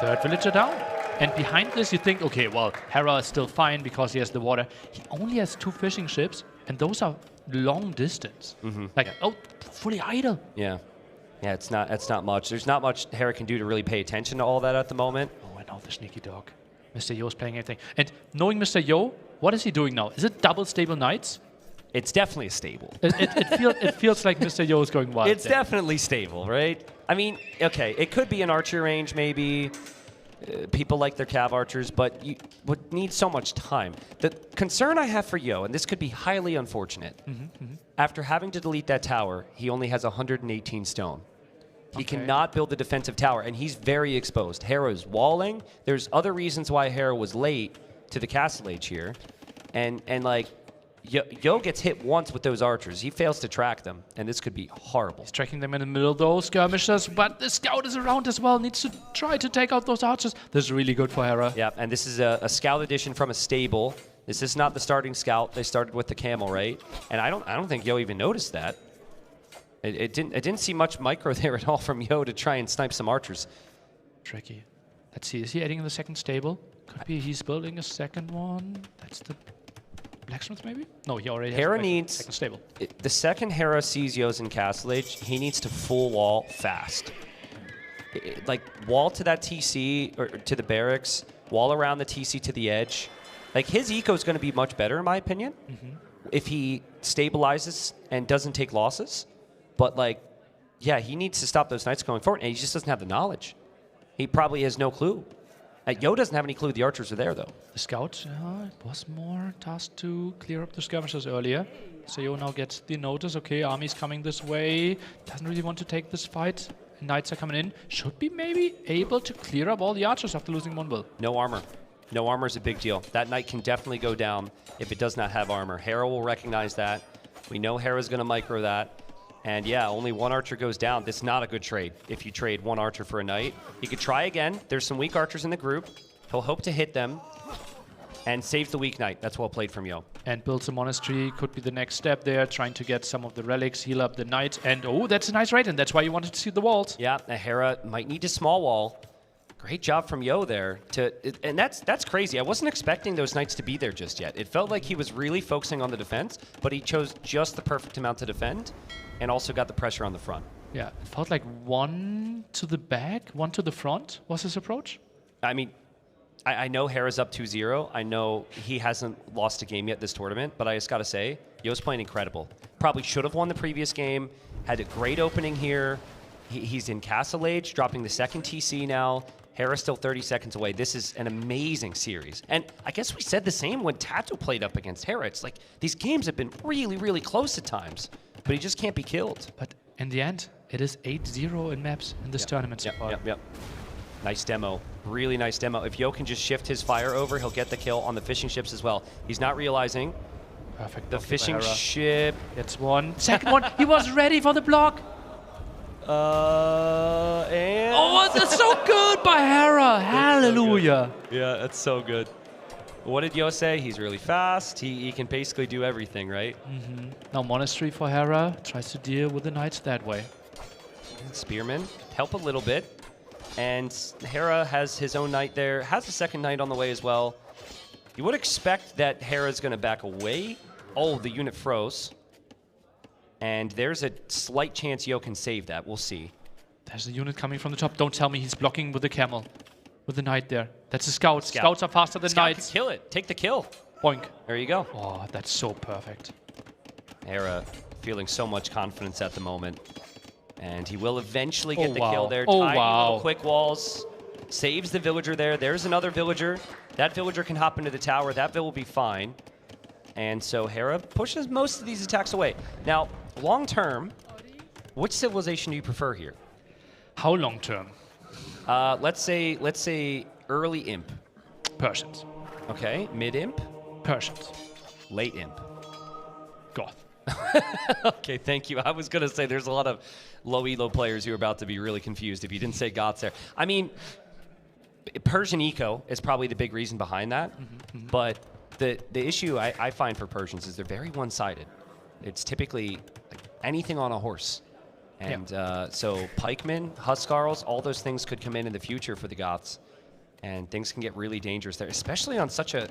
3rd villager down. And behind this, you think, okay, well, Hera is still fine because he has the water. He only has 2 fishing ships, and those are long distance. Like, fully idle. Yeah. Yeah, it's not much. There's not much Hera can do to really pay attention to all that at the moment. Oh, and now the sneaky dog. Mr. Yo's playing everything. And knowing Mr. Yo, what is he doing now? Is it double stable knights? It's definitely a stable. It feels like Mr. Yo is going wild. It's definitely stable, right? I mean, okay, it could be an archer range maybe. People like their cav archers, but you would need so much time. The concern I have for Yo, and this could be highly unfortunate, after having to delete that tower, he only has 118 stone. He cannot build the defensive tower, and he's very exposed. Hera is walling. There's other reasons why Hera was late to the castle age here. And like, Yo gets hit once with those archers. He fails to track them, and this could be horrible. He's tracking them in the middle, though, skirmishers, but the scout is around as well. Needs to try to take out those archers. This is really good for Hera. Yeah, and this is a scout edition from a stable. This is not the starting scout. They started with the camel, right? And I don't think Yo even noticed that. It didn't see much micro there at all from Yo to try and snipe some archers. Tricky. Let's see. Is he adding the second stable? Could be he's building a second one. That's the blacksmith, maybe? No, he already has Hera the needs second stable. The second Hera sees Yo's in Castle Age, he needs to full wall fast. Like wall to that TC or to the barracks, wall around the TC to the edge. Like his eco is going to be much better in my opinion if he stabilizes and doesn't take losses. But like, yeah, he needs to stop those knights going forward, and he just doesn't have the knowledge. He probably has no clue. Yo doesn't have any clue the archers are there, though. The scout was more tasked to clear up the skirmishers earlier. So Yo now gets the notice, okay, army's coming this way, doesn't really want to take this fight. Knights are coming in. Should be maybe able to clear up all the archers after losing one will. No armor. No armor is a big deal. That knight can definitely go down if it does not have armor. Hera will recognize that. We know Hera's going to micro that. And yeah, only one archer goes down. This is not a good trade if you trade one archer for a knight. He could try again. There's some weak archers in the group. He'll hope to hit them and save the weak knight. That's well played from Yo. And builds a monastery could be the next step there, trying to get some of the relics, heal up the knight. And oh, that's a nice raid, and that's why you wanted to see the walls. Yeah, Hera might need a small wall. Great job from Yo there. And that's crazy. I wasn't expecting those knights to be there just yet. It felt like he was really focusing on the defense, but he chose just the perfect amount to defend and also got the pressure on the front. Yeah, it felt like one to the back, one to the front was his approach. I mean, I know Hera's up 2-0. I know he hasn't lost a game yet this tournament, but I just got to say, Yo's playing incredible. Probably should have won the previous game, had a great opening here. He's in Castle Age, dropping the second TC now. Hera's still 30 seconds away. This is an amazing series. And I guess we said the same when Tato played up against Hera. It's like these games have been really, really close at times, but he just can't be killed. But in the end, it is 8-0 in maps in this tournament so far. Yep. Nice demo. Really nice demo. If Yo can just shift his fire over, he'll get the kill on the fishing ships as well. He's not realizing. Perfect. The fishing ship. Gets one. Second one. He was ready for the block. And oh, that's so good by Hera. Hallelujah. So yeah, that's so good. What did Yo say? He's really fast. He can basically do everything, right? Now monastery for Hera. Tries to deal with the knights that way. And Spearman help a little bit. And Hera has his own knight there. Has a second knight on the way as well. You would expect that Hera's going to back away. Oh, the unit froze. And there's a slight chance Yo can save that. We'll see. There's a unit coming from the top. Don't tell me he's blocking with the camel. With the knight there. That's a scout. Scouts are faster than knights. Kill it. Take the kill. Boink. There you go. Oh, that's so perfect. Hera feeling so much confidence at the moment. And he will eventually get the kill there. Tiny little quick walls. Saves the villager there. There's another villager. That villager can hop into the tower. That vill will be fine. And so Hera pushes most of these attacks away. Now, long term, which civilization do you prefer here? How long term? Let's say early imp. Persians. Okay. Mid imp. Persians. Late imp. Goth. Okay, thank you. I was going to say there's a lot of low elo players who are about to be really confused if you didn't say Goths there. I mean, Persian eco is probably the big reason behind that. But the issue I find for Persians is they're very one-sided. It's typically like anything on a horse. And so pikemen, huskarls, all those things could come in the future for the Goths. And things can get really dangerous there, especially on such a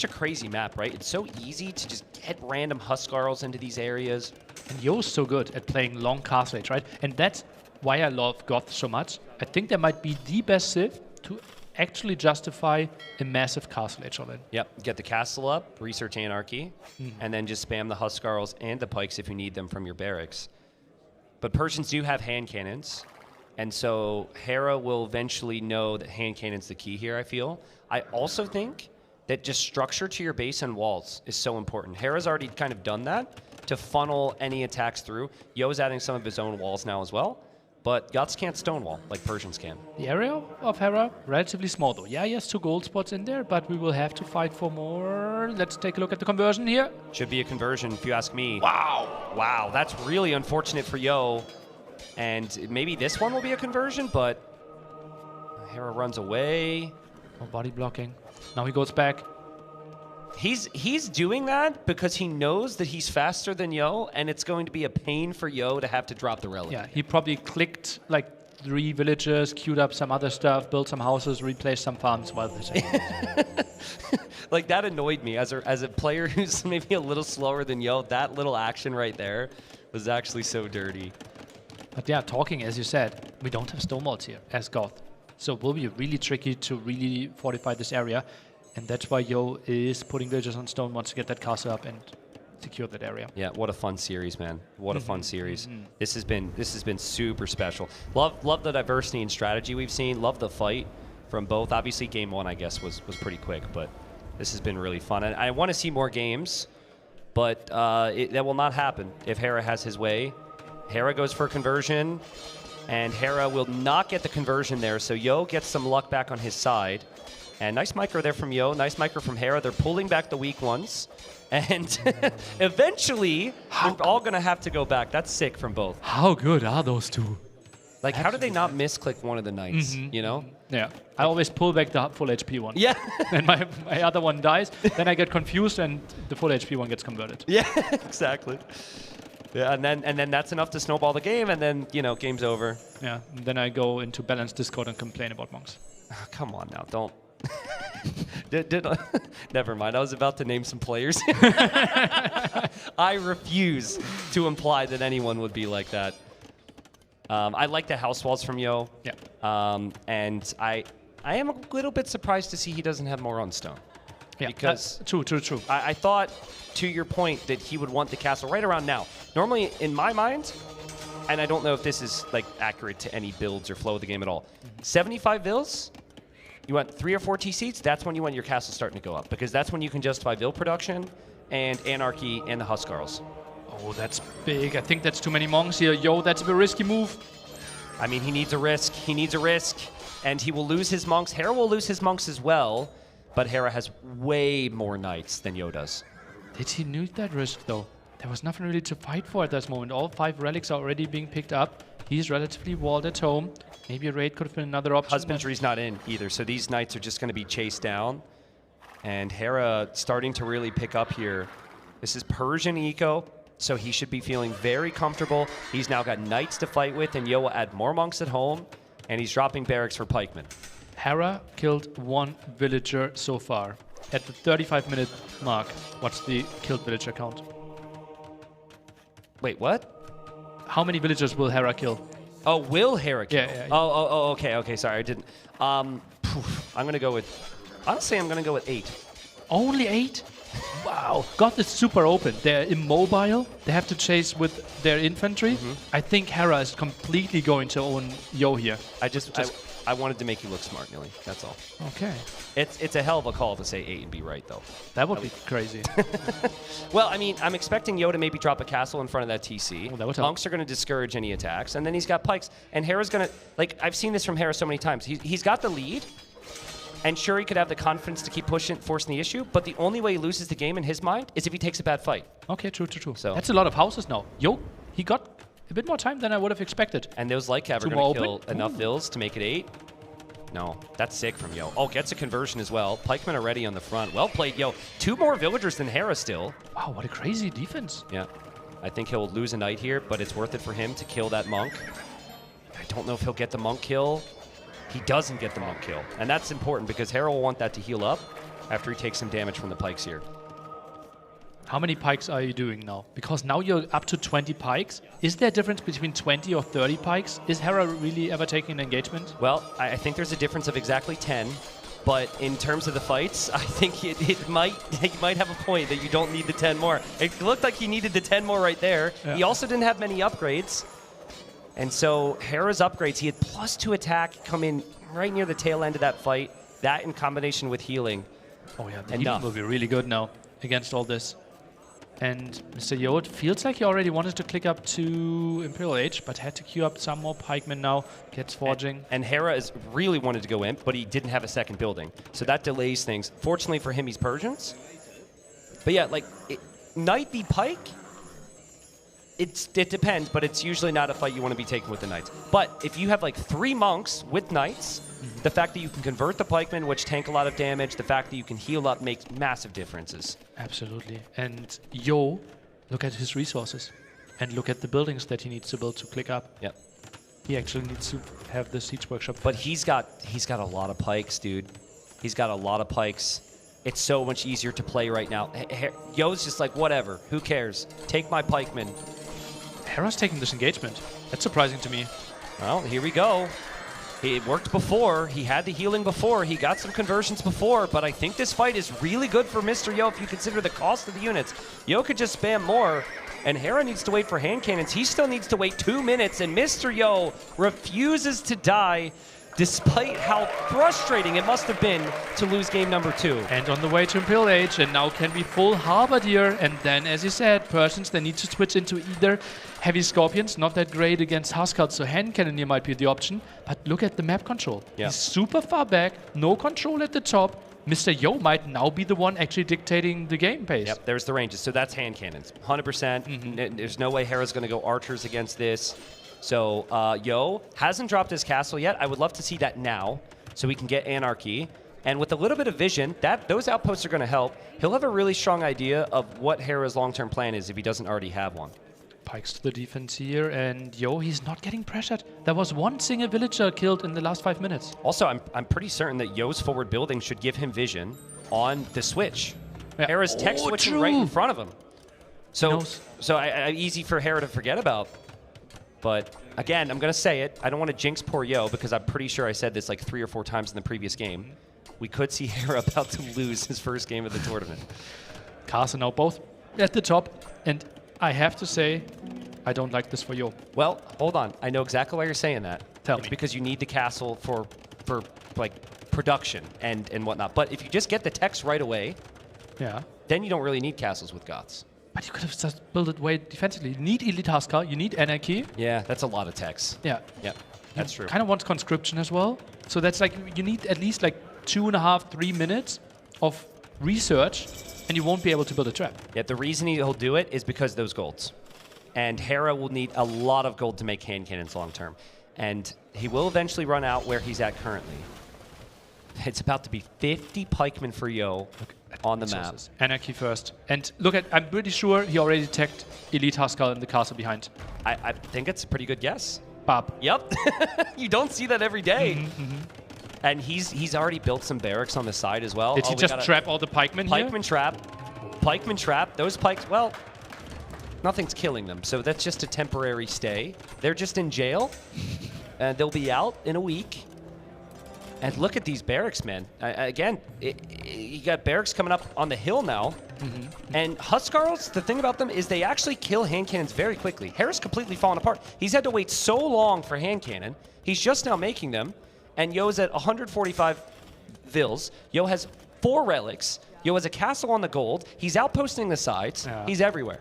crazy map, right? It's so easy to just get random huskarls into these areas. And Yo's so good at playing long castle age, right? And that's why I love Goth so much. I think that might be the best civ to actually justify a massive castle age on it. Yep, get the castle up, research anarchy, and then just spam the huskarls and the pikes if you need them from your barracks. But Persians do have hand cannons, and so Hera will eventually know that hand cannon's the key here, I feel. I also think that just structure to your base and walls is so important. Hera's already kind of done that to funnel any attacks through. Yo's adding some of his own walls now as well, but Goths can't stonewall like Persians can. The area of Hera, relatively small though. Yeah, he has 2 gold spots in there, but we will have to fight for more. Let's take a look at the conversion here. Should be a conversion if you ask me. Wow. Wow, that's really unfortunate for Yo. And maybe this one will be a conversion, but Hera runs away. No body blocking. Now he goes back. He's doing that because he knows that he's faster than Yo, and it's going to be a pain for Yo to have to drop the relic. Yeah, he probably clicked like 3 villages, queued up some other stuff, built some houses, replaced some farms while hitting. Like, that annoyed me as a player who's maybe a little slower than Yo. That little action right there was actually so dirty. But yeah, talking, as you said, we don't have stone walls here as Goth. So it will be really tricky to really fortify this area. And that's why Yo is putting villagers on stone walls to get that castle up and secure that area. Yeah, what a fun series, man. What a fun series. This has been super special. Love the diversity and strategy we've seen. Love the fight from both. Obviously, game 1, I guess, was pretty quick, but this has been really fun. And I want to see more games, but that will not happen if Hera has his way. Hera goes for conversion, and Hera will not get the conversion there, so Yo gets some luck back on his side. And nice micro there from Yo, nice micro from Hera. They're pulling back the weak ones. And eventually, we're all going to have to go back. That's sick from both. How good are those two? Like, how did they not misclick one of the knights, you know? Yeah. I always pull back the full HP one. Yeah. And my other one dies. Then I get confused and the full HP one gets converted. Yeah, exactly. Yeah, and then that's enough to snowball the game, and then, you know, game's over. Yeah, and then I go into balanced Discord and complain about monks. Oh, come on now, don't. Never mind, I was about to name some players. I refuse to imply that anyone would be like that. I like the house walls from Yo. Yeah. And I am a little bit surprised to see he doesn't have more on stone. Yeah, because true. I thought, to your point, that he would want the castle right around now. Normally, in my mind, and I don't know if this is like accurate to any builds or flow of the game at all, 75 vills, you want 3 or 4 T seats, that's when you want your castle starting to go up, because that's when you can justify vill production and anarchy and the Huskarls. Oh, that's big. I think that's too many monks here. Yo, that's a very risky move. I mean, he needs a risk. He needs a risk, and he will lose his monks. Hera will lose his monks as well, but Hera has way more knights than Yo does. Did he need that risk, though? There was nothing really to fight for at this moment. All 5 relics are already being picked up. He's relatively walled at home. Maybe a raid could have been another option. Husbandry's not in either, so these knights are just going to be chased down. And Hera starting to really pick up here. This is Persian eco, so he should be feeling very comfortable. He's now got knights to fight with, and Yo will add more monks at home, and he's dropping barracks for pikemen. Hera killed 1 villager so far. At the 35-minute mark, what's the killed villager count? Wait, what? How many villagers will Hera kill? Oh, will Hera kill? Yeah. Oh, okay, sorry, I didn't. I'm going to go with, honestly, I'm going to go with 8. Only 8? Wow. Goth is super open. They're immobile. They have to chase with their infantry. I think Hera is completely going to own Yo here. I wanted to make you look smart, Nilly. That's all. Okay. It's a hell of a call to say 8 and be right, though. That would be crazy. Well, I mean, I'm expecting Yo to maybe drop a castle in front of that TC. Oh, that would help. Monks are going to discourage any attacks, and then he's got pikes. And Hera's going to, like, I've seen this from Hera so many times. He's got the lead, and sure, he could have the confidence to keep pushing, forcing the issue, but the only way he loses the game in his mind is if he takes a bad fight. Okay, true. So that's a lot of houses now. Yo, he got a bit more time than I would have expected. And those light cav are going to kill enough vills to make it 8. No, that's sick from Yo. Oh, gets a conversion as well. Pikemen are ready on the front. Well played, Yo. 2 more villagers than Hera still. Wow, what a crazy defense. Yeah. I think he'll lose a knight here, but it's worth it for him to kill that monk. I don't know if he'll get the monk kill. He doesn't get the monk kill. And that's important because Hera will want that to heal up after he takes some damage from the pikes here. How many pikes are you doing now? Because now you're up to 20 pikes. Is there a difference between 20 or 30 pikes? Is Hera really ever taking an engagement? Well, I think there's a difference of exactly 10. But in terms of the fights, I think he might have a point that you don't need the 10 more. It looked like he needed the 10 more right there. Yeah. He also didn't have many upgrades. And so Hera's upgrades, he had +2 attack come in right near the tail end of that fight. That in combination with healing. Oh yeah, the healing will be really good now against all this. And Mr. Yo, it feels like he already wanted to click up to Imperial Age, but had to queue up some more pikemen now, gets forging. And Hera really wanted to go imp, but he didn't have a second building. So that delays things. Fortunately for him, he's Persians. But yeah, like, Knight v Pike, It depends, but it's usually not a fight you want to be taking with the knights. But if you have like 3 monks with knights, the fact that you can convert the pikemen, which tank a lot of damage, the fact that you can heal up makes massive differences. Absolutely. And Yo, look at his resources. And look at the buildings that he needs to build to click up. Yep. He actually needs to have the siege workshop. But he's got a lot of pikes, dude. He's got a lot of pikes. It's so much easier to play right now. Yo's just like, whatever, who cares? Take my pikemen. Hera's taking this engagement. That's surprising to me. Well, here we go. It worked before. He had the healing before. He got some conversions before. But I think this fight is really good for Mr. Yo if you consider the cost of the units. Yo could just spam more. And Hera needs to wait for hand cannons. He still needs to wait 2 minutes. And Mr. Yo refuses to die, despite how frustrating it must have been to lose game number 2. And on the way to Imperial Age, and now can be full Halberdier. And then, as you said, Persians, they need to switch into either heavy Scorpions, not that great against Huskarls, so hand cannoneer might be the option. But look at the map control. Yeah. He's super far back, no control at the top. Mr. Yo might now be the one actually dictating the game pace. Yep, there's the ranges. So that's hand cannons, 100%. There's no way Hera's going to go archers against this. So Yo hasn't dropped his castle yet. I would love to see that now so we can get Anarchy. And with a little bit of vision, those outposts are going to help. He'll have a really strong idea of what Hera's long-term plan is if he doesn't already have one. Pikes to the defense here, and Yo, he's not getting pressured. There was one single villager killed in the last 5 minutes. Also, I'm pretty certain that Yo's forward building should give him vision on the switch. Yeah. Hera's tech switching right in front of him. So easy for Hera to forget about. But again, I'm going to say it. I don't want to jinx poor Yo because I'm pretty sure I said this like 3 or 4 times in the previous game. We could see Hera about to lose his first game of the tournament. Garrison now both at the top, and I have to say, I don't like this for Yo. Well, hold on. I know exactly why you're saying that. Tell me. It's because you need the castle for like production and whatnot. But if you just get the techs right away, then you don't really need castles with Goths. But you could have just built it way defensively. You need Elite Huskar, you need Anarchy. Yeah, that's a lot of techs. Yeah. Yep, that's true. Kind of want conscription as well. So that's like, you need at least like 2.5, 3 minutes of research, and you won't be able to build a trap. Yeah, the reason he'll do it is because of those golds. And Hera will need a lot of gold to make hand cannons long term. And he will eventually run out where he's at currently. It's about to be 50 pikemen for Yo on the map. Anarchy first. And look at, I'm pretty sure he already teched Elite Huskar in the castle behind. I think it's a pretty good guess. Bob. Yep. You don't see that every day. And he's already built some barracks on the side as well. Did he just trap all the pikemen here? Pikeman trap. Pikeman trap. Those pikes, well, nothing's killing them. So that's just a temporary stay. They're just in jail. And they'll be out in a week. And look at these barracks, man. Again, you got barracks coming up on the hill now. And Huskarls, the thing about them is they actually kill hand cannons very quickly. Hera's completely fallen apart. He's had to wait so long for hand cannon. He's just now making them. And Yo's at 145 vills. Yo has 4 relics. Yo has a castle on the gold. He's outposting the sides. Yeah. He's everywhere.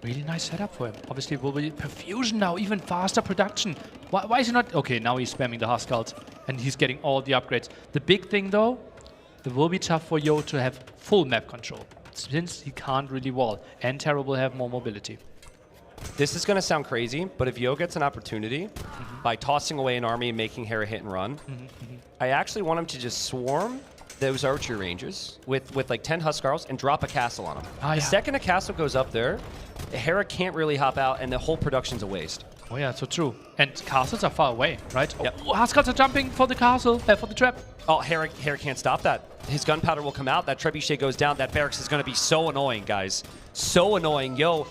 Really nice setup for him. Obviously, it will be perfusion now, even faster production. Why is he not? Okay, now he's spamming the Huskarls, and he's getting all the upgrades. The big thing, though, it will be tough for Yo to have full map control, since he can't really wall, and Terra will have more mobility. This is going to sound crazy, but if Yo gets an opportunity by tossing away an army and making Hera hit and run, I actually want him to just swarm those archer ranges with like 10 Huskarls and drop a castle on them. The second a castle goes up there, Hera can't really hop out and the whole production's a waste. Oh yeah, so true. And castles are far away, right? Yep. Oh, Huskarls are jumping for the castle, for the trap. Oh, Hera can't stop that. His gunpowder will come out, that trebuchet goes down, that barracks is going to be so annoying, guys. So annoying. Yo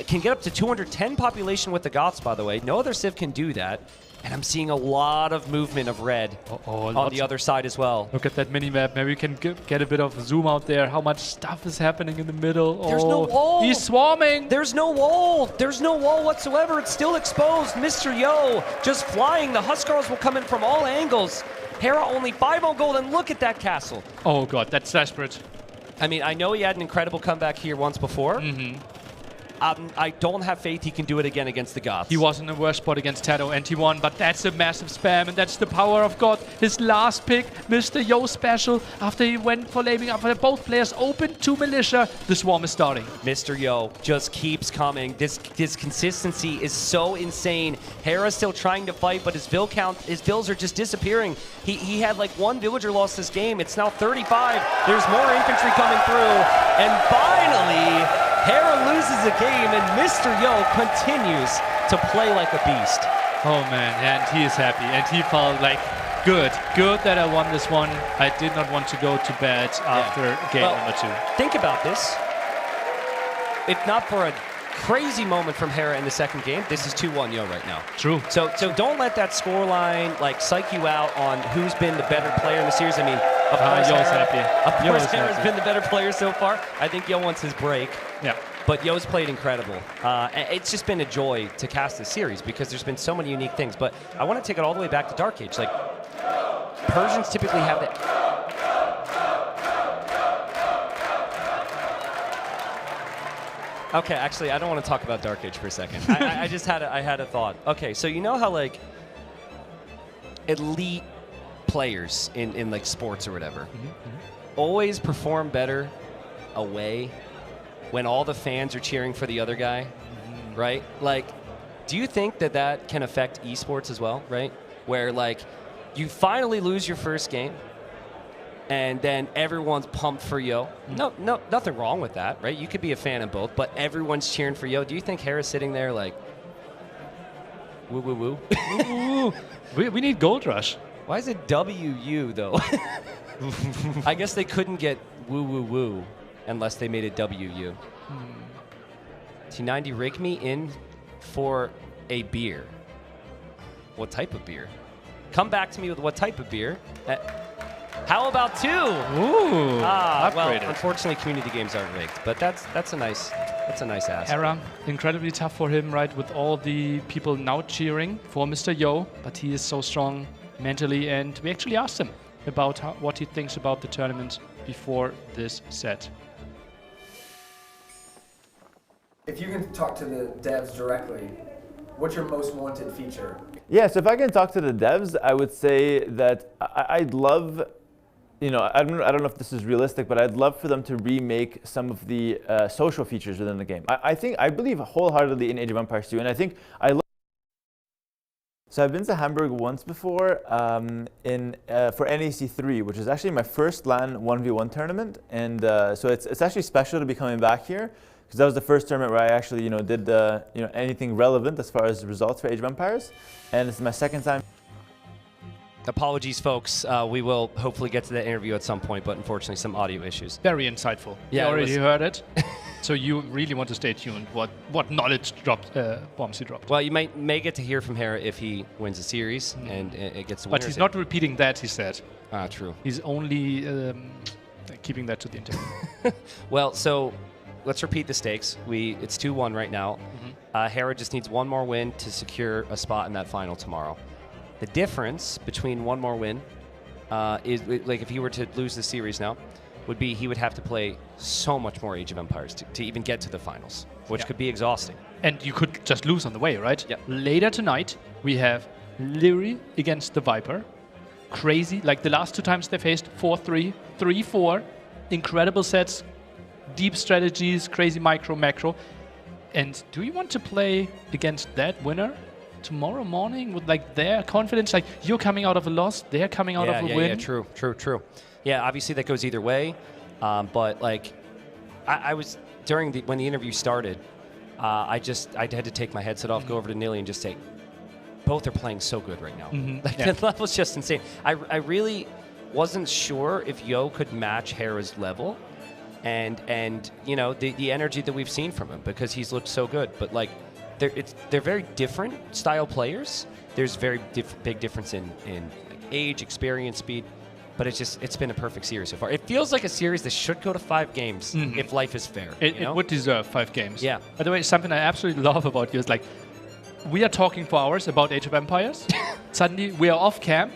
can get up to 210 population with the Goths, by the way. No other civ can do that. And I'm seeing a lot of movement of red on the other side as well. Look at that mini-map. Maybe we can get a bit of zoom out there. How much stuff is happening in the middle. There's no wall. He's swarming. There's no wall. There's no wall whatsoever. It's still exposed. Mr. Yo just flying. The Huskarls will come in from all angles. Hera only 5 on gold, and look at that castle. Oh, God. That's desperate. I mean, I know he had an incredible comeback here once before. I don't have faith he can do it again against the Goths. He was in a worse spot against Tato and he won, but that's a massive spam and that's the power of God. His last pick, Mr. Yo special, after he went for laming, after both players opened to Militia, the swarm is starting. Mr. Yo just keeps coming. This consistency is so insane. Hera's still trying to fight, but his vills are just disappearing. He had like one villager lost this game. It's now 35. There's more infantry coming through. And finally, Hera loses the game, and Mr. Yo continues to play like a beast. Oh man, and he is happy, and he felt like, good that I won this one. I did not want to go to bed after game number 2. Think about this. If not for a crazy moment from Hera in the second game, this is 2-1 Yo right now. True. So don't let that scoreline like psych you out on who's been the better player in the series. I mean, of course, Yo's happy. Of course, Hera's been the better player so far. I think Yo wants his break. Yeah. But Yo's played incredible. It's just been a joy to cast this series because there's been so many unique things. But I want to take it all the way back to Dark Age. Like, Persians typically have that. Okay, actually, I don't want to talk about Dark Age for a second. I just had a thought. Okay, so you know how like elite players in like sports or whatever always perform better away when all the fans are cheering for the other guy, right? Like, do you think that can affect esports as well, right? Where like you finally lose your first game and then everyone's pumped for Yo. No, nothing wrong with that, right? You could be a fan of both, but everyone's cheering for Yo. Do you think Hera's sitting there like, woo, woo, woo? We need Gold Rush. Why is it WU though? I guess they couldn't get woo, woo, woo unless they made it WU. T90 rig me in for a beer. What type of beer? Come back to me with what type of beer. How about 2? Ooh, well, unfortunately, community games aren't rigged, but that's a nice ask. Hera, incredibly tough for him, right? With all the people now cheering for Mr. Yo, but he is so strong mentally, and we actually asked him about what he thinks about the tournament before this set. If you can talk to the devs directly, what's your most wanted feature? Yeah, so if I can talk to the devs, I would say that I'd love, I don't know if this is realistic, but I'd love for them to remake some of the social features within the game. I believe wholeheartedly in Age of Empires 2, and I think I love. So I've been to Hamburg once before for NEC 3, which is actually my first LAN 1v1 tournament, and so it's actually special to be coming back here. Because that was the first tournament where I actually, did anything relevant as far as results for Age of Empires, and it's my second time. Apologies, folks. We will hopefully get to that interview at some point, but unfortunately, some audio issues. Very insightful. Yeah, you already heard it. So you really want to stay tuned. What knowledge bombs he dropped? Well, you may get to hear from Hera if he wins the series and it gets the winners. But he's not repeating that. He said. True. He's only keeping that to the interview. Well, so. Let's repeat the stakes. It's 2-1 right now. Hera just needs one more win to secure a spot in that final tomorrow. The difference between one more win is, like, if he were to lose the series now, would be he would have to play so much more Age of Empires to even get to the finals, which could be exhausting. And you could just lose on the way, right? Yeah. Later tonight, we have Lyri against the Viper. Crazy. Like the last 2 times they faced 4-3, 3-4. Incredible sets. Deep strategies, crazy micro, macro. And do you want to play against that winner tomorrow morning with like their confidence? Like you're coming out of a loss, they're coming out of a win. Yeah, true. Yeah, obviously that goes either way. But like, I was when the interview started, I had to take my headset off, go over to Nilly, and just say, both are playing so good right now. The level's just insane. I really wasn't sure if Yo could match Hera's level. And the energy that we've seen from him because he's looked so good. But like, they're very different style players. There's very big difference in like age, experience, speed. But it's been a perfect series so far. It feels like a series that should go to 5 games if life is fair. It would deserve 5 games. Yeah. By the way, something I absolutely love about you is like, we are talking for hours about Age of Empires. Suddenly we are off cam.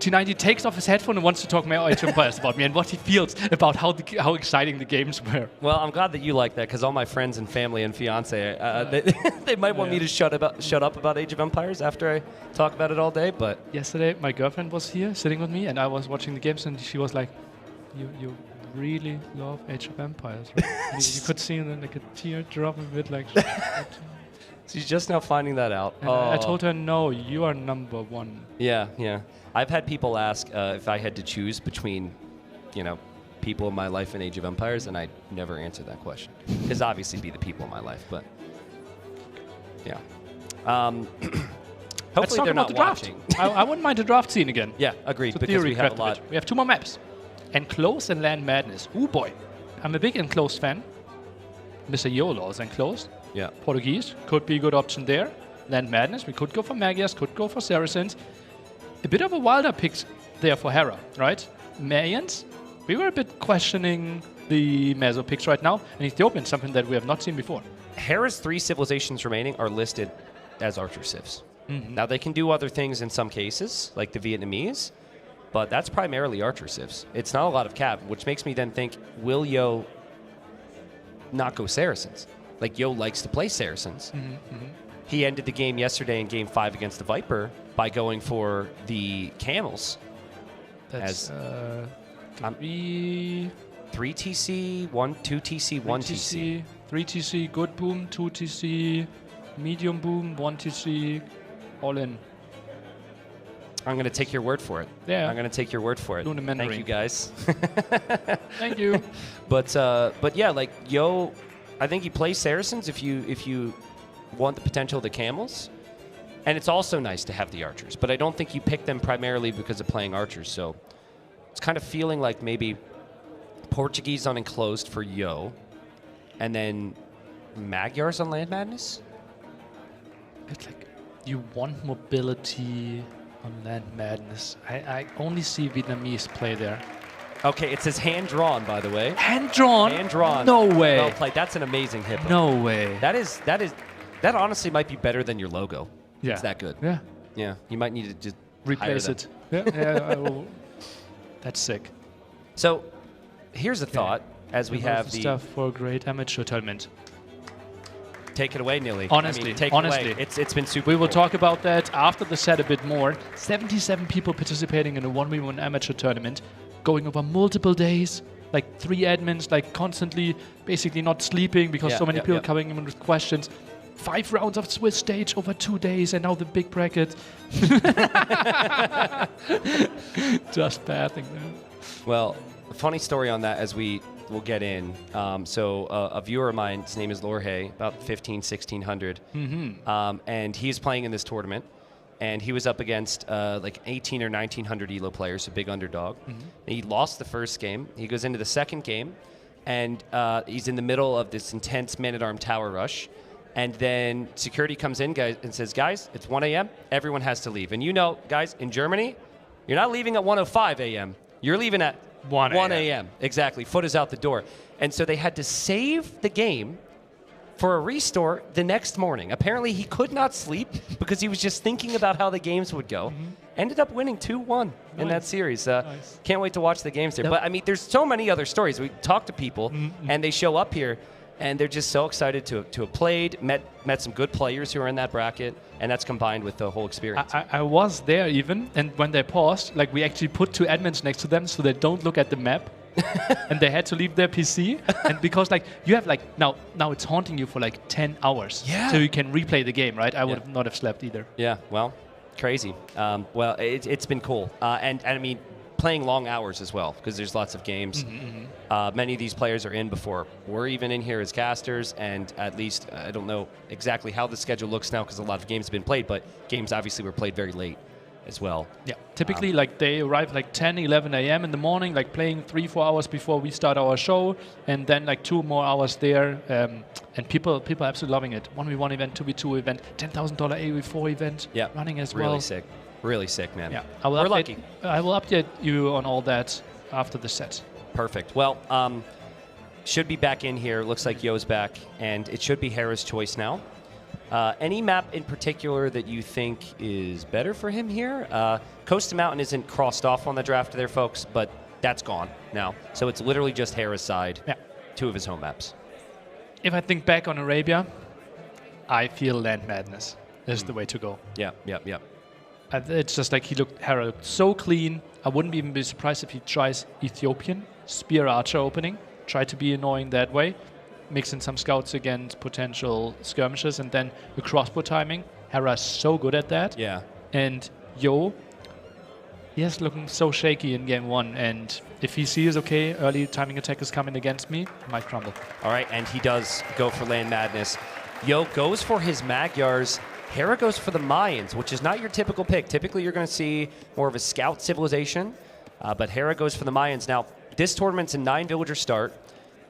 T90 takes off his headphone and wants to talk more Age of Empires about me and what he feels about how exciting the games were. Well, I'm glad that you like that because all my friends and family and fiance, they might want me to shut up about Age of Empires after I talk about it all day. But yesterday, my girlfriend was here sitting with me, and I was watching the games, and she was like, "You really love Age of Empires." Right? you could see like a tear drop a bit, like. She's just now finding that out. And I told her, no, you are number one. Yeah. I've had people ask if I had to choose between, people in my life and Age of Empires, and I never answer that question. Because obviously be the people in my life, but yeah. Hopefully they're not watching. I wouldn't mind a draft scene again. Yeah, agreed. So Because we have a lot. We have 2 more maps. Enclosed and Land Madness. Oh boy. I'm a big Enclosed fan. Mr. Yolo is Enclosed. Yeah. Portuguese could be a good option there. Land Madness, we could go for Magyars, could go for Saracens. A bit of a wilder pick there for Hera, right? Mayans, we were a bit questioning the Meso picks right now, and Ethiopian, something that we have not seen before. Hera's 3 civilizations remaining are listed as Archer civs. Mm-hmm. Now, they can do other things in some cases, like the Vietnamese, but that's primarily Archer civs. It's not a lot of cap, which makes me then think, will Yo not go Saracens? Like, Yo likes to play Saracens. Mm-hmm, mm-hmm. He ended the game yesterday in Game 5 against the Viper by going for the Camels. That's 3 TC, 2 TC, 1 TC. 3 TC, good boom, 2 TC, medium boom, 1 TC, all in. I'm going to take your word for it. Yeah. I'm going to take your word for it. Thank you, guys. Thank you. But yeah, like, Yo, I think he plays Saracens if you want the potential of the Camels. And it's also nice to have the Archers. But I don't think you pick them primarily because of playing Archers. So it's kind of feeling like maybe Portuguese on Enclosed for Yo. And then Magyars on Land Madness? It's like, you want mobility on Land Madness. I only see Vietnamese play there. Okay, it says hand-drawn, by the way. Hand-drawn? Hand-drawn. No way. Well played. That's an amazing hippo. No way. That honestly might be better than your logo. Yeah. It's that good. Yeah. Yeah. You might need to just replace hire it. Yeah. That's sick. So, here's a thought as we have the stuff for a great amateur tournament. Take it away, Nili. Honestly, take it away. It's been super. We will cool. talk about that after the set a bit more. 77 people participating in a 1v1 amateur tournament, going over multiple days, like 3 admins, like constantly, basically not sleeping because so many people coming in with questions. 5 rounds of Swiss stage over 2 days, and now the big bracket. Just pathing there. Well, a funny story on that as we will get in. So a viewer of mine, his name is Lorhe, about 1600. Mm-hmm. And he's playing in this tournament. And he was up against like 18 or 1900 ELO players, a big underdog. Mm-hmm. And he lost the first game. He goes into the second game, and he's in the middle of this intense man-at-arm tower rush. And then security comes in, guys, and says, guys, it's 1 a.m. Everyone has to leave. And you know, guys, in Germany, you're not leaving at 1:05 a.m. You're leaving at 1 a.m. Exactly. Foot is out the door. And so they had to save the game for a restore the next morning. Apparently, he could not sleep because he was just thinking about how the games would go. Mm-hmm. Ended up winning 2-1 in that series. Nice. Can't wait to watch the games there. But, I mean, there's so many other stories. We talk to people, and they show up here, and they're just so excited to have played, met some good players who are in that bracket, and that's combined with the whole experience. I was there even, and when they paused, like we actually put 2 admins next to them so they don't look at the map. And they had to leave their PC, and because like you have like now it's haunting you for like 10 hours, so you can replay the game, right? I would not have slept either. Yeah, well, crazy. Well, it's been cool, and I mean, playing long hours as well because there's lots of games. Many of these players are in before we're even in here as casters, and at least I don't know exactly how the schedule looks now because a lot of games have been played, but games obviously were played very late as well. Yeah, typically like they arrive like 10, 11 a.m. in the morning, like playing 3-4 hours before we start our show, and then like 2 more hours there. And people are absolutely loving it. 1v1 event, 2v2 event, $10,000 AV4 event running as well. Really sick. Really sick, man. Yeah, we're lucky. I will update you on all that after the set. Perfect. Well, should be back in here. Looks like Yo's back, and it should be Hera's choice now. Any map in particular that you think is better for him here? Coast to Mountain isn't crossed off on the draft there, folks, but that's gone now. So it's literally just Hera's side, 2 of his home maps. If I think back on Arabia, I feel Land Madness is the way to go. Yeah. It's just like Hera looked so clean. I wouldn't even be surprised if he tries Ethiopian, Spear Archer opening, try to be annoying that way, mix in some scouts against potential skirmishes, and then the crossbow timing. Hera is so good at that. Yeah. And Yo, he is looking so shaky in game 1, and if he sees, okay, early timing attack is coming against me, he might crumble. All right, and he does go for Land Madness. Yo goes for his Magyars. Hera goes for the Mayans, which is not your typical pick. Typically, you're going to see more of a scout civilization, but Hera goes for the Mayans. Now, this tournament's a 9-villager start,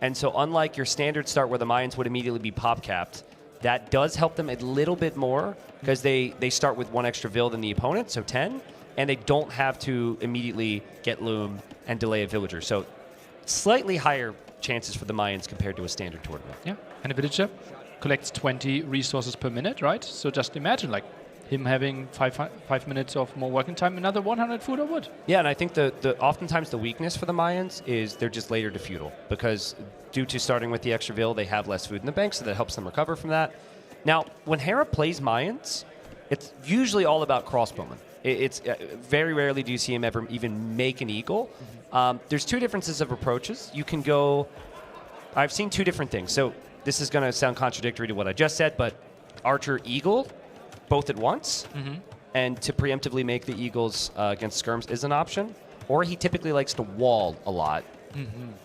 and so unlike your standard start where the Mayans would immediately be pop-capped, that does help them a little bit more because they start with 1 extra vill than the opponent, so 10, and they don't have to immediately get Loom and delay a villager. So slightly higher chances for the Mayans compared to a standard tournament. Yeah, and a villager collects 20 resources per minute, right? So just imagine like him having 5 minutes of more working time, another 100 food or wood. Yeah, and I think the oftentimes the weakness for the Mayans is they're just later to feudal because due to starting with the extra vill, they have less food in the bank, so that helps them recover from that. Now, when Hera plays Mayans, it's usually all about crossbowmen. It's very rarely do you see him ever even make an eagle. There's 2 differences of approaches. You can go. I've seen 2 different things. So this is going to sound contradictory to what I just said, but Archer Eagle, both at once, and to preemptively make the Eagles against skirms is an option. Or he typically likes to wall a lot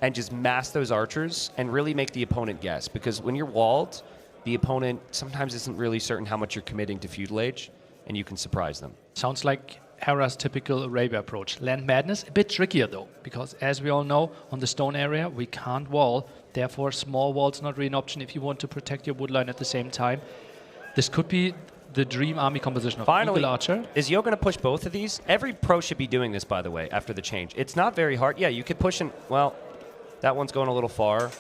and just mass those archers and really make the opponent guess. Because when you're walled, the opponent sometimes isn't really certain how much you're committing to feudal age, and you can surprise them. Sounds like Hera's typical Arabia approach. Land Madness, a bit trickier though, because as we all know, on the stone area, we can't wall. Therefore, small wall's not really an option if you want to protect your woodline at the same time. This could be the dream army composition of Finally, Eagle Archer. Is Yo going to push both of these? Every pro should be doing this, by the way, after the change. It's not very hard. Yeah, you could push in. Well, that one's going a little far.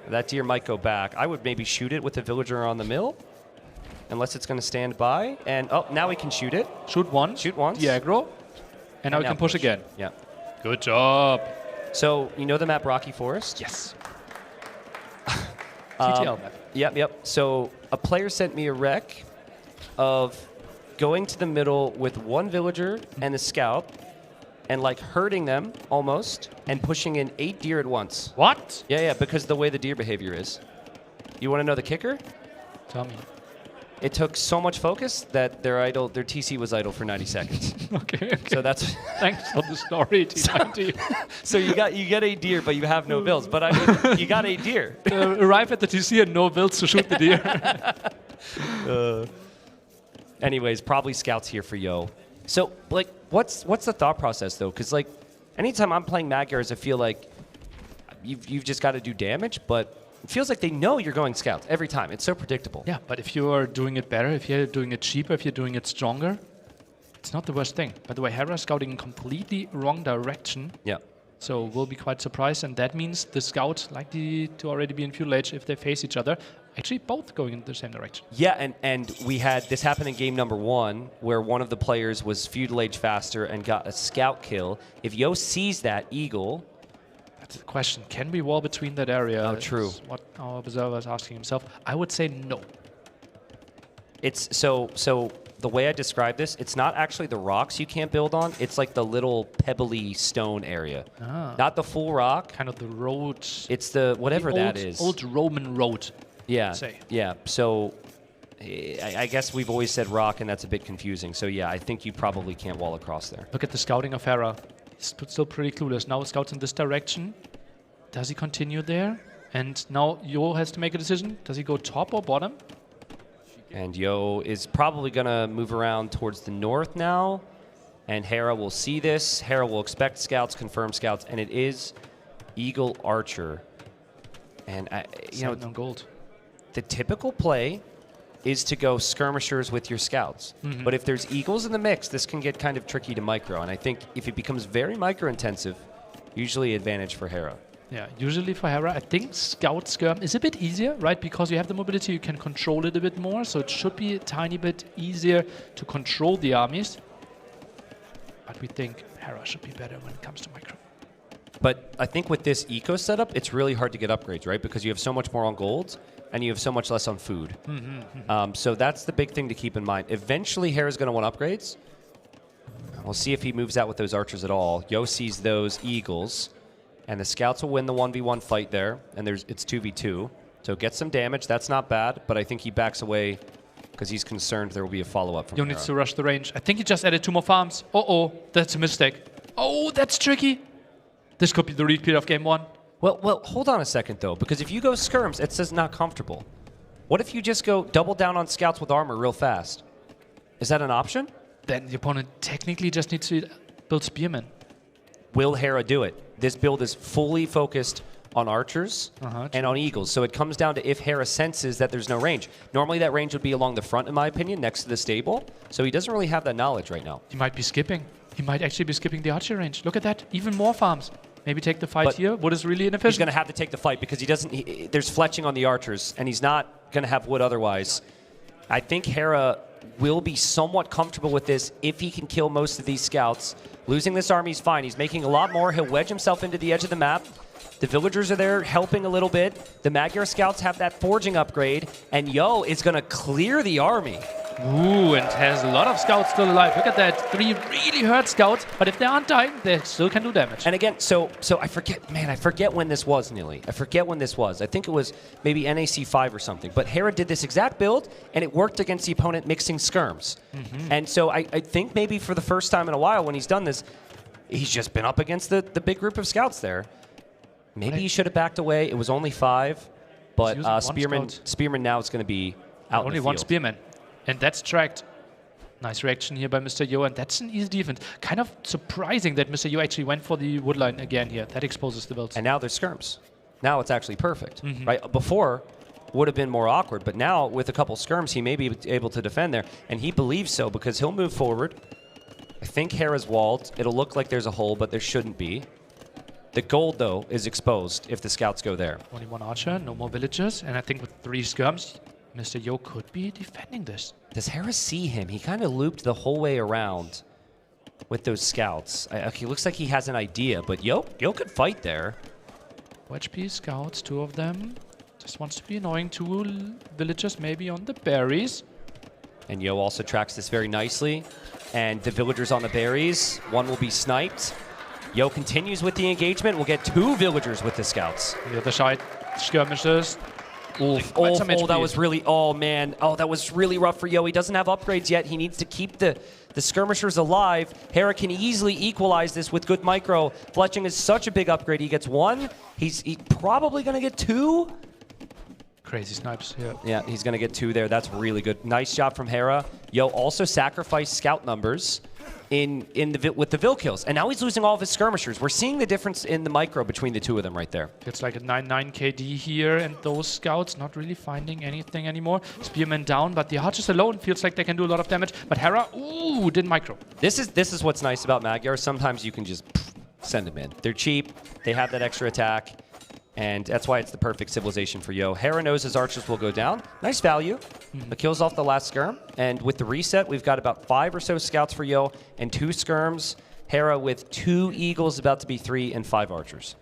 That deer might go back. I would maybe shoot it with the villager on the mill, unless it's going to stand by. And, oh, now we can shoot it. Shoot once. Shoot once. The aggro. And now we can push again. Yeah. Good job. So, you know the map Rocky Forest? Yes. TTL map. Yep. So, a player sent me a rec of going to the middle with 1 villager and a scout and like herding them almost and pushing in 8 deer at once. What? Yeah, because of the way the deer behavior is. You want to know the kicker? Tell me. It took so much focus that their TC was idle for 90 seconds. Okay. So that's thanks for the story, T90. So you get 8 deer, but you have no bills. But I mean, you got 8 deer. Arrive at the TC and no bills to shoot the deer. Anyways, probably scouts here for Yo. So like, what's the thought process though? Because like, anytime I'm playing Magyars, I feel like you've just got to do damage, but it feels like they know you're going scouts every time. It's so predictable. Yeah, but if you are doing it better, if you're doing it cheaper, if you're doing it stronger, it's not the worst thing. By the way, Hera scouting in completely wrong direction. Yeah. So we'll be quite surprised, and that means the scouts likely to already be in feudal age if they face each other. Actually, both going in the same direction. Yeah, and we had this happen in game number 1, where one of the players was feudal age faster and got a scout kill. If Yo sees that eagle. That's the question. Can we wall between that area? Oh, true. That's what our observer is asking himself. I would say no. It's so the way I describe this, it's not actually the rocks you can't build on. It's like the little pebbly stone area. Not the full rock. Kind of the road. It's the whatever that is. Old Roman road. Yeah. Say. Yeah. So I guess we've always said rock, and that's a bit confusing. So yeah, I think you probably can't wall across there. Look at the scouting of Hera. He's still pretty clueless. Now scouts in this direction. Does he continue there? And now Yo has to make a decision. Does he go top or bottom? And Yo is probably going to move around towards the north now. And Hera will see this. Hera will expect scouts, confirm scouts. And it is Eagle Archer. And, gold. The typical play is to go skirmishers with your scouts. But if there's eagles in the mix, this can get kind of tricky to micro. And I think if it becomes very micro-intensive, usually advantage for Hera. Yeah, usually for Hera, I think Scout Skirm is a bit easier, right? Because you have the mobility, you can control it a bit more, so it should be a tiny bit easier to control the armies. But we think Hera should be better when it comes to micro. But I think with this eco setup, it's really hard to get upgrades, right? Because you have so much more on gold, and you have so much less on food. So that's the big thing to keep in mind. Eventually, Hera's going to want upgrades. We'll see if he moves out with those archers at all. Yo sees those eagles, and the scouts will win the 1v1 fight there, and it's 2v2. So get some damage. That's not bad, but I think he backs away because he's concerned there will be a follow-up from Yo needs to rush the range. I think he just added 2 more farms. Uh-oh, that's a mistake. Oh, that's tricky. This could be the repeat of game 1. Well, hold on a second, though, because if you go skirms, it says not comfortable. What if you just go double down on scouts with armor real fast? Is that an option? Then the opponent technically just needs to build spearmen. Will Hera do it? This build is fully focused on archers and on eagles, so it comes down to if Hera senses that there's no range. Normally that range would be along the front, in my opinion, next to the stable, so he doesn't really have that knowledge right now. He might be skipping. He might actually be skipping the archer range. Look at that. Even more farms. Maybe take the fight here. Wood is really inefficient. He's going to have to take the fight because he doesn't. There's fletching on the archers, and he's not going to have wood otherwise. I think Hera will be somewhat comfortable with this if he can kill most of these scouts. Losing this army is fine. He's making a lot more. He'll wedge himself into the edge of the map. The villagers are there helping a little bit. The Magyar scouts have that forging upgrade, and Yo is going to clear the army. Ooh, and has a lot of scouts still alive. Look at that. 3 really hurt scouts, but if they aren't dying, they still can do damage. And again, so I forget when this was, Nilly. I forget when this was. I think it was maybe NAC 5 or something. But Hera did this exact build, and it worked against the opponent mixing skirms. And so I think maybe for the first time in a while when he's done this, he's just been up against the big group of scouts there. Maybe he should have backed away. It was only 5, but Spearman now is going to be out Only in the one field. Spearman. And that's tracked. Nice reaction here by Mr. Yo, and that's an easy defense. Kind of surprising that Mr. Yo actually went for the wood line again here. That exposes the builds. And now there's skirms. Now it's actually perfect, right? Before would have been more awkward, but now with a couple skirms, he may be able to defend there, and he believes so because he'll move forward. I think Hera's walled. It'll look like there's a hole, but there shouldn't be. The gold, though, is exposed if the scouts go there. Only one archer, no more villagers, and I think with 3 skirms, Mr. Yo could be defending this. Does Hera see him? He kind of looped the whole way around with those scouts. He looks like he has an idea, but Yo could fight there. Wedge piece scouts, 2 of them. Just wants to be annoying. 2 villagers maybe on the berries. And Yo also tracks this very nicely. And the villagers on the berries, 1 will be sniped. Yo continues with the engagement. We'll get 2 villagers with the scouts. The other side, skirmishers. That was really, that was really rough for Yo. He doesn't have upgrades yet. He needs to keep the skirmishers alive. Hera can easily equalize this with good micro. Fletching is such a big upgrade. He gets 1. He's probably going to get 2. Crazy snipes, yeah. Yeah, he's going to get 2 there. That's really good. Nice job from Hera. Yo also sacrificed scout numbers with the Vil kills. And now he's losing all of his skirmishers. We're seeing the difference in the micro between the 2 of them right there. It's like a 9-9 KD here, and those scouts not really finding anything anymore. Spearman down, but the archers alone feels like they can do a lot of damage. But Hera, ooh, didn't micro. This is what's nice about Magyar. Sometimes you can just send them in. They're cheap. They have that extra attack. And that's why it's the perfect civilization for Yo. Hera knows his archers will go down. Nice value. But kills off the last skirm. And with the reset, we've got about 5 or so scouts for Yo and 2 skirms. Hera with 2 eagles, about to be 3, and 5 archers.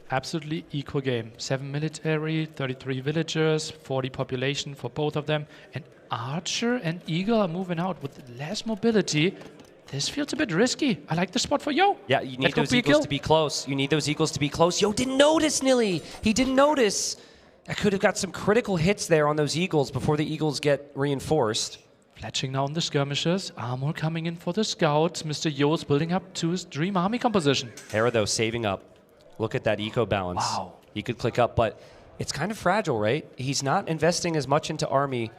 Absolutely equal game. 7 military, 33 villagers, 40 population for both of them. And archer and eagle are moving out with less mobility. This feels a bit risky. I like the spot for Yo. Yeah, you need those eagles to be close. You need those eagles to be close. Yo didn't notice, Nilly. He didn't notice. I could have got some critical hits there on those eagles before the eagles get reinforced. Fletching now on the skirmishers. Armor coming in for the scouts. Mr. Yo is building up to his dream army composition. Hera, though, saving up. Look at that eco balance. Wow. He could click up, but it's kind of fragile, right? He's not investing as much into army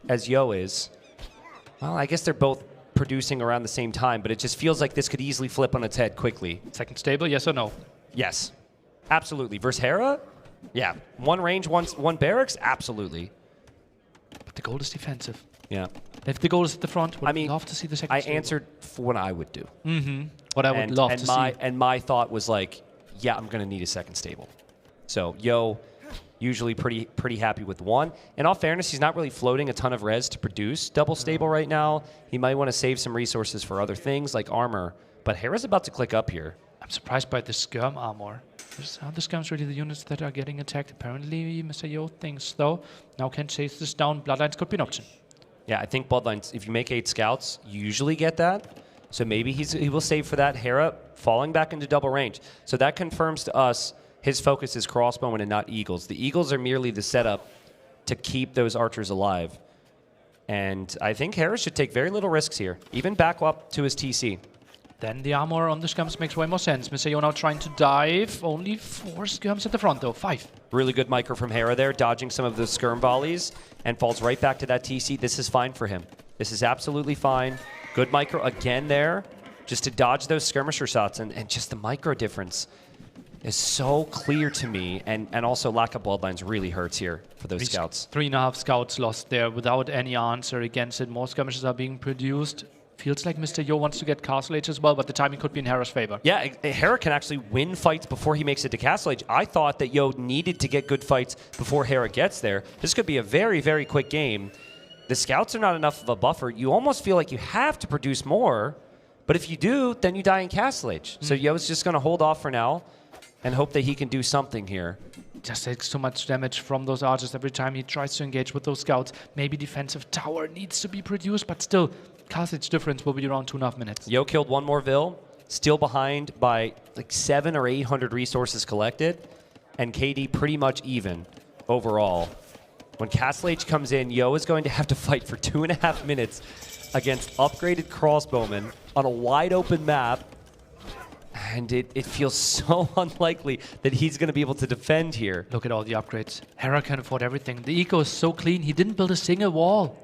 as Yo is. Well, I guess they're both producing around the same time, but it just feels like this could easily flip on its head quickly. Second stable, yes or no? Yes, absolutely. Versus Hera, yeah. 1 range, one barracks, absolutely. But the goal is defensive. Yeah. If the goal is at the front, would love to see the second stable. I answered for what I would do. What I would love to see. And my thought was like, yeah, I'm going to need a second stable. So Yo usually pretty happy with 1. In all fairness, he's not really floating a ton of res to produce double stable right now. He might want to save some resources for other things like armor. But Hera's about to click up here. I'm surprised by the skirm armor. Are the skirms really the units that are getting attacked? Apparently, Mr. Yo thinks, though. Now can chase this down. Bloodlines could be an option. Yeah, I think Bloodlines, if you make 8 scouts, you usually get that. So maybe he will save for that. Hera falling back into double range. So that confirms to us his focus is crossbowmen and not eagles. The eagles are merely the setup to keep those archers alive. And I think Hera should take very little risks here, even back up to his TC. Then the armor on the skirms makes way more sense. Mr. Yo now trying to dive. Only 4 skirms at the front, though. 5. Really good micro from Hera there, dodging some of the skirm volleys, and falls right back to that TC. This is fine for him. This is absolutely fine. Good micro again there, just to dodge those skirmisher shots, and just the micro difference is so clear to me, and also lack of bloodlines really hurts here for those scouts. 3.5 scouts lost there without any answer against it. More skirmishes are being produced. Feels like Mr. Yo wants to get Castle Age as well, but the timing could be in Hera's favor. Yeah, Hera can actually win fights before he makes it to Castle Age. I thought that Yo needed to get good fights before Hera gets there. This could be a very, very quick game. The scouts are not enough of a buffer. You almost feel like you have to produce more, but if you do, then you die in Castle Age. So Yo's just going to hold off for now and hope that he can do something here. Just takes too much damage from those archers every time he tries to engage with those scouts. Maybe defensive tower needs to be produced, but still, Castle Age difference will be around 2.5 minutes. Yo killed 1 more Vil, still behind by like 700 or 800 resources collected, and KD pretty much even overall. When Castle Age comes in, Yo is going to have to fight for 2.5 minutes against upgraded crossbowmen on a wide open map, and it feels so unlikely that he's going to be able to defend here. Look at all the upgrades. Hera can afford everything. The eco is so clean, he didn't build a single wall.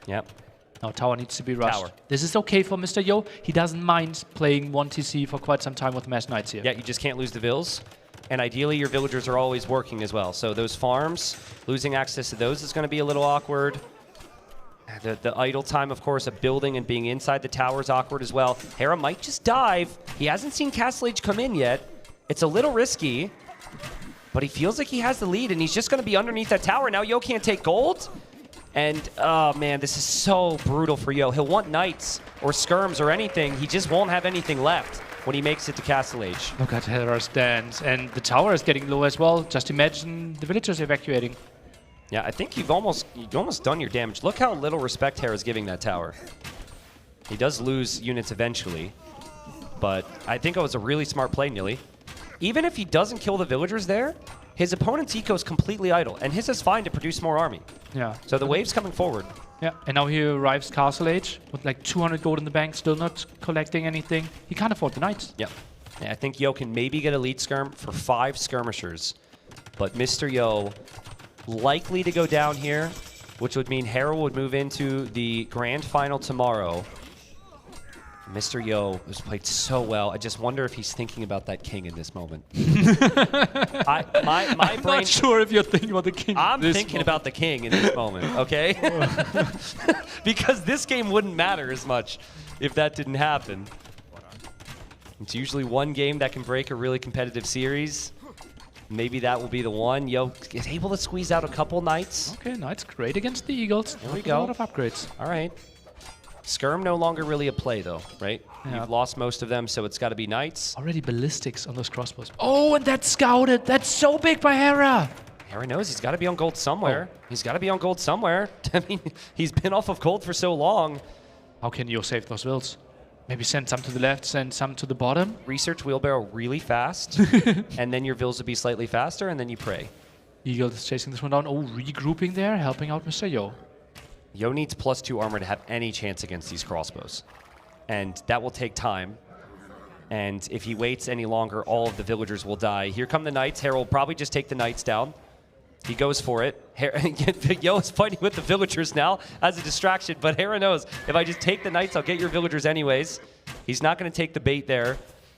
Yep. Now tower needs to be rushed. Tower. This is okay for Mr. Yo. He doesn't mind playing 1 TC for quite some time with Mass Knights here. Yeah, you just can't lose the Vils. And ideally, your villagers are always working as well. So those farms, losing access to those is going to be a little awkward. The idle time, of course, of building and being inside the tower is awkward as well. Hera might just dive. He hasn't seen Castle Age come in yet. It's a little risky, but he feels like he has the lead, and he's just going to be underneath that tower. Now Yo can't take gold. And, oh man, this is so brutal for Yo. He'll want knights or skirms or anything. He just won't have anything left when he makes it to Castle Age. Look at Hera's dance. And the tower is getting low as well. Just imagine the villagers evacuating. Yeah, I think you've almost done your damage. Look how little respect Hera's giving that tower. He does lose units eventually, but I think it was a really smart play, Nilly. Even if he doesn't kill the villagers there, his opponent's eco is completely idle, and his is fine to produce more army. Yeah. So the wave's coming forward. Yeah, and now he arrives Castle Age with like 200 gold in the bank, still not collecting anything. He can't afford the knights. Yeah. I think Yo can maybe get elite skirm for 5 skirmishers, but Mr. Yo likely to go down here, which would mean Hera would move into the grand final tomorrow. Mr. Yo has played so well. I just wonder if he's thinking about that king in this moment. My I'm brain, not sure if you're thinking about the king. I'm thinking about the king in this moment, okay? Because this game wouldn't matter as much if that didn't happen. It's usually one game that can break a really competitive series. Maybe that will be the one. Yo is able to squeeze out a couple knights. Okay, knights great against the Eagles. There we A go. lot of upgrades. All right. Skirm no longer really a play, though, right? Yeah. You've lost most of them, so it's got to be knights. Already ballistics on those crossbows. Oh, and that's scouted. That's so big by Hera. Hera knows he's got to be on gold somewhere. He's got to be on gold somewhere. I mean, he's been off of gold for so long. How can you save those wills? Maybe send some to the left, send some to the bottom. Research wheelbarrow really fast, and then your vills will be slightly faster, and then you pray. Eagle is chasing this one down. Oh, regrouping there, helping out Mr. Yo. Yo needs +2 armor to have any chance against these crossbows. And that will take time. And if he waits any longer, all of the villagers will die. Here come the knights. Hera will probably just take the knights down. He goes for it. Yo is fighting with the villagers now as a distraction, but Hera knows, if I just take the knights, I'll get your villagers anyways. He's not going to take the bait there.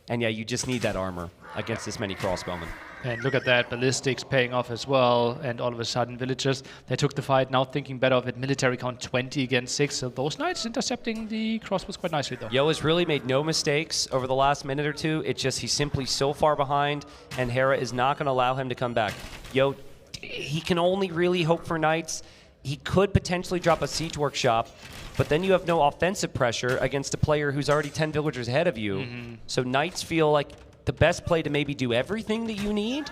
And yeah, you just need that armor. against this many crossbowmen. And look at that, ballistics paying off as well, and all of a sudden villagers, they took the fight, now thinking better of it, military count 20 against 6, so those knights intercepting the crossbows quite nicely though. Yo has really made no mistakes over the last minute or two. It's just he's simply so far behind, and Hera is not going to allow him to come back. Yo, he can only really hope for knights. He could potentially drop a siege workshop, but then you have no offensive pressure against a player who's already 10 villagers ahead of you. So knights feel like the best play to maybe do everything that you need.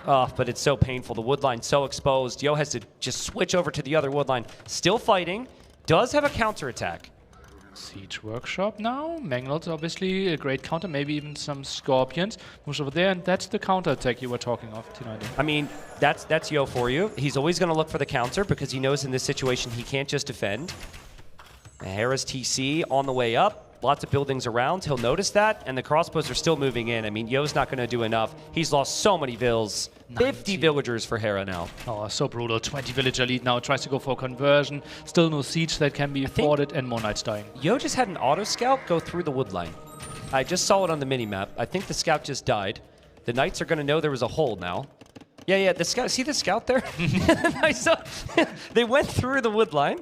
Oh, but it's so painful. The wood line's so exposed. Yo has to just switch over to the other wood line. Still fighting. Does have a counterattack. Siege workshop now. Mangled, obviously, a great counter. Maybe even some scorpions. Moves over there, and that's the counterattack you were talking of, T90. I mean, that's Yo for you. He's always going to look for the counter because he knows in this situation he can't just defend. Hera's TC on the way up. Lots of buildings around. He'll notice that, and the crossbows are still moving in. I mean, Yo's not going to do enough. He's lost so many vills. 50 villagers for Hera now. Oh, so brutal. 20 villager lead now. Tries to go for conversion. Still no siege that can be afforded, and more knights dying. Yo just had an auto scout go through the wood line. I just saw it on the mini-map. I think the scout just died. The knights are going to know there was a hole now. Yeah, the scout. See the scout there? They went through the wood line.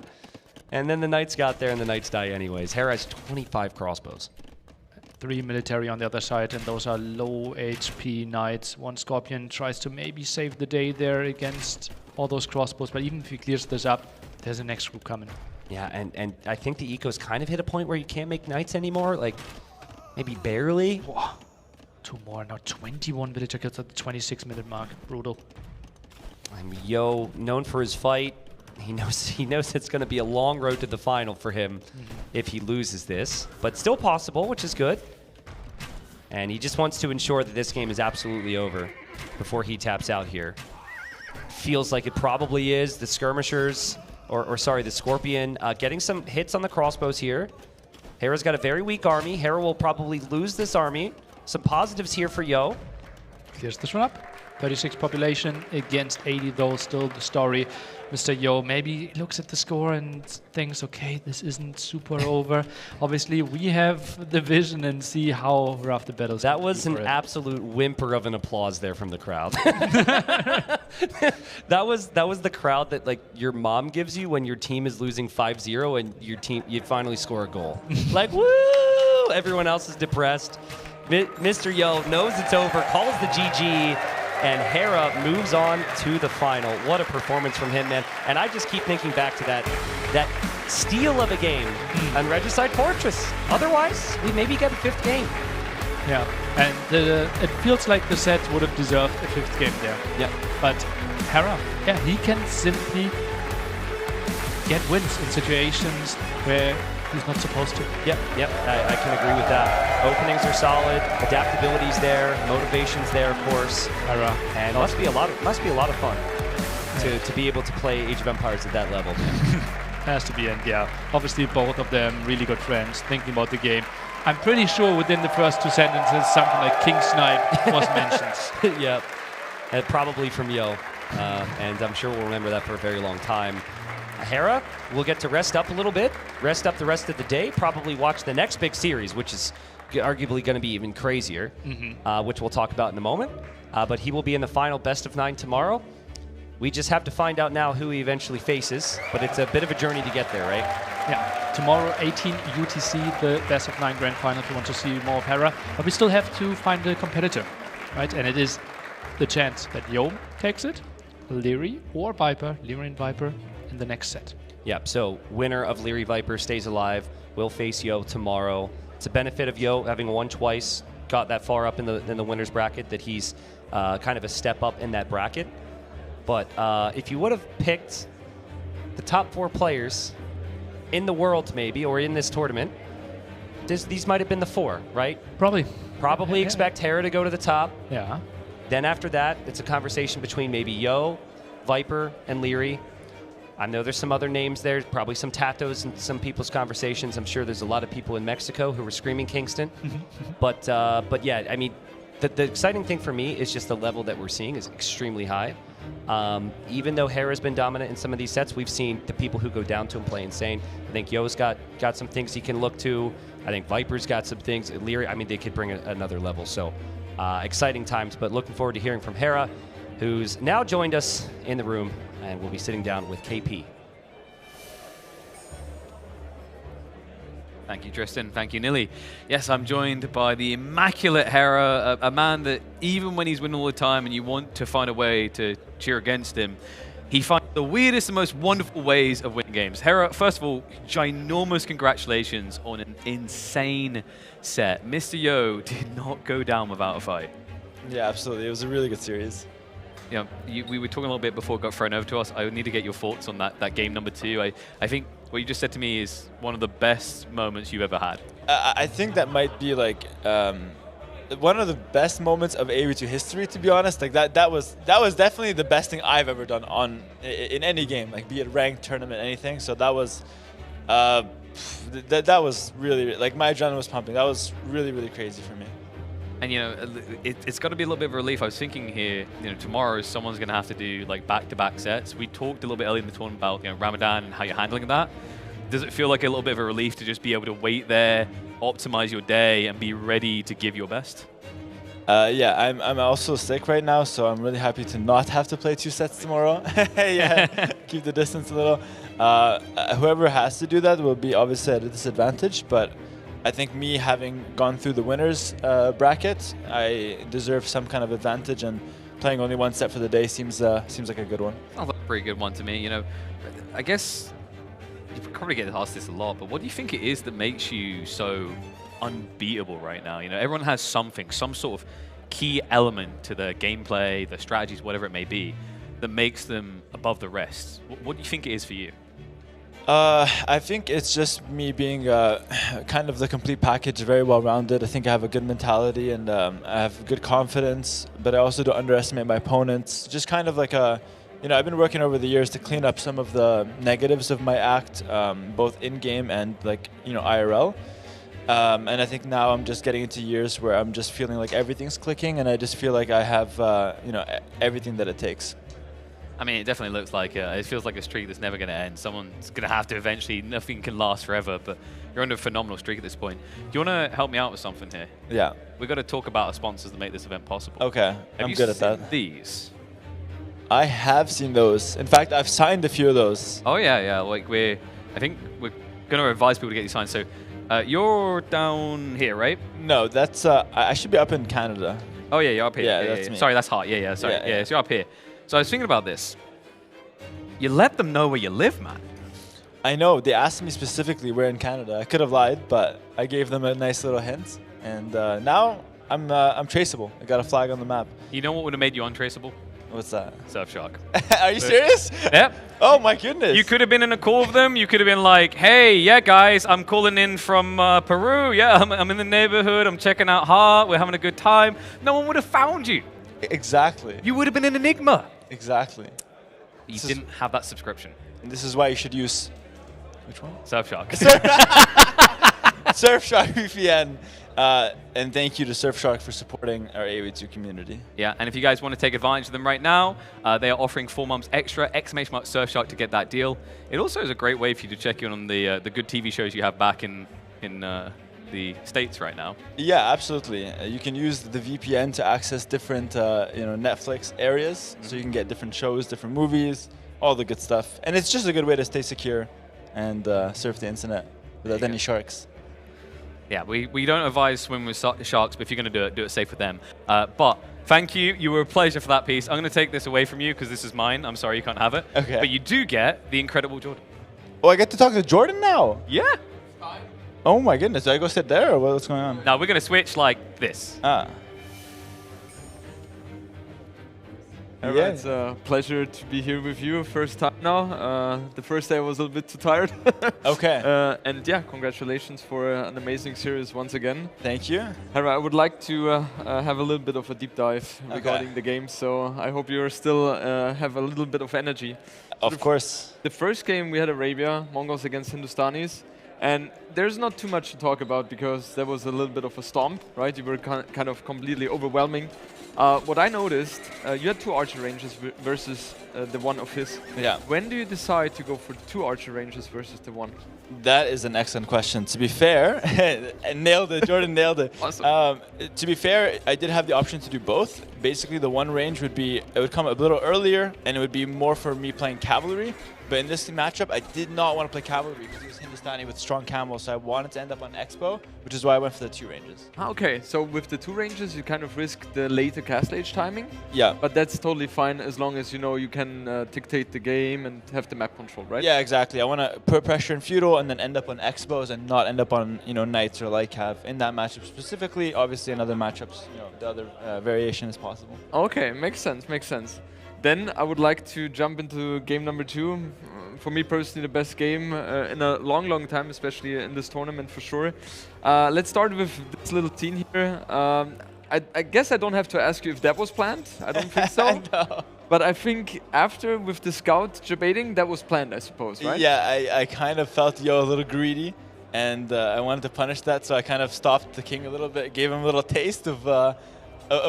And then the knights got there, and the knights die anyways. Hera has 25 crossbows. 3 military on the other side, and those are low HP knights. One scorpion tries to maybe save the day there against all those crossbows, but even if he clears this up, there's a next group coming. Yeah, and I think the eco's kind of hit a point where you can't make knights anymore, like maybe barely. Whoa. 2 more, now 21 villager kills at the 26-minute mark. Brutal. And Yo, known for his fight, he knows it's going to be a long road to the final for him if he loses this, but still possible, which is good. And he just wants to ensure that this game is absolutely over before he taps out here. Feels like it probably is. The skirmishers, or sorry, the Scorpion, getting some hits on the crossbows here. Hera's got a very weak army. Hera will probably lose this army. Some positives here for Yo. Clears this one up. 36 population against 80 though, still the story. Mr. Yo maybe looks at the score and thinks, okay, this isn't super over. Obviously, we have the vision and see how rough the battle's That was an absolute whimper of an applause there from the crowd. That was the crowd that like your mom gives you when your team is losing 5-0 and you finally score a goal. Like, woo! Everyone else is depressed. Mr. Yo knows it's over, calls the GG, and Hera moves on to the final. What a performance from him, man. And I just keep thinking back to that steal of a game on Regicide Fortress. Otherwise, we maybe get a 5th game. Yeah, and it feels like the set would have deserved a 5th game there. Yeah. But Hera, yeah, he can simply get wins in situations where he's not supposed to. Yep, I can agree with that. Openings are solid, adaptability's there, motivation's there, of course. Hera. And must be a lot of fun to be able to play Age of Empires at that level. Has to be, and yeah, obviously both of them really good friends, thinking about the game. I'm pretty sure within the first 2 sentences something like King Snipe was mentioned. Yep, and probably from Yo, and I'm sure we'll remember that for a very long time. Hera will get to rest up a little bit, rest up the rest of the day, probably watch the next big series, which is arguably going to be even crazier, which we'll talk about in a moment. But he will be in the final best of 9 tomorrow. We just have to find out now who he eventually faces, but it's a bit of a journey to get there, right? Yeah, tomorrow 18 UTC, the best of 9 grand final if you want to see more of Hera. But we still have to find a competitor, right? And it is the chance that Yo takes it, Leary or Viper, Leary and Viper, in the next set. Yep, so winner of Leary Viper stays alive, will face Yo tomorrow. It's a benefit of Yo having won twice, got that far up in the winner's bracket that he's kind of a step up in that bracket. But if you would have picked the top 4 players in the world maybe, or in this tournament, these might have been the 4, right? Probably. Probably expect Hera to go to the top. Yeah. Then after that, it's a conversation between maybe Yo, Viper, and Leary. I know there's some other names there, probably some Tatos in some people's conversations. I'm sure there's a lot of people in Mexico who were screaming Kingston. But yeah, I mean, the exciting thing for me is just the level that we're seeing is extremely high. Even though Hera's been dominant in some of these sets, we've seen the people who go down to him play insane. I think Yo's got some things he can look to. I think Viper's got some things. Leary, I mean, they could bring another level. So Exciting times, but looking forward to hearing from Hera, who's now joined us in the room, and we'll be sitting down with KP. Thank you, Tristan. Thank you, Nili. Yes, I'm joined by the immaculate Hera, a man that even when he's winning all the time and you want to find a way to cheer against him, he finds the weirdest and most wonderful ways of winning games. Hera, first of all, ginormous congratulations on an insane set. Mr. Yo did not go down without a fight. Yeah, absolutely. It was a really good series. You know, we were talking a little bit before it got thrown over to us. I need to get your thoughts on that game number 2. I think what you just said to me is one of the best moments you've ever had. I think that might be like one of the best moments of AV2 history, to be honest. Like that was definitely the best thing I've ever done in any game, like be it ranked, tournament, anything. So that was that was really, like, my adrenaline was pumping. That was really, really crazy for me. And you know, it's got to be a little bit of a relief. I was thinking here, you know, tomorrow someone's going to have to do like back-to-back sets. We talked a little bit earlier in the tournament about, you know, Ramadan and how you're handling that. Does it feel like a little bit of a relief to just be able to wait there, optimize your day, and be ready to give your best? Yeah, I'm also sick right now, so I'm really happy to not have to play 2 sets tomorrow. Yeah, keep the distance a little. Whoever has to do that will be obviously at a disadvantage, but I think me having gone through the winners bracket, I deserve some kind of advantage, and playing only 1 set for the day seems like a good one. Sounds like a pretty good one to me. You know, I guess you probably get asked this a lot, but what do you think it is that makes you so unbeatable right now? You know, everyone has something, some sort of key element to their gameplay, their strategies, whatever it may be, that makes them above the rest. What do you think it is for you? I think it's just me being kind of the complete package, very well-rounded. I think I have a good mentality, and I have good confidence, but I also don't underestimate my opponents. Just kind of like you know, I've been working over the years to clean up some of the negatives of my act, both in-game and, like, you know, IRL. And I think now I'm just getting into years where I'm just feeling like everything's clicking, and I just feel like I have, you know, everything that it takes. I mean, it definitely looks like it feels like a streak that's never going to end. Someone's going to have to eventually. Nothing can last forever, but you're on a phenomenal streak at this point. Do you want to help me out with something here? Yeah. We've got to talk about our sponsors that make this event possible. Okay, I'm good at that. These? I have seen those. In fact, I've signed a few of those. Oh yeah. Like I think we're going to advise people to get these signed. So you're down here, right? No, that's I should be up in Canada. Oh yeah, you're up here. Yeah, that's me. Sorry, that's hot. Yeah. Sorry. Yeah, so you're up here. So I was thinking about this. You let them know where you live, man. I know. They asked me specifically where in Canada. I could have lied, but I gave them a nice little hint. And now I'm traceable. I got a flag on the map. You know what would have made you untraceable? What's that? Surfshark. Are you serious? Yep. Oh my goodness. You could have been in a call with them. You could have been like, hey, yeah, guys, I'm calling in from Peru. Yeah, I'm in the neighborhood. I'm checking out Heart. We're having a good time. No one would have found you. Exactly. You would have been an enigma. Exactly. You didn't have that subscription. And this is why you should use... Which one? Surfshark. Surfshark VPN. And thank you to Surfshark for supporting our AV2 community. Yeah, and if you guys want to take advantage of them right now, they are offering 4 months extra, ! Surfshark to get that deal. It also is a great way for you to check in on the good TV shows you have back in the States right now. Yeah, absolutely. You can use the VPN to access different you know, Netflix areas, so you can get different shows, different movies, all the good stuff. And it's just a good way to stay secure and surf the internet without any sharks. Yeah, we don't advise swim with sharks, but if you're going to do it safe with them. But thank you. You were a pleasure for that piece. I'm going to take this away from you because this is mine. I'm sorry you can't have it. Okay. But you do get the incredible Jordan. Oh, I get to talk to Jordan now? Yeah. Oh my goodness. Do I go sit there or what's going on? No, we're going to switch like this. Ah. Yeah, it's a pleasure to be here with you. First time now. The first day I was a little bit too tired. Okay. And yeah, congratulations for an amazing series once again. Thank you. Hera, I would like to have a little bit of a deep dive regarding the game, so I hope you still have a little bit of energy. Of course. The first game we had Arabia, Mongols against Hindustanis. And there's not too much to talk about because there was a little bit of a stomp, right? You were kind of completely overwhelming. What I noticed, you had 2 archer ranges versus the one of his. Yeah. When do you decide to go for 2 archer ranges versus the one? That is an excellent question. To be fair, nailed it. Jordan nailed it. Awesome. To be fair, I did have the option to do both. Basically, the one range would come a little earlier, and it would be more for me playing cavalry. But in this matchup, I did not want to play cavalry because he was Hindustani with strong camel, so I wanted to end up on Expo, which is why I went for the 2 ranges. Okay, so with the 2 ranges, you kind of risk the later castle age timing. Yeah. But that's totally fine as long as you know you can dictate the game and have the map control, right? Yeah, exactly. I want to put pressure in feudal and then end up on Expos and not end up on knights or like have in that matchup specifically. Obviously, in other matchups, the other variation is possible. Okay, makes sense. Makes sense. Then I would like to jump into game number 2. For me personally, the best game in a long, long time, especially in this tournament for sure. Let's start with this little team here. I guess I don't have to ask you if that was planned. I don't think so. No. But I think after with the scout debating, that was planned, I suppose, right? Yeah, I kind of felt Yo a little greedy, and I wanted to punish that, so I kind of stopped the king a little bit, gave him a little taste of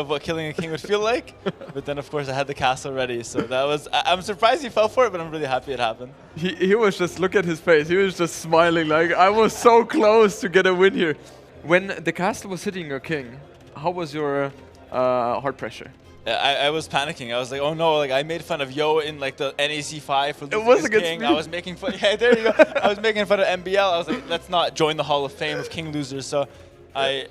what killing a king would feel like. But then, of course, I had the castle ready, so that was... I'm surprised he fell for it, but I'm really happy it happened. He was just, look at his face, he was just smiling like, I was so close to get a win here. When the castle was hitting your king, how was your heart pressure? I was panicking. I was like, oh no, like I made fun of Yo in like the NAC 5 for losing his king. Me. I was making fun, yeah, there you go. I was making fun of MBL. I was like, let's not join the Hall of Fame of king losers. So I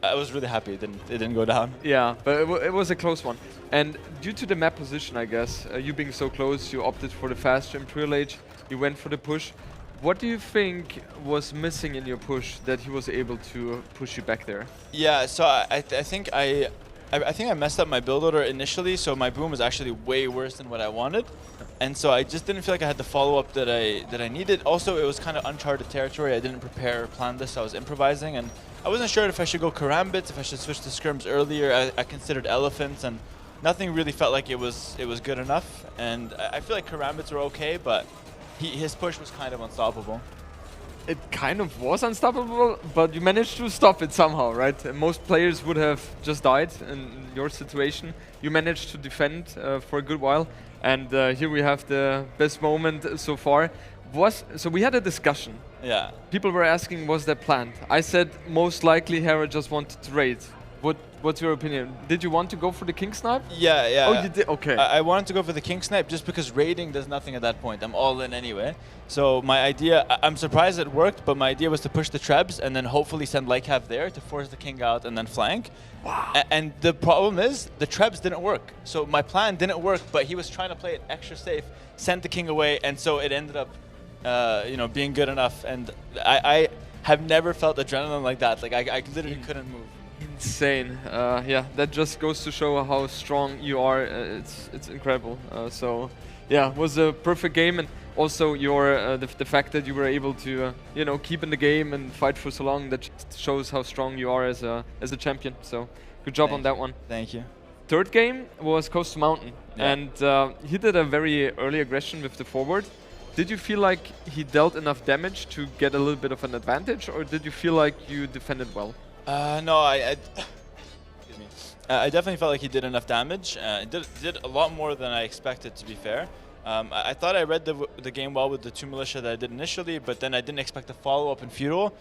was really happy it didn't go down. Yeah, but it was a close one. And due to the map position, I guess, you being so close, you opted for the faster Imperial Age, you went for the push. What do you think was missing in your push that he was able to push you back there? Yeah, so I think I messed up my build order initially, so my boom was actually way worse than what I wanted. And so I just didn't feel like I had the follow-up that I needed. Also, it was kind of uncharted territory. I didn't prepare or plan this, so I was improvising. And I wasn't sure if I should go karambits, if I should switch to scrims earlier. I considered elephants, and nothing really felt like it was good enough. And I feel like karambits were okay, but his push was kind of unstoppable. It kind of was unstoppable, but you managed to stop it somehow, right? Most players would have just died in your situation. You managed to defend for a good while, and here we have the best moment so far. So we had a discussion. Yeah. People were asking, was that planned? I said most likely Hera just wanted to raid. What's your opinion? Did you want to go for the king snipe? Yeah. Oh, you did? Okay. I wanted to go for the king snipe just because raiding does nothing at that point. I'm all in anyway. So my idea, I'm surprised it worked, but my idea was to push the trebs and then hopefully send Lycav there to force the king out and then flank. Wow. And the problem is the trebs didn't work. So my plan didn't work, but he was trying to play it extra safe, send the king away, and so it ended up being good enough. And I have never felt adrenaline like that. Like I literally couldn't move. Insane. Yeah, that just goes to show how strong you are. It's incredible. So yeah, it was a perfect game, and also your the fact that you were able to keep in the game and fight for so long, that shows how strong you are as a champion. So good job on that one. Thank you. Third game was Coastal Mountain, and he did a very early aggression with the forward. Did you feel like he dealt enough damage to get a little bit of an advantage, or did you feel like you defended well? No, excuse me. I definitely felt like he did enough damage. Did a lot more than I expected, to be fair. I thought I read the game well with the 2 militia that I did initially, but then I didn't expect the follow-up in feudal.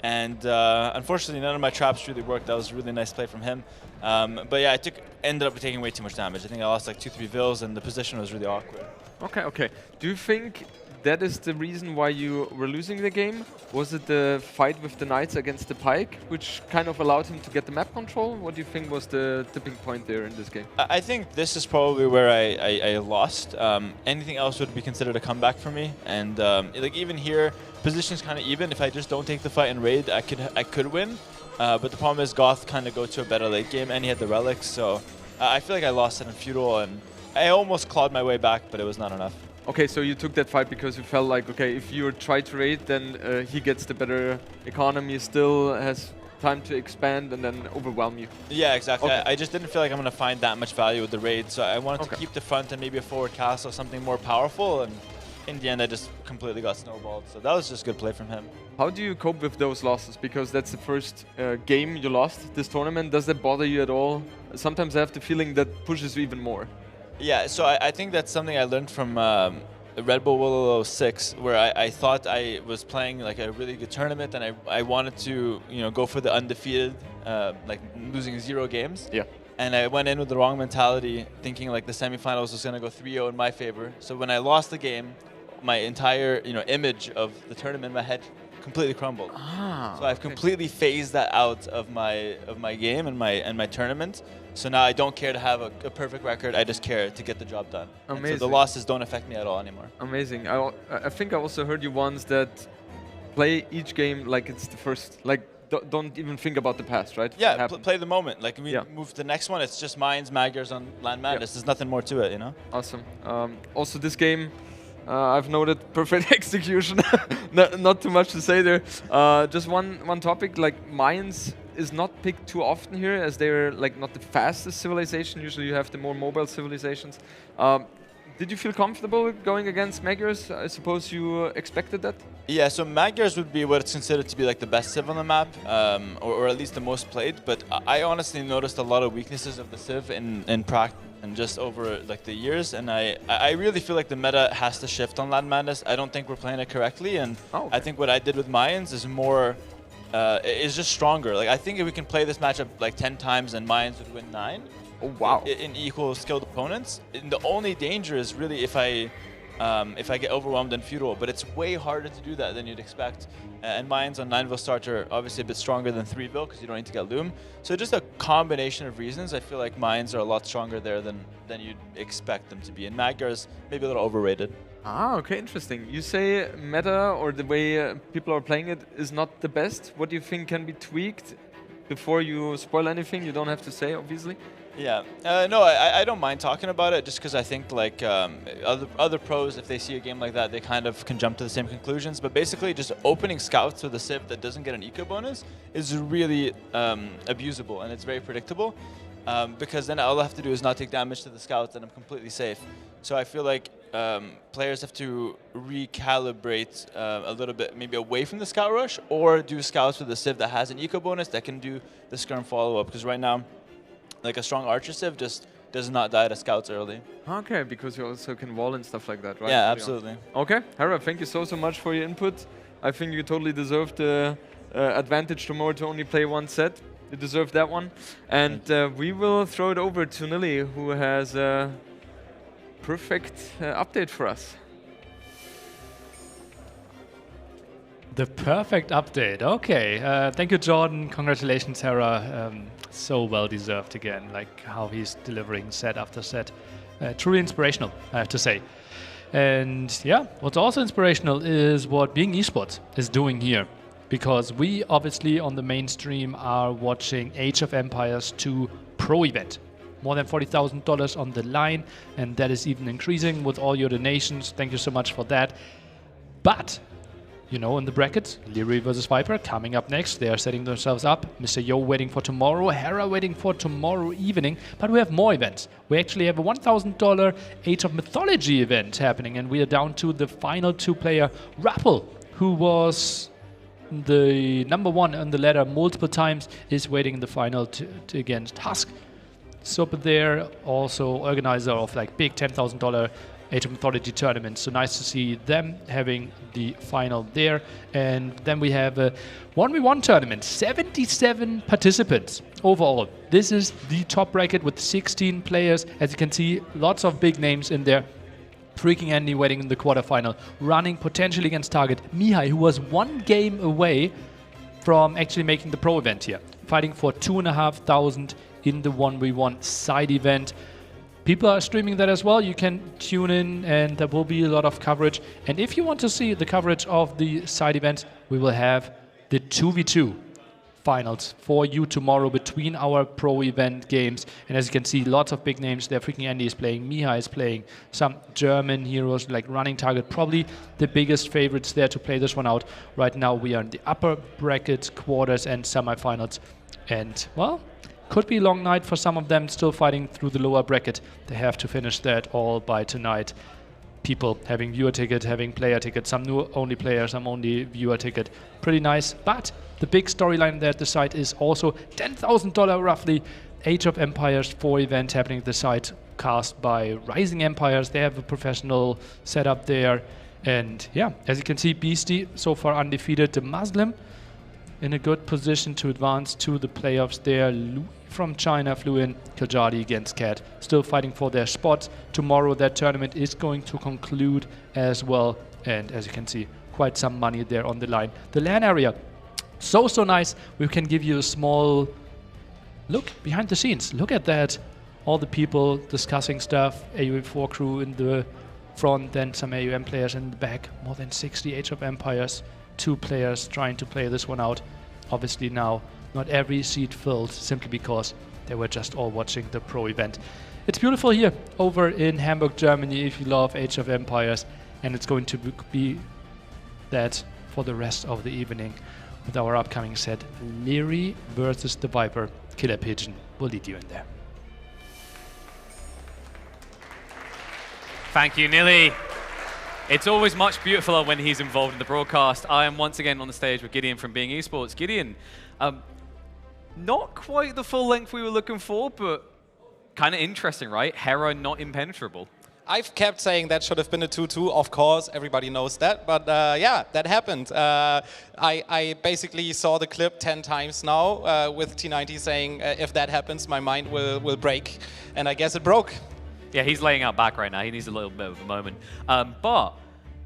And unfortunately, none of my traps really worked. That was a really nice play from him. But yeah, ended up taking way too much damage. I think I lost like 2-3 vills, and the position was really awkward. Okay. Do you think that is the reason why you were losing the game? Was it the fight with the knights against the pike, which kind of allowed him to get the map control? What do you think was the tipping point there in this game? I think this is probably where I lost. Anything else would be considered a comeback for me. And like even here, position's kind of even. If I just don't take the fight and raid, I could win. But the problem is Goth kind of go to a better late game, and he had the relics. So I feel like I lost it in feudal, and I almost clawed my way back, but it was not enough. Okay, so you took that fight because you felt like, okay, if you try to raid, then he gets the better economy, still has time to expand and then overwhelm you. Yeah, exactly. Okay. I just didn't feel like I'm going to find that much value with the raid, so I wanted to keep the front and maybe a forward castle, something more powerful, and in the end, I just completely got snowballed. So that was just good play from him. How do you cope with those losses? Because that's the first game you lost this tournament. Does that bother you at all? Sometimes I have the feeling that pushes you even more. Yeah, so I think that's something I learned from Red Bull World 06, where I thought I was playing like a really good tournament, and I wanted to go for the undefeated, like losing 0 games. Yeah. And I went in with the wrong mentality, thinking like the semifinals was going to go 3-0 in my favor. So when I lost the game, my entire image of the tournament in my head completely crumbled. So I've completely phased that out of my game and my tournament. So now I don't care to have a perfect record. I just care to get the job done. Amazing. And so the losses don't affect me at all anymore. Amazing. I think I also heard you once that play each game like it's the first. Like don't even think about the past, right? Yeah, play the moment. Like we move to the next one. It's just Mines, Magyars on Land Madness. There's nothing more to it, Awesome. Also, this game. I've noted perfect execution. Not too much to say there. Just one topic, like Mayans is not picked too often here, as they're like not the fastest civilization. Usually you have the more mobile civilizations. Did you feel comfortable going against Magyars? I suppose you expected that? Yeah, so Magyars would be what's considered to be like the best civ on the map, or at least the most played. But I honestly noticed a lot of weaknesses of the civ in practice and just over like the years, and I really feel like the meta has to shift on Land Madness. I don't think we're playing it correctly, and I think what I did with Mayans is more, is just stronger. Like I think if we can play this matchup like 10 times, and Mayans would win 9. Oh wow! In equal skilled opponents. And the only danger is really if I get overwhelmed in feudal, but it's way harder to do that than you'd expect. And Mayans on 9-ville start are obviously a bit stronger than 3-ville because you don't need to get Loom. So just a combination of reasons, I feel like Mayans are a lot stronger there than you'd expect them to be. And Magyars maybe a little overrated. Okay, interesting. You say meta or the way people are playing it is not the best. What do you think can be tweaked before you spoil anything? You don't have to say, obviously. Yeah, no, I don't mind talking about it just because I think like other pros, if they see a game like that, they kind of can jump to the same conclusions. But basically, just opening scouts with a civ that doesn't get an eco bonus is really abusable, and it's very predictable because then all I have to do is not take damage to the scouts, and I'm completely safe. So I feel like players have to recalibrate a little bit, maybe away from the scout rush, or do scouts with a civ that has an eco bonus that can do the skirm follow up. Because right now, like a strong archer civ just does not die to scouts early. Okay, because you also can wall and stuff like that, right? Yeah, absolutely. Okay, Hera, thank you so much for your input. I think you totally deserve the advantage tomorrow to only play one set. You deserve that one. And we will throw it over to Nili, who has a perfect update for us. The perfect update. Okay. Thank you, Jordan. Congratulations, Hera. So well deserved again, like how he's delivering set after set. Truly inspirational, I have to say. And yeah, what's also inspirational is what Being Esports is doing here. Because we obviously on the mainstream are watching Age of Empires 2 Pro event. More than $40,000 on the line, and that is even increasing with all your donations. Thank you so much for that. But you know, in the bracket, Leary versus Viper coming up next. They are setting themselves up. Mr. Yo waiting for tomorrow. Hera waiting for tomorrow evening. But we have more events. We actually have a $1,000 Age of Mythology event happening. And we are down to the final 2-player, Rappel, who was the #1 on the ladder multiple times, is waiting in the final against Husk. Super there, also organizer of like big $10,000 Age of Mythology tournament. So nice to see them having the final there. And then we have a 1v1 tournament, 77 participants overall. This is the top bracket with 16 players. As you can see, lots of big names in there. Freaking Andy waiting in the quarterfinal, running potentially against target Mihai, who was 1 game away from actually making the pro event here, fighting for 2,500 in the 1v1 side event. People are streaming that as well. You can tune in and there will be a lot of coverage. And if you want to see the coverage of the side events, we will have the 2v2 finals for you tomorrow between our pro event games. And as you can see, lots of big names there. Freaking Andy is playing, Mihai is playing, some German heroes like Running Target, probably the biggest favorites there to play this one out. Right now we are in the upper bracket, quarters and semifinals. And well, could be a long night for some of them still fighting through the lower bracket. They have to finish that all by tonight. people having viewer ticket, having player ticket, some new only player, some only viewer ticket. Pretty nice. But the big storyline there at the site is also $10,000 roughly Age of Empires 4 event happening at the site, cast by Rising Empires. They have a professional setup there. And yeah, as you can see, Beastie so far undefeated. The Muslim in a good position to advance to the playoffs there. Louis from China flew in. Kaljadi against Cat, still fighting for their spot. Tomorrow that tournament is going to conclude as well. And as you can see, quite some money there on the line. The LAN area, so nice. We can give you a small look behind the scenes. Look at that. All the people discussing stuff. AUE4 crew in the front, then some AUM players in the back. More than 60 Age of Empires. 2 players trying to play this one out. Obviously now, not every seat filled, simply because they were just all watching the pro event. It's beautiful here over in Hamburg, Germany, if you love Age of Empires. And it's going to be that for the rest of the evening with our upcoming set, Leary versus the Viper. Killer Pigeon will lead you in there. Thank you, Nili. It's always much beautifuler when he's involved in the broadcast. I am once again on the stage with Gideon from Being Esports. Gideon, not quite the full length we were looking for, but kind of interesting, right? Hera not impenetrable. I've kept saying that should have been a 2-2, of course, everybody knows that, but yeah, that happened. I basically saw the clip 10 times now with T90 saying, if that happens, my mind will break, and I guess it broke. Yeah, he's laying out back right now. He needs a little bit of a moment. But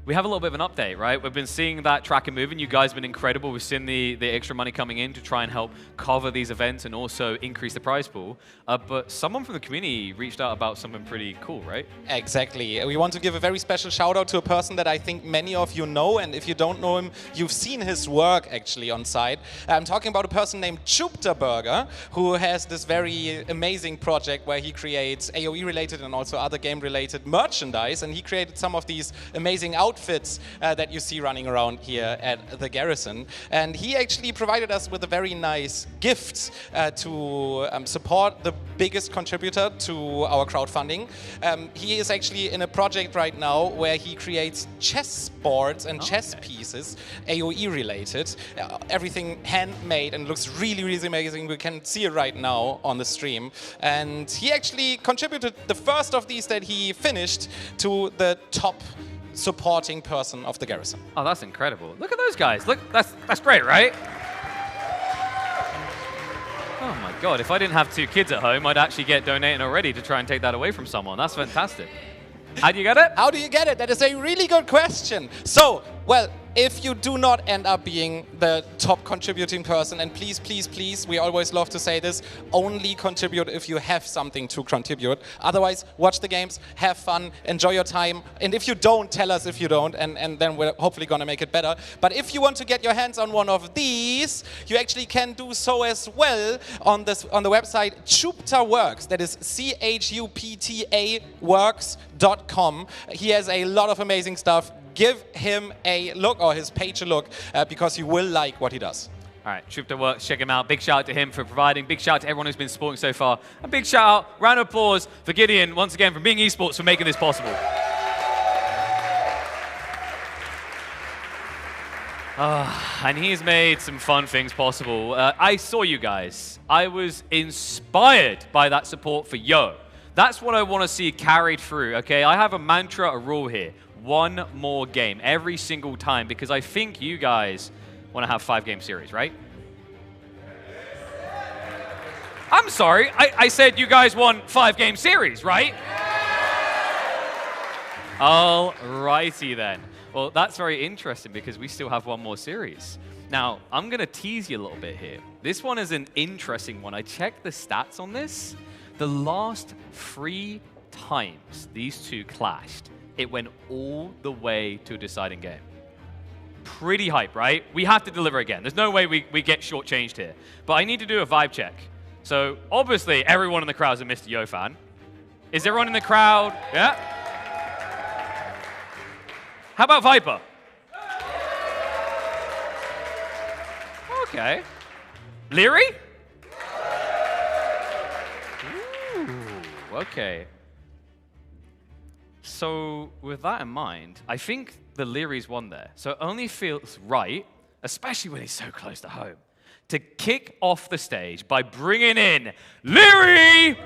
we have a little bit of an update, right? We've been seeing that tracker moving. You guys have been incredible. We've seen the extra money coming in to try and help cover these events and also increase the prize pool. But someone from the community reached out about something pretty cool, right? Exactly. We want to give a very special shout out to a person that I think many of you know, and if you don't know him, you've seen his work actually on site. I'm talking about a person named Chupta Burger, who has this very amazing project where he creates AoE related and also other game related merchandise, and he created some of these amazing outfits that you see running around here at the Garrison. And he actually provided us with a very nice gift to support the biggest contributor to our crowdfunding. He is actually in a project right now where he creates chess boards and chess pieces, AoE related, everything handmade, and looks really, really amazing. We can see it right now on the stream. And he actually contributed the first of these that he finished to the top supporting person of the Garrison. Oh, that's incredible. Look at those guys. Look, that's great, right? Oh my God, if I didn't have 2 kids at home, I'd actually get donating already to try and take that away from someone. That's fantastic. How do you get it? How do you get it? That is a really good question. So, well, if you do not end up being the top contributing person, and please, please, please, we always love to say this, only contribute if you have something to contribute. Otherwise, watch the games, have fun, enjoy your time. And if you don't, tell us if you don't, and then we're hopefully going to make it better. But if you want to get your hands on one of these, you actually can do so as well on the website Chupta Works. That is CHUPTA Works.com. He has a lot of amazing stuff. Give him a look, or his page a look, because you will like what he does. All right, Chupta Works, check him out. Big shout out to him for providing. Big shout out to everyone who's been supporting so far. A big shout out, round of applause for Gideon, once again, from Being Esports, for making this possible. And he's made some fun things possible. I saw you guys. I was inspired by that support for Yo. That's what I want to see carried through, okay? I have a mantra, a rule here. One more game every single time, because I think you guys want to have 5-game series, right? I'm sorry, I said you guys want 5-game series, right? All righty then. Well, that's very interesting because we still have one more series. Now, I'm going to tease you a little bit here. This one is an interesting one. I checked the stats on this. The last 3 times these two clashed, it went all the way to a deciding game. Pretty hype, right? We have to deliver again. There's no way we get shortchanged here. But I need to do a vibe check. So obviously, everyone in the crowd is a Mr. Yo fan. Is everyone in the crowd? Yeah? How about Viper? Okay. Leary? Ooh, okay. So with that in mind, I think the Leary's won there. So it only feels right, especially when he's so close to home, to kick off the stage by bringing in Leary!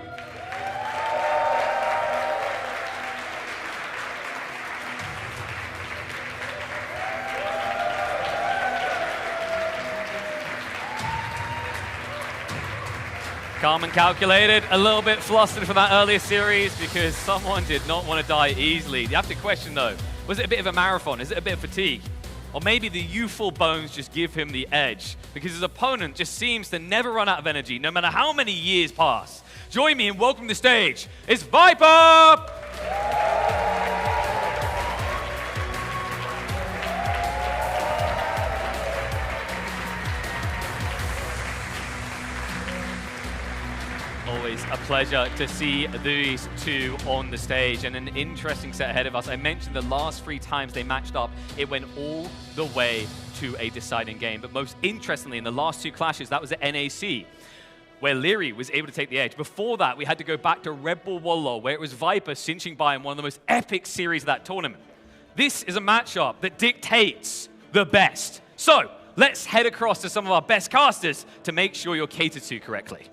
Calm and calculated, a little bit flustered from that earlier series because someone did not want to die easily. You have to question though, was it a bit of a marathon? Is it a bit of fatigue? Or maybe the youthful bones just give him the edge because his opponent just seems to never run out of energy no matter how many years pass. Join me in welcoming the stage, it's Viper! Always a pleasure to see these two on the stage and an interesting set ahead of us. I mentioned the last 3 times they matched up, it went all the way to a deciding game. But most interestingly, in the last 2 clashes, that was at NAC, where Leary was able to take the edge. Before that, we had to go back to Red Bull Wallow, where it was Viper cinching by in one of the most epic series of that tournament. This is a matchup that dictates the best. So let's head across to some of our best casters to make sure you're catered to correctly.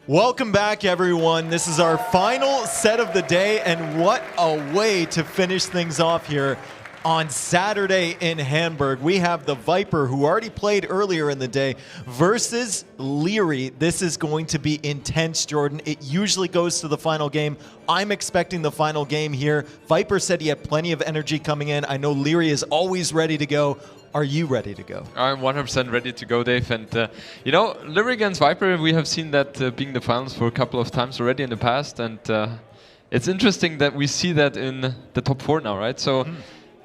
Welcome back, everyone. This is our final set of the day, and what a way to finish things off here on Saturday in Hamburg. We have the Viper, who already played earlier in the day, versus Leary. This is going to be intense, Jordan. It usually goes to the final game. I'm expecting the final game here. Viper said he had plenty of energy coming in. I know Leary is always ready to go. Are you ready to go? I'm 100% ready to go, Dave. And, you know, Leary against Viper, we have seen that being the finals for a couple of times already in the past. And it's interesting that we see that in the top 4 now, right? So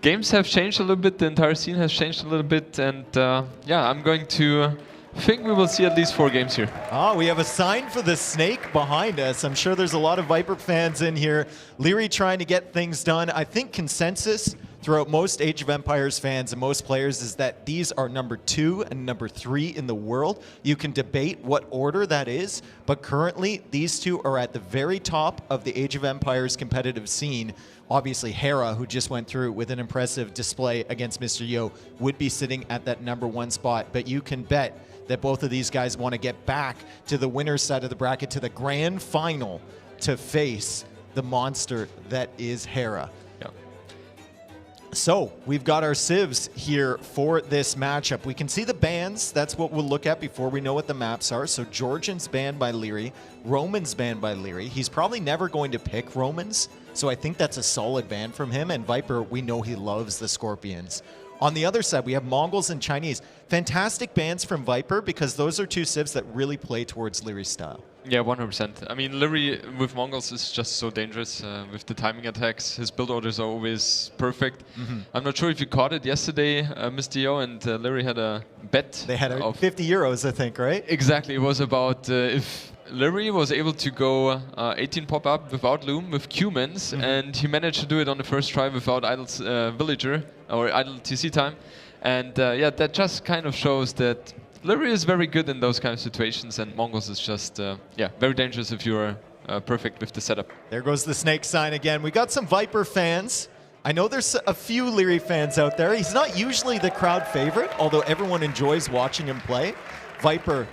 games have changed a little bit. The entire scene has changed a little bit. And, yeah, I'm going to think we will see at least 4 games here. Oh, we have a sign for the snake behind us. I'm sure there's a lot of Viper fans in here. Leary trying to get things done. I think consensus throughout most Age of Empires fans and most players is that these are number 2 and number 3 in the world. You can debate what order that is, but currently these 2 are at the very top of the Age of Empires competitive scene. Obviously, Hera, who just went through with an impressive display against Mr. Yo, would be sitting at that number 1 spot, but you can bet that both of these guys want to get back to the winner's side of the bracket, to the grand final, to face the monster that is Hera. So we've got our civs here for this matchup. We can see the bans. That's what we'll look at before we know what the maps are. So Georgian's banned by Leary. Roman's banned by Leary. He's probably never going to pick Romans, so I think that's a solid ban from him. And Viper, we know he loves the Scorpions. On the other side, we have Mongols and Chinese. Fantastic bans from Viper because those are 2 civs that really play towards Leary's style. Yeah, 100%. I mean, Leary with Mongols is just so dangerous with the timing attacks. His build orders are always perfect. I'm not sure if you caught it yesterday, Mr. Yo and Leary had a bet. They had 50 euros, I think, right? Exactly. It was about if Leary was able to go 18 pop-up without Loom with Cumans, and he managed to do it on the first try without idle Villager or idle TC time. And yeah, that just kind of shows that Leary is very good in those kind of situations, and Mongols is just, yeah, very dangerous if you're perfect with the setup. There goes the snake sign again. We got some Viper fans. I know there's a few Leary fans out there. He's not usually the crowd favorite, although everyone enjoys watching him play. Viper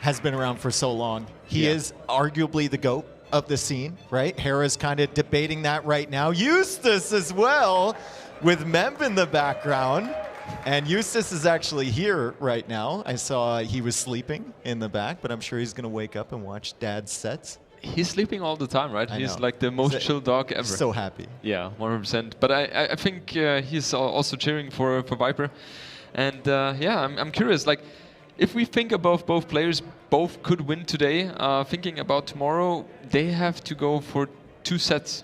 has been around for so long. He is arguably the GOAT of the scene, right? Hera's kind of debating that right now. Eustace as well, with Memb in the background. And Eustace is actually here right now. I saw he was sleeping in the back, but I'm sure he's going to wake up and watch Dad's sets. He's sleeping all the time, right? He's like the most chill dog ever. So happy. Yeah, 100%. But I think he's also cheering for Viper. And yeah, I'm curious, like, if we think about both players, both could win today. Thinking about tomorrow, they have to go for 2 sets.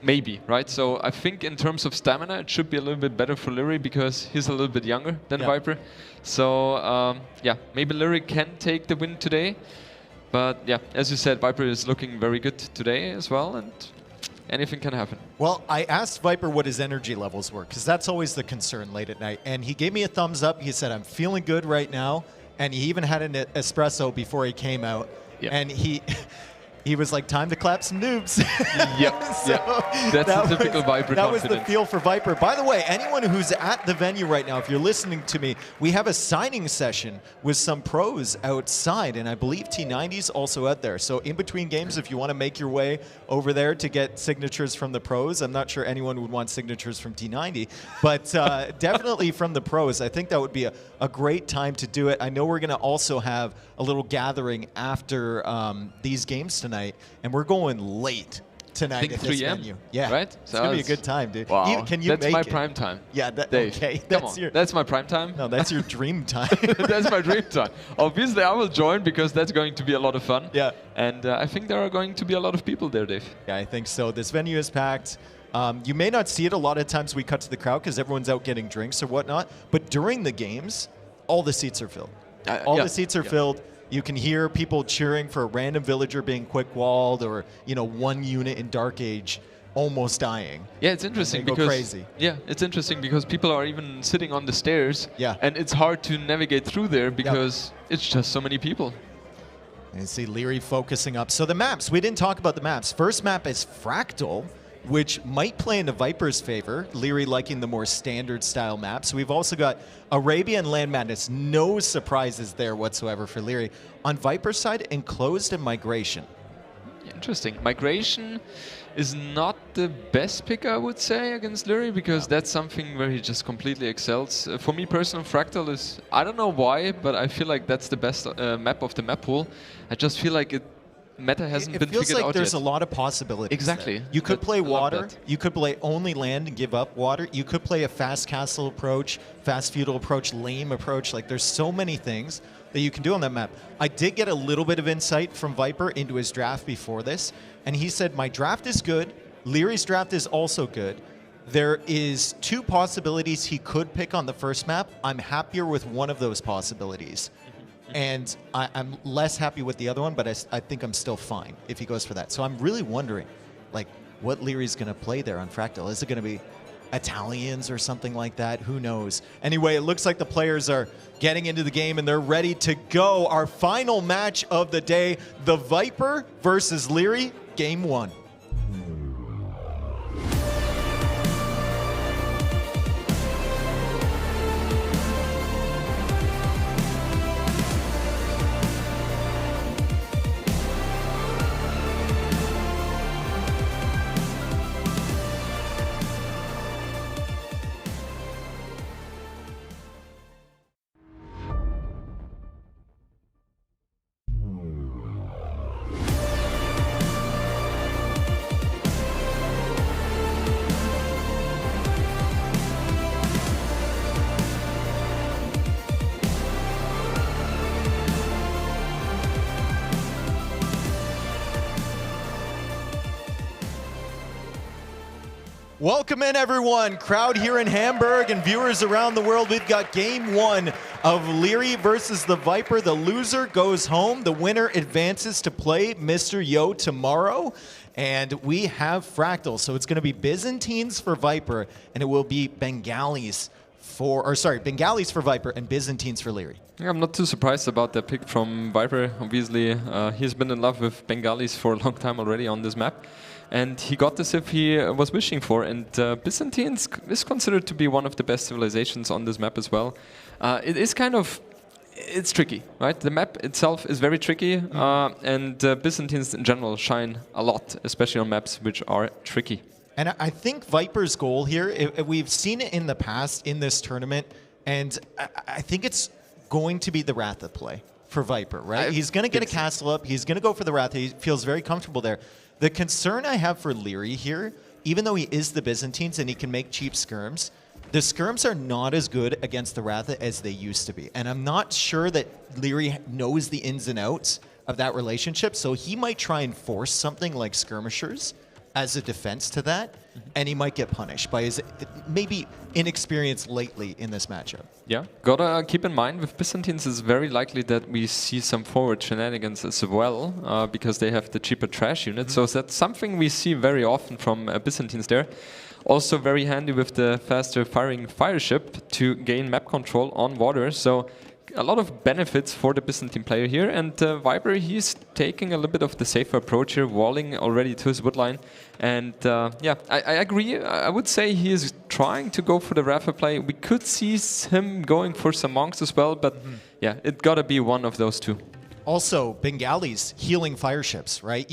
Maybe, right? So I think in terms of stamina, it should be a little bit better for Leary because he's a little bit younger than Viper. So yeah, maybe Leary can take the win today. But yeah, as you said, Viper is looking very good today as well, and anything can happen. Well, I asked Viper what his energy levels were because that's always the concern late at night. And he gave me a thumbs up. He said, I'm feeling good right now. And he even had an espresso before he came out. And he... he was like, time to clap some noobs. Yep. That's that the typical Viper That was the confidence. feel for Viper. By the way, anyone who's at the venue right now, if you're listening to me, we have a signing session with some pros outside, and I believe T90's also out there. So in between games, if you want to make your way over there to get signatures from the pros, I'm not sure anyone would want signatures from T90, but definitely from the pros. I think that would be a great time to do it. I know we're going to also have a little gathering after these games tonight, and we're going late tonight I think at this 3 a.m. venue. Yeah, Right? It's gonna be a good time, dude. Wow. Can you that's make my it? prime time. Yeah, Dave. okay. Come on. That's my prime time. No, that's your dream time. That's my dream time. Obviously, I will join because that's going to be a lot of fun. Yeah. And I think there are going to be a lot of people there, Dave. Yeah, I think so. This venue is packed. You may not see it a lot of times. We cut to the crowd because everyone's out getting drinks or whatnot. But during the games, all the seats are filled. All the seats are filled. You can hear people cheering for a random villager being quick-walled, or one unit in Dark Age almost dying. Yeah, it's interesting They go because crazy. Yeah, it's interesting because people are even sitting on the stairs. Yeah. And it's hard to navigate through there because it's just so many people. And you see Leary focusing up. So the maps, we didn't talk about the maps. First map is Fractal, which might play into Viper's favor. Leary liking the more standard style maps. We've also got Arabia and Land Madness. No surprises there whatsoever for Leary. On Viper's side, Enclosed and Migration. Interesting. Migration is not the best pick, I would say, against Leary, because that's something where he just completely excels. For me personally, Fractal is, I don't know why, but I feel like that's the best map of the map pool. I just feel like meta hasn't been figured out yet. It feels like there's a lot of possibilities. Exactly. You could play water. that. You could play only land and give up water. You could play a fast castle approach, fast feudal approach, lame approach. Like, there's so many things that you can do on that map. I did get a little bit of insight from Viper into his draft before this, and he said, my draft is good. Leary's draft is also good. There is 2 possibilities he could pick on the first map. I'm happier with one of those possibilities. And I'm less happy with the other one, but I think I'm still fine if he goes for that. So I'm really wondering, like, what Leary's going to play there on Fractal. Is it going to be Italians or something like that? Who knows? Anyway, it looks like the players are getting into the game and they're ready to go. Our final match of the day, the Viper versus Leary, Game 1. Welcome in, everyone. Crowd here in Hamburg and viewers around the world. We've got Game 1 of Leary versus the Viper. The loser goes home. The winner advances to play Mr. Yo tomorrow. And we have Fractal. So it's going to be Byzantines for Viper, and it will be Bengalis for Viper and Byzantines for Leary. Yeah, I'm not too surprised about the pick from Viper. Obviously, he's been in love with Bengalis for a long time already on this map. And he got this if he was wishing for. And Byzantines is considered to be one of the best civilizations on this map as well. It is it's tricky, right? The map itself is very tricky. And Byzantines in general shine a lot, especially on maps which are tricky. And I think Viper's goal here, we've seen it in the past in this tournament, and I think it's going to be the Ratha play for Viper, right? He's going to get a castle up. He's going to go for the Ratha. He feels very comfortable there. The concern I have for Leary here, even though he is the Byzantines and he can make cheap skirms, the skirms are not as good against the Ratha as they used to be. And I'm not sure that Leary knows the ins and outs of that relationship, so he might try and force something like skirmishers as a defense to that, and he might get punished by his maybe inexperience lately in this matchup. Yeah, gotta keep in mind with Byzantines, it's very likely that we see some forward shenanigans as well, because they have the cheaper trash unit. So that's something we see very often from Byzantines there. Also very handy with the faster firing fire ship to gain map control on water. So a lot of benefits for the Byzantine player here, and Viper, he's taking a little bit of the safer approach here, walling already to his wood line. And yeah, I agree. I would say he is trying to go for the Rafa play. We could see him going for some monks as well, but yeah, it gotta be one of those two. Also, Bengalis healing fire ships, right?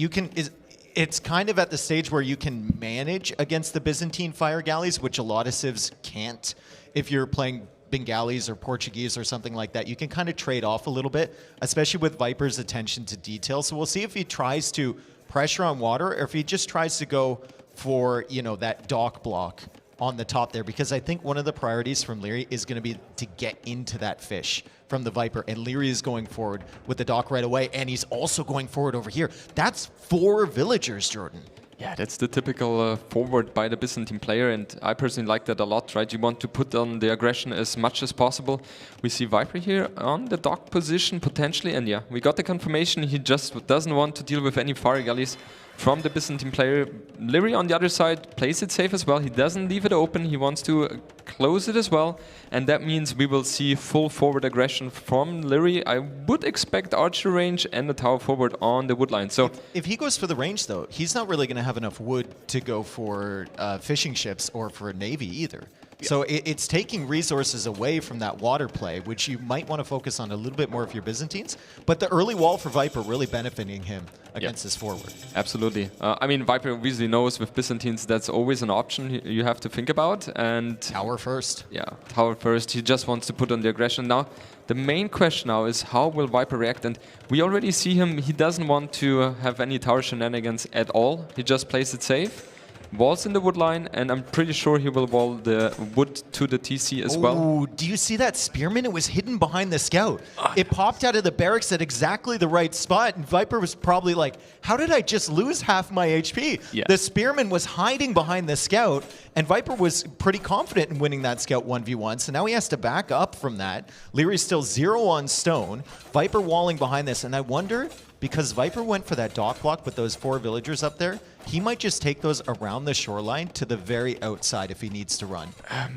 It's kind of at the stage where you can manage against the Byzantine fire galleys, which a lot of civs can't. If you're playing Bengalis or Portuguese or something like that, you can kind of trade off a little bit, especially with Viper's attention to detail. So we'll see if he tries to pressure on water or if he just tries to go for, you know, that dock block on the top there, because I think one of the priorities from Leary is going to be to get into that fish from the Viper, and Leary is going forward with the dock right away, and he's also going forward over here. That's 4 villagers, Jordan. Yeah, that's the typical forward by the Byzantine player, and I personally like that a lot, right? You want to put on the aggression as much as possible. We see Viper here on the dock position potentially, and yeah, we got the confirmation he just doesn't want to deal with any fire galleys from the Byzantine player. Leary on the other side plays it safe as well. He doesn't leave it open. He wants to close it as well, and that means we will see full forward aggression from Leary. I would expect archer range and the tower forward on the wood line. So if he goes for the range, though, he's not really going to have enough wood to go for fishing ships or for a navy either. So it's taking resources away from that water play, which you might want to focus on a little bit more if you're Byzantines. But the early wall for Viper really benefiting him against his forward. Absolutely. I mean, Viper obviously knows with Byzantines that's always an option you have to think about. And tower first. Yeah, tower first. He just wants to put on the aggression. Now, the main question now is how will Viper react? And we already see him. He doesn't want to have any tower shenanigans at all. He just plays it safe. Walls in the wood line, and I'm pretty sure he will wall the wood to the TC as well. Oh, do you see that spearman? It was hidden behind the scout. It popped out of the barracks at exactly the right spot, and Viper was probably like, how did I just lose half my HP? Yeah. The spearman was hiding behind the scout, and Viper was pretty confident in winning that scout 1v1, so now he has to back up from that. Leary's still 0 on stone. Viper walling behind this, and I wonder, because Viper went for that dock block with those 4 villagers up there, he might just take those around the shoreline to the very outside if he needs to run.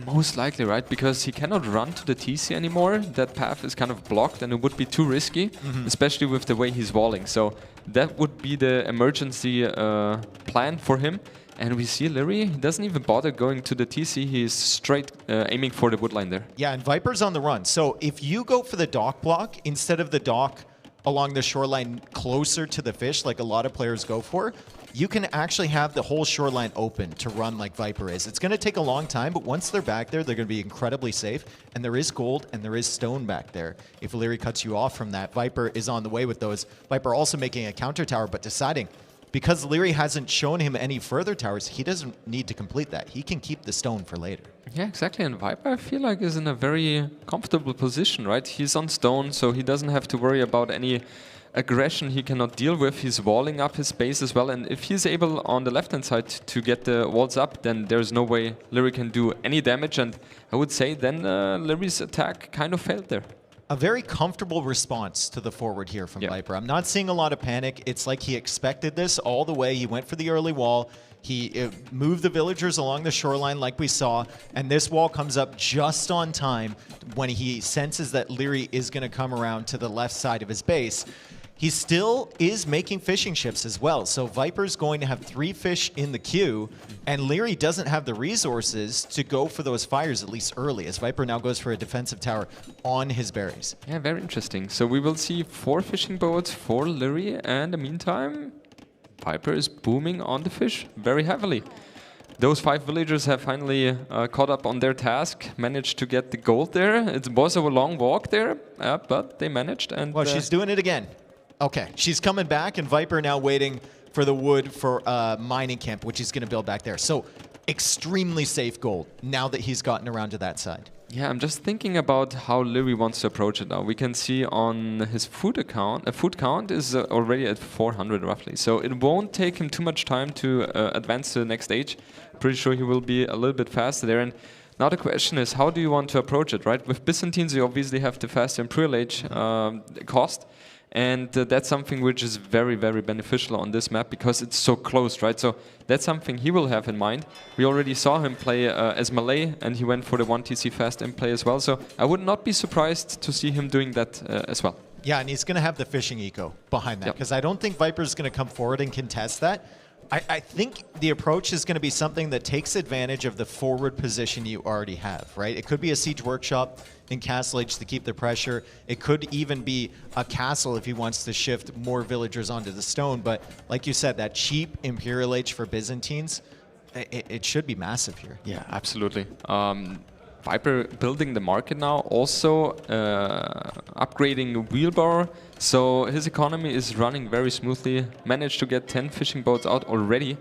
Most likely, right? Because he cannot run to the TC anymore. That path is kind of blocked and it would be too risky, especially with the way he's walling. So that would be the emergency plan for him. And we see Leary, he doesn't even bother going to the TC. He's straight aiming for the wood line there. Yeah, and Viper's on the run. So if you go for the dock block instead of the dock along the shoreline closer to the fish, like a lot of players go for, you can actually have the whole shoreline open to run like Viper is. It's going to take a long time, but once they're back there, they're going to be incredibly safe. And there is gold and there is stone back there. If Leary cuts you off from that, Viper is on the way with those. Viper also making a counter tower, but deciding, because Leary hasn't shown him any further towers, he doesn't need to complete that. He can keep the stone for later. Yeah, exactly. And Viper, I feel like, is in a very comfortable position, right? He's on stone, so he doesn't have to worry about any aggression he cannot deal with. He's walling up his base as well, and if he's able on the left hand side to get the walls up, then there's no way Leary can do any damage, and I would say then Leary's attack kind of failed there. A very comfortable response to the forward here from Viper. I'm not seeing a lot of panic. It's like he expected this all the way. He went for the early wall. He moved the villagers along the shoreline like we saw, and this wall comes up just on time when he senses that Leary is going to come around to the left side of his base. He still is making fishing ships as well. So Viper's going to have 3 fish in the queue, and Leary doesn't have the resources to go for those fires at least early, as Viper now goes for a defensive tower on his berries. Yeah, very interesting. So we will see 4 fishing boats for Leary, and in the meantime, Viper is booming on the fish very heavily. Those 5 villagers have finally caught up on their task, managed to get the gold there. It was a long walk there, but they managed. And well, she's doing it again. Okay, she's coming back, and Viper now waiting for the wood for mining camp, which he's going to build back there. So extremely safe gold now that he's gotten around to that side. Yeah, I'm just thinking about how Leary wants to approach it now. We can see on his food account, food count is already at 400 roughly. So it won't take him too much time to advance to the next stage. Pretty sure he will be a little bit faster there. And now the question is, how do you want to approach it, right? With Byzantines, you obviously have the fast Imperial Age cost. And that's something which is very, very beneficial on this map because it's so close, right? So that's something he will have in mind. We already saw him play as Malay, and he went for the 1TC fast in play as well. So I would not be surprised to see him doing that as well. Yeah, and he's going to have the fishing eco behind that because I don't think Viper's going to come forward and contest that. I think the approach is going to be something that takes advantage of the forward position you already have, right? It could be a siege workshop in Castle Age to keep the pressure. It could even be a castle if he wants to shift more villagers onto the stone. But like you said, that cheap Imperial Age for Byzantines, it should be massive here. Yeah, absolutely. Viper building the market now, also upgrading wheelbarrow, so his economy is running very smoothly. Managed to get 10 fishing boats out already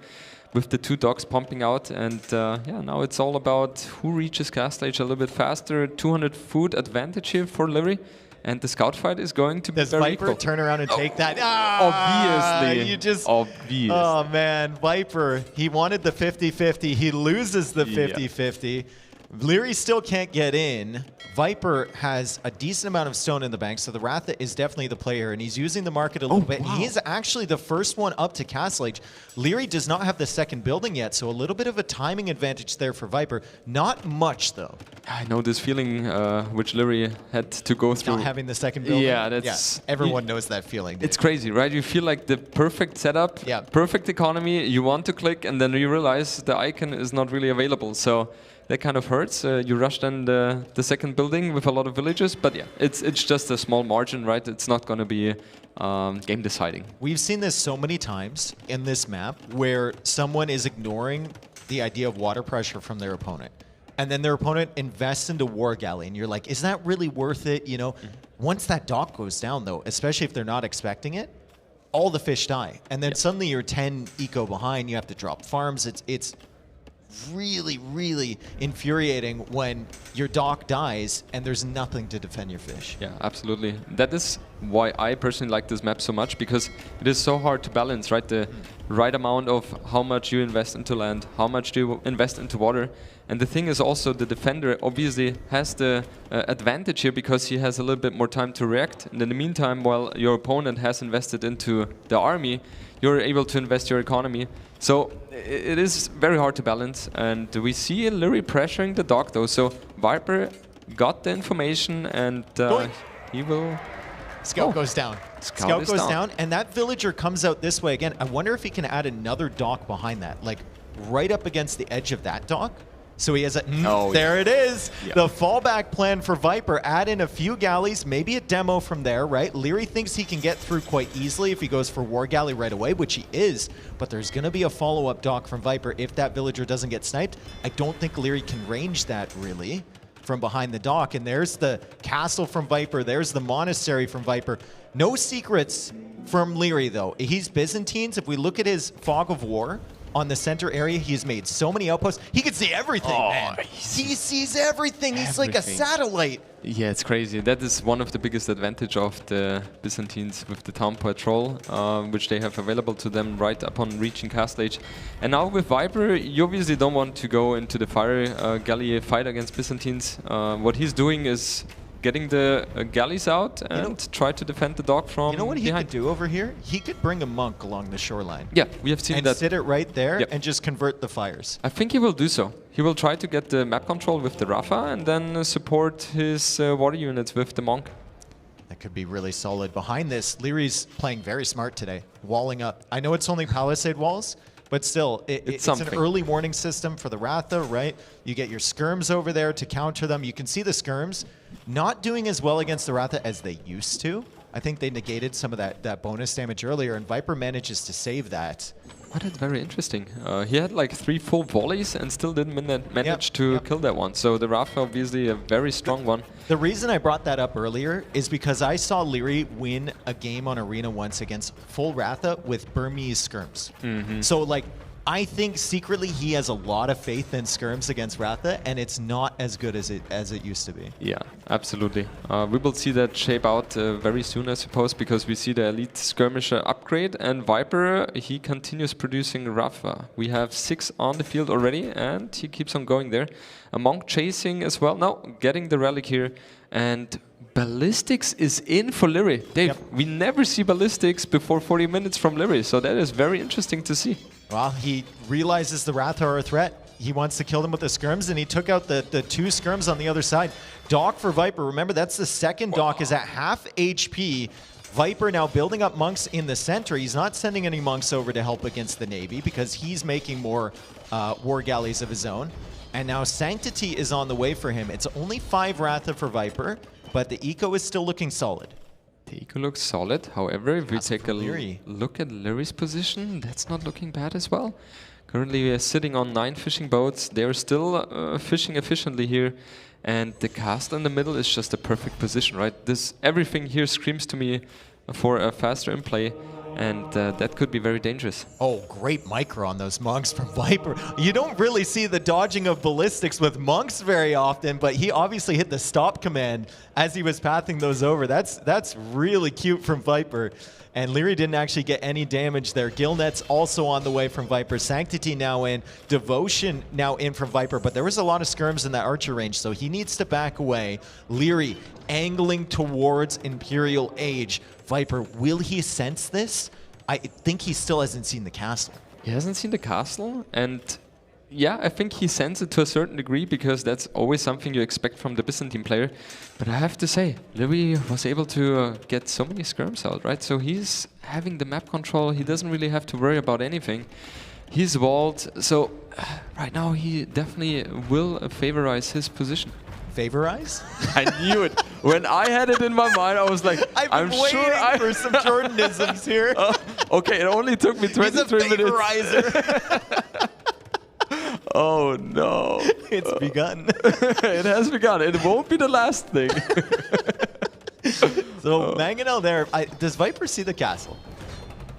with the 2 docks pumping out, and yeah, now it's all about who reaches Castle Age a little bit faster. 200 food advantage here for Liry, and the scout fight is going to be Does very Viper equal. turn around and take that? Obviously. You just... Obvious. Oh, man. Viper, he wanted the 50-50. He loses the 50-50. Liry still can't get in. Viper has a decent amount of stone in the bank, so the Ratha is definitely the player, and he's using the market a little bit. Wow. He is actually the first one up to Castle Age. Liry does not have the second building yet, so a little bit of a timing advantage there for Viper. Not much, though. I know this feeling which Liry had to go through. Not having the second building? Yeah, that's... Yeah, everyone knows that feeling. It's crazy, right? You feel like the perfect setup, perfect economy, you want to click, and then you realize the icon is not really available. So that kind of hurts. You rush then the second building with a lot of villagers, but yeah, it's just a small margin, right? It's not going to be game deciding. We've seen this so many times in this map where someone is ignoring the idea of water pressure from their opponent. And then their opponent invests into War Galley, and you're like, is that really worth it? You know, once that dock goes down, though, especially if they're not expecting it, all the fish die. And then suddenly you're 10 eco behind, you have to drop farms. It's really, really infuriating when your dock dies and there's nothing to defend your fish. Yeah, absolutely. That is why I personally like this map so much, because it is so hard to balance, right? The right amount of how much you invest into land, how much do you invest into water. And the thing is also the defender obviously has the advantage here because he has a little bit more time to react. And in the meantime, while your opponent has invested into the army, you're able to invest your economy. So it is very hard to balance. And we see Liry pressuring the dock though. So Viper got the information and he will... Scout goes down. Scout goes down, and that villager comes out this way again. I wonder if he can add another dock behind that, like right up against the edge of that dock. So he has a... there it is. Yeah. The fallback plan for Viper. Add in a few galleys, maybe a demo from there, right? Liry thinks he can get through quite easily if he goes for War Galley right away, which he is. But there's going to be a follow-up dock from Viper if that villager doesn't get sniped. I don't think Liry can range that, really, from behind the dock. And there's the castle from Viper. There's the monastery from Viper. No secrets from Liry, though. He's Byzantines. If we look at his Fog of War on the center area, he's made so many outposts. He can see everything, man. He sees everything. He's like a satellite. Yeah, it's crazy. That is one of the biggest advantage of the Byzantines with the town patrol, which they have available to them right upon reaching Castle Age. And now with Viper, you obviously don't want to go into the fire galley fight against Byzantines. What he's doing is getting the galleys out and try to defend the dock from You know what he behind. could do over here? He could bring a monk along the shoreline. Yeah, we have seen and that. And sit it right there and just convert the fires. I think he will do so. He will try to get the map control with the Rafa and then support his water units with the monk. That could be really solid. Behind this, Liry's playing very smart today, walling up. I know it's only palisade walls, but still, it's an early warning system for the Ratha, right? You get your skirms over there to counter them. You can see the skirms not doing as well against the Ratha as they used to. I think they negated some of that bonus damage earlier, and Viper manages to save that. Oh, that's very interesting. He had like 3 full volleys and still didn't manage to kill that one. So the Rafa obviously a very strong one. The reason I brought that up earlier is because I saw Liry win a game on Arena once against full Ratha with Burmese skirms. So like, I think secretly he has a lot of faith in skirms against Ratha, and it's not as good as it used to be. Yeah, absolutely. We will see that shape out very soon, I suppose, because we see the elite skirmisher upgrade, and Viper, he continues producing Rafa. We have 6 on the field already, and he keeps on going there. A monk chasing as well. Now, getting the relic here, and Ballistics is in for Leary. Dave, we never see Ballistics before 40 minutes from Leary, so that is very interesting to see. Well, he realizes the Wrath are a threat. He wants to kill them with the skirms, and he took out the 2 skirms on the other side. Doc for Viper, remember that's the second Doc is at half HP. Viper now building up monks in the center. He's not sending any monks over to help against the Navy because he's making more war galleys of his own. And now Sanctity is on the way for him. It's only 5 Ratha for Viper, but the eco is still looking solid. The eco looks solid. However, if we take a look at Leary's position, that's not looking bad as well. Currently, we are sitting on 9 fishing boats. They're still fishing efficiently here. And the castle in the middle is just a perfect position, right? Everything here screams to me for a faster in play. And that could be very dangerous. Oh, great micro on those monks from Viper. You don't really see the dodging of ballistics with monks very often, but he obviously hit the stop command as he was pathing those over. That's really cute from Viper. And Leary didn't actually get any damage there. Gillnet's also on the way from Viper. Sanctity now in. Devotion now in from Viper. But there was a lot of skirms in that archer range, so he needs to back away. Leary angling towards Imperial Age. Viper, will he sense this? I think he still hasn't seen the castle. He hasn't seen the castle, and yeah, I think he sensed it to a certain degree because that's always something you expect from the Byzantine player. But I have to say, Leary was able to get so many skirms out, right? So he's having the map control. He doesn't really have to worry about anything. He's walled, so right now he definitely will favorize his position. Favorize? I knew it. When I had it in my mind, I was like, I'm waiting for some Jordanisms here. Okay, it only took me 23 minutes. Oh no. It's begun. It has begun. It won't be the last thing. So Mangonel there, does Viper see the castle?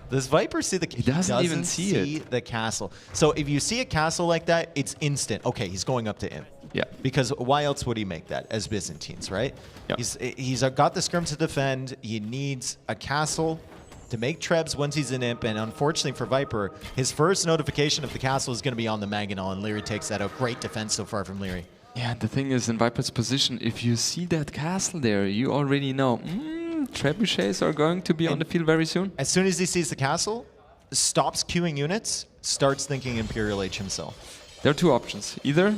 Does Viper see the castle? He doesn't even see the castle. So if you see a castle like that, it's instant. Okay, he's going up to him. Yeah. Because why else would he make that as Byzantines, right? Yeah. He's got the skirm to defend. He needs a castle to make trebs once he's an imp, and unfortunately for Viper, his first notification of the castle is going to be on the Mangonel, and Leary takes that out. Great defense so far from Leary. Yeah, the thing is, in Viper's position, if you see that castle there, you already know, trebuchets are going to be on the field very soon. As soon as he sees the castle, stops queuing units, starts thinking Imperial Age himself. There are 2 options. Either,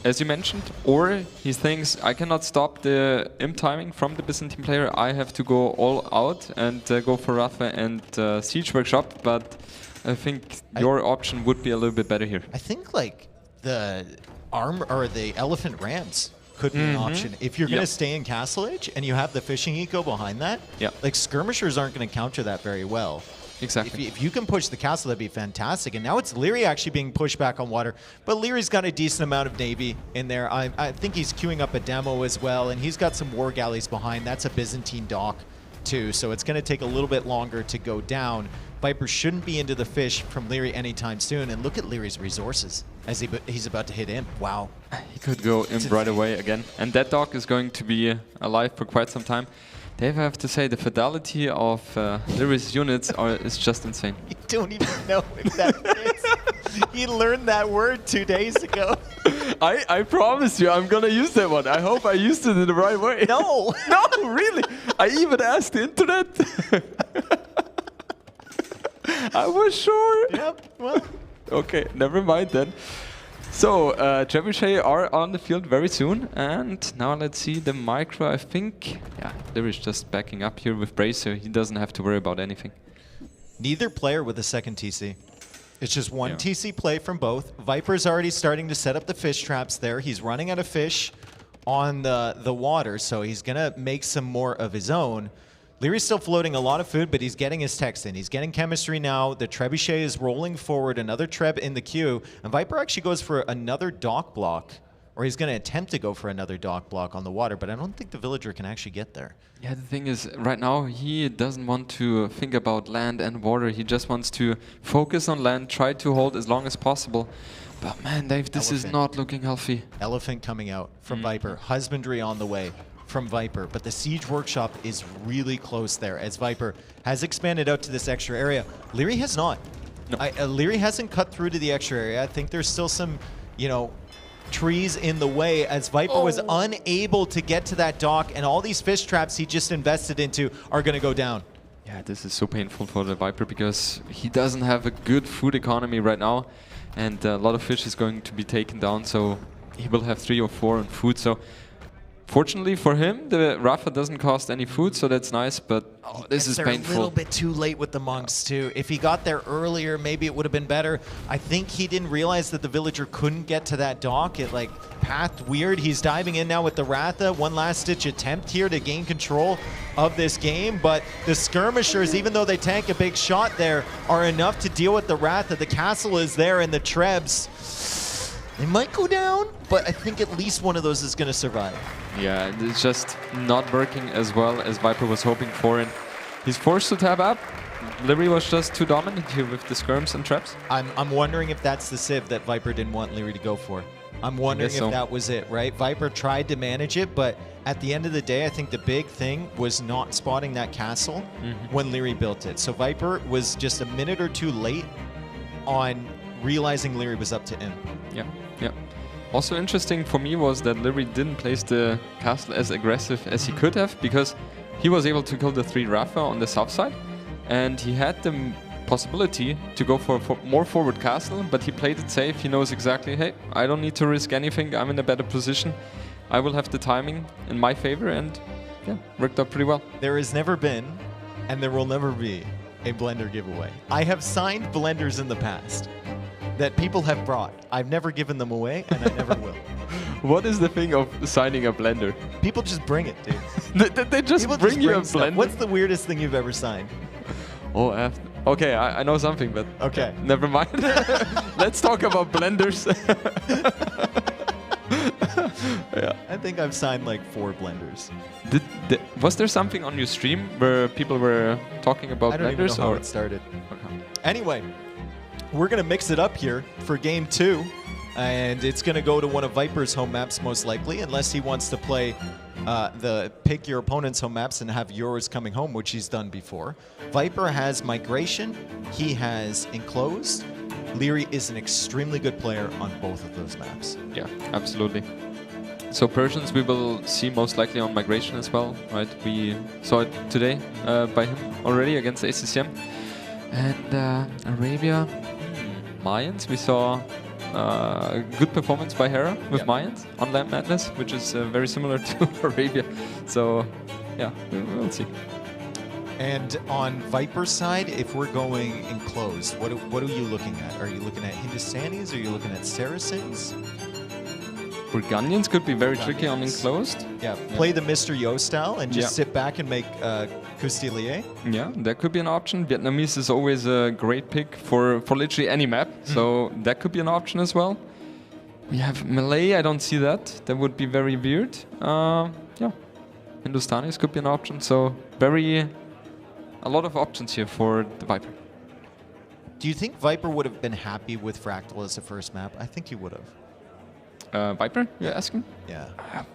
as you mentioned, or he thinks, I cannot stop the imp timing from the Byzantine player. I have to go all out and go for Rafa and Siege Workshop, but I think your option would be a little bit better here. I think like the elephant rams could be an option. If you're going to stay in Castle Age and you have the fishing eco behind that, like skirmishers aren't going to counter that very well. Exactly. If you can push the castle, that'd be fantastic. And now it's Leary actually being pushed back on water. But Leary's got a decent amount of Navy in there. I think he's queuing up a demo as well. And he's got some war galleys behind. That's a Byzantine dock too. So it's going to take a little bit longer to go down. Viper shouldn't be into the fish from Leary anytime soon. And look at Leary's resources as he's about to hit Imp. Wow. He could go Imp right away again. And that dock is going to be alive for quite some time. Dave, I have to say, the fidelity of Leary's units is just insane. You don't even know if that fits. He learned that word 2 days ago. I promise you, I'm going to use that one. I hope I used it in the right way. No. No, really. I even asked the internet. I was sure. Yep, well. Okay, never mind then. So, Trebuchet are on the field very soon, and now let's see the micro. I think, yeah, Leary's just backing up here with Brace, so he doesn't have to worry about anything. Neither player with a second TC. It's just one TC play from both. Viper's already starting to set up the fish traps there. He's running out of fish on the water, so he's going to make some more of his own. Leary's still floating a lot of food, but he's getting his text in. He's getting chemistry now. The trebuchet is rolling forward, another treb in the queue. And Viper actually goes for another dock block, or he's going to attempt to go for another dock block on the water, but I don't think the villager can actually get there. Yeah, the thing is, right now, he doesn't want to think about land and water. He just wants to focus on land, try to hold as long as possible. But man, Dave, this is not looking healthy. Elephant coming out from Viper. Husbandry on the way from Viper, but the Siege Workshop is really close there as Viper has expanded out to this extra area. Leary has not. No. Leary hasn't cut through to the extra area. I think there's still some, you know, trees in the way as Viper was unable to get to that dock, and all these fish traps he just invested into are going to go down. Yeah, this is so painful for the Viper because he doesn't have a good food economy right now, and a lot of fish is going to be taken down, so he will have 3 or 4 on food. So fortunately for him, the Rafa doesn't cost any food, so that's nice, but this is painful. A little bit too late with the monks too. If he got there earlier, maybe it would have been better. I think he didn't realize that the villager couldn't get to that dock. It like pathed weird. He's diving in now with the Ratha. One last ditch attempt here to gain control of this game, but the skirmishers, even though they tank a big shot there, are enough to deal with the Ratha. The castle is there and the Trebs. They might go down, but I think at least one of those is going to survive. Yeah, it's just not working as well as Viper was hoping for, and he's forced to tab up. Leary was just too dominant here with the skirms and traps. I'm wondering if that's the civ that Viper didn't want Leary to go for. I'm wondering if that was it, right? Viper tried to manage it, but at the end of the day, I think the big thing was not spotting that castle when Leary built it. So Viper was just a minute or two late on realizing Leary was up to him. Yeah, yeah. Also interesting for me was that Leary didn't place the castle as aggressive as he could have, because he was able to kill the 3 Rafa on the south side, and he had the possibility to go for more forward castle, but he played it safe. He knows exactly, hey, I don't need to risk anything. I'm in a better position. I will have the timing in my favor, and yeah, worked out pretty well. There has never been, and there will never be, a blender giveaway. I have signed blenders in the past that people have brought. I've never given them away, and I never will. What is the thing of signing a blender? People just bring it, dude. they just bring you a blender? What's the weirdest thing you've ever signed? Oh, okay, I know something, but okay, never mind. Let's talk about blenders. Yeah. I think I've signed like 4 blenders. Was there something on your stream where people were talking about blenders? I don't even know how it started. Okay. Anyway, we're going to mix it up here for game 2. And it's going to go to one of Viper's home maps most likely, unless he wants to play the pick your opponent's home maps and have yours coming home, which he's done before. Viper has Migration. He has Enclosed. Leary is an extremely good player on both of those maps. Yeah, absolutely. So Persians we will see most likely on Migration as well, right? We saw it today by him already against the ACCM. And Arabia, Mayans, we saw a good performance by Hera with Mayans on Lamp Madness, which is very similar to Arabia. So yeah, we'll see. And on Viper's side, if we're going Enclosed, what are you looking at? Are you looking at Hindustanis? Are you looking at Saracens? Burgundians could be very tricky on Enclosed. Yeah, play the Mr. Yo style and just sit back and make Custilier. Yeah, that could be an option. Vietnamese is always a great pick for literally any map, so that could be an option as well. We have Malay, I don't see that. That would be very weird. Yeah, Hindustanis could be an option, so a lot of options here for the Viper. Do you think Viper would have been happy with Fractal as the first map? I think he would have. Viper, you're asking? Yeah.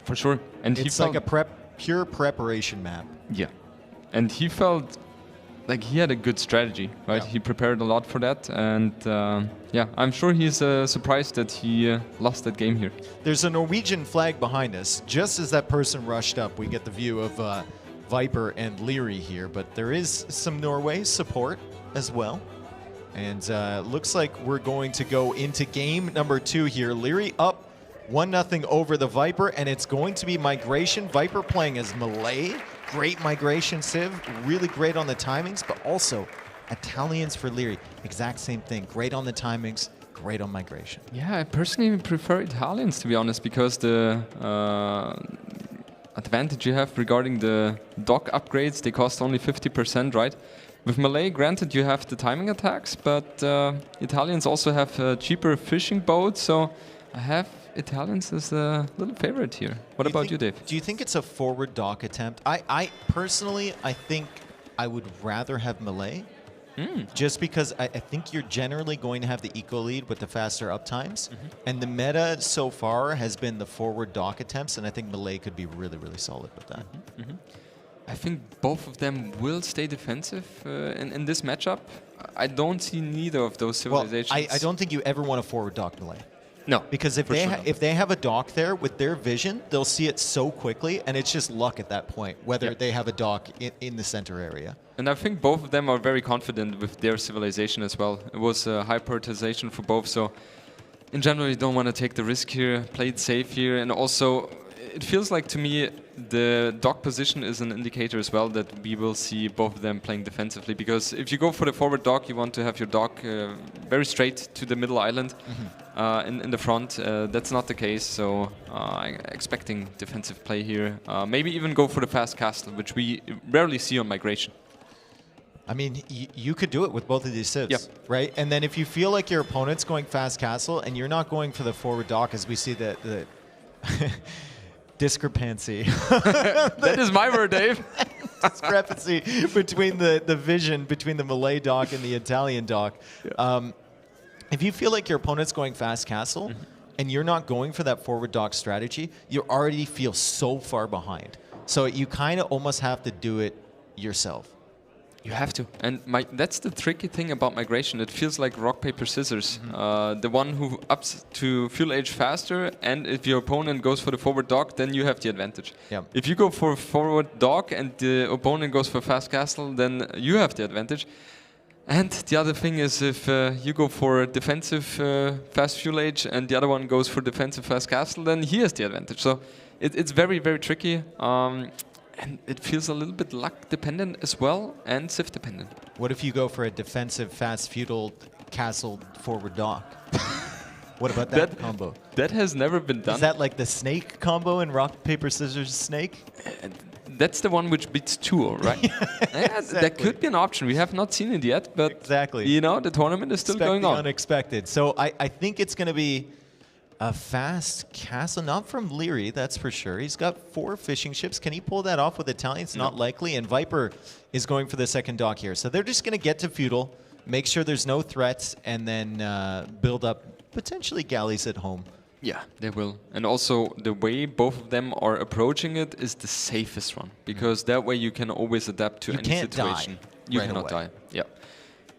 For sure. And it's like a pure preparation map. Yeah. And he felt like he had a good strategy, right? Yeah. He prepared a lot for that. And yeah, I'm sure he's surprised that he lost that game here. There's a Norwegian flag behind us. Just as that person rushed up, we get the view of Viper and Leary here. But there is some Norway support as well. And looks like we're going to go into game number 2 here. Leary up 1-0 over the Viper, and it's going to be Migration. Viper playing as Malay. Great Migration civ, really great on the timings, but also Italians for Leary. Exact same thing, great on the timings, great on Migration. Yeah, I personally prefer Italians, to be honest, because the advantage you have regarding the dock upgrades, they cost only 50%, right? With Malay, granted, you have the timing attacks, but Italians also have cheaper fishing boats, so I have Italians as a little favorite here. What about you, Dave? Do you think it's a forward dock attempt? I personally, I think I would rather have Malay, just because I think you're generally going to have the eco lead with the faster uptimes, and the meta so far has been the forward dock attempts, and I think Malay could be really, really solid with that. I think both of them will stay defensive in this matchup. I don't see neither of those civilizations. Well, I don't think you ever want to forward dock Malay. No, because if for they sure not. if they have a dock there with their vision, they'll see it so quickly, and it's just luck at that point whether Yep. they have a dock in the center area. And I think both of them are very confident with their civilization as well. It was a high prioritization for both, so in general you don't want to take the risk here, play it safe here, and also it feels like to me the dock position is an indicator as well that we will see both of them playing defensively, because if you go for the forward dock, you want to have your dock very straight to the middle island in the front. That's not the case, so I'm expecting defensive play here. Maybe even go for the fast castle, which we rarely see on migration. I mean, you could do it with both of these civs, Yep. right? And then if you feel like your opponent's going fast castle and you're not going for the forward dock, as we see the discrepancy. That is my word, Dave. Discrepancy between the vision between the Malay dock and the Italian dock. If you feel like your opponent's going fast castle and you're not going for that forward dock strategy, you already feel so far behind. So you kind of almost have to do it yourself. You have to. And that's the tricky thing about migration. It feels like rock, paper, scissors. The one who ups to fuel age faster, and if your opponent goes for the forward dock, then you have the advantage. Yeah. If you go for forward dock and the opponent goes for fast castle, then you have the advantage. And the other thing is if you go for defensive fast fuel age and the other one goes for defensive fast castle, then he has the advantage. So it's very, very tricky. And it feels a little bit luck dependent as well, and civ dependent. What if you go for a defensive, fast, feudal, castle, forward dock? What about that combo? That has never been done. Is that like the snake combo in rock, paper, scissors, snake? That's the one which beats 2, right? Yeah, exactly. That could be an option. We have not seen it yet, but exactly. You know, the tournament is still going on. Unexpected. So I think it's going to be a fast castle, not from Leary, that's for sure. He's got 4 fishing ships. Can he pull that off with Italians? Not likely. And Viper is going for the second dock here. So they're just going to get to feudal, make sure there's no threats, and then build up potentially galleys at home. Yeah, they will. And also, the way both of them are approaching it is the safest one, because that way you can always adapt to You any can't situation. die You right cannot away. die. Yeah.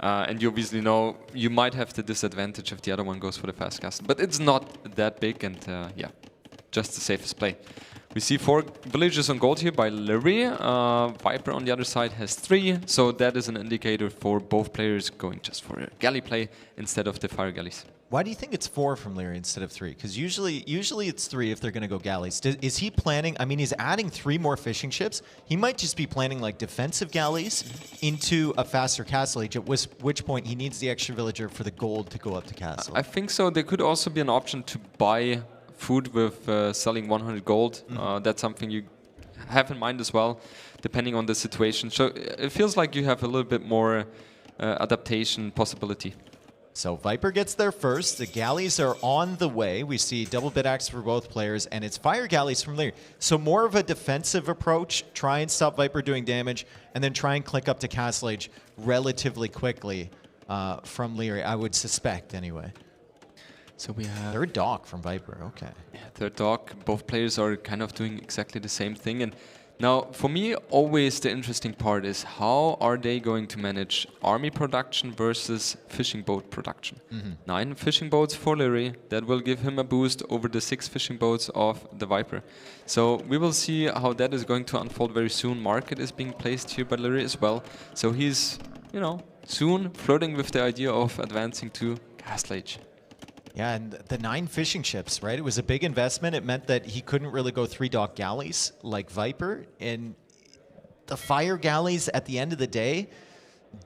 And you obviously know you might have the disadvantage if the other one goes for the fast castle. But it's not that big, and yeah, just the safest play. We see 4 villages on gold here by Leary. Viper on the other side has 3, so that is an indicator for both players going just for a galley play instead of the fire galleys. Why do you think it's 4 from Leary instead of 3? Because usually it's 3 if they're going to go galleys. Is he planning? I mean, he's adding 3 more fishing ships. He might just be planning like defensive galleys into a faster castle age. At which point he needs the extra villager for the gold to go up to castle. I think so. There could also be an option to buy food with selling 100 gold. That's something you have in mind as well, depending on the situation. So it feels like you have a little bit more adaptation possibility. So Viper gets there first. The galleys are on the way. We see double bid axe for both players, and it's fire galleys from Leary. So more of a defensive approach. Try and stop Viper doing damage, and then try and click up to castle age relatively quickly from Leary, I would suspect anyway. So we have 3rd dock from Viper, okay. Yeah, 3rd dock. Both players are kind of doing exactly the same thing. And now, for me, always the interesting part is how are they going to manage army production versus fishing boat production? 9 fishing boats for Leary. That will give him a boost over the 6 fishing boats of the Viper. So we will see how that is going to unfold very soon. Market is being placed here by Leary as well. So he's, you know, soon flirting with the idea of advancing to Castle Age. Yeah, and the 9 fishing ships, right? It was a big investment. It meant that he couldn't really go 3 dock galleys like Viper. And the fire galleys, at the end of the day,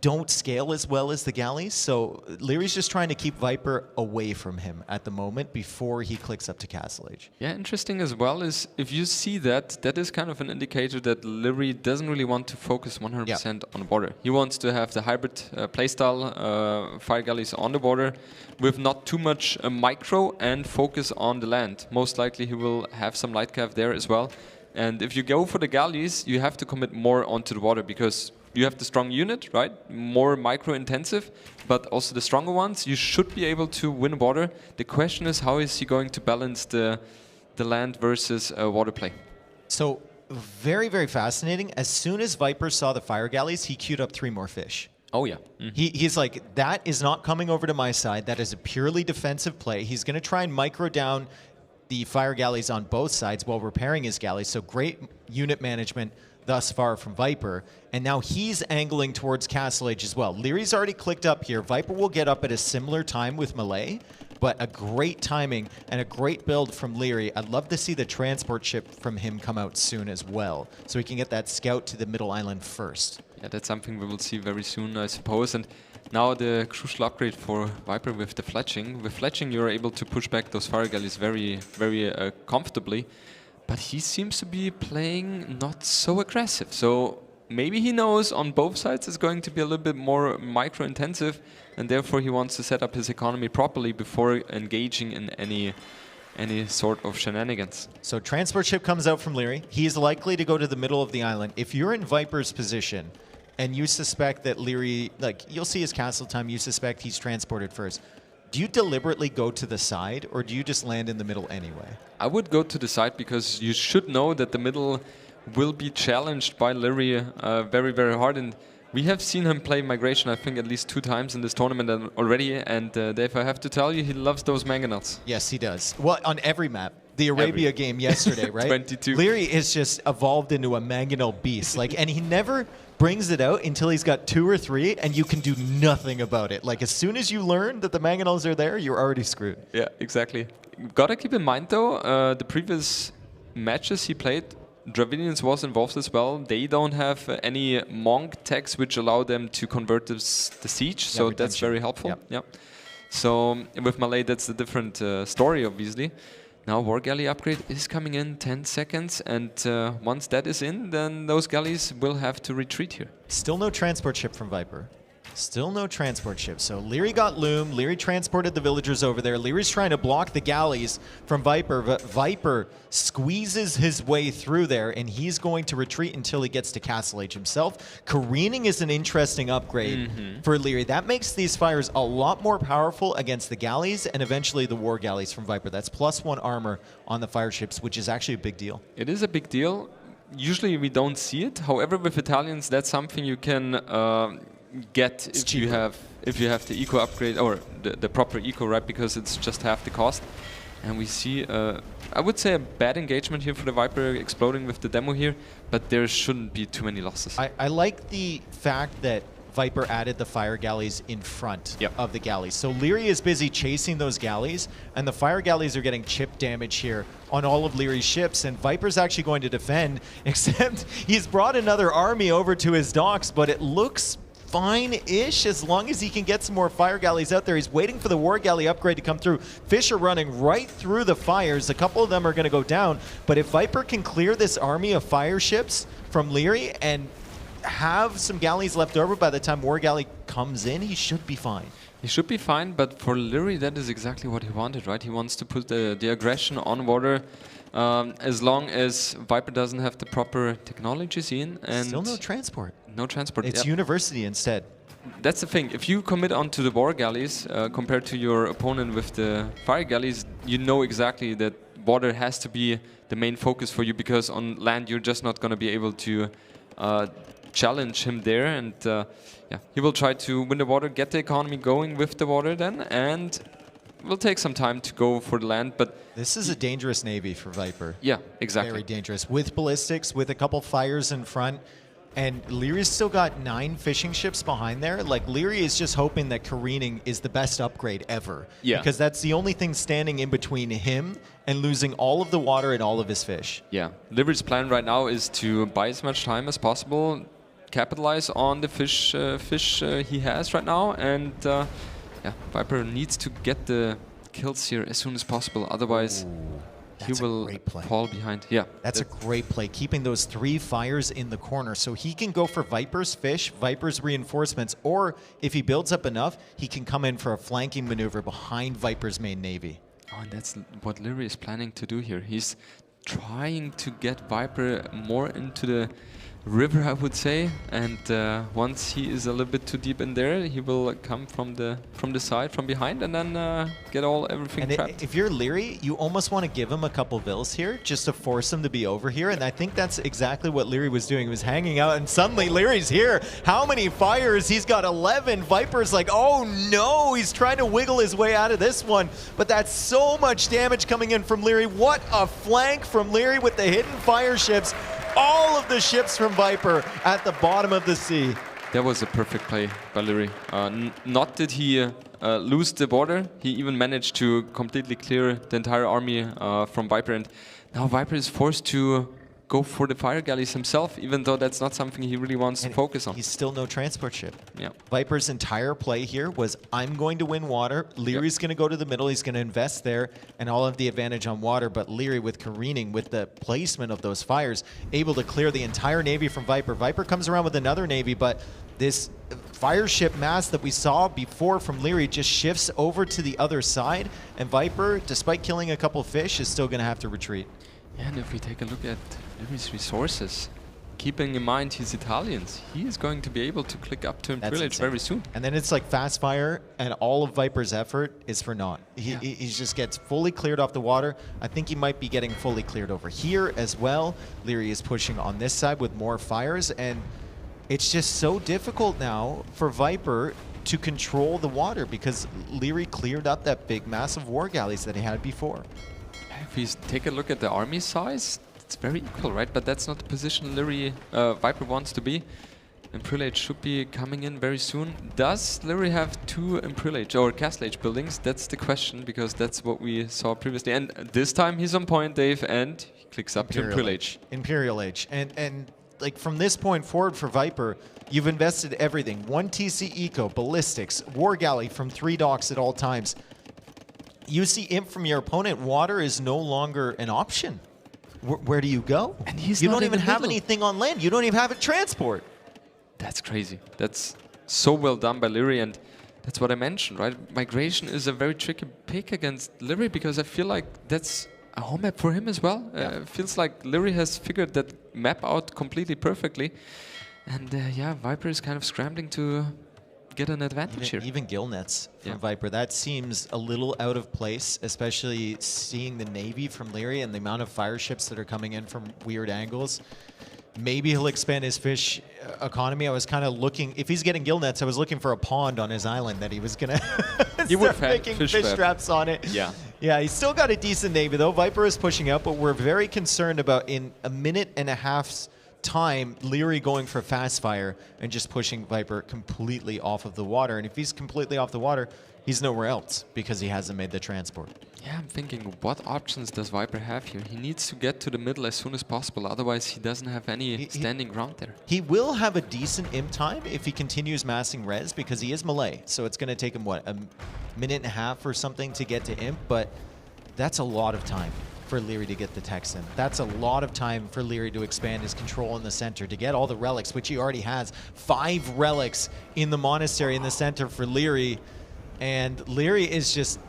don't scale as well as the galleys. So Leary's just trying to keep Viper away from him at the moment before he clicks up to Castle Age. Yeah, interesting as well is if you see that, that is kind of an indicator that Leary doesn't really want to focus 100% on water. He wants to have the hybrid playstyle, fire galleys on the water with not too much micro and focus on the land. Most likely he will have some light cav there as well. And if you go for the galleys, you have to commit more onto the water because you have the strong unit, right? More micro-intensive, but also the stronger ones. You should be able to win water. The question is, how is he going to balance the land versus water play? So very, very fascinating. As soon as Viper saw the fire galleys, he queued up 3 more fish. Oh, yeah. He's like, that is not coming over to my side. That is a purely defensive play. He's going to try and micro down the fire galleys on both sides while repairing his galleys. So great unit management thus far from Viper. And now he's angling towards Castle Age as well. Leary's already clicked up here. Viper will get up at a similar time with Malay, but a great timing and a great build from Leary. I'd love to see the transport ship from him come out soon as well, so he can get that scout to the middle island first. Yeah, that's something we will see very soon, I suppose. And now the crucial upgrade for Viper with the fletching. With fletching, you're able to push back those fire galleys very, very comfortably. But he seems to be playing not so aggressive. So maybe he knows on both sides it's going to be a little bit more micro-intensive, and therefore he wants to set up his economy properly before engaging in any sort of shenanigans. So transport ship comes out from Leary. He is likely to go to the middle of the island. If you're in Viper's position and you suspect that Leary, like, you'll see his castle time, you suspect he's transported first, do you deliberately go to the side, or do you just land in the middle anyway? I would go to the side, because you should know that the middle will be challenged by Leary very, very hard. And we have seen him play Migration, I think, at least 2 times in this tournament already. And Dave, I have to tell you, he loves those mangonels. Yes, he does. Well, on every map. The Arabia game yesterday, right? 22. Leary is just evolved into a mangonel beast. Like, and he never brings it out until he's got 2 or 3, and you can do nothing about it. Like, as soon as you learn that the mangonels are there, you're already screwed. Yeah, exactly. Gotta keep in mind, though, the previous matches he played, Dravidians was involved as well. They don't have any monk techs which allow them to convert the siege, Yeah, so redemption. that's very helpful. Yep. So with Malay, that's a different story, obviously. Now War Galley upgrade is coming in 10 seconds, and once that is in, then those galleys will have to retreat here. Still no transport ship from Viper. Still no transport ship. So Leary got Loom. Leary transported the villagers over there. Leary's trying to block the galleys from Viper, but Viper squeezes his way through there, and he's going to retreat until he gets to Castle Age himself. Careening is an interesting upgrade for Leary. That makes these fires a lot more powerful against the galleys and eventually the war galleys from Viper. That's +1 armor on the fire ships, which is actually a big deal. It is a big deal. Usually we don't see it. However, with Italians, that's something you can get if you have the eco upgrade, or the proper eco, right? Because it's just half the cost. And we see, I would say, a bad engagement here for the Viper, exploding with the demo here, but there shouldn't be too many losses. I like the fact that Viper added the fire galleys in front of the galleys. So Leary is busy chasing those galleys, and the fire galleys are getting chip damage here on all of Leary's ships, and Viper's actually going to defend, except he's brought another army over to his docks, but it looks fine-ish as long as he can get some more fire galleys out there. He's waiting for the war galley upgrade to come through. Fish are running right through the fires. A couple of them are going to go down, but if Viper can clear this army of fire ships from Leary and have some galleys left over by the time war galley comes in, he should be fine. He should be fine, but for Leary, that is exactly what he wanted, right? He wants to put the aggression on water, as long as Viper doesn't have the proper technologies in. And still no transport. No transport. It's university instead. That's the thing. If you commit onto the war galleys compared to your opponent with the fire galleys, you know exactly that water has to be the main focus for you, because on land you're just not going to be able to challenge him there. And yeah, he will try to win the water, get the economy going with the water then, and will take some time to go for the land. But this is a dangerous navy for Viper. Yeah, exactly. Very dangerous. With ballistics, with a couple fires in front. And Leary's still got 9 fishing ships behind there. Like, Leary is just hoping that careening is the best upgrade ever. Yeah. Because that's the only thing standing in between him and losing all of the water and all of his fish. Yeah. Leary's plan right now is to buy as much time as possible, capitalize on the fish he has right now, and yeah, Viper needs to get the kills here as soon as possible. Otherwise, he will fall behind. Yeah, that's a great play, keeping those 3 fires in the corner, so he can go for Viper's fish, Viper's reinforcements, or if he builds up enough, he can come in for a flanking maneuver behind Viper's main navy. Oh, and that's what Leary is planning to do here. He's trying to get Viper more into the river, I would say. And once he is a little bit too deep in there, he will come from the side, from behind, and then get everything and trapped. If you're Leary, you almost want to give him a couple vills here just to force him to be over here. And I think that's exactly what Leary was doing. He was hanging out, and suddenly Leary's here. How many fires? He's got 11. Viper's like, oh no, he's trying to wiggle his way out of this one. But that's so much damage coming in from Leary. What a flank from Leary with the hidden fire ships. All of the ships from Viper at the bottom of the sea. That was a perfect play by Leary. Not did he lose the border, he even managed to completely clear the entire army from Viper. And now Viper is forced to go for the fire galleys himself, even though that's not something he really wants to focus on. He's still no transport ship. Yeah. Viper's entire play here was, I'm going to win water. Leary's going to go to the middle. He's going to invest there and all of the advantage on water. But Leary, with careening, with the placement of those fires, able to clear the entire navy from Viper. Viper comes around with another navy, but this fire ship mass that we saw before from Leary just shifts over to the other side. And Viper, despite killing a couple fish, is still going to have to retreat. Yeah, and if we take a look at Leary's resources, keeping in mind he's Italians, he is going to be able to click up to Village very soon. And then it's like fast fire, and all of Viper's effort is for naught. He just gets fully cleared off the water. I think he might be getting fully cleared over here as well. Leary is pushing on this side with more fires, and it's just so difficult now for Viper to control the water because Leary cleared up that big, massive war galleys that he had before. If we take a look at the army size, it's very equal, right? But that's not the position Leary Viper wants to be. Imperial Age should be coming in very soon. Does Leary have 2 Imperial Age or Castle Age buildings? That's the question, because that's what we saw previously. And this time he's on point, Dave, and he clicks up to Imperial Age. Imperial Age. And like from this point forward for Viper, you've invested everything. 1 TC Eco, Ballistics, War Galley from 3 docks at all times. You see imp from your opponent, water is no longer an option. Where do you go? And he's you not don't in even the have middle. anything on land. You don't even have a transport. That's crazy. That's so well done by Leary, and that's what I mentioned, right? Migration is a very tricky pick against Leary because I feel like that's a home map for him as well. It feels like Leary has figured that map out completely perfectly. And yeah, Viper is kind of scrambling to get an advantage here. Even gill nets from Viper, that seems a little out of place, especially seeing the Navy from Leary and the amount of fire ships that are coming in from weird angles. Maybe he'll expand his fish economy. I was kind of looking, if he's getting gill nets, I was looking for a pond on his island that he was going to start making fish traps on it. Yeah. Yeah, he's still got a decent Navy though. Viper is pushing out, but we're very concerned about in a minute and a half's time, Leary going for fast fire and just pushing Viper completely off of the water. And if he's completely off the water, he's nowhere else because he hasn't made the transport. Yeah, I'm thinking, what options does Viper have here? He needs to get to the middle as soon as possible, otherwise he doesn't have any standing ground there. He will have a decent imp time if he continues massing res because he is melee. So it's going to take him, what, a minute and a half or something to get to imp, but that's a lot of time for Leary to get the techs in. That's a lot of time for Leary to expand his control in the center, to get all the relics, which he already has. 5 relics in the monastery in the center for Leary. And Leary is just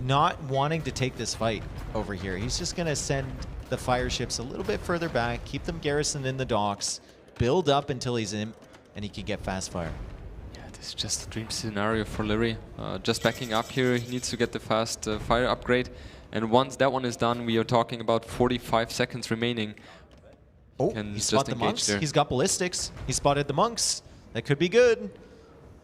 not wanting to take this fight over here. He's just going to send the fire ships a little bit further back, keep them garrisoned in the docks, build up until he's in, and he can get fast fire. Yeah, this is just a dream scenario for Leary. Just backing up here, he needs to get the fast fire upgrade. And once that one is done, we are talking about 45 seconds remaining. Oh, he spotted the monks. He's got ballistics. He spotted the monks. That could be good.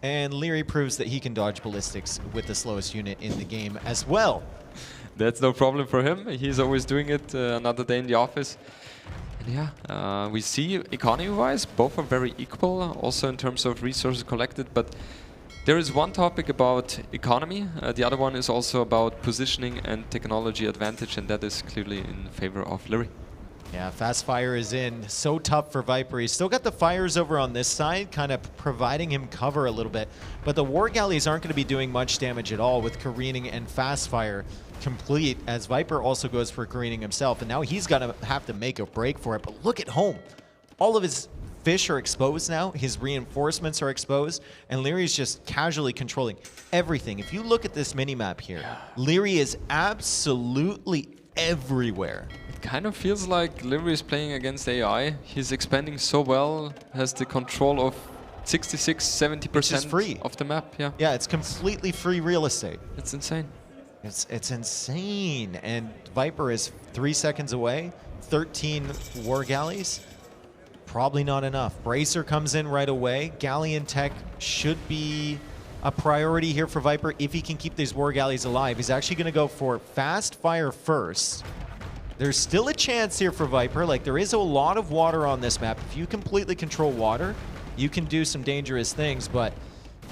And Leary proves that he can dodge ballistics with the slowest unit in the game as well. That's no problem for him. He's always doing it another day in the office. And yeah, we see economy-wise, both are very equal, also in terms of resources collected. But there is one topic about economy. The other one is also about positioning and technology advantage, and that is clearly in favor of Leary. Yeah, fast fire is in. So tough for Viper. He's still got the fires over on this side, kind of providing him cover a little bit. But the war galleys aren't going to be doing much damage at all with careening and fast fire complete, as Viper also goes for careening himself. And now he's going to have to make a break for it. But look at home. All of his fish are exposed now. His reinforcements are exposed. And Leary's just casually controlling everything. If you look at this mini-map here, Leary is absolutely everywhere. kind of feels like Livery is playing against AI. He's expanding so well, has the control of 66, 70% free of the map. Yeah. Yeah, it's completely free real estate. It's insane. It's insane. And Viper is 3 seconds away. 13 war galleys. Probably not enough. Bracer comes in right away. Galleon tech should be a priority here for Viper if he can keep these war galleys alive. He's actually going to go for fast fire first. There's still a chance here for Viper. Like, there is a lot of water on this map. If you completely control water, you can do some dangerous things, but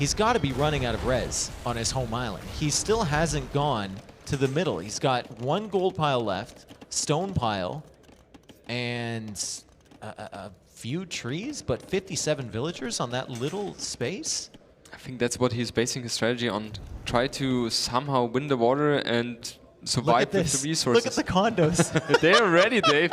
he's got to be running out of res on his home island. He still hasn't gone to the middle. He's got 1 gold pile left, stone pile, and a few trees, but 57 villagers on that little space. I think that's what he's basing his strategy on. Try to somehow win the water and survive with the resources. Look at the condos. They are ready, Dave.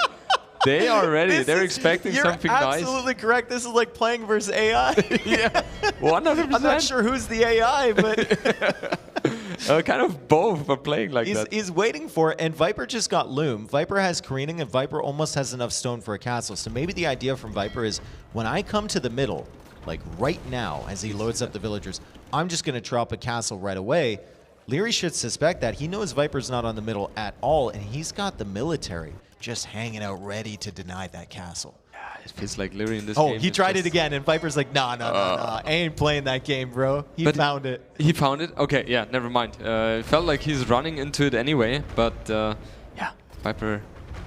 They are ready. They're expecting something nice. You're absolutely correct. This is like playing versus AI. Yeah, 100%. I'm not sure who's the AI, but kind of both are playing like that. He's waiting for it, and Viper just got Loom. Viper has careening, and Viper almost has enough stone for a castle. So maybe the idea from Viper is, when I come to the middle, like right now, as he loads up the villagers, I'm just going to drop a castle right away. Leary should suspect that. He knows Viper's not on the middle at all, and he's got the military just hanging out ready to deny that castle. It feels like Leary in this game. game. Oh, he tried it again, and Viper's like, nah. I ain't playing that game, bro. He found it. He found it? Okay, yeah, never mind. It felt like he's running into it anyway, but yeah, Viper,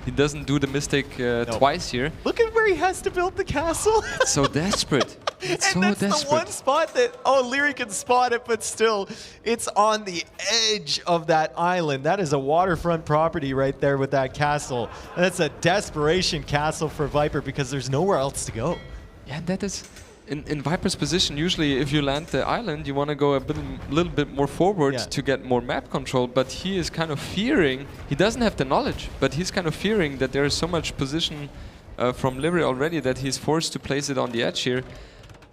he doesn't do the mistake twice here. Look at where he has to build the castle. It's so desperate. It's and that's the one spot that, Leary can spot it, but still, it's on the edge of that island. That is a waterfront property right there with that castle. And that's a desperation castle for Viper because there's nowhere else to go. Yeah, that is... In Viper's position, usually if you land the island, you want to go a little bit more forward to get more map control, but he is kind of fearing, he doesn't have the knowledge, but he's kind of fearing that there is so much position from Livery already that he's forced to place it on the edge here.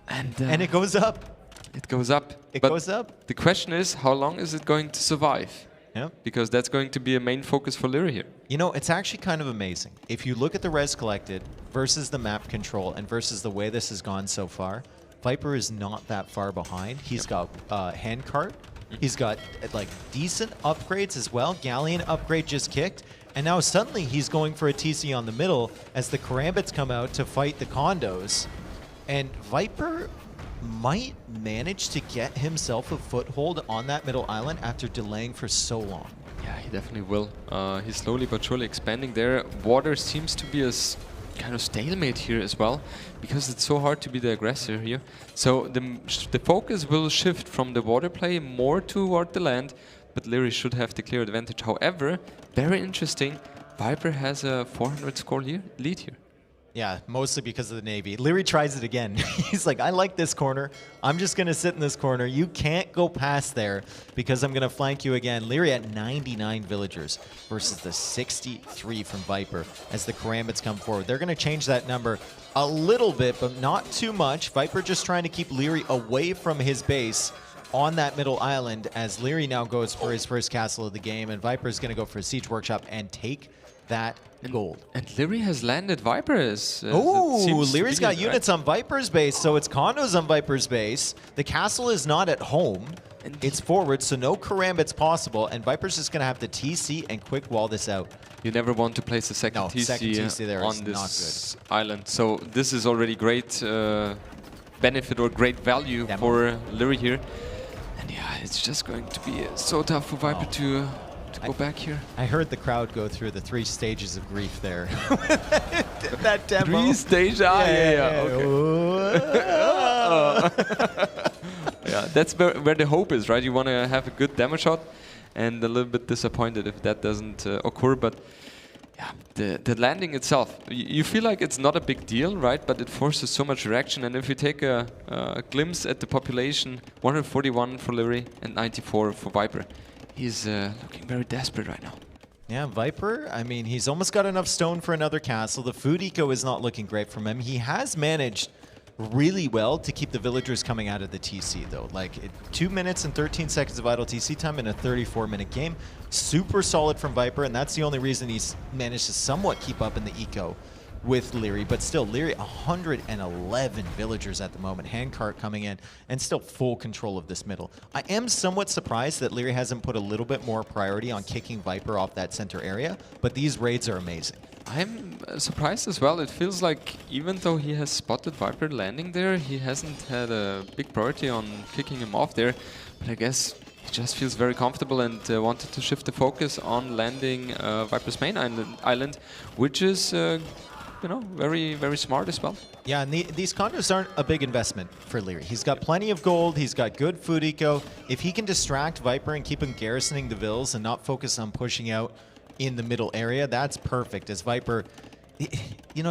And it goes up. It goes up. It goes up. The question is, how long is it going to survive? Yeah. Because that's going to be a main focus for Livery here. You know, it's actually kind of amazing. If you look at the res collected versus the map control and versus the way this has gone so far, Viper is not that far behind. He's got handcart. He's got like decent upgrades as well. Galleon upgrade just kicked. And now suddenly he's going for a TC on the middle as the Karambits come out to fight the condos. And Viper might manage to get himself a foothold on that middle island after delaying for so long. Yeah, he definitely will. He's slowly but surely expanding there. Water seems to be a kind of stalemate here as well, because it's so hard to be the aggressor here. So the focus will shift from the water play more toward the land, but Leary should have the clear advantage. However, very interesting, Viper has a 400 score lead here. Yeah, mostly because of the Navy. Leary tries it again. He's like, I like this corner. I'm just going to sit in this corner. You can't go past there because I'm going to flank you again. Leary at 99 villagers versus the 63 from Viper as the Karambits come forward. They're going to change that number a little bit, but not too much. Viper just trying to keep Leary away from his base on that middle island as Leary now goes for his first castle of the game, and Viper is going to go for a siege workshop and take that gold. And Leary has landed Viper as... Oh, Leary's got units on Viper's base, so it's condos on Viper's base. The castle is not at home. It's forward, so no Karambits possible, and Viper's just going to have to TC and quick wall this out. You never want to place a second TC there on this island. So this is already great benefit or great value for Leary here. And yeah, it's just going to be so tough for Viper to go back here. I heard the crowd go through the 3 stages of grief there. That demo. 3 stages? Yeah. Okay. Yeah, that's where the hope is, right? You want to have a good demo shot, and a little bit disappointed if that doesn't occur. But yeah, the landing itself, you feel like it's not a big deal, right? But it forces so much reaction. And if you take a glimpse at the population, 141 for Leary and 94 for Viper. He's looking very desperate right now. Yeah, Viper, I mean, he's almost got enough stone for another castle. The food eco is not looking great from him. He has managed really well to keep the villagers coming out of the TC, though. Like 2 minutes and 13 seconds of idle TC time in a 34-minute game. Super solid from Viper, and that's the only reason he's managed to somewhat keep up in the eco with Leary. But still, Leary, 111 villagers at the moment. Handcart coming in, and still full control of this middle. I am somewhat surprised that Leary hasn't put a little bit more priority on kicking Viper off that center area, but these raids are amazing. I'm surprised as well. It feels like even though he has spotted Viper landing there, he hasn't had a big priority on kicking him off there. But I guess he just feels very comfortable and wanted to shift the focus on landing Viper's main island, which is, very, very smart as well. Yeah, and these condos aren't a big investment for Leary. He's got plenty of gold. He's got good food eco. If he can distract Viper and keep him garrisoning the vills and not focus on pushing out in the middle area, that's perfect. As Viper,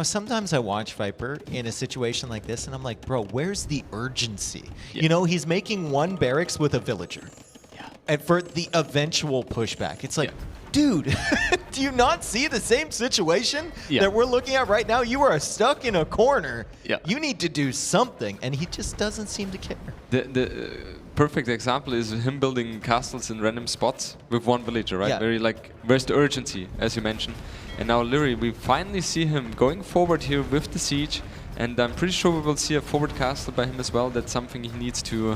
sometimes I watch Viper in a situation like this and I'm like, bro, where's the urgency? Yeah. He's making one barracks with a villager. Yeah. And for the eventual pushback, it's like, dude, do you not see the same situation that we're looking at right now? You are stuck in a corner. Yeah. You need to do something, and he just doesn't seem to care. The perfect example is him building castles in random spots with one villager, right? Yeah. Very where's the urgency, as you mentioned. And now Leary, we finally see him going forward here with the siege, and I'm pretty sure we will see a forward castle by him as well. That's something he needs to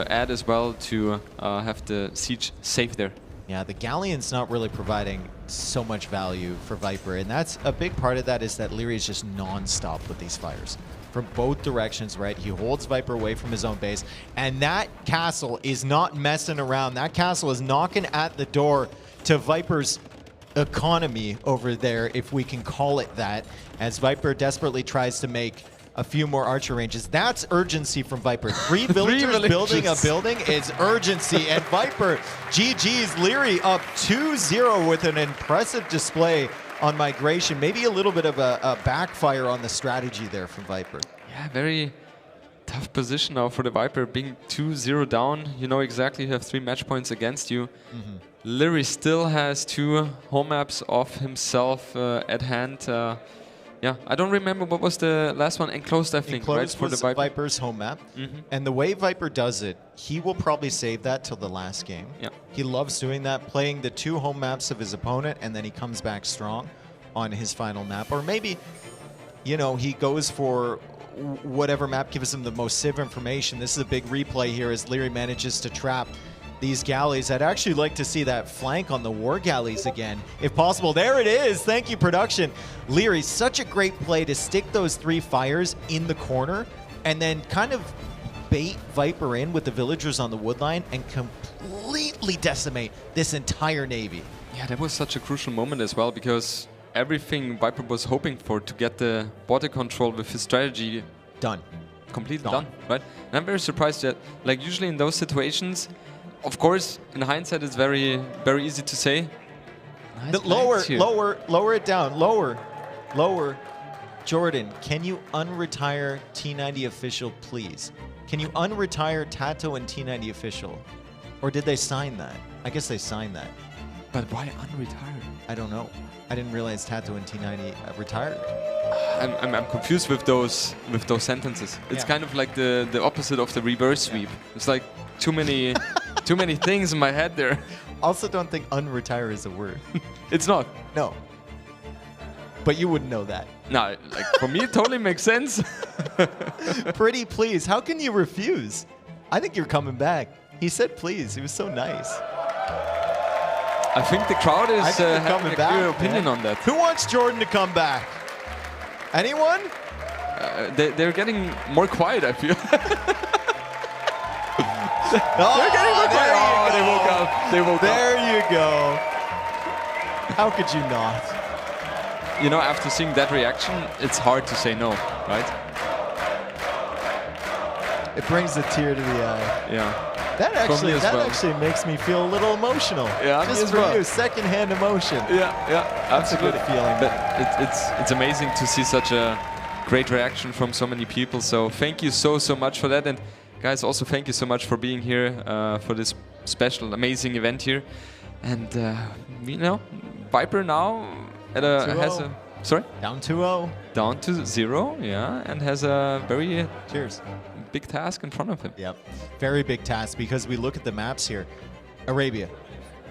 add as well to have the siege safe there. Yeah, the Galleon's not really providing so much value for Viper, and that's a big part of that is that Leary is just non-stop with these fires. From both directions, right? He holds Viper away from his own base, and that castle is not messing around. That castle is knocking at the door to Viper's economy over there, if we can call it that, as Viper desperately tries to make a few more archer ranges. That's urgency from Viper. Three villagers building a building is urgency. And Viper, GG's, Leary up 2-0 with an impressive display on migration. Maybe a little bit of a backfire on the strategy there from Viper. Yeah, very tough position now for the Viper, being 2-0 down. You know exactly you have 3 match points against you. Leary still has 2 home maps of himself at hand. Yeah, I don't remember what was the last one. Enclosed, I think, Enclosed right? For was the Viper. Viper's home map. And the way Viper does it, he will probably save that till the last game. Yeah. He loves doing that, playing the 2 home maps of his opponent, and then he comes back strong on his final map. Or maybe, he goes for whatever map gives him the most civ information. This is a big replay here as Leary manages to trap these galleys. I'd actually like to see that flank on the war galleys again, if possible. There it is. Thank you, production. Leary, such a great play to stick those 3 fires in the corner and then kind of bait Viper in with the villagers on the wood line and completely decimate this entire navy. Yeah, that was such a crucial moment as well, because everything Viper was hoping for to get the border control with his strategy done. Completely done, right? And I'm very surprised that, usually in those situations, of course, in hindsight, it's very, very easy to say. Nice Lower it down. Lower. Jordan, can you unretire T90 official, please? Can you unretire Tato and T90 official? Or did they sign that? I guess they signed that. But why unretire? I don't know. I didn't realize Tato and T90 retired. I'm confused with those sentences. It's kind of like the opposite of the reverse sweep. It's like too many things in my head there. Also, don't think unretire is a word. It's not. No. But you wouldn't know that. No, for me, it totally makes sense. Pretty please. How can you refuse? I think you're coming back. He said please. He was so nice. I think the crowd is having a clear opinion on that. Who wants Jordan to come back? Anyone? They're getting more quiet, I feel. They're getting more quiet. They woke up. They woke up. There you go. How could you not? After seeing that reaction, it's hard to say no, right? It brings a tear to the eye. Yeah. That actually makes me feel a little emotional. Yeah, just for you, secondhand emotion. Yeah, That's absolutely. a good feeling. But it's amazing to see such a great reaction from so many people. So thank you so much for that, and guys, also thank you so much for being here for this special, amazing event here. And Viper now has a Sorry? Down 2-0. Down to 0, yeah, and has a very Cheers. big task in front of him. Yep. Very big task because we look at the maps here. Arabia,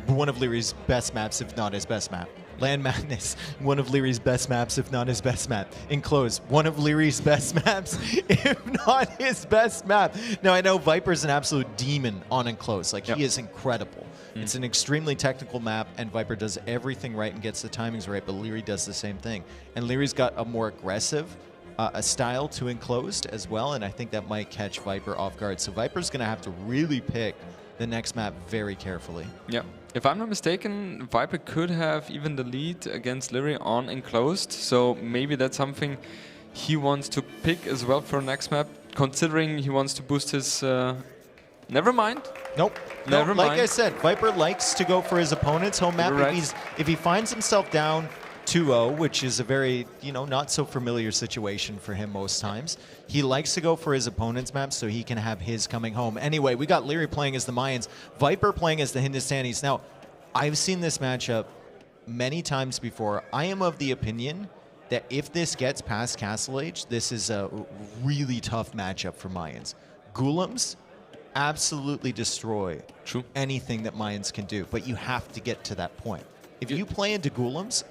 one of Leary's best maps, if not his best map. Land Madness, one of Leary's best maps, if not his best map. Enclosed, one of Leary's best maps, if not his best map. Now, I know Viper's an absolute demon on Enclosed. Like, he is incredible. It's an extremely technical map, and Viper does everything right and gets the timings right, but Leary does the same thing. And Leary's got a more aggressive a style to Enclosed as well, and I think that might catch Viper off guard. So Viper's going to have to really pick the next map very carefully. Yeah. If I'm not mistaken, Viper could have even the lead against Leary on Enclosed, so maybe that's something he wants to pick as well for next map, considering he wants to boost his... Never mind. Nope. Never like mind. I said, Viper likes to go for his opponent's home map. Right. If he finds himself down 2-0, which is a very, not so familiar situation for him most times, he likes to go for his opponent's map so he can have his coming home. Anyway, we got Leary playing as the Mayans, Viper playing as the Hindustanis. Now, I've seen this matchup many times before. I am of the opinion that if this gets past Castle Age, this is a really tough matchup for Mayans. Golems absolutely destroy anything that Mayans can do, but you have to get to that point. If you play into Golems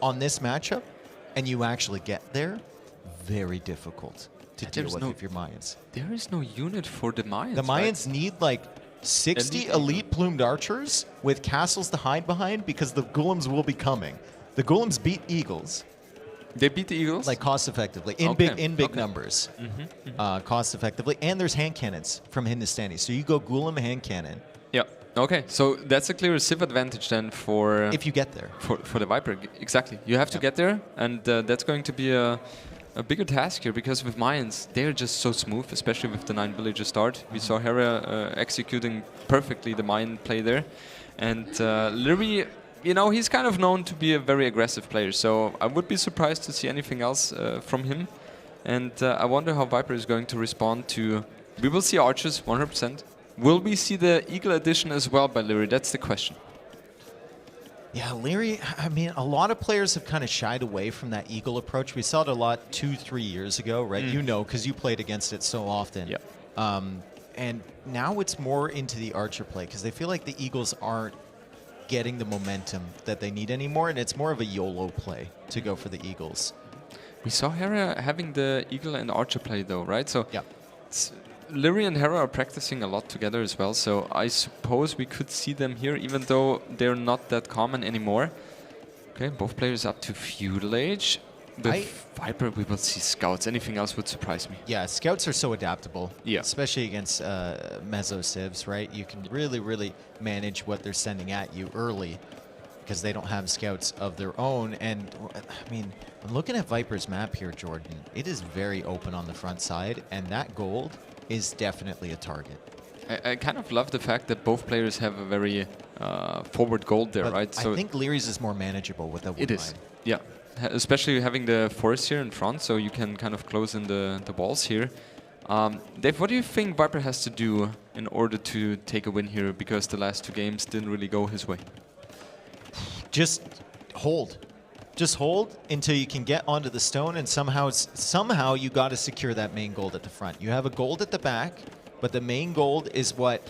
on this matchup and you actually get there, very difficult to deal with if you're Mayans. There is no unit for the Mayans. The Mayans need like 60 elite plumed archers with castles to hide behind because the Golems will be coming. The Golems beat Eagles. They beat the Eagles? Like cost effectively, in big numbers, cost effectively. And there's hand cannons from Hindustani. So you go Golem hand cannon. Yeah. Okay. So that's a clear civ advantage then for... if you get there. For the Viper. Exactly. You have to get there. And that's going to be a bigger task here because with Mayans, they're just so smooth, especially with the 9 villager start. We saw Hera executing perfectly the Mayan play there. And Leary... he's kind of known to be a very aggressive player, so I would be surprised to see anything else from him. And I wonder how Viper is going to respond to... We will see archers, 100%. Will we see the Eagle edition as well by Leary? That's the question. Yeah, Leary, I mean, a lot of players have kind of shied away from that Eagle approach. We saw it a lot 2-3 years ago, right? You know, because you played against it so often. Yeah. And now it's more into the archer play, because they feel like the Eagles aren't getting the momentum that they need anymore, and it's more of a YOLO play to go for the Eagles. We saw Hera having the Eagle and Archer play though, right? So yeah, Leary and Hera are practicing a lot together as well, so I suppose we could see them here, even though they're not that common anymore. Okay, both players up to Feudal Age. With Viper, we will see Scouts. Anything else would surprise me. Yeah, Scouts are so adaptable. Yeah. Especially against Meso Civs, right? You can really manage what they're sending at you early because they don't have Scouts of their own. And, I mean, looking at Viper's map here, Jordan, it is very open on the front side, and that gold is definitely a target. I kind of love the fact that both players have a very forward gold there, But right? I think Leary's is more manageable with that one It is, yeah. Especially having the forest here in front, so you can kind of close in the walls here. Dave, what do you think Viper has to do in order to take a win here? Because the last 2 games didn't really go his way. Just hold. Just hold until you can get onto the stone, and somehow you got to secure that main gold at the front. You have a gold at the back, but the main gold is what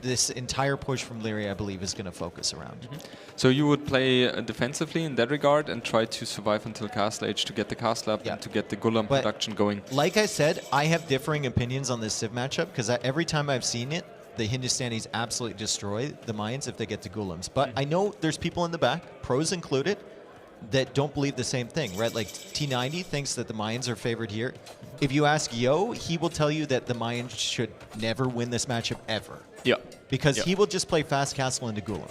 this entire push from Leary, I believe, is going to focus around. So you would play defensively in that regard and try to survive until Castle Age to get the castle up and to get the Golem production going. Like I said, I have differing opinions on this Civ matchup because every time I've seen it, the Hindustanis absolutely destroy the Mayans if they get to Golems. But I know there's people in the back, pros included, that don't believe the same thing, right? Like T90 thinks that the Mayans are favored here. If you ask Yo, he will tell you that the Mayans should never win this matchup ever. Yeah. Because he will just play fast castle into Golem.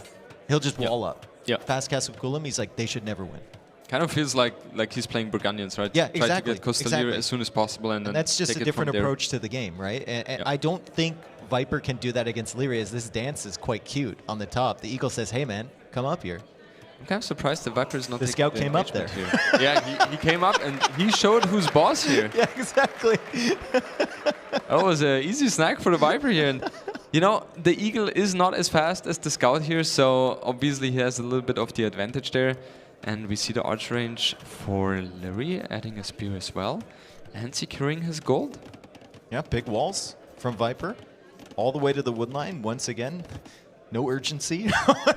He'll just wall up. Yeah. Fast castle Golem, he's like, they should never win. Kind of feels like he's playing Burgundians, right? Yeah, Try exactly. to get Costalier as soon as possible, and then that's just take a different it from approach to the game, right? And I don't think Viper can do that against Leary, as this dance is quite cute on the top. The Eagle says, hey man, come up here. I'm kind of surprised the Viper is not. The taking Scout came up there. here. Yeah, he came up and he showed who's boss here. Yeah, exactly. That was an easy snack for the Viper here. And you know, the Eagle is not as fast as the Scout here, so obviously he has a little bit of the advantage there. And we see the arch range for Larry adding a spear as well and securing his gold. Yeah, big walls from Viper all the way to the wood line once again. No urgency.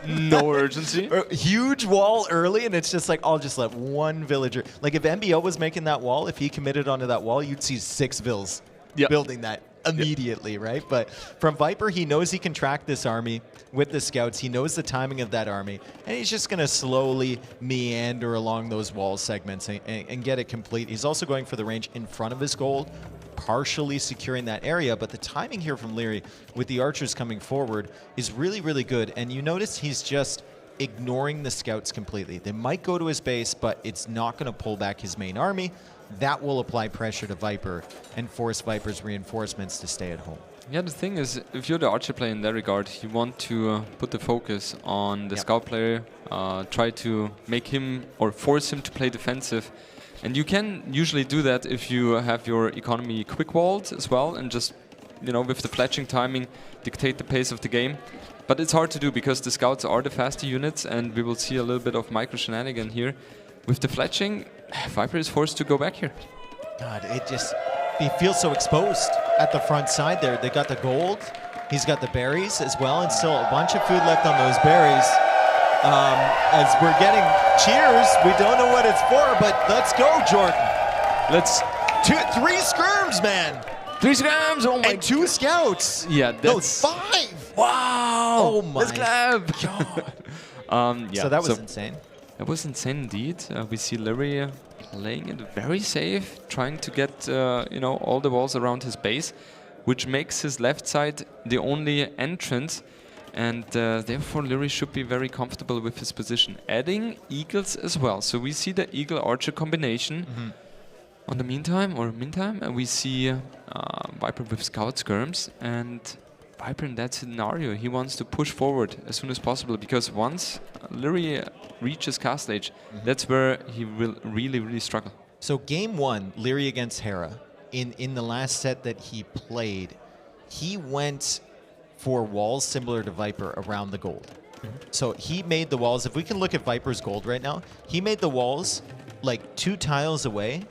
No urgency. Huge wall early, and it's just like, I'll just let one villager. Like if MBO was making that wall, if he committed onto that wall, you'd see 6 vills building that immediately, right? But from Viper, he knows he can track this army with the scouts. He knows the timing of that army, and he's just going to slowly meander along those wall segments and get it complete. He's also going for the range in front of his gold, partially securing that area, but the timing here from Leary with the archers coming forward is really, really good. And you notice he's just ignoring the scouts completely. They might go to his base, but it's not going to pull back his main army. That will apply pressure to Viper and force Viper's reinforcements to stay at home. Yeah, the thing is, if you're the archer player in that regard, you want to put the focus on the scout player, try to make him or force him to play defensive. And you can usually do that if you have your economy quick walled as well, and just, you know, with the fletching timing, dictate the pace of the game. But it's hard to do because the scouts are the faster units, and we will see a little bit of micro shenanigan here. With the fletching, Viper is forced to go back here. God, he feels so exposed at the front side there. They got the gold, he's got the berries as well, and still a bunch of food left on those berries. As we're getting cheers, we don't know what it's for, but let's go, Jordan. Let's 3 skirms, man. 3 skirms, oh my. And 2 scouts. Yeah, that's... No, 5. Wow. Oh my Let's clap. God. Yeah, so that was insane. That was insane indeed. We see Larry playing it very safe, trying to get you know, all the walls around his base, which makes his left side the only entrance. And therefore, Larry should be very comfortable with his position. Adding eagles as well. So we see the eagle-archer combination. On the meantime, we see Viper with scout skirms. And Viper in that scenario, he wants to push forward as soon as possible. Because once Larry reaches castle age, that's where he will really, really struggle. So game 1, Leary against Hera, in the last set that he played, he went for walls similar to Viper around the gold. So he made the walls, if we can look at Viper's gold right now, he made the walls like 2 tiles away,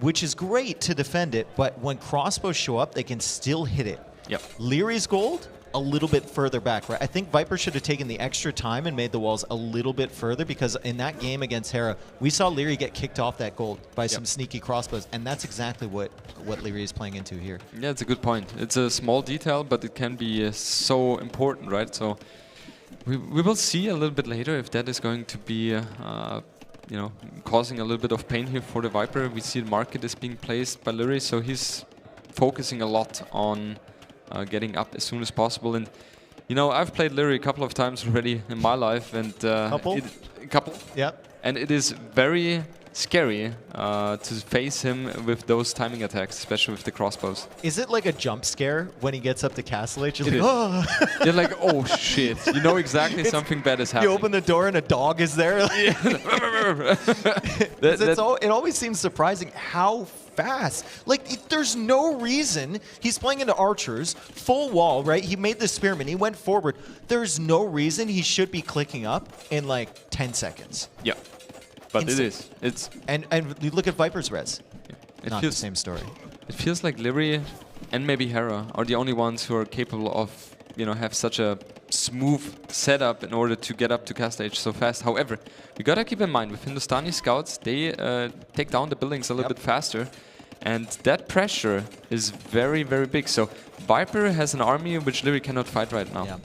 which is great to defend it, but when crossbows show up, they can still hit it. Yep. Leary's gold, a little bit further back, right? I think Viper should have taken the extra time and made the walls a little bit further, because in that game against Hera, we saw Leary get kicked off that gold by some sneaky crossbows, and that's exactly what Leary is playing into here. Yeah, it's a good point. It's a small detail, but it can be so important, right? So we will see a little bit later if that is going to be you know, causing a little bit of pain here for the Viper. We see the market is being placed by Leary, so he's focusing a lot on getting up as soon as possible. And you know, I've played Leary a couple of times already in my life, and a couple. Yep. And it is very scary to face him with those timing attacks, especially with the crossbows. Is it like a jump scare when he gets up to Castle Age? You're like, oh. You're like, oh shit! You know exactly something bad is happening. You open the door and a dog is there. It always seems surprising how fast. Like, there's no reason. He's playing into archers, full wall, right? He made the spearman. He went forward. There's no reason he should be clicking up in like 10 seconds. Yeah. But Instant. it is. It's and you look at Viper's res. It Not feels the same story. It feels like Leary and maybe Hera are the only ones who are capable of, you know, have such a smooth setup in order to get up to castle age so fast. However, we gotta keep in mind with Hindustani scouts, they take down the buildings a little bit faster, and that pressure is very, very big. So Viper has an army which Leary cannot fight right now. Yeah.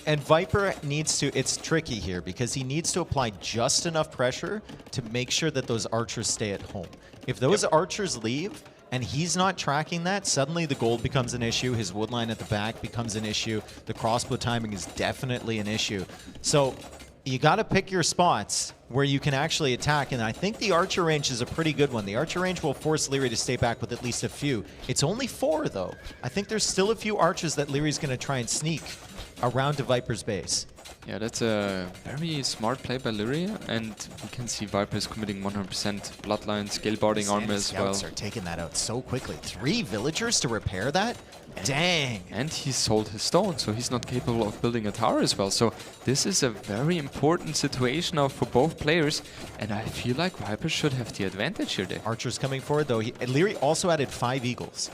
And Viper needs to, it's tricky here because he needs to apply just enough pressure to make sure that those archers stay at home. If those archers leave and he's not tracking that, suddenly the gold becomes an issue, his woodline at the back becomes an issue, the crossbow timing is definitely an issue. So you got to pick your spots where you can actually attack, and I think the archer range is a pretty good one. The archer range will force Leary to stay back with at least a few. It's only 4 though. I think there's still a few archers that Leary's going to try and sneak around to Viper's base. Yeah, that's a very smart play by Leary, and we can see Viper is committing 100% bloodline, scale barding armor as well. Scouts are taking that out so quickly. 3 villagers to repair that? Dang. And he sold his stone, so he's not capable of building a tower as well. So this is a very important situation now for both players, and I feel like Viper should have the advantage here. Archer's coming forward, though. Leary also added 5 Eagles,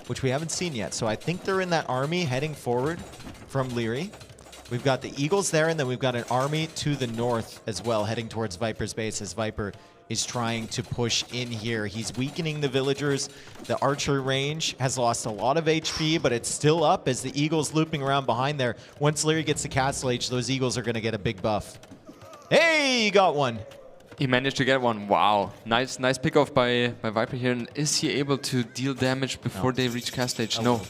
which we haven't seen yet. So I think they're in that army heading forward from Leary. We've got the Eagles there, and then we've got an army to the north as well, heading towards Viper's base as Viper is trying to push in here. He's weakening the villagers. The archer range has lost a lot of HP, but it's still up as the Eagles looping around behind there. Once Leary gets to Castle Age, those Eagles are going to get a big buff. Hey, he got one. He managed to get one. Wow. Nice pickoff by Viper here. And is he able to deal damage before they reach Castle Age? No.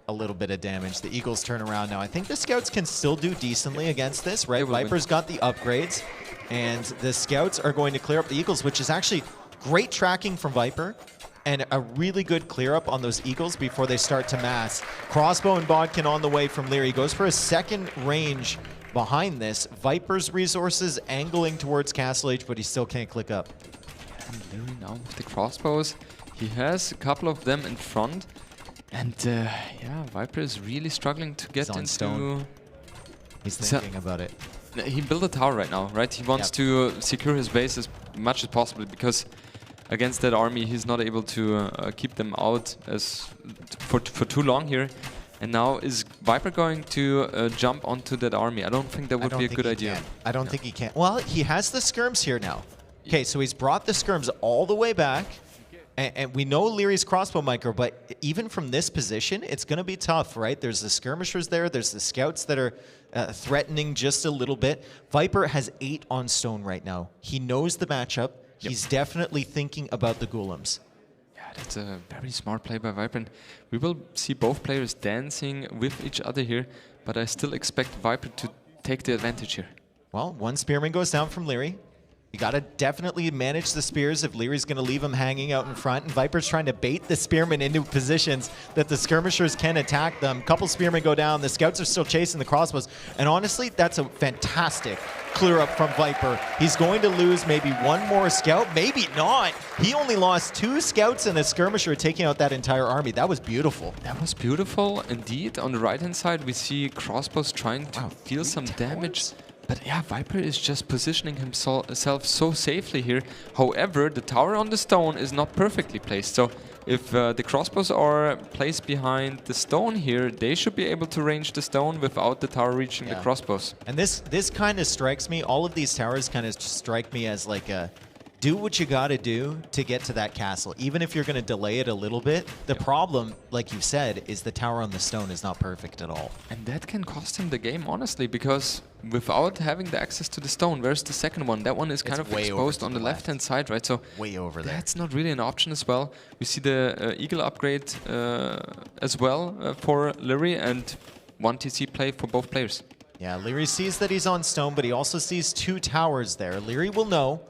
A little bit of damage. The Eagles turn around now. I think the Scouts can still do decently against this, right? Viper's got the upgrades. And the Scouts are going to clear up the Eagles, which is actually great tracking from Viper and a really good clear up on those Eagles before they start to mass. Crossbow and Bodkin on the way from Leary. Goes for a second range behind this. Viper's resources angling towards Castle Age, but he still can't click up. And Leary now with the crossbows. He has a couple of them in front. And yeah, Viper is really struggling to get into... Stone. He's thinking about it. He built a tower right now, right? He wants to secure his base as much as possible because against that army, he's not able to keep them out for too long here. And now is Viper going to jump onto that army? I don't think that would be a good idea. I don't think he can. Well, he has the skirms here now. Okay, so he's brought the skirms all the way back. And we know Leary's crossbow micro, but even from this position, it's going to be tough, right? There's the skirmishers there. There's the scouts that are threatening just a little bit. Viper has 8 on stone right now. He knows the matchup. He's definitely thinking about the golems. Yeah, that's a very smart play by Viper. And we will see both players dancing with each other here, but I still expect Viper to take the advantage here. Well, one spearman goes down from Leary. You got to definitely manage the spears if Leary's going to leave him hanging out in front. And Viper's trying to bait the spearmen into positions that the skirmishers can attack them. Couple spearmen go down. The scouts are still chasing the crossbows. And honestly, that's a fantastic clear up from Viper. He's going to lose maybe one more scout. Maybe not. He only lost 2 scouts and a skirmisher taking out that entire army. That was beautiful. That was beautiful indeed. On the right-hand side, we see crossbows trying to deal some damage. But yeah, Viper is just positioning himself so safely here. However, the tower on the stone is not perfectly placed. So if the crossbows are placed behind the stone here, they should be able to range the stone without the tower reaching the crossbows. And this kind of strikes me, all of these towers kind of strike me as like a, do what you got to do to get to that castle. Even if you're going to delay it a little bit, the problem, like you said, is the tower on the stone is not perfect at all. And that can cost him the game, honestly, because without having the access to the stone, where's the second one? That one is kind of exposed on the left-hand side, right? So way over there. That's not really an option as well. We see the Eagle upgrade as well for Leary, and 1 TC play for both players. Yeah, Leary sees that he's on stone, but he also sees 2 towers there. Leary will know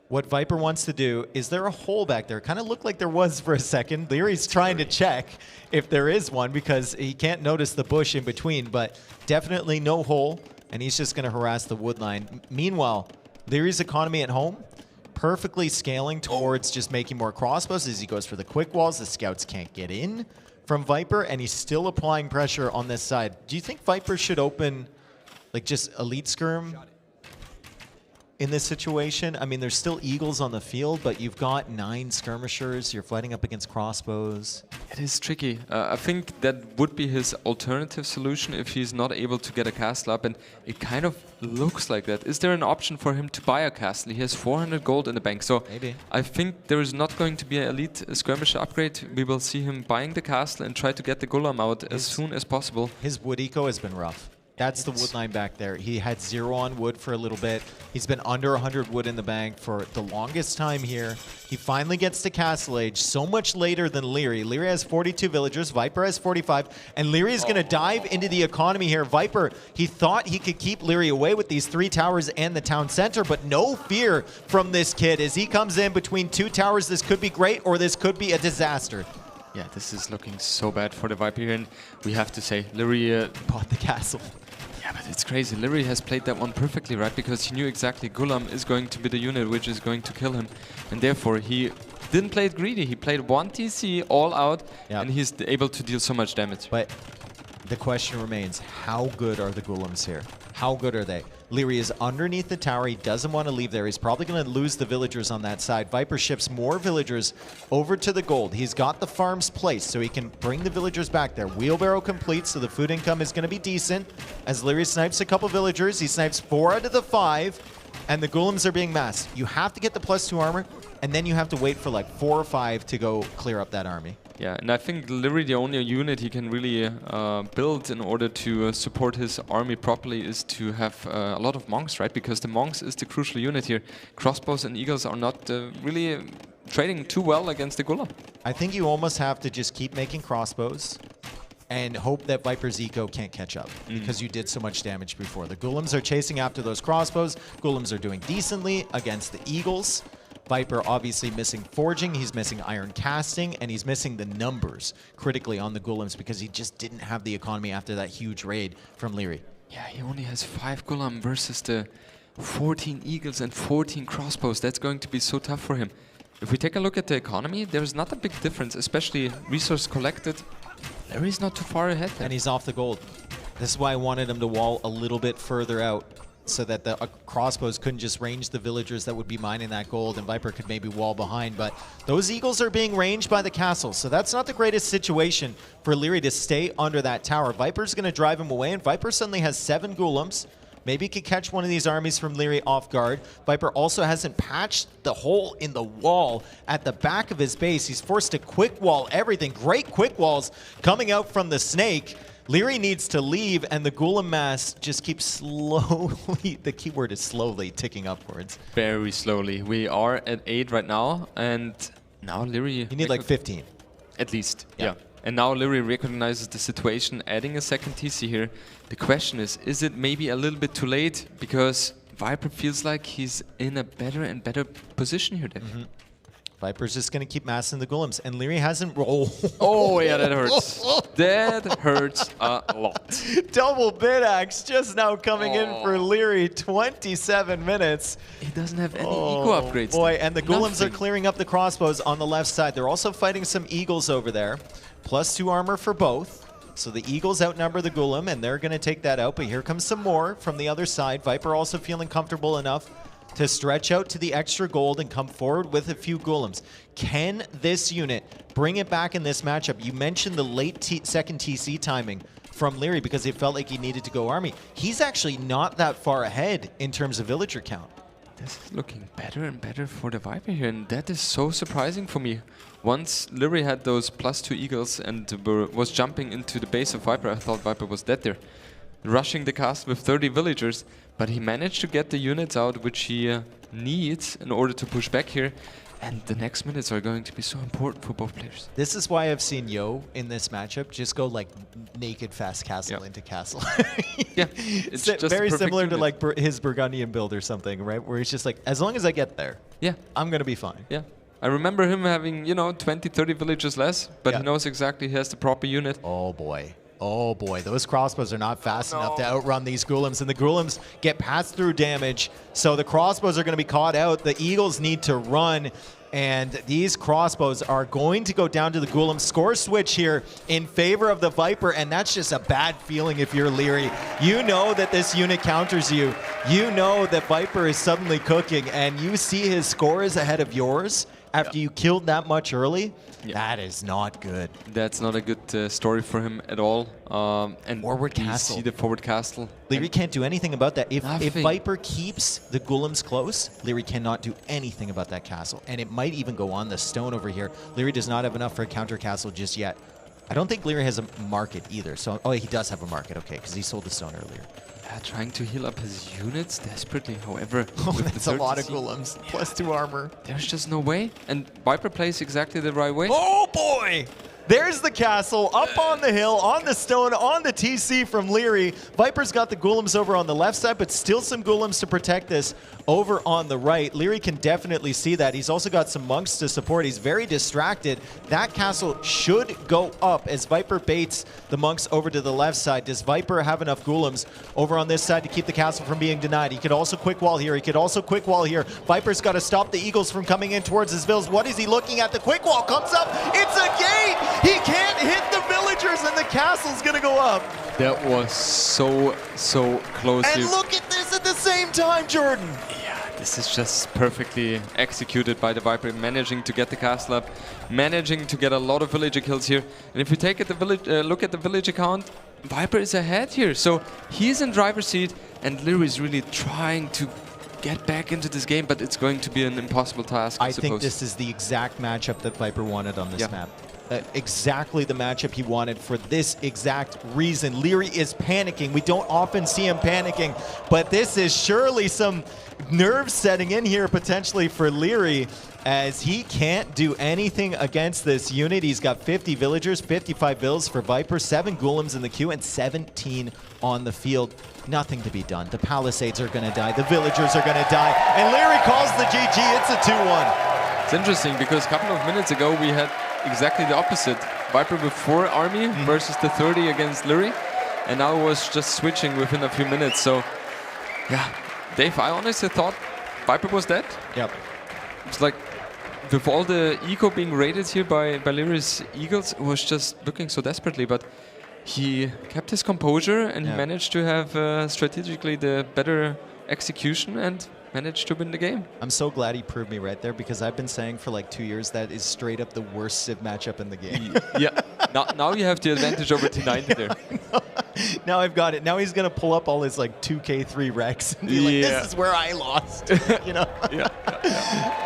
what Viper wants to do. Is there a hole back there? Kind of looked like there was for a second. Leary's trying to check if there is one because he can't notice the bush in between, but definitely no hole, and he's just going to harass the wood line. Meanwhile, Leary's economy at home, perfectly scaling towards just making more crossbows as he goes for the quick walls. The scouts can't get in from Viper, and he's still applying pressure on this side. Do you think Viper should open like just elite skirm in this situation? I mean, there's still Eagles on the field, but you've got 9 skirmishers. You're fighting up against crossbows. It is tricky. I think that would be his alternative solution if he's not able to get a castle up, and it kind of looks like that. Is there an option for him to buy a castle? He has 400 gold in the bank, so maybe. I think there is not going to be an elite skirmisher upgrade. We will see him buying the castle and try to get the golem out as soon as possible. His wood eco has been rough. That's the wood line back there. He had 0 on wood for a little bit. He's been under 100 wood in the bank for the longest time here. He finally gets to Castle Age so much later than Leary. Leary has 42 villagers. Viper has 45. And Leary is going to dive into the economy here. Viper, he thought he could keep Leary away with these 3 towers and the town center, but no fear from this kid as he comes in between 2 towers. This could be great or this could be a disaster. Yeah, this is looking so bad for the Viper here, and we have to say, Leary bought the castle. Yeah, but it's crazy. Leary has played that one perfectly, right? Because he knew exactly Gulam is going to be the unit which is going to kill him. And therefore, he didn't play it greedy. He played one TC all out, Yep. and he's able to deal so much damage. But the question remains, how good are the Golems here? How good are they? Leary is underneath the tower. He doesn't want to leave there. He's probably going to lose the villagers on that side. Viper shifts more villagers over to the gold. He's got the farms placed, so he can bring the villagers back there. Wheelbarrow complete, so the food income is going to be decent. As Leary snipes a couple villagers, he snipes 4 out of the 5, and the Golems are being massed. You have to get the +2 armor, and then you have to wait for like 4 or 5 to go clear up that army. Yeah, and I think literally the only unit he can really build in order to support his army properly is to have a lot of monks, right? Because the monks is the crucial unit here. Crossbows and eagles are not really trading too well against the Golem. I think you almost have to just keep making crossbows and hope that Viper's eco can't catch up because you did so much damage before. The Golems are chasing after those crossbows. Golems are doing decently against the eagles. Viper obviously missing forging, he's missing iron casting, and he's missing the numbers critically on the Golems because he just didn't have the economy after that huge raid from Leary. Yeah, he only has 5 Golem versus the 14 eagles and 14 crossbows. That's going to be so tough for him. If we take a look at the economy, there's not a big difference, especially resource collected. Larry's not too far ahead there. And he's off the gold. This is why I wanted him to wall a little bit further out, so that the crossbows couldn't just range the villagers that would be mining that gold, and Viper could maybe wall behind. But those eagles are being ranged by the castle, so that's not the greatest situation for Leary to stay under that tower. Viper's going to drive him away, and Viper suddenly has 7 Golems. Maybe he could catch one of these armies from Leary off guard. Viper also hasn't patched the hole in the wall at the back of his base. He's forced to quick wall everything. Great quick walls coming out from the Snake. Leary needs to leave, and the Golem mass just keeps slowly, the keyword is slowly, ticking upwards. Very slowly. We are at 8 right now, and now Leary... You need like 15. At least, yeah. And now Leary recognizes the situation, adding a second TC here. The question is it maybe a little bit too late? Because Viper feels like he's in a better and better position here, Dave. Viper's just going to keep massing the Golems, and Leary hasn't... Oh, yeah, that hurts. That hurts a lot. Double bid axe just now coming in for Leary, 27 minutes. He doesn't have any eco upgrades. Boy, and the Golems are clearing up the crossbows on the left side. They're also fighting some eagles over there. +2 armor for both. So the eagles outnumber the Golem, and they're going to take that out. But here comes some more from the other side. Viper also feeling comfortable enough to stretch out to the extra gold and come forward with a few Golems. Can this unit bring it back in this matchup? You mentioned the late second TC timing from Leary because it felt like he needed to go army. He's actually not that far ahead in terms of villager count. This is looking better and better for the Viper here, and that is so surprising for me. Once Leary had those +2 eagles and was jumping into the base of Viper, I thought Viper was dead there. Rushing the castle with 30 villagers, but he managed to get the units out which he needs in order to push back here. And the next minutes are going to be so important for both players. This is why I've seen Yo in this matchup just go like naked fast castle into castle. Yeah, it's just very similar unit. to like his Burgundian build or something, right? Where he's just like, as long as I get there, I'm going to be fine. Yeah. I remember him having, 20, 30 villagers less, but he knows exactly he has the proper unit. Oh boy. Oh boy, those crossbows are not fast enough to outrun these Golems, and the Golems get pass-through damage, so the crossbows are going to be caught out. The Eagles need to run, and these crossbows are going to go down to the Golem. Score switch here in favor of the Viper, and that's just a bad feeling if you're Leary. You know that this unit counters you. You know that Viper is suddenly cooking, and you see his score is ahead of yours after you killed that much early. That is not good. That's not a good story for him at all. And forward castle. You see the forward castle. Leary can't do anything about that. If Viper keeps the Golems close, Leary cannot do anything about that castle. And it might even go on the stone over here. Leary does not have enough for a counter castle just yet. I don't think Leary has a market either. So, oh, he does have a market. Okay, because he sold the stone earlier. Trying to heal up his units desperately, however. That's a lot of Golems. +2 armor. There's just no way. And Viper plays exactly the right way. Oh boy! There's the castle, up on the hill, on the stone, on the TC from Leary. Viper's got the Golems over on the left side, but still some Golems to protect this over on the right. Leary can definitely see that. He's also got some monks to support. He's very distracted. That castle should go up as Viper baits the monks over to the left side. Does Viper have enough Golems over on this side to keep the castle from being denied? He could also quick wall here. He could also quick wall here. Viper's got to stop the Eagles from coming in towards his villas. What is he looking at? The quick wall comes up. It's a gate. He can't hit the villagers, and the castle's going to go up. That was so close. And look at this at the same time, Jordan. Yeah, this is just perfectly executed by the Viper, managing to get the castle up, managing to get a lot of villager kills here. And if you take at the village, look at the villager count, Viper is ahead here. So he's in driver's seat, and Leary is really trying to get back into this game, but it's going to be an impossible task, I think this is the exact matchup that Viper wanted on this map. Exactly the matchup he wanted for this exact reason. Leary is panicking. We don't often see him panicking, but this is surely some nerves setting in here potentially for Leary, as he can't do anything against this unit. He's got 50 villagers, 55 bills for Viper, 7 Golems in the queue, and 17 on the field. Nothing to be done. The Palisades are going to die. The villagers are going to die. And Leary calls the GG. It's a 2-1. It's interesting because a couple of minutes ago we had exactly the opposite. Viper with 4 army versus the 30 against Leary. And now it was just switching within a few minutes. So, yeah, Dave, I honestly thought Viper was dead. Yep. It's like, with all the eco being raided here by Leary's Eagles, it was just looking so desperately. But he kept his composure, and he managed to have strategically the better execution and managed to win the game. I'm so glad he proved me right there, because I've been saying for like 2 years that is straight up the worst Civ matchup in the game. Yeah. Now you have the advantage over T90 there. Now I've got it. Now he's going to pull up all his like 2K3 Rex and be like, this is where I lost. You know?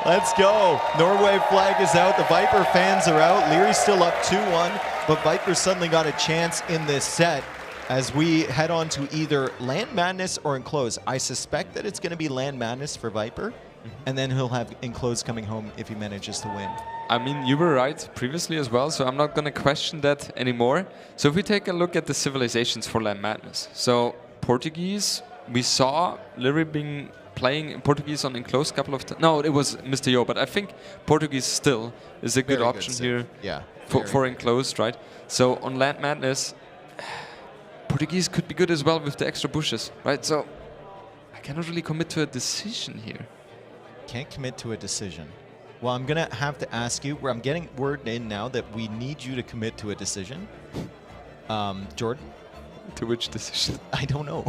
Let's go. Norway flag is out. The Viper fans are out. Leary's still up 2-1, but Viper suddenly got a chance in this set as we head on to either Land Madness or Enclose. I suspect that it's going to be Land Madness for Viper, and then he'll have Enclose coming home if he manages to win. I mean, you were right previously as well, so I'm not going to question that anymore. So if we take a look at the civilizations for Land Madness. So Portuguese, we saw Leary playing in Portuguese on Enclosed a couple of times. No, it was Mr. Yo, but I think Portuguese still is a good option here for Enclosed, right? So on Land Madness, Portuguese could be good as well with the extra bushes, right? So I cannot really commit to a decision here. Can't commit to a decision. Well, I'm going to have to ask you, I'm getting word in now that we need you to commit to a decision. Jordan? To which decision? I don't know.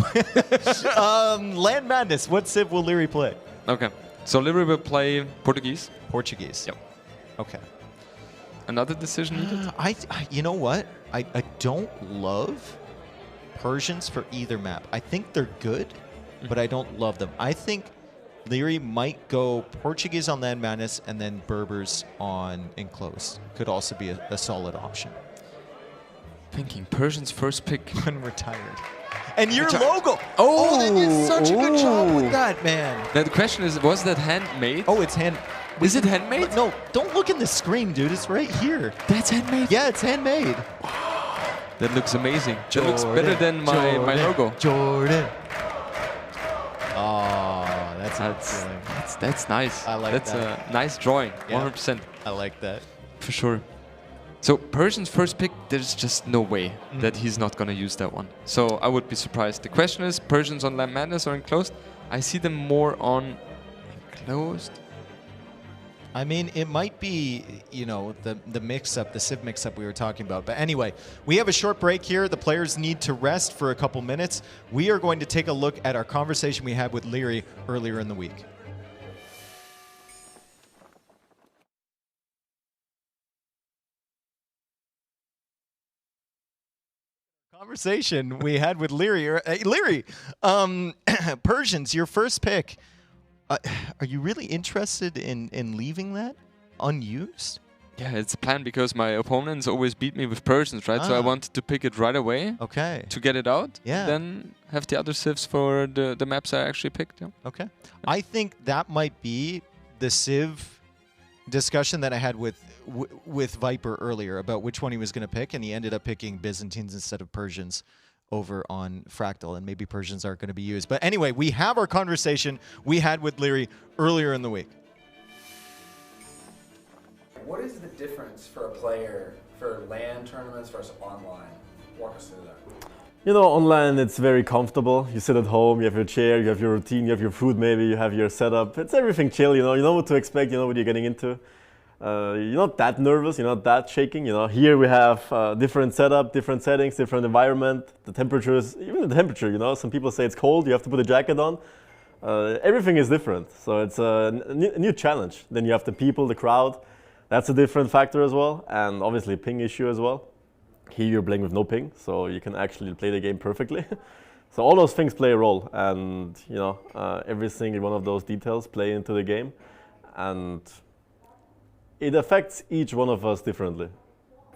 Land Madness, what Civ will Leary play? Okay, so Leary will play Portuguese. Portuguese. Yep. Okay. Another decision needed? You know what? I don't love Persians for either map. I think they're good, but I don't love them. I think Leary might go Portuguese on Land Madness and then Berbers on Enclosed. Could also be a solid option. Thinking Persian's first pick. Unretired. And your logo! They did such a good job with that, man. Now the question is, was that handmade? Oh, it's hand... Is it handmade? No, don't look in the screen, dude. It's right here. That's handmade? Yeah, it's handmade. That looks amazing. That looks better than my logo. Jordan. Oh, that's nice. I like that's that. That's a nice drawing, 100%. I like that. For sure. So Persian's first pick, there's just no way that he's not going to use that one. So I would be surprised. The question is, Persians on Land Madness or Enclosed? I see them more on Enclosed. I mean, it might be, you know, the mix-up, the Civ mix-up we were talking about. But anyway, we have a short break here. The players need to rest for a couple minutes. We are going to take a look at our conversation we had with Leary earlier in the week. Conversation we had with Leary. Leary, Persians, your first pick. Are you really interested in leaving that unused? Yeah, it's a plan because my opponents always beat me with Persians, right? So I wanted to pick it right away. Okay. To get it out. Yeah. Then have the other civs for the maps I actually picked. Yeah. Okay. I think that might be the Civ discussion that I had with Viper earlier about which one he was going to pick, and he ended up picking Byzantines instead of Persians over on Fractal, and maybe Persians aren't going to be used. But anyway, we have our conversation we had with Leary earlier in the week. What is the difference for a player for LAN tournaments versus online? Walk us through that. You know, online it's very comfortable. You sit at home, you have your chair, you have your routine, you have your food maybe, you have your setup. It's everything chill, you know what to expect, you know what you're getting into. You're not that nervous, you're not that shaking, you know. Here we have different setup, different settings, different environment. The temperatures, even the temperature, you know. Some people say it's cold, you have to put a jacket on. Everything is different, so it's a new challenge. Then you have the people, the crowd. That's a different factor as well, and obviously ping issue as well. Here you're playing with no ping, so you can actually play the game perfectly. So all those things play a role, and you know, every single one of those details play into the game, and it affects each one of us differently.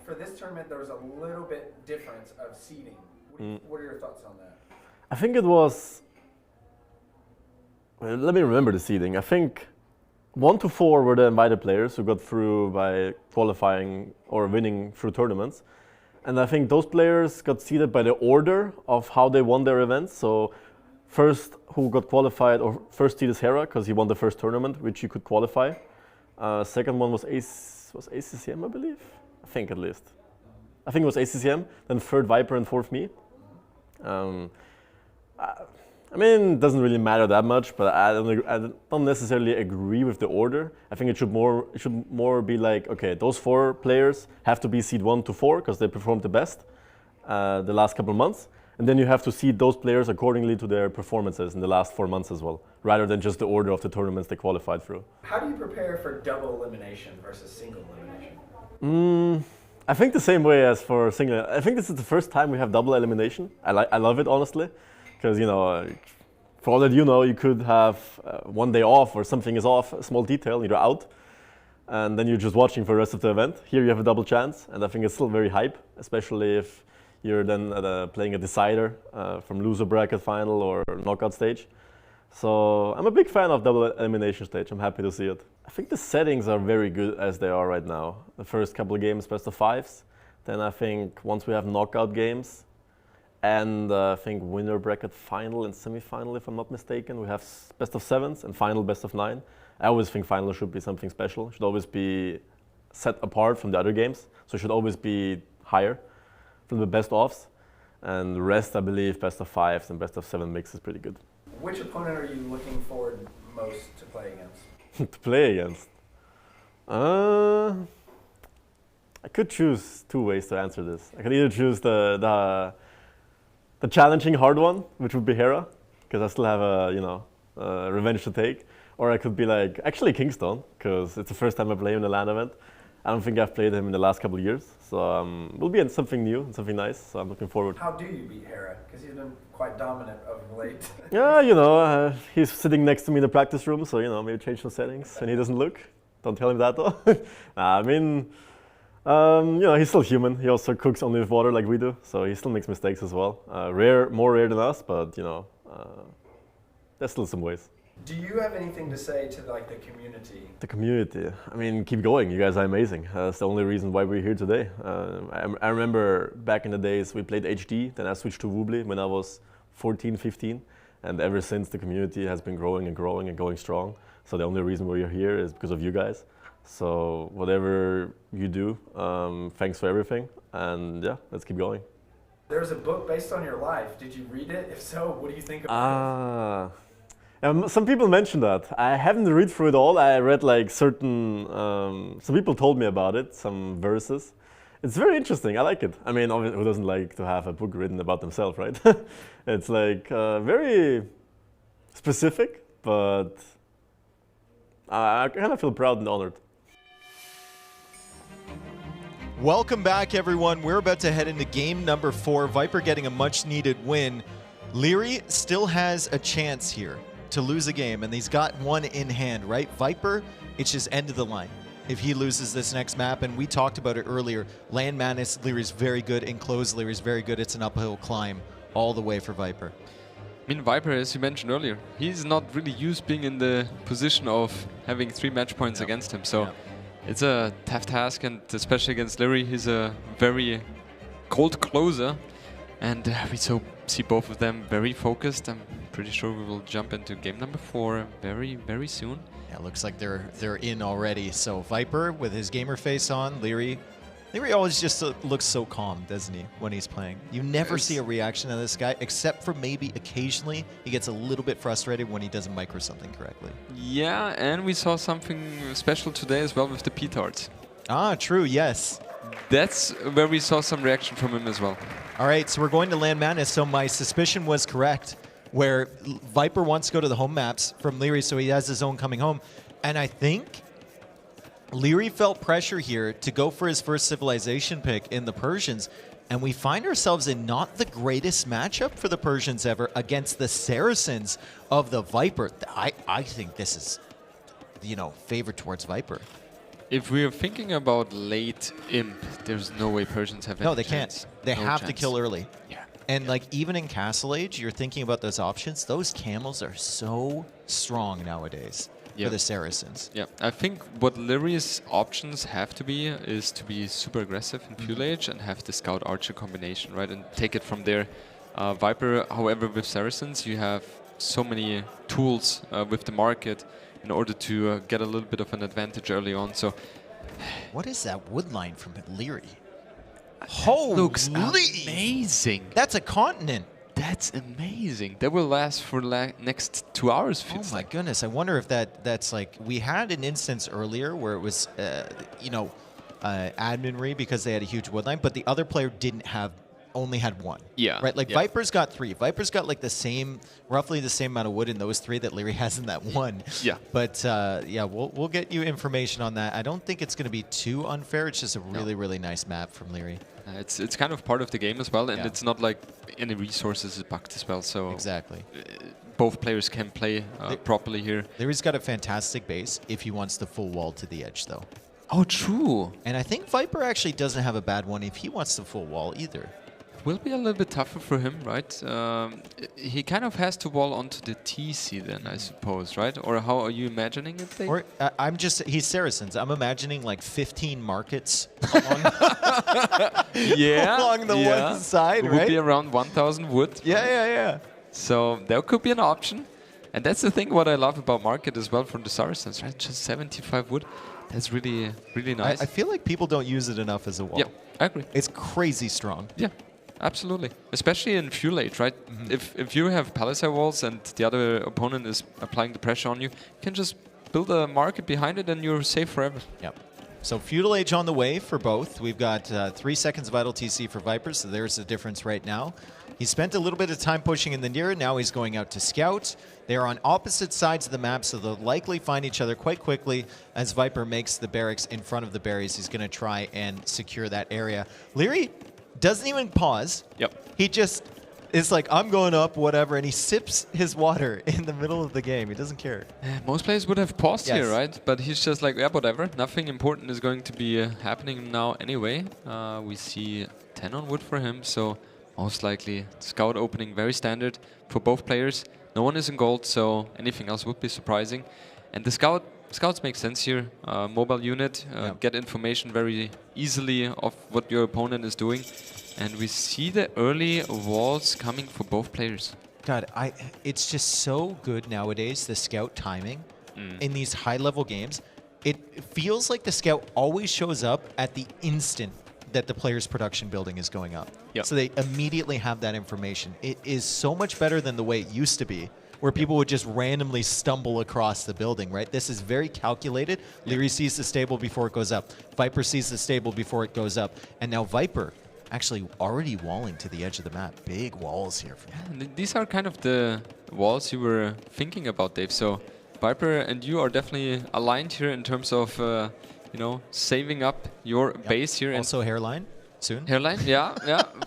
For this tournament, there was a little bit difference of seeding. What are your thoughts on that? I think it was, well, let me remember the seeding. I think 1 to 4 were the invited players who got through by qualifying or winning through tournaments. And I think those players got seeded by the order of how they won their events. So first who got qualified, or first seed is Hera, because he won the first tournament, which he could qualify. Second one was ACCM, I believe. I think at least. I think it was ACCM, then third Viper and fourth me. I mean, it doesn't really matter that much, but I don't necessarily agree with the order. I think it should more be like, okay, those 4 players have to be seed 1 to 4 because they performed the best the last couple of months. And then you have to seed those players accordingly to their performances in the last 4 months as well, rather than just the order of the tournaments they qualified through. How do you prepare for double elimination versus single elimination? I think the same way as for single. I think this is the first time we have double elimination. I love it, honestly. Because, you know, for all that you know, you could have 1 day off or something is off, a small detail, and you're out. And then you're just watching for the rest of the event. Here you have a double chance, and I think it's still very hype, especially if you're then playing a decider from loser bracket final or knockout stage. So I'm a big fan of double elimination stage. I'm happy to see it. I think the settings are very good as they are right now. The first couple of games, best of 5s. Then I think once we have knockout games, and I think winner bracket final and semi-final, if I'm not mistaken. We have best of 7s and final best of 9. I always think final should be something special. Should always be set apart from the other games. So it should always be higher from the best offs. And the rest, I believe, best of 5s and best of 7 mix is pretty good. Which opponent are you looking forward most to play against? To play against? I could choose 2 ways to answer this. I could either choose the challenging hard one, which would be Hera, because I still have a revenge to take. Or I could be like, actually Kingston, because it's the first time I play him in a LAN event. I don't think I've played him in the last couple of years. So we'll be in something new and something nice, so I'm looking forward. How do you beat Hera? Because he's been quite dominant of late. Yeah, you know, he's sitting next to me in the practice room, so, you know, maybe change some settings and he doesn't look. Don't tell him that though. Nah, I mean, you know, he's still human. He also cooks only with water like we do, so he still makes mistakes as well. More rare than us, but you know, there's still some ways. Do you have anything to say to like the community? The community. I mean, keep going. You guys are amazing. That's the only reason why we're here today. I remember back in the days we played HD, then I switched to Woobly when I was 14, 15, and ever since the community has been growing and growing and going strong. So the only reason we're here is because of you guys. So whatever you do, thanks for everything, and yeah, let's keep going. There's a book based on your life. Did you read it? If so, what do you think about it? Some people mentioned that. I haven't read through it all. I read like certain, some people told me about it, some verses. It's very interesting. I like it. I mean, who doesn't like to have a book written about themselves, right? It's like very specific, but I kind of feel proud and honored. Welcome back, everyone. We're about to head into game number 4. Viper getting a much-needed win. Leary still has a chance here to lose a game, and he's got one in hand, right? Viper, it's just end of the line if he loses this next map, and we talked about it earlier. Land Madness, Leary's very good. Enclosed, Leary's very good. It's an uphill climb all the way for Viper. I mean, Viper, as you mentioned earlier, he's not really used being in the position of having 3 match points against him. So It's a tough task, and especially against Leary, he's a very cold closer. And we see both of them very focused. I'm pretty sure we will jump into game number 4 very, very soon. Yeah, it looks like they're in already. So Viper with his gamer face on, Leary always just looks so calm, doesn't he, when he's playing? You never see a reaction of this guy, except for maybe occasionally he gets a little bit frustrated when he doesn't micro something correctly. Yeah, and we saw something special today as well with the petards. Ah, true, yes. That's where we saw some reaction from him as well. All right, so we're going to Land Madness, so my suspicion was correct, where Viper wants to go to the home maps from Leary, so he has his own coming home. And I think Leary felt pressure here to go for his first civilization pick in the Persians, and we find ourselves in not the greatest matchup for the Persians ever against the Saracens of the Viper. I think this is, favored towards Viper. If we are thinking about late imp, there's no way Persians have any No, they chance. can't. They No have to chance. kill early. Yeah. And even in Castle Age, you're thinking about those options. Those camels are so strong nowadays for the Saracens. Yeah, I think what Leary's options have to be is to be super aggressive in Fuel Age and have the Scout Archer combination, right? And take it from there. Viper, however, with Saracens, you have so many tools with the market in order to get a little bit of an advantage early on. So, what is that wood line from Leary? Holy! Looks amazing. That's a continent. That's amazing. That will last for next 2 hours. Oh my goodness! I wonder if that's like, we had an instance earlier where it was, adminry because they had a huge wood line, but the other player only had one. Yeah. Right. Like yeah. Viper's got 3. Viper's got like roughly the same amount of wood in those 3 that Leary has in that one. Yeah. But yeah, we'll get you information on that. I don't think it's going to be too unfair. It's just a really nice map from Leary. It's kind of part of the game as well, and it's not like any resources is bugged as well. So exactly. Both players can play properly here. Leary's got a fantastic base if he wants the full wall to the edge, though. Oh, true. And I think Viper actually doesn't have a bad one if he wants the full wall either. Will be a little bit tougher for him, right? He kind of has to wall onto the TC then, I suppose, right? Or how are you imagining it, Dave? Or he's Saracens. I'm imagining like 15 markets along the one side, it right? would be around 1,000 wood. Yeah. So that could be an option. And that's the thing what I love about market as well from the Saracens, right? Just 75 wood. That's really nice. I feel like people don't use it enough as a wall. Yeah, I agree. It's crazy strong. Yeah. Absolutely, especially in Fuel Age, right? If you have palisade walls and the other opponent is applying the pressure on you, you can just build a market behind it and you're safe forever. Yep. So Feudal Age on the way for both. We've got 3 seconds of idle TC for Viper, so there's the difference right now. He spent a little bit of time pushing in the near, now he's going out to scout. They're on opposite sides of the map, so they'll likely find each other quite quickly as Viper makes the barracks in front of the berries. He's going to try and secure that area. Leary doesn't even pause. Yep. He just is like, I'm going up, whatever, and he sips his water in the middle of the game. He doesn't care. Most players would have paused Yes. here, right? But he's just like, yeah, whatever. Nothing important is going to be happening now anyway. We see 10 on wood for him, so most likely scout opening very standard for both players. No one is in gold, so anything else would be surprising. And the scouts make sense here. Mobile unit, get information very easily of what your opponent is doing. And we see the early walls coming for both players. God, it's just so good nowadays, the scout timing in these high-level games. It feels like the scout always shows up at the instant that the player's production building is going up. Yep. So they immediately have that information. It is so much better than the way it used to be, where people would just randomly stumble across the building, right? This is very calculated. Leary sees the stable before it goes up. Viper sees the stable before it goes up. And now Viper actually already walling to the edge of the map. Big walls here. These are kind of the walls you were thinking about, Dave. So Viper and you are definitely aligned here in terms of, saving up your base here. Also hairline soon. Hairline, yeah.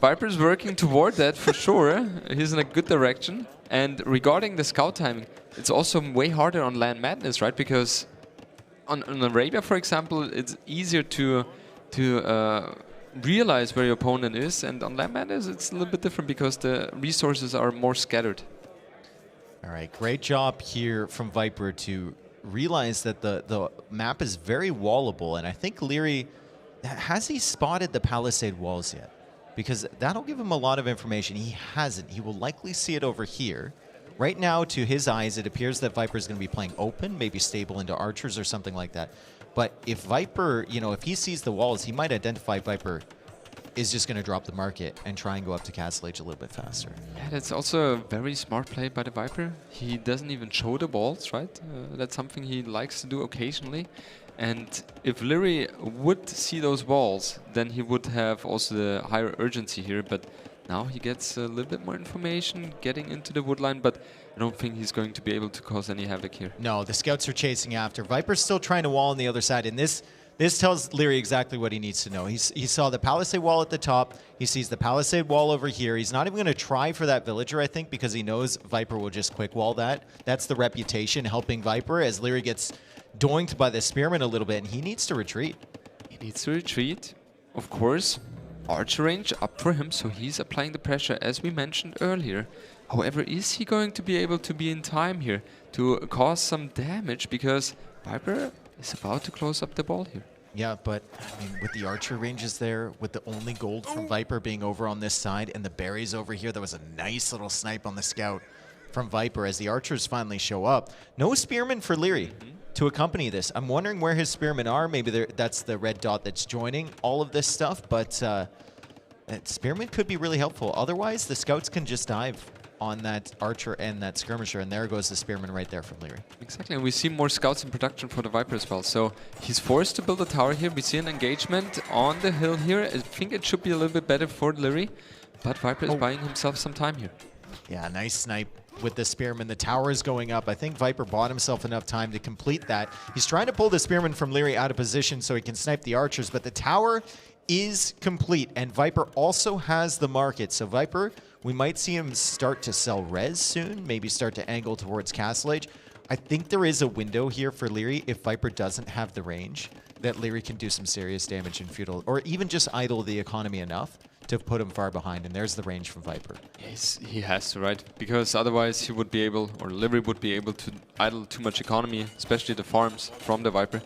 Viper's working toward that for sure. He's in a good direction. And regarding the scout timing, it's also way harder on Land Madness, right? Because on Arabia, for example, it's easier to realize where your opponent is, and on Land Madness, it's a little bit different because the resources are more scattered. All right, great job here from Viper to realize that the map is very wallable, and I think Leary, has he spotted the palisade walls yet? Because that'll give him a lot of information. He hasn't. He will likely see it over here. Right now, to his eyes, it appears that Viper is going to be playing open, maybe stable into archers or something like that. But if Viper, if he sees the walls, he might identify Viper is just going to drop the market and try and go up to Castle Age a little bit faster. Yeah, that's also a very smart play by the Viper. He doesn't even show the balls, right? That's something he likes to do occasionally. And if Leary would see those balls, then he would have also the higher urgency here. But now he gets a little bit more information getting into the woodline, but I don't think he's going to be able to cause any havoc here. No, the scouts are chasing after. Viper's still trying to wall on the other side, and this tells Leary exactly what he needs to know. He saw the palisade wall at the top. He sees the palisade wall over here. He's not even going to try for that villager, I think, because he knows Viper will just quick wall that. That's the reputation helping Viper as Leary gets doinked by the spearman a little bit, and he needs to retreat. He needs to retreat, of course. Archer range up for him, so he's applying the pressure as we mentioned earlier. However, is he going to be able to be in time here to cause some damage, because Viper is about to close up the ball here. Yeah, but I mean, with the archer ranges there, with the only gold from Viper being over on this side and the berries over here, that was a nice little snipe on the scout from Viper as the archers finally show up. No spearmen for Leary to accompany this. I'm wondering where his spearmen are. Maybe that's the red dot that's joining all of this stuff, but spearmen could be really helpful. Otherwise, the scouts can just dive on that archer and that skirmisher, and there goes the spearman right there from Leary. Exactly, and we see more scouts in production for the Viper as well. So he's forced to build a tower here. We see an engagement on the hill here. I think it should be a little bit better for Leary, but Viper is buying himself some time here. Yeah, nice snipe with the spearman. The tower is going up. I think Viper bought himself enough time to complete that. He's trying to pull the spearman from Leary out of position so he can snipe the archers, but the tower is complete, and Viper also has the market. So Viper, we might see him start to sell res soon, maybe start to angle towards Castle Age. I think there is a window here for Leary if Viper doesn't have the range, that Leary can do some serious damage in feudal, or even just idle the economy enough to put him far behind, and there's the range from Viper. Yes, he has to, right? Because otherwise he would be able, or Leary would be able to idle too much economy, especially the farms from the Viper.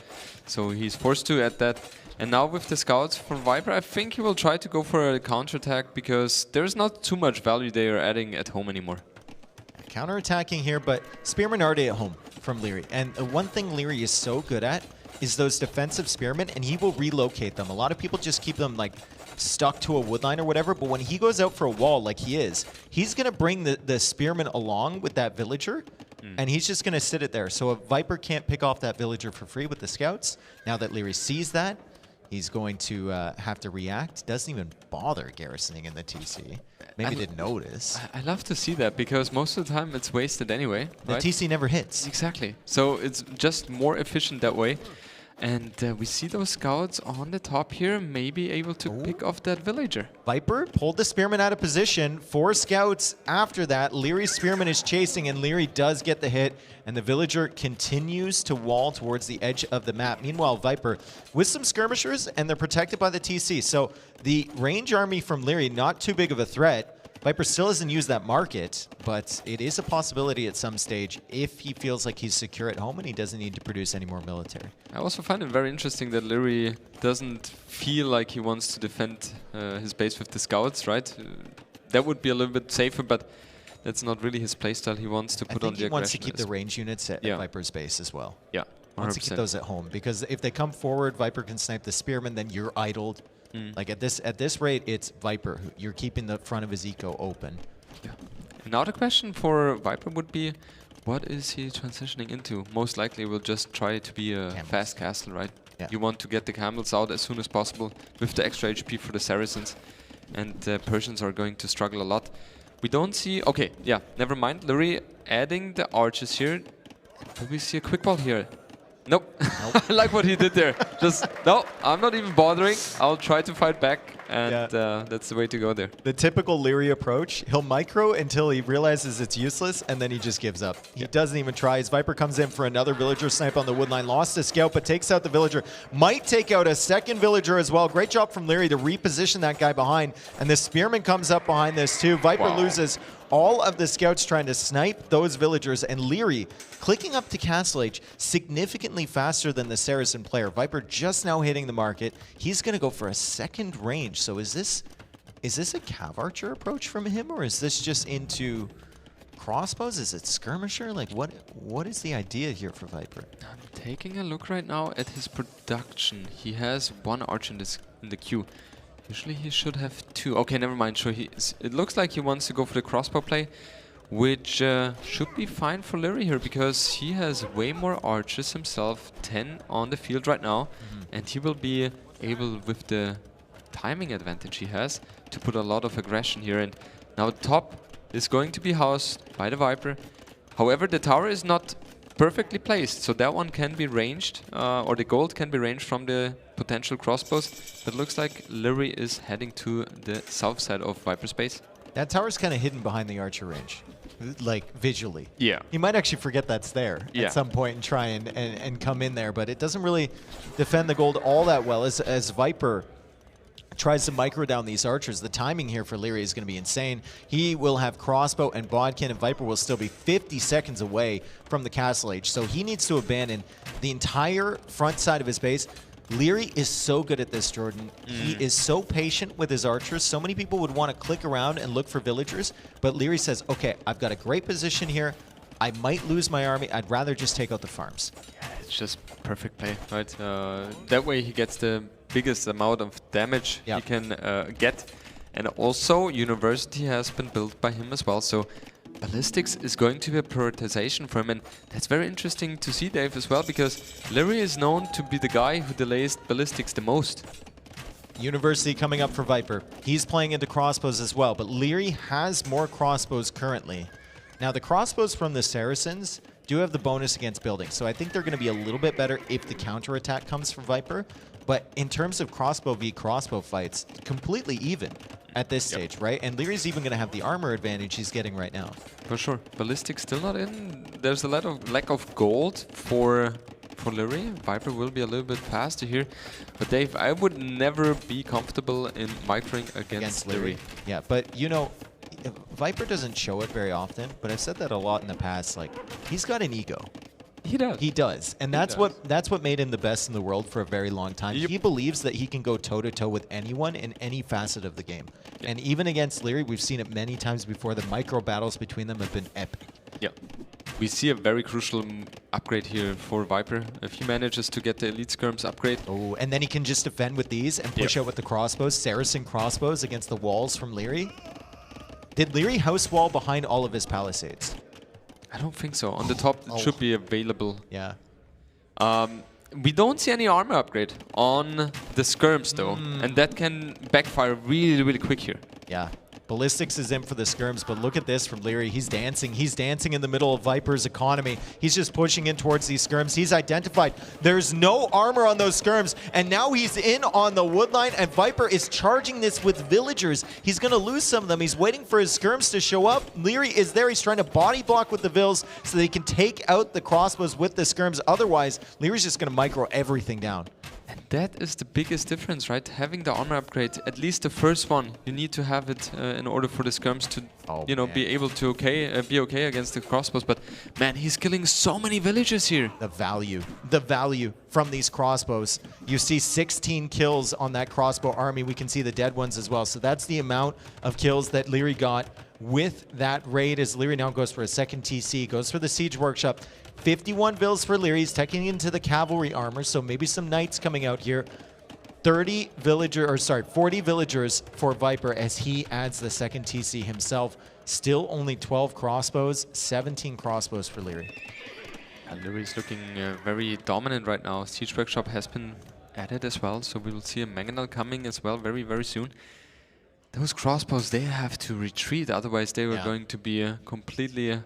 So he's forced to add that. And now with the scouts from Viper, I think he will try to go for a counterattack because there's not too much value they are adding at home anymore. Counterattacking here, but Spearmen already at home from Leary. And the one thing Leary is so good at is those defensive Spearmen, and he will relocate them. A lot of people just keep them like stuck to a woodline or whatever, but when he goes out for a wall like he is, he's going to bring the Spearmen along with that villager, and he's just going to sit it there. So if Viper can't pick off that villager for free with the scouts, now that Leary sees that, he's going to have to react. Doesn't even bother garrisoning in the TC. Maybe didn't notice. I love to see that because most of the time it's wasted anyway. The right? TC never hits. Exactly. So it's just more efficient that way. And we see those scouts on the top here, maybe able to pick off that villager. Viper pulled the Spearman out of position. 4 scouts after that. Leary's Spearman is chasing, and Leary does get the hit. And the villager continues to wall towards the edge of the map. Meanwhile, Viper with some skirmishers, and they're protected by the TC. So the range army from Leary, not too big of a threat. Viper still hasn't used that market, but it is a possibility at some stage if he feels like he's secure at home and he doesn't need to produce any more military. I also find it very interesting that Leary doesn't feel like he wants to defend his base with the scouts, right? That would be a little bit safer, but that's not really his playstyle. He wants to put on the aggression. He wants to keep the range units at Viper's base as well. Yeah, 100%. Wants to keep those at home, because if they come forward, Viper can snipe the Spearman, then you're idled. Like at this rate, it's Viper. You're keeping the front of his eco open. Yeah. Now the question for Viper would be, what is he transitioning into? Most likely will just try to be a fast castle, right? Yeah. You want to get the camels out as soon as possible with the extra HP for the Saracens. And the Persians are going to struggle a lot. We don't see... Okay, yeah, never mind. Leary adding the archers here. Will we see a quick ball here? Nope. I like what he did there. Just, no, I'm not even bothering. I'll try to fight back, and that's the way to go there. The typical Leary approach, he'll micro until he realizes it's useless, and then he just gives up. He doesn't even try. His Viper comes in for another villager snipe on the woodline. Lost a scout, but takes out the villager. Might take out a second villager as well. Great job from Leary to reposition that guy behind, and the Spearman comes up behind this too. Viper loses all of the scouts trying to snipe those villagers, and Leary clicking up to Castle Age significantly faster than the Saracen player. Viper just now hitting the market. He's going to go for a second range. So is this a Cav Archer approach from him, or is this just into crossbows? Is it skirmisher? Like, what is the idea here for Viper? I'm taking a look right now at his production. He has 1 archer in the queue. Usually he should have 2. Okay, never mind. So it looks like he wants to go for the crossbow play, which should be fine for Leary here, because he has way more archers himself, 10 on the field right now, and he will be able, with the timing advantage he has, to put a lot of aggression here. And now top is going to be housed by the Viper. However, the tower is not perfectly placed, so that one can be ranged, or the gold can be ranged from the potential crossbows. But looks like Leary is heading to the south side of Viper space. That tower's kind of hidden behind the archer range, like visually. Yeah. You might actually forget that's there at some point and try and come in there, but it doesn't really defend the gold all that well as Viper tries to micro down these archers. The timing here for Leary is going to be insane. He will have crossbow and bodkin, and Viper will still be 50 seconds away from the Castle Age. So he needs to abandon the entire front side of his base. Leary is so good at this, Jordan. He is so patient with his archers. So many people would want to click around and look for villagers, but Leary says, okay, I've got a great position here. I might lose my army. I'd rather just take out the farms. Yeah, it's just perfect play, right? That way he gets the biggest amount of damage he can get. And also, University has been built by him as well, so Ballistics is going to be a prioritization for him, and that's very interesting to see, Dave, as well, because Leary is known to be the guy who delays Ballistics the most. University coming up for Viper. He's playing into crossbows as well, but Leary has more crossbows currently. Now, the crossbows from the Saracens do have the bonus against buildings, so I think they're going to be a little bit better if the counterattack comes from Viper. But in terms of crossbow v crossbow fights, completely even at this stage, right? And Leary's even going to have the armor advantage he's getting right now. For sure. Ballistics still not in. There's a lack of gold for Leary. Viper will be a little bit faster here. But Dave, I would never be comfortable in microing against Leary. Yeah, but you know, Viper doesn't show it very often, but I've said that a lot in the past. Like, he's got an ego. He does. He does. And that's what made him the best in the world for a very long time. He believes that he can go toe-to-toe with anyone in any facet of the game. And even against Leary, we've seen it many times before. The micro battles between them have been epic. Yeah. We see a very crucial upgrade here for Viper. If he manages to get the Elite Skirms upgrade. Oh, and then he can just defend with these and push out with the crossbows. Saracen crossbows against the walls from Leary. Did Leary house wall behind all of his palisades? I don't think so. On the top, it should be available. Yeah. We don't see any armor upgrade on the skirms, though. And that can backfire really, really quick here. Yeah. Ballistics is in for the skirms, but look at this from Leary. He's dancing. He's dancing in the middle of Viper's economy. He's just pushing in towards these skirms. He's identified there's no armor on those skirms, and now he's in on the woodline, and Viper is charging this with villagers. He's going to lose some of them. He's waiting for his skirms to show up. Leary is there. He's trying to body block with the vills so they can take out the crossbows with the skirms. Otherwise, Leary's just going to micro everything down. And that is the biggest difference, right? Having the armor upgrade, at least the first one, you need to have it in order for the skirms to, be able to be okay against the crossbows. But man, he's killing so many villagers here. The value from these crossbows. You see 16 kills on that crossbow army. We can see the dead ones as well. So that's the amount of kills that Leary got with that raid, as Leary now goes for a second TC, goes for the Siege Workshop. 51 vills for Leary. He's taking into the cavalry armor, so maybe some knights coming out here. 40 villagers for Viper as he adds the second TC himself. Still only 12 crossbows, 17 crossbows for Leary. And Leary's looking very dominant right now. Siege Workshop has been added as well, so we will see a Mangonel coming as well very, very soon. Those crossbows, they have to retreat, otherwise they were going to be completely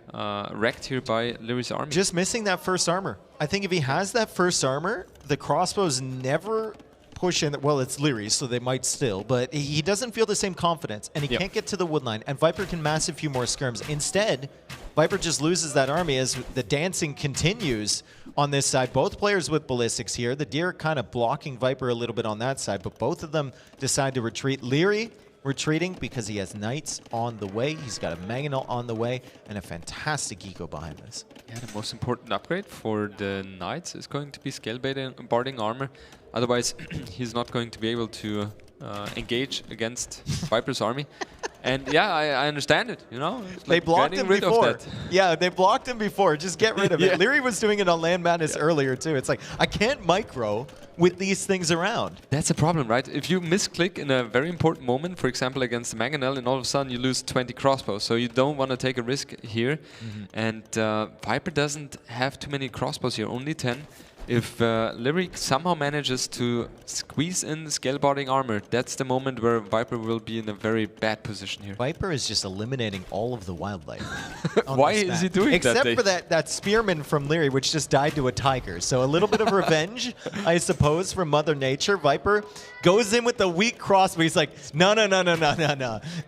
wrecked here by Leary's army. Just missing that first armor. I think if he has that first armor, the crossbows never push in. Well, it's Leary, so they might still, but he doesn't feel the same confidence, and he can't get to the woodline, and Viper can mass a few more skirms. Instead, Viper just loses that army as the dancing continues on this side. Both players with ballistics here. The Deer kind of blocking Viper a little bit on that side, but both of them decide to retreat. Leary retreating because he has Knights on the way. He's got a Mangonel on the way and a fantastic eco behind this. Yeah, the most important upgrade for the Knights is going to be scale barding armor. Otherwise, he's not going to be able to engage against Viper's army. And yeah, I understand it, you know? They blocked him before. Yeah, they blocked him before. Just get rid of it. Leary was doing it on Land Madness earlier too. It's like, I can't micro with these things around. That's a problem, right? If you misclick in a very important moment, for example, against the Mangonel, and all of a sudden you lose 20 crossbows. So you don't want to take a risk here. And Viper doesn't have too many crossbows here, only 10. If Leary somehow manages to squeeze in scale barding armor, that's the moment where Viper will be in a very bad position here. Viper is just eliminating all of the wildlife. Why is he doing that? Except for that spearman from Leary, which just died to a tiger. So a little bit of revenge, I suppose, from Mother Nature. Viper goes in with the weak crossbow. He's like, no.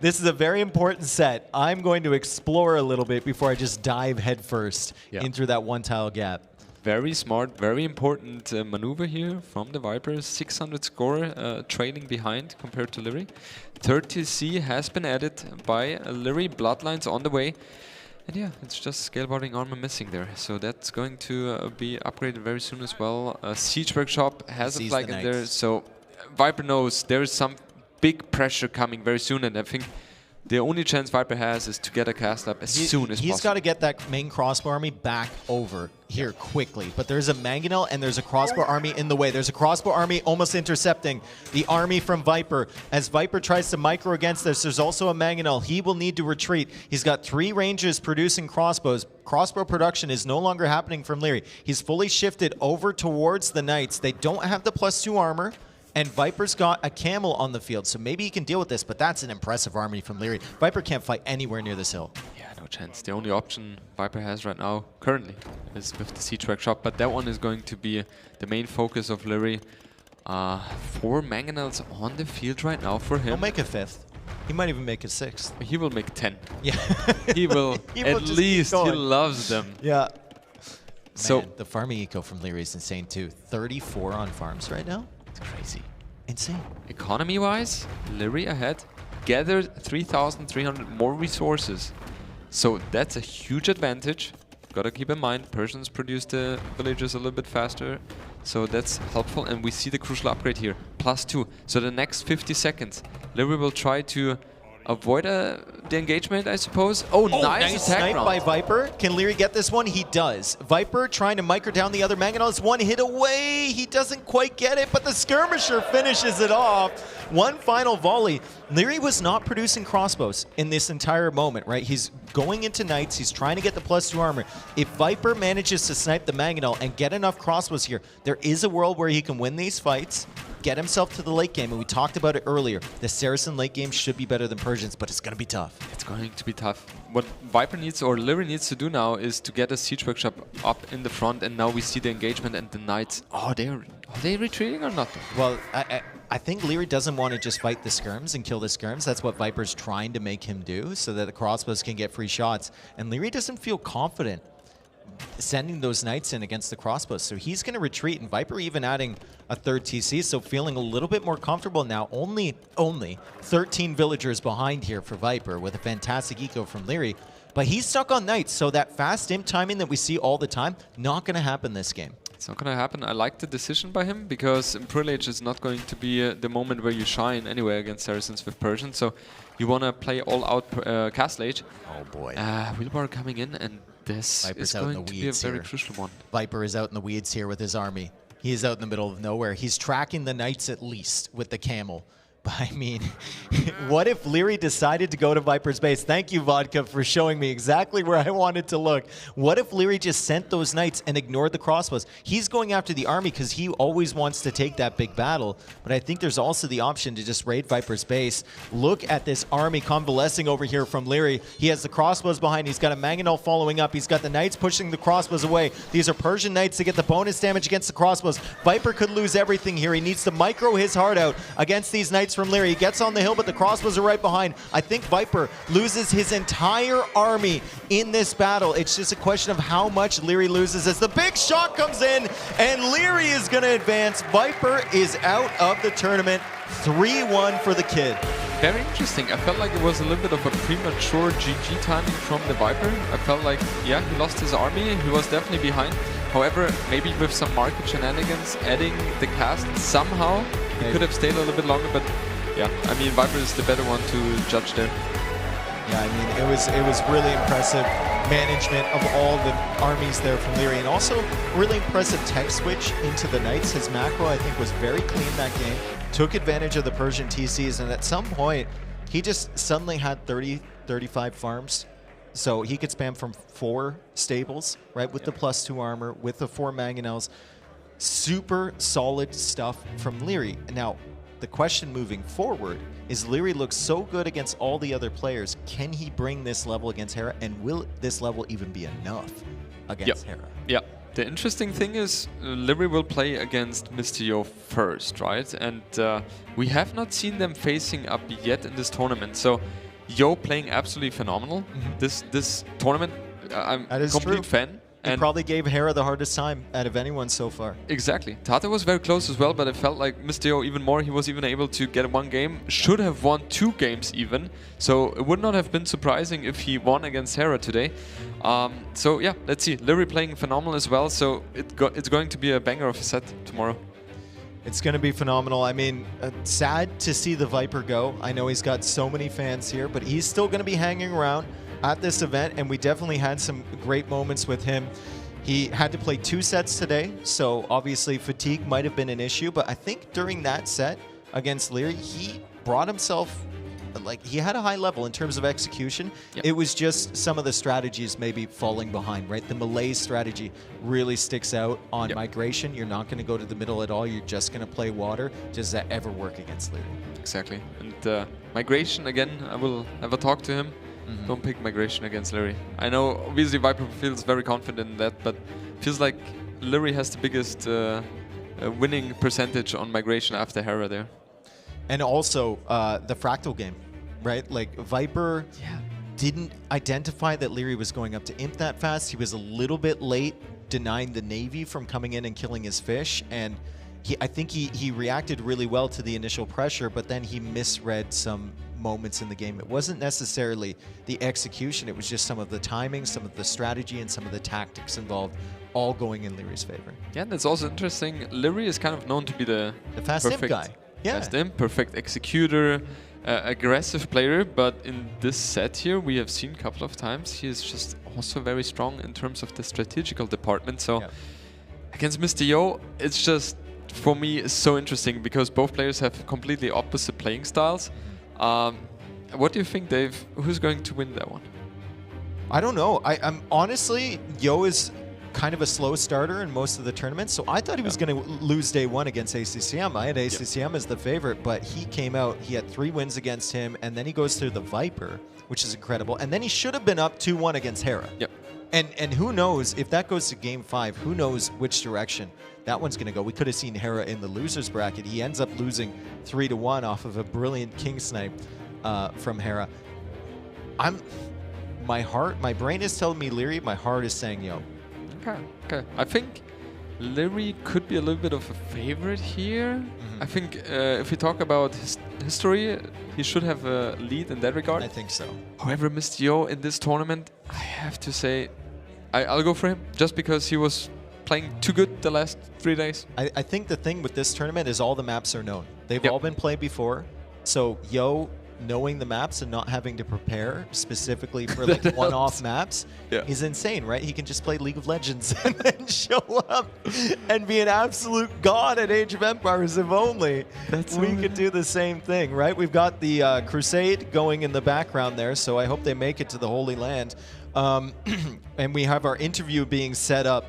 This is a very important set. I'm going to explore a little bit before I just dive headfirst in through that one tile gap. Very smart, very important maneuver here from the Vipers. 600 score trailing behind compared to Leary. 30C has been added by Leary. Bloodlines on the way. And yeah, it's just scale barding armor missing there. So that's going to be upgraded very soon as well. Siege Workshop has a flag in there. So Viper knows there is some big pressure coming very soon. And I think the only chance Viper has is to get a cast up as soon as possible. He's got to get that main crossbow army back over here quickly. But there's a Mangonel and there's a crossbow army in the way. There's a crossbow army almost intercepting the army from Viper. As Viper tries to micro against this, there's also a Mangonel. He will need to retreat. He's got 3 ranges producing crossbows. Crossbow production is no longer happening from Leary. He's fully shifted over towards the Knights. They don't have the +2 armor. And Viper's got a camel on the field, so maybe he can deal with this, but that's an impressive army from Leary. Viper can't fight anywhere near this hill. Yeah, no chance. The only option Viper has right now, currently, is with the Siege Workshop, but that one is going to be the main focus of Leary. 4 Mangonels on the field right now for him. He'll make a 5th. He might even make a 6th. He will make 10. Yeah. He will, at least, he loves them. Yeah. So Man, the farming eco from Leary is insane too. 34 on farms right now. Crazy. Insane. Economy-wise, Leary ahead. Gathered 3,300 more resources. So that's a huge advantage. Gotta keep in mind, Persians produce the villagers a little bit faster. So that's helpful. And we see the crucial upgrade here. +2. So the next 50 seconds, Leary will try to avoid the engagement, I suppose. Oh, nice attack snipe by Viper. Can Leary get this one? He does. Viper trying to micro down the other Mangonel. It's one hit away. He doesn't quite get it, but the Skirmisher finishes it off. One final volley. Leary was not producing crossbows in this entire moment, right? He's going into Knights. He's trying to get the +2 armor. If Viper manages to snipe the Mangonel and get enough crossbows here, there is a world where he can win these fights, get himself to the late game, and we talked about it earlier. The Saracen late game should be better than Persians, but it's going to be tough. It's going to be tough. What Viper needs, or Leary needs to do now, is to get a Siege Workshop up in the front, and now we see the engagement and the Knights. Oh, are they retreating or not? Well, I think Leary doesn't want to just fight the skirms and kill the skirms. That's what Viper's trying to make him do, so that the crossbows can get free shots. And Leary doesn't feel confident sending those Knights in against the crossbows. So he's going to retreat, and Viper even adding a 3rd TC, so feeling a little bit more comfortable now. Only 13 villagers behind here for Viper with a fantastic eco from Leary. But he's stuck on Knights, so that fast imp timing that we see all the time, not going to happen this game. It's not going to happen. I like the decision by him, because in Privilege is not going to be the moment where you shine anyway against Saracens with Persians. So you want to play all out Castle Age. Oh boy. Wheelbar coming in, and this Viper's is out going in the to be a weeds very here. crucial one. Viper is out in the weeds here with his army. He is out in the middle of nowhere. He's tracking the Knights at least with the camel. I mean, what if Leary decided to go to Viper's base? Thank you, Vodka, for showing me exactly where I wanted to look. What if Leary just sent those Knights and ignored the crossbows? He's going after the army because he always wants to take that big battle. But I think there's also the option to just raid Viper's base. Look at this army convalescing over here from Leary. He has the crossbows behind. He's got a Mangonel following up. He's got the Knights pushing the crossbows away. These are Persian Knights to get the bonus damage against the crossbows. Viper could lose everything here. He needs to micro his heart out against these Knights from Leary. He gets on the hill, but the crossbows are right behind. I think Viper loses his entire army in this battle. It's just a question of how much Leary loses as the big shot comes in, and Leary is going to advance. Viper is out of the tournament. 3-1 for the kid. Very interesting. I felt like it was a little bit of a premature GG timing from the Viper. I felt like, yeah, he lost his army. He was definitely behind. However, maybe with some market shenanigans, adding the cast somehow, he could have stayed a little bit longer. But yeah, I mean, Viper is the better one to judge there. Yeah, I mean, it was really impressive management of all the armies there from Leary, and also really impressive tech switch into the Knights. His macro, I think, was very clean that game. Took advantage of the Persian TCs, and at some point, he just suddenly had 30, 35 farms. So he could spam from 4 stables, right, with the +2 armor, with the 4 mangonels. Super solid stuff from Leary. Now, the question moving forward is Leary looks so good against all the other players. Can he bring this level against Hera, and will this level even be enough against Hera? Yeah. The interesting thing is Leary will play against Mr. Yo first, right? And we have not seen them facing up yet in this tournament. So Yo playing absolutely phenomenal. This tournament, I'm a complete fan. He probably gave Hera the hardest time out of anyone so far. Exactly. Tata was very close as well, but I felt like Mr. Yo even more. He was even able to get 1 game. Should have won 2 games even. So it would not have been surprising if he won against Hera today. So yeah, let's see. Leary playing phenomenal as well. So it's going to be a banger of a set tomorrow. It's going to be phenomenal. I mean, sad to see the Viper go. I know he's got so many fans here, but he's still going to be hanging around at this event, and we definitely had some great moments with him. He had to play 2 sets today, so obviously fatigue might have been an issue, but I think during that set against Leary, he brought himself, like, he had a high level in terms of execution. It was just some of the strategies maybe falling behind, right? The Malay strategy really sticks out on migration. You're not going to go to the middle at all. You're just going to play water. Does that ever work against Leary? Exactly. And migration, again, I will have a talk to him. Don't pick migration against Leary. I know obviously Viper feels very confident in that, but feels like Leary has the biggest winning percentage on migration after Hera there. And also the fractal game, right? Like Viper didn't identify that Leary was going up to imp that fast. He was a little bit late denying the Navy from coming in and killing his fish, and I think he reacted really well to the initial pressure, but then he misread some moments in the game. It wasn't necessarily the execution, it was just some of the timing, some of the strategy, and some of the tactics involved, all going in Leary's favor. Yeah, that's also interesting. Leary is kind of known to be the fast imp guy. Yeah. Fast imp, perfect executor, aggressive player, but in this set here, we have seen a couple of times, he is just also very strong in terms of the strategical department. So against Mr. Yo, it's just, for me, is so interesting because both players have completely opposite playing styles. What do you think, Dave? Who's going to win that one? I don't know. I'm honestly, Yo is kind of a slow starter in most of the tournaments, so I thought he was going to lose day 1 against ACCM. I had ACCM as the favorite, but he came out, he had 3 wins against him, and then he goes through the Viper, which is incredible, and then he should have been up 2-1 against Hera. And who knows, if that goes to game 5, who knows which direction that one's going to go. We could have seen Hera in the losers bracket. He ends up losing 3-1 off of a brilliant king snipe from Hera. My brain is telling me Leary, my heart is saying Yo. Okay. I think Leary could be a little bit of a favorite here. I think if we talk about history, he should have a lead in that regard. I think so. However, Mr. Yo in this tournament, I have to say, I'll go for him just because he was playing too good the last 3 days. I think the thing with this tournament is all the maps are known. They've all been played before. So Yo knowing the maps and not having to prepare specifically for like one-off maps is insane, right? He can just play League of Legends and then show up and be an absolute god at Age of Empires. If only we could do the same thing, right? We've got the Crusade going in the background there, so I hope they make it to the Holy Land. And we have our interview being set up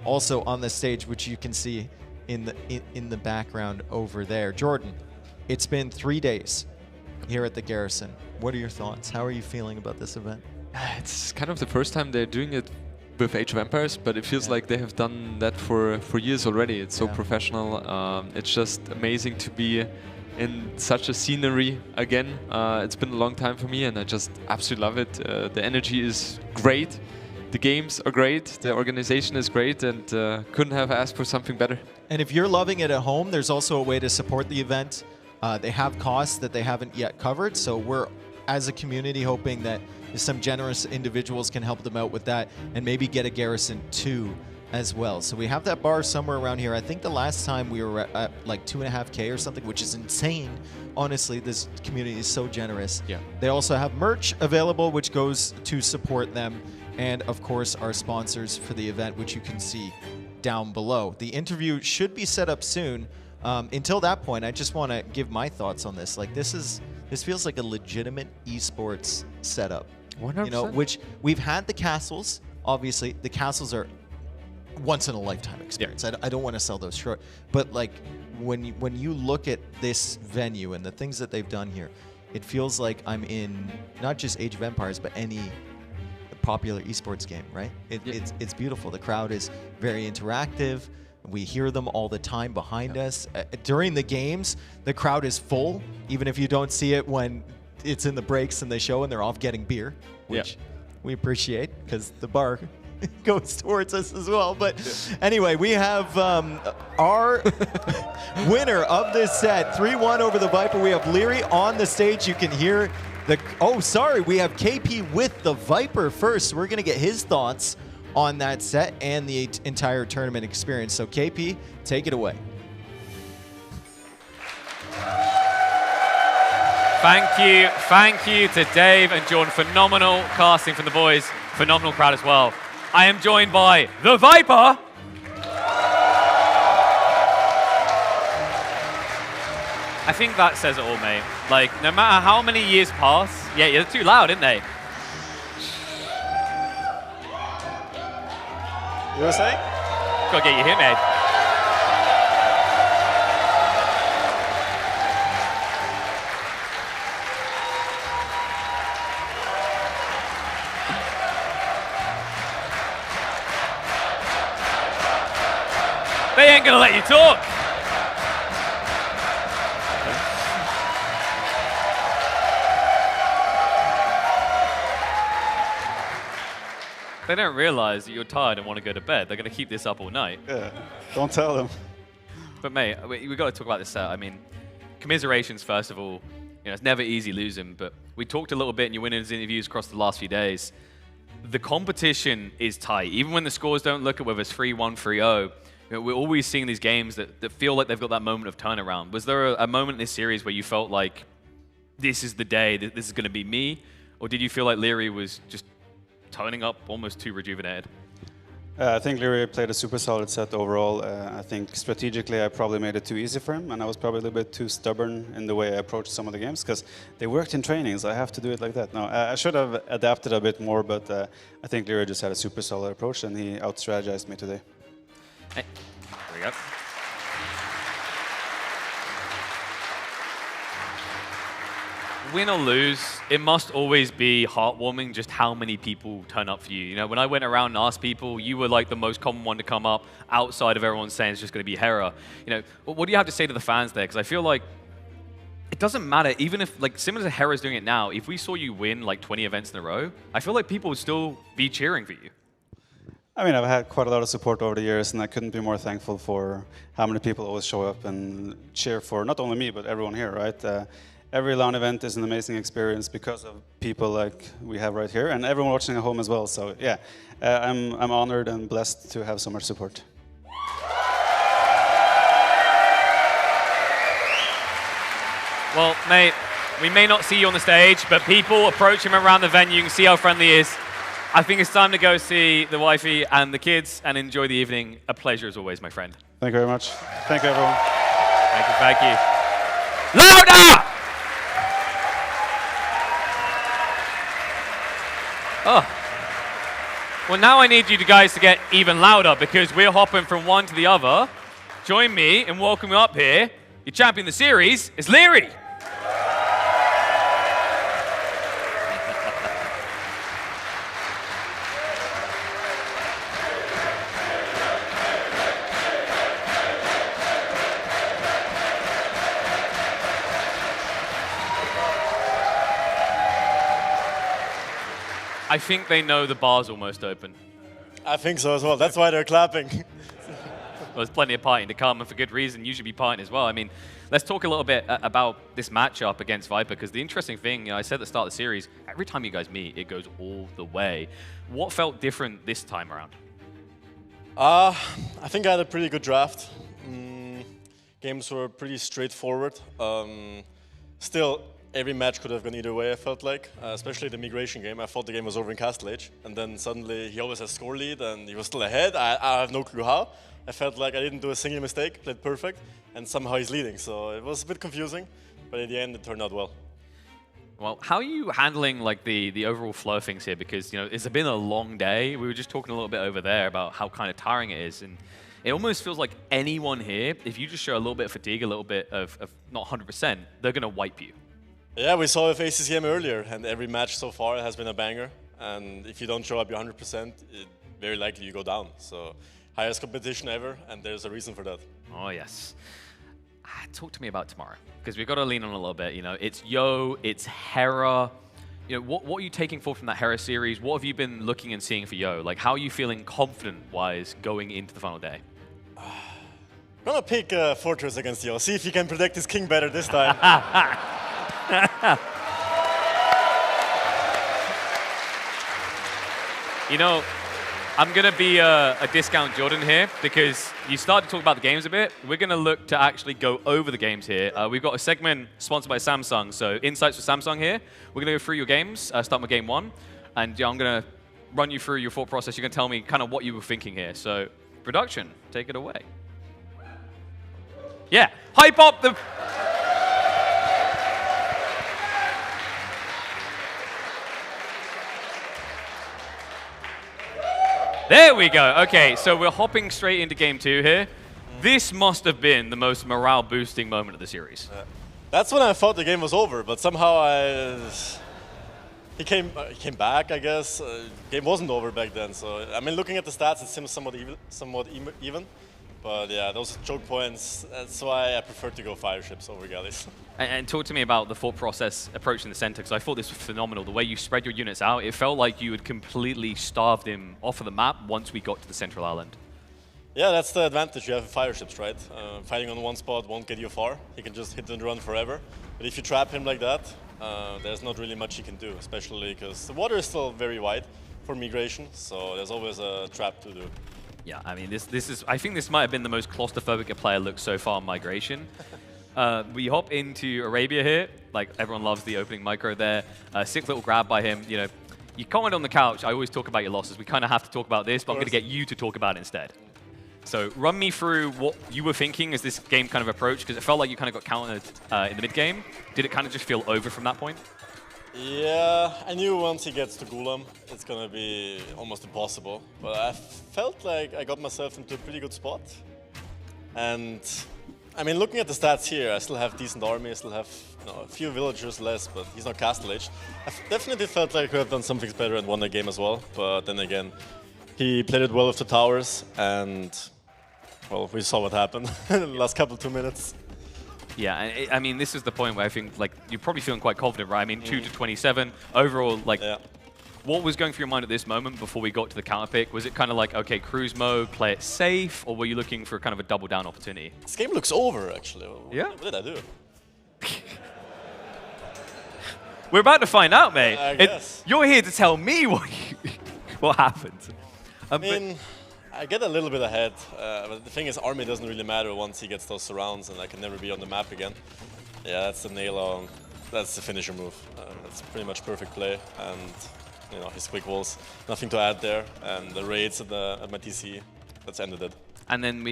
also on the stage, which you can see in the background over there. Jordan, it's been 3 days here at the Garrison. What are your thoughts? How are you feeling about this event? It's kind of the first time they're doing it with Age of Empires, but it feels like they have done that for years already. It's so professional. It's just amazing to be in such a scenery again. It's been a long time for me, and I just absolutely love it. The energy is great. The games are great. The organization is great, and couldn't have asked for something better. And if you're loving it at home, there's also a way to support the event They have costs that they haven't yet covered, so we're, as a community, hoping that some generous individuals can help them out with that and maybe get a Garrison 2 as well. So we have that bar somewhere around here. I think the last time we were at like 2.5K or something, which is insane. Honestly, this community is so generous. Yeah. They also have merch available, which goes to support them. And of course, our sponsors for the event, which you can see down below. The interview should be set up soon. Until that point, I just want to give my thoughts on this. Like, this feels like a legitimate esports setup. 100%. You know, which we've had the castles. Obviously, the castles are once in a lifetime experience. I don't want to sell those short, but like when you look at this venue and the things that they've done here, it feels like I'm in not just Age of Empires, but any popular esports game, right? It's beautiful. The crowd is very interactive. We hear them all the time behind us. During the games, the crowd is full, even if you don't see it when it's in the breaks and they show and they're off getting beer, which we appreciate because the bar goes towards us as well. But anyway, we have our winner of this set, 3-1 over the Viper. We have Leary on the stage. You can hear the... Oh, sorry. We have KP with the Viper first. We're going to get his thoughts on that set and the entire tournament experience. So KP, take it away. Thank you to Dave and Jordan. Phenomenal casting from the boys. Phenomenal crowd as well. I am joined by the Viper. I think that says it all, mate. Like, no matter how many years pass, yeah, you're too loud, aren't they? You were saying? Gotta get you here, mate. They ain't gonna let you talk. They don't realize that you're tired and want to go to bed. They're gonna keep this up all night. Yeah, don't tell them. But mate, we got to talk about this set. I mean, commiserations first of all. You know, it's never easy losing, but we talked a little bit in your winners interviews across the last few days. The competition is tight. Even when the scores don't look at whether it's 3-1, 3-0, you know, we're always seeing these games that feel like they've got that moment of turnaround. Was there a moment in this series where you felt like this is the day, this is going to be me? Or did you feel like Leary was just turning up almost too rejuvenated? I think Leary played a super solid set overall. I think strategically I probably made it too easy for him, and I was probably a little bit too stubborn in the way I approached some of the games because they worked in training, so I have to do it like that. No, I should have adapted a bit more, but I think Leary just had a super solid approach, and he out-strategized me today. Hey, there we go. Win or lose, it must always be heartwarming just how many people turn up for you. You know, when I went around and asked people, you were like the most common one to come up outside of everyone saying it's just going to be Hera. You know, what do you have to say to the fans there? Because I feel like it doesn't matter, even if, like, similar to Hera's doing it now, if we saw you win like 20 events in a row, I feel like people would still be cheering for you. I mean, I've had quite a lot of support over the years, and I couldn't be more thankful for how many people always show up and cheer for not only me, but everyone here, right? Every LAN event is an amazing experience because of people like we have right here, and everyone watching at home as well. So yeah, I'm honored and blessed to have so much support. Well, mate, we may not see you on the stage, but people approach him around the venue. You can see how friendly he is. I think it's time to go see the wifey and the kids and enjoy the evening. A pleasure as always, my friend. Thank you very much. Thank you, everyone. Thank you. Louder! Oh. Well, now I need you guys to get even louder because we're hopping from one to the other. Join me in welcoming up here. Your champion of the series is Leary. I think they know the bar's almost open. I think so as well. That's why they're clapping. there's plenty of partying to come, and for good reason. You should be partying as well. I mean, let's talk a little bit about this matchup against Viper, because the interesting thing, I said at the start of the series, every time you guys meet, it goes all the way. What felt different this time around? I think I had a pretty good draft. Games were pretty straightforward. Still, every match could have gone either way, I felt like. Especially the migration game. I thought the game was over in Castle Age. And then suddenly he always has score lead and he was still ahead. I have no clue how. I felt like I didn't do a single mistake, played perfect, and somehow he's leading. So it was a bit confusing, but in the end it turned out well. Well, how are you handling like the overall flow of things here? Because it's been a long day. We were just talking a little bit over there about how kind of tiring it is, and it almost feels like anyone here, if you just show a little bit of fatigue, a little bit of not 100%, they're gonna wipe you. Yeah, we saw with ACCM earlier, and every match so far has been a banger. And if you don't show up your 100%, very likely you go down. So highest competition ever, and there's a reason for that. Oh yes. Talk to me about tomorrow, because we've got to lean on a little bit. It's Yo, it's Hera. What are you taking forward from that Hera series? What have you been looking and seeing for Yo? Like, how are you feeling confident-wise going into the final day? I'm gonna pick Fortress against Yo. See if he can protect his king better this time. I'm going to be a discount Jordan here, because you started to talk about the games a bit. We're going to look to actually go over the games here. We've got a segment sponsored by Samsung, so insights for Samsung here. We're going to go through your games, start with game 1, and I'm going to run you through your thought process. You're going to tell me kind of what you were thinking here. So, production, take it away. Yeah, hype up the... There we go. Okay, so we're hopping straight into game 2 here. This must have been the most morale-boosting moment of the series. That's when I thought the game was over, but somehow he came back, I guess. Game wasn't over back then, so I mean, looking at the stats, it seems somewhat even. But yeah, those choke points, that's why I prefer to go fire ships over galleys. And talk to me about the thought process approaching the center, because I thought this was phenomenal. The way you spread your units out, it felt like you had completely starved him off of the map once we got to the central island. Yeah, that's the advantage. You have fire ships, right? Fighting on one spot won't get you far. He can just hit and run forever. But if you trap him like that, there's not really much he can do, especially because the water is still very wide for migration, so there's always a trap to do. Yeah, I mean, this is. I think this might have been the most claustrophobic a player looks so far in migration. We hop into Arabia here. Like, everyone loves the opening micro there. Sick little grab by him. You comment on the couch. I always talk about your losses. We kind of have to talk about this, but I'm going to get you to talk about it instead. So run me through what you were thinking as this game kind of approached, because it felt like you kind of got countered in the mid game. Did it kind of just feel over from that point? Yeah, I knew once he gets to Gulam, it's going to be almost impossible. But I felt like I got myself into a pretty good spot. And, I mean, looking at the stats here, I still have decent army, I still have a few villagers less, but he's not castle-aged. I definitely felt like I could have done some things better and won the game as well. But then again, he played it well with the towers, and, well, we saw what happened in the last couple 2 minutes. Yeah, I mean, this is the point where I think, like, you're probably feeling quite confident, right? I mean, 2 to 27. Overall, like, what was going through your mind at this moment before we got to the counter pick? Was it kind of like, okay, cruise mode, play it safe, or were you looking for kind of a double down opportunity? This game looks over, actually. Yeah? What did I do? We're about to find out, mate. I guess. You're here to tell me what happened. I mean, I get a little bit ahead, but the thing is, army doesn't really matter once he gets those surrounds, and I can never be on the map again. Yeah, that's the nail on. That's the finisher move. That's pretty much perfect play, and his quick walls. Nothing to add there, and the raids at my TC. That's ended it. And then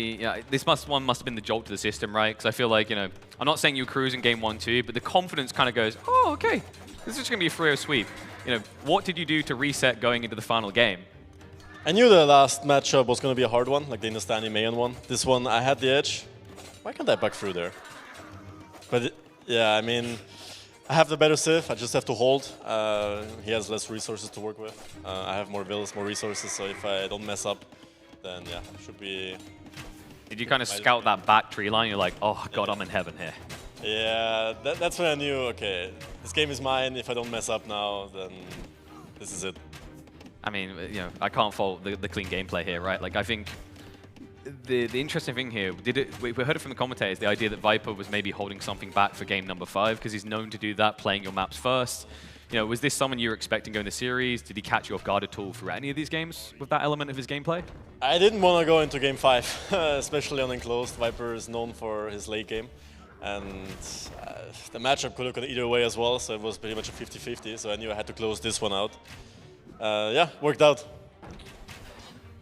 this one must have been the jolt to the system, right? Because I feel like I'm not saying you cruise in game 1-2, but the confidence kind of goes, oh, okay, this is just gonna be a 3-0 sweep. What did you do to reset going into the final game? I knew the last matchup was going to be a hard one, like the Hindustani Mayan one. This one, I had the edge. Why can't I back through there? But yeah, I mean, I have the better Civ. I just have to hold. He has less resources to work with. I have more villas, more resources, so if I don't mess up, then yeah, should be... Did you kind of scout that back tree line? You're like, oh god, I'm in heaven here. Yeah, that's when I knew, okay, this game is mine. If I don't mess up now, then this is it. I mean, I can't fault the clean gameplay here, right? Like, I think the interesting thing here, we heard it from the commentators, the idea that Viper was maybe holding something back for game number 5 because he's known to do that, playing your maps first. You know, was this someone you were expecting going to the series? Did he catch you off guard at all throughout any of these games with that element of his gameplay? I didn't want to go into game 5, especially on enclosed. Viper is known for his late game, and the matchup could have gone either way as well, so it was pretty much a 50-50, so I knew I had to close this one out. Yeah, worked out.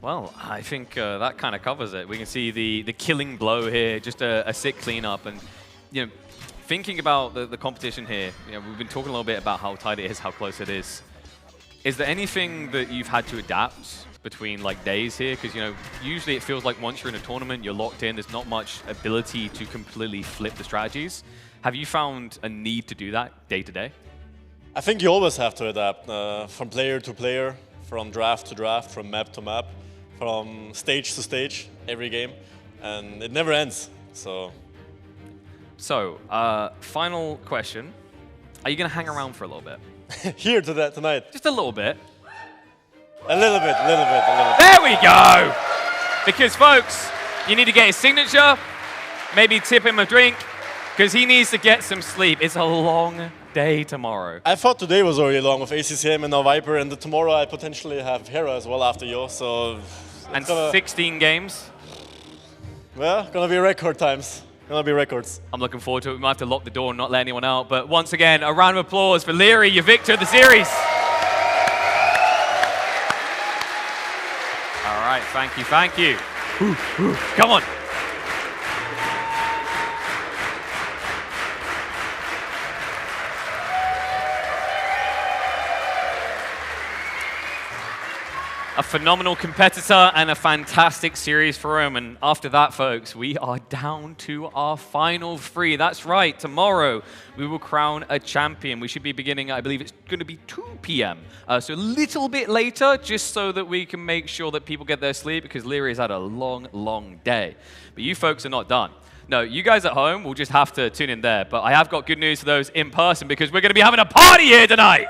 Well, I think that kind of covers it. We can see the killing blow here, just a sick cleanup. And, you know, thinking about the competition here, you know, we've been talking a little bit about how tight it is, how close it is. Is there anything that you've had to adapt between like days here? Because, you know, usually it feels like once you're in a tournament, you're locked in. There's not much ability to completely flip the strategies. Have you found a need to do that day to day? I think you always have to adapt from player to player, from draft to draft, from map to map, from stage to stage, every game, and it never ends. So, final question: are you going to hang around for a little bit? Here tonight? Just a little bit. A little bit. There we go. Because folks, you need to get his signature. Maybe tip him a drink, because he needs to get some sleep. It's a long day tomorrow. I thought today was already long with ACCM and now Viper, and tomorrow I potentially have Hera as well after you, so... And 16 games? Well, gonna be record times. Gonna be records. I'm looking forward to it. We might have to lock the door and not let anyone out. But once again, a round of applause for Leary, your victor of the series. All right, thank you, thank you. Come on. A phenomenal competitor and a fantastic series for him. And after that, folks, we are down to our final 3. That's right, tomorrow we will crown a champion. We should be beginning, I believe it's going to be 2 p.m. So a little bit later, just so that we can make sure that people get their sleep, because Leary has had a long, long day. But you folks are not done. No, you guys at home will just have to tune in there. But I have got good news for those in person, because we're going to be having a party here tonight.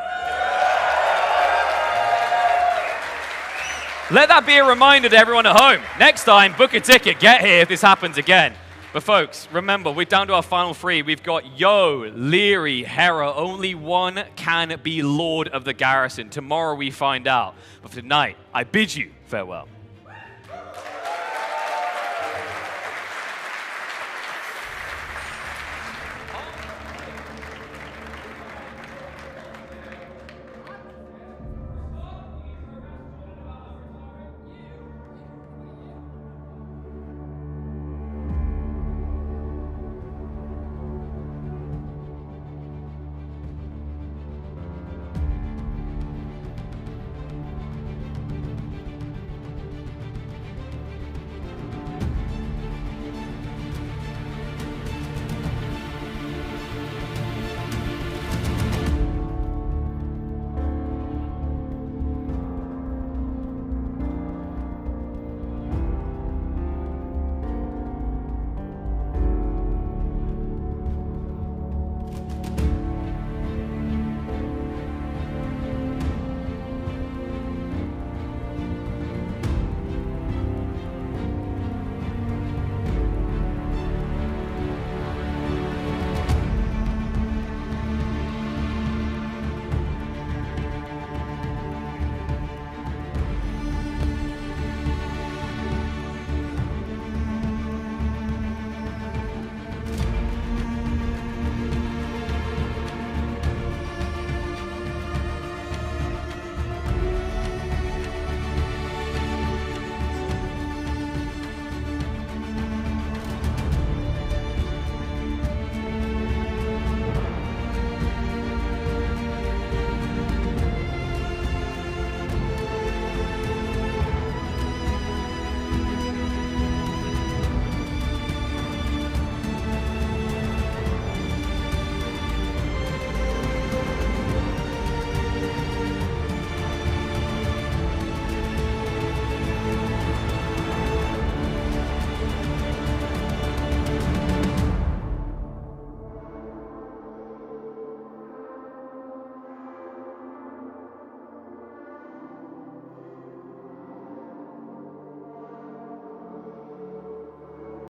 Let that be a reminder to everyone at home. Next time, book a ticket, get here if this happens again. But folks, remember, we're down to our final 3. We've got Yo, Leary, Hera. Only one can be Lord of the Garrison. Tomorrow we find out. But for tonight, I bid you farewell.